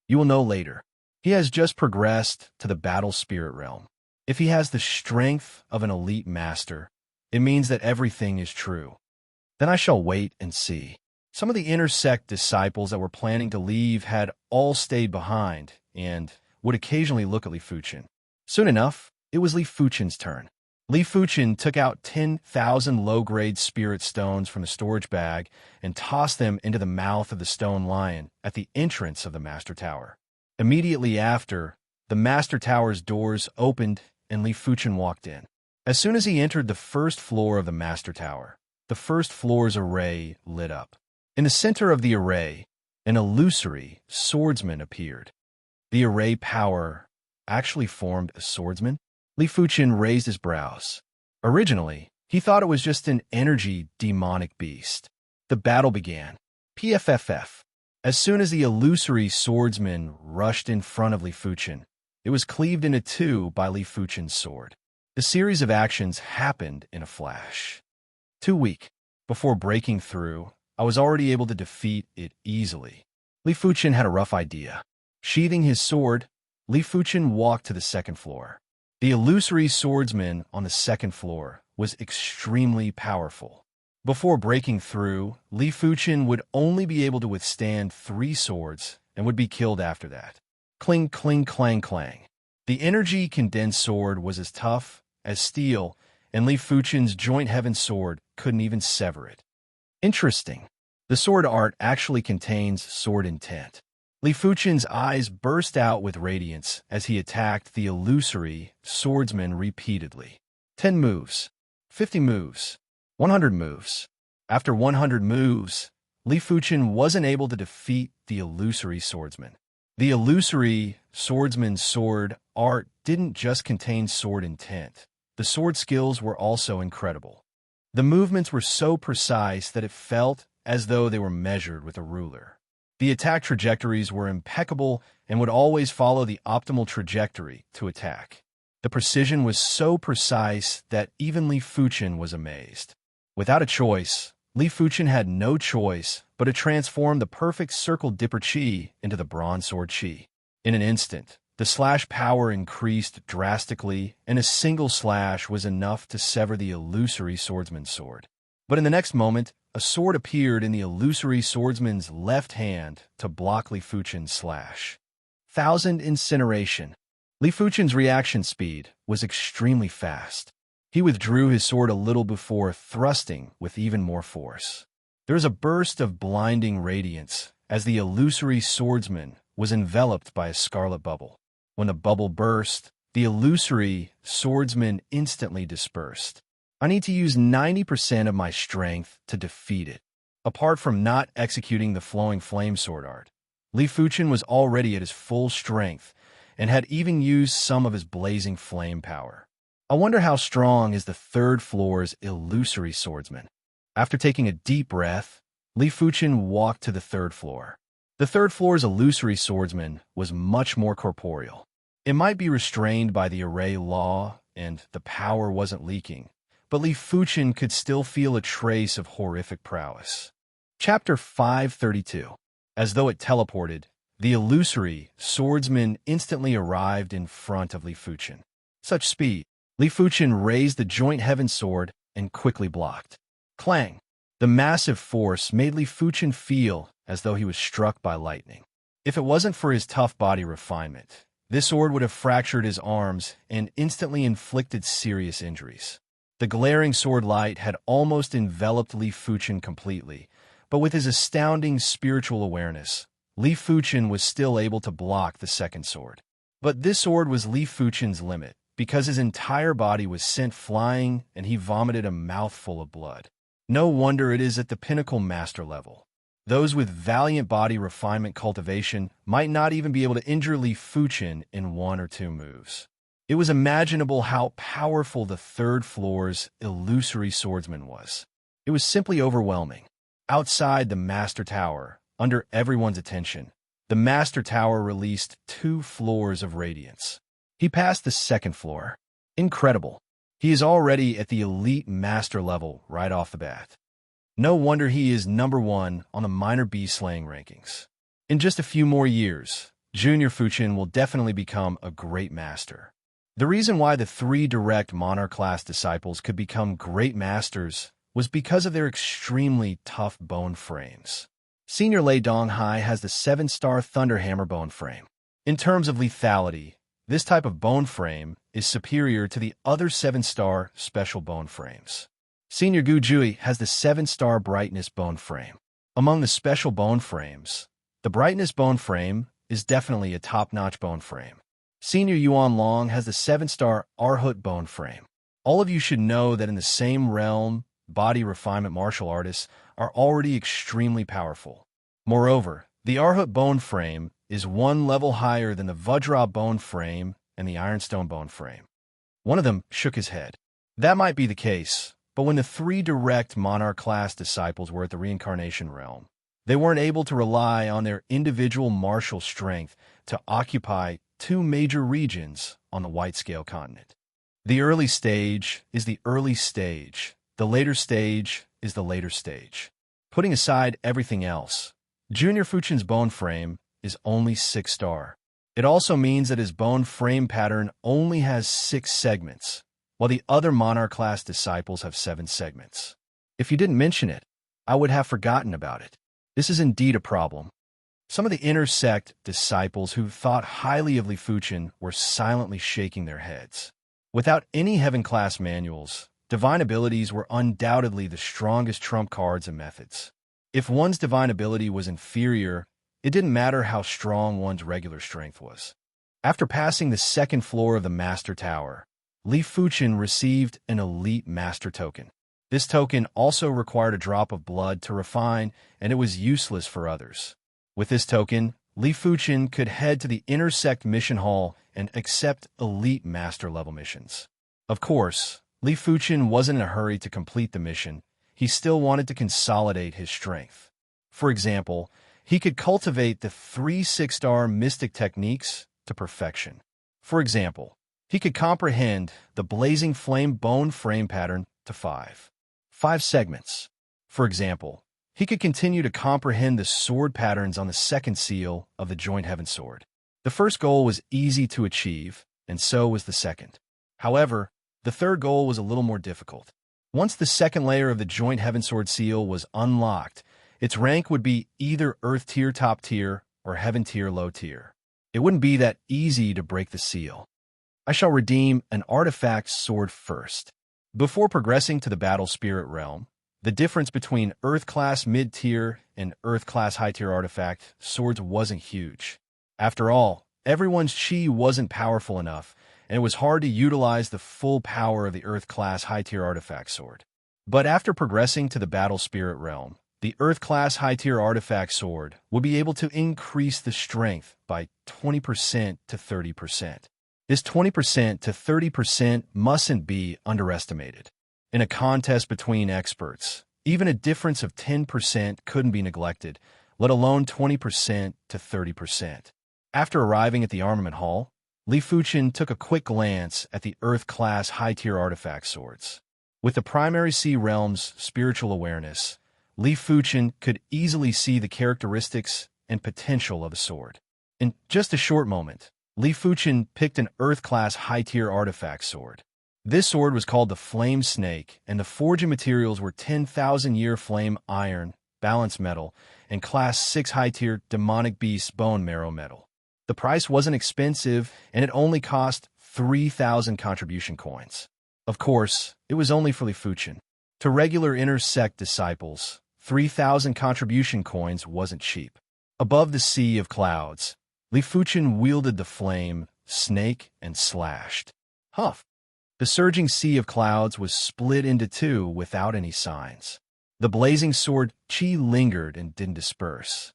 You will know later. He has just progressed to the Battle Spirit Realm. If he has the strength of an elite master, it means that everything is true. Then I shall wait and see. Some of the intersect disciples that were planning to leave had all stayed behind and would occasionally look at Li Fuchen. Soon enough, it was Li Fuchen's turn. Li Fuchen took out 10,000 low-grade spirit stones from the storage bag and tossed them into the mouth of the stone lion at the entrance of the Master Tower. Immediately after, the Master Tower's doors opened and Li Fuchen walked in. As soon as he entered the first floor of the Master Tower, the first floor's array lit up. In the center of the array, an illusory swordsman appeared. The array power actually formed a swordsman? Li Fuchen raised his brows. Originally, he thought it was just an energy demonic beast. The battle began. PFFF. As soon as the illusory swordsman rushed in front of Li Fuchen, it was cleaved into 2 by Li Fuchen's sword. The series of actions happened in a flash. Too weak. Before breaking through, I was already able to defeat it easily. Li Fuchen had a rough idea. Sheathing his sword, Li Fuchen walked to the second floor. The illusory swordsman on the second floor was extremely powerful. Before breaking through, Li Fuchen would only be able to withstand 3 swords and would be killed after that. Cling, cling, clang, clang. The energy condensed sword was as tough as steel, and Li Fuchen's joint heaven sword couldn't even sever it. Interesting. The sword art actually contains sword intent. Li Fuchen's eyes burst out with radiance as he attacked the illusory swordsman repeatedly. 10 moves, 50 moves, 100 moves. After 100 moves, Li Fuchen wasn't able to defeat the illusory swordsman. The illusory swordsman's sword art didn't just contain sword intent. The sword skills were also incredible. The movements were so precise that it felt as though they were measured with a ruler. The attack trajectories were impeccable and would always follow the optimal trajectory to attack. The precision was so precise that even Li Fuchen was amazed. Without a choice, Li Fuchen had no choice but to transform the perfect circle dipper chi into the bronze sword chi. In an instant, The slash power increased drastically, and a single slash was enough to sever the illusory swordsman's sword. But in the next moment, a sword appeared in the illusory swordsman's left hand to block Li Fuchen's slash. Thousand incineration. Li Fuchen's reaction speed was extremely fast. He withdrew his sword a little before thrusting with even more force. There was a burst of blinding radiance as the illusory swordsman was enveloped by a scarlet bubble. When the bubble burst, the illusory swordsman instantly dispersed. I need to use 90% of my strength to defeat it. Apart from not executing the flowing flame sword art, Li Fuchen was already at his full strength and had even used some of his blazing flame power. I wonder how strong is the third floor's illusory swordsman. After taking a deep breath, Li Fuchen walked to the third floor. The third floor's illusory swordsman was much more corporeal. It might be restrained by the array law and the power wasn't leaking, but Li Fuchen could still feel a trace of horrific prowess. Chapter 532. As though it teleported, the illusory swordsman instantly arrived in front of Li Fuchen. Such speed! Li Fuchen raised the joint heaven sword and quickly blocked. Clang! The massive force made Li Fuchen feel as though he was struck by lightning. If it wasn't for his tough body refinement, this sword would have fractured his arms and instantly inflicted serious injuries. The glaring sword light had almost enveloped Li Fuchen completely, but with his astounding spiritual awareness, Li Fuchen was still able to block the second sword. But this sword was Li Fuchen's limit, because his entire body was sent flying and he vomited a mouthful of blood. No wonder it is at the pinnacle master level. Those with valiant body refinement cultivation might not even be able to injure Li Fuchen in 1 or 2 moves. It was imaginable how powerful the third floor's illusory swordsman was. It was simply overwhelming. Outside the Master Tower, under everyone's attention, the Master Tower released 2 floors of radiance. He passed the second floor. Incredible. He is already at the elite master level right off the bat. No wonder he is number 1 on the minor bee-slaying rankings. In just a few more years, Junior Fuchen will definitely become a great master. The reason why the 3 direct monarch-class disciples could become great masters was because of their extremely tough bone frames. Senior Lei Donghai has the 7-star Thunderhammer bone frame. In terms of lethality, this type of bone frame is superior to the other 7-star special bone frames. Senior Gu Jui has the 7-star Brightness bone frame. Among the special bone frames, the Brightness bone frame is definitely a top-notch bone frame. Senior Yuan Long has the 7-star Arhut bone frame. All of you should know that in the same realm, body refinement martial artists are already extremely powerful. Moreover, the Arhut bone frame is 1 level higher than the Vajra bone frame and the Ironstone bone frame. One of them shook his head. That might be the case, but when the 3 direct monarch-class disciples were at the reincarnation realm, they weren't able to rely on their individual martial strength to occupy 2 major regions on the White Scale continent. The early stage is the early stage. The later stage is the later stage. Putting aside everything else, Junior Fuchen's bone frame is only 6-star. It also means that his bone frame pattern only has 6 segments, while the other monarch-class disciples have 7 segments. If you didn't mention it, I would have forgotten about it. This is indeed a problem. Some of the inner sect disciples who thought highly of Li Fuchen were silently shaking their heads. Without any heaven-class manuals, divine abilities were undoubtedly the strongest trump cards and methods. If one's divine ability was inferior, it didn't matter how strong one's regular strength was. After passing the second floor of the Master Tower, Li Fuchen received an Elite Master Token. This token also required a drop of blood to refine, and it was useless for others. With this token, Li Fuchen could head to the Inner Sect Mission Hall and accept Elite Master level missions. Of course, Li Fuchen wasn't in a hurry to complete the mission. He still wanted to consolidate his strength. For example, he could cultivate the 3 6-star mystic techniques to perfection. For example, he could comprehend the blazing flame bone frame pattern to 5 segments. For example, he could continue to comprehend the sword patterns on the second seal of the Joint Heaven Sword. The first goal was easy to achieve, and so was the second. However, the third goal was a little more difficult. Once the second layer of the joint Heavensword seal was unlocked, its rank would be either Earth tier top tier or Heaven tier low tier. It wouldn't be that easy to break the seal. I shall redeem an artifact sword first. Before progressing to the Battle Spirit realm, the difference between Earth-class mid-tier and Earth-class high-tier artifact swords wasn't huge. After all, everyone's chi wasn't powerful enough, and it was hard to utilize the full power of the Earth-class high-tier artifact sword. But after progressing to the Battle Spirit realm, the Earth-class high-tier artifact sword would be able to increase the strength by 20% to 30%. This 20% to 30% mustn't be underestimated. In a contest between experts, even a difference of 10% couldn't be neglected, let alone 20% to 30%. After arriving at the armament hall, Li Fuchen took a quick glance at the Earth-class high-tier artifact swords. With the primary sea realm's spiritual awareness, Li Fuchen could easily see the characteristics and potential of a sword. In just a short moment, Li Fuchen picked an Earth-class high-tier artifact sword. This sword was called the Flame Snake, and the forging materials were 10,000-year flame iron, balanced metal, and Class 6 high-tier demonic beast bone marrow metal. The price wasn't expensive, and it only cost 3,000 contribution coins. Of course, it was only for Li Fuchen. To regular inner sect disciples, 3,000 contribution coins wasn't cheap. Above the sea of clouds, Li Fuchen wielded the flame, snake, and slashed. Huff! The surging sea of clouds was split into two without any signs. The blazing sword chi lingered and didn't disperse.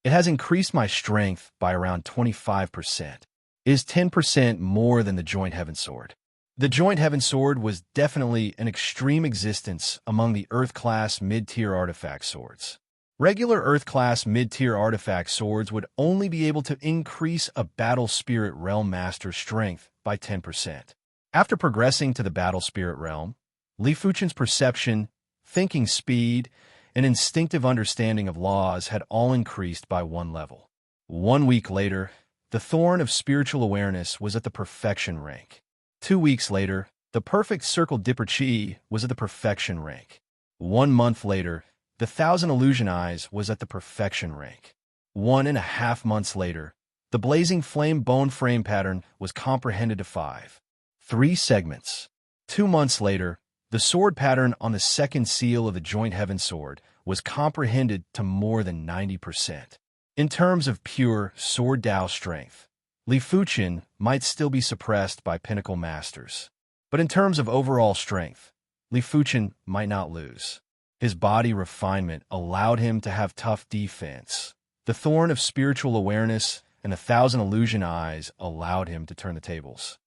It has increased my strength by around 25%. It is 10% more than the joint heaven sword. The joint heaven sword was definitely an extreme existence among the Earth-class mid-tier artifact swords. Regular Earth-class mid-tier artifact swords would only be able to increase a Battle Spirit Realm Master's strength by 10%. After progressing to the Battle Spirit Realm, Li Fuchen's perception, thinking speed, and instinctive understanding of laws had all increased by one level. 1 week later, the Thorn of Spiritual Awareness was at the Perfection rank. 2 weeks later, the Perfect Circle Dipper Chi was at the Perfection rank. 1 month later, the 1,000 Illusion Eyes was at the Perfection rank. 1.5 months later, the Blazing Flame Bone Frame pattern was comprehended to 5. 3 segments. 2 months later, the sword pattern on the second seal of the Joint Heaven Sword was comprehended to more than 90%. In terms of pure sword Dao strength, Li Fuchen might still be suppressed by Pinnacle Masters. But in terms of overall strength, Li Fuchen might not lose. His body refinement allowed him to have tough defense. The Thorn of Spiritual Awareness and the 1,000 Illusion Eyes allowed him to turn the tables.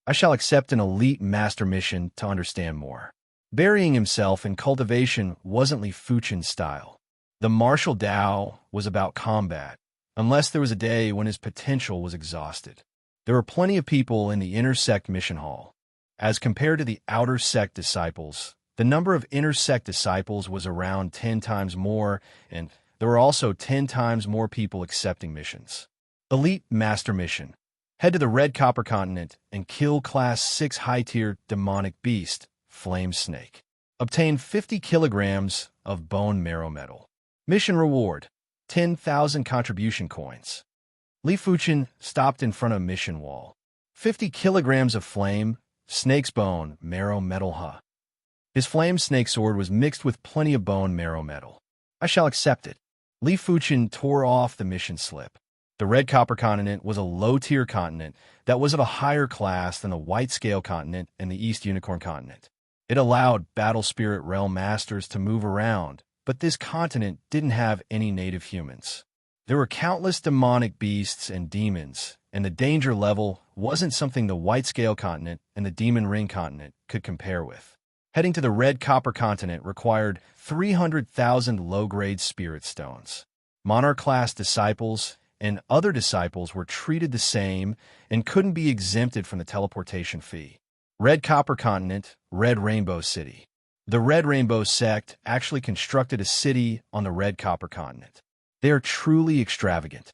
I shall accept an elite master mission to understand more. Burying himself in cultivation wasn't Li Fuchen's style. The martial Dao was about combat, unless there was a day when his potential was exhausted. There were plenty of people in the inner sect mission hall. As compared to the outer sect disciples, the number of inner sect disciples was around 10 times more, and there were also 10 times more people accepting missions. Elite Master Mission. Head to the Red Copper Continent and kill Class 6 high-tier demonic beast, Flame Snake. Obtain 50 kilograms of bone marrow metal. Mission reward, 10,000 contribution coins. Li Fuchen stopped in front of a mission wall. 50 kilograms of flame, snake's bone, marrow metal. His flame snake sword was mixed with plenty of bone marrow metal. I shall accept it. Li Fuchen tore off the mission slip. The Red Copper Continent was a low-tier continent that was of a higher class than the White Scale Continent and the East Unicorn Continent. It allowed Battle Spirit Realm Masters to move around, but this continent didn't have any native humans. There were countless demonic beasts and demons, and the danger level wasn't something the White Scale Continent and the Demon Ring Continent could compare with. Heading to the Red Copper Continent required 300,000 low-grade spirit stones. Monarch-class disciples and other disciples were treated the same and couldn't be exempted from the teleportation fee. Red Copper Continent, Red Rainbow City. The Red Rainbow sect actually constructed a city on the Red Copper Continent. They are truly extravagant.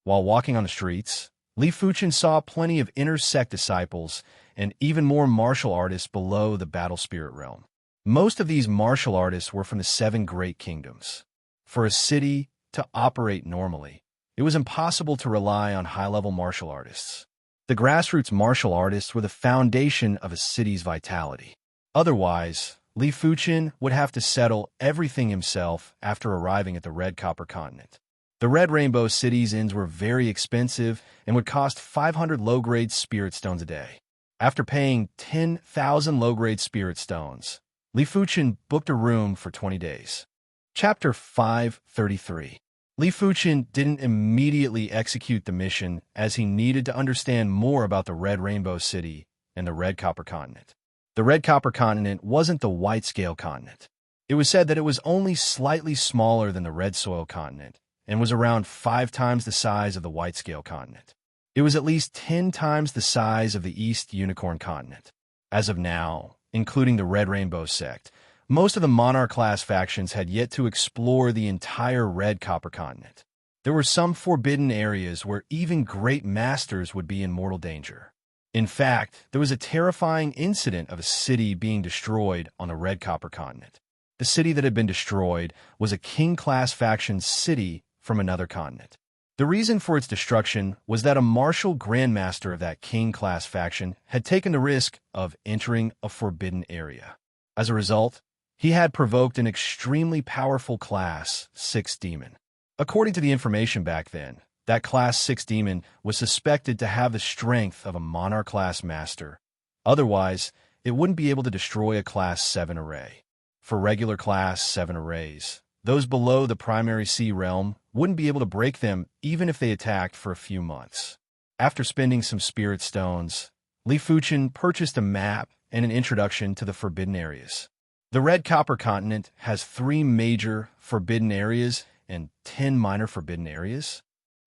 While walking on the streets, Li Fuchen saw plenty of inner sect disciples and even more martial artists below the battle spirit realm. Most of these martial artists were from the 7 great kingdoms. For a city to operate normally, it was impossible to rely on high-level martial artists. The grassroots martial artists were the foundation of a city's vitality. Otherwise, Li Fuchen would have to settle everything himself after arriving at the Red Copper Continent. The Red Rainbow City's inns were very expensive and would cost 500 low-grade spirit stones a day. After paying 10,000 low-grade spirit stones, Li Fuchen booked a room for 20 days. Chapter 533. Li Fuchen didn't immediately execute the mission as he needed to understand more about the Red Rainbow City and the Red Copper Continent. The Red Copper Continent wasn't the White Scale Continent. It was said that it was only slightly smaller than the Red Soil Continent and was around 5 times the size of the White Scale Continent. It was at least 10 times the size of the East Unicorn Continent. As of now, including the Red Rainbow sect, most of the Monarch-class factions had yet to explore the entire Red Copper Continent. There were some forbidden areas where even great masters would be in mortal danger. In fact, there was a terrifying incident of a city being destroyed on the Red Copper Continent. The city that had been destroyed was a King-class faction city from another continent. The reason for its destruction was that a martial grandmaster of that King-class faction had taken the risk of entering a forbidden area. As a result, he had provoked an extremely powerful Class 6 demon. According to the information back then, that Class 6 demon was suspected to have the strength of a Monarch-class master. Otherwise, it wouldn't be able to destroy a Class 7 array. For regular Class 7 arrays, those below the primary sea realm wouldn't be able to break them even if they attacked for a few months. After spending some spirit stones, Li Fuchen purchased a map and an introduction to the forbidden areas. The Red Copper Continent has 3 major forbidden areas and 10 minor forbidden areas.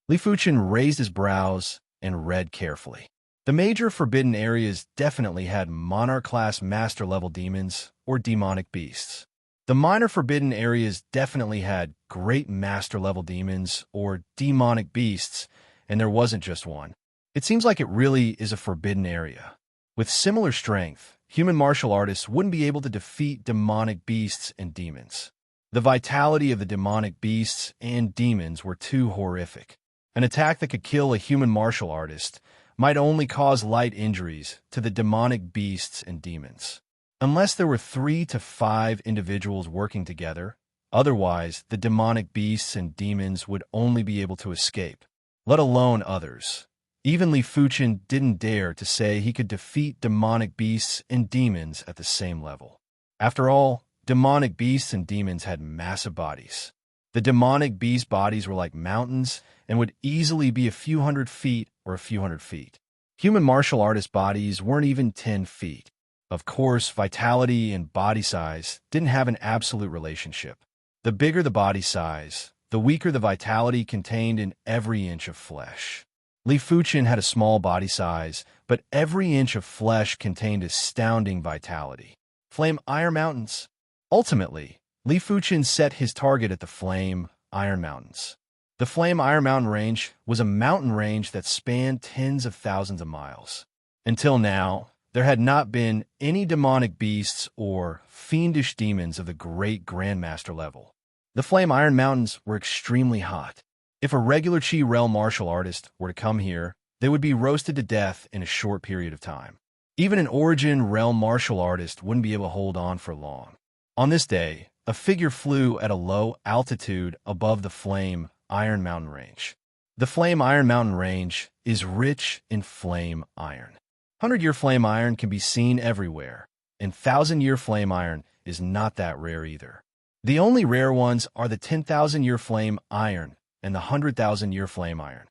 Li Fuchen raised his brows and read carefully. The major forbidden areas definitely had Monarch-class master-level demons or demonic beasts. The minor forbidden areas definitely had great master-level demons or demonic beasts, and there wasn't just one. It seems like it really is a forbidden area. With similar strength, human martial artists wouldn't be able to defeat demonic beasts and demons. The vitality of the demonic beasts and demons were too horrific. An attack that could kill a human martial artist might only cause light injuries to the demonic beasts and demons. Unless there were 3 to 5 individuals working together, otherwise the demonic beasts and demons would only be able to escape, let alone others. Even Li Fuchen didn't dare to say he could defeat demonic beasts and demons at the same level. After all, demonic beasts and demons had massive bodies. The demonic beast bodies were like mountains and would easily be a few hundred feet or a few hundred feet. Human martial artist bodies weren't even 10 feet. Of course, vitality and body size didn't have an absolute relationship. The bigger the body size, the weaker the vitality contained in every inch of flesh. Li Fuchen had a small body size, but every inch of flesh contained astounding vitality. Flame Iron Mountains. Ultimately, Li Fuchen set his target at the Flame Iron Mountains. The Flame Iron Mountain Range was a mountain range that spanned tens of thousands of miles. Until now, there had not been any demonic beasts or fiendish demons of the great Grandmaster level. The Flame Iron Mountains were extremely hot. If a regular Chi Realm martial artist were to come here, they would be roasted to death in a short period of time. Even an Origin Realm martial artist wouldn't be able to hold on for long. On this day, a figure flew at a low altitude above the Flame Iron Mountain Range. The Flame Iron Mountain Range is rich in flame iron. 100-year flame iron can be seen everywhere, and 1,000-year flame iron is not that rare either. The only rare ones are the 10,000-year flame iron and the 100,000-year flame iron.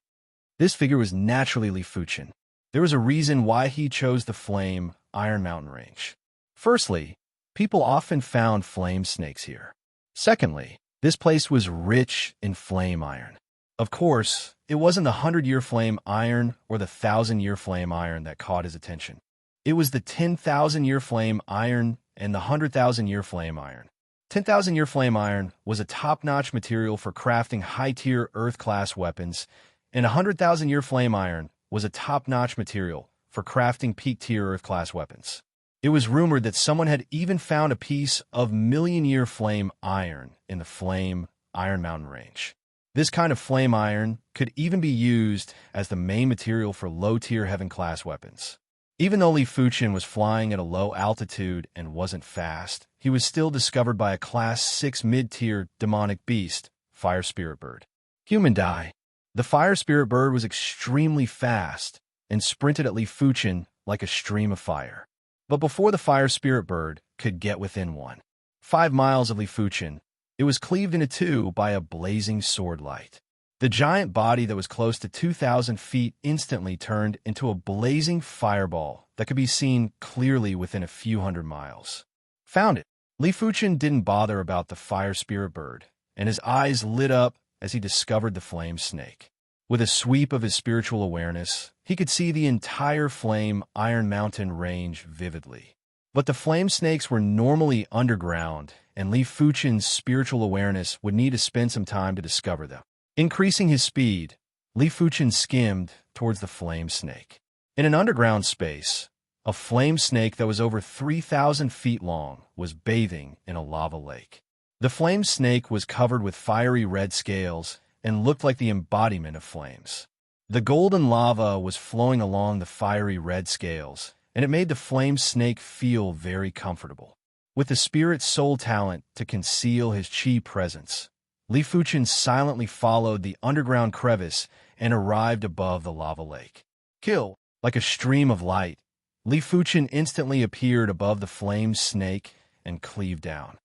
This figure was naturally Li Fuchen. There was a reason why he chose the Flame Iron Mountain Range. Firstly, people often found flame snakes here. Secondly, this place was rich in flame iron. Of course, it wasn't the 100-year flame iron or the 1,000-year flame iron that caught his attention. It was the 10,000-year flame iron and the 100,000-year flame iron. 10,000-year flame iron was a top-notch material for crafting high-tier Earth-class weapons, and 100,000-year flame iron was a top-notch material for crafting peak-tier Earth-class weapons. It was rumored that someone had even found a piece of million-year flame iron in the Flame Iron Mountain range. This kind of flame iron could even be used as the main material for low-tier heaven-class weapons. Even though Li Fuchen was flying at a low altitude and wasn't fast, he was still discovered by a Class 6 mid-tier demonic beast, Fire Spirit Bird. Human die. The Fire Spirit Bird was extremely fast and sprinted at Li Fuchen like a stream of fire. But before the Fire Spirit Bird could get within 5 miles of Li Fuchen, it was cleaved into two by a blazing sword light. The giant body that was close to 2,000 feet instantly turned into a blazing fireball that could be seen clearly within a few hundred miles. Found it. Li Fuchen didn't bother about the Fire Spirit Bird, and his eyes lit up as he discovered the Flame Snake. With a sweep of his spiritual awareness, he could see the entire Flame Iron Mountain range vividly. But the Flame Snakes were normally underground, and Li Fuchen's spiritual awareness would need to spend some time to discover them. Increasing his speed, Li Fuchen skimmed towards the Flame Snake. In an underground space, a flame snake that was over 3,000 feet long was bathing in a lava lake. The flame snake was covered with fiery red scales and looked like the embodiment of flames. The golden lava was flowing along the fiery red scales, and it made the flame snake feel very comfortable. With the spirit's soul talent to conceal his chi presence, Li Fuchen silently followed the underground crevice and arrived above the lava lake. Like a stream of light, Li Fuchen instantly appeared above the flame snake and cleaved down.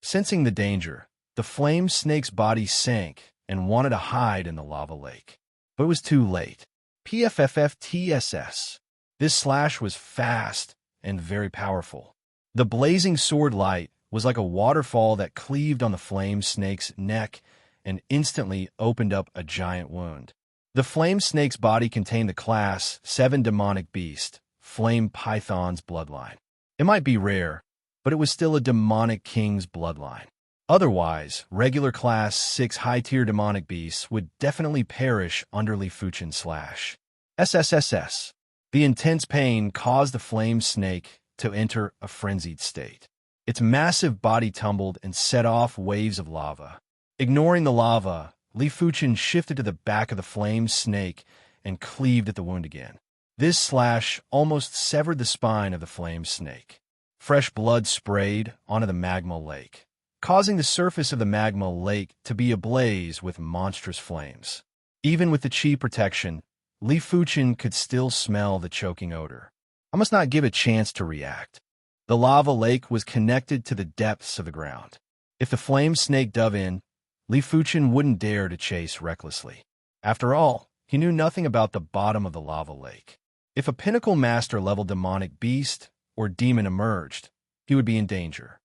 Sensing the danger, the flame snake's body sank and wanted to hide in the lava lake. But it was too late. PFFFTSS. This slash was fast and very powerful. The blazing sword light was like a waterfall that cleaved on the flame snake's neck and instantly opened up a giant wound. The flame snake's body contained the Class 7 demonic beast, Flame Python's bloodline. It might be rare, but it was still a demonic king's bloodline. Otherwise, regular Class 6 high-tier demonic beasts would definitely perish under Li Fuchen's slash. SSSS. The intense pain caused the flame snake to enter a frenzied state. Its massive body tumbled and set off waves of lava. Ignoring the lava, Li Fuchen shifted to the back of the flame snake and cleaved at the wound again. This slash almost severed the spine of the flame snake. Fresh blood sprayed onto the magma lake, causing the surface of the magma lake to be ablaze with monstrous flames. Even with the chi protection, Li Fuchen could still smell the choking odor. I must not give a chance to react. The lava lake was connected to the depths of the ground. If the flame snake dove in, Li Fuchen wouldn't dare to chase recklessly. After all, he knew nothing about the bottom of the lava lake. If a pinnacle master-level demonic beast or demon emerged, he would be in danger.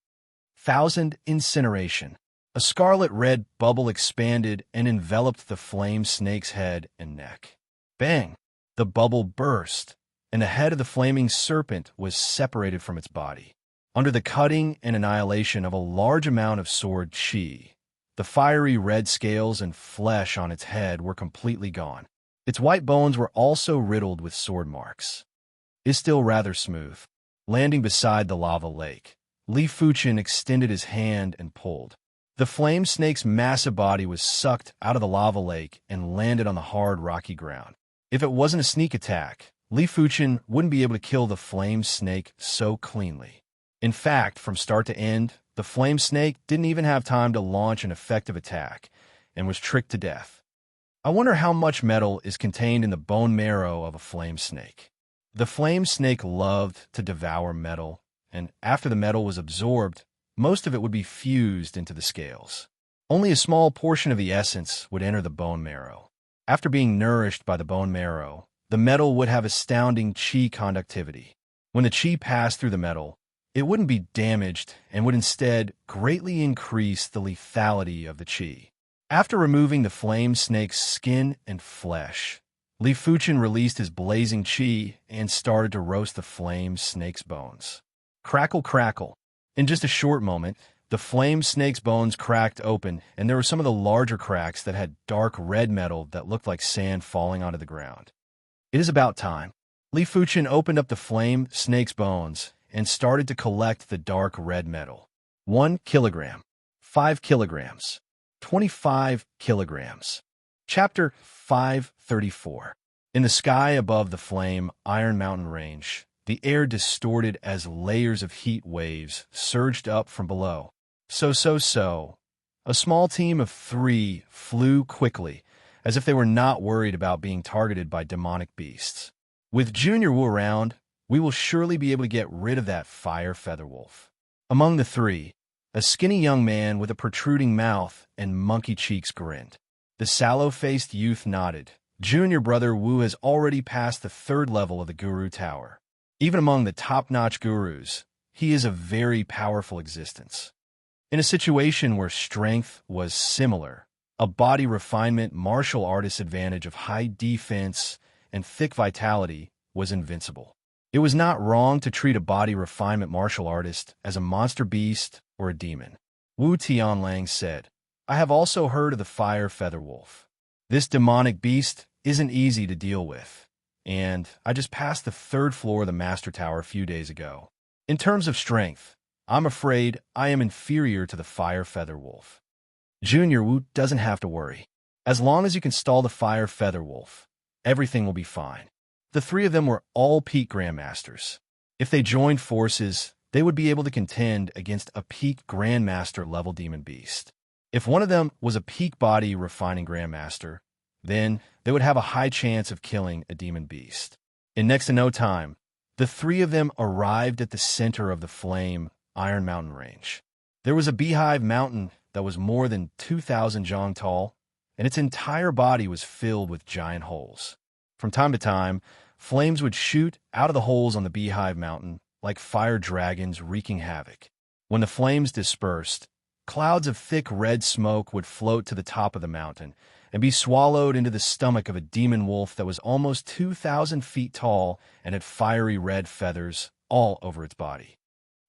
Thousand Incineration. A scarlet-red bubble expanded and enveloped the flame snake's head and neck. Bang! The bubble burst, and the head of the flaming serpent was separated from its body. Under the cutting and annihilation of a large amount of sword chi, the fiery red scales and flesh on its head were completely gone. Its white bones were also riddled with sword marks. It's still rather smooth. Landing beside the lava lake, Li Fuchen extended his hand and pulled. The flame snake's massive body was sucked out of the lava lake and landed on the hard, rocky ground. If it wasn't a sneak attack, Li Fuchen wouldn't be able to kill the flame snake so cleanly. In fact, from start to end, the flame snake didn't even have time to launch an effective attack and was tricked to death. I wonder how much metal is contained in the bone marrow of a flame snake. The flame snake loved to devour metal, and after the metal was absorbed, most of it would be fused into the scales. Only a small portion of the essence would enter the bone marrow. After being nourished by the bone marrow, the metal would have astounding chi conductivity. When the chi passed through the metal, it wouldn't be damaged and would instead greatly increase the lethality of the chi. After removing the flame snake's skin and flesh, Li Fuchen released his blazing chi and started to roast the flame snake's bones. Crackle, crackle. In just a short moment, the flame snake's bones cracked open, and there were some of the larger cracks that had dark red metal that looked like sand falling onto the ground. It is about time. Li Fuchen opened up the flame snake's bones and started to collect the dark red metal. 1 kilogram, 5 kilograms, 25 kilograms. Chapter 534. In the sky above the flame Iron Mountain Range, the air distorted as layers of heat waves surged up from below. So. A small team of 3 flew quickly, as if they were not worried about being targeted by demonic beasts. With Junior Wu around, we will surely be able to get rid of that fire feather wolf. Among the 3, a skinny young man with a protruding mouth and monkey cheeks grinned. The sallow-faced youth nodded. Junior brother Wu has already passed the 3rd level of the Guru Tower. Even among the top-notch gurus, he is a very powerful existence. In a situation where strength was similar, a body refinement martial artist's advantage of high defense and thick vitality was invincible. It was not wrong to treat a body refinement martial artist as a monster beast or a demon. Wu Tianlang said, I have also heard of the fire feather wolf. This demonic beast isn't easy to deal with, and I just passed the 3rd floor of the Master Tower a few days ago. In terms of strength, I'm afraid I am inferior to the fire feather wolf. Junior Wu doesn't have to worry. As long as you can stall the fire feather wolf, everything will be fine. The 3 of them were all peak grandmasters. If they joined forces, they would be able to contend against a peak grandmaster level demon beast. If one of them was a peak body refining grandmaster, then they would have a high chance of killing a demon beast. In next to no time, the 3 of them arrived at the center of the flame Iron Mountain Range. There was a beehive mountain that was more than 2,000 zhang tall, and its entire body was filled with giant holes. From time to time, flames would shoot out of the holes on the beehive mountain like fire dragons wreaking havoc. When the flames dispersed, clouds of thick red smoke would float to the top of the mountain and be swallowed into the stomach of a demon wolf that was almost 2,000 feet tall and had fiery red feathers all over its body.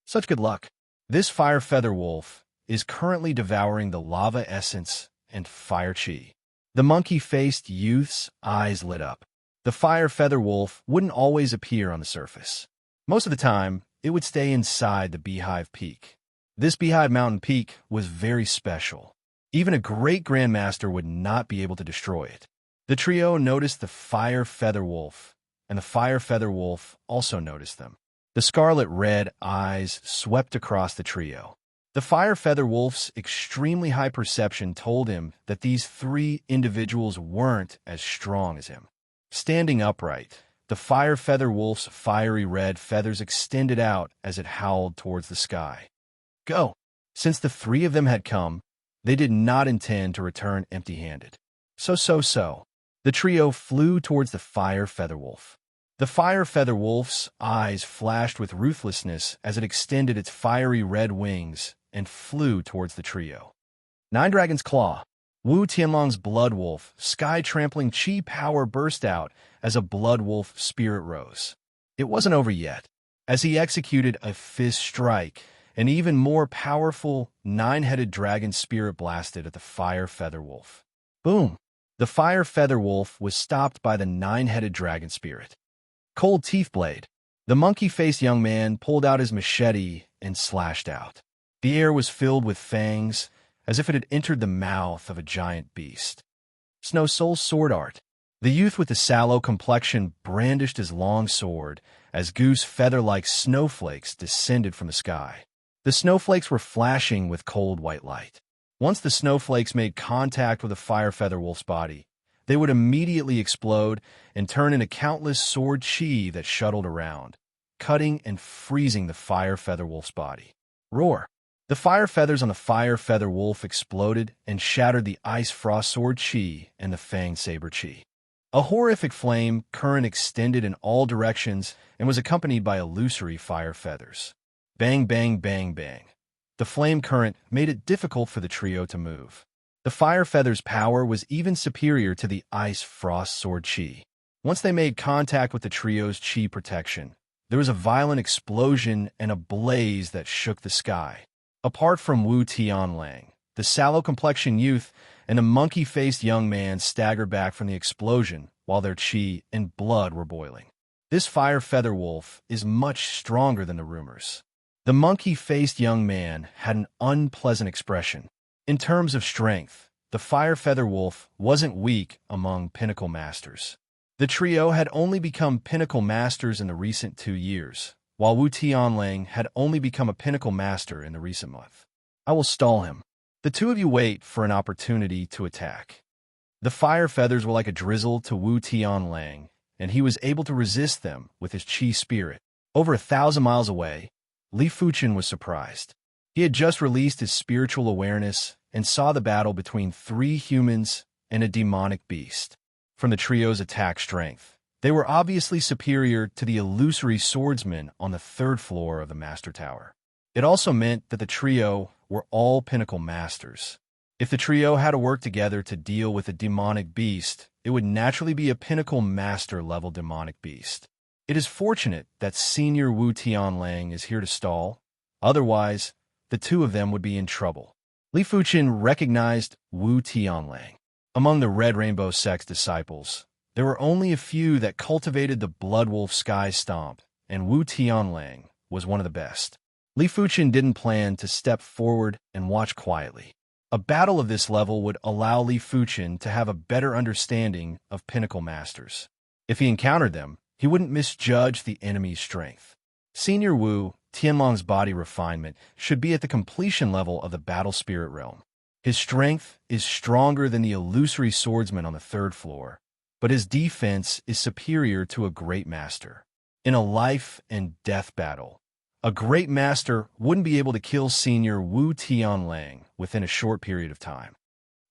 Such good luck. This fire feather wolf is currently devouring the lava essence and fire chi. The monkey-faced youth's eyes lit up. The fire feather wolf wouldn't always appear on the surface. Most of the time, it would stay inside the beehive peak. This beehive mountain peak was very special. Even a great grandmaster would not be able to destroy it. The trio noticed the fire feather wolf, and the fire feather wolf also noticed them. The scarlet-red eyes swept across the trio. The fire feather wolf's extremely high perception told him that these 3 individuals weren't as strong as him. Standing upright, the fire feather wolf's fiery red feathers extended out as it howled towards the sky. Go! Since the 3 of them had come, they did not intend to return empty-handed. So. The trio flew towards the fire feather wolf. The fire feather wolf's eyes flashed with ruthlessness as it extended its fiery red wings and flew towards the trio. 9 Dragon's Claw. Wu Tianlong's blood wolf, sky-trampling chi power burst out as a blood wolf spirit rose. It wasn't over yet. As he executed a fist strike, an even more powerful 9-headed dragon spirit blasted at the fire feather wolf. Boom! The fire feather wolf was stopped by the 9-headed dragon spirit. Cold Teeth Blade. The monkey-faced young man pulled out his machete and slashed out. The air was filled with fangs, as if it had entered the mouth of a giant beast. Snow Soul's Sword Art. The youth with the sallow complexion brandished his long sword as goose feather-like snowflakes descended from the sky. The snowflakes were flashing with cold white light. Once the snowflakes made contact with the fire feather wolf's body, they would immediately explode and turn into countless sword chi that shuttled around, cutting and freezing the fire feather wolf's body. Roar! The fire feathers on the fire feather wolf exploded and shattered the ice frost sword chi and the fang saber chi. A horrific flame current extended in all directions and was accompanied by illusory fire feathers. Bang, bang, bang, bang. The flame current made it difficult for the trio to move. The fire feather's power was even superior to the ice frost sword chi. Once they made contact with the trio's chi protection, there was a violent explosion and a blaze that shook the sky. Apart from Wu Tianlang, the sallow-complexioned youth and the monkey-faced young man staggered back from the explosion while their chi and blood were boiling. This fire feather wolf is much stronger than the rumors. The monkey-faced young man had an unpleasant expression. In terms of strength, the fire feather wolf wasn't weak among pinnacle masters. The trio had only become pinnacle masters in the recent 2 years, while Wu Tianlang had only become a pinnacle master in the recent month. I will stall him. The two of you wait for an opportunity to attack. The fire feathers were like a drizzle to Wu Tianlang, and he was able to resist them with his chi spirit. Over 1,000 miles away, Li Fuchen was surprised. He had just released his spiritual awareness and saw the battle between 3 humans and a demonic beast. From the trio's attack strength, they were obviously superior to the illusory swordsmen on the 3rd floor of the Master Tower. It also meant that the trio were all pinnacle masters. If the trio had to work together to deal with a demonic beast, it would naturally be a pinnacle master-level demonic beast. It is fortunate that Senior Wu Tianlang is here to stall. Otherwise, the two of them would be in trouble. Li Fuchen recognized Wu Tianlang. Among the Red Rainbow Sect's disciples, there were only a few that cultivated the Bloodwolf Sky Stomp, and Wu Tianlang was one of the best. Li Fuchen didn't plan to step forward and watch quietly. A battle of this level would allow Li Fuchen to have a better understanding of pinnacle masters. If he encountered them, he wouldn't misjudge the enemy's strength. Senior Wu Tianlang's body refinement should be at the completion level of the battle spirit realm. His strength is stronger than the illusory swordsman on the 3rd floor, but his defense is superior to a great master. In a life and death battle, a great master wouldn't be able to kill Senior Wu Tianlang within a short period of time.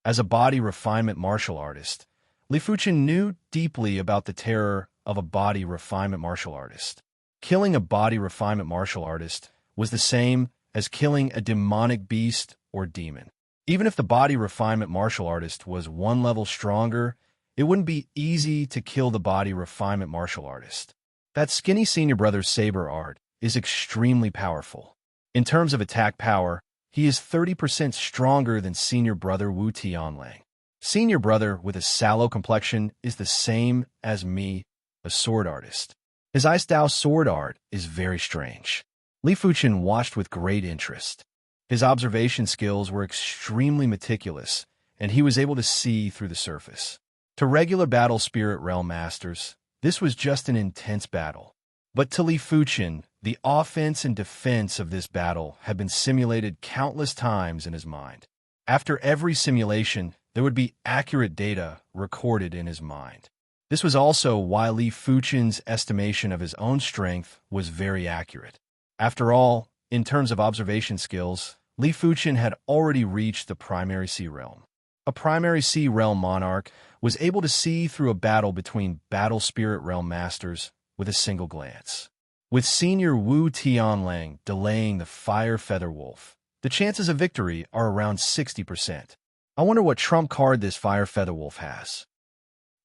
As a body refinement martial artist, Li Fuchen knew deeply about the terror of a body refinement martial artist. Killing a body refinement martial artist was the same as killing a demonic beast or demon. Even if the body refinement martial artist was 1 level stronger, it wouldn't be easy to kill the body refinement martial artist. That skinny senior brother's saber art is extremely powerful. In terms of attack power, he is 30% stronger than senior brother Wu Tianlang. Senior brother with a sallow complexion is the same as me, a sword artist. His Ice Dao sword art is very strange. Li Fuchen watched with great interest. His observation skills were extremely meticulous, and he was able to see through the surface. To regular battle spirit realm masters, this was just an intense battle. But to Li Fuchen, the offense and defense of this battle had been simulated countless times in his mind. After every simulation, there would be accurate data recorded in his mind. This was also why Li Fuchen's estimation of his own strength was very accurate. After all, in terms of observation skills, Li Fuchen had already reached the primary sea realm. A primary sea realm monarch was able to see through a battle between battle spirit realm masters with a single glance. With Senior Wu Tianlang delaying the fire feather wolf, the chances of victory are around 60%. I wonder what trump card this fire feather wolf has.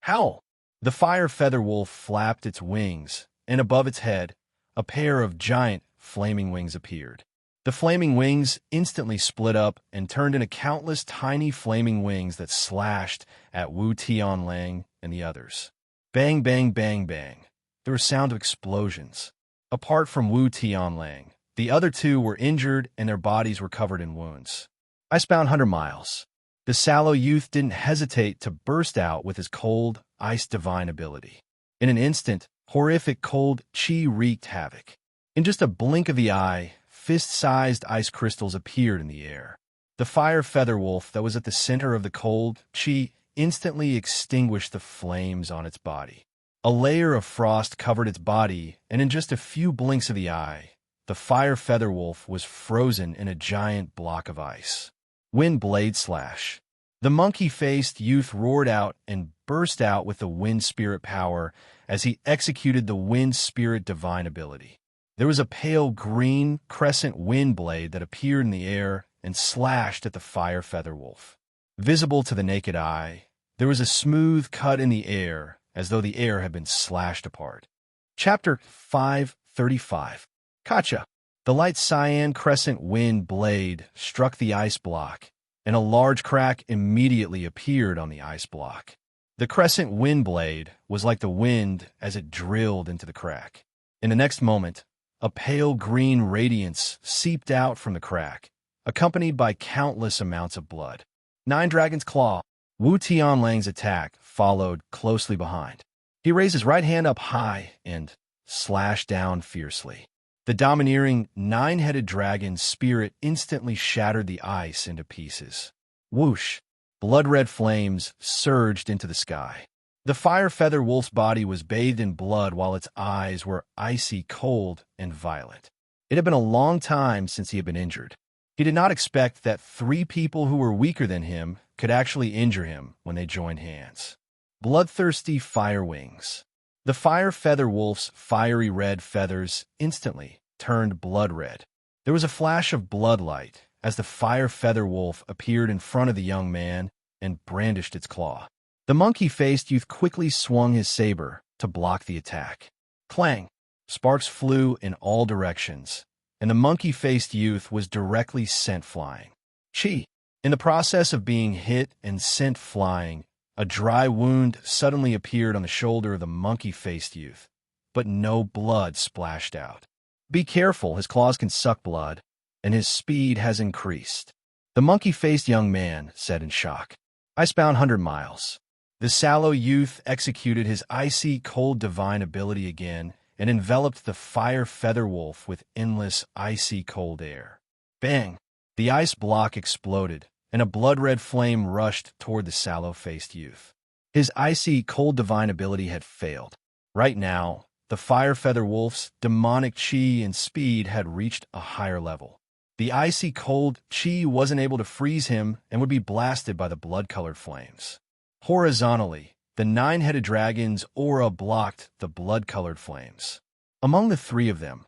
Howl! The fire feather wolf flapped its wings, and above its head, a pair of giant flaming wings appeared. The flaming wings instantly split up and turned into countless tiny flaming wings that slashed at Wu Tianlang and the others. Bang, bang, bang, bang. There was sound of explosions. Apart from Wu Tianlang, the other two were injured and their bodies were covered in wounds. Icebound 100 miles. The sallow youth didn't hesitate to burst out with his cold, ice divine ability. In an instant, horrific cold chi wreaked havoc. In just a blink of the eye, fist-sized ice crystals appeared in the air. The fire feather wolf that was at the center of the cold chi instantly extinguished the flames on its body. A layer of frost covered its body, and in just a few blinks of the eye, the fire feather wolf was frozen in a giant block of ice. Wind blade slash. The monkey-faced youth roared out and burst out with the wind spirit power as he executed the wind spirit divine ability. There was a pale green crescent wind blade that appeared in the air and slashed at the fire feather wolf. Visible to the naked eye, there was a smooth cut in the air as though the air had been slashed apart. Chapter 535. Kacha. The light cyan crescent wind blade struck the ice block, and a large crack immediately appeared on the ice block. The crescent wind blade was like the wind as it drilled into the crack. In the next moment, a pale green radiance seeped out from the crack, accompanied by countless amounts of blood. Nine Dragon's Claw. Wu Tianlang's attack followed closely behind. He raised his right hand up high and slashed down fiercely. The domineering nine-headed dragon's spirit instantly shattered the ice into pieces. Whoosh! Blood-red flames surged into the sky. The fire feather wolf's body was bathed in blood while its eyes were icy cold and violent. It had been a long time since he had been injured. He did not expect that three people who were weaker than him could actually injure him when they joined hands. Bloodthirsty fire wings. The fire feather wolf's fiery red feathers instantly turned blood red. There was a flash of bloodlight as the fire feather wolf appeared in front of the young man and brandished its claw. The monkey-faced youth quickly swung his saber to block the attack. Clang! Sparks flew in all directions, and the monkey-faced youth was directly sent flying. Chi! In the process of being hit and sent flying, a dry wound suddenly appeared on the shoulder of the monkey-faced youth, but no blood splashed out. Be careful, his claws can suck blood, and his speed has increased. The monkey-faced young man said in shock. Icebound 100 miles. The sallow youth executed his icy cold divine ability again and enveloped the fire feather wolf with endless icy cold air. Bang! The ice block exploded, and a blood-red flame rushed toward the sallow-faced youth. His icy cold divine ability had failed. Right now, the fire feather wolf's demonic chi and speed had reached a higher level. The icy cold chi wasn't able to freeze him and would be blasted by the blood-colored flames. Horizontally, the nine-headed dragon's aura blocked the blood-colored flames. Among the three of them,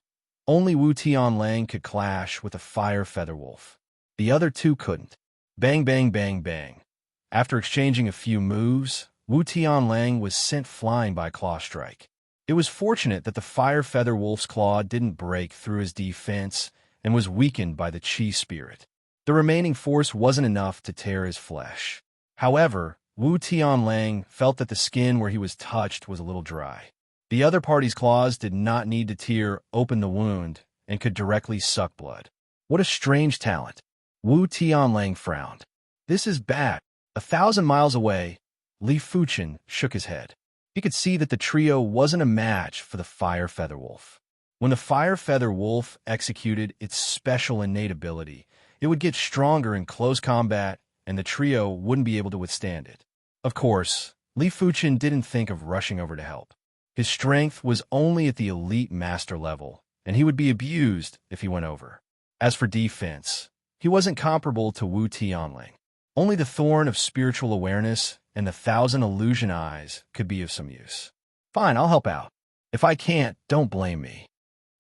only Wu Tianlang could clash with the fire feather wolf. The other two couldn't. Bang, bang, bang, bang. After exchanging a few moves, Wu Tianlang was sent flying by claw strike. It was fortunate that the fire feather wolf's claw didn't break through his defense and was weakened by the chi spirit. The remaining force wasn't enough to tear his flesh. However, Wu Tianlang felt that the skin where he was touched was a little dry. The other party's claws did not need to tear open the wound and could directly suck blood. What a strange talent. Wu Tianlang frowned. This is bad. 1,000 miles away, Li Fuchen shook his head. He could see that the trio wasn't a match for the fire feather wolf. When the fire feather wolf executed its special innate ability, it would get stronger in close combat, and the trio wouldn't be able to withstand it. Of course, Li Fuchen didn't think of rushing over to help. His strength was only at the elite master level, and he would be abused if he went over. As for defense, he wasn't comparable to Wu Tianlang. Only the thorn of spiritual awareness and the 1,000 illusion eyes could be of some use. Fine, I'll help out. If I can't, don't blame me.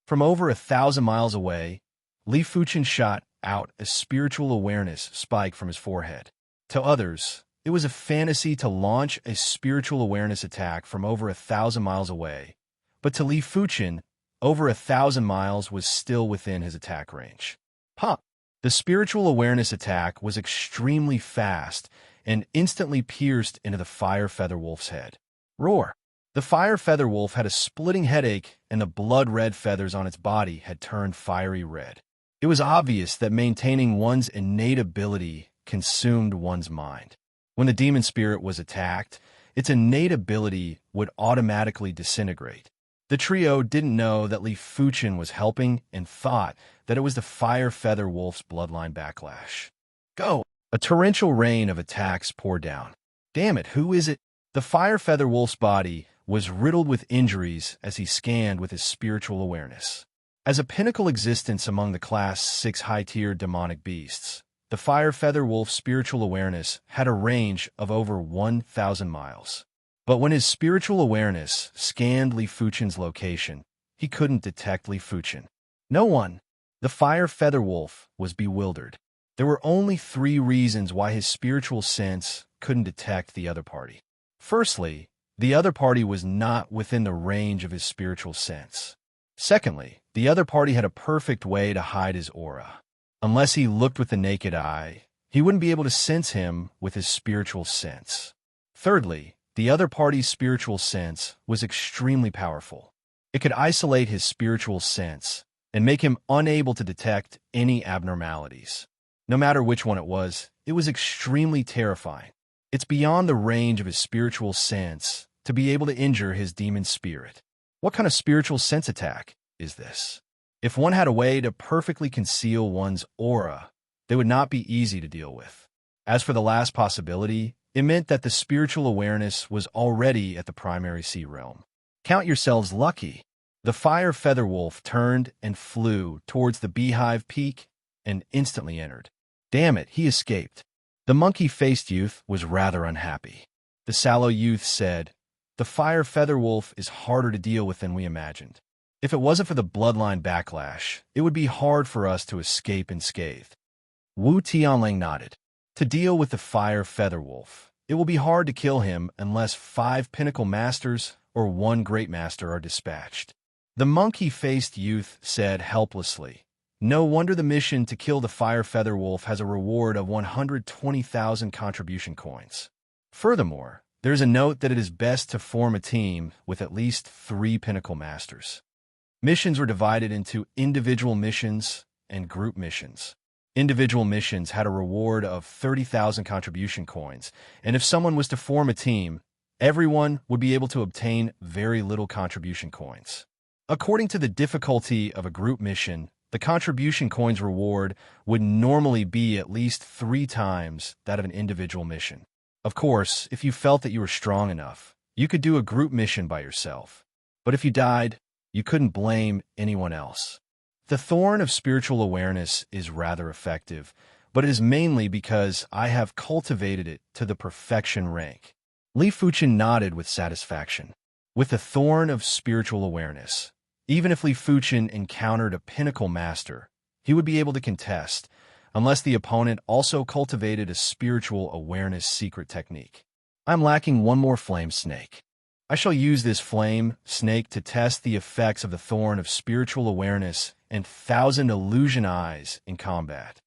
From over 1,000 miles away, Li Fuchen shot out a spiritual awareness spike from his forehead. To others, it was a fantasy to launch a spiritual awareness attack from over 1,000 miles away, but to Li Fuchen, over 1,000 miles was still within his attack range. Pop! The spiritual awareness attack was extremely fast and instantly pierced into the fire feather wolf's head. Roar! The fire feather wolf had a splitting headache, and the blood-red feathers on its body had turned fiery red. It was obvious that maintaining one's innate ability consumed one's mind. When the demon spirit was attacked, its innate ability would automatically disintegrate. The trio didn't know that Li Fuchen was helping and thought that it was the fire feather wolf's bloodline backlash. Go! A torrential rain of attacks poured down. Damn it, who is it? The fire feather wolf's body was riddled with injuries as he scanned with his spiritual awareness. As a pinnacle existence among the Class 6 high-tier demonic beasts, the fire feather wolf's spiritual awareness had a range of over 1,000 miles. But when his spiritual awareness scanned Li Fuchen's location, he couldn't detect Li Fuchen. No one. The fire feather wolf was bewildered. There were only 3 reasons why his spiritual sense couldn't detect the other party. Firstly, the other party was not within the range of his spiritual sense. Secondly, the other party had a perfect way to hide his aura. Unless he looked with the naked eye, he wouldn't be able to sense him with his spiritual sense. Thirdly, The other party's spiritual sense was extremely powerful. It could isolate his spiritual sense and make him unable to detect any abnormalities. No matter which one it was extremely terrifying. It's beyond the range of his spiritual sense to be able to injure his demon spirit. What kind of spiritual sense attack is this? If one had a way to perfectly conceal one's aura, they would not be easy to deal with. As for the last possibility, it meant that the spiritual awareness was already at the primary sea realm. Count yourselves lucky. The fire feather wolf turned and flew towards the beehive peak and instantly entered. Damn it, he escaped. The monkey-faced youth was rather unhappy. The sallow youth said, "The fire feather wolf is harder to deal with than we imagined. If it wasn't for the bloodline backlash, it would be hard for us to escape unscathed." Wu Tianling nodded. To deal with the fire feather wolf, it will be hard to kill him unless 5 pinnacle masters or 1 great master are dispatched. The monkey-faced youth said helplessly, "No wonder the mission to kill the fire feather wolf has a reward of 120,000 contribution coins. Furthermore, there's a note that it is best to form a team with at least 3 pinnacle masters." Missions were divided into individual missions and group missions. Individual missions had a reward of 30,000 contribution coins, and if someone was to form a team, everyone would be able to obtain very little contribution coins. According to the difficulty of a group mission, the contribution coins reward would normally be at least 3 times that of an individual mission. Of course, if you felt that you were strong enough, you could do a group mission by yourself. But if you died, you couldn't blame anyone else. The thorn of spiritual awareness is rather effective, but it is mainly because I have cultivated it to the perfection rank. Li Fuchen nodded with satisfaction. With the thorn of spiritual awareness, even if Li Fuchen encountered a pinnacle master, he would be able to contest, unless the opponent also cultivated a spiritual awareness secret technique. I'm lacking 1 more flame snake. I shall use this flame snake to test the effects of the thorn of spiritual awareness and 1,000 illusion eyes in combat.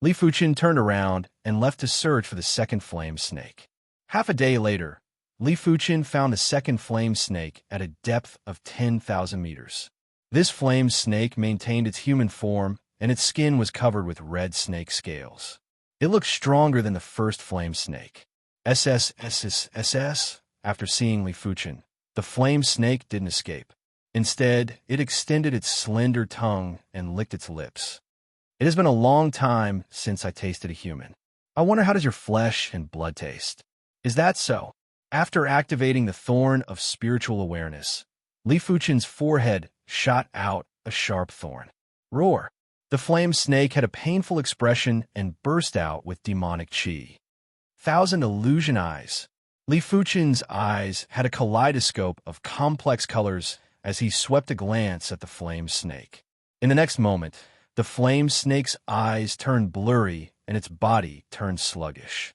Li Fuchen turned around and left to search for the second flame snake. Half a day later, Li Fuchen found the second flame snake at a depth of 10,000 meters. This flame snake maintained its human form, and its skin was covered with red snake scales. It looked stronger than the first flame snake. SSSSS. After seeing Li Fuchen, the flame snake didn't escape. Instead, it extended its slender tongue and licked its lips. "It has been a long time since I tasted a human. I wonder how does your flesh and blood taste?" "Is that so?" After activating the thorn of spiritual awareness, Li Fuchen's forehead shot out a sharp thorn. Roar! The flame snake had a painful expression and burst out with demonic chi. 1,000 illusion eyes. Li Fuchen's eyes had a kaleidoscope of complex colors as he swept a glance at the flame snake. In the next moment, the flame snake's eyes turned blurry and its body turned sluggish.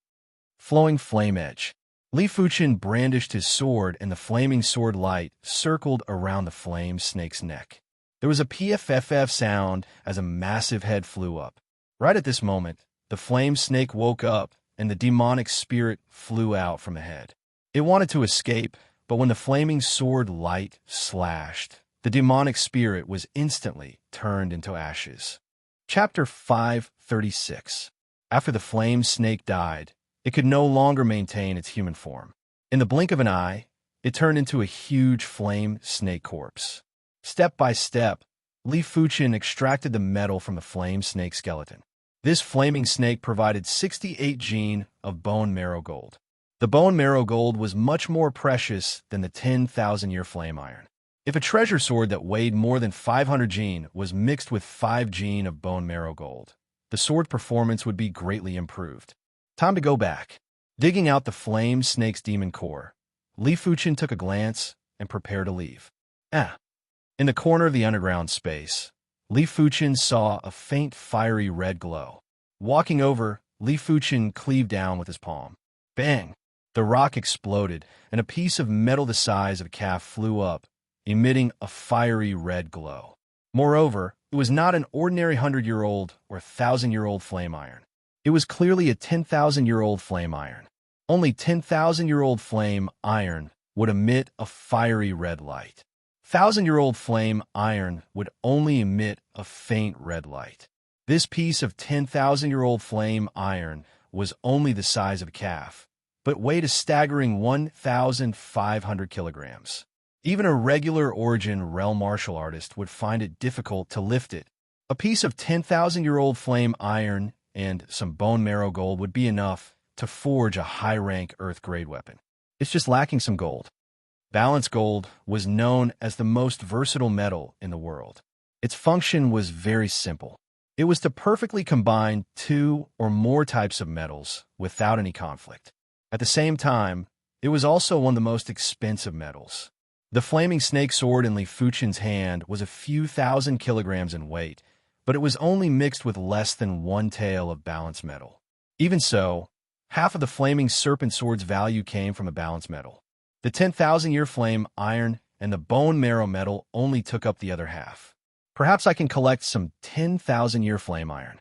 Flowing flame edge. Li Fuchen brandished his sword and the flaming sword light circled around the flame snake's neck. There was a PFFF sound as a massive head flew up. Right at this moment, the flame snake woke up and the demonic spirit flew out from the head. It wanted to escape, but when the flaming sword light slashed, the demonic spirit was instantly turned into ashes. Chapter 536. After the flame snake died, it could no longer maintain its human form. In the blink of an eye, it turned into a huge flame snake corpse. Step by step, Li Fuchen extracted the metal from the flame snake skeleton. This flaming snake provided 68 gene of bone marrow gold. The bone marrow gold was much more precious than the 10,000-year flame iron. If a treasure sword that weighed more than 500 gene was mixed with 5 gene of bone marrow gold, the sword performance would be greatly improved. Time to go back. Digging out the flame snake's demon core, Li Fuchen took a glance and prepared to leave. In the corner of the underground space, Li Fuchen saw a faint fiery red glow. Walking over, Li Fuchen cleaved down with his palm. Bang! The rock exploded, and a piece of metal the size of a calf flew up, emitting a fiery red glow. Moreover, it was not an ordinary 100-year-old or 1,000-year-old flame iron. It was clearly a 10,000-year-old flame iron. Only 10,000-year-old flame iron would emit a fiery red light. 1,000-year-old flame iron would only emit a faint red light. This piece of 10,000-year-old flame iron was only the size of a calf, but weighed a staggering 1,500 kilograms. Even a regular origin realm martial artist would find it difficult to lift it. A piece of 10,000-year-old flame iron and some bone marrow gold would be enough to forge a high-rank earth-grade weapon. It's just lacking some gold. Balanced gold was known as the most versatile metal in the world. Its function was very simple. It was to perfectly combine two or more types of metals without any conflict. At the same time, it was also one of the most expensive metals. The flaming snake sword in Li Fuchen's hand was a few thousand kilograms in weight, but it was only mixed with less than one tael of balanced metal. Even so, half of the flaming serpent sword's value came from a balanced metal. The 10,000-year flame iron and the bone marrow metal only took up the other half. Perhaps I can collect some 10,000-year flame iron.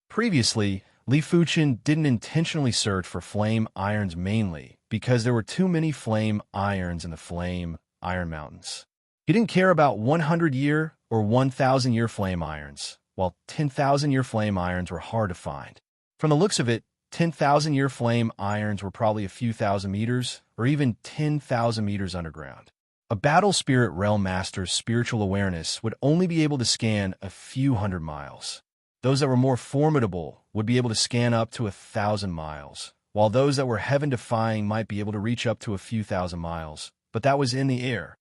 Previously, Li Fuchen didn't intentionally search for flame irons mainly because there were too many flame irons in the flame iron mountains. He didn't care about 100-year or 1,000-year flame irons, while 10,000-year flame irons were hard to find. From the looks of it, 10,000-year flame irons were probably a few thousand meters or even 10,000 meters underground. A battle spirit realm master's spiritual awareness would only be able to scan a few hundred miles. Those that were more formidable would be able to scan up to 1,000 miles, while those that were heaven-defying might be able to reach up to a few thousand miles, but that was in the air.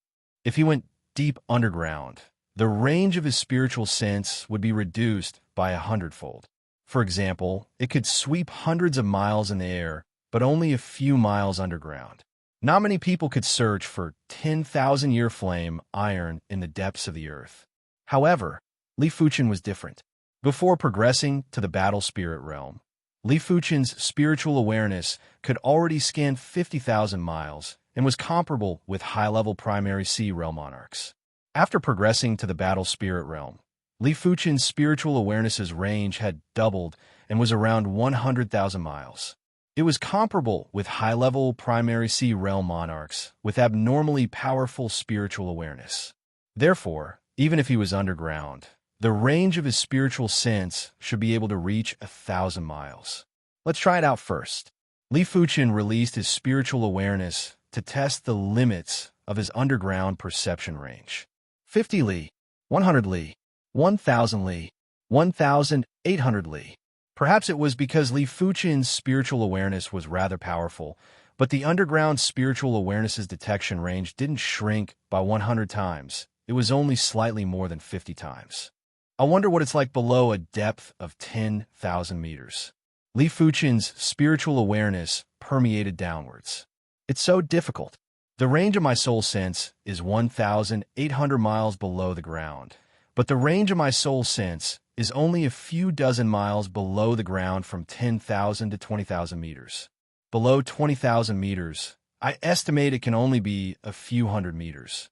If he went deep underground, the range of his spiritual sense would be reduced by 100-fold. For example, it could sweep hundreds of miles in the air, but only a few miles underground. Not many people could search for 10,000-year flame iron in the depths of the earth. However, Li Fuchen was different. Before progressing to the battle spirit realm, Li Fuchen's spiritual awareness could already scan 50,000 miles and was comparable with high-level primary sea realm monarchs. After progressing to the battle spirit realm, Li Fuchen's spiritual awareness's range had doubled and was around 100,000 miles. It was comparable with high-level primary sea realm monarchs with abnormally powerful spiritual awareness. Therefore, even if he was underground, the range of his spiritual sense should be able to reach 1,000 miles. Let's try it out first. Li Fuchen released his spiritual awareness to test the limits of his underground perception range. 50 li, 100 li, 1,000 li, 1,800 li. Perhaps it was because Li Fuchen's spiritual awareness was rather powerful, but the underground spiritual awareness's detection range didn't shrink by 100 times. It was only slightly more than 50 times. I wonder what it's like below a depth of 10,000 meters. Li Fuchen's spiritual awareness permeated downwards. It's so difficult. The range of my soul sense is 1,800 miles below the ground, but the range of my soul sense is only a few dozen miles below the ground from 10,000 to 20,000 meters. Below 20,000 meters, I estimate it can only be a few hundred meters.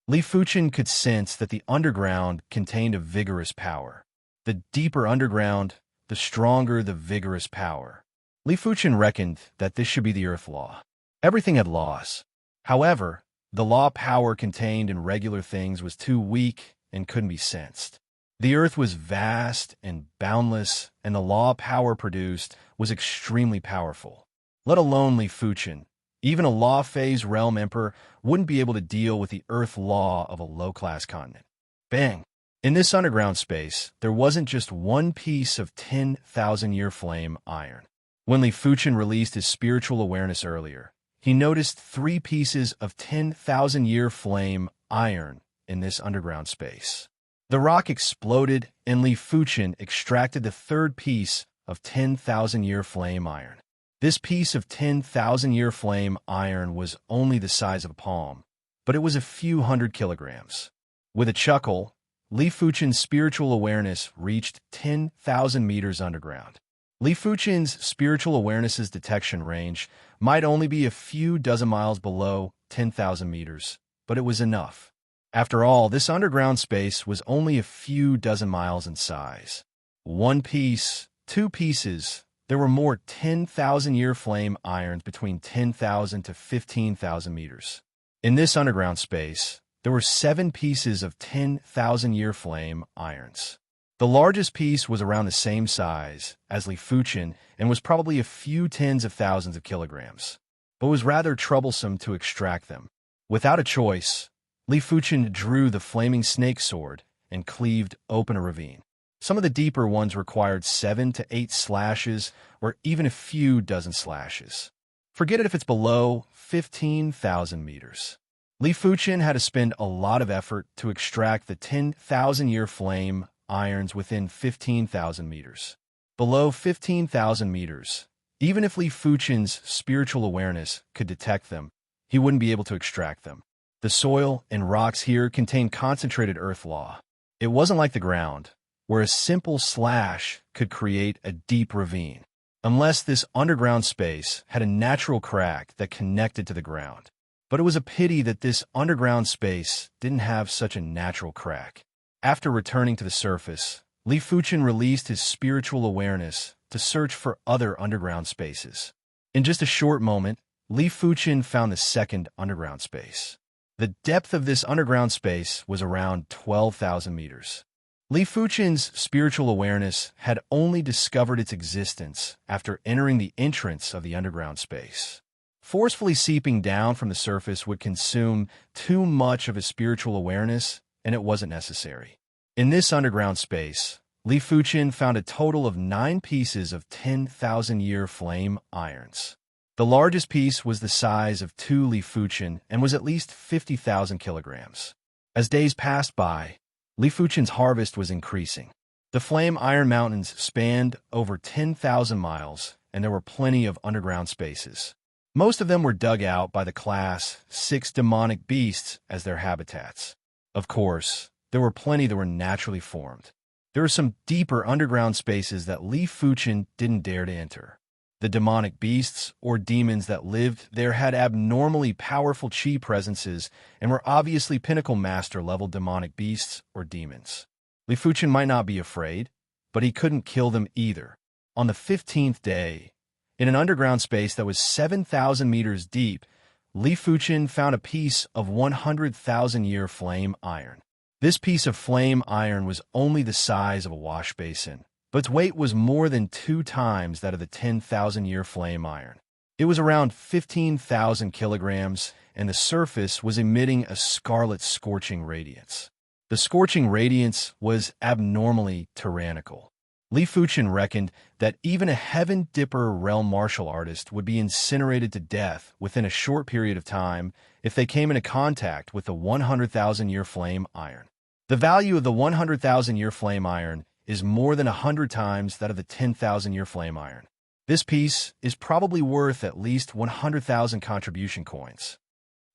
Li Fuchen could sense that the underground contained a vigorous power. The deeper underground, the stronger the vigorous power. Li Fuchen reckoned that this should be the Earth Law. Everything had laws. However, the law power contained in regular things was too weak and couldn't be sensed. The Earth was vast and boundless, and the law power produced was extremely powerful. Let alone Li Fuchen. Even a law-phase realm emperor wouldn't be able to deal with the Earth law of a low-class continent. Bang! In this underground space, there wasn't just one piece of 10,000-year flame iron. When Li Fuchen released his spiritual awareness earlier, he noticed 3 pieces of 10,000-year flame iron in this underground space. The rock exploded, and Li Fuchen extracted the 3rd piece of 10,000-year flame iron. This piece of 10,000-year flame iron was only the size of a palm, but it was a few hundred kilograms. With a chuckle, Li Fuchen's spiritual awareness reached 10,000 meters underground. Li Fuchen's spiritual awareness's detection range might only be a few dozen miles below 10,000 meters, but it was enough. After all, this underground space was only a few dozen miles in size. 1 piece, 2 pieces, There were more 10,000-year flame irons between 10,000 to 15,000 meters. In this underground space, there were 7 pieces of 10,000-year flame irons. The largest piece was around the same size as Li Fuchen and was probably a few tens of thousands of kilograms, but was rather troublesome to extract them. Without a choice, Li Fuchen drew the flaming snake sword and cleaved open a ravine. Some of the deeper ones required 7 to 8 slashes or even a few dozen slashes. Forget it if it's below 15,000 meters. Li Fuchen had to spend a lot of effort to extract the 10,000-year flame irons within 15,000 meters. Below 15,000 meters, even if Li Fuchen's spiritual awareness could detect them, he wouldn't be able to extract them. The soil and rocks here contained concentrated earth law. It wasn't like the ground, where a simple slash could create a deep ravine, unless this underground space had a natural crack that connected to the ground. But it was a pity that this underground space didn't have such a natural crack. After returning to the surface, Li Fuchen released his spiritual awareness to search for other underground spaces. In just a short moment, Li Fuchen found the second underground space. The depth of this underground space was around 12,000 meters. Li Fuchen's spiritual awareness had only discovered its existence after entering the entrance of the underground space. Forcefully seeping down from the surface would consume too much of his spiritual awareness, and it wasn't necessary. In this underground space, Li Fuchen found a total of 9 pieces of 10,000-year flame irons. The largest piece was the size of 2 Li Fuchen and was at least 50,000 kilograms. As days passed by, Li Fuchen's harvest was increasing. The flame iron mountains spanned over 10,000 miles, and there were plenty of underground spaces. Most of them were dug out by the Class 6 demonic beasts as their habitats. Of course, there were plenty that were naturally formed. There were some deeper underground spaces that Li Fuchen didn't dare to enter. The demonic beasts, or demons that lived there, had abnormally powerful chi presences and were obviously pinnacle master-level demonic beasts or demons. Li Fuchen might not be afraid, but he couldn't kill them either. On the 15th day, in an underground space that was 7,000 meters deep, Li Fuchen found a piece of 100,000-year flame iron. This piece of flame iron was only the size of a wash basin, but its weight was more than 2 times that of the 10,000-year flame iron. It was around 15,000 kilograms, and the surface was emitting a scarlet scorching radiance. The scorching radiance was abnormally tyrannical. Li Fuchen reckoned that even a Heaven Dipper realm martial artist would be incinerated to death within a short period of time if they came into contact with the 100,000-year flame iron. The value of the 100,000-year flame iron is more than 100 times that of the 10,000-year flame iron. This piece is probably worth at least 100,000 contribution coins.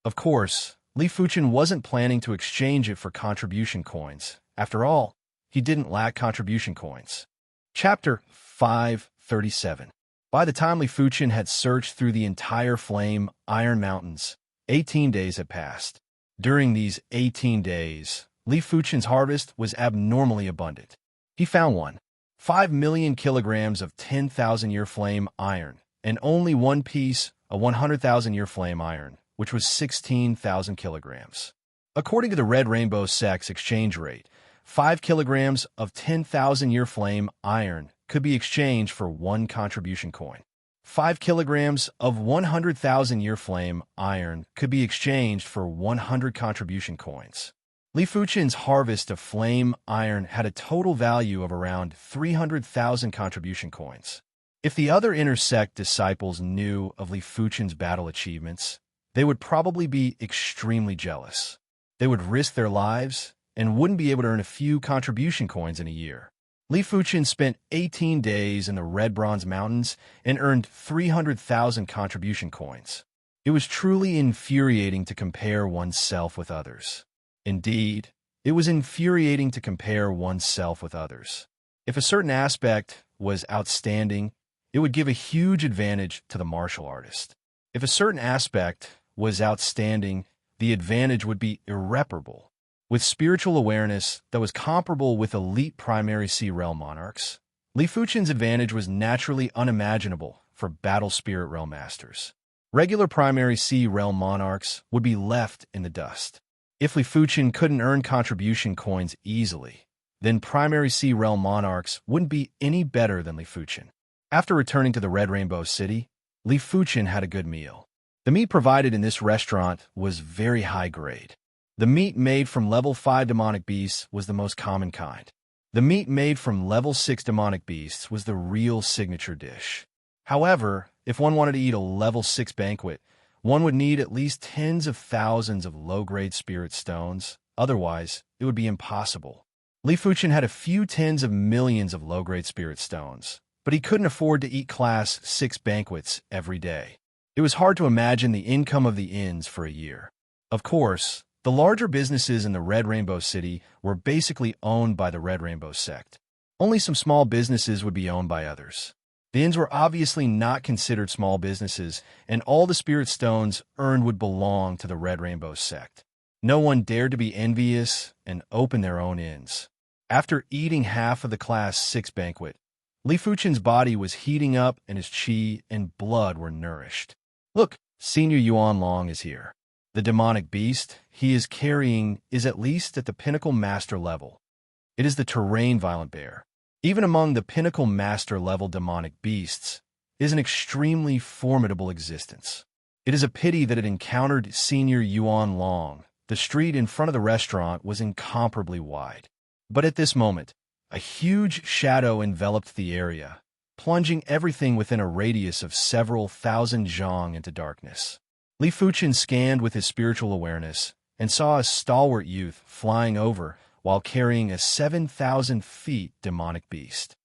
Of course, Li Fuchen wasn't planning to exchange it for contribution coins. After all, he didn't lack contribution coins. Chapter 537. By the time Li Fuchen had searched through the entire flame iron mountains, 18 days had passed. During these 18 days, Li Fuchen's harvest was abnormally abundant. He found 5 million kilograms of 10,000-year flame iron, and only one piece of 100,000-year flame iron, which was 16,000 kilograms. According to the Red Rainbow Sex exchange rate, 5 kilograms of 10,000-year flame iron could be exchanged for 1 contribution coin. 5 kilograms of 100,000-year flame iron could be exchanged for 100 contribution coins. Li Fuchen's harvest of flame iron had a total value of around 300,000 contribution coins. If the other inner sect disciples knew of Li Fuchen's battle achievements, they would probably be extremely jealous. They would risk their lives and wouldn't be able to earn a few contribution coins in a year. Li Fuchen spent 18 days in the Red Bronze Mountains and earned 300,000 contribution coins. It was truly infuriating to compare oneself with others. Indeed, it was infuriating to compare oneself with others. If a certain aspect was outstanding, it would give a huge advantage to the martial artist. If a certain aspect was outstanding, the advantage would be irreparable. With spiritual awareness that was comparable with elite primary sea realm monarchs, Li Fuchen's advantage was naturally unimaginable for Battle Spirit Realm Masters. Regular Primary Sea Realm Monarchs would be left in the dust. If Li Fuchen couldn't earn contribution coins easily, then Primary Sea Realm Monarchs wouldn't be any better than Li Fuchen. After returning to the Red Rainbow City, Li Fuchen had a good meal. The meat provided in this restaurant was very high grade. The meat made from level 5 demonic beasts was the most common kind. The meat made from level 6 demonic beasts was the real signature dish. However, if one wanted to eat a level 6 banquet, one would need at least tens of thousands of low-grade spirit stones. Otherwise, it would be impossible. Li Fuchen had a few tens of millions of low-grade spirit stones, but he couldn't afford to eat Class 6 banquets every day. It was hard to imagine the income of the inns for a year. Of course, the larger businesses in the Red Rainbow City were basically owned by the Red Rainbow sect. Only some small businesses would be owned by others. The inns were obviously not considered small businesses, and all the spirit stones earned would belong to the Red Rainbow sect. No one dared to be envious and open their own inns. After eating half of the Class 6 banquet, Li Fuchen's body was heating up and his qi and blood were nourished. Look, Senior Yuan Long is here. The demonic beast he is carrying is at least at the pinnacle master level. It is the terrain violent bear. Even among the pinnacle master level demonic beasts, it is an extremely formidable existence. It is a pity that it encountered Senior Yuan Long. The street in front of the restaurant was incomparably wide. But at this moment, a huge shadow enveloped the area, plunging everything within a radius of several thousand zhang into darkness. Li Fuchen scanned with his spiritual awareness and saw a stalwart youth flying over while carrying a 7,000 feet demonic beast.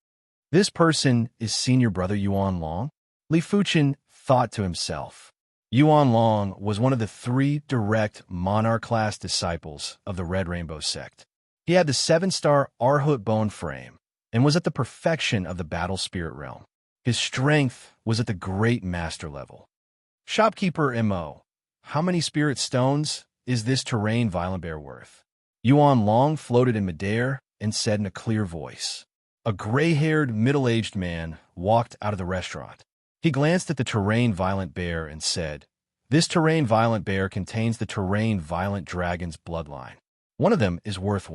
This person is Senior Brother Yuan Long? Li Fuchen thought to himself. Yuan Long was one of the 3 direct monarch-class disciples of the Red Rainbow sect. He had the 7-star Arhut bone frame and was at the perfection of the battle spirit realm. His strength was at the great master level. Shopkeeper M.O., how many spirit stones is this terrain violent bear worth? Yuan Long floated in midair and said in a clear voice. A gray-haired, middle-aged man walked out of the restaurant. He glanced at the terrain violent bear and said, "This terrain violent bear contains the terrain violent dragon's bloodline. One of them is worth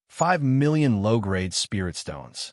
5 million low-grade spirit stones.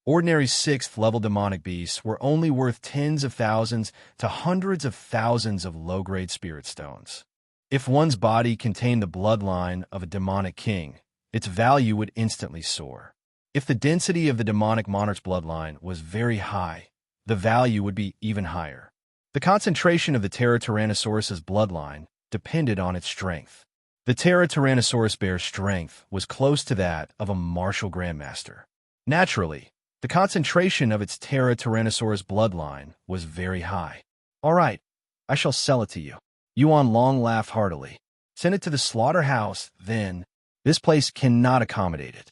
Ordinary 6th-level demonic beasts were only worth tens of thousands to hundreds of thousands of low-grade spirit stones. If one's body contained the bloodline of a demonic king, its value would instantly soar. If the density of the demonic monarch's bloodline was very high, the value would be even higher. The concentration of the Terra Tyrannosaurus's bloodline depended on its strength. The Terra Tyrannosaurus bear's strength was close to that of a martial grandmaster. Naturally, the concentration of its Terra Tyrannosaurus bloodline was very high. All right, I shall sell it to you. Yuan Long laughed heartily. Send it to the slaughterhouse, then. This place cannot accommodate it.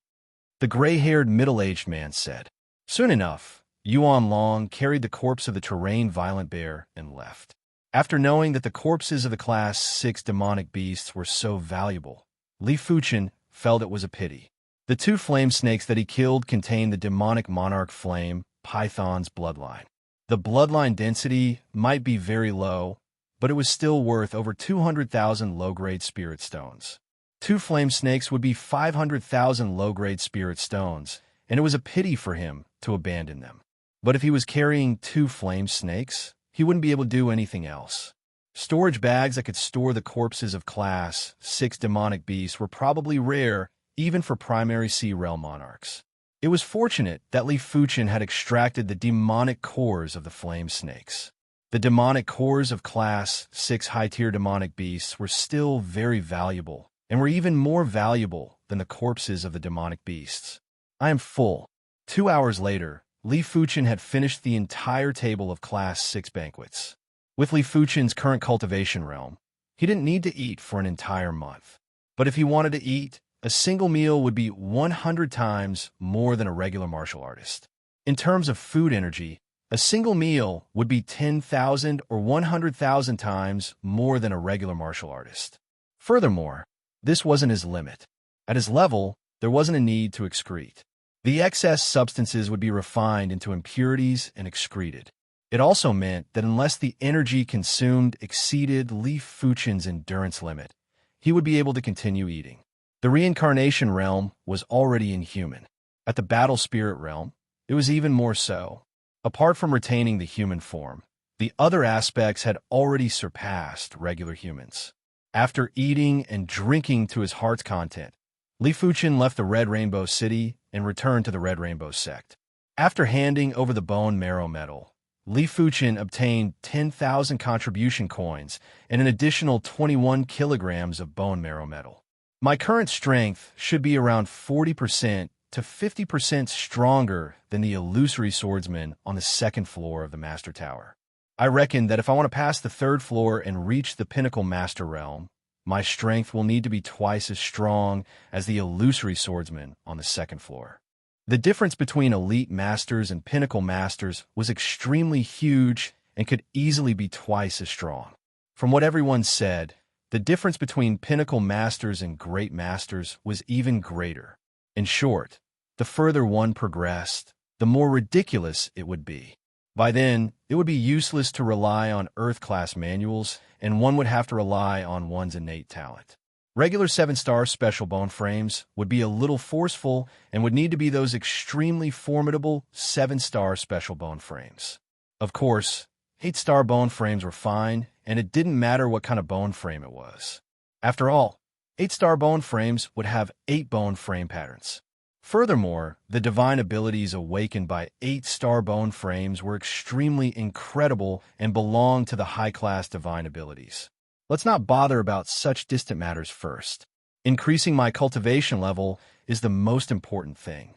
The gray-haired middle-aged man said. Soon enough, Yuan Long carried the corpse of the terrain violent bear and left. After knowing that the corpses of the Class 6 demonic beasts were so valuable, Li Fuchen felt it was a pity. The 2 flame snakes that he killed contained the demonic monarch flame, Python's bloodline. The bloodline density might be very low, but it was still worth over 200,000 low-grade spirit stones. 2 flame snakes would be 500,000 low-grade spirit stones, and it was a pity for him to abandon them. But if he was carrying 2 flame snakes, he wouldn't be able to do anything else. Storage bags that could store the corpses of Class 6 demonic beasts were probably rare, even for primary sea realm monarchs. It was fortunate that Li Fuchen had extracted the demonic cores of the flame snakes. The demonic cores of Class 6 high-tier demonic beasts were still very valuable, and were even more valuable than the corpses of the demonic beasts. I am full. 2 hours later, Li Fuchen had finished the entire table of Class 6 banquets. With Li Fuchen's current cultivation realm, he didn't need to eat for an entire month. But if he wanted to eat, a single meal would be 100 times more than a regular martial artist. In terms of food energy, a single meal would be 10,000 or 100,000 times more than a regular martial artist. Furthermore, this wasn't his limit. At his level, there wasn't a need to excrete. The excess substances would be refined into impurities and excreted. It also meant that unless the energy consumed exceeded Li Fuchen's endurance limit, he would be able to continue eating. The reincarnation realm was already inhuman. At the battle spirit realm, it was even more so. Apart from retaining the human form, the other aspects had already surpassed regular humans. After eating and drinking to his heart's content, Li Fuchen left the Red Rainbow City and returned to the Red Rainbow sect. After handing over the bone marrow metal, Li Fuchen obtained 10,000 contribution coins and an additional 21 kilograms of bone marrow metal. My current strength should be around 40% to 50% stronger than the illusory swordsman on the second floor of the Master Tower. I reckon that if I want to pass the third floor and reach the Pinnacle Master Realm, my strength will need to be twice as strong as the illusory swordsman on the second floor. The difference between elite masters and pinnacle masters was extremely huge and could easily be twice as strong. From what everyone said, the difference between pinnacle masters and great masters was even greater. In short, the further one progressed, the more ridiculous it would be. By then, it would be useless to rely on Earth-class manuals, and one would have to rely on one's innate talent. Regular 7-star special bone frames would be a little forceful and would need to be those extremely formidable 7-star special bone frames. Of course, 8-star bone frames were fine, and it didn't matter what kind of bone frame it was. After all, 8-star bone frames would have 8 bone frame patterns. Furthermore, the divine abilities awakened by 8-star bone frames were extremely incredible and belonged to the high-class divine abilities. Let's not bother about such distant matters first. Increasing my cultivation level is the most important thing.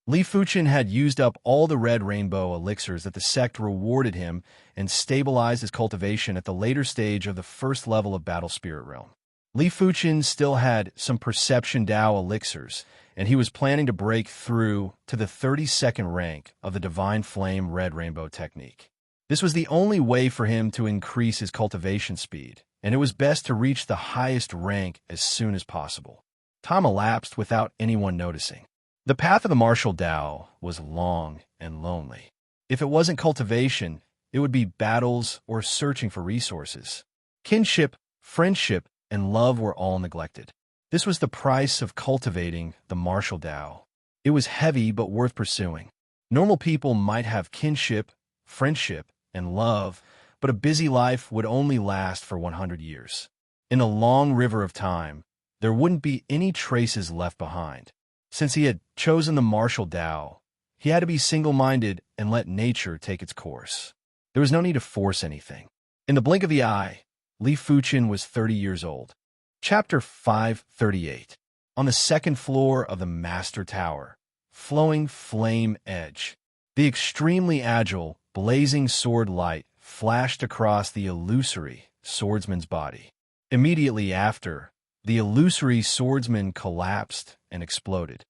Li Fuchen had used up all the red rainbow elixirs that the sect rewarded him and stabilized his cultivation at the later stage of the first level of Battle Spirit Realm. Li Fuchen still had some Perception Dao elixirs, and he was planning to break through to the 32nd rank of the Divine Flame Red Rainbow technique. This was the only way for him to increase his cultivation speed, and it was best to reach the highest rank as soon as possible. Time elapsed without anyone noticing. The path of the martial Dao was long and lonely. If it wasn't cultivation, it would be battles or searching for resources. Kinship, friendship, and love were all neglected. This was the price of cultivating the martial Dao. It was heavy but worth pursuing. Normal people might have kinship, friendship, and love, but a busy life would only last for 100 years. In the long river of time, there wouldn't be any traces left behind. Since he had chosen the martial Dao, he had to be single-minded and let nature take its course. There was no need to force anything. In the blink of the eye, Li Fuchen was 30 years old. Chapter 538. On the second floor of the Master Tower, flowing flame edge. The extremely agile, blazing sword light flashed across the illusory swordsman's body. Immediately after, the illusory swordsman collapsed and exploded.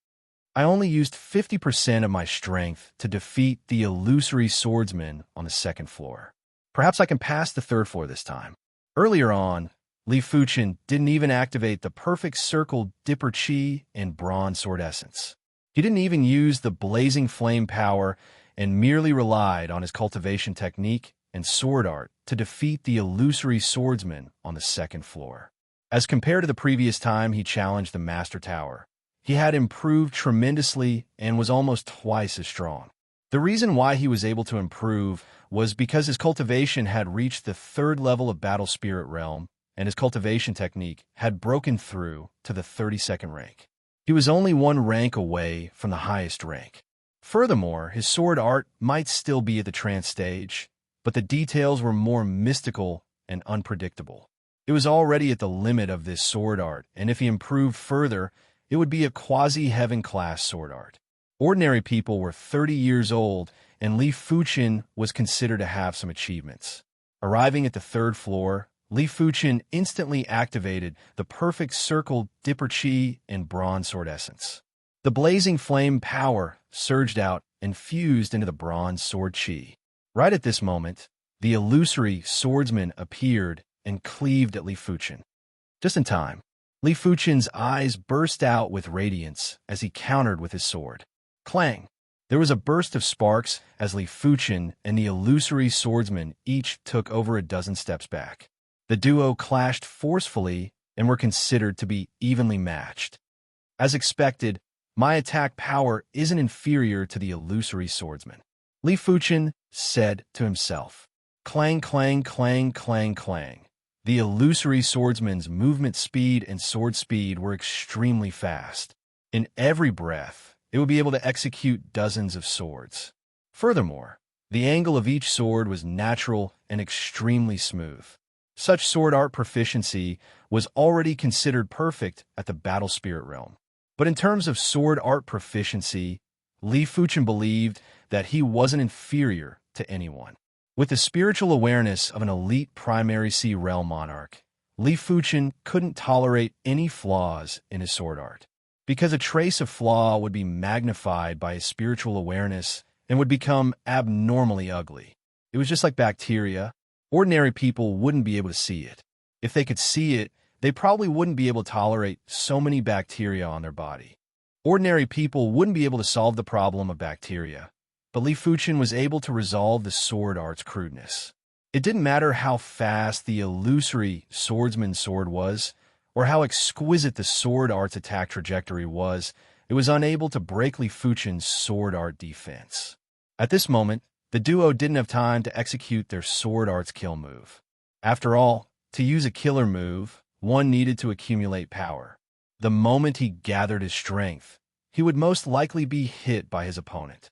I only used 50% of my strength to defeat the illusory swordsman on the second floor. Perhaps I can pass the third floor this time. Earlier on, Li Fuchen didn't even activate the perfect circle Dipper Chi and Bronze Sword Essence. He didn't even use the blazing flame power and merely relied on his cultivation technique and sword art to defeat the illusory swordsman on the second floor. As compared to the previous time he challenged the Master Tower, he had improved tremendously and was almost twice as strong. The reason why he was able to improve was because his cultivation had reached the third level of Battle Spirit Realm, and his cultivation technique had broken through to the 32nd rank. He was only one rank away from the highest rank. Furthermore, his sword art might still be at the trance stage, but the details were more mystical and unpredictable. It was already at the limit of this sword art, and if he improved further, it would be a quasi-heaven-class sword art. Ordinary people were 30 years old, and Li Fuchen was considered to have some achievements. Arriving at the third floor, Li Fuchen instantly activated the perfect circle Dipper Chi and Bronze Sword Essence. The blazing flame power surged out and fused into the Bronze Sword Chi. Right at this moment, the illusory swordsman appeared and cleaved at Li Fuchen. Just in time, Li Fuchen's eyes burst out with radiance as he countered with his sword. Clang! There was a burst of sparks as Li Fuchen and the illusory swordsman each took over a dozen steps back. The duo clashed forcefully and were considered to be evenly matched. As expected, my attack power isn't inferior to the illusory swordsman, Li Fuchen said to himself. Clang, clang, clang, clang, clang. The illusory swordsman's movement speed and sword speed were extremely fast. In every breath, it would be able to execute dozens of swords. Furthermore, the angle of each sword was natural and extremely smooth. Such sword art proficiency was already considered perfect at the battle spirit realm. But in terms of sword art proficiency, Li Fuchen believed that he wasn't inferior to anyone. With the spiritual awareness of an elite primary sea realm monarch, Li Fuchen couldn't tolerate any flaws in his sword art. Because a trace of flaw would be magnified by his spiritual awareness and would become abnormally ugly. It was just like bacteria. Ordinary people wouldn't be able to see it. If they could see it, they probably wouldn't be able to tolerate so many bacteria on their body. Ordinary people wouldn't be able to solve the problem of bacteria, but Li Fuchen was able to resolve the sword art's crudeness. It didn't matter how fast the illusory swordsman's sword was, or how exquisite the sword art's attack trajectory was, it was unable to break Li Fuchen's sword art defense. At this moment, the duo didn't have time to execute their sword art's kill move. After all, to use a killer move, one needed to accumulate power. The moment he gathered his strength, he would most likely be hit by his opponent.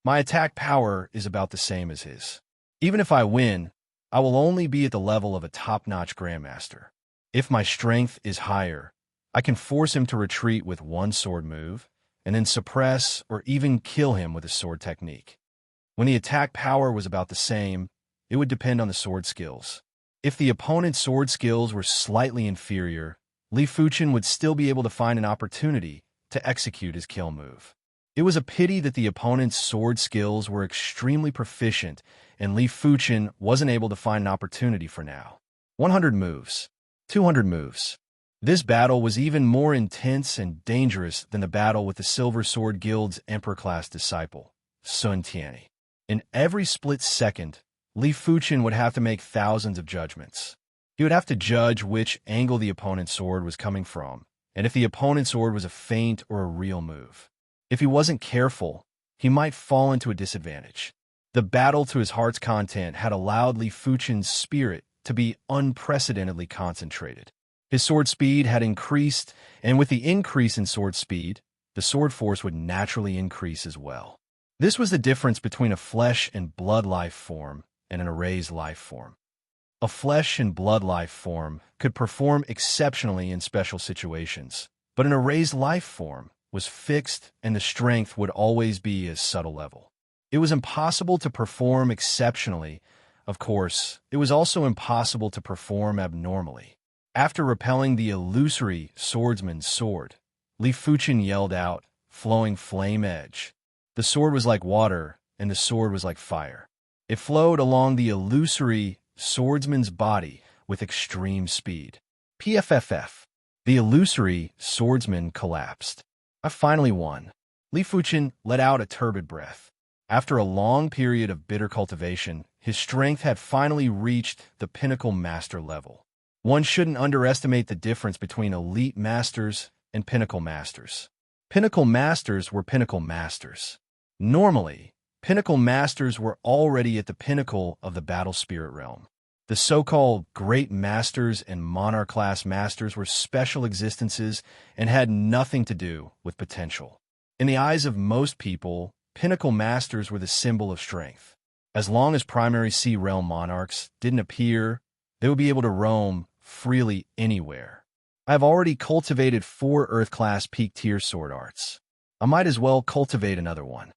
My attack power is about the same as his. Even if I win, I will only be at the level of a top-notch grandmaster. If my strength is higher, I can force him to retreat with one sword move, and then suppress or even kill him with a sword technique. When the attack power was about the same, it would depend on the sword skills. If the opponent's sword skills were slightly inferior, Li Fuchen would still be able to find an opportunity to execute his kill move. It was a pity that the opponent's sword skills were extremely proficient and Li Fuchen wasn't able to find an opportunity for now. 100 moves. 200 moves. This battle was even more intense and dangerous than the battle with the Silver Sword Guild's Emperor-class disciple, Sun Tianyi. In every split second, Li Fuchen would have to make thousands of judgments. He would have to judge which angle the opponent's sword was coming from, and if the opponent's sword was a feint or a real move. If he wasn't careful, he might fall into a disadvantage. The battle to his heart's content had allowed Li Fuchen's spirit to be unprecedentedly concentrated. His sword speed had increased, and with the increase in sword speed, the sword force would naturally increase as well. This was the difference between a flesh and blood life form and an erased life form. A flesh and blood life form could perform exceptionally in special situations, but an erased life form was fixed and the strength would always be a subtle level. It was impossible to perform exceptionally. Of course, it was also impossible to perform abnormally. After repelling the illusory swordsman's sword, Li Fuchen yelled out, flowing flame edge. The sword was like water, and the sword was like fire. It flowed along the illusory swordsman's body with extreme speed. PFFF. The illusory swordsman collapsed. I finally won. Li Fuchen let out a turbid breath. After a long period of bitter cultivation, his strength had finally reached the pinnacle master level. One shouldn't underestimate the difference between elite masters and pinnacle masters. Pinnacle masters were pinnacle masters. Normally, pinnacle masters were already at the pinnacle of the battle spirit realm. The so-called great masters and monarch-class masters were special existences and had nothing to do with potential. In the eyes of most people, pinnacle masters were the symbol of strength. As long as primary sea realm monarchs didn't appear, they would be able to roam freely anywhere. I have already cultivated 4 Earth-class peak-tier sword arts. I might as well cultivate another one.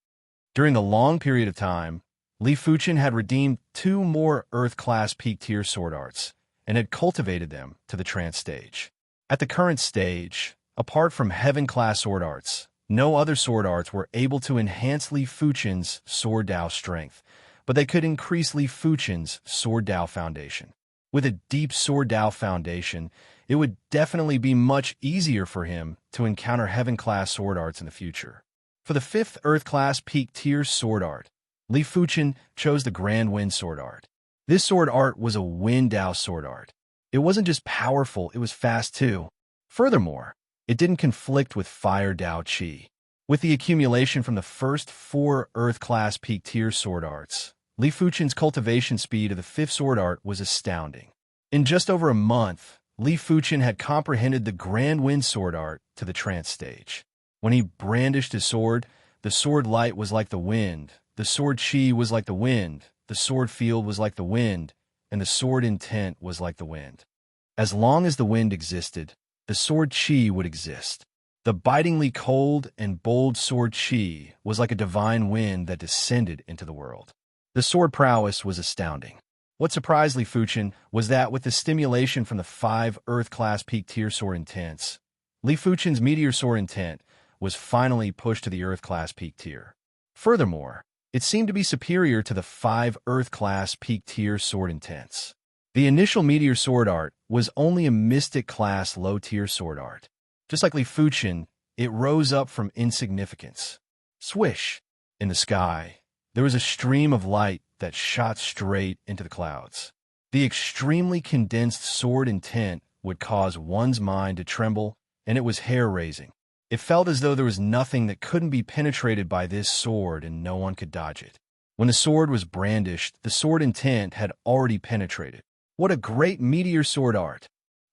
During the long period of time, Li Fuchen had redeemed 2 more Earth-class peak-tier sword arts and had cultivated them to the trance stage. At the current stage, apart from Heaven-class sword arts, no other sword arts were able to enhance Li Fuchen's sword Dao strength, but they could increase Li Fuchen's sword Dao foundation. With a deep sword Dao foundation, it would definitely be much easier for him to encounter Heaven-class sword arts in the future. For the 5th Earth-class peak tier sword art, Li Fuchen chose the Grand Wind sword art. This sword art was a Wind Dao sword art. It wasn't just powerful, it was fast too. Furthermore, it didn't conflict with Fire Dao Qi. With the accumulation from the first 4 Earth-class peak tier sword arts, Li Fuchen's cultivation speed of the 5th sword art was astounding. In just over a month, Li Fuchen had comprehended the Grand Wind sword art to the trance stage. When he brandished his sword, the sword light was like the wind, the sword chi was like the wind, the sword field was like the wind, and the sword intent was like the wind. As long as the wind existed, the sword chi would exist. The bitingly cold and bold sword chi was like a divine wind that descended into the world. The sword prowess was astounding. What surprised Li Fuchen was that with the stimulation from the 5 Earth-class peak tier sword intents, Li Fuchen's meteor sword intent was finally pushed to the Earth-class peak tier. Furthermore, it seemed to be superior to the 5 Earth-class peak tier sword intents. The initial meteor sword art was only a mystic-class low-tier sword art. Just like Li Fuchen, it rose up from insignificance. Swish! In the sky, there was a stream of light that shot straight into the clouds. The extremely condensed sword intent would cause one's mind to tremble, and it was hair-raising. It felt as though there was nothing that couldn't be penetrated by this sword and no one could dodge it. When the sword was brandished, the sword intent had already penetrated. What a great meteor sword art!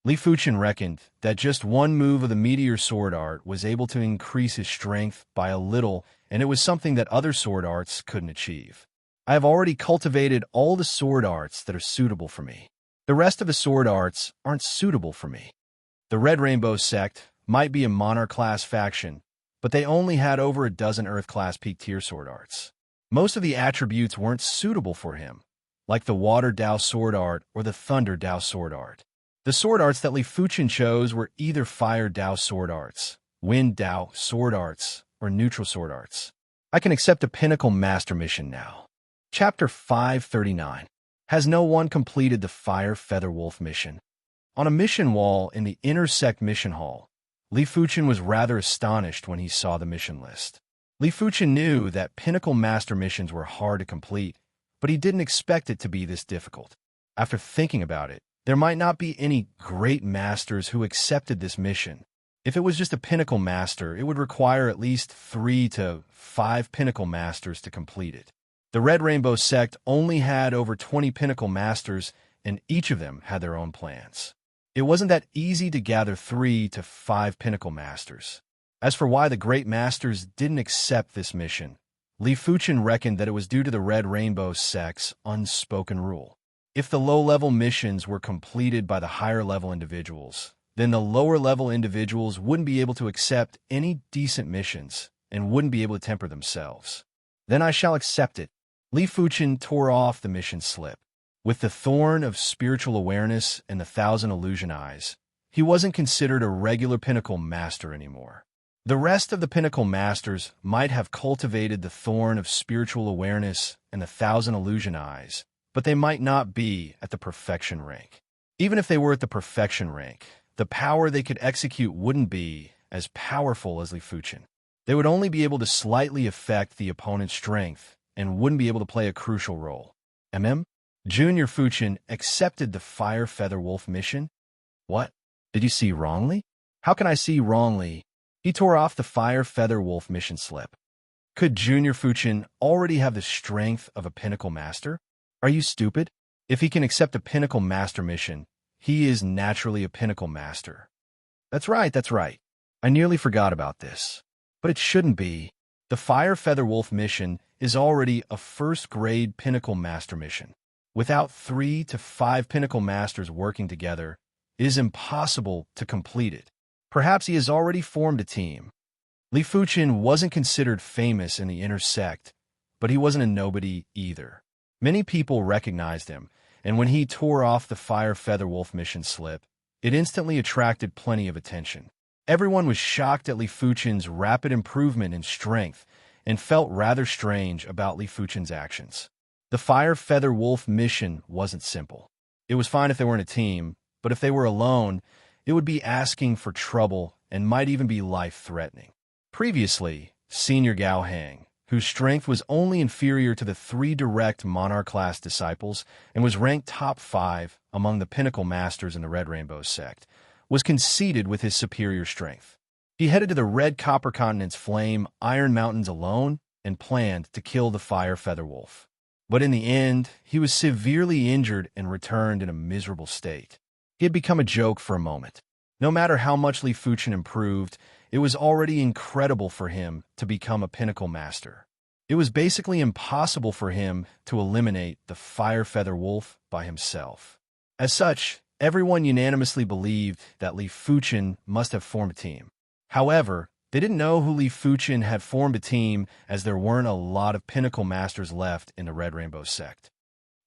Li Fuchen reckoned that just one move of the meteor sword art was able to increase his strength by a little, and it was something that other sword arts couldn't achieve. I have already cultivated all the sword arts that are suitable for me. The rest of the sword arts aren't suitable for me. The Red Rainbow sect might be a Monarch-class faction, but they only had over a dozen Earth-class peak tier sword arts. Most of the attributes weren't suitable for him, like the Water Dao sword art or the Thunder Dao sword art. The sword arts that Li Fuchen chose were either Fire Dao sword arts, Wind Dao sword arts, or Neutral sword arts. I can accept a Pinnacle Master mission now. Chapter 539. Has no one completed the Fire Feather Wolf mission? On a mission wall in the Inner Sect mission hall, Li Fuchen was rather astonished when he saw the mission list. Li Fuchen knew that Pinnacle Master missions were hard to complete, but he didn't expect it to be this difficult. After thinking about it, there might not be any great masters who accepted this mission. If it was just a Pinnacle Master, it would require at least 3 to 5 Pinnacle Masters to complete it. The Red Rainbow sect only had over 20 Pinnacle Masters, and each of them had their own plans. It wasn't that easy to gather 3 to 5 Pinnacle Masters. As for why the Great Masters didn't accept this mission, Li Fuchen reckoned that it was due to the Red Rainbow sect's unspoken rule. If the low-level missions were completed by the higher-level individuals, then the lower-level individuals wouldn't be able to accept any decent missions and wouldn't be able to temper themselves. Then I shall accept it. Li Fuchen tore off the mission slip. With the Thorn of Spiritual Awareness and the 1,000 Illusion Eyes, he wasn't considered a regular Pinnacle Master anymore. The rest of the Pinnacle Masters might have cultivated the Thorn of Spiritual Awareness and the 1,000 Illusion Eyes, but they might not be at the Perfection rank. Even if they were at the Perfection rank, the power they could execute wouldn't be as powerful as Li Fuchen. They would only be able to slightly affect the opponent's strength and wouldn't be able to play a crucial role. Junior Fuchen accepted the Fire Feather Wolf mission? What? Did you see wrongly? How can I see wrongly? He tore off the Fire Feather Wolf mission slip. Could Junior Fuchen already have the strength of a Pinnacle Master? Are you stupid? If he can accept a Pinnacle Master mission, he is naturally a Pinnacle Master. That's right. I nearly forgot about this. But it shouldn't be. The Fire Feather Wolf mission is already a first-grade Pinnacle Master mission. Without 3 to 5 Pinnacle Masters working together, it is impossible to complete it. Perhaps he has already formed a team. Li Fuchen wasn't considered famous in the Inner Sect, but he wasn't a nobody either. Many people recognized him, and when he tore off the Fire Feather Wolf mission slip, it instantly attracted plenty of attention. Everyone was shocked at Li Fuchen's rapid improvement in strength and felt rather strange about Li Fuchen's actions. The Fire Feather Wolf mission wasn't simple. It was fine if they weren't a team, but if they were alone, it would be asking for trouble and might even be life-threatening. Previously, Senior Gao Hang, whose strength was only inferior to the 3 direct monarch-class disciples and was ranked top 5 among the pinnacle masters in the Red Rainbow sect, was conceited with his superior strength. He headed to the Red Copper Continent's flame Iron Mountains alone and planned to kill the Fire Feather Wolf. But in the end, he was severely injured and returned in a miserable state. He had become a joke for a moment. No matter how much Li Fuchen improved, it was already incredible for him to become a pinnacle master. It was basically impossible for him to eliminate the Fire Feather Wolf by himself. As such, everyone unanimously believed that Li Fuchen must have formed a team. However, they didn't know who Li Fuchen had formed a team, as there weren't a lot of pinnacle masters left in the Red Rainbow sect.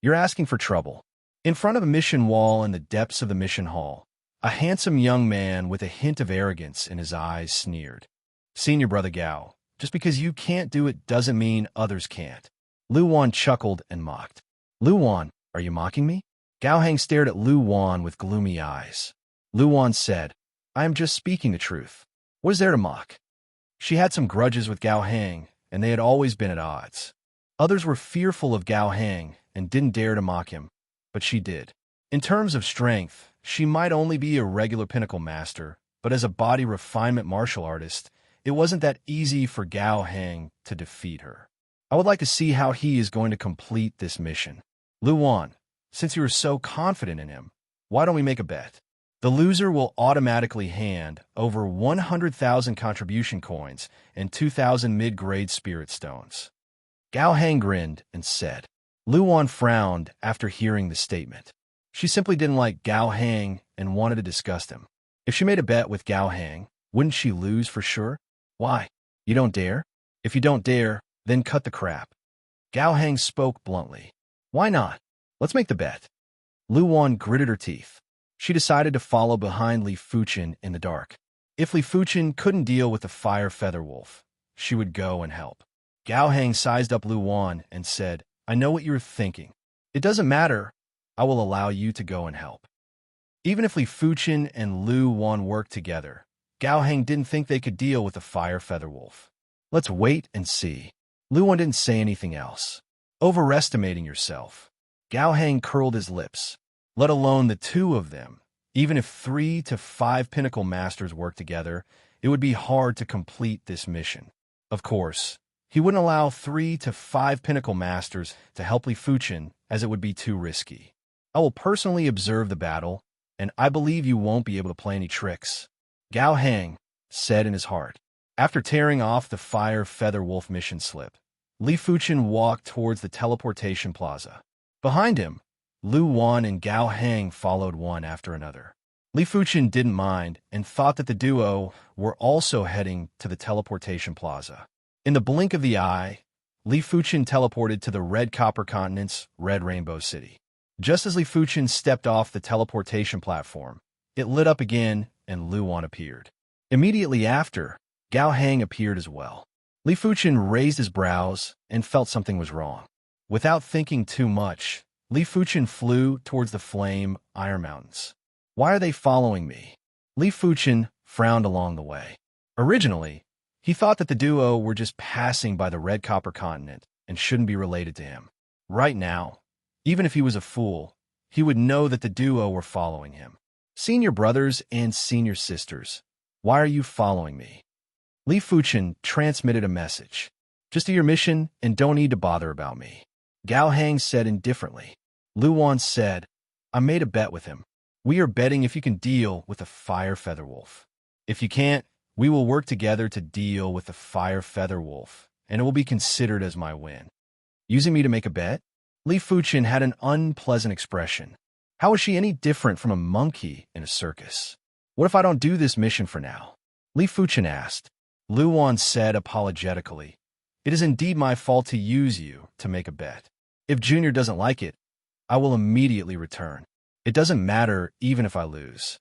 You're asking for trouble. In front of a mission wall in the depths of the mission hall, a handsome young man with a hint of arrogance in his eyes sneered. Senior Brother Gao, just because you can't do it doesn't mean others can't. Lu Wan chuckled and mocked. Lu Wan, are you mocking me? Gao Hang stared at Lu Wan with gloomy eyes. Lu Wan said, I am just speaking the truth. What is there to mock? She had some grudges with Gao Hang, and they had always been at odds. Others were fearful of Gao Hang and didn't dare to mock him, but she did. In terms of strength, she might only be a regular pinnacle master, but as a body refinement martial artist, it wasn't that easy for Gao Hang to defeat her. I would like to see how he is going to complete this mission. Lu Wan, since you are so confident in him, why don't we make a bet? The loser will automatically hand over 100,000 contribution coins and 2,000 mid-grade spirit stones. Gao Hang grinned and said. Lu Wan frowned after hearing the statement. She simply didn't like Gao Hang and wanted to discuss him. If she made a bet with Gao Hang, wouldn't she lose for sure? Why? You don't dare? If you don't dare, then cut the crap. Gao Hang spoke bluntly. Why not? Let's make the bet. Lu Wan gritted her teeth. She decided to follow behind Li Fuchen in the dark. If Li Fuchen couldn't deal with the Fire Feather Wolf, she would go and help. Gao Hang sized up Lu Wan and said, I know what you're thinking. It doesn't matter. I will allow you to go and help. Even if Li Fuchen and Lu Wan worked together, Gao Hang didn't think they could deal with the Fire Feather Wolf. Let's wait and see. Lu Wan didn't say anything else. Overestimating yourself. Gao Hang curled his lips. Let alone the two of them. Even if 3 to 5 pinnacle masters worked together, it would be hard to complete this mission. Of course, he wouldn't allow 3 to 5 pinnacle masters to help Li Fuchen, as it would be too risky. I will personally observe the battle, and I believe you won't be able to play any tricks. Gao Hang said in his heart. After tearing off the Fire Feather Wolf mission slip, Li Fuchen walked towards the teleportation plaza. Behind him, Lu Wan and Gao Hang followed one after another. Li Fuchen didn't mind and thought that the duo were also heading to the teleportation plaza. In the blink of the eye, Li Fuchen teleported to the Red Copper Continent's Red Rainbow City. Just as Li Fuchen stepped off the teleportation platform, it lit up again and Lu Wan appeared. Immediately after, Gao Hang appeared as well. Li Fuchen raised his brows and felt something was wrong. Without thinking too much, Li Fuchen flew towards the flame Iron Mountains. Why are they following me? Li Fuchen frowned along the way. Originally, he thought that the duo were just passing by the Red Copper Continent and shouldn't be related to him. Right now, even if he was a fool, he would know that the duo were following him. Senior brothers and senior sisters, why are you following me? Li Fuchen transmitted a message. Just do your mission and don't need to bother about me. Gao Hang said indifferently. Lu Wan said, I made a bet with him. We are betting if you can deal with the Fire Feather Wolf. If you can't, we will work together to deal with the Fire Feather Wolf, and it will be considered as my win. Using me to make a bet? Li Fuchen had an unpleasant expression. How is she any different from a monkey in a circus? What if I don't do this mission for now? Li Fuchen asked. Lu Wan said apologetically, It is indeed my fault to use you to make a bet. If Junior doesn't like it, I will immediately return. It doesn't matter even if I lose.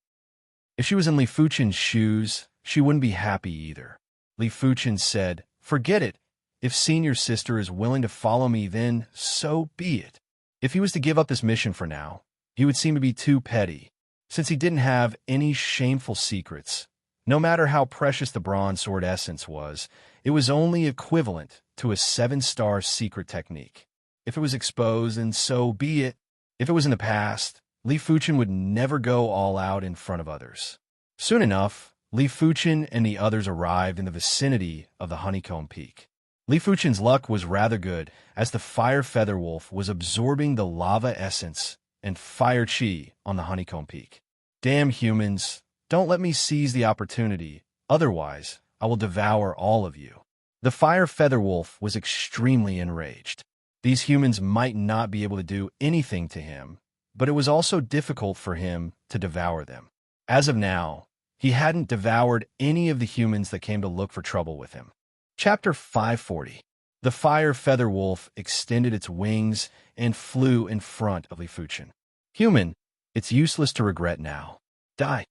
If she was in Li Fuchen's shoes, she wouldn't be happy either. Li Fuchen said, Forget it. If senior sister is willing to follow me, then so be it. If he was to give up this mission for now, he would seem to be too petty. Since he didn't have any shameful secrets, No matter how precious the bronze sword essence was, it was only equivalent to a 7-star secret technique. If it was exposed, then so be it. If it was in the past, Li Fuchen would never go all out in front of others. Soon enough, Li Fuchen and the others arrived in the vicinity of the Honeycomb Peak. Li Fuchen's luck was rather good, as the fire feather wolf was absorbing the lava essence and fire chi on the Honeycomb Peak. Damn humans, don't let me seize the opportunity, otherwise I will devour all of you. The fire feather wolf was extremely enraged. These humans might not be able to do anything to him, but it was also difficult for him to devour them. As of now, he hadn't devoured any of the humans that came to look for trouble with him. Chapter 540. The fire feather wolf extended its wings and flew in front of Li Fuchen. Human, it's useless to regret now. Die.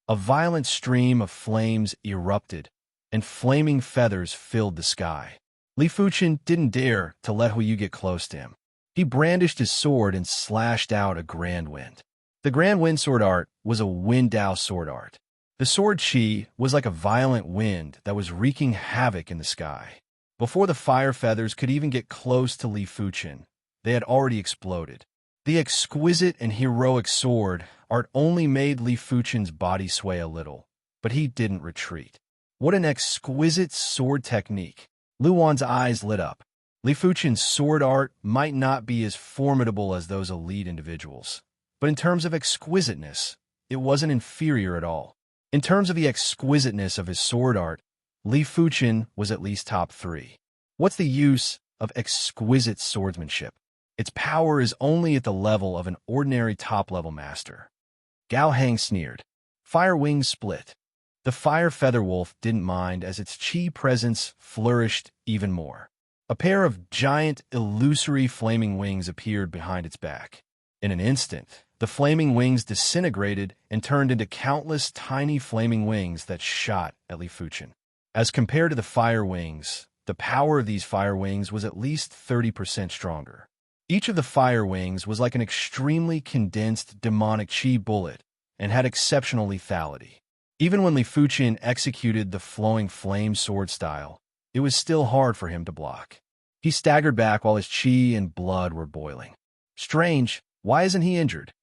A violent stream of flames erupted, and flaming feathers filled the sky. Li Fuchen didn't dare to let Hu Yu get close to him. He brandished his sword and slashed out a Grand Wind. The Grand Wind sword art was a Wind Dao sword art. The sword chi was like a violent wind that was wreaking havoc in the sky. Before the fire feathers could even get close to Li Fuchen, they had already exploded. The exquisite and heroic sword art only made Li Fuchen's body sway a little, but he didn't retreat. What an exquisite sword technique! Lu Wan's eyes lit up. Li Fuchen's sword art might not be as formidable as those elite individuals, but in terms of exquisiteness, it wasn't inferior at all. In terms of the exquisiteness of his sword art, Li Fuchen was at least top 3. What's the use of exquisite swordsmanship? Its power is only at the level of an ordinary top-level master. Gao Hang sneered. Fire wings split. The fire feather wolf didn't mind as its chi presence flourished even more. A pair of giant, illusory flaming wings appeared behind its back. In an instant, the flaming wings disintegrated and turned into countless tiny flaming wings that shot at Li Fuchen. As compared to the fire wings, the power of these fire wings was at least 30% stronger. Each of the fire wings was like an extremely condensed demonic chi bullet and had exceptional lethality. Even when Li Fuchen executed the flowing flame sword style, it was still hard for him to block. He staggered back while his chi and blood were boiling. Strange, why isn't he injured?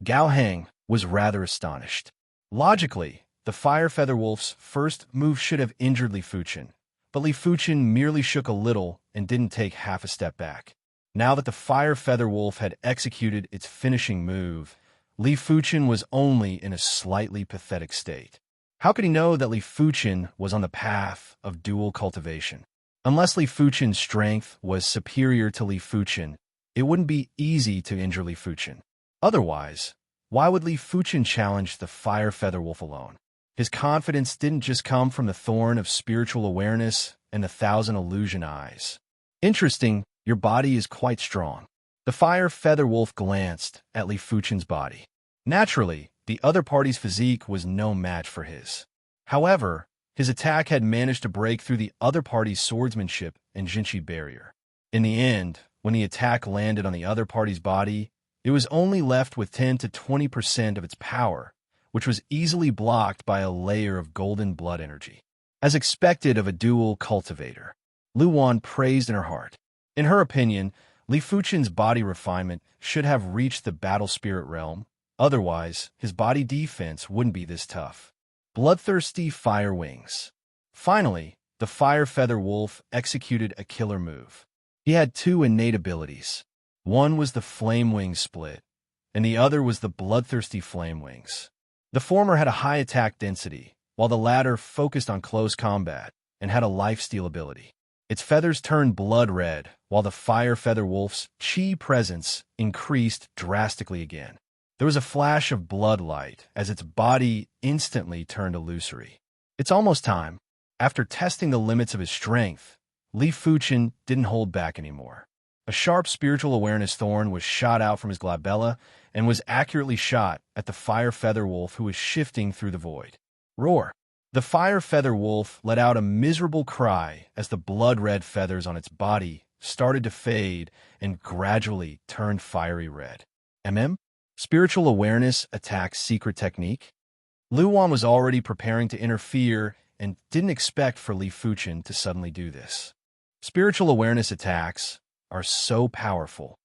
Gao Hang was rather astonished. Logically, the fire feather wolf's first move should have injured Li Fuchen, but Li Fuchen merely shook a little and didn't take half a step back. Now that the fire feather wolf had executed its finishing move, Li Fuchen was only in a slightly pathetic state. How could he know that Li Fuchen was on the path of dual cultivation? Unless Li Fuchen's strength was superior to Li Fuchen, it wouldn't be easy to injure Li Fuchen. Otherwise, why would Li Fuchen challenge the fire feather wolf alone? His confidence didn't just come from the thorn of spiritual awareness and the 1,000 illusion eyes. Interesting, your body is quite strong. The fire feather wolf glanced at Li Fuchen's body. Naturally, the other party's physique was no match for his. However, his attack had managed to break through the other party's swordsmanship and Jinchi barrier. In the end, when the attack landed on the other party's body, it was only left with 10 to 20% of its power, which was easily blocked by a layer of golden blood energy. As expected of a dual cultivator, Lu Wan praised in her heart. In her opinion, Li Fuchen's body refinement should have reached the battle spirit realm. Otherwise, his body defense wouldn't be this tough. Bloodthirsty fire wings. Finally, the fire feather wolf executed a killer move. He had 2 innate abilities. One was the flame wing split, and the other was the bloodthirsty flame wings. The former had a high attack density, while the latter focused on close combat and had a lifesteal ability. Its feathers turned blood red, while the fire feather wolf's chi presence increased drastically again. There was a flash of blood light as its body instantly turned illusory. It's almost time. After testing the limits of his strength, Li Fuchen didn't hold back anymore. A sharp spiritual awareness thorn was shot out from his glabella and was accurately shot at the fire feather wolf who was shifting through the void. Roar! The fire feather wolf let out a miserable cry as the blood-red feathers on its body started to fade and gradually turned fiery red. Spiritual awareness attacks secret technique? Luwan was already preparing to interfere and didn't expect for Li Fuchen to suddenly do this. Spiritual awareness attacks are so powerful.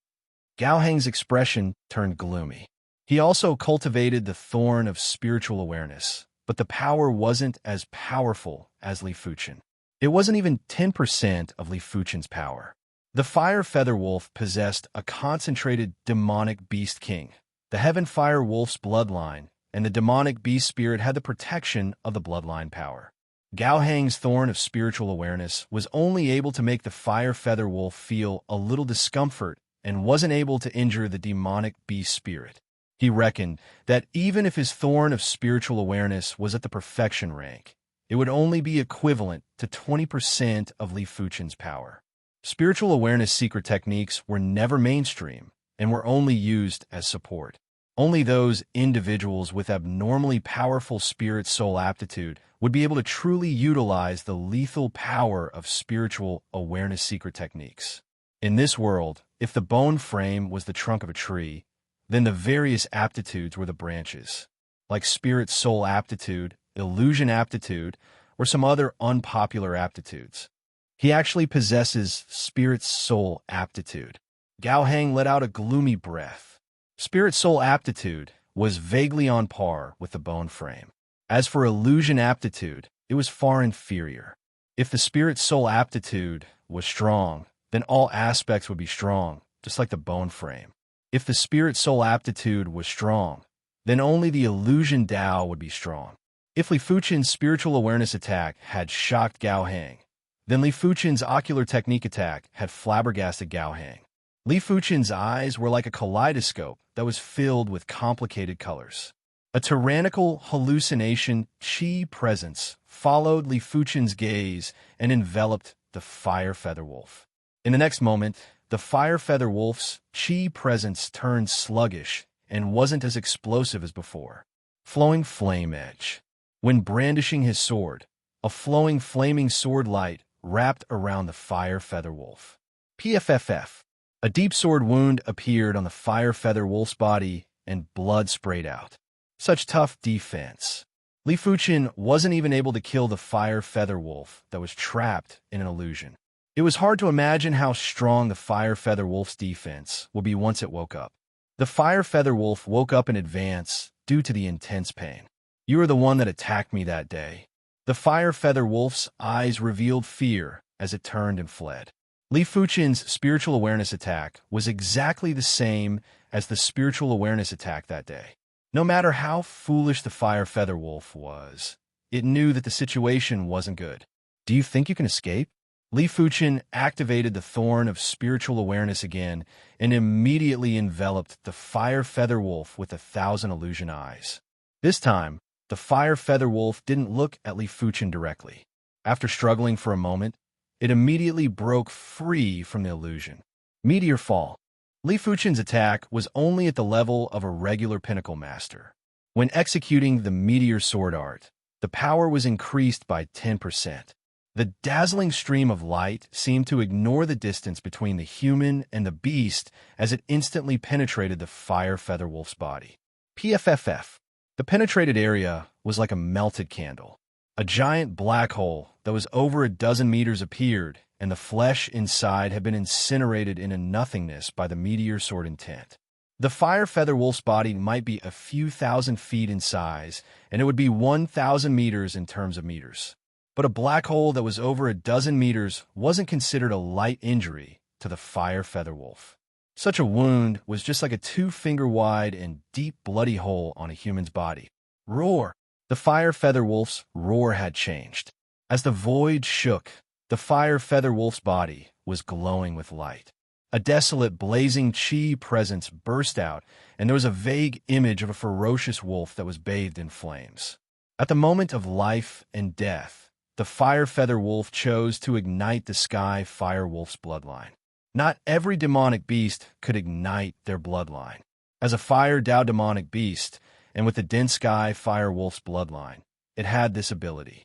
Gao Heng's expression turned gloomy. He also cultivated the thorn of spiritual awareness, but the power wasn't as powerful as Li Fuchen. It wasn't even 10% of Li Fuchen's power. The Fire Feather Wolf possessed a concentrated demonic beast king. The Heaven Fire Wolf's bloodline and the demonic beast spirit had the protection of the bloodline power. Gao Heng's thorn of spiritual awareness was only able to make the Fire Feather Wolf feel a little discomfort and wasn't able to injure the demonic beast spirit. He reckoned that even if his thorn of spiritual awareness was at the perfection rank, it would only be equivalent to 20% of Li Fuchen's power. Spiritual awareness secret techniques were never mainstream and were only used as support. Only those individuals with abnormally powerful spirit soul aptitude would be able to truly utilize the lethal power of spiritual awareness secret techniques. In this world, if the bone frame was the trunk of a tree, then the various aptitudes were the branches, like spirit soul aptitude, illusion aptitude, or some other unpopular aptitudes. He actually possesses spirit soul aptitude. Gao Heng let out a gloomy breath. Spirit soul aptitude was vaguely on par with the bone frame. As for illusion aptitude, it was far inferior. If the spirit soul aptitude was strong, then all aspects would be strong, just like the bone frame. If the spirit soul aptitude was strong, then only the illusion Tao would be strong. If Li Fuchen's spiritual awareness attack had shocked Gao Heng, then Li Fuchen's ocular technique attack had flabbergasted Gao Heng. Li Fuchen's eyes were like a kaleidoscope that was filled with complicated colors. A tyrannical hallucination Qi presence followed Li Fuchen's gaze and enveloped the Fire Feather Wolf. In the next moment, the Fire Feather Wolf's Qi presence turned sluggish and wasn't as explosive as before. Flowing flame edge. When brandishing his sword, a flowing flaming sword light wrapped around the Fire Feather Wolf. PFFF. A deep sword wound appeared on the Fire Feather Wolf's body and blood sprayed out. Such tough defense. Li Fuchen wasn't even able to kill the Fire Feather Wolf that was trapped in an illusion. It was hard to imagine how strong the Fire Feather Wolf's defense would be once it woke up. The Fire Feather Wolf woke up in advance due to the intense pain. You were the one that attacked me that day. The Fire Feather Wolf's eyes revealed fear as it turned and fled. Li Fuchen's spiritual awareness attack was exactly the same as the spiritual awareness attack that day. No matter how foolish the Fire Feather Wolf was, it knew that the situation wasn't good. Do you think you can escape? Li Fuchen activated the thorn of spiritual awareness again and immediately enveloped the Fire Feather Wolf with 1,000 illusion eyes. This time, the Fire Feather Wolf didn't look at Li Fuchen directly. After struggling for a moment, it immediately broke free from the illusion. Meteor Fall. Li Fuchen's attack was only at the level of a regular pinnacle master. When executing the Meteor Sword Art, the power was increased by 10%. The dazzling stream of light seemed to ignore the distance between the human and the beast as it instantly penetrated the Fire Feather Wolf's body. PFFF. The penetrated area was like a melted candle. A giant black hole that was over 12 meters appeared, and the flesh inside had been incinerated into nothingness by the meteor sword intent. The Fire Feather Wolf's body might be a few thousand feet in size, and it would be 1,000 meters in terms of meters. But a black hole that was over 12 meters wasn't considered a light injury to the Fire Feather Wolf. Such a wound was just like a 2-finger-wide and deep bloody hole on a human's body. Roar! The Fire Feather Wolf's roar had changed. As the void shook, the Fire Feather Wolf's body was glowing with light. A desolate, blazing Qi presence burst out, and there was a vague image of a ferocious wolf that was bathed in flames. At the moment of life and death, the Fire Feather Wolf chose to ignite the Sky Fire Wolf's bloodline. Not every demonic beast could ignite their bloodline. As a Fire Tao demonic beast, and with the dense Sky Fire Wolf's bloodline, it had this ability.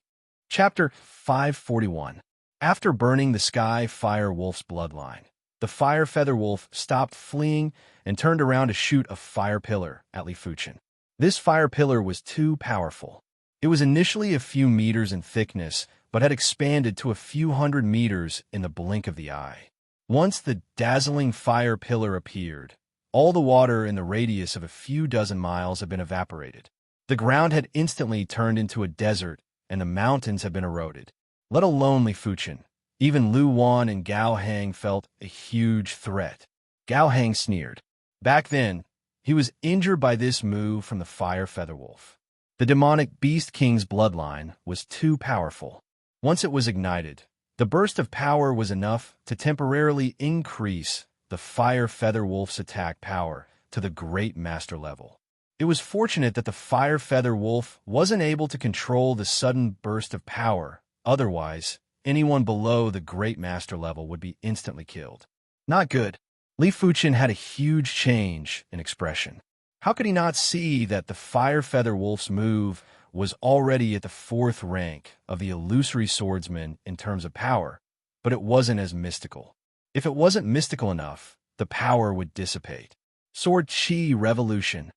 Chapter 541. After burning the Sky Fire Wolf's bloodline, the Fire Feather Wolf stopped fleeing and turned around to shoot a fire pillar at Li Fuchen. This fire pillar was too powerful. It was initially a few meters in thickness, but had expanded to a few hundred meters in the blink of the eye. Once the dazzling fire pillar appeared, all the water in the radius of a few dozen miles had been evaporated. The ground had instantly turned into a desert, and the mountains had been eroded. Let alone Li Fuchen. Even Lu Wan and Gao Hang felt a huge threat. Gao Hang sneered. Back then, he was injured by this move from the fire feather wolf. The demonic Beast King's bloodline was too powerful. Once it was ignited, the burst of power was enough to temporarily increase the fire feather wolf's attack power to the great master level. It was fortunate that the fire feather wolf wasn't able to control the sudden burst of power. Otherwise, anyone below the great master level would be instantly killed. Not good. Li Fuchen had a huge change in expression. How could he not see that the fire feather wolf's move was already at the 4th rank of the illusory swordsman in terms of power, but it wasn't as mystical. If it wasn't mystical enough, the power would dissipate. Sword Chi Revolution.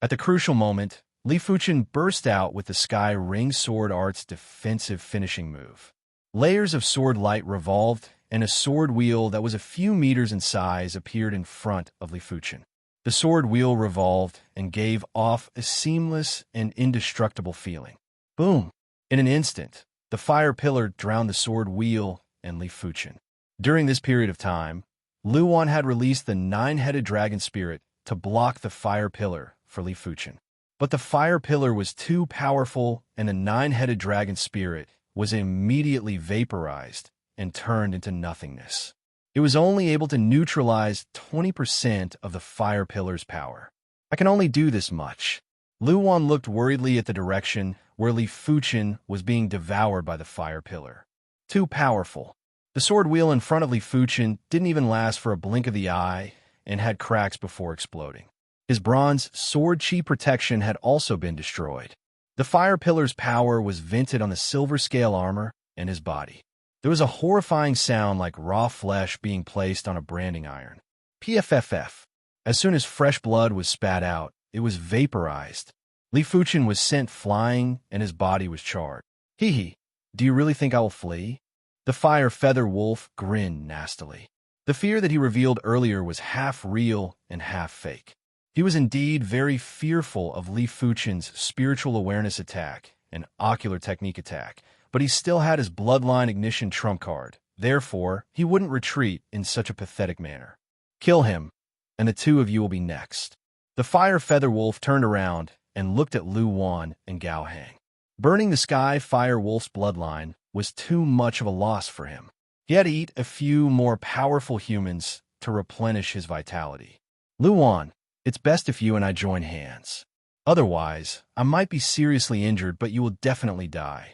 At the crucial moment, Li Fuchen burst out with the Sky Ring Sword Art's defensive finishing move. Layers of sword light revolved, and a sword wheel that was a few meters in size appeared in front of Li Fuchen. The sword wheel revolved and gave off a seamless and indestructible feeling. Boom! In an instant, the fire pillar drowned the sword wheel and Li Fuchen. During this period of time, Lu Wan had released the 9-headed dragon spirit to block the fire pillar for Li Fuchen. But the fire pillar was too powerful, and the 9-headed dragon spirit was immediately vaporized and turned into nothingness. It was only able to neutralize 20% of the fire pillar's power. I can only do this much. Lu Wan looked worriedly at the direction where Li Fuchen was being devoured by the fire pillar. Too powerful. The sword wheel in front of Li Fuchen didn't even last for a blink of the eye and had cracks before exploding. His bronze sword chi protection had also been destroyed. The fire pillar's power was vented on the silver scale armor and his body. There was a horrifying sound like raw flesh being placed on a branding iron. PFFF. As soon as fresh blood was spat out, it was vaporized. Li Fuchen was sent flying, and his body was charred. Hee hee. Do you really think I will flee? The fire feather wolf grinned nastily. The fear that he revealed earlier was half real and half fake. He was indeed very fearful of Li Fuchen's spiritual awareness attack and ocular technique attack, but he still had his bloodline ignition trump card. Therefore, he wouldn't retreat in such a pathetic manner. Kill him, and the two of you will be next. The fire feather wolf turned around and looked at Lu Wan and Gao Hang. Burning the sky fire wolf's bloodline was too much of a loss for him. He had to eat a few more powerful humans to replenish his vitality. Lu Wan, it's best if you and I join hands. Otherwise, I might be seriously injured, but you will definitely die.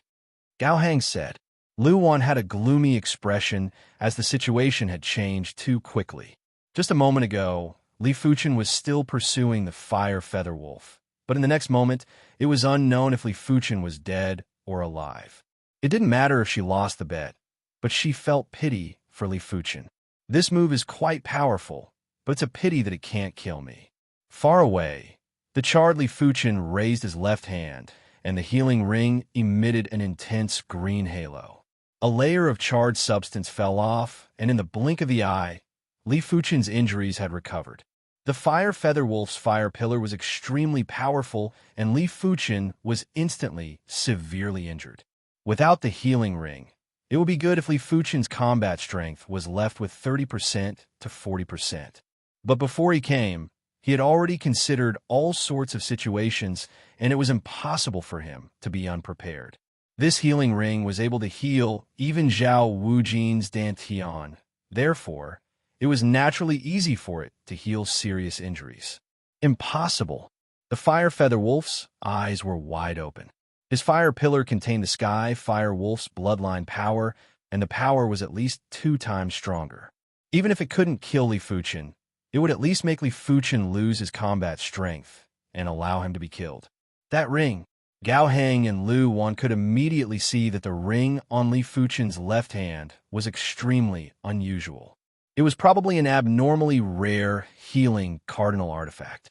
Gao Hang said. Lu Wan had a gloomy expression as the situation had changed too quickly. Just a moment ago, Li Fuchen was still pursuing the fire feather wolf, but in the next moment, it was unknown if Li Fuchen was dead or alive. It didn't matter if she lost the bet, but she felt pity for Li Fuchen. This move is quite powerful, but it's a pity that it can't kill me. Far away, the charred Li Fuchen raised his left hand, and the healing ring emitted an intense green halo. A layer of charred substance fell off, and in the blink of the eye, Li Fuchen's injuries had recovered. The fire feather wolf's fire pillar was extremely powerful, and Li Fuchen was instantly severely injured. Without the healing ring, it would be good if Li Fuchen's combat strength was left with 30% to 40%. But before he came, he had already considered all sorts of situations, and it was impossible for him to be unprepared. This healing ring was able to heal even Zhao Wujin's Dantian. Therefore, it was naturally easy for it to heal serious injuries. Impossible. The fire feather wolf's eyes were wide open. His fire pillar contained the sky fire wolf's bloodline power, and the power was at least 2 times stronger. Even if it couldn't kill Li Fuchen, it would at least make Li Fuchen lose his combat strength and allow him to be killed. That ring. Gao Hang and Lu Wan could immediately see that the ring on Li Fuchen's left hand was extremely unusual. It was probably an abnormally rare, healing cardinal artifact.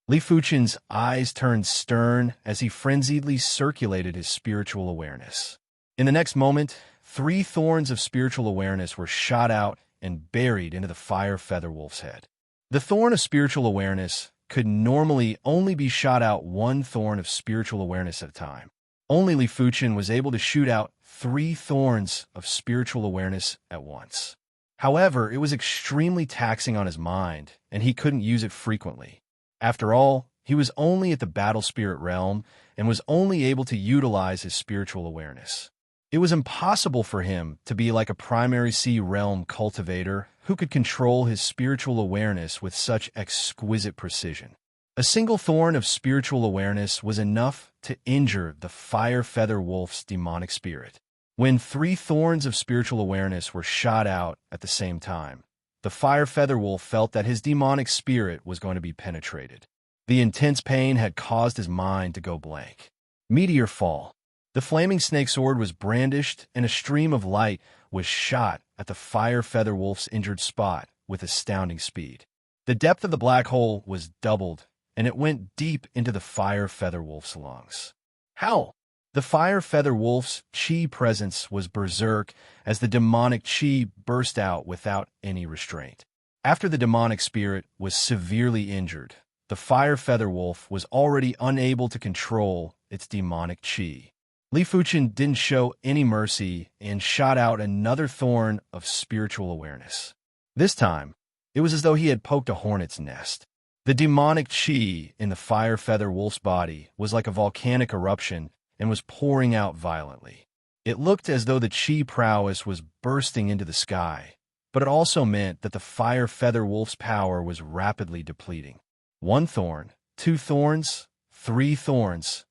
Li Fuchen's eyes turned stern as he frenziedly circulated his spiritual awareness. In the next moment, 3 thorns of spiritual awareness were shot out and buried into the fire feather wolf's head. The thorn of spiritual awareness could normally only be shot out 1 thorn of spiritual awareness at a time. Only Li Fuchen was able to shoot out 3 thorns of spiritual awareness at once. However, it was extremely taxing on his mind, and he couldn't use it frequently. After all, he was only at the battle spirit realm and was only able to utilize his spiritual awareness. It was impossible for him to be like a primary sea realm cultivator who could control his spiritual awareness with such exquisite precision. A single thorn of spiritual awareness was enough to injure the fire feather wolf's demonic spirit. When 3 thorns of spiritual awareness were shot out at the same time, the fire feather wolf felt that his demonic spirit was going to be penetrated. The intense pain had caused his mind to go blank. Meteor fall. The flaming snake sword was brandished, and a stream of light was shot at the fire feather wolf's injured spot with astounding speed. The depth of the black hole was doubled, and it went deep into the fire feather wolf's lungs. Howl! The fire feather wolf's chi presence was berserk as the demonic chi burst out without any restraint. After the demonic spirit was severely injured, the fire feather wolf was already unable to control its demonic chi. Li Fuchen didn't show any mercy and shot out another thorn of spiritual awareness. This time, it was as though he had poked a hornet's nest. The demonic chi in the fire feather wolf's body was like a volcanic eruption and was pouring out violently. It looked as though the chi prowess was bursting into the sky, but it also meant that the fire feather wolf's power was rapidly depleting. 1 thorn, 2 thorns, 3 thorns.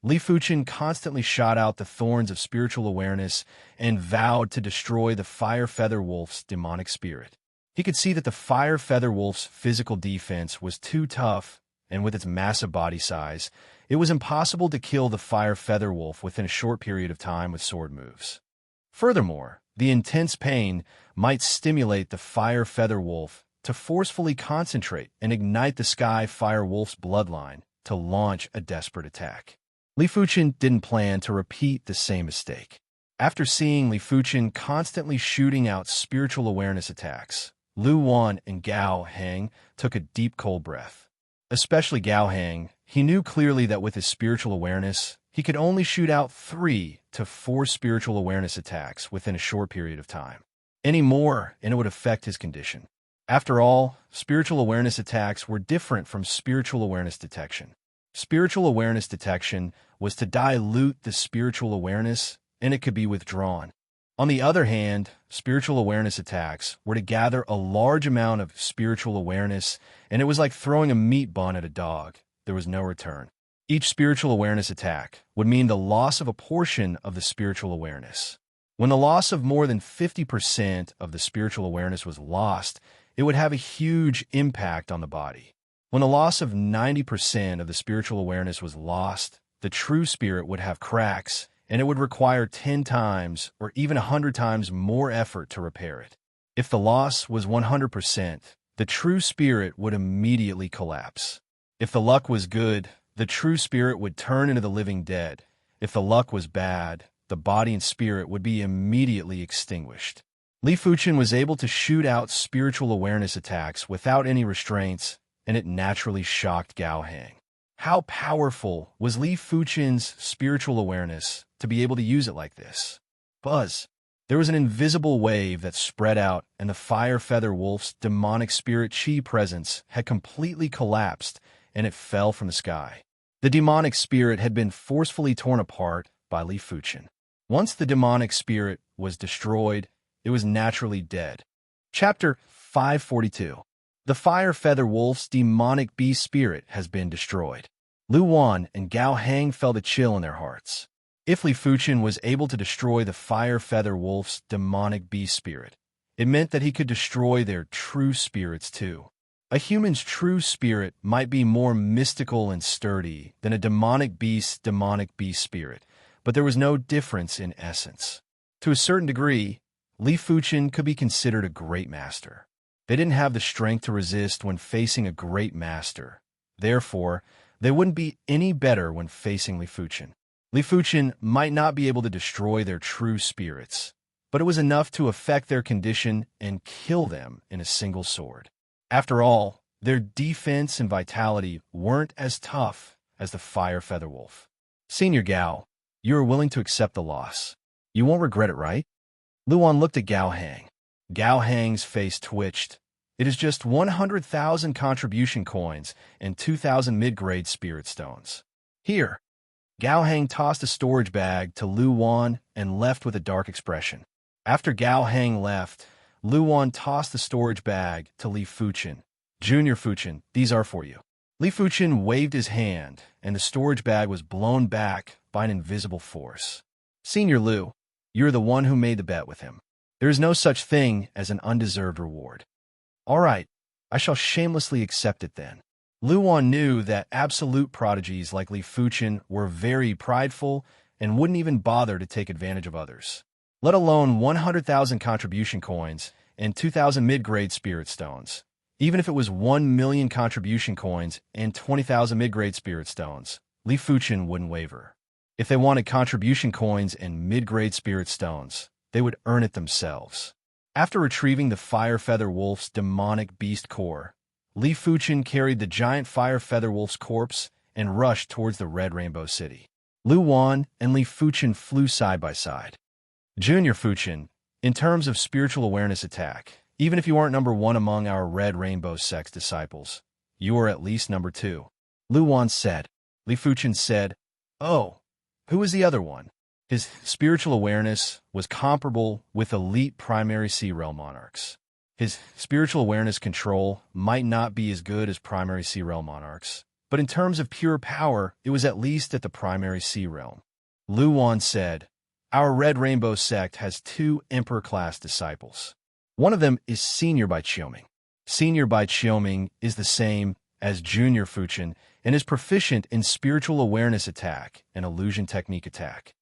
Li Fuchen constantly shot out the thorns of spiritual awareness and vowed to destroy the fire feather wolf's demonic spirit. He could see that the fire feather wolf's physical defense was too tough, and with its massive body size, it was impossible to kill the fire feather wolf within a short period of time with sword moves. Furthermore, the intense pain might stimulate the fire feather wolf to forcefully concentrate and ignite the sky fire wolf's bloodline to launch a desperate attack. Li Fuchen didn't plan to repeat the same mistake. After seeing Li Fuchen constantly shooting out spiritual awareness attacks, Lu Wan and Gao Heng took a deep cold breath. Especially Gao Heng, he knew clearly that with his spiritual awareness, he could only shoot out 3 to 4 spiritual awareness attacks within a short period of time. Any more, and it would affect his condition. After all, spiritual awareness attacks were different from spiritual awareness detection. Spiritual awareness detection was to dilute the spiritual awareness, and it could be withdrawn. On the other hand, spiritual awareness attacks were to gather a large amount of spiritual awareness, and it was like throwing a meat bun at a dog. There was no return. Each spiritual awareness attack would mean the loss of a portion of the spiritual awareness. When the loss of more than 50% of the spiritual awareness was lost, it would have a huge impact on the body. When the loss of 90% of the spiritual awareness was lost, the true spirit would have cracks, and it would require 10 times or even 100 times more effort to repair it. If the loss was 100%, the true spirit would immediately collapse. If the luck was good, the true spirit would turn into the living dead. If the luck was bad, the body and spirit would be immediately extinguished. Li Fuchen was able to shoot out spiritual awareness attacks without any restraints, and it naturally shocked Gao Heng. How powerful was Li Fuchen's spiritual awareness to be able to use it like this? Buzz! There was an invisible wave that spread out, and the fire feather wolf's demonic spirit chi presence had completely collapsed, and it fell from the sky. The demonic spirit had been forcefully torn apart by Li Fuchen. Once the demonic spirit was destroyed, it was naturally dead. Chapter 542. The fire feather wolf's demonic beast spirit has been destroyed. Lu Wan and Gao Heng felt a chill in their hearts. If Li Fuchen was able to destroy the fire feather wolf's demonic beast spirit, it meant that he could destroy their true spirits too. A human's true spirit might be more mystical and sturdy than a demonic beast spirit, but there was no difference in essence. To a certain degree, Li Fuchen could be considered a great master. They didn't have the strength to resist when facing a great master. Therefore, they wouldn't be any better when facing Li Fuchen. Li Fuchen might not be able to destroy their true spirits, but it was enough to affect their condition and kill them in a single sword. After all, their defense and vitality weren't as tough as the Fire Feather Wolf. Senior Gao, you are willing to accept the loss. You won't regret it, right? Luan looked at Gao Hang. Gao Hang's face twitched. It is just 100,000 contribution coins and 2,000 mid-grade spirit stones. Here. Gao Hang tossed a storage bag to Lu Wan and left with a dark expression. After Gao Hang left, Lu Wan tossed the storage bag to Li Fuchen. Junior Fuchen, these are for you. Li Fuchen waved his hand, and the storage bag was blown back by an invisible force. Senior Lu, you're the one who made the bet with him. There is no such thing as an undeserved reward. All right, I shall shamelessly accept it then. Lu Wan knew that absolute prodigies like Li Fuchen were very prideful and wouldn't even bother to take advantage of others, let alone 100,000 contribution coins and 2,000 mid-grade spirit stones. Even if it was 1 million contribution coins and 20,000 mid-grade spirit stones, Li Fuchen wouldn't waver. If they wanted contribution coins and mid-grade spirit stones, they would earn it themselves. After retrieving the Fire Feather Wolf's demonic beast core, Li Fuchen carried the giant Fire Feather Wolf's corpse and rushed towards the Red Rainbow City. Lu Wan and Li Fuchen flew side by side. Junior Fuchen, in terms of spiritual awareness attack, even if you aren't number 1 among our Red Rainbow Sect's disciples, you are at least number 2. Lu Wan said. Li Fuchen said, "Oh, who is the other one?" His spiritual awareness was comparable with elite primary Sea Realm monarchs. His spiritual awareness control might not be as good as primary Sea Realm monarchs, but in terms of pure power, it was at least at the primary Sea Realm. Lu Wan said, "Our Red Rainbow Sect has 2 Emperor-class disciples. One of them is Senior Bai Qiuming. Senior Bai Qiuming is the same as Junior Fuchen and is proficient in spiritual awareness attack and illusion technique attack.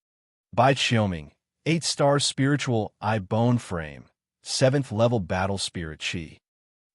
Bai Qiuming, 8-star spiritual eye bone frame, 7th level battle spirit chi.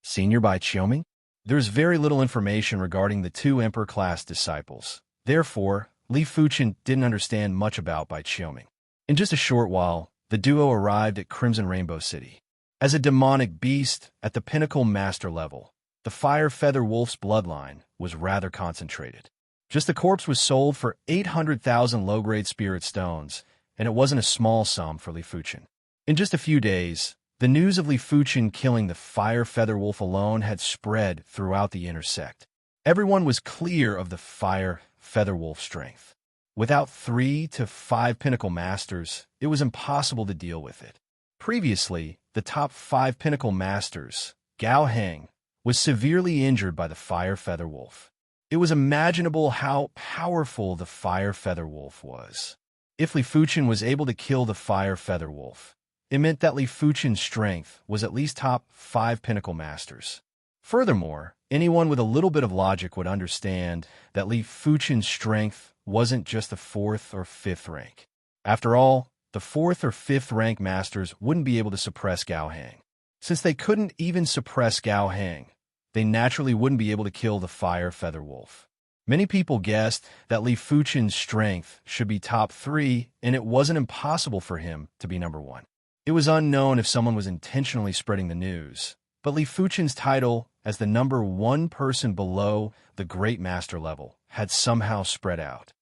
Senior Bai Qiuming? There is very little information regarding the 2 Emperor-class disciples. Therefore, Li Fuchen didn't understand much about Bai Qiuming. In just a short while, the duo arrived at Crimson Rainbow City. As a demonic beast at the pinnacle master level, the Fire Feather Wolf's bloodline was rather concentrated. Just the corpse was sold for 800,000 low-grade spirit stones, and it wasn't a small sum for Li Fuchen. In just a few days, the news of Li Fuchen killing the Fire Feather Wolf alone had spread throughout the inner sect. Everyone was clear of the Fire Feather Wolf's strength. Without 3 to 5 pinnacle masters, it was impossible to deal with it. Previously, the top 5 pinnacle masters, Gao Heng, was severely injured by the Fire Feather Wolf. It was imaginable how powerful the Fire Feather Wolf was. If Li Fuchen was able to kill the Fire Feather Wolf, it meant that Li Fuchen's strength was at least top 5 pinnacle masters. Furthermore, anyone with a little bit of logic would understand that Li Fuchen's strength wasn't just the 4th or 5th rank. After all, the 4th or 5th rank masters wouldn't be able to suppress Gao Heng. Since they couldn't even suppress Gao Heng, they naturally wouldn't be able to kill the Fire Feather Wolf. Many people guessed that Li Fuchen's strength should be top 3, and it wasn't impossible for him to be number 1. It was unknown if someone was intentionally spreading the news, but Li Fuchen's title as the number 1 person below the Great Master level had somehow spread out.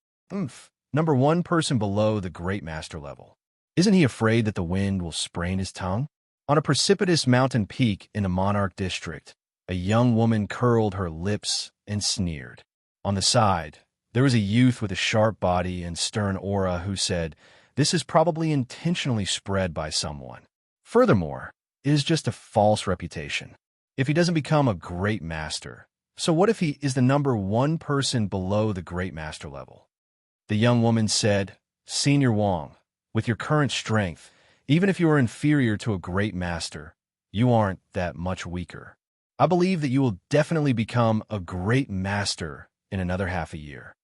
Number 1 person below the Great Master level. Isn't he afraid that the wind will sprain his tongue? On a precipitous mountain peak in the Monarch District, a young woman curled her lips and sneered. On the side, there was a youth with a sharp body and stern aura who said, "This is probably intentionally spread by someone. Furthermore, it is just a false reputation. If he doesn't become a great master, so what if he is the number 1 person below the Great Master level?" The young woman said, "Senior Wang, with your current strength, even if you are inferior to a great master, you aren't that much weaker. I believe that you will definitely become a great master in another half a year."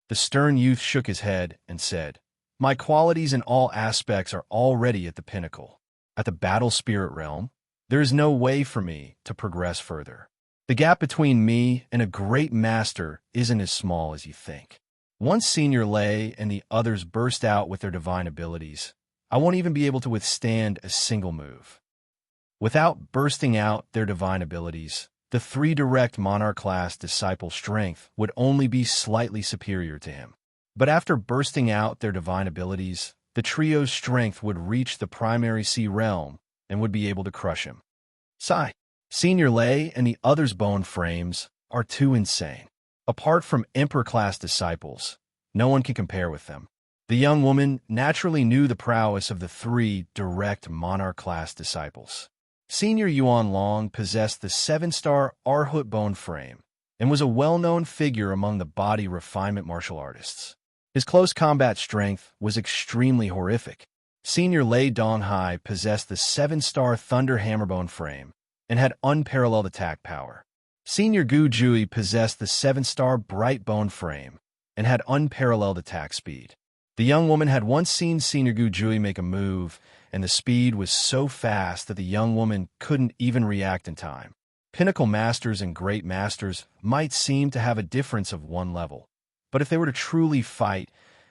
The stern youth shook his head and said, "My qualities in all aspects are already at the pinnacle. At the battle spirit realm, there is no way for me to progress further. The gap between me and a great master isn't as small as you think. Once Senior Lei and the others burst out with their divine abilities, I won't even be able to withstand a single move. Without bursting out their divine abilities, the three direct Monarch-class disciple strength would only be slightly superior to him. But after bursting out their divine abilities, the trio's strength would reach the primary sea realm and would be able to crush him. Sigh. Senior Lei and the others' bone frames are too insane. Apart from Emperor-class disciples, no one can compare with them. The young woman naturally knew the prowess of the three direct Monarch-class disciples. Senior Yuan Long possessed the 7-star Arhut bone frame and was a well-known figure among the body refinement martial artists. His close combat strength was extremely horrific. Senior Lei Donghai possessed the 7-star Thunder Hammerbone frame and had unparalleled attack power. Senior Gu Jui possessed the 7-star Bright Bone frame and had unparalleled attack speed. The young woman had once seen Senior Gu Jui make a move, and the speed was so fast that the young woman couldn't even react in time. Pinnacle Masters and Great Masters might seem to have a difference of one level, but if they were to truly fight,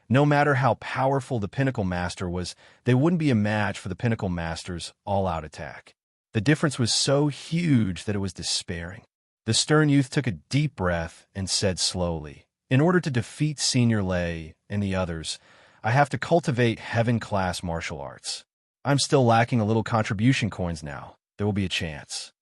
no matter how powerful the Pinnacle Master was, they wouldn't be a match for the Pinnacle Master's all-out attack. The difference was so huge that it was despairing. The stern youth took a deep breath and said slowly, "In order to defeat Senior Lei and the others, I have to cultivate heaven-class martial arts. I'm still lacking a little contribution coins now. There will be a chance."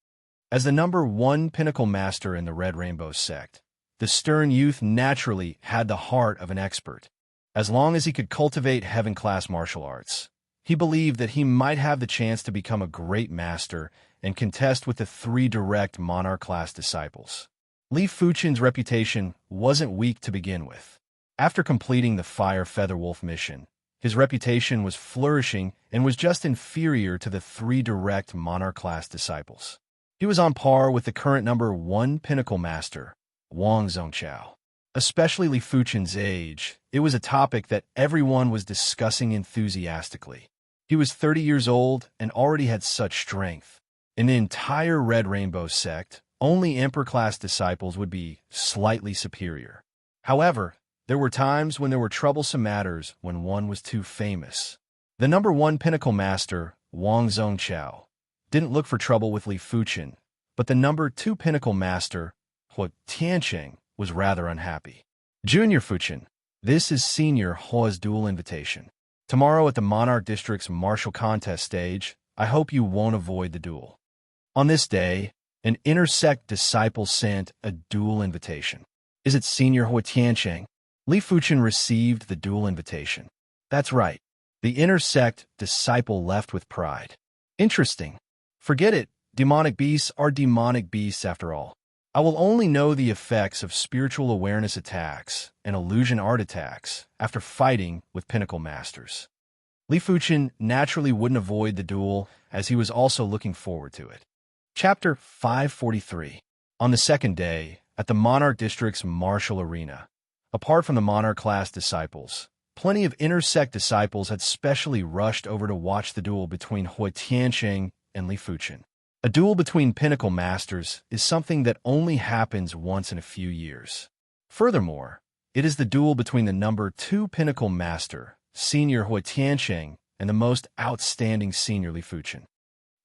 As the number 1 Pinnacle Master in the Red Rainbow sect, the stern youth naturally had the heart of an expert. As long as he could cultivate heaven-class martial arts, he believed that he might have the chance to become a great master and contest with the 3 direct Monarch-class disciples. Li Fuchen's reputation wasn't weak to begin with. After completing the Fire Feather Wolf mission, his reputation was flourishing and was just inferior to the 3 direct Monarch-class disciples. He was on par with the current number 1 Pinnacle Master, Wang Zhongqiao. Especially Li Fuchen's age, it was a topic that everyone was discussing enthusiastically. He was 30 years old and already had such strength. In the entire Red Rainbow sect, only Emperor-class disciples would be slightly superior. However, there were times when there were troublesome matters when one was too famous. The number 1 Pinnacle Master, Wang Zhongqiao, didn't look for trouble with Li Fuchen, but the number 2 Pinnacle Master, Huo Tianqing, was rather unhappy. Junior Fuchen, this is Senior Huo's duel invitation. Tomorrow at the Monarch District's martial contest stage, I hope you won't avoid the duel. On this day, an intersect disciple sent a duel invitation. Is it Senior Huo Tianqing? Li Fuchen received the duel invitation. That's right. The intersect disciple left with pride. Interesting. Forget it. Demonic beasts are demonic beasts after all. I will only know the effects of spiritual awareness attacks and illusion art attacks after fighting with Pinnacle Masters. Li Fuchen naturally wouldn't avoid the duel, as he was also looking forward to it. Chapter 543. On the second day, at the Monarch District's martial arena, apart from the Monarch-class disciples, plenty of intersect disciples had specially rushed over to watch the duel between Huo Tianqing and Li Fuchen. A duel between Pinnacle Masters is something that only happens once in a few years. Furthermore, it is the duel between the number 2 Pinnacle Master, Senior Huo Tianqing, and the most outstanding Senior Li Fuchen.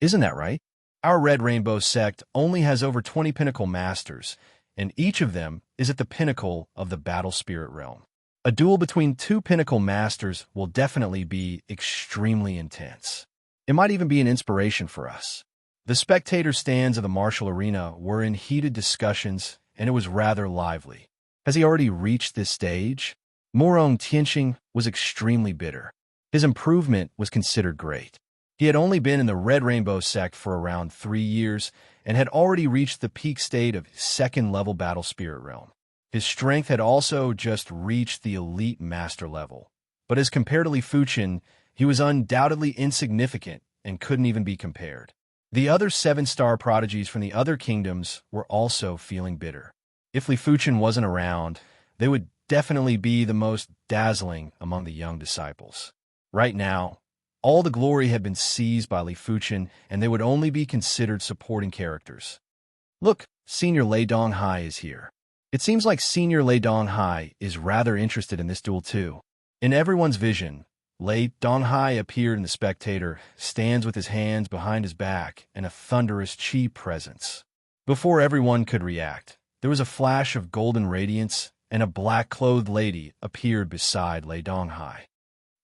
Isn't that right? Our Red Rainbow sect only has over 20 Pinnacle Masters, and each of them is at the pinnacle of the Battle Spirit realm. A duel between 2 Pinnacle Masters will definitely be extremely intense. It might even be an inspiration for us. The spectator stands of the martial arena were in heated discussions, and it was rather lively. Has he already reached this stage? Morong Tianqing was extremely bitter. His improvement was considered great. He had only been in the Red Rainbow sect for around 3 years and had already reached the peak state of 2nd level Battle Spirit realm. His strength had also just reached the elite master level. But as compared to Li Fuchen, he was undoubtedly insignificant and couldn't even be compared. The other 7-star prodigies from the other kingdoms were also feeling bitter. If Li Fuchen wasn't around, they would definitely be the most dazzling among the young disciples. Right now, all the glory had been seized by Li Fuchen, and they would only be considered supporting characters. Look, Senior Lei Donghai is here. It seems like Senior Lei Donghai is rather interested in this duel too. In everyone's vision, Lei Donghai appeared in the spectator, stands with his hands behind his back and a thunderous chi presence. Before everyone could react, there was a flash of golden radiance, and a black-clothed lady appeared beside Lei Donghai.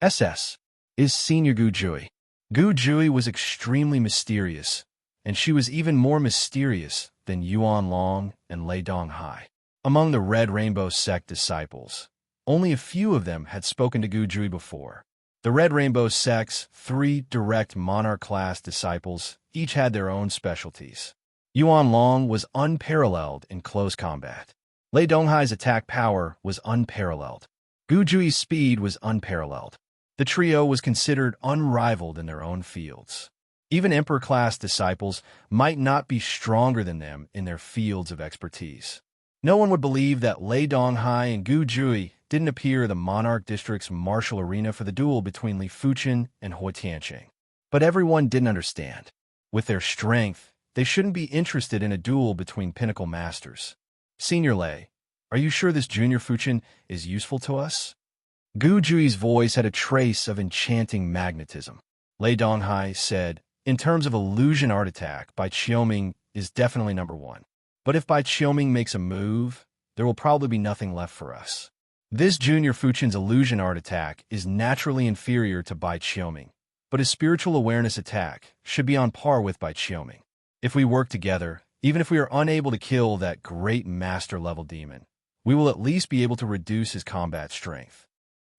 SS is Senior Gu Jui. Gu Jui was extremely mysterious, and she was even more mysterious than Yuan Long and Lei Donghai. Among the Red Rainbow sect disciples, only a few of them had spoken to Gu Jui before. The Red Rainbow sect's 3 direct monarch-class disciples each had their own specialties. Yuan Long was unparalleled in close combat. Lei Donghai's attack power was unparalleled. Gu Jui's speed was unparalleled. The trio was considered unrivaled in their own fields. Even Emperor-class disciples might not be stronger than them in their fields of expertise. No one would believe that Lei Donghai and Gu Jui didn't appear at the Monarch District's martial arena for the duel between Li Fuchen and Hua Tianqing. But everyone didn't understand. With their strength, they shouldn't be interested in a duel between pinnacle masters. Senior Lei, are you sure this Junior Fuchen is useful to us? Gu Jui's voice had a trace of enchanting magnetism. Lei Donghai said, in terms of illusion art attack, Bai Qiuming is definitely number 1. But if Bai Qiuming makes a move, there will probably be nothing left for us. This Junior Fuchen's illusion art attack is naturally inferior to Bai Qiuming, but his spiritual awareness attack should be on par with Bai Qiuming. If we work together, even if we are unable to kill that great master-level demon, we will at least be able to reduce his combat strength.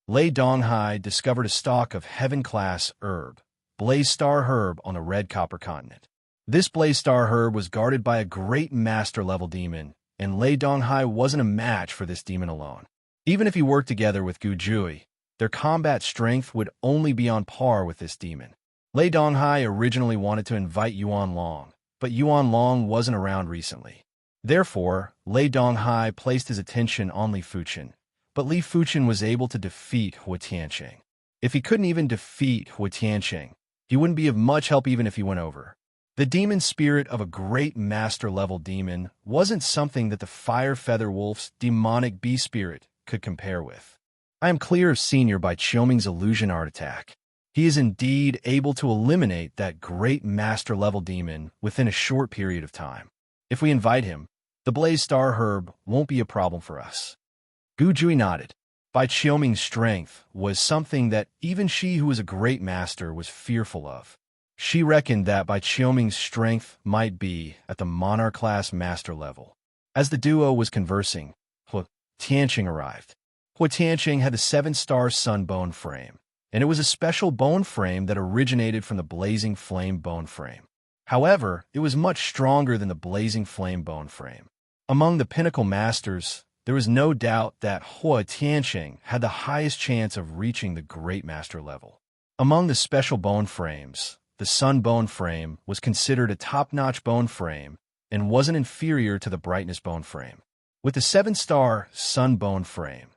Lei Donghai discovered a stalk of heaven-class herb, Blaze Star Herb, on the Red Copper Continent. This Blaze Star Herb was guarded by a great master-level demon, and Lei Donghai wasn't a match for this demon alone. Even if he worked together with Gu Jui, their combat strength would only be on par with this demon. Lei Donghai originally wanted to invite Yuan Long, but Yuan Long wasn't around recently. Therefore, Lei Donghai placed his attention on Li Fuchen, but Li Fuchen was able to defeat Hua Tianqing. If he couldn't even defeat Hua Tianqing, he wouldn't be of much help even if he went over. The demon spirit of a great master-level demon wasn't something that the Fire Feather Wolf's demonic bee spirit could compare with. I am clear of Senior Bai Qiuming's illusion art attack. He is indeed able to eliminate that great master-level demon within a short period of time. If we invite him, the Blaze Star Herb won't be a problem for us. Gu Jui nodded. Bai Qiuming's strength was something that even she who was a great master was fearful of. She reckoned that Bai Qiuming's strength might be at the monarch-class master level. As the duo was conversing, Hua Tianqing arrived. Hua Tianqing had the 7-star sun bone frame, and it was a special bone frame that originated from the blazing flame bone frame. However, it was much stronger than the blazing flame bone frame. Among the pinnacle masters, there was no doubt that Hua Tianqing had the highest chance of reaching the great master level. Among the special bone frames, the sun bone frame was considered a top-notch bone frame and wasn't inferior to the brightness bone frame. With the 7-star sun bone frame,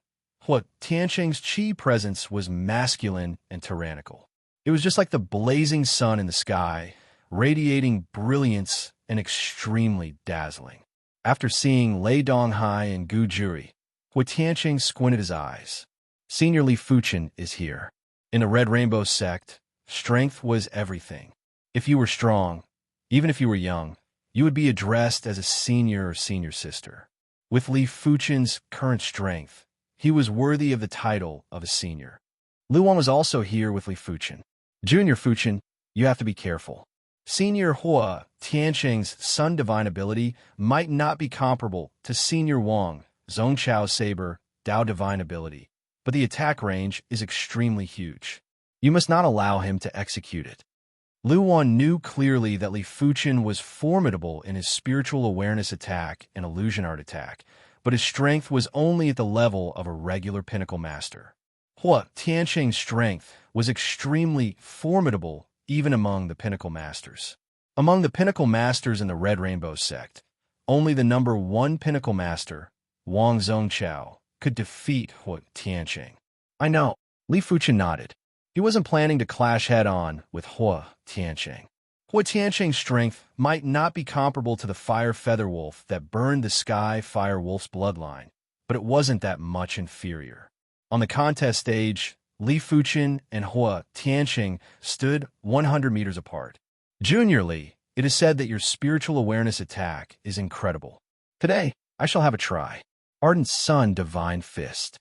Hua Tianqing's chi presence was masculine and tyrannical. It was just like the blazing sun in the sky, radiating brilliance and extremely dazzling. After seeing Lei Donghai and Gu Jui, Hua Tianqing squinted his eyes. Senior Li Fuchen is here. In the Red Rainbow sect, strength was everything. If you were strong, even if you were young, you would be addressed as a senior or senior sister. With Li Fuchen's current strength, he was worthy of the title of a senior. Luan was also here with Li Fuchen. Junior Fuchen, you have to be careful. Senior Hua Tianqing's Sun Divine ability might not be comparable to Senior Wang Zhongqiao's Saber Dao Divine ability, but the attack range is extremely huge. You must not allow him to execute it. Luan knew clearly that Li Fuchen was formidable in his spiritual awareness attack and illusion art attack, but his strength was only at the level of a regular pinnacle master. Hua Tianqing's strength was extremely formidable even among the pinnacle masters. Among the pinnacle masters in the Red Rainbow sect, only the number 1 pinnacle master, Wang Zhongqiao, could defeat Hua Tianqing. I know. Li Fuchen nodded. He wasn't planning to clash head-on with Hua Tianqing. Hua Tianqing's strength might not be comparable to the fire feather wolf that burned the sky fire wolf's bloodline, but it wasn't that much inferior. On the contest stage, Li Fuqin and Hua Tianqing stood 100 meters apart. Junior Li, it is said that your spiritual awareness attack is incredible. Today, I shall have a try. Ardent Sun Divine Fist.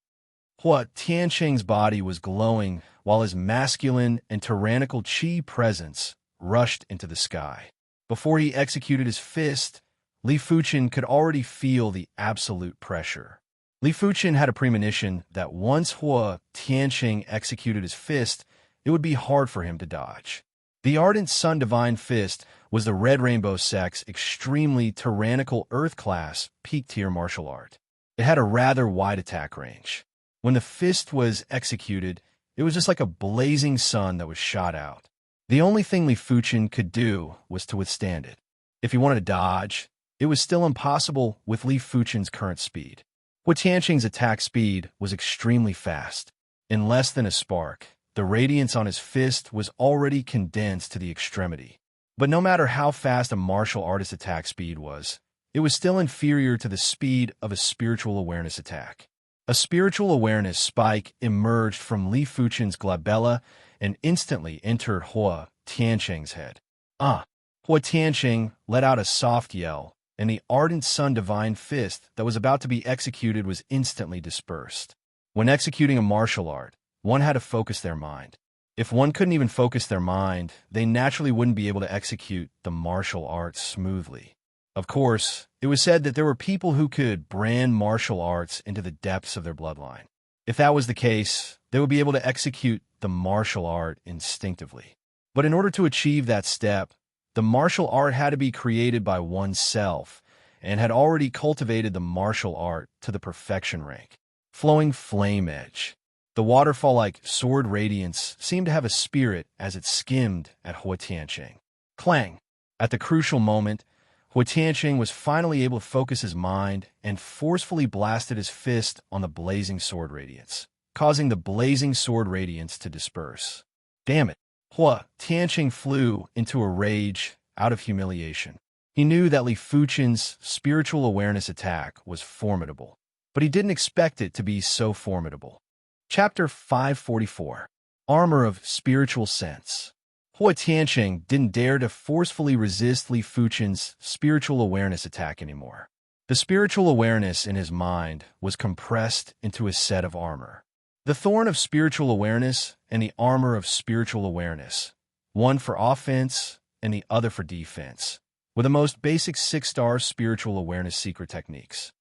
Hua Tianqing's body was glowing while his masculine and tyrannical qi presence rushed into the sky. Before he executed his fist, Li Fuqin could already feel the absolute pressure. Li Fuqin had a premonition that once Hua Tianqing executed his fist, it would be hard for him to dodge. The Ardent Sun Divine Fist was the Red Rainbow Sect's extremely tyrannical Earth-class peak-tier martial art. It had a rather wide attack range. When the fist was executed, it was just like a blazing sun that was shot out. The only thing Li Fuqin could do was to withstand it. If he wanted to dodge, it was still impossible with Li Fuqin's current speed. Hua Tianqing's attack speed was extremely fast. In less than a spark, the radiance on his fist was already condensed to the extremity. But no matter how fast a martial artist's attack speed was, it was still inferior to the speed of a spiritual awareness attack. A spiritual awareness spike emerged from Li Fuqin's glabella and instantly entered Hua Tianqing's head. Hua Tianqing let out a soft yell, and the Ardent Sun Divine Fist that was about to be executed was instantly dispersed. When executing a martial art, one had to focus their mind. If one couldn't even focus their mind, they naturally wouldn't be able to execute the martial art smoothly. Of course, it was said that there were people who could brand martial arts into the depths of their bloodline. If that was the case, they would be able to execute the martial art instinctively. But in order to achieve that step, the martial art had to be created by oneself and had already cultivated the martial art to the perfection rank. Flowing flame edge. The waterfall-like sword radiance seemed to have a spirit as it skimmed at Hua Tianqing. Clang! At the crucial moment, Hua Tianqing was finally able to focus his mind and forcefully blasted his fist on the blazing sword radiance, causing the blazing sword radiance to disperse. Damn it! Hua Tianqing flew into a rage out of humiliation. He knew that Li Fuqin's spiritual awareness attack was formidable, but he didn't expect it to be so formidable. Chapter 544. Armor of Spiritual Sense. Hua Tianqing didn't dare to forcefully resist Li Fuqin's spiritual awareness attack anymore. The spiritual awareness in his mind was compressed into a set of armor. The thorn of spiritual awareness and the armor of spiritual awareness, one for offense and the other for defense, were the most basic 6-star spiritual awareness secret techniques.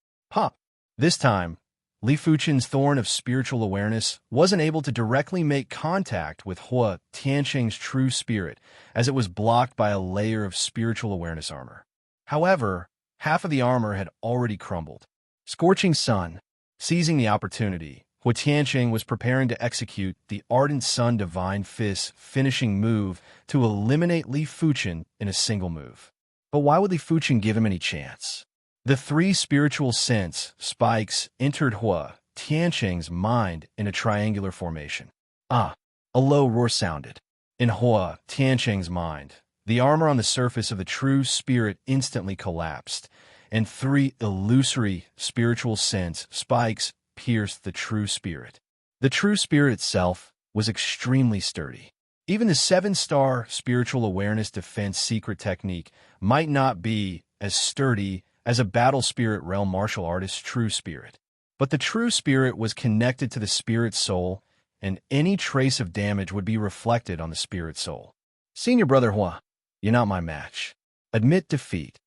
This time, Li Fuqin's thorn of spiritual awareness wasn't able to directly make contact with Hua Tianqing's true spirit, as it was blocked by a layer of spiritual awareness armor. However, half of the armor had already crumbled. Scorching Sun. Seizing the opportunity, Hua Tianqing was preparing to execute the Ardent Sun Divine Fist's finishing move to eliminate Li Fuqin in a single move. But why would Li Fuqin give him any chance? The 3 spiritual sense spikes entered Hua Tianqing's mind in a triangular formation. A low roar sounded. In Hua Tianqing's mind, the armor on the surface of the true spirit instantly collapsed, and 3 illusory spiritual sense spikes pierced the true spirit. The true spirit itself was extremely sturdy. Even the 7-star spiritual awareness defense secret technique might not be as sturdy as a battle spirit realm martial artist's true spirit. But the true spirit was connected to the spirit soul, and any trace of damage would be reflected on the spirit soul. Senior brother Hua, you're not my match. Admit defeat.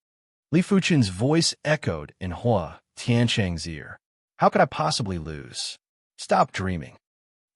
Li Fuqin's voice echoed in Hua Tianqing's ear. How could I possibly lose? Stop dreaming.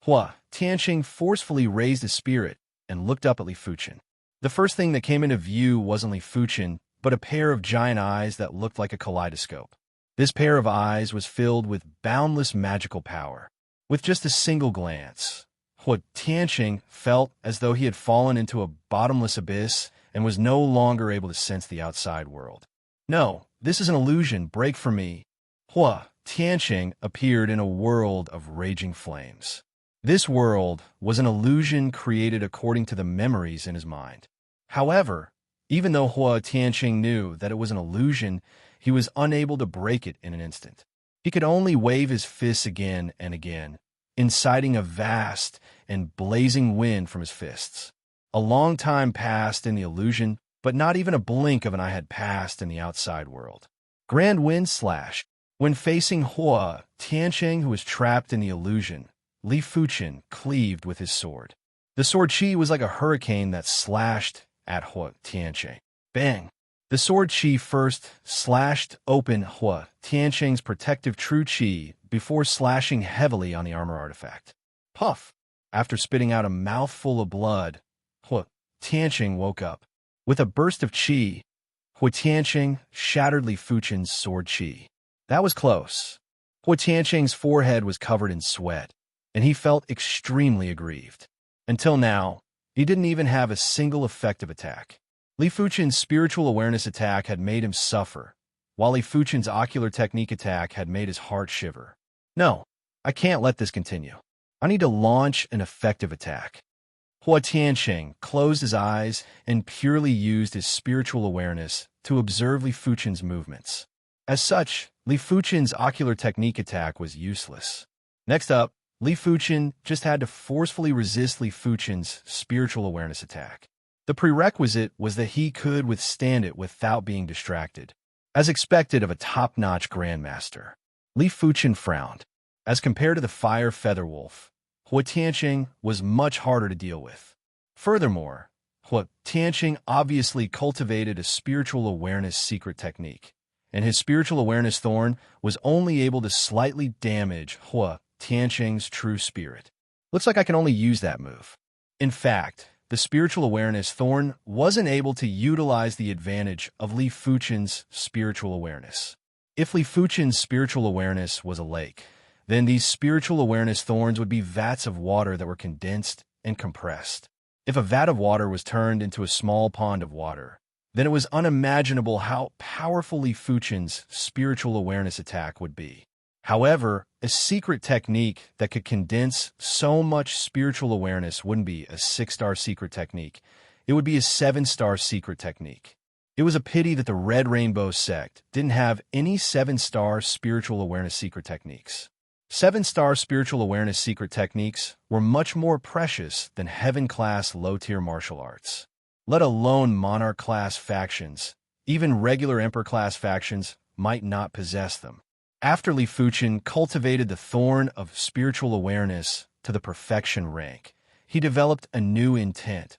Hua Tianqing forcefully raised his spirit and looked up at Li Fuqin. The first thing that came into view wasn't Li Fuqin, but a pair of giant eyes that looked like a kaleidoscope. This pair of eyes was filled with boundless magical power. With just a single glance, Hua Tianqing felt as though he had fallen into a bottomless abyss and was no longer able to sense the outside world. No, this is an illusion. Break from me. Hua Tianqing appeared in a world of raging flames. This world was an illusion created according to the memories in his mind. However, even though Hua Tianqing knew that it was an illusion, he was unable to break it in an instant. He could only wave his fists again and again, inciting a vast and blazing wind from his fists. A long time passed in the illusion, but not even a blink of an eye had passed in the outside world. Grand wind slash. When facing Hua Tianqing, who was trapped in the illusion, Li Fuchen cleaved with his sword. The sword chi was like a hurricane that slashed at Hua Tianqing. Bang! The sword chi first slashed open Hua Tianqing's protective true chi before slashing heavily on the armor artifact. Puff! After spitting out a mouthful of blood, Hua Tianqing woke up. With a burst of chi, Hua Tianqing shattered Li Fuchen's sword chi. That was close. Hua Tianqing's forehead was covered in sweat, and he felt extremely aggrieved. Until now, he didn't even have a single effective attack. Li Fuchen's spiritual awareness attack had made him suffer, while Li Fuchen's ocular technique attack had made his heart shiver. No, I can't let this continue. I need to launch an effective attack. Hua Tianqing closed his eyes and purely used his spiritual awareness to observe Li Fuchen's movements. As such, Li Fuchen's ocular technique attack was useless. Next up, Li Fuchen just had to forcefully resist Li Fuchen's spiritual awareness attack. The prerequisite was that he could withstand it without being distracted. As expected of a top-notch grandmaster, Li Fuchen frowned. As compared to the fire feather wolf, Hua Tianqing was much harder to deal with. Furthermore, Hua Tianqing obviously cultivated a spiritual awareness secret technique, and his spiritual awareness thorn was only able to slightly damage Hua Tianqing's true spirit. Looks like I can only use that move. In fact, the spiritual awareness thorn wasn't able to utilize the advantage of Li Fuchen's spiritual awareness. If Li Fuchen's spiritual awareness was a lake, then these spiritual awareness thorns would be vats of water that were condensed and compressed. If a vat of water was turned into a small pond of water, then it was unimaginable how powerful Li Fuchen's spiritual awareness attack would be. However, a secret technique that could condense so much spiritual awareness wouldn't be a 6-star secret technique. It would be a 7-star secret technique. It was a pity that the Red Rainbow sect didn't have any 7-star spiritual awareness secret techniques. 7-star spiritual awareness secret techniques were much more precious than heaven-class low-tier martial arts. Let alone monarch-class factions, even regular emperor-class factions might not possess them. After Li Fuchen cultivated the thorn of spiritual awareness to the perfection rank, he developed a new intent,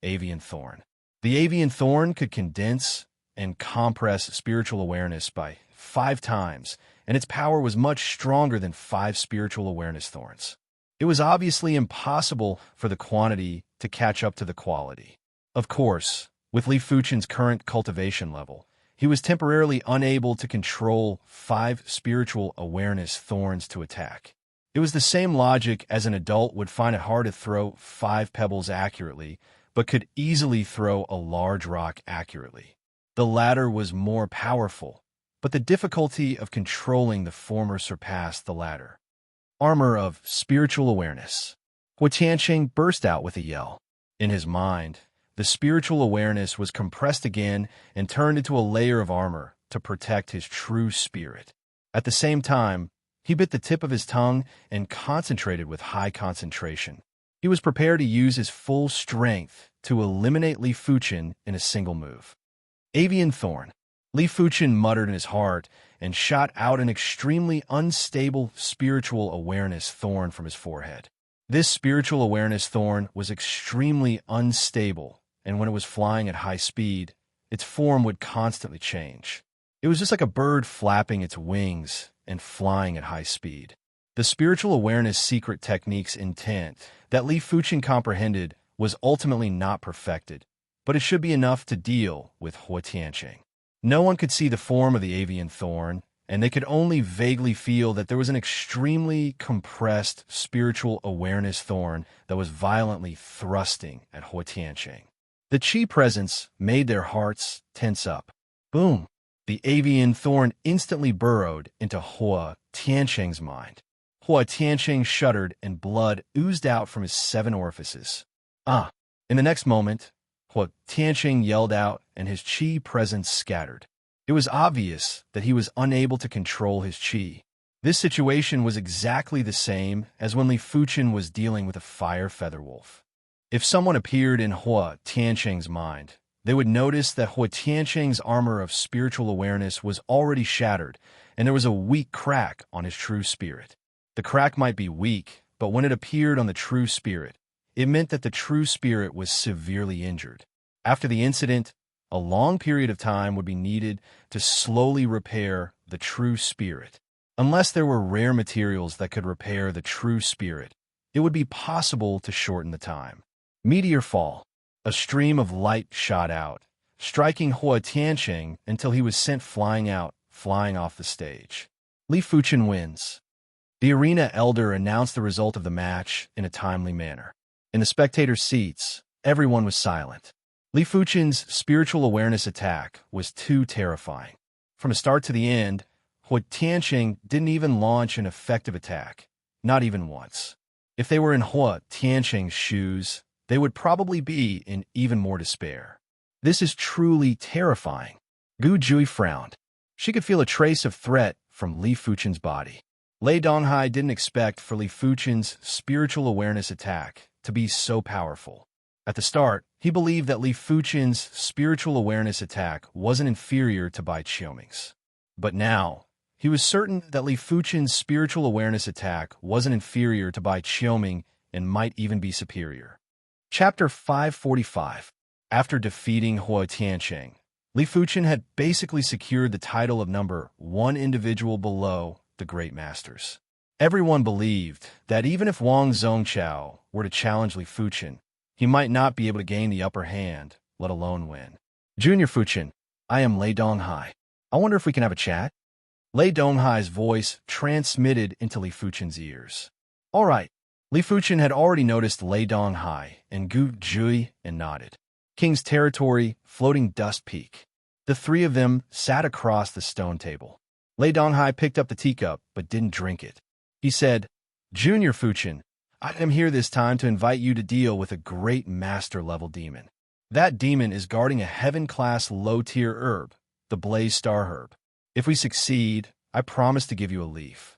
Avian Thorn. The Avian Thorn could condense and compress spiritual awareness by 5 times, and its power was much stronger than 5 spiritual awareness thorns. It was obviously impossible for the quantity to catch up to the quality. Of course, with Li Fuchen's current cultivation level, he was temporarily unable to control 5 spiritual awareness thorns to attack. It was the same logic as an adult would find it hard to throw 5 pebbles accurately, but could easily throw a large rock accurately. The latter was more powerful, but the difficulty of controlling the former surpassed the latter. Armor of spiritual awareness. Hua Tianqing burst out with a yell. In his mind, the spiritual awareness was compressed again and turned into a layer of armor to protect his true spirit. At the same time, he bit the tip of his tongue and concentrated with high concentration. He was prepared to use his full strength to eliminate Li Fuchen in a single move. Avian Thorn. Li Fuchen muttered in his heart and shot out an extremely unstable spiritual awareness thorn from his forehead. This spiritual awareness thorn was extremely unstable, and when it was flying at high speed, its form would constantly change. It was just like a bird flapping its wings and flying at high speed. The spiritual awareness secret technique's intent that Li Fuchen comprehended was ultimately not perfected, but it should be enough to deal with Hua Tianqing. No one could see the form of the avian thorn, and they could only vaguely feel that there was an extremely compressed spiritual awareness thorn that was violently thrusting at Hua Tianqing. The chi presence made their hearts tense up. Boom! The avian thorn instantly burrowed into Hua Tianqing's mind. Hua Tianqing shuddered and blood oozed out from his 7 orifices. In the next moment, Hua Tianqing yelled out, and his qi presence scattered. It was obvious that he was unable to control his qi. This situation was exactly the same as when Li Fuchen was dealing with a fire feather wolf. If someone appeared in Hua Tianqing's mind, they would notice that Hua Tianqing's armor of spiritual awareness was already shattered, and there was a weak crack on his true spirit. The crack might be weak, but when it appeared on the true spirit, it meant that the true spirit was severely injured. After the incident, a long period of time would be needed to slowly repair the true spirit. Unless there were rare materials that could repair the true spirit, it would be possible to shorten the time. Meteor fall. A stream of light shot out, striking Hua Tianqing until he was sent flying off the stage. Li Fuchen wins. The arena elder announced the result of the match in a timely manner. In the spectator seats, everyone was silent. Li Fuchen's spiritual awareness attack was too terrifying. From the start to the end, Hua Tianqing didn't even launch an effective attack, not even once. If they were in Hua Tianqing's shoes, they would probably be in even more despair. This is truly terrifying. Gu Jui frowned. She could feel a trace of threat from Li Fuchen's body. Lei Donghai didn't expect for Li Fuchen's spiritual awareness attack to be so powerful. At the start, he believed that Li Fuchen's spiritual awareness attack wasn't inferior to Bai Qiuming's. But now, he was certain that Li Fuchen's spiritual awareness attack wasn't inferior to Bai Qiuming and might even be superior. Chapter 545. After defeating Hua Tianqing, Li Fuchen had basically secured the title of number 1 individual below the great masters. Everyone believed that even if Wang Zhongqiao were to challenge Li Fuchen, he might not be able to gain the upper hand, let alone win. Junior Fuchen, I am Lei Donghai. I wonder if we can have a chat? Lei Donghai's voice transmitted into Li Fuchen's ears. All right. Li Fuchen had already noticed Lei Donghai and Gu Jui and nodded. King's Territory, floating dust peak. The three of them sat across the stone table. Lei Donghai picked up the teacup but didn't drink it. He said, Junior Fuchen, I am here this time to invite you to deal with a great master-level demon. That demon is guarding a heaven-class low-tier herb, the Blaze Star Herb. If we succeed, I promise to give you a leaf.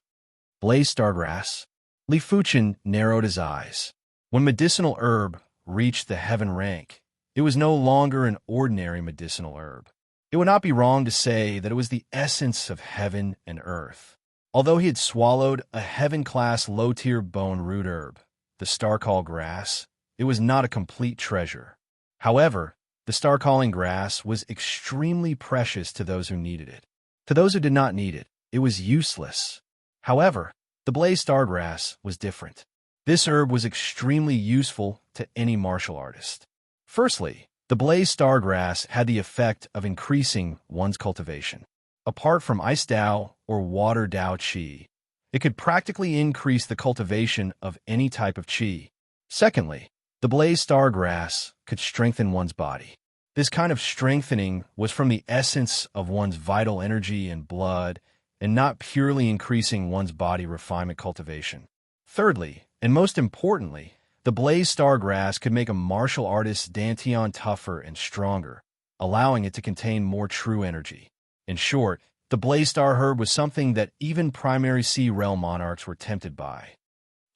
Blaze Star Grass? Li Fuchen narrowed his eyes. When medicinal herb reached the heaven rank, it was no longer an ordinary medicinal herb. It would not be wrong to say that it was the essence of heaven and earth. Although he had swallowed a heaven-class low-tier bone root herb, the star-call grass, it was not a complete treasure. However, the star-calling grass was extremely precious to those who needed it. To those who did not need it, it was useless. However, the Blaze Star Grass was different. This herb was extremely useful to any martial artist. Firstly, the Blaze Star Grass had the effect of increasing one's cultivation. Apart from Ice Dao or Water Dao Qi, it could practically increase the cultivation of any type of Qi. Secondly, the Blaze Star Grass could strengthen one's body. This kind of strengthening was from the essence of one's vital energy and blood, and not purely increasing one's body refinement cultivation. Thirdly, and most importantly, the Blaze Star Grass could make a martial artist's dantian tougher and stronger, allowing it to contain more true energy. In short, the Blaze Star Herb was something that even primary Sea Realm monarchs were tempted by.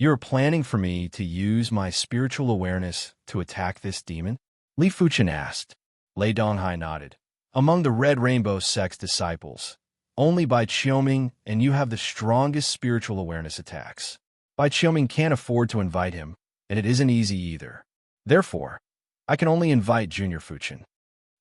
You're planning for me to use my spiritual awareness to attack this demon? Li Fuchen asked. Lei Donghai nodded. Among the Red Rainbow sect's disciples, only Bai Qiuming and you have the strongest spiritual awareness attacks. Bai Qiuming can't afford to invite him, and it isn't easy either. Therefore, I can only invite Junior Fuchen.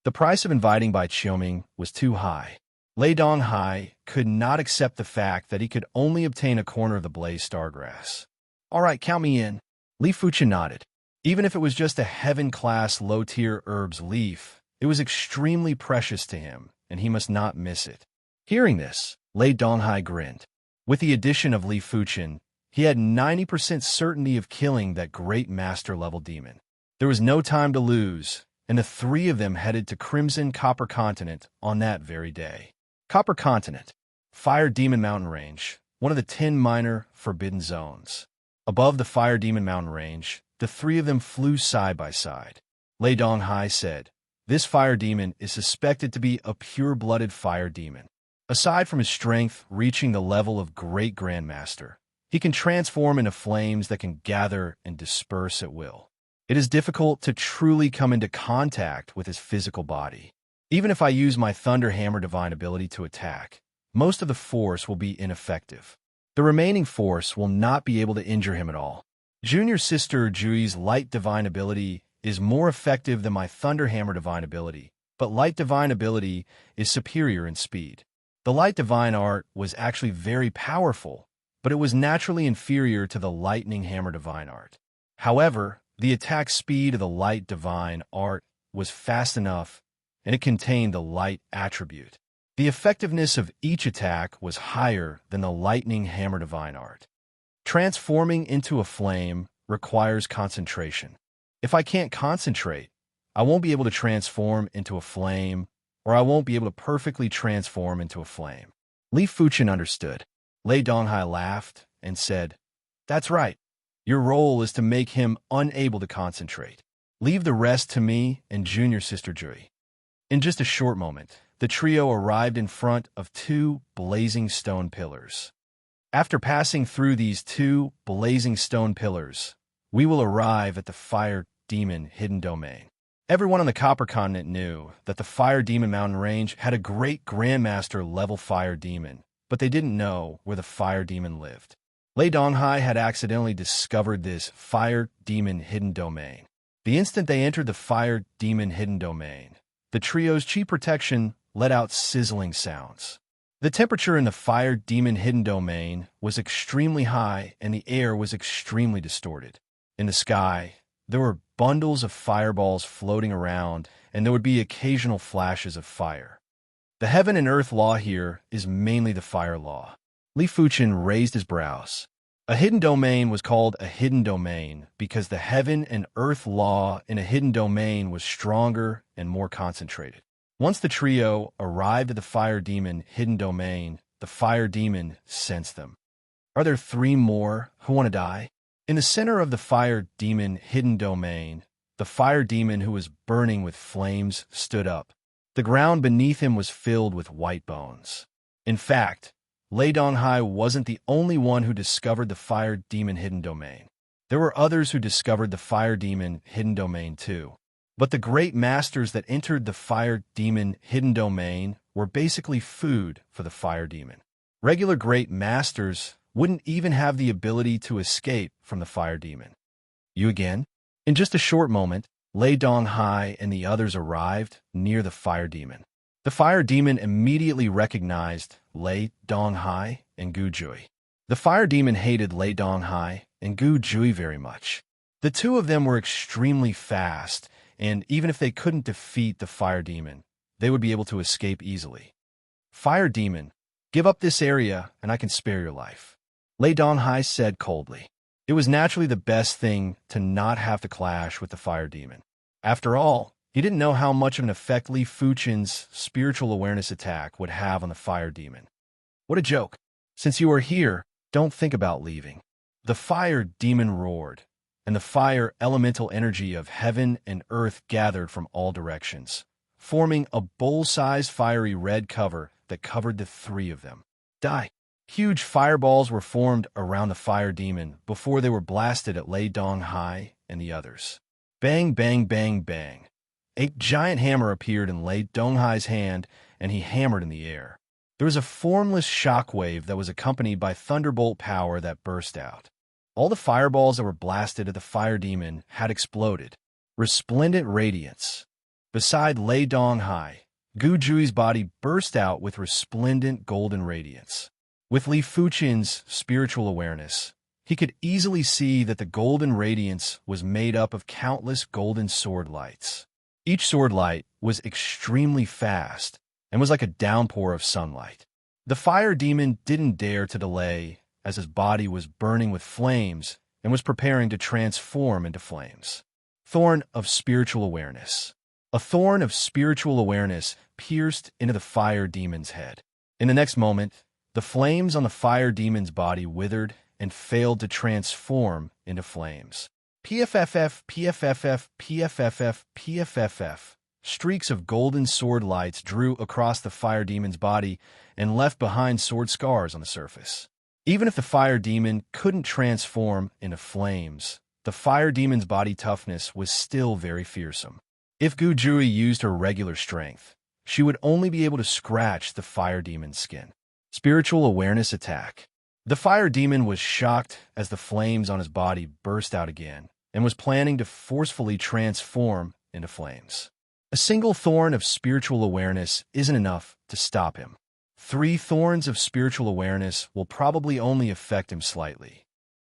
The price of inviting Bai Qiuming was too high. Lei Donghai could not accept the fact that he could only obtain a corner of the Blaze Star Grass. All right, count me in. Li Fuchen nodded. Even if it was just a heaven-class low-tier herb's leaf, it was extremely precious to him, and he must not miss it. Hearing this, Lei Donghai grinned. With the addition of Li Fuchen, he had 90% certainty of killing that great master-level demon. There was no time to lose, and the three of them headed to Crimson Copper Continent on that very day. Copper Continent, Fire Demon Mountain Range, one of the 10 minor forbidden zones. Above the Fire Demon Mountain Range, the three of them flew side by side. Lei Donghai said. This fire demon is suspected to be a pure-blooded fire demon. Aside from his strength reaching the level of Great Grandmaster, he can transform into flames that can gather and disperse at will. It is difficult to truly come into contact with his physical body. Even if I use my Thunder Hammer divine ability to attack, most of the force will be ineffective. The remaining force will not be able to injure him at all. Junior Sister Jui's light divine ability is more effective than my Thunder Hammer divine ability, but light divine ability is superior in speed. The light divine art was actually very powerful, but it was naturally inferior to the lightning hammer divine art. However, the attack speed of the light divine art was fast enough, and it contained the light attribute. The effectiveness of each attack was higher than the lightning hammer divine art. Transforming into a flame requires concentration. If I can't concentrate, I won't be able to transform into a flame, or I won't be able to perfectly transform into a flame. Li Fuchen understood. Lei Donghai laughed and said, "That's right. Your role is to make him unable to concentrate. Leave the rest to me and Junior Sister Jui." In just a short moment, the trio arrived in front of two blazing stone pillars. After passing through these two blazing stone pillars, we will arrive at the Fire Demon Hidden Domain. Everyone on the Copper Continent knew that the Fire Demon Mountain Range had a great Grandmaster level Fire Demon, but they didn't know where the Fire Demon lived. Lei Donghai had accidentally discovered this Fire Demon Hidden Domain. The instant they entered the Fire Demon Hidden Domain, the trio's chi protection let out sizzling sounds. The temperature in the Fire Demon Hidden Domain was extremely high and the air was extremely distorted. In the sky, there were bundles of fireballs floating around, and there would be occasional flashes of fire. The heaven and earth law here is mainly the fire law. Li Fuchen raised his brows. A hidden domain was called a hidden domain because the heaven and earth law in a hidden domain was stronger and more concentrated. Once the trio arrived at the Fire Demon Hidden Domain, the Fire Demon sensed them. Are there three more who want to die? In the center of the Fire Demon Hidden Domain, the Fire Demon who was burning with flames stood up. The ground beneath him was filled with white bones. In fact, Lei Donghai wasn't the only one who discovered the Fire Demon Hidden Domain. There were others who discovered the Fire Demon Hidden Domain too. But the great masters that entered the Fire Demon Hidden Domain were basically food for the Fire Demon. Regular great masters wouldn't even have the ability to escape from the Fire Demon. You again? In just a short moment, Lei Donghai and the others arrived near the Fire Demon. The Fire Demon immediately recognized Lei Donghai and Gu Jui. The Fire Demon hated Lei Donghai and Gu Jui very much. The two of them were extremely fast, and even if they couldn't defeat the Fire Demon, they would be able to escape easily. Fire Demon, give up this area and I can spare your life, Lei Donghai said coldly. It was naturally the best thing to not have to clash with the Fire Demon. After all, he didn't know how much of an effect Li Fuchen's spiritual awareness attack would have on the Fire Demon. What a joke. Since you are here, don't think about leaving. The Fire Demon roared, and the fire elemental energy of heaven and earth gathered from all directions, forming a bowl-sized fiery red cover that covered the three of them. Die! Huge fireballs were formed around the Fire Demon before they were blasted at Lei Donghai and the others. Bang, bang, bang, bang. A giant hammer appeared in Lei Donghai's hand, and he hammered in the air. There was a formless shockwave that was accompanied by thunderbolt power that burst out. All the fireballs that were blasted at the Fire Demon had exploded. Resplendent radiance. Beside Lei Donghai, Gu Jui's body burst out with resplendent golden radiance. With Li Fuchen's spiritual awareness, he could easily see that the golden radiance was made up of countless golden sword lights. Each sword light was extremely fast and was like a downpour of sunlight. The Fire Demon didn't dare to delay as his body was burning with flames and was preparing to transform into flames. Thorn of Spiritual Awareness. A thorn of spiritual awareness pierced into the Fire Demon's head. In the next moment, the flames on the Fire Demon's body withered and failed to transform into flames. PFFF, PFFF, PFFF, PFFF. Streaks of golden sword lights drew across the fire demon's body and left behind sword scars on the surface. Even if the fire demon couldn't transform into flames, the fire demon's body toughness was still very fearsome. If Gujuri used her regular strength, she would only be able to scratch the fire demon's skin. Spiritual awareness attack. The fire demon was shocked as the flames on his body burst out again and was planning to forcefully transform into flames. A single thorn of spiritual awareness isn't enough to stop him. 3 thorns of spiritual awareness will probably only affect him slightly.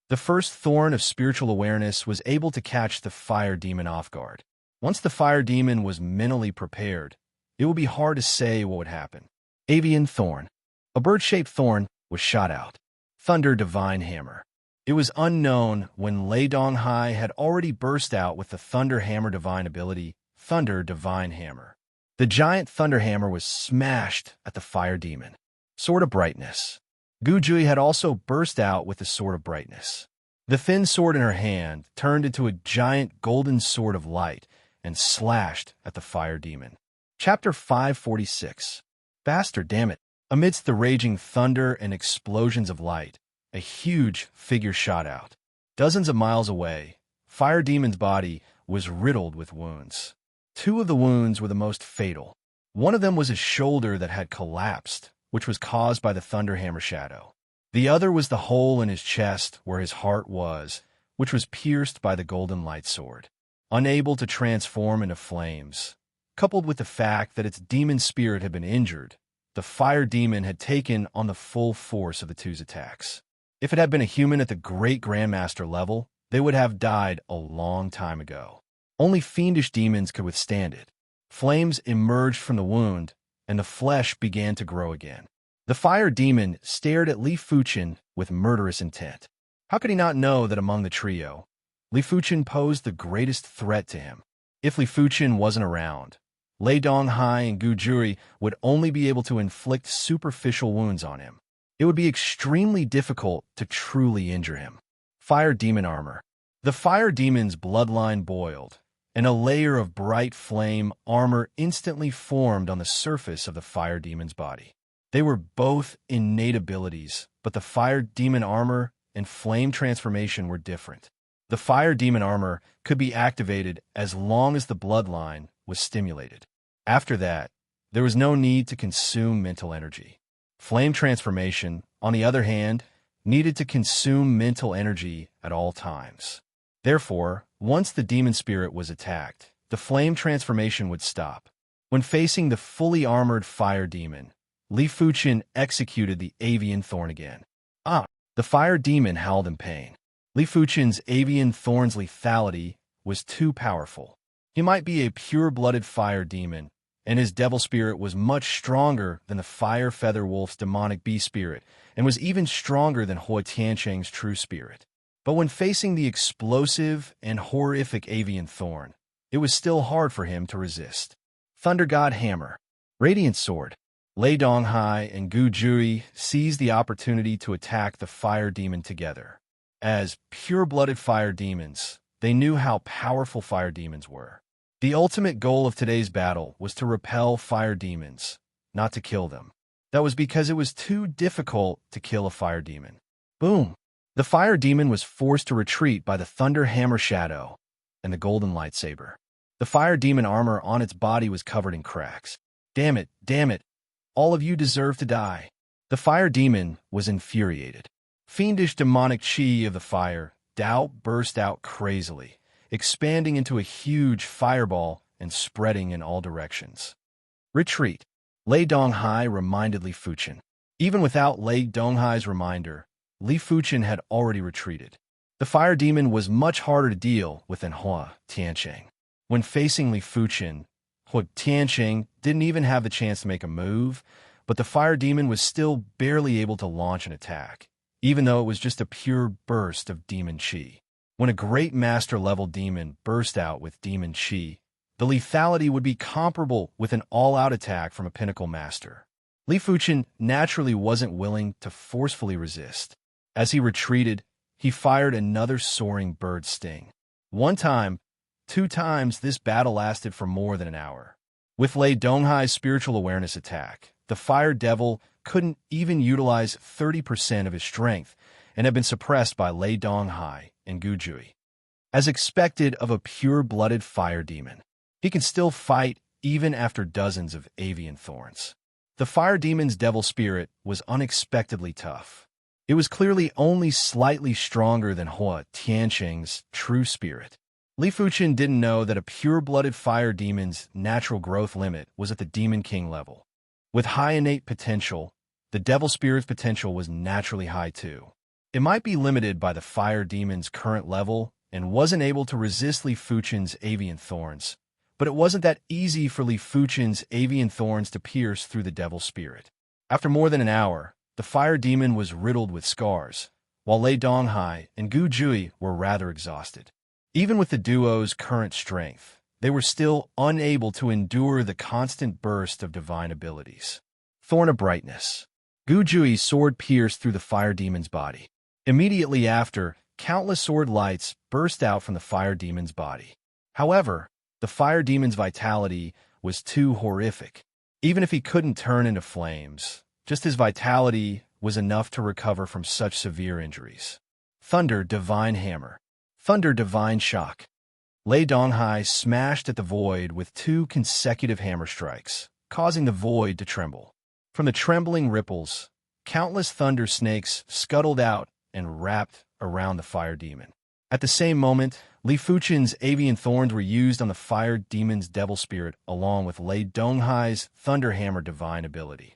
The first thorn of spiritual awareness was able to catch the fire demon off guard. Once the fire demon was mentally prepared, it would be hard to say what would happen. Avian thorn. A bird-shaped thorn was shot out. Thunder divine hammer. It was unknown when Lei Donghai had already burst out with the Thunder Hammer divine ability, Thunder Divine Hammer. The giant Thunder Hammer was smashed at the fire demon. Sword of Brightness. Gujui had also burst out with the Sword of Brightness. The thin sword in her hand turned into a giant golden sword of light and slashed at the fire demon. Chapter 546. Bastard, damn it. Amidst the raging thunder and explosions of light, a huge figure shot out. Dozens of miles away, Fire Demon's body was riddled with wounds. 2 of the wounds were the most fatal. One of them was his shoulder that had collapsed, which was caused by the Thunderhammer shadow. The other was the hole in his chest where his heart was, which was pierced by the golden light sword. Unable to transform into flames, coupled with the fact that its demon spirit had been injured, the fire demon had taken on the full force of the 2's attacks. If it had been a human at the Great Grandmaster level, they would have died a long time ago. Only fiendish demons could withstand it. Flames emerged from the wound, and the flesh began to grow again. The fire demon stared at Li Fuchen with murderous intent. How could he not know that among the trio, Li Fuchen posed the greatest threat to him? If Li Fuchen wasn't around, Lei Donghai and Gujuri would only be able to inflict superficial wounds on him. It would be extremely difficult to truly injure him. Fire Demon Armor. The fire demon's bloodline boiled, and a layer of bright flame armor instantly formed on the surface of the fire demon's body. They were both innate abilities, but the fire demon armor and flame transformation were different. The fire demon armor could be activated as long as the bloodline was stimulated. After that, there was no need to consume mental energy. Flame transformation, on the other hand, needed to consume mental energy at all times. Therefore, once the demon spirit was attacked, the flame transformation would stop. When facing the fully armored fire demon, Li Fuchen executed the avian thorn again. The fire demon howled in pain. Li Fuchen's avian thorn's lethality was too powerful. He might be a pure-blooded fire demon, and his devil spirit was much stronger than the fire feather wolf's demonic bee spirit, and was even stronger than Hua Tiancheng's true spirit. But when facing the explosive and horrific avian thorn, it was still hard for him to resist. Thunder God Hammer. Radiant Sword. Lei Donghai and Gu Jui seized the opportunity to attack the fire demon together. As pure-blooded fire demons, they knew how powerful fire demons were. The ultimate goal of today's battle was to repel fire demons, not to kill them. That was because it was too difficult to kill a fire demon. Boom! The fire demon was forced to retreat by the Thunder Hammer Shadow and the Golden Lightsaber. The fire demon armor on its body was covered in cracks. Damn it, damn it! All of you deserve to die. The fire demon was infuriated. Fiendish demonic chi of the fire, doubt burst out crazily, expanding into a huge fireball and spreading in all directions. Retreat. Lei Donghai reminded Li Fuchen. Even without Lei Donghai's reminder, Li Fuchen had already retreated. The fire demon was much harder to deal with than Hua Tiancheng. When facing Li Fuchen, Hua Tiancheng didn't even have the chance to make a move, but the fire demon was still barely able to launch an attack, even though it was just a pure burst of demon chi. When a great master-level demon burst out with demon chi, the lethality would be comparable with an all-out attack from a pinnacle master. Li Fuchen naturally wasn't willing to forcefully resist. As he retreated, he fired another soaring bird sting. One time, 2 times, this battle lasted for more than an hour. With Lei Donghai's spiritual awareness attack, the fire devil couldn't even utilize 30% of his strength and had been suppressed by Lei Donghai and Gu Jui. As expected of a pure-blooded fire demon, he can still fight even after dozens of avian thorns. The fire demon's devil spirit was unexpectedly tough. It was clearly only slightly stronger than Hua Tianqing's true spirit. Li Fuchen didn't know that a pure-blooded fire demon's natural growth limit was at the Demon King level. With high innate potential, the devil spirit's potential was naturally high too. It might be limited by the fire demon's current level and wasn't able to resist Li Fuchen's avian thorns, but it wasn't that easy for Li Fuchen's avian thorns to pierce through the devil spirit. After more than an hour, the fire demon was riddled with scars, while Lei Donghai and Gu Jui were rather exhausted. Even with the duo's current strength, they were still unable to endure the constant burst of divine abilities. Thorn of Brightness. Gu Jui's sword pierced through the fire demon's body. Immediately after, countless sword lights burst out from the fire demon's body. However, the fire demon's vitality was too horrific. Even if he couldn't turn into flames, just his vitality was enough to recover from such severe injuries. Thunder Divine Hammer. Thunder Divine Shock. Lei Donghai smashed at the void with 2 consecutive hammer strikes, causing the void to tremble. From the trembling ripples, countless thunder snakes scuttled out and wrapped around the fire demon. At the same moment, Li Fuchen's avian thorns were used on the fire demon's devil spirit along with Lei Donghai's thunder hammer divine ability.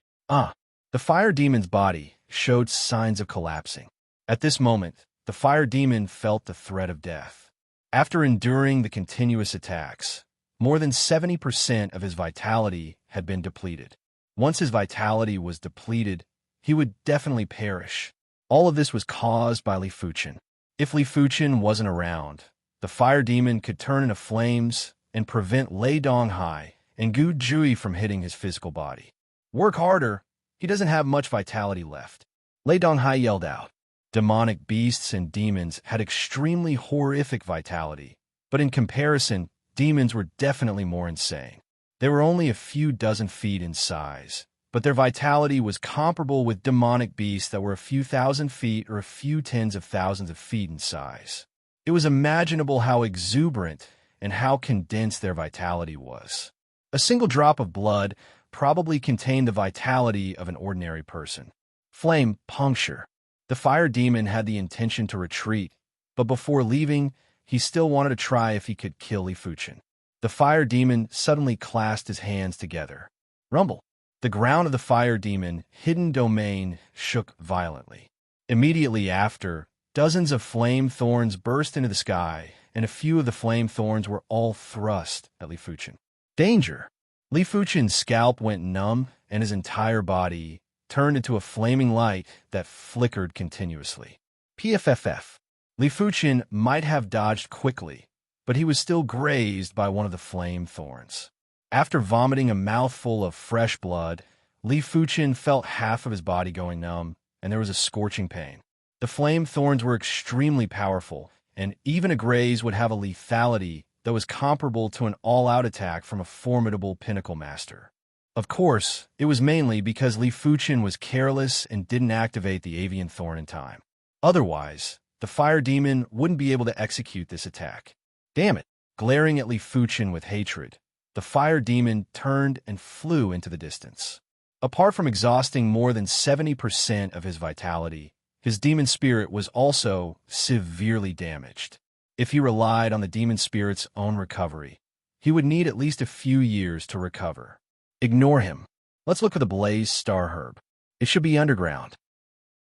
The fire demon's body showed signs of collapsing. At this moment, the fire demon felt the threat of death. After enduring the continuous attacks, more than 70% of his vitality had been depleted. Once his vitality was depleted, he would definitely perish. All of this was caused by Li Fuchen. If Li Fuchen wasn't around, the fire demon could turn into flames and prevent Lei Donghai and Gu Jui from hitting his physical body. Work harder. He doesn't have much vitality left. Lei Donghai yelled out. Demonic beasts and demons had extremely horrific vitality, but in comparison, demons were definitely more insane. They were only a few dozen feet in size, but their vitality was comparable with demonic beasts that were a few thousand feet or a few tens of thousands of feet in size. It was imaginable how exuberant and how condensed their vitality was. A single drop of blood probably contained the vitality of an ordinary person. Flame Puncture. The fire demon had the intention to retreat, but before leaving, he still wanted to try if he could kill Li Fuchen. The fire demon suddenly clasped his hands together. Rumble. The ground of the fire demon hidden domain shook violently. Immediately after, dozens of flame thorns burst into the sky, and a few of the flame thorns were all thrust at Li Fuchen. Danger. Li Fuchen's scalp went numb, and his entire body turned into a flaming light that flickered continuously. PFFF. Li Fuchen might have dodged quickly, but he was still grazed by one of the flame thorns. After vomiting a mouthful of fresh blood, Li Fuchen felt half of his body going numb, and there was a scorching pain. The flame thorns were extremely powerful, and even a graze would have a lethality that was comparable to an all-out attack from a formidable pinnacle master. Of course, it was mainly because Li Fuchen was careless and didn't activate the avian thorn in time. Otherwise, the fire demon wouldn't be able to execute this attack. Damn it! Glaring at Li Fuchen with hatred, the fire demon turned and flew into the distance. Apart from exhausting more than 70% of his vitality, his demon spirit was also severely damaged. If he relied on the demon spirit's own recovery, he would need at least a few years to recover. Ignore him. Let's look at the Blaze Star Herb. It should be underground.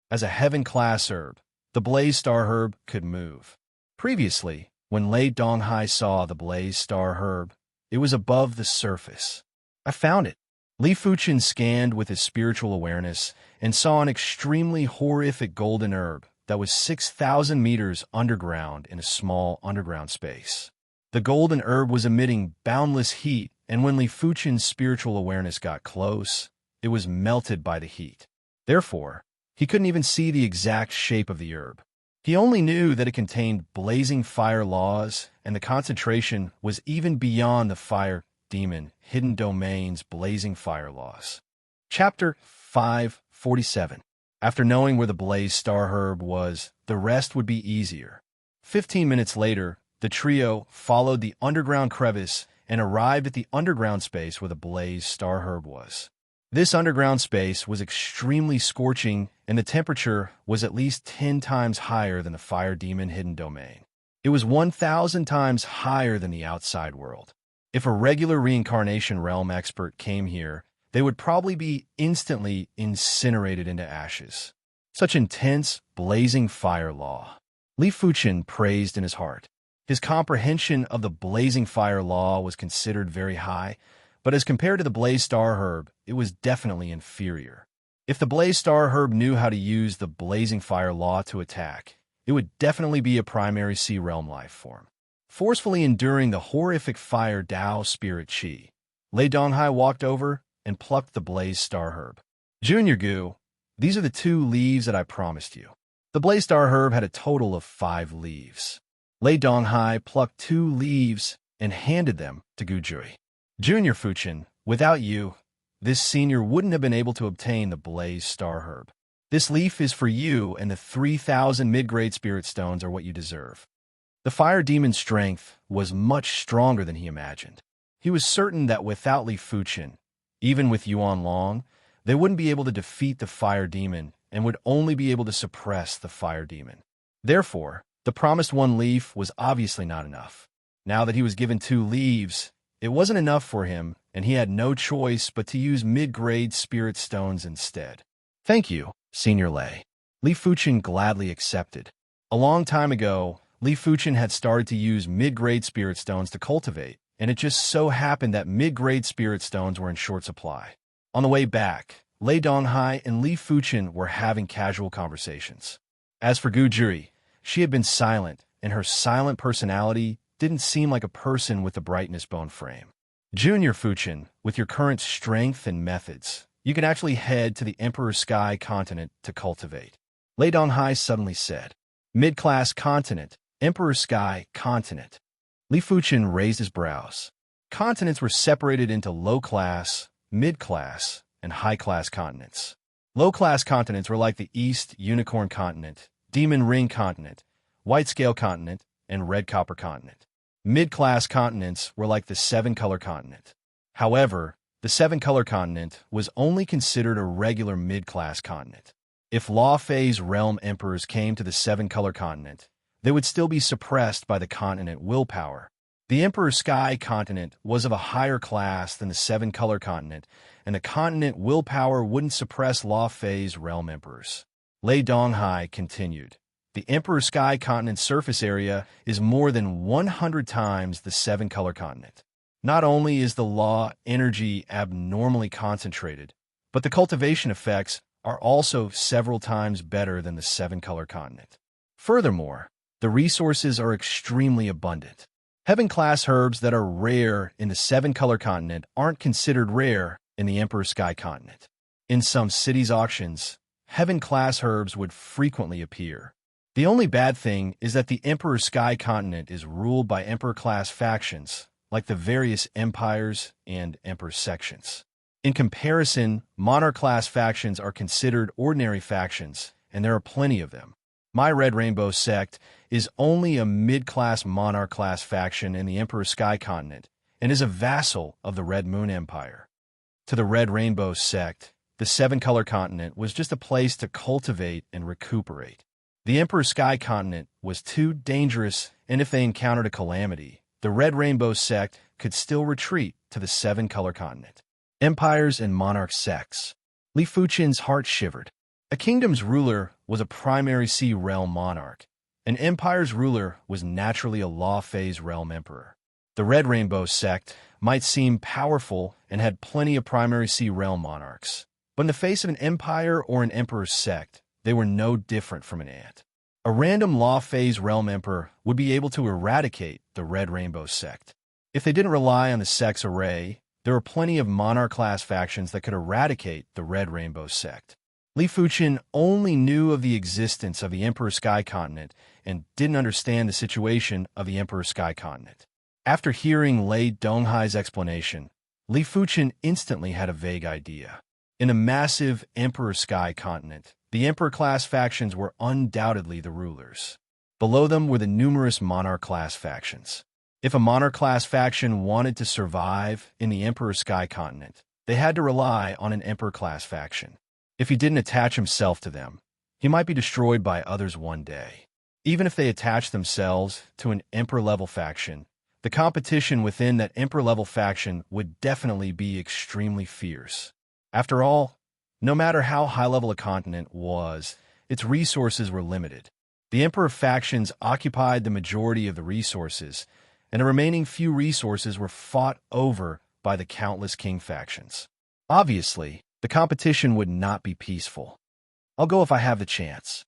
As a heaven-class herb, the Blaze Star Herb could move. Previously, when Lei Donghai saw the Blaze Star Herb, it was above the surface. I found it. Li Fuchen scanned with his spiritual awareness and saw an extremely horrific golden herb that was 6,000 meters underground in a small underground space. The golden herb was emitting boundless heat, and when Li Fuchen's spiritual awareness got close, it was melted by the heat. Therefore, he couldn't even see the exact shape of the herb. He only knew that it contained blazing fire laws, and the concentration was even beyond the fire demon hidden domain's blazing fire laws. Chapter 547. After knowing where the blaze star herb was, the rest would be easier. 15 minutes later, the trio followed the underground crevice and arrived at the underground space where the blaze star herb was. This underground space was extremely scorching, and the temperature was at least 10 times higher than the fire demon hidden domain. It was 1,000 times higher than the outside world. If a regular reincarnation realm expert came here, they would probably be instantly incinerated into ashes. Such intense, blazing fire law. Li Fuchen praised in his heart. His comprehension of the blazing fire law was considered very high, but as compared to the blaze star herb, it was definitely inferior. If the blaze star herb knew how to use the blazing fire law to attack, it would definitely be a primary sea realm life form. Forcefully enduring the horrific fire Tao spirit chi, Lei Donghai walked over and plucked the blaze star herb. Junior Gu, these are the 2 leaves that I promised you. The blaze star herb had a total of 5 leaves. Lei Donghai plucked 2 leaves and handed them to Gu Jui. Junior Fuchen, without you, this senior wouldn't have been able to obtain the blaze star herb. This leaf is for you, and the 3,000 mid-grade spirit stones are what you deserve. The fire demon's strength was much stronger than he imagined. He was certain that without Li Fuchen, even with Yuan Long, they wouldn't be able to defeat the fire demon and would only be able to suppress the fire demon. Therefore, the promised 1 leaf was obviously not enough. Now that he was given 2 leaves, it wasn't enough for him, and he had no choice but to use mid-grade spirit stones instead. Thank you, Senior Lei. Li Fuchen gladly accepted. A long time ago, Li Fuchen had started to use mid-grade spirit stones to cultivate, and it just so happened that mid-grade spirit stones were in short supply. On the way back, Lei Donghai and Li Fuchen were having casual conversations. As for Gu Jui, she had been silent, and her silent personality didn't seem like a person with a brightness bone frame. Junior Fuchen, with your current strength and methods, you can actually head to the Emperor Sky continent to cultivate. Lei Donghai suddenly said. Mid-class continent, Emperor Sky continent. Li Fuchen raised his brows. Continents were separated into low-class, mid-class, and high-class continents. Low-class continents were like the East Unicorn Continent, Demon Ring Continent, White Scale Continent, and Red Copper Continent. Mid-class continents were like the 7-color continent. However, the 7-color continent was only considered a regular mid-class continent. If Law Phase realm emperors came to the 7-color continent, they would still be suppressed by the continent willpower. The Emperor Sky continent was of a higher class than the 7-color continent, and the continent willpower wouldn't suppress Law Phase realm emperors. Lei Donghai continued. The Emperor Sky continent's surface area is more than 100 times the 7-color continent. Not only is the law energy abnormally concentrated, but the cultivation effects are also several times better than the 7-color continent. Furthermore, the resources are extremely abundant. Heaven-class herbs that are rare in the 7-color continent aren't considered rare in the Emperor Sky continent. In some cities' auctions, heaven-class herbs would frequently appear. The only bad thing is that the Emperor Sky continent is ruled by Emperor-class factions, like the various empires and Emperor sections. In comparison, Monarch-class factions are considered ordinary factions, and there are plenty of them. My Red Rainbow sect is only a mid-class Monarch-class faction in the Emperor Sky continent, and is a vassal of the Red Moon Empire. To the Red Rainbow sect, the 7-color continent was just a place to cultivate and recuperate. The Emperor Sky continent was too dangerous, and if they encountered a calamity, the Red Rainbow sect could still retreat to the 7-color continent. Empires and monarch sects. Li Fuchen's heart shivered. A kingdom's ruler was a primary sea realm monarch. An empire's ruler was naturally a law phase realm emperor. The Red Rainbow sect might seem powerful and had plenty of primary sea realm monarchs, but in the face of an empire or an emperor's sect, they were no different from an ant. A random law phase realm emperor would be able to eradicate the Red Rainbow sect. If they didn't rely on the sect's array, there were plenty of monarch-class factions that could eradicate the Red Rainbow sect. Li Fuchen only knew of the existence of the Emperor Sky Continent and didn't understand the situation of the Emperor Sky Continent. After hearing Lei Donghai's explanation, Li Fuchen instantly had a vague idea. In a massive Emperor Sky Continent, the Emperor-class factions were undoubtedly the rulers. Below them were the numerous Monarch-class factions. If a Monarch-class faction wanted to survive in the Emperor Sky Continent, they had to rely on an Emperor-class faction. If he didn't attach himself to them, he might be destroyed by others one day. Even if they attached themselves to an Emperor-level faction, the competition within that Emperor-level faction would definitely be extremely fierce. After all, no matter how high-level a continent was, its resources were limited. The Emperor factions occupied the majority of the resources, and the remaining few resources were fought over by the countless king factions. Obviously, the competition would not be peaceful. I'll go if I have the chance.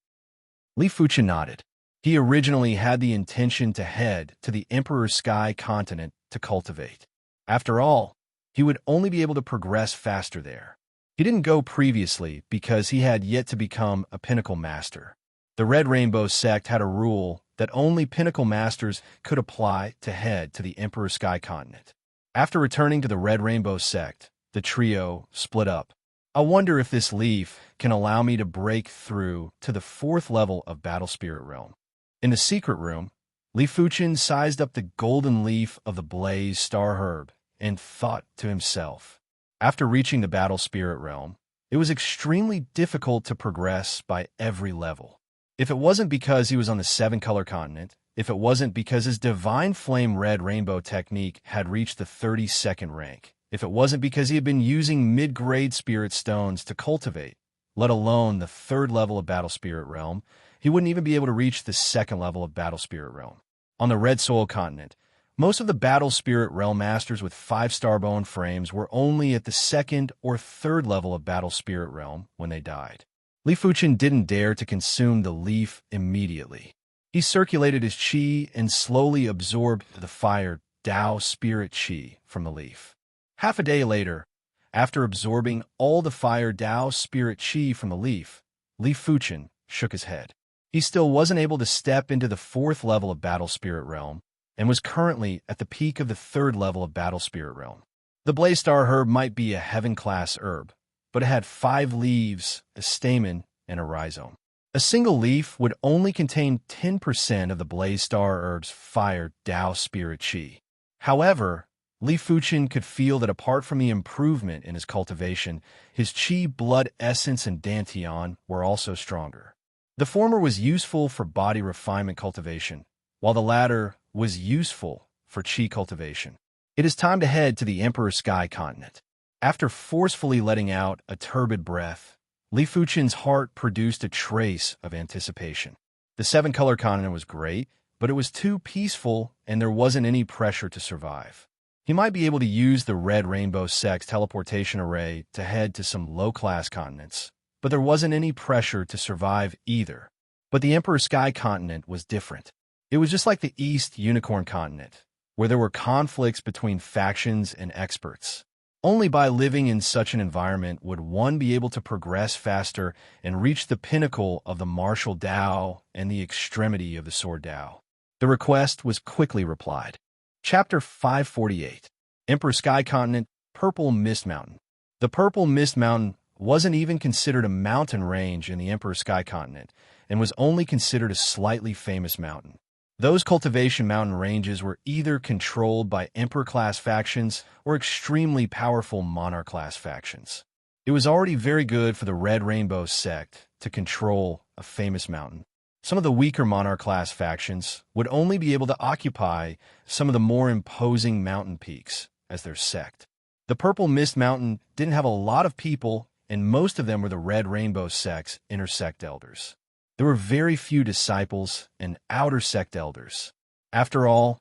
Li Fuchen nodded. He originally had the intention to head to the Emperor Sky Continent to cultivate. After all, he would only be able to progress faster there. He didn't go previously because he had yet to become a Pinnacle Master. The Red Rainbow sect had a rule that only Pinnacle Masters could apply to head to the Emperor Sky Continent. After returning to the Red Rainbow sect, the trio split up. I wonder if this leaf can allow me to break through to the 4th level of Battle Spirit Realm. In the secret room, Li Fuchen sized up the golden leaf of the Blaze Star Herb and thought to himself. After reaching the Battle Spirit Realm, it was extremely difficult to progress by every level. If it wasn't because he was on the 7-color continent, if it wasn't because his Divine Flame Red Rainbow technique had reached the 32nd rank, if it wasn't because he had been using mid-grade spirit stones to cultivate, let alone the 3rd level of Battle Spirit Realm, he wouldn't even be able to reach the 2nd level of Battle Spirit Realm. On the Red Soul continent, most of the Battle Spirit Realm Masters with 5-star bone frames were only at the 2nd or 3rd level of Battle Spirit Realm when they died. Li Fuchen didn't dare to consume the leaf immediately. He circulated his qi and slowly absorbed the fire Tao Spirit Qi from the leaf. Half a day later, after absorbing all the fire Tao Spirit Qi from the leaf, Li Fuchen shook his head. He still wasn't able to step into the 4th level of Battle Spirit Realm, and was currently at the peak of the 3rd level of Battle Spirit Realm. The Blaze Star Herb might be a Heaven-class herb, but it had 5 leaves, a stamen, and a rhizome. A single leaf would only contain 10% of the Blaze Star Herb's fire Tao Spirit Qi. However, Li Fuchen could feel that apart from the improvement in his cultivation, his Qi, Blood Essence, and Dantian were also stronger. The former was useful for body refinement cultivation, while the latter was useful for Qi cultivation. It is time to head to the Emperor Sky Continent. After forcefully letting out a turbid breath, Li Fuchen's heart produced a trace of anticipation. The 7-color continent was great, but it was too peaceful and there wasn't any pressure to survive. He might be able to use the Red Rainbow sect's teleportation array to head to some low-class continents, but there wasn't any pressure to survive either. But the Emperor Sky Continent was different. It was just like the East Unicorn Continent, where there were conflicts between factions and experts. Only by living in such an environment would one be able to progress faster and reach the pinnacle of the martial Tao and the extremity of the sword Tao. The request was quickly replied. Chapter 548, Emperor Sky Continent, Purple Mist Mountain. The Purple Mist Mountain wasn't even considered a mountain range in the Emperor Sky Continent and was only considered a slightly famous mountain. Those cultivation mountain ranges were either controlled by Emperor-class factions or extremely powerful Monarch-class factions. It was already very good for the Red Rainbow sect to control a famous mountain. Some of the weaker Monarch-class factions would only be able to occupy some of the more imposing mountain peaks as their sect. The Purple Mist Mountain didn't have a lot of people, and most of them were the Red Rainbow sect's inner sect elders. There were very few disciples and outer sect elders. After all,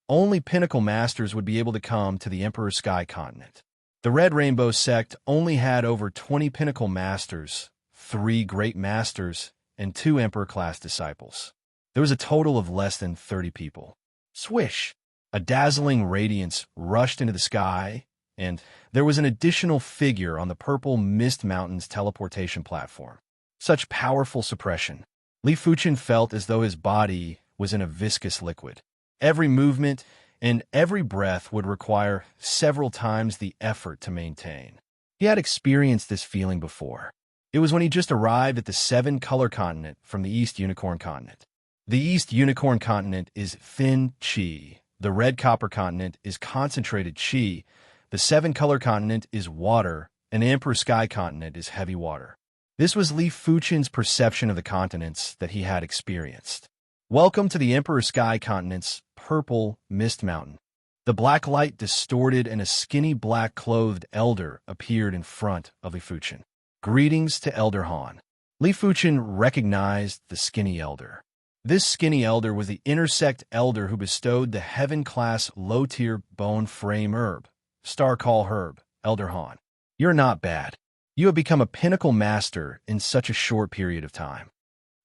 only Pinnacle Masters would be able to come to the Emperor Sky Continent. The Red Rainbow sect only had over 20 Pinnacle Masters, 3 Great Masters, and 2 Emperor-class disciples. There was a total of less than 30 people. Swish! A dazzling radiance rushed into the sky, and there was an additional figure on the purple Mist Mountain's teleportation platform. Such powerful suppression. Li Fuchen felt as though his body was in a viscous liquid. Every movement and every breath would require several times the effort to maintain. He had experienced this feeling before. It was when he just arrived at the seven-color continent from the East Unicorn Continent. The East Unicorn Continent is thin Qi. The Red Copper Continent is concentrated Qi. The seven-color continent is water, and the Emperor Sky Continent is heavy water. This was Li Fuchen's perception of the continents that he had experienced. Welcome to the Emperor Sky Continent's purple Mist Mountain. The black light distorted and a skinny black-clothed elder appeared in front of Li Fuchen. Greetings to Elder Han. Li Fuchen recognized the skinny elder. This skinny elder was the intersect elder who bestowed the heaven-class low-tier bone frame herb, Star Call herb, Elder Han. You're not bad. You have become a pinnacle master in such a short period of time.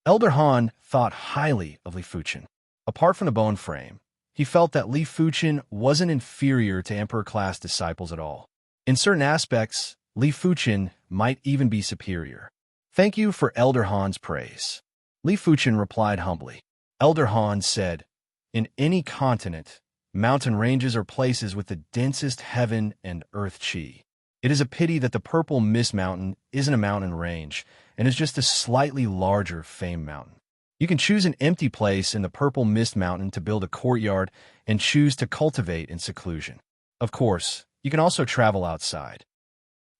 Elder Han thought highly of Li Fuchen. Apart from the bone frame, he felt that Li Fuchen wasn't inferior to Emperor-class disciples at all. In certain aspects, Li Fuchen might even be superior. Thank you for Elder Han's praise. Li Fuchen replied humbly. Elder Han said, in any continent, mountain ranges are places with the densest heaven and earth qi. It is a pity that the purple Mist Mountain isn't a mountain range and is just a slightly larger Fame Mountain. You can choose an empty place in the purple Mist Mountain to build a courtyard and choose to cultivate in seclusion. Of course, you can also travel outside.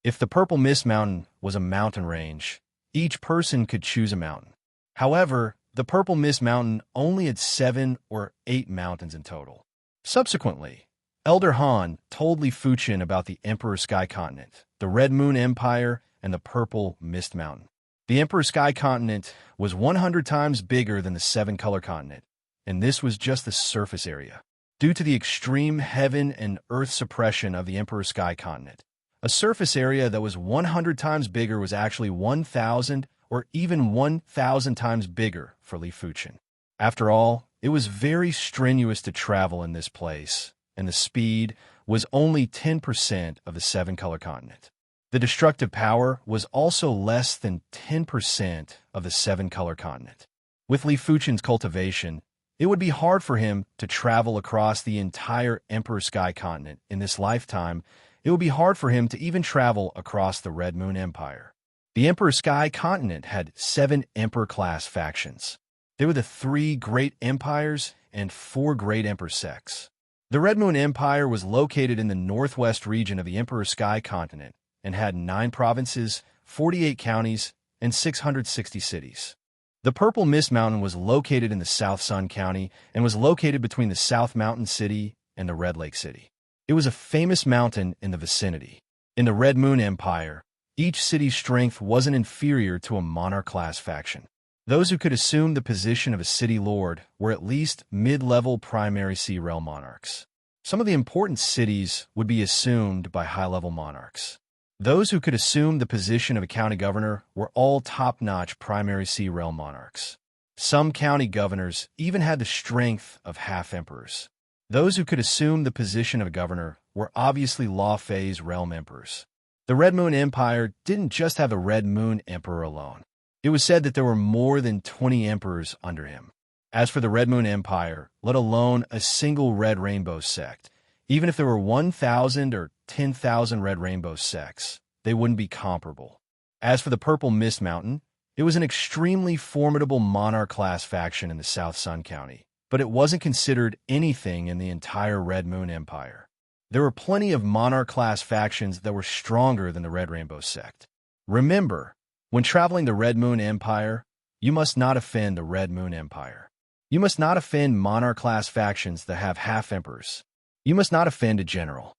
If the purple Mist Mountain was a mountain range, each person could choose a mountain. However, the purple Mist Mountain only had 7 or 8 mountains in total. Subsequently, Elder Han told Li Fuchen about the Emperor Sky Continent, the Red Moon Empire, and the purple Mist Mountain. The Emperor Sky Continent was 100 times bigger than the seven-color continent, and this was just the surface area. Due to the extreme heaven and earth suppression of the Emperor Sky Continent, a surface area that was 100 times bigger was actually 1,000 or even 1,000 times bigger for Li Fuchen. After all, it was very strenuous to travel in this place, and the speed was only 10% of the seven-color continent. The destructive power was also less than 10% of the seven-color continent. With Li Fuchen's cultivation, it would be hard for him to travel across the entire Emperor Sky Continent in this lifetime. It would be hard for him to even travel across the Red Moon Empire. The Emperor Sky Continent had 7 Emperor-class factions. They were the 3 great empires and 4 great emperor sects. The Red Moon Empire was located in the northwest region of the Emperor Sky Continent and had 9 provinces, 48 counties, and 660 cities. The Purple Mist Mountain was located in the South Sun County and was located between the South Mountain City and the Red Lake City. It was a famous mountain in the vicinity. In the Red Moon Empire, each city's strength wasn't inferior to a monarch-class faction. Those who could assume the position of a city lord were at least mid-level primary sea realm monarchs. Some of the important cities would be assumed by high-level monarchs. Those who could assume the position of a county governor were all top-notch primary sea realm monarchs. Some county governors even had the strength of half-emperors. Those who could assume the position of a governor were obviously law-phase realm emperors. The Red Moon Empire didn't just have the Red Moon Emperor alone. It was said that there were more than 20 emperors under him. As for the Red Moon Empire, let alone a single Red Rainbow sect, even if there were 1,000 or 10,000 Red Rainbow sects, they wouldn't be comparable. As for the Purple Mist Mountain, it was an extremely formidable monarch-class faction in the South Sun County, but it wasn't considered anything in the entire Red Moon Empire. There were plenty of monarch-class factions that were stronger than the Red Rainbow sect. Remember, when traveling the Red Moon Empire, you must not offend the Red Moon Empire. You must not offend monarch-class factions that have half-emperors. You must not offend a general.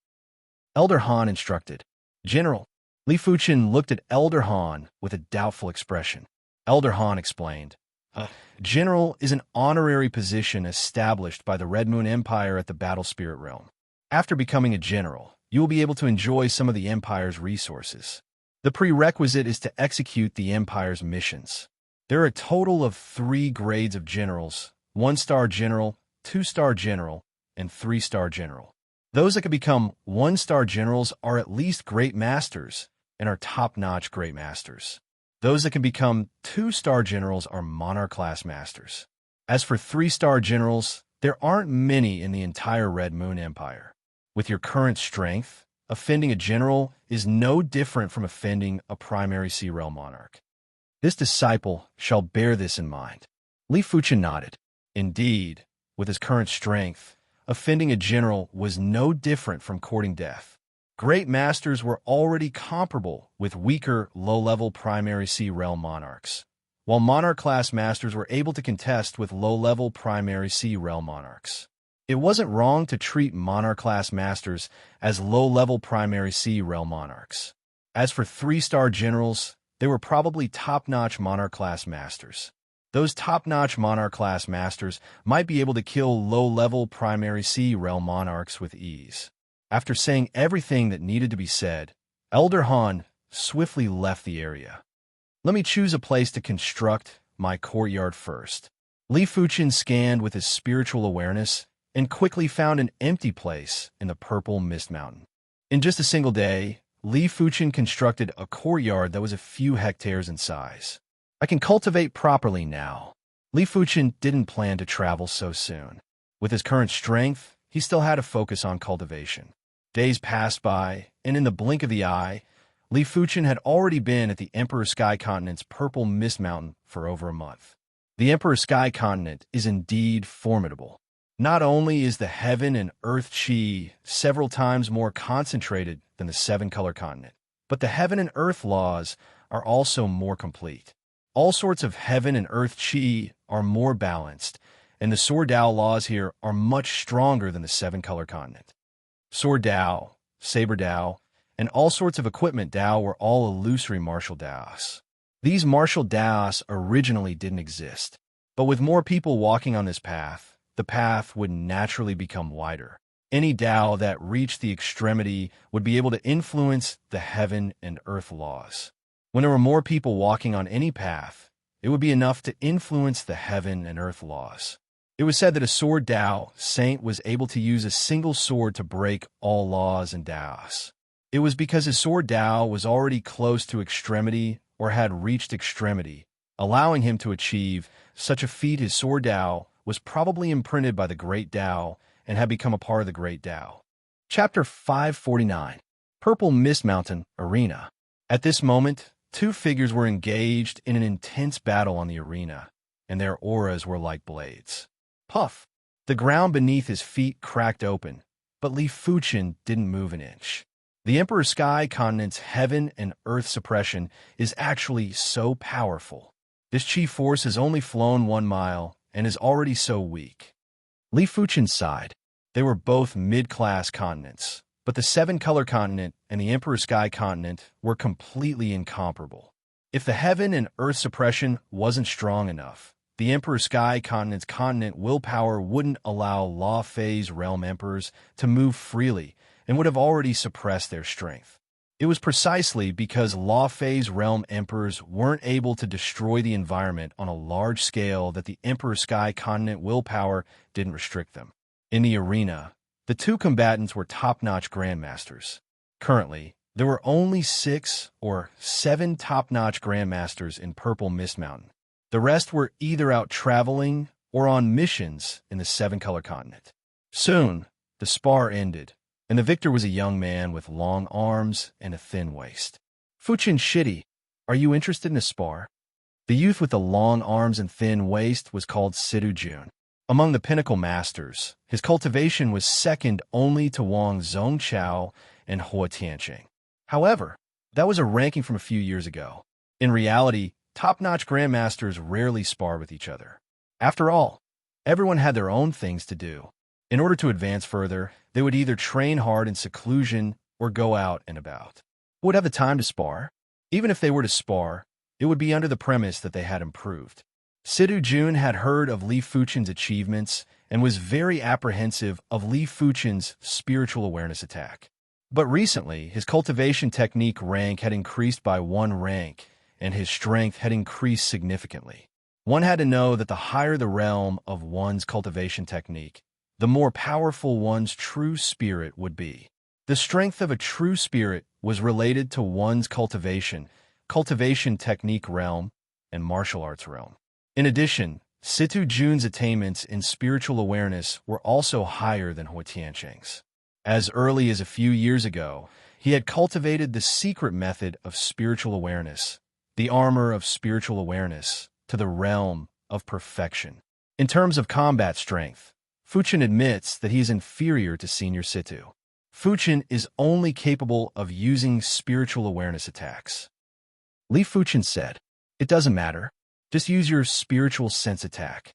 Elder Han instructed. General. Li Fuchen looked at Elder Han with a doubtful expression. Elder Han explained. General is an honorary position established by the Red Moon Empire at the Battle Spirit Realm. After becoming a general, you will be able to enjoy some of the Empire's resources. The prerequisite is to execute the Empire's missions. There are a total of 3 grades of generals: 1-star general, 2-star general, and 3-star general. Those that can become one-star generals are at least great masters and are top-notch great masters. Those that can become two-star generals are monarch-class masters. As for three-star generals, there aren't many in the entire Red Moon Empire. With your current strength, offending a general is no different from offending a primary Sea Realm monarch. This disciple shall bear this in mind. Li Fuchen nodded. Indeed, with his current strength, offending a general was no different from courting death. Great masters were already comparable with weaker, low-level primary Sea Realm monarchs, while monarch-class masters were able to contest with low-level primary Sea Realm monarchs. It wasn't wrong to treat monarch-class masters as low-level primary Sea Realm monarchs. As for three-star generals, they were probably top-notch monarch-class masters. Those top-notch monarch-class masters might be able to kill low-level primary Sea Realm monarchs with ease. After saying everything that needed to be said, Elder Han swiftly left the area. Let me choose a place to construct my courtyard first. Li Fuchen scanned with his spiritual awareness and quickly found an empty place in the purple mist mountain. In just a single day, Li Fuchen constructed a courtyard that was a few hectares in size. I can cultivate properly now. Li Fuchen didn't plan to travel so soon. With his current strength, he still had to focus on cultivation. Days passed by, and in the blink of the eye, Li Fuchen had already been at the Emperor Sky Continent's purple mist mountain for over a month. The Emperor Sky Continent is indeed formidable. Not only is the heaven and earth chi several times more concentrated than the seven-color continent, but the heaven and earth laws are also more complete. All sorts of heaven and earth chi are more balanced, and the Sword Dao laws here are much stronger than the seven-color continent. Sword Dao, Saber Dao, and all sorts of equipment Dao were all illusory martial Daos. These martial Daos originally didn't exist, but with more people walking on this path, the path would naturally become wider. Any Dao that reached the extremity would be able to influence the heaven and earth laws. When there were more people walking on any path, it would be enough to influence the heaven and earth laws. It was said that a Sword Dao saint was able to use a single sword to break all laws and Daos. It was because his Sword Dao was already close to extremity or had reached extremity, allowing him to achieve such a feat. His Sword Dao was probably imprinted by the Great Dao and had become a part of the Great Dao. Chapter 549, Purple Mist Mountain Arena. At this moment, two figures were engaged in an intense battle on the arena, and their auras were like blades. Puff! The ground beneath his feet cracked open, but Li Fuchen didn't move an inch. The Emperor Sky Continent's heaven and earth suppression is actually so powerful. This chi force has only flown 1 mile and is already so weak. Li Fuchen sighed. They were both mid-class continents, but the seven-color continent and the Emperor Sky Continent were completely incomparable. If the heaven and earth suppression wasn't strong enough, the Emperor Sky Continent's continent willpower wouldn't allow Law Phase Realm Emperors to move freely and would have already suppressed their strength. It was precisely because Law Phase Realm Emperors weren't able to destroy the environment on a large scale that the Emperor Sky Continent willpower didn't restrict them. In the arena, the two combatants were top-notch grandmasters. Currently, there were only 6 or 7 top-notch grandmasters in Purple Mist Mountain. The rest were either out traveling or on missions in the seven-color continent. Soon, the spar ended, and the victor was a young man with long arms and a thin waist. Fuchen Shitty, are you interested in a spar? The youth with the long arms and thin waist was called Sidu Jun. Among the pinnacle masters, his cultivation was second only to Wang Zhongchao and Hua Tianqing. However, that was a ranking from a few years ago. In reality, top-notch grandmasters rarely spar with each other. After all, everyone had their own things to do. In order to advance further, they would either train hard in seclusion or go out and about. Who would have the time to spar? Even if they were to spar, it would be under the premise that they had improved. Sidu Jun had heard of Li Fuchen's achievements and was very apprehensive of Li Fuchen's spiritual awareness attack. But recently, his cultivation technique rank had increased by 1 rank, and his strength had increased significantly. One had to know that the higher the realm of one's cultivation technique, the more powerful one's true spirit would be. The strength of a true spirit was related to one's cultivation technique realm, and martial arts realm. In addition, Situ Jun's attainments in spiritual awareness were also higher than Hua Tiancheng's. As early as a few years ago, he had cultivated the secret method of spiritual awareness, the armor of spiritual awareness, to the realm of perfection. In terms of combat strength, Fuchen admits that he is inferior to Senior Situ. Fuchen is only capable of using spiritual awareness attacks. Li Fuchen said, "It doesn't matter. Just use your spiritual sense attack."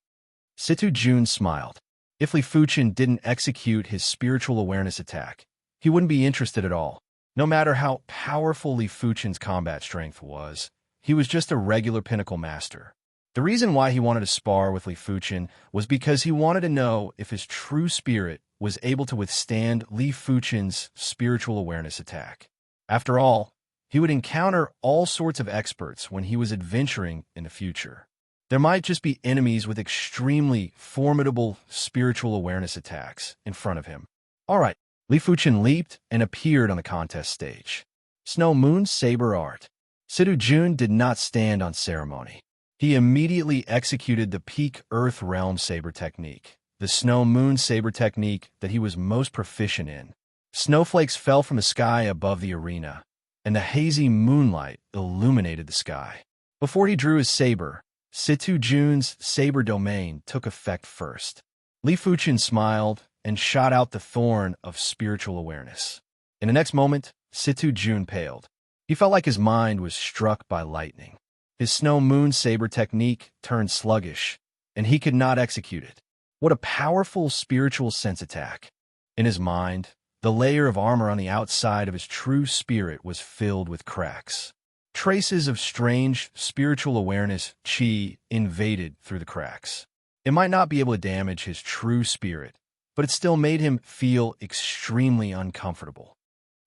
Situ Jun smiled. If Li Fuchen didn't execute his spiritual awareness attack, he wouldn't be interested at all. No matter how powerful Li Fuchen's combat strength was, he was just a regular pinnacle master. The reason why he wanted to spar with Li Fuchen was because he wanted to know if his true spirit was able to withstand Li Fuchen's spiritual awareness attack. After all, he would encounter all sorts of experts when he was adventuring in the future. There might just be enemies with extremely formidable spiritual awareness attacks in front of him. All right, Li Fuchen leaped and appeared on the contest stage. Snow Moon Saber Art. Situ Jun did not stand on ceremony. He immediately executed the Peak Earth Realm Saber technique, the Snow Moon Saber technique that he was most proficient in. Snowflakes fell from the sky above the arena, and the hazy moonlight illuminated the sky. Before he drew his saber, Situ Jun's saber domain took effect first. Li Fuchen smiled and shot out the thorn of spiritual awareness. In the next moment, Situ Jun paled. He felt like his mind was struck by lightning. His Snow Moon Saber technique turned sluggish, and he could not execute it. What a powerful spiritual sense attack. In his mind, the layer of armor on the outside of his true spirit was filled with cracks. Traces of strange spiritual awareness chi invaded through the cracks. It might not be able to damage his true spirit, but it still made him feel extremely uncomfortable.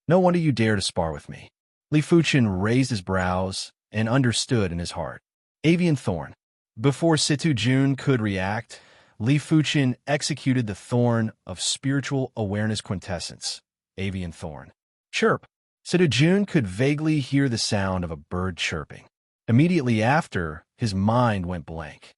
No wonder you dare to spar with me. Li Fuchen raised his brows and understood in his heart. Avian Thorn. Before Situ Jun could react, Li Fuchen executed the Thorn of Spiritual Awareness Quintessence, Avian Thorn. Chirp. Situ Jun could vaguely hear the sound of a bird chirping. Immediately after, his mind went blank.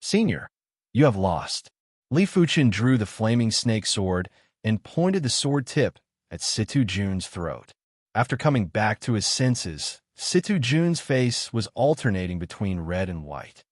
Senior, you have lost. Li Fuchen drew the flaming snake sword and pointed the sword tip at Situ Jun's throat. After coming back to his senses, Situ Jun's face was alternating between red and white.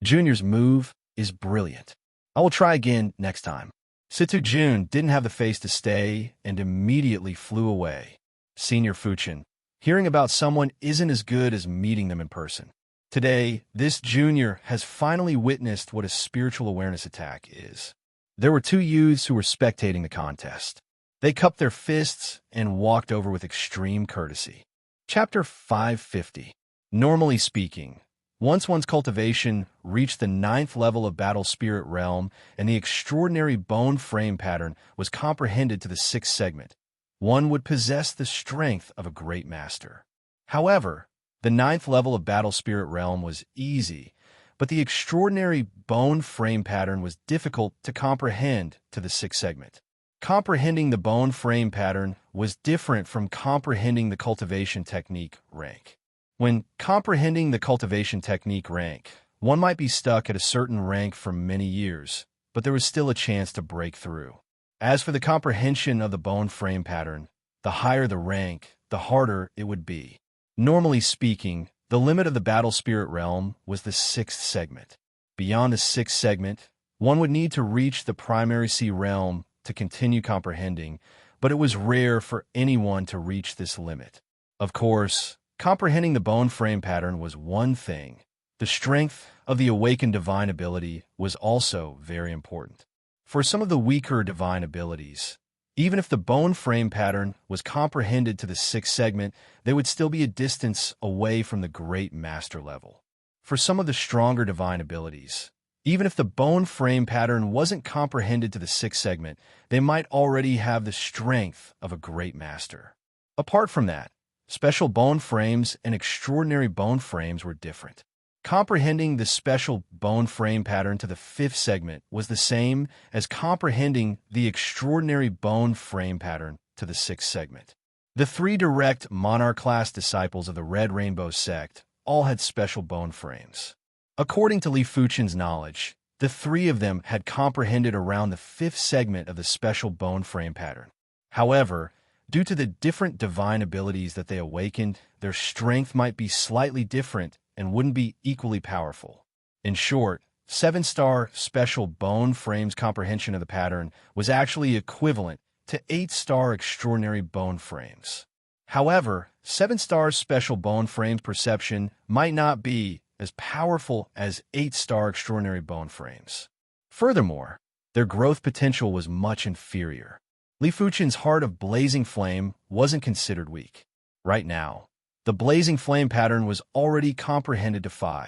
Junior's move is brilliant. I will try again next time. Situ Jun didn't have the face to stay and immediately flew away. Senior Fuchen, hearing about someone isn't as good as meeting them in person. Today, this junior has finally witnessed what a spiritual awareness attack is. There were two youths who were spectating the contest. They cupped their fists and walked over with extreme courtesy. Chapter 550. Normally speaking, once one's cultivation reached the 9th level of Battle Spirit Realm and the extraordinary bone frame pattern was comprehended to the 6th segment, one would possess the strength of a great master. However, the 9th level of Battle Spirit Realm was easy, but the extraordinary bone frame pattern was difficult to comprehend to the 6th segment. Comprehending the bone frame pattern was different from comprehending the cultivation technique rank. When comprehending the cultivation technique rank, one might be stuck at a certain rank for many years, but there was still a chance to break through. As for the comprehension of the bone frame pattern, the higher the rank, the harder it would be. Normally speaking, the limit of the Battle Spirit Realm was the 6th segment. Beyond the 6th segment, one would need to reach the Primary Sea Realm to continue comprehending, but it was rare for anyone to reach this limit. Of course, comprehending the bone frame pattern was one thing. The strength of the awakened divine ability was also very important. For some of the weaker divine abilities, even if the bone frame pattern was comprehended to the 6th segment, they would still be a distance away from the great master level. For some of the stronger divine abilities, even if the bone frame pattern wasn't comprehended to the 6th segment, they might already have the strength of a great master. Apart from that, special bone frames and extraordinary bone frames were different. Comprehending the special bone frame pattern to the fifth segment was the same as comprehending the extraordinary bone frame pattern to the sixth segment. The three direct monarch-class disciples of the Red Rainbow sect all had special bone frames. According to Li Fuchen's knowledge, the three of them had comprehended around the fifth segment of the special bone frame pattern. However, due to the different divine abilities that they awakened, their strength might be slightly different and wouldn't be equally powerful. In short, 7-star special bone frames comprehension of the pattern was actually equivalent to 8-star extraordinary bone frames. However, 7-star special bone frames perception might not be as powerful as 8-star extraordinary bone frames. Furthermore, their growth potential was much inferior. Li Fuchen's heart of blazing flame wasn't considered weak. Right now, the blazing flame pattern was already comprehended to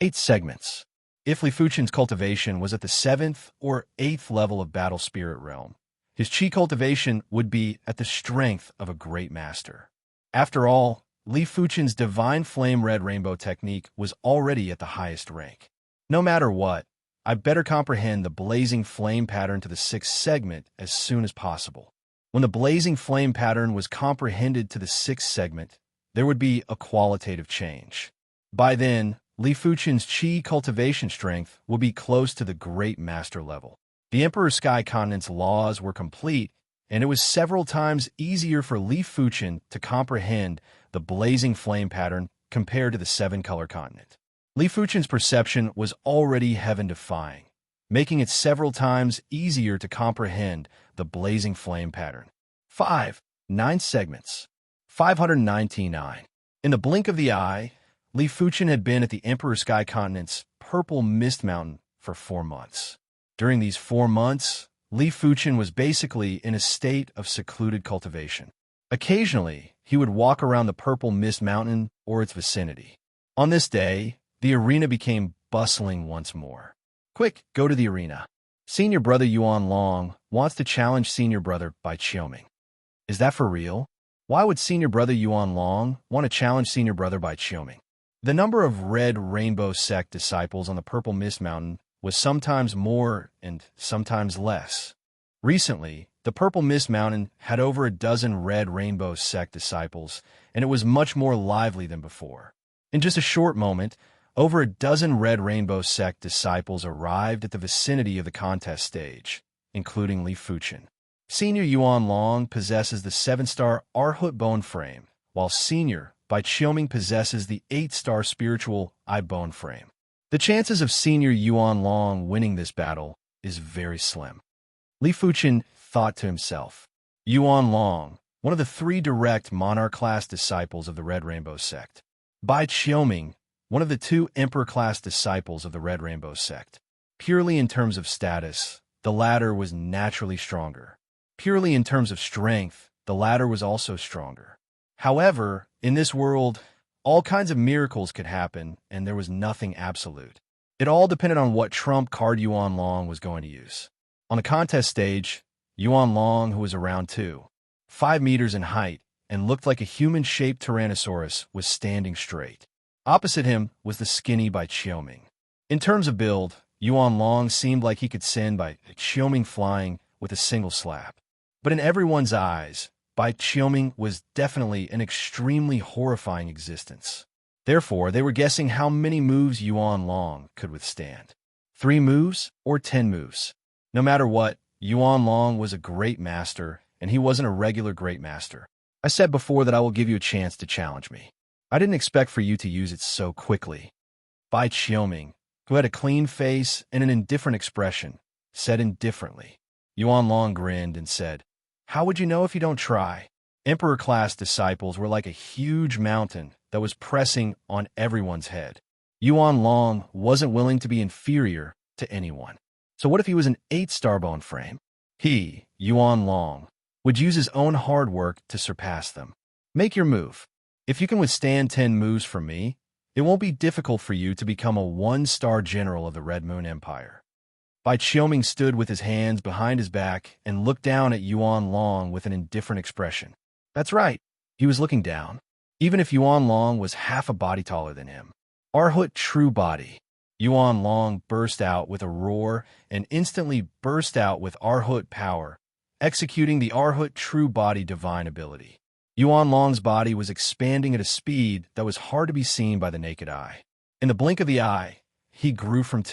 8 segments. If Li Fuchen's cultivation was at the 7th or 8th level of Battle Spirit Realm, his chi cultivation would be at the strength of a great master. After all, Li Fuchen's Divine Flame Red Rainbow technique was already at the highest rank. No matter what, I better comprehend the blazing flame pattern to the 6th segment as soon as possible. When the blazing flame pattern was comprehended to the 6th segment, there would be a qualitative change. By then, Li Fuchen's chi cultivation strength will be close to the great master level. The Emperor Sky Continent's laws were complete, and it was several times easier for Li Fuchen to comprehend the blazing flame pattern compared to the 7-color continent. Li Fuchen's perception was already heaven-defying, making it several times easier to comprehend the blazing flame pattern. 9 segments. 599. In the blink of the eye, Li Fuchen had been at the Emperor Sky Continent's Purple Mist Mountain for 4 months. During these 4 months, Li Fuchen was basically in a state of secluded cultivation. Occasionally, he would walk around the Purple Mist Mountain or its vicinity. On this day, the arena became bustling once more. Quick, go to the arena. Senior brother Yuan Long wants to challenge senior brother Bai Qiuming. Is that for real? Why would senior brother Yuan Long want to challenge senior brother Bai Qiuming? The number of Red Rainbow sect disciples on the Purple Mist Mountain was sometimes more and sometimes less. Recently, the Purple Mist Mountain had over a dozen Red Rainbow sect disciples, and it was much more lively than before. In just a short moment, over a dozen Red Rainbow sect disciples arrived at the vicinity of the contest stage, including Li Fuchen. Senior Yuan Long possesses the 7-star Arhut bone frame, while Senior Bai Qiuming possesses the 8-star spiritual I bone frame. The chances of Senior Yuan Long winning this battle is very slim. Li Fuchen thought to himself. Yuan Long, one of the 3 direct monarch-class disciples of the Red Rainbow sect. Bai Qiuming, one of the 2 emperor-class disciples of the Red Rainbow sect. Purely in terms of status, the latter was naturally stronger. Purely in terms of strength, the latter was also stronger. However, in this world, all kinds of miracles could happen, and there was nothing absolute. It all depended on what trump card Yuan Long was going to use. On the contest stage, Yuan Long, who was around 5 meters in height and looked like a human-shaped Tyrannosaurus, was standing straight. Opposite him was the skinny Bai Qiuming. In terms of build, Yuan Long seemed like he could send Bai Qiuming flying with a single slap. But in everyone's eyes, Bai Qiuming was definitely an extremely horrifying existence. Therefore, they were guessing how many moves Yuan Long could withstand. 3 moves or 10 moves. No matter what, Yuan Long was a great master, and he wasn't a regular great master. I said before that I will give you a chance to challenge me. I didn't expect for you to use it so quickly. Bai Qiuming, who had a clean face and an indifferent expression, said indifferently. Yuan Long grinned and said, "How would you know if you don't try?" Emperor-class disciples were like a huge mountain that was pressing on everyone's head. Yuan Long wasn't willing to be inferior to anyone. So what if he was an 8-star bone frame? He, Yuan Long, would use his own hard work to surpass them. Make your move. If you can withstand 10 moves from me, it won't be difficult for you to become a 1-star general of the Red Moon Empire. Bai Qiuming stood with his hands behind his back and looked down at Yuan Long with an indifferent expression. That's right, he was looking down, even if Yuan Long was half a body taller than him. Arhut true body. Yuan Long burst out with a roar and instantly burst out with Arhut power, executing the Arhut true body divine ability. Yuan Long's body was expanding at a speed that was hard to be seen by the naked eye. In the blink of the eye, he grew from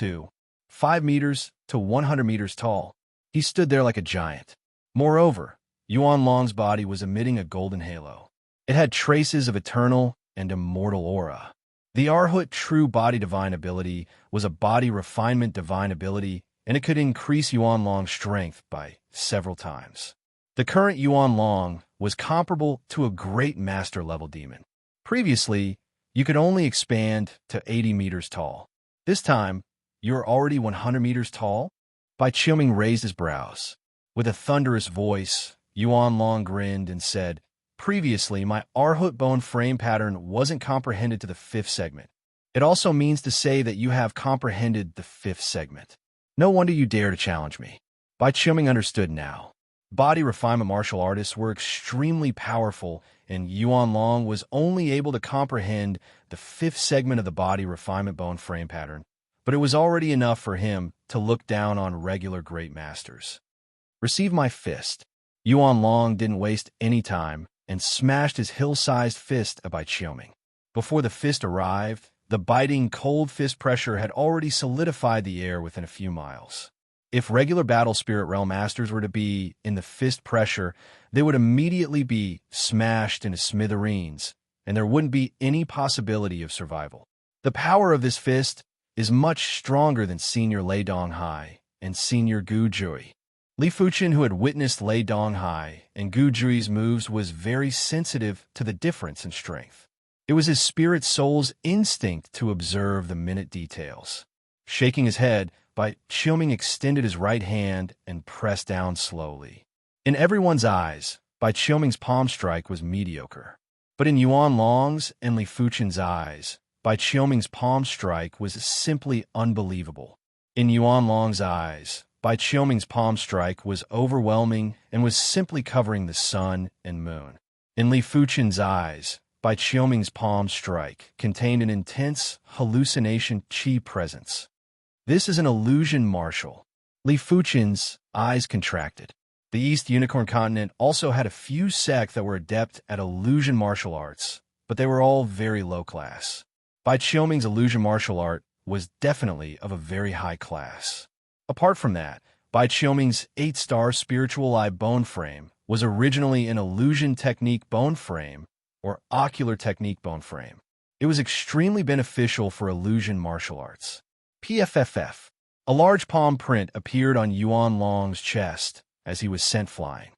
5 meters to 100 meters tall. He stood there like a giant. Moreover, Yuan Long's body was emitting a golden halo. It had traces of eternal and immortal aura. The Arhut true body divine ability was a body refinement divine ability, and it could increase Yuan Long's strength by several times. The current Yuan Long was comparable to a great master level demon. Previously, you could only expand to 80 meters tall. This time, you're already 100 meters tall? Bai Qiuming raised his brows. With a thunderous voice, Yuan Long grinned and said, "Previously, my Arhut bone frame pattern wasn't comprehended to the 5th segment. It also means to say that you have comprehended the 5th segment. No wonder you dare to challenge me." Bai Qiuming understood now. Body refinement martial artists were extremely powerful, and Yuan Long was only able to comprehend the 5th segment of the body refinement bone frame pattern, but it was already enough for him to look down on regular great masters. "Receive my fist." Yuan Long didn't waste any time and smashed his hill-sized fist at Bai Qiuming. Before the fist arrived, the biting, cold fist pressure had already solidified the air within a few miles. If regular battle spirit realm masters were to be in the fist pressure, they would immediately be smashed into smithereens, and there wouldn't be any possibility of survival. The power of this fist is much stronger than Senior Lei Donghai and Senior Gu Jui. Li Fuchen, who had witnessed Lei Donghai and Gu Jui's moves, was very sensitive to the difference in strength. It was his spirit soul's instinct to observe the minute details. Shaking his head, Bai Qiuming extended his right hand and pressed down slowly. In everyone's eyes, Bai Qiuming's palm strike was mediocre. But in Yuan Long's and Li Fuchen's eyes, Bai Qiuming's palm strike was simply unbelievable. In Yuan Long's eyes, Bai Qiuming's palm strike was overwhelming and was simply covering the sun and moon. In Li Fuchen's eyes, Bai Qiuming's palm strike contained an intense hallucination qi presence. "This is an illusion martial." Li Fuchen's eyes contracted. The East Unicorn Continent also had a few sects that were adept at illusion martial arts, but they were all very low class. Bai Qiuming's illusion martial art was definitely of a very high class. Apart from that, Bai Qiuming's 8-star spiritual eye bone frame was originally an illusion technique bone frame or ocular technique bone frame. It was extremely beneficial for illusion martial arts. PFFF. A large palm print appeared on Yuan Long's chest as he was sent flying.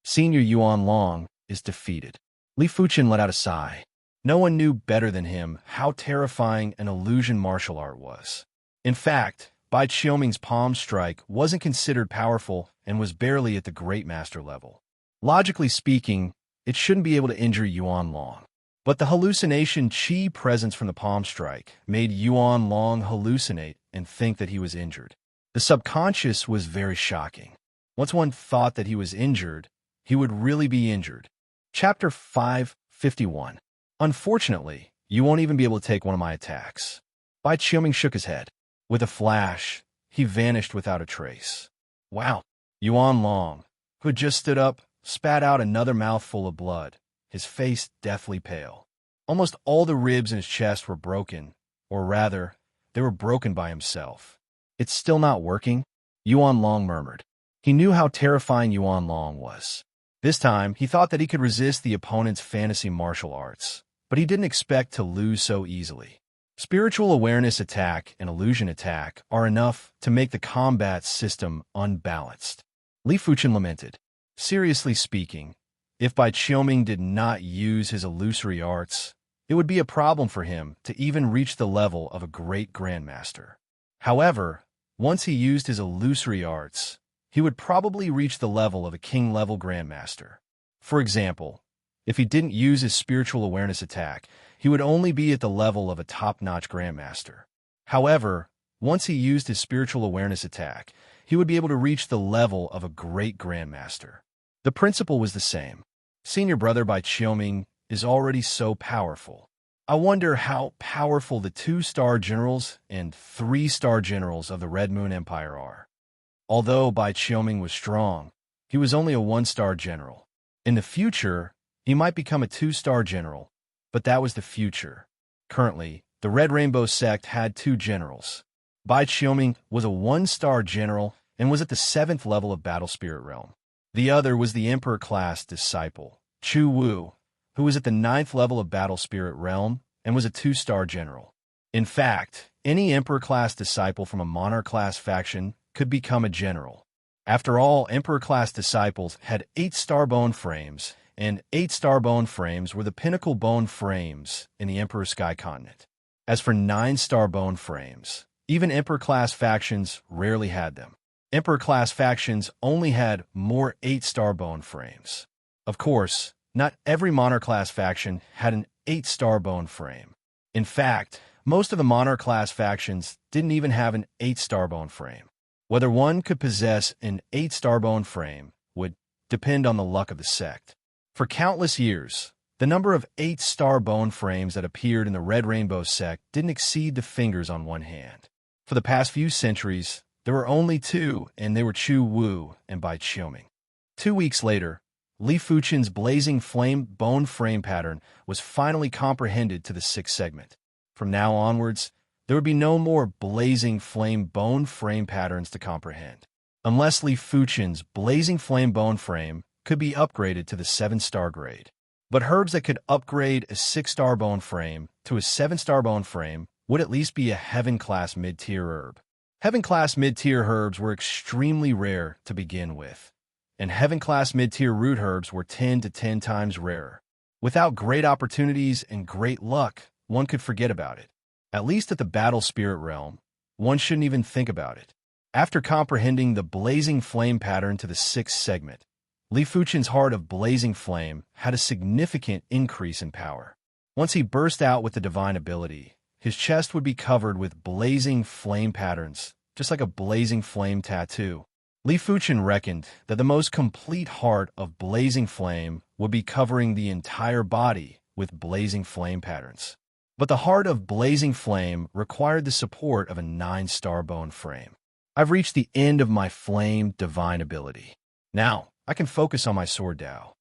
Senior Yuan Long is defeated. Li Fuchen let out a sigh. No one knew better than him how terrifying an illusion martial art was. In fact, Bai Qiuming's palm strike wasn't considered powerful and was barely at the Great Master level. Logically speaking, it shouldn't be able to injure Yuan Long. But the hallucination qi presence from the palm strike made Yuan Long hallucinate and think that he was injured. The subconscious was very shocking. Once one thought that he was injured, he would really be injured. Chapter 551. Unfortunately, you won't even be able to take one of my attacks. Bai Qiuming shook his head. With a flash, he vanished without a trace. Wow. Yuan Long, who had just stood up, spat out another mouthful of blood, his face deathly pale. Almost all the ribs in his chest were broken, or rather, they were broken by himself. "It's still not working?" Yuan Long murmured. He knew how terrifying Yuan Long was. This time, he thought that he could resist the opponent's fantasy martial arts, but he didn't expect to lose so easily. Spiritual awareness attack and illusion attack are enough to make the combat system unbalanced. Li Fuchen lamented. Seriously speaking, if Bai Qiuming did not use his illusory arts, it would be a problem for him to even reach the level of a great grandmaster. However, once he used his illusory arts, he would probably reach the level of a king-level grandmaster. For example, if he didn't use his spiritual awareness attack, he would only be at the level of a top-notch grandmaster. However, once he used his spiritual awareness attack, he would be able to reach the level of a great grandmaster. The principle was the same. Senior brother Bai Qiuming is already so powerful. I wonder how powerful the 2-star generals and 3-star generals of the Red Moon Empire are. Although Bai Qiuming was strong, he was only a 1-star general. In the future, he might become a 2-star general, but that was the future. Currently, the Red Rainbow sect had 2 generals. Bai Qiuming was a 1-star general and was at the 7th level of Battle Spirit Realm. The other was the Emperor-class disciple, Chu Wu, who was at the 9th level of Battle Spirit Realm and was a 2-star general. In fact, any Emperor-class disciple from a Monarch-class faction could become a general. After all, Emperor-class disciples had 8-star bone frames, and 8-star bone frames were the pinnacle bone frames in the Emperor Sky Continent. As for 9-star bone frames, even Emperor-class factions rarely had them. Emperor-class factions only had more 8-star bone frames. Of course, not every Monarch-class faction had an 8-star bone frame. In fact, most of the Monarch-class factions didn't even have an 8-star bone frame. Whether one could possess an 8-star bone frame would depend on the luck of the sect. For countless years, the number of 8-star bone frames that appeared in the Red Rainbow sect didn't exceed the fingers on one hand. For the past few centuries, there were only 2, and they were Chu Wu and Bai Qiuming. 2 weeks later, Li Fuchen's blazing flame bone frame pattern was finally comprehended to the 6th segment. From now onwards, there would be no more blazing flame bone frame patterns to comprehend, unless Li Fuchen's blazing flame bone frame could be upgraded to the 7-star grade. But herbs that could upgrade a 6-star bone frame to a 7-star bone frame would at least be a Heaven-class mid-tier herb. Heaven-class mid-tier herbs were extremely rare to begin with, and Heaven-class mid-tier root herbs were 10 to 10 times rarer. Without great opportunities and great luck, one could forget about it. At least at the Battle Spirit Realm, one shouldn't even think about it. After comprehending the blazing flame pattern to the 6th segment, Li Fuchen's heart of blazing flame had a significant increase in power. Once he burst out with the divine ability, his chest would be covered with blazing flame patterns, just like a blazing flame tattoo. Li Fuchen reckoned that the most complete heart of blazing flame would be covering the entire body with blazing flame patterns. But the heart of blazing flame required the support of a 9-star bone frame. I've reached the end of my flame divine ability. Now, I can focus on my sword Dao.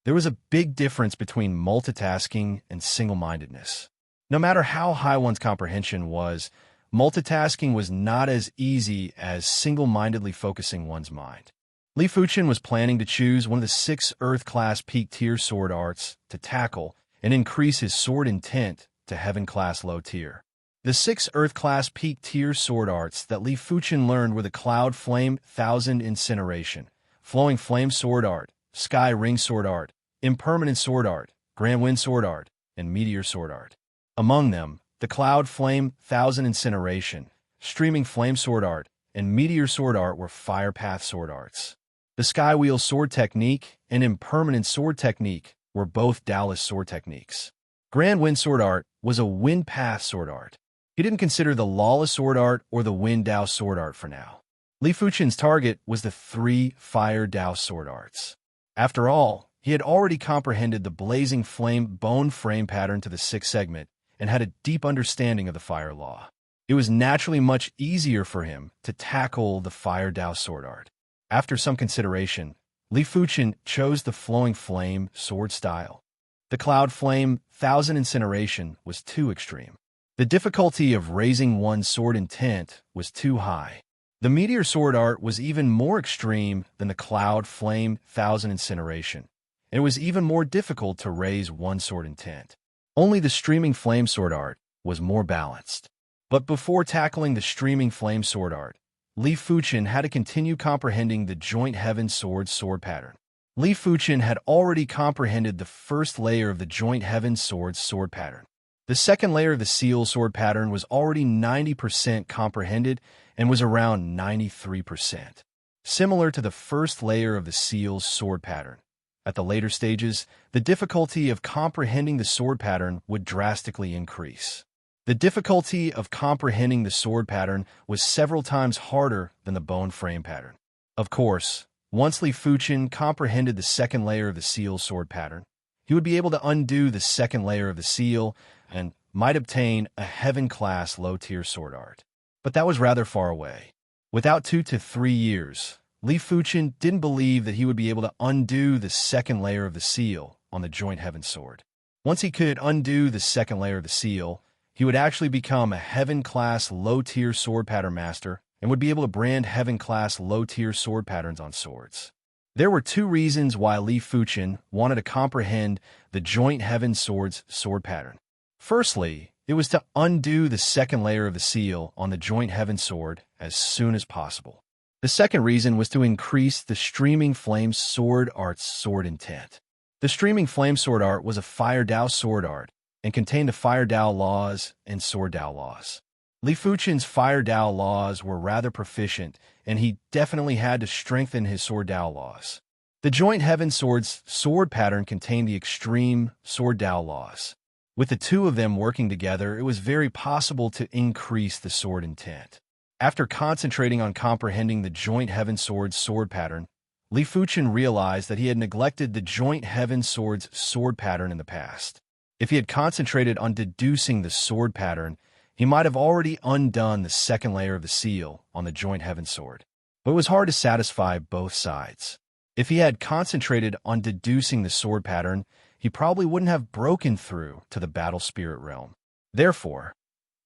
There was a big difference between multitasking and single-mindedness. No matter how high one's comprehension was, multitasking was not as easy as single-mindedly focusing one's mind. Li Fuchen was planning to choose one of the 6 Earth-class peak-tier sword arts to tackle and increase his sword intent to Heaven-class low-tier. The 6 Earth-class peak-tier sword arts that Li Fuchen learned were the Cloud Flame 1000 Incineration, Flowing Flame Sword Art, Sky Ring Sword Art, Impermanent Sword Art, Grand Wind Sword Art, and Meteor Sword Art. Among them, the Cloud Flame 1000 Incineration, Streaming Flame Sword Art, and Meteor Sword Art were Fire Path Sword Arts. The Sky Wheel Sword Technique and Impermanent Sword Technique were both Taoist sword techniques. Grand Wind Sword Art was a Wind Path Sword Art. He didn't consider the Lawless Sword Art or the Wind Dao Sword Art for now. Li Fuchen's target was the 3 Fire Dao Sword Arts. After all, he had already comprehended the blazing flame bone frame pattern to the 6th segment and had a deep understanding of the fire law. It was naturally much easier for him to tackle the Fire Dao Sword Art. After some consideration, Li Fuchen chose the Flowing Flame sword style. The Cloud Flame 1000 Incineration was too extreme. The difficulty of raising one's sword intent was too high. The Meteor Sword Art was even more extreme than the Cloud Flame 1000 Incineration, and it was even more difficult to raise one's sword intent. Only the Streaming Flame Sword Art was more balanced. But before tackling the Streaming Flame Sword Art, Li Fuchen had to continue comprehending the Joint Heaven sword pattern. Li Fuchen had already comprehended the first layer of the Joint Heaven sword pattern. The second layer of the Seal sword pattern was already 90% comprehended and was around 93%. Similar to the first layer of the Seal's sword pattern. At the later stages, the difficulty of comprehending the sword pattern would drastically increase. The difficulty of comprehending the sword pattern was several times harder than the bone frame pattern. Of course, once Li Fuchen comprehended the second layer of the Seal sword pattern, he would be able to undo the second layer of the Seal, and might obtain a heaven-class low-tier sword art. But that was rather far away. Without 2 to 3 years, Li Fuchen didn't believe that he would be able to undo the second layer of the seal on the joint heaven sword. Once he could undo the second layer of the seal, he would actually become a heaven-class low-tier sword pattern master and would be able to brand heaven-class low-tier sword patterns on swords. There were 2 reasons why Li Fuchen wanted to comprehend the joint heaven sword's sword pattern. Firstly, it was to undo the second layer of the seal on the joint heaven sword as soon as possible. The second reason was to increase the Streaming Flame sword art's sword intent. The Streaming Flame sword art was a Fire Dao sword art and contained the Fire Dao laws and Sword Dao laws. Li Fuchen's Fire Dao laws were rather proficient, and he definitely had to strengthen his Sword Dao laws. The joint heaven sword's sword pattern contained the extreme Sword Dao laws. With the 2 of them working together, it was very possible to increase the sword intent. After concentrating on comprehending the joint heaven sword's sword pattern, Li Fuchen realized that he had neglected the joint heaven sword's sword pattern in the past. If he had concentrated on deducing the sword pattern, he might have already undone the second layer of the seal on the joint heaven sword. But it was hard to satisfy both sides. If he had concentrated on deducing the sword pattern, he probably wouldn't have broken through to the battle spirit realm. Therefore,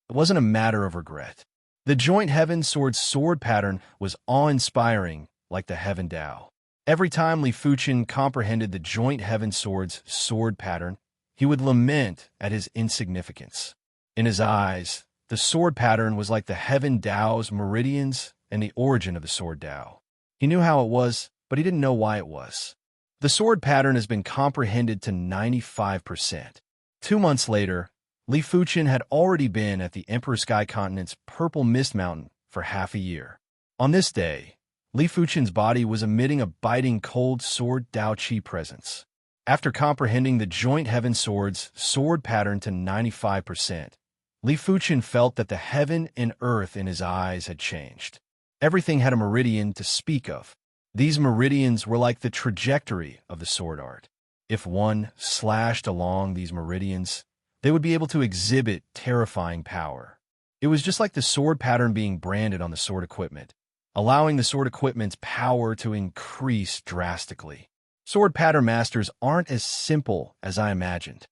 it wasn't a matter of regret. The joint heaven sword's sword pattern was awe-inspiring, like the heaven Dao. Every time Li Fuchen comprehended the joint heaven sword's sword pattern, he would lament at his insignificance. In his eyes, the sword pattern was like the heaven Dao's meridians and the origin of the sword Dao. He knew how it was, but he didn't know why it was. The sword pattern has been comprehended to 95%. 2 months later, Li Fuchen had already been at the Emperor Sky Continent's Purple Mist Mountain for half a year. On this day, Li Fuchen's body was emitting a biting cold sword Dao Qi presence. After comprehending the joint heaven sword's sword pattern to 95%, Li Fuchen felt that the heaven and earth in his eyes had changed. Everything had a meridian to speak of. These meridians were like the trajectory of the sword art. If one slashed along these meridians, they would be able to exhibit terrifying power. It was just like the sword pattern being branded on the sword equipment, allowing the sword equipment's power to increase drastically. Sword pattern masters aren't as simple as I imagined.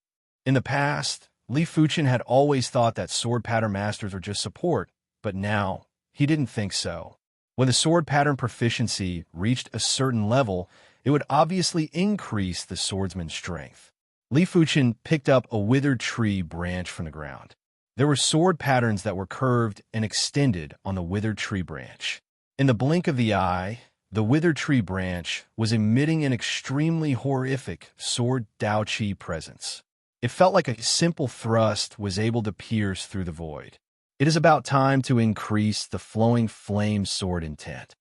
In the past, Li Fuchen had always thought that sword pattern masters were just support, but now he didn't think so. When the sword pattern proficiency reached a certain level, it would obviously increase the swordsman's strength. Li Fuchen picked up a withered tree branch from the ground. There were sword patterns that were curved and extended on the withered tree branch. In the blink of the eye, the withered tree branch was emitting an extremely horrific sword Dao Qi presence. It felt like a simple thrust was able to pierce through the void. It is about time to increase the flowing flame sword intent.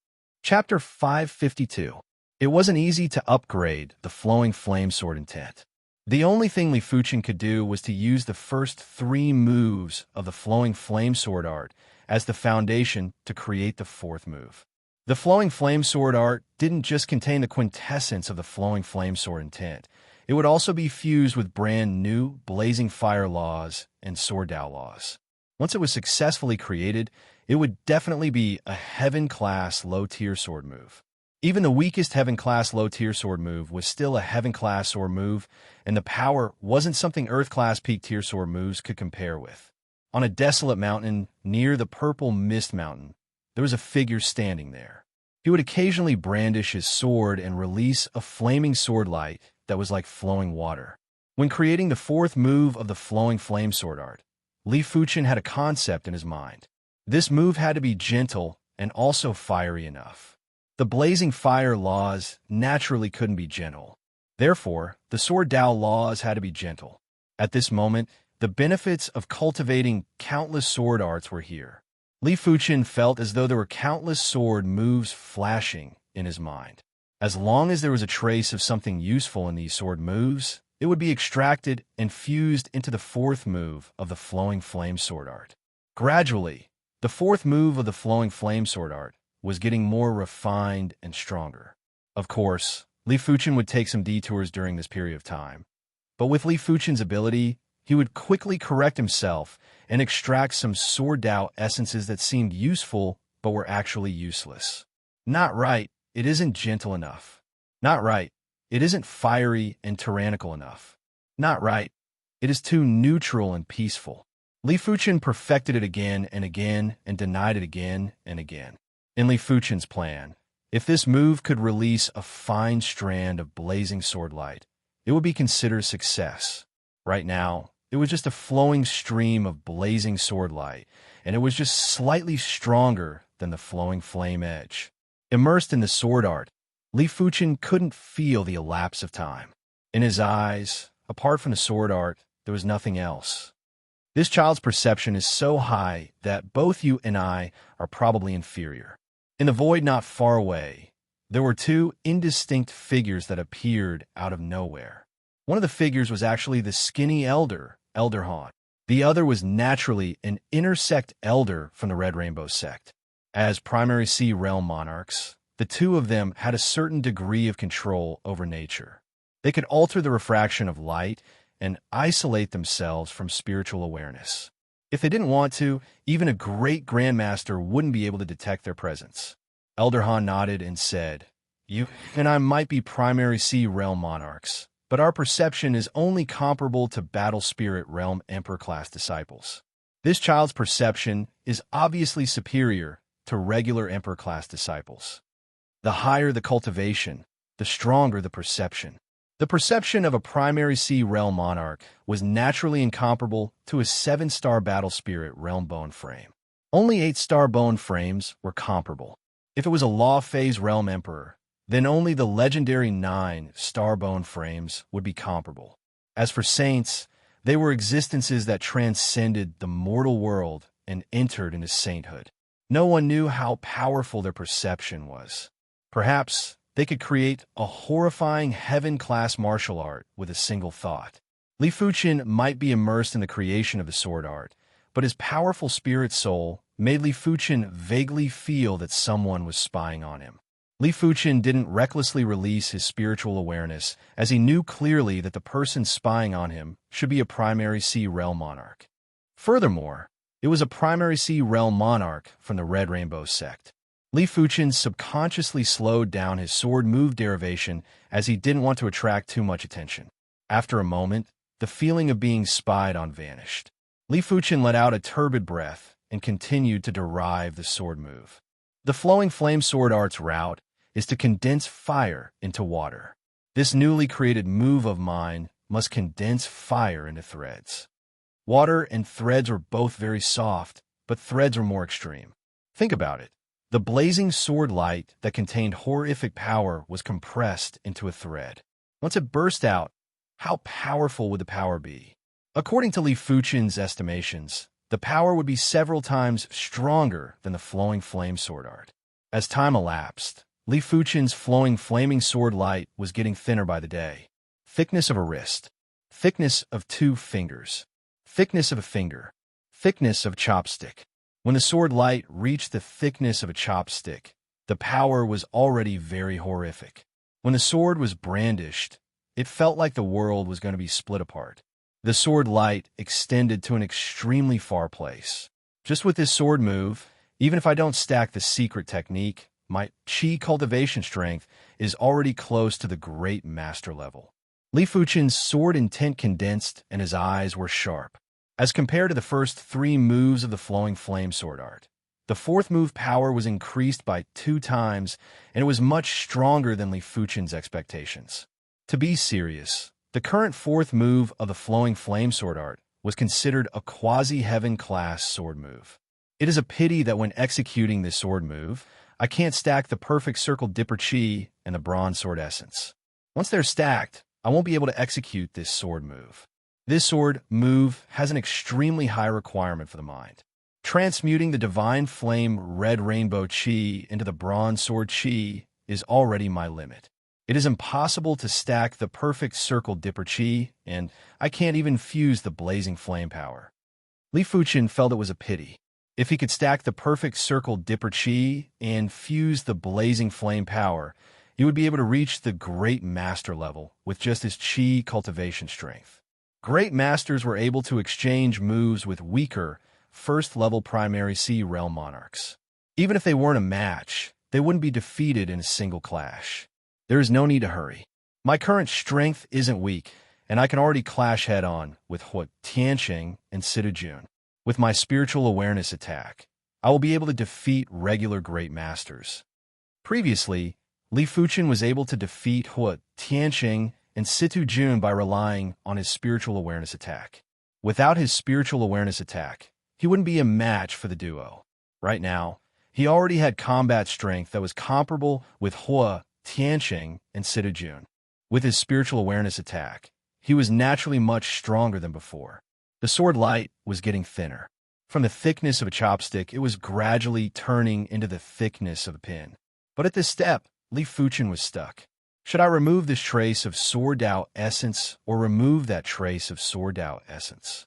Chapter 552. It wasn't easy to upgrade the flowing flame sword intent. The only thing Li Fuchen could do was to use the first 3 moves of the flowing flame sword art as the foundation to create the 4th move. The flowing flame sword art didn't just contain the quintessence of the flowing flame sword intent. It would also be fused with brand new blazing fire laws and sword Dao laws. Once it was successfully created, it would definitely be a heaven-class low-tier sword move. Even the weakest heaven-class low-tier sword move was still a heaven-class sword move, and the power wasn't something earth-class peak-tier sword moves could compare with. On a desolate mountain near the Purple Mist Mountain, there was a figure standing there. He would occasionally brandish his sword and release a flaming sword light that was like flowing water. When creating the 4th move of the flowing flame sword art, Li Fuchen had a concept in his mind. This move had to be gentle and also fiery enough. The blazing fire laws naturally couldn't be gentle. Therefore, the sword Dao laws had to be gentle. At this moment, the benefits of cultivating countless sword arts were here. Li Fuchen felt as though there were countless sword moves flashing in his mind. As long as there was a trace of something useful in these sword moves, it would be extracted and fused into the 4th move of the flowing flame sword art. Gradually, the 4th move of the flowing flame sword art was getting more refined and stronger. Of course, Li Fuchen would take some detours during this period of time. But with Li Fuchen's ability, he would quickly correct himself and extract some sword Dao essences that seemed useful but were actually useless. Not right, it isn't gentle enough. Not right, it isn't fiery and tyrannical enough. Not right, it is too neutral and peaceful. Li Fuchen perfected it again and again and denied it again and again. In Li Fuchen's plan, if this move could release a fine strand of blazing sword light, it would be considered a success. Right now, it was just a flowing stream of blazing sword light, and it was just slightly stronger than the flowing flame edge. Immersed in the sword art, Li Fuchen couldn't feel the elapse of time. In his eyes, apart from the sword art, there was nothing else. This child's perception is so high that both you and I are probably inferior. In the void not far away, there were two indistinct figures that appeared out of nowhere. One of the figures was actually the skinny elder, Elder Han. The other was naturally an intersect elder from the Red Rainbow sect. As primary sea realm monarchs, the two of them had a certain degree of control over nature. They could alter the refraction of light and isolate themselves from spiritual awareness. If they didn't want to, even a great grandmaster wouldn't be able to detect their presence. Elder Han nodded and said, "You and I might be primary sea realm monarchs, but our perception is only comparable to battle spirit realm emperor-class disciples. This child's perception is obviously superior to regular emperor-class disciples. The higher the cultivation, the stronger the perception. The perception of a primary sea realm monarch was naturally incomparable to a 7-star battle spirit realm bone frame. Only 8-star bone frames were comparable. If it was a law phase realm emperor, then only the legendary 9-star bone frames would be comparable. As for saints, they were existences that transcended the mortal world and entered into sainthood. No one knew how powerful their perception was. Perhaps they could create a horrifying heaven-class martial art with a single thought. Li Fuchen might be immersed in the creation of the sword art, but his powerful spirit soul made Li Fuchen vaguely feel that someone was spying on him. Li Fuchen didn't recklessly release his spiritual awareness, as he knew clearly that the person spying on him should be a primary sea realm monarch. Furthermore, it was a primary sea realm monarch from the Red Rainbow sect. Li Fuchen subconsciously slowed down his sword move derivation as he didn't want to attract too much attention. After a moment, the feeling of being spied on vanished. Li Fuchen let out a turbid breath and continued to derive the sword move. The flowing flame sword art's route is to condense fire into water. This newly created move of mine must condense fire into threads. Water and threads were both very soft, but threads were more extreme. Think about it. The blazing sword light that contained horrific power was compressed into a thread. Once it burst out, how powerful would the power be? According to Li Fuchen's estimations, the power would be several times stronger than the flowing flame sword art. As time elapsed, Li Fuchen's flowing flaming sword light was getting thinner by the day. Thickness of a wrist. Thickness of 2 fingers. Thickness of a finger. Thickness of a chopstick. When the sword light reached the thickness of a chopstick, the power was already very horrific. When the sword was brandished, it felt like the world was going to be split apart. The sword light extended to an extremely far place. Just with this sword move, even if I don't stack the secret technique, my chi cultivation strength is already close to the great master level. Li Fuchen's sword intent condensed and his eyes were sharp. As compared to the first 3 moves of the flowing flame sword art, the 4th move power was increased by 2 times, and it was much stronger than Li Fuchen's expectations. To be serious, the current 4th move of the flowing flame sword art was considered a quasi-heaven class sword move. It is a pity that when executing this sword move, I can't stack the perfect circle dipper chi and the bronze sword essence. Once they're stacked, I won't be able to execute this sword move. This sword move has an extremely high requirement for the mind. Transmuting the divine flame red rainbow chi into the bronze sword chi is already my limit. It is impossible to stack the perfect circle dipper chi, and I can't even fuse the blazing flame power. Li Fuchen felt it was a pity. If he could stack the perfect circle dipper chi and fuse the blazing flame power, he would be able to reach the great master level with just his chi cultivation strength. Great masters were able to exchange moves with weaker, first-level primary C realm monarchs. Even if they weren't a match, they wouldn't be defeated in a single clash. There is no need to hurry. My current strength isn't weak, and I can already clash head-on with Hua Tianqing and Sita Jun. With my spiritual awareness attack, I will be able to defeat regular great masters. Previously, Li Fuchen was able to defeat Hua Tianqing and Situ Jun by relying on his spiritual awareness attack. Without his spiritual awareness attack, he wouldn't be a match for the duo. Right now, he already had combat strength that was comparable with Hua Tianqing and Sita Jun. With his spiritual awareness attack, he was naturally much stronger than before. The sword light was getting thinner. From the thickness of a chopstick, it was gradually turning into the thickness of a pin. But at this step, Li Fuchen was stuck. Should I remove this trace of Sword Dao essence or remove that trace of Sword Dao essence?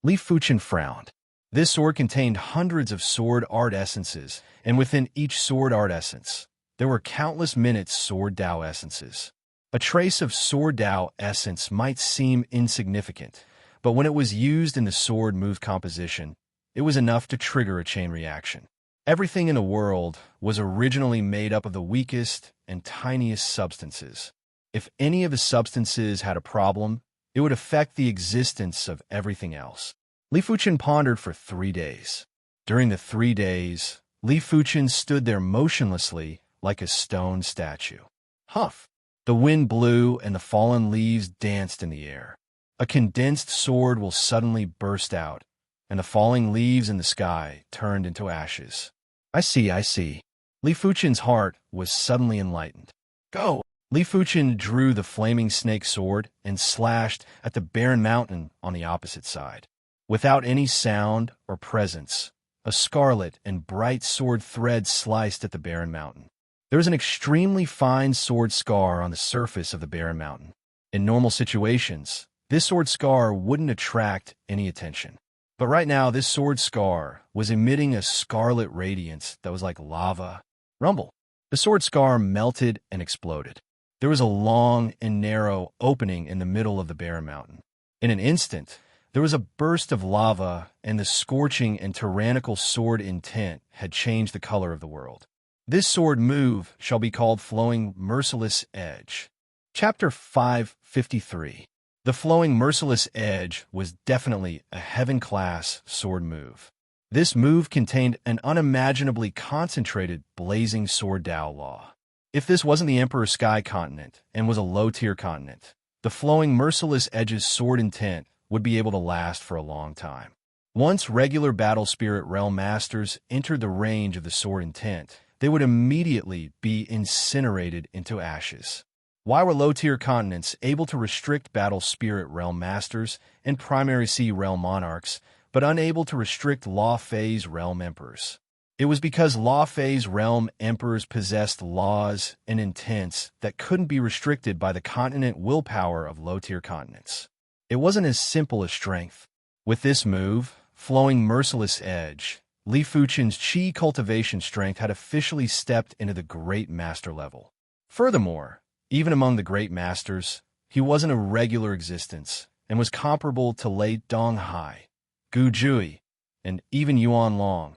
Li Fuchen frowned. This sword contained hundreds of sword art essences, and within each sword art essence, there were countless minutes Sword Dao essences. A trace of Sword Dao essence might seem insignificant, but when it was used in the sword move composition, it was enough to trigger a chain reaction. Everything in the world was originally made up of the weakest and tiniest substances. If any of the substances had a problem, it would affect the existence of everything else. Li Fuchen pondered for 3 days. During the 3 days, Li Fuchen stood there motionlessly like a stone statue. Huff! The wind blew and the fallen leaves danced in the air. A condensed sword will suddenly burst out, and the falling leaves in the sky turned into ashes. I see. Li Fuchen's heart was suddenly enlightened. Go! Li Fuchen drew the flaming snake sword and slashed at the barren mountain on the opposite side. Without any sound or presence, a scarlet and bright sword thread sliced at the barren mountain. There was an extremely fine sword scar on the surface of the barren mountain. In normal situations, this sword scar wouldn't attract any attention. But right now, this sword scar was emitting a scarlet radiance that was like lava. Rumble! The sword scar melted and exploded. There was a long and narrow opening in the middle of the barren mountain. In an instant, there was a burst of lava, and the scorching and tyrannical sword intent had changed the color of the world. This sword move shall be called Flowing Merciless Edge. Chapter 553. The Flowing Merciless Edge was definitely a heaven-class sword move. This move contained an unimaginably concentrated blazing sword Dao law. If this wasn't the Emperor Sky continent and was a low-tier continent, the Flowing Merciless Edge's sword intent would be able to last for a long time. Once regular Battle Spirit Realm Masters entered the range of the sword intent, they would immediately be incinerated into ashes. Why were low-tier continents able to restrict Battle Spirit Realm Masters and Primary Sea Realm Monarchs, but unable to restrict Law Phase Realm Emperors? It was because Law Phase Realm Emperors possessed laws and intents that couldn't be restricted by the continent willpower of low-tier continents. It wasn't as simple as strength. With this move, Flowing Merciless Edge, Li Fuchen's Qi cultivation strength had officially stepped into the Great Master level. Furthermore, even among the Great Masters, he wasn't a regular existence and was comparable to Lei Donghai, Gu Jui, and even Yuan Long.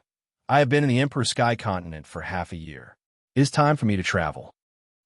I have been in the Emperor Sky continent for half a year. It is time for me to travel.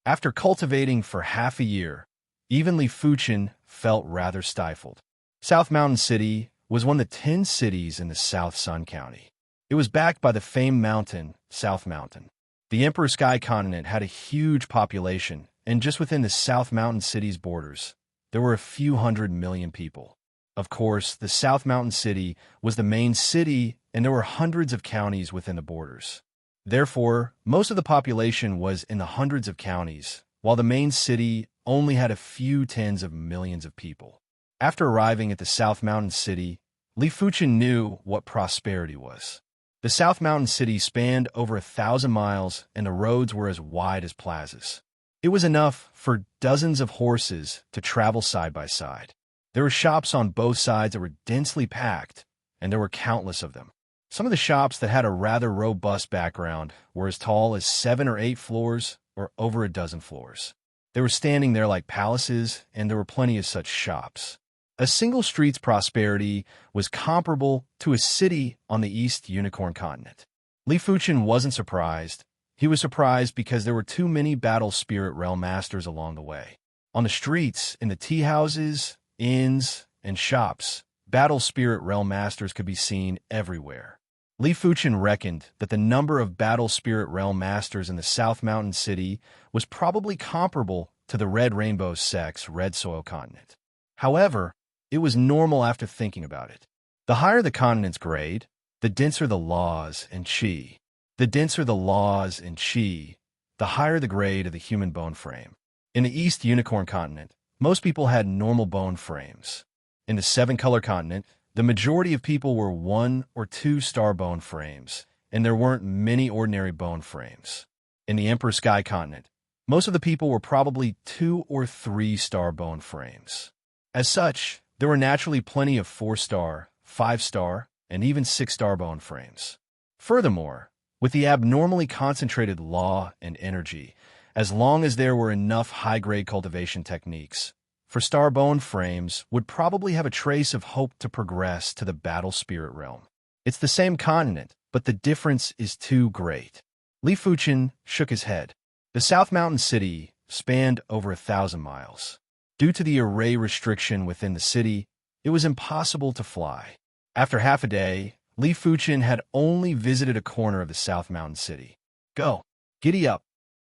After cultivating for half a year, even Li Fuchen felt rather stifled. South Mountain City was one of the 10 cities in the South Sun County. It was backed by the famed mountain, South Mountain. The Emperor Sky continent had a huge population, and just within the South Mountain City's borders, there were a few 100 million people. Of course, the South Mountain City was the main city, and there were hundreds of counties within the borders. Therefore, most of the population was in the hundreds of counties, while the main city only had a few tens of millions of people. After arriving at the South Mountain City, Li Fuchen knew what prosperity was. The South Mountain City spanned over 1,000 miles, and the roads were as wide as plazas. It was enough for dozens of horses to travel side by side. There were shops on both sides that were densely packed, and there were countless of them. Some of the shops that had a rather robust background were as tall as 7 or 8 floors or over a dozen floors. They were standing there like palaces, and there were plenty of such shops. A single street's prosperity was comparable to a city on the East Unicorn continent. Li Fuchen wasn't surprised. He was surprised because there were too many battle spirit realm masters along the way. On the streets, in the tea houses, inns, and shops, battle spirit realm masters could be seen everywhere. Li Fuchen reckoned that the number of battle spirit realm masters in the South Mountain City was probably comparable to the Red Rainbow Sect's Red Soil continent. However, it was normal after thinking about it. The higher the continent's grade, the denser the laws and chi. The denser the laws and chi, the higher the grade of the human bone frame. In the East Unicorn continent, most people had normal bone frames. In the Seven-Color continent, the majority of people were 1 or 2 star bone frames, and there weren't many ordinary bone frames. In the Emperor Sky continent, most of the people were probably 2 or 3 star bone frames. As such, there were naturally plenty of 4-star, 5-star, and even 6-star bone frames. Furthermore, with the abnormally concentrated law and energy, as long as there were enough high-grade cultivation techniques, for star bone frames would probably have a trace of hope to progress to the battle spirit realm. It's the same continent, but the difference is too great. Li Fuchen shook his head. The South Mountain City spanned over 1,000 miles. Due to the array restriction within the city, it was impossible to fly. After half a day, Li Fuchen had only visited a corner of the South Mountain City. Go. Giddy up.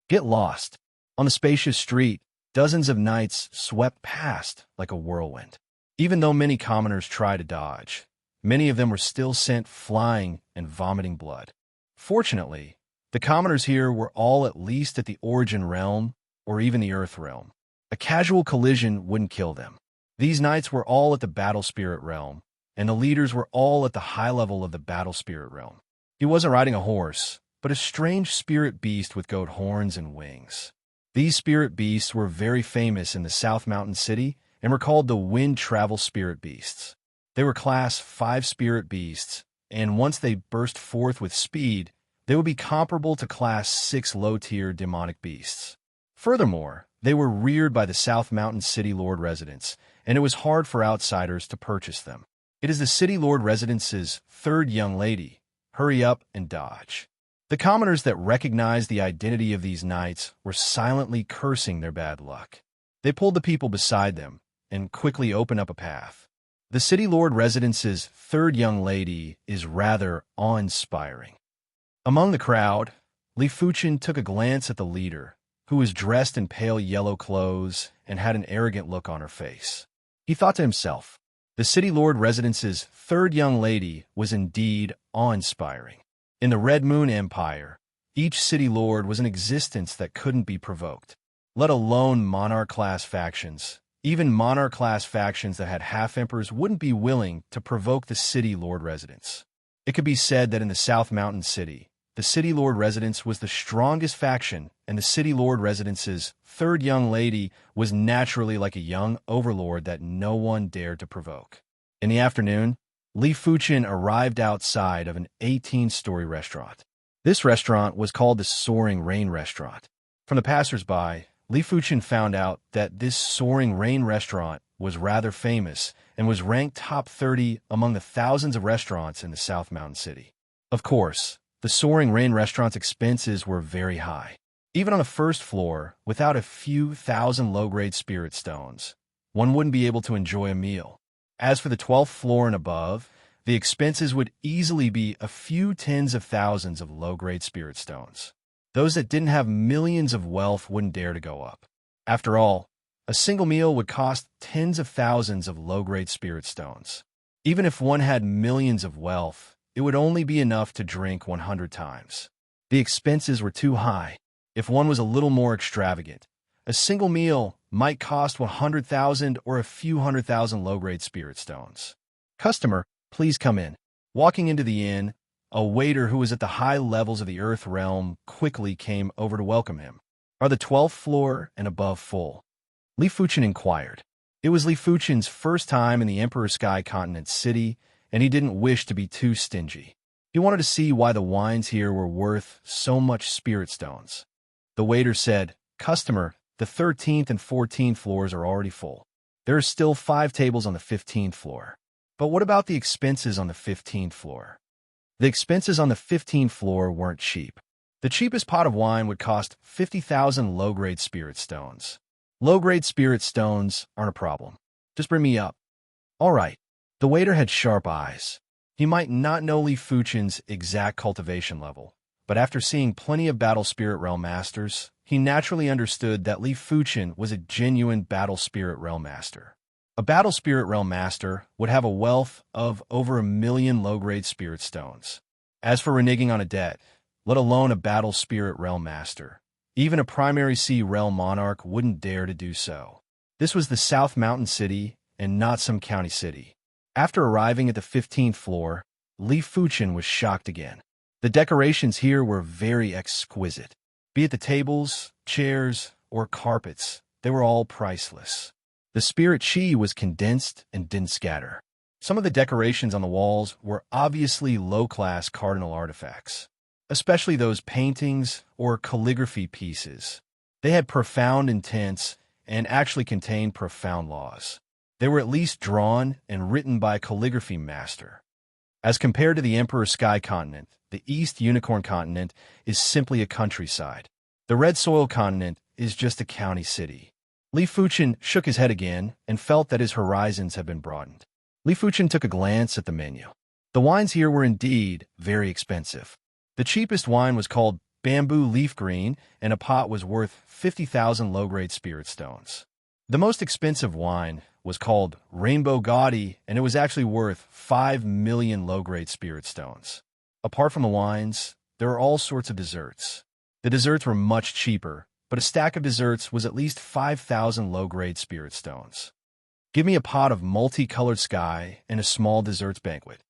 Get lost. On the spacious street, dozens of knights swept past like a whirlwind. Even though many commoners tried to dodge, many of them were still sent flying and vomiting blood. Fortunately, the commoners here were all at least at the origin realm or even the earth realm. A casual collision wouldn't kill them. These knights were all at the battle spirit realm, and the leaders were all at the high level of the battle spirit realm. He wasn't riding a horse, but a strange spirit beast with goat horns and wings. These spirit beasts were very famous in the South Mountain City and were called the Wind Travel Spirit Beasts. They were Class 5 spirit beasts, and once they burst forth with speed, they would be comparable to Class 6 low-tier demonic beasts. Furthermore, they were reared by the South Mountain City Lord residents, and it was hard for outsiders to purchase them. It is the City Lord residence's third young lady. Hurry up and dodge. The commoners that recognized the identity of these knights were silently cursing their bad luck. They pulled the people beside them and quickly opened up a path. The City Lord residence's third young lady is rather awe-inspiring. Among the crowd, Li Fuchen took a glance at the leader, who was dressed in pale yellow clothes and had an arrogant look on her face. He thought to himself, the City Lord residence's third young lady was indeed awe-inspiring. In the Red Moon Empire, each City Lord was an existence that couldn't be provoked, let alone monarch-class factions. Even monarch-class factions that had half-emperors wouldn't be willing to provoke the City Lord residents. It could be said that in the South Mountain City, the City Lord residence was the strongest faction, and the City Lord residence's third young lady was naturally like a young overlord that no one dared to provoke. In the afternoon, Li Fuchen arrived outside of an 18-story restaurant. This restaurant was called the Soaring Rain Restaurant. From the passers-by, Li Fuchen found out that this Soaring Rain Restaurant was rather famous and was ranked top 30 among the thousands of restaurants in the South Mountain City. Of course, the Soaring Rain Restaurant's expenses were very high. Even on the first floor, without a few thousand low-grade spirit stones, one wouldn't be able to enjoy a meal. As for the 12th floor and above, the expenses would easily be a few tens of thousands of low-grade spirit stones. Those that didn't have millions of wealth wouldn't dare to go up. After all, a single meal would cost tens of thousands of low-grade spirit stones. Even if one had millions of wealth, it would only be enough to drink 100 times. The expenses were too high. If one was a little more extravagant, a single meal might cost 100,000 or a few 100,000 low-grade spirit stones. Customer, please come in. Walking into the inn, a waiter who was at the high levels of the earth realm quickly came over to welcome him. Are the 12th floor and above full? Li Fuchen inquired. It was Li Fuchen's first time in the Emperor Sky Continent City, and he didn't wish to be too stingy. He wanted to see why the wines here were worth so much spirit stones. The waiter said, Customer, the 13th and 14th floors are already full. There are still 5 tables on the 15th floor. But what about the expenses on the 15th floor? The expenses on the 15th floor weren't cheap. The cheapest pot of wine would cost 50,000 low-grade spirit stones. Low-grade spirit stones aren't a problem. Just bring me up. All right. The waiter had sharp eyes. He might not know Li Fuchen's exact cultivation level, but after seeing plenty of Battle Spirit Realm Masters, he naturally understood that Li Fuchen was a genuine Battle Spirit Realm Master. A Battle Spirit Realm Master would have a wealth of over 1 million low-grade spirit stones. As for reneging on a debt, let alone a Battle Spirit Realm Master, even a Primary Sea Realm Monarch wouldn't dare to do so. This was the South Mountain City and not some county city. After arriving at the 15th floor, Li Fuchen was shocked again. The decorations here were very exquisite. Be it the tables, chairs, or carpets, they were all priceless. The spirit chi was condensed and didn't scatter. Some of the decorations on the walls were obviously low-class cardinal artifacts, especially those paintings or calligraphy pieces. They had profound intents and actually contained profound laws. They were at least drawn and written by a calligraphy master. As compared to the Emperor Sky Continent, the East Unicorn Continent is simply a countryside. The Red Soil Continent is just a county city. Li Fuchen shook his head again and felt that his horizons had been broadened. Li Fuchen took a glance at the menu. The wines here were indeed very expensive. The cheapest wine was called Bamboo Leaf Green, and a pot was worth 50,000 low-grade spirit stones. The most expensive wine was called Rainbow Gaudy, and it was actually worth 5 million low-grade spirit stones. Apart from the wines, there were all sorts of desserts. The desserts were much cheaper, but a stack of desserts was at least 5,000 low-grade spirit stones. Give me a pot of multicolored sky and a small desserts banquet.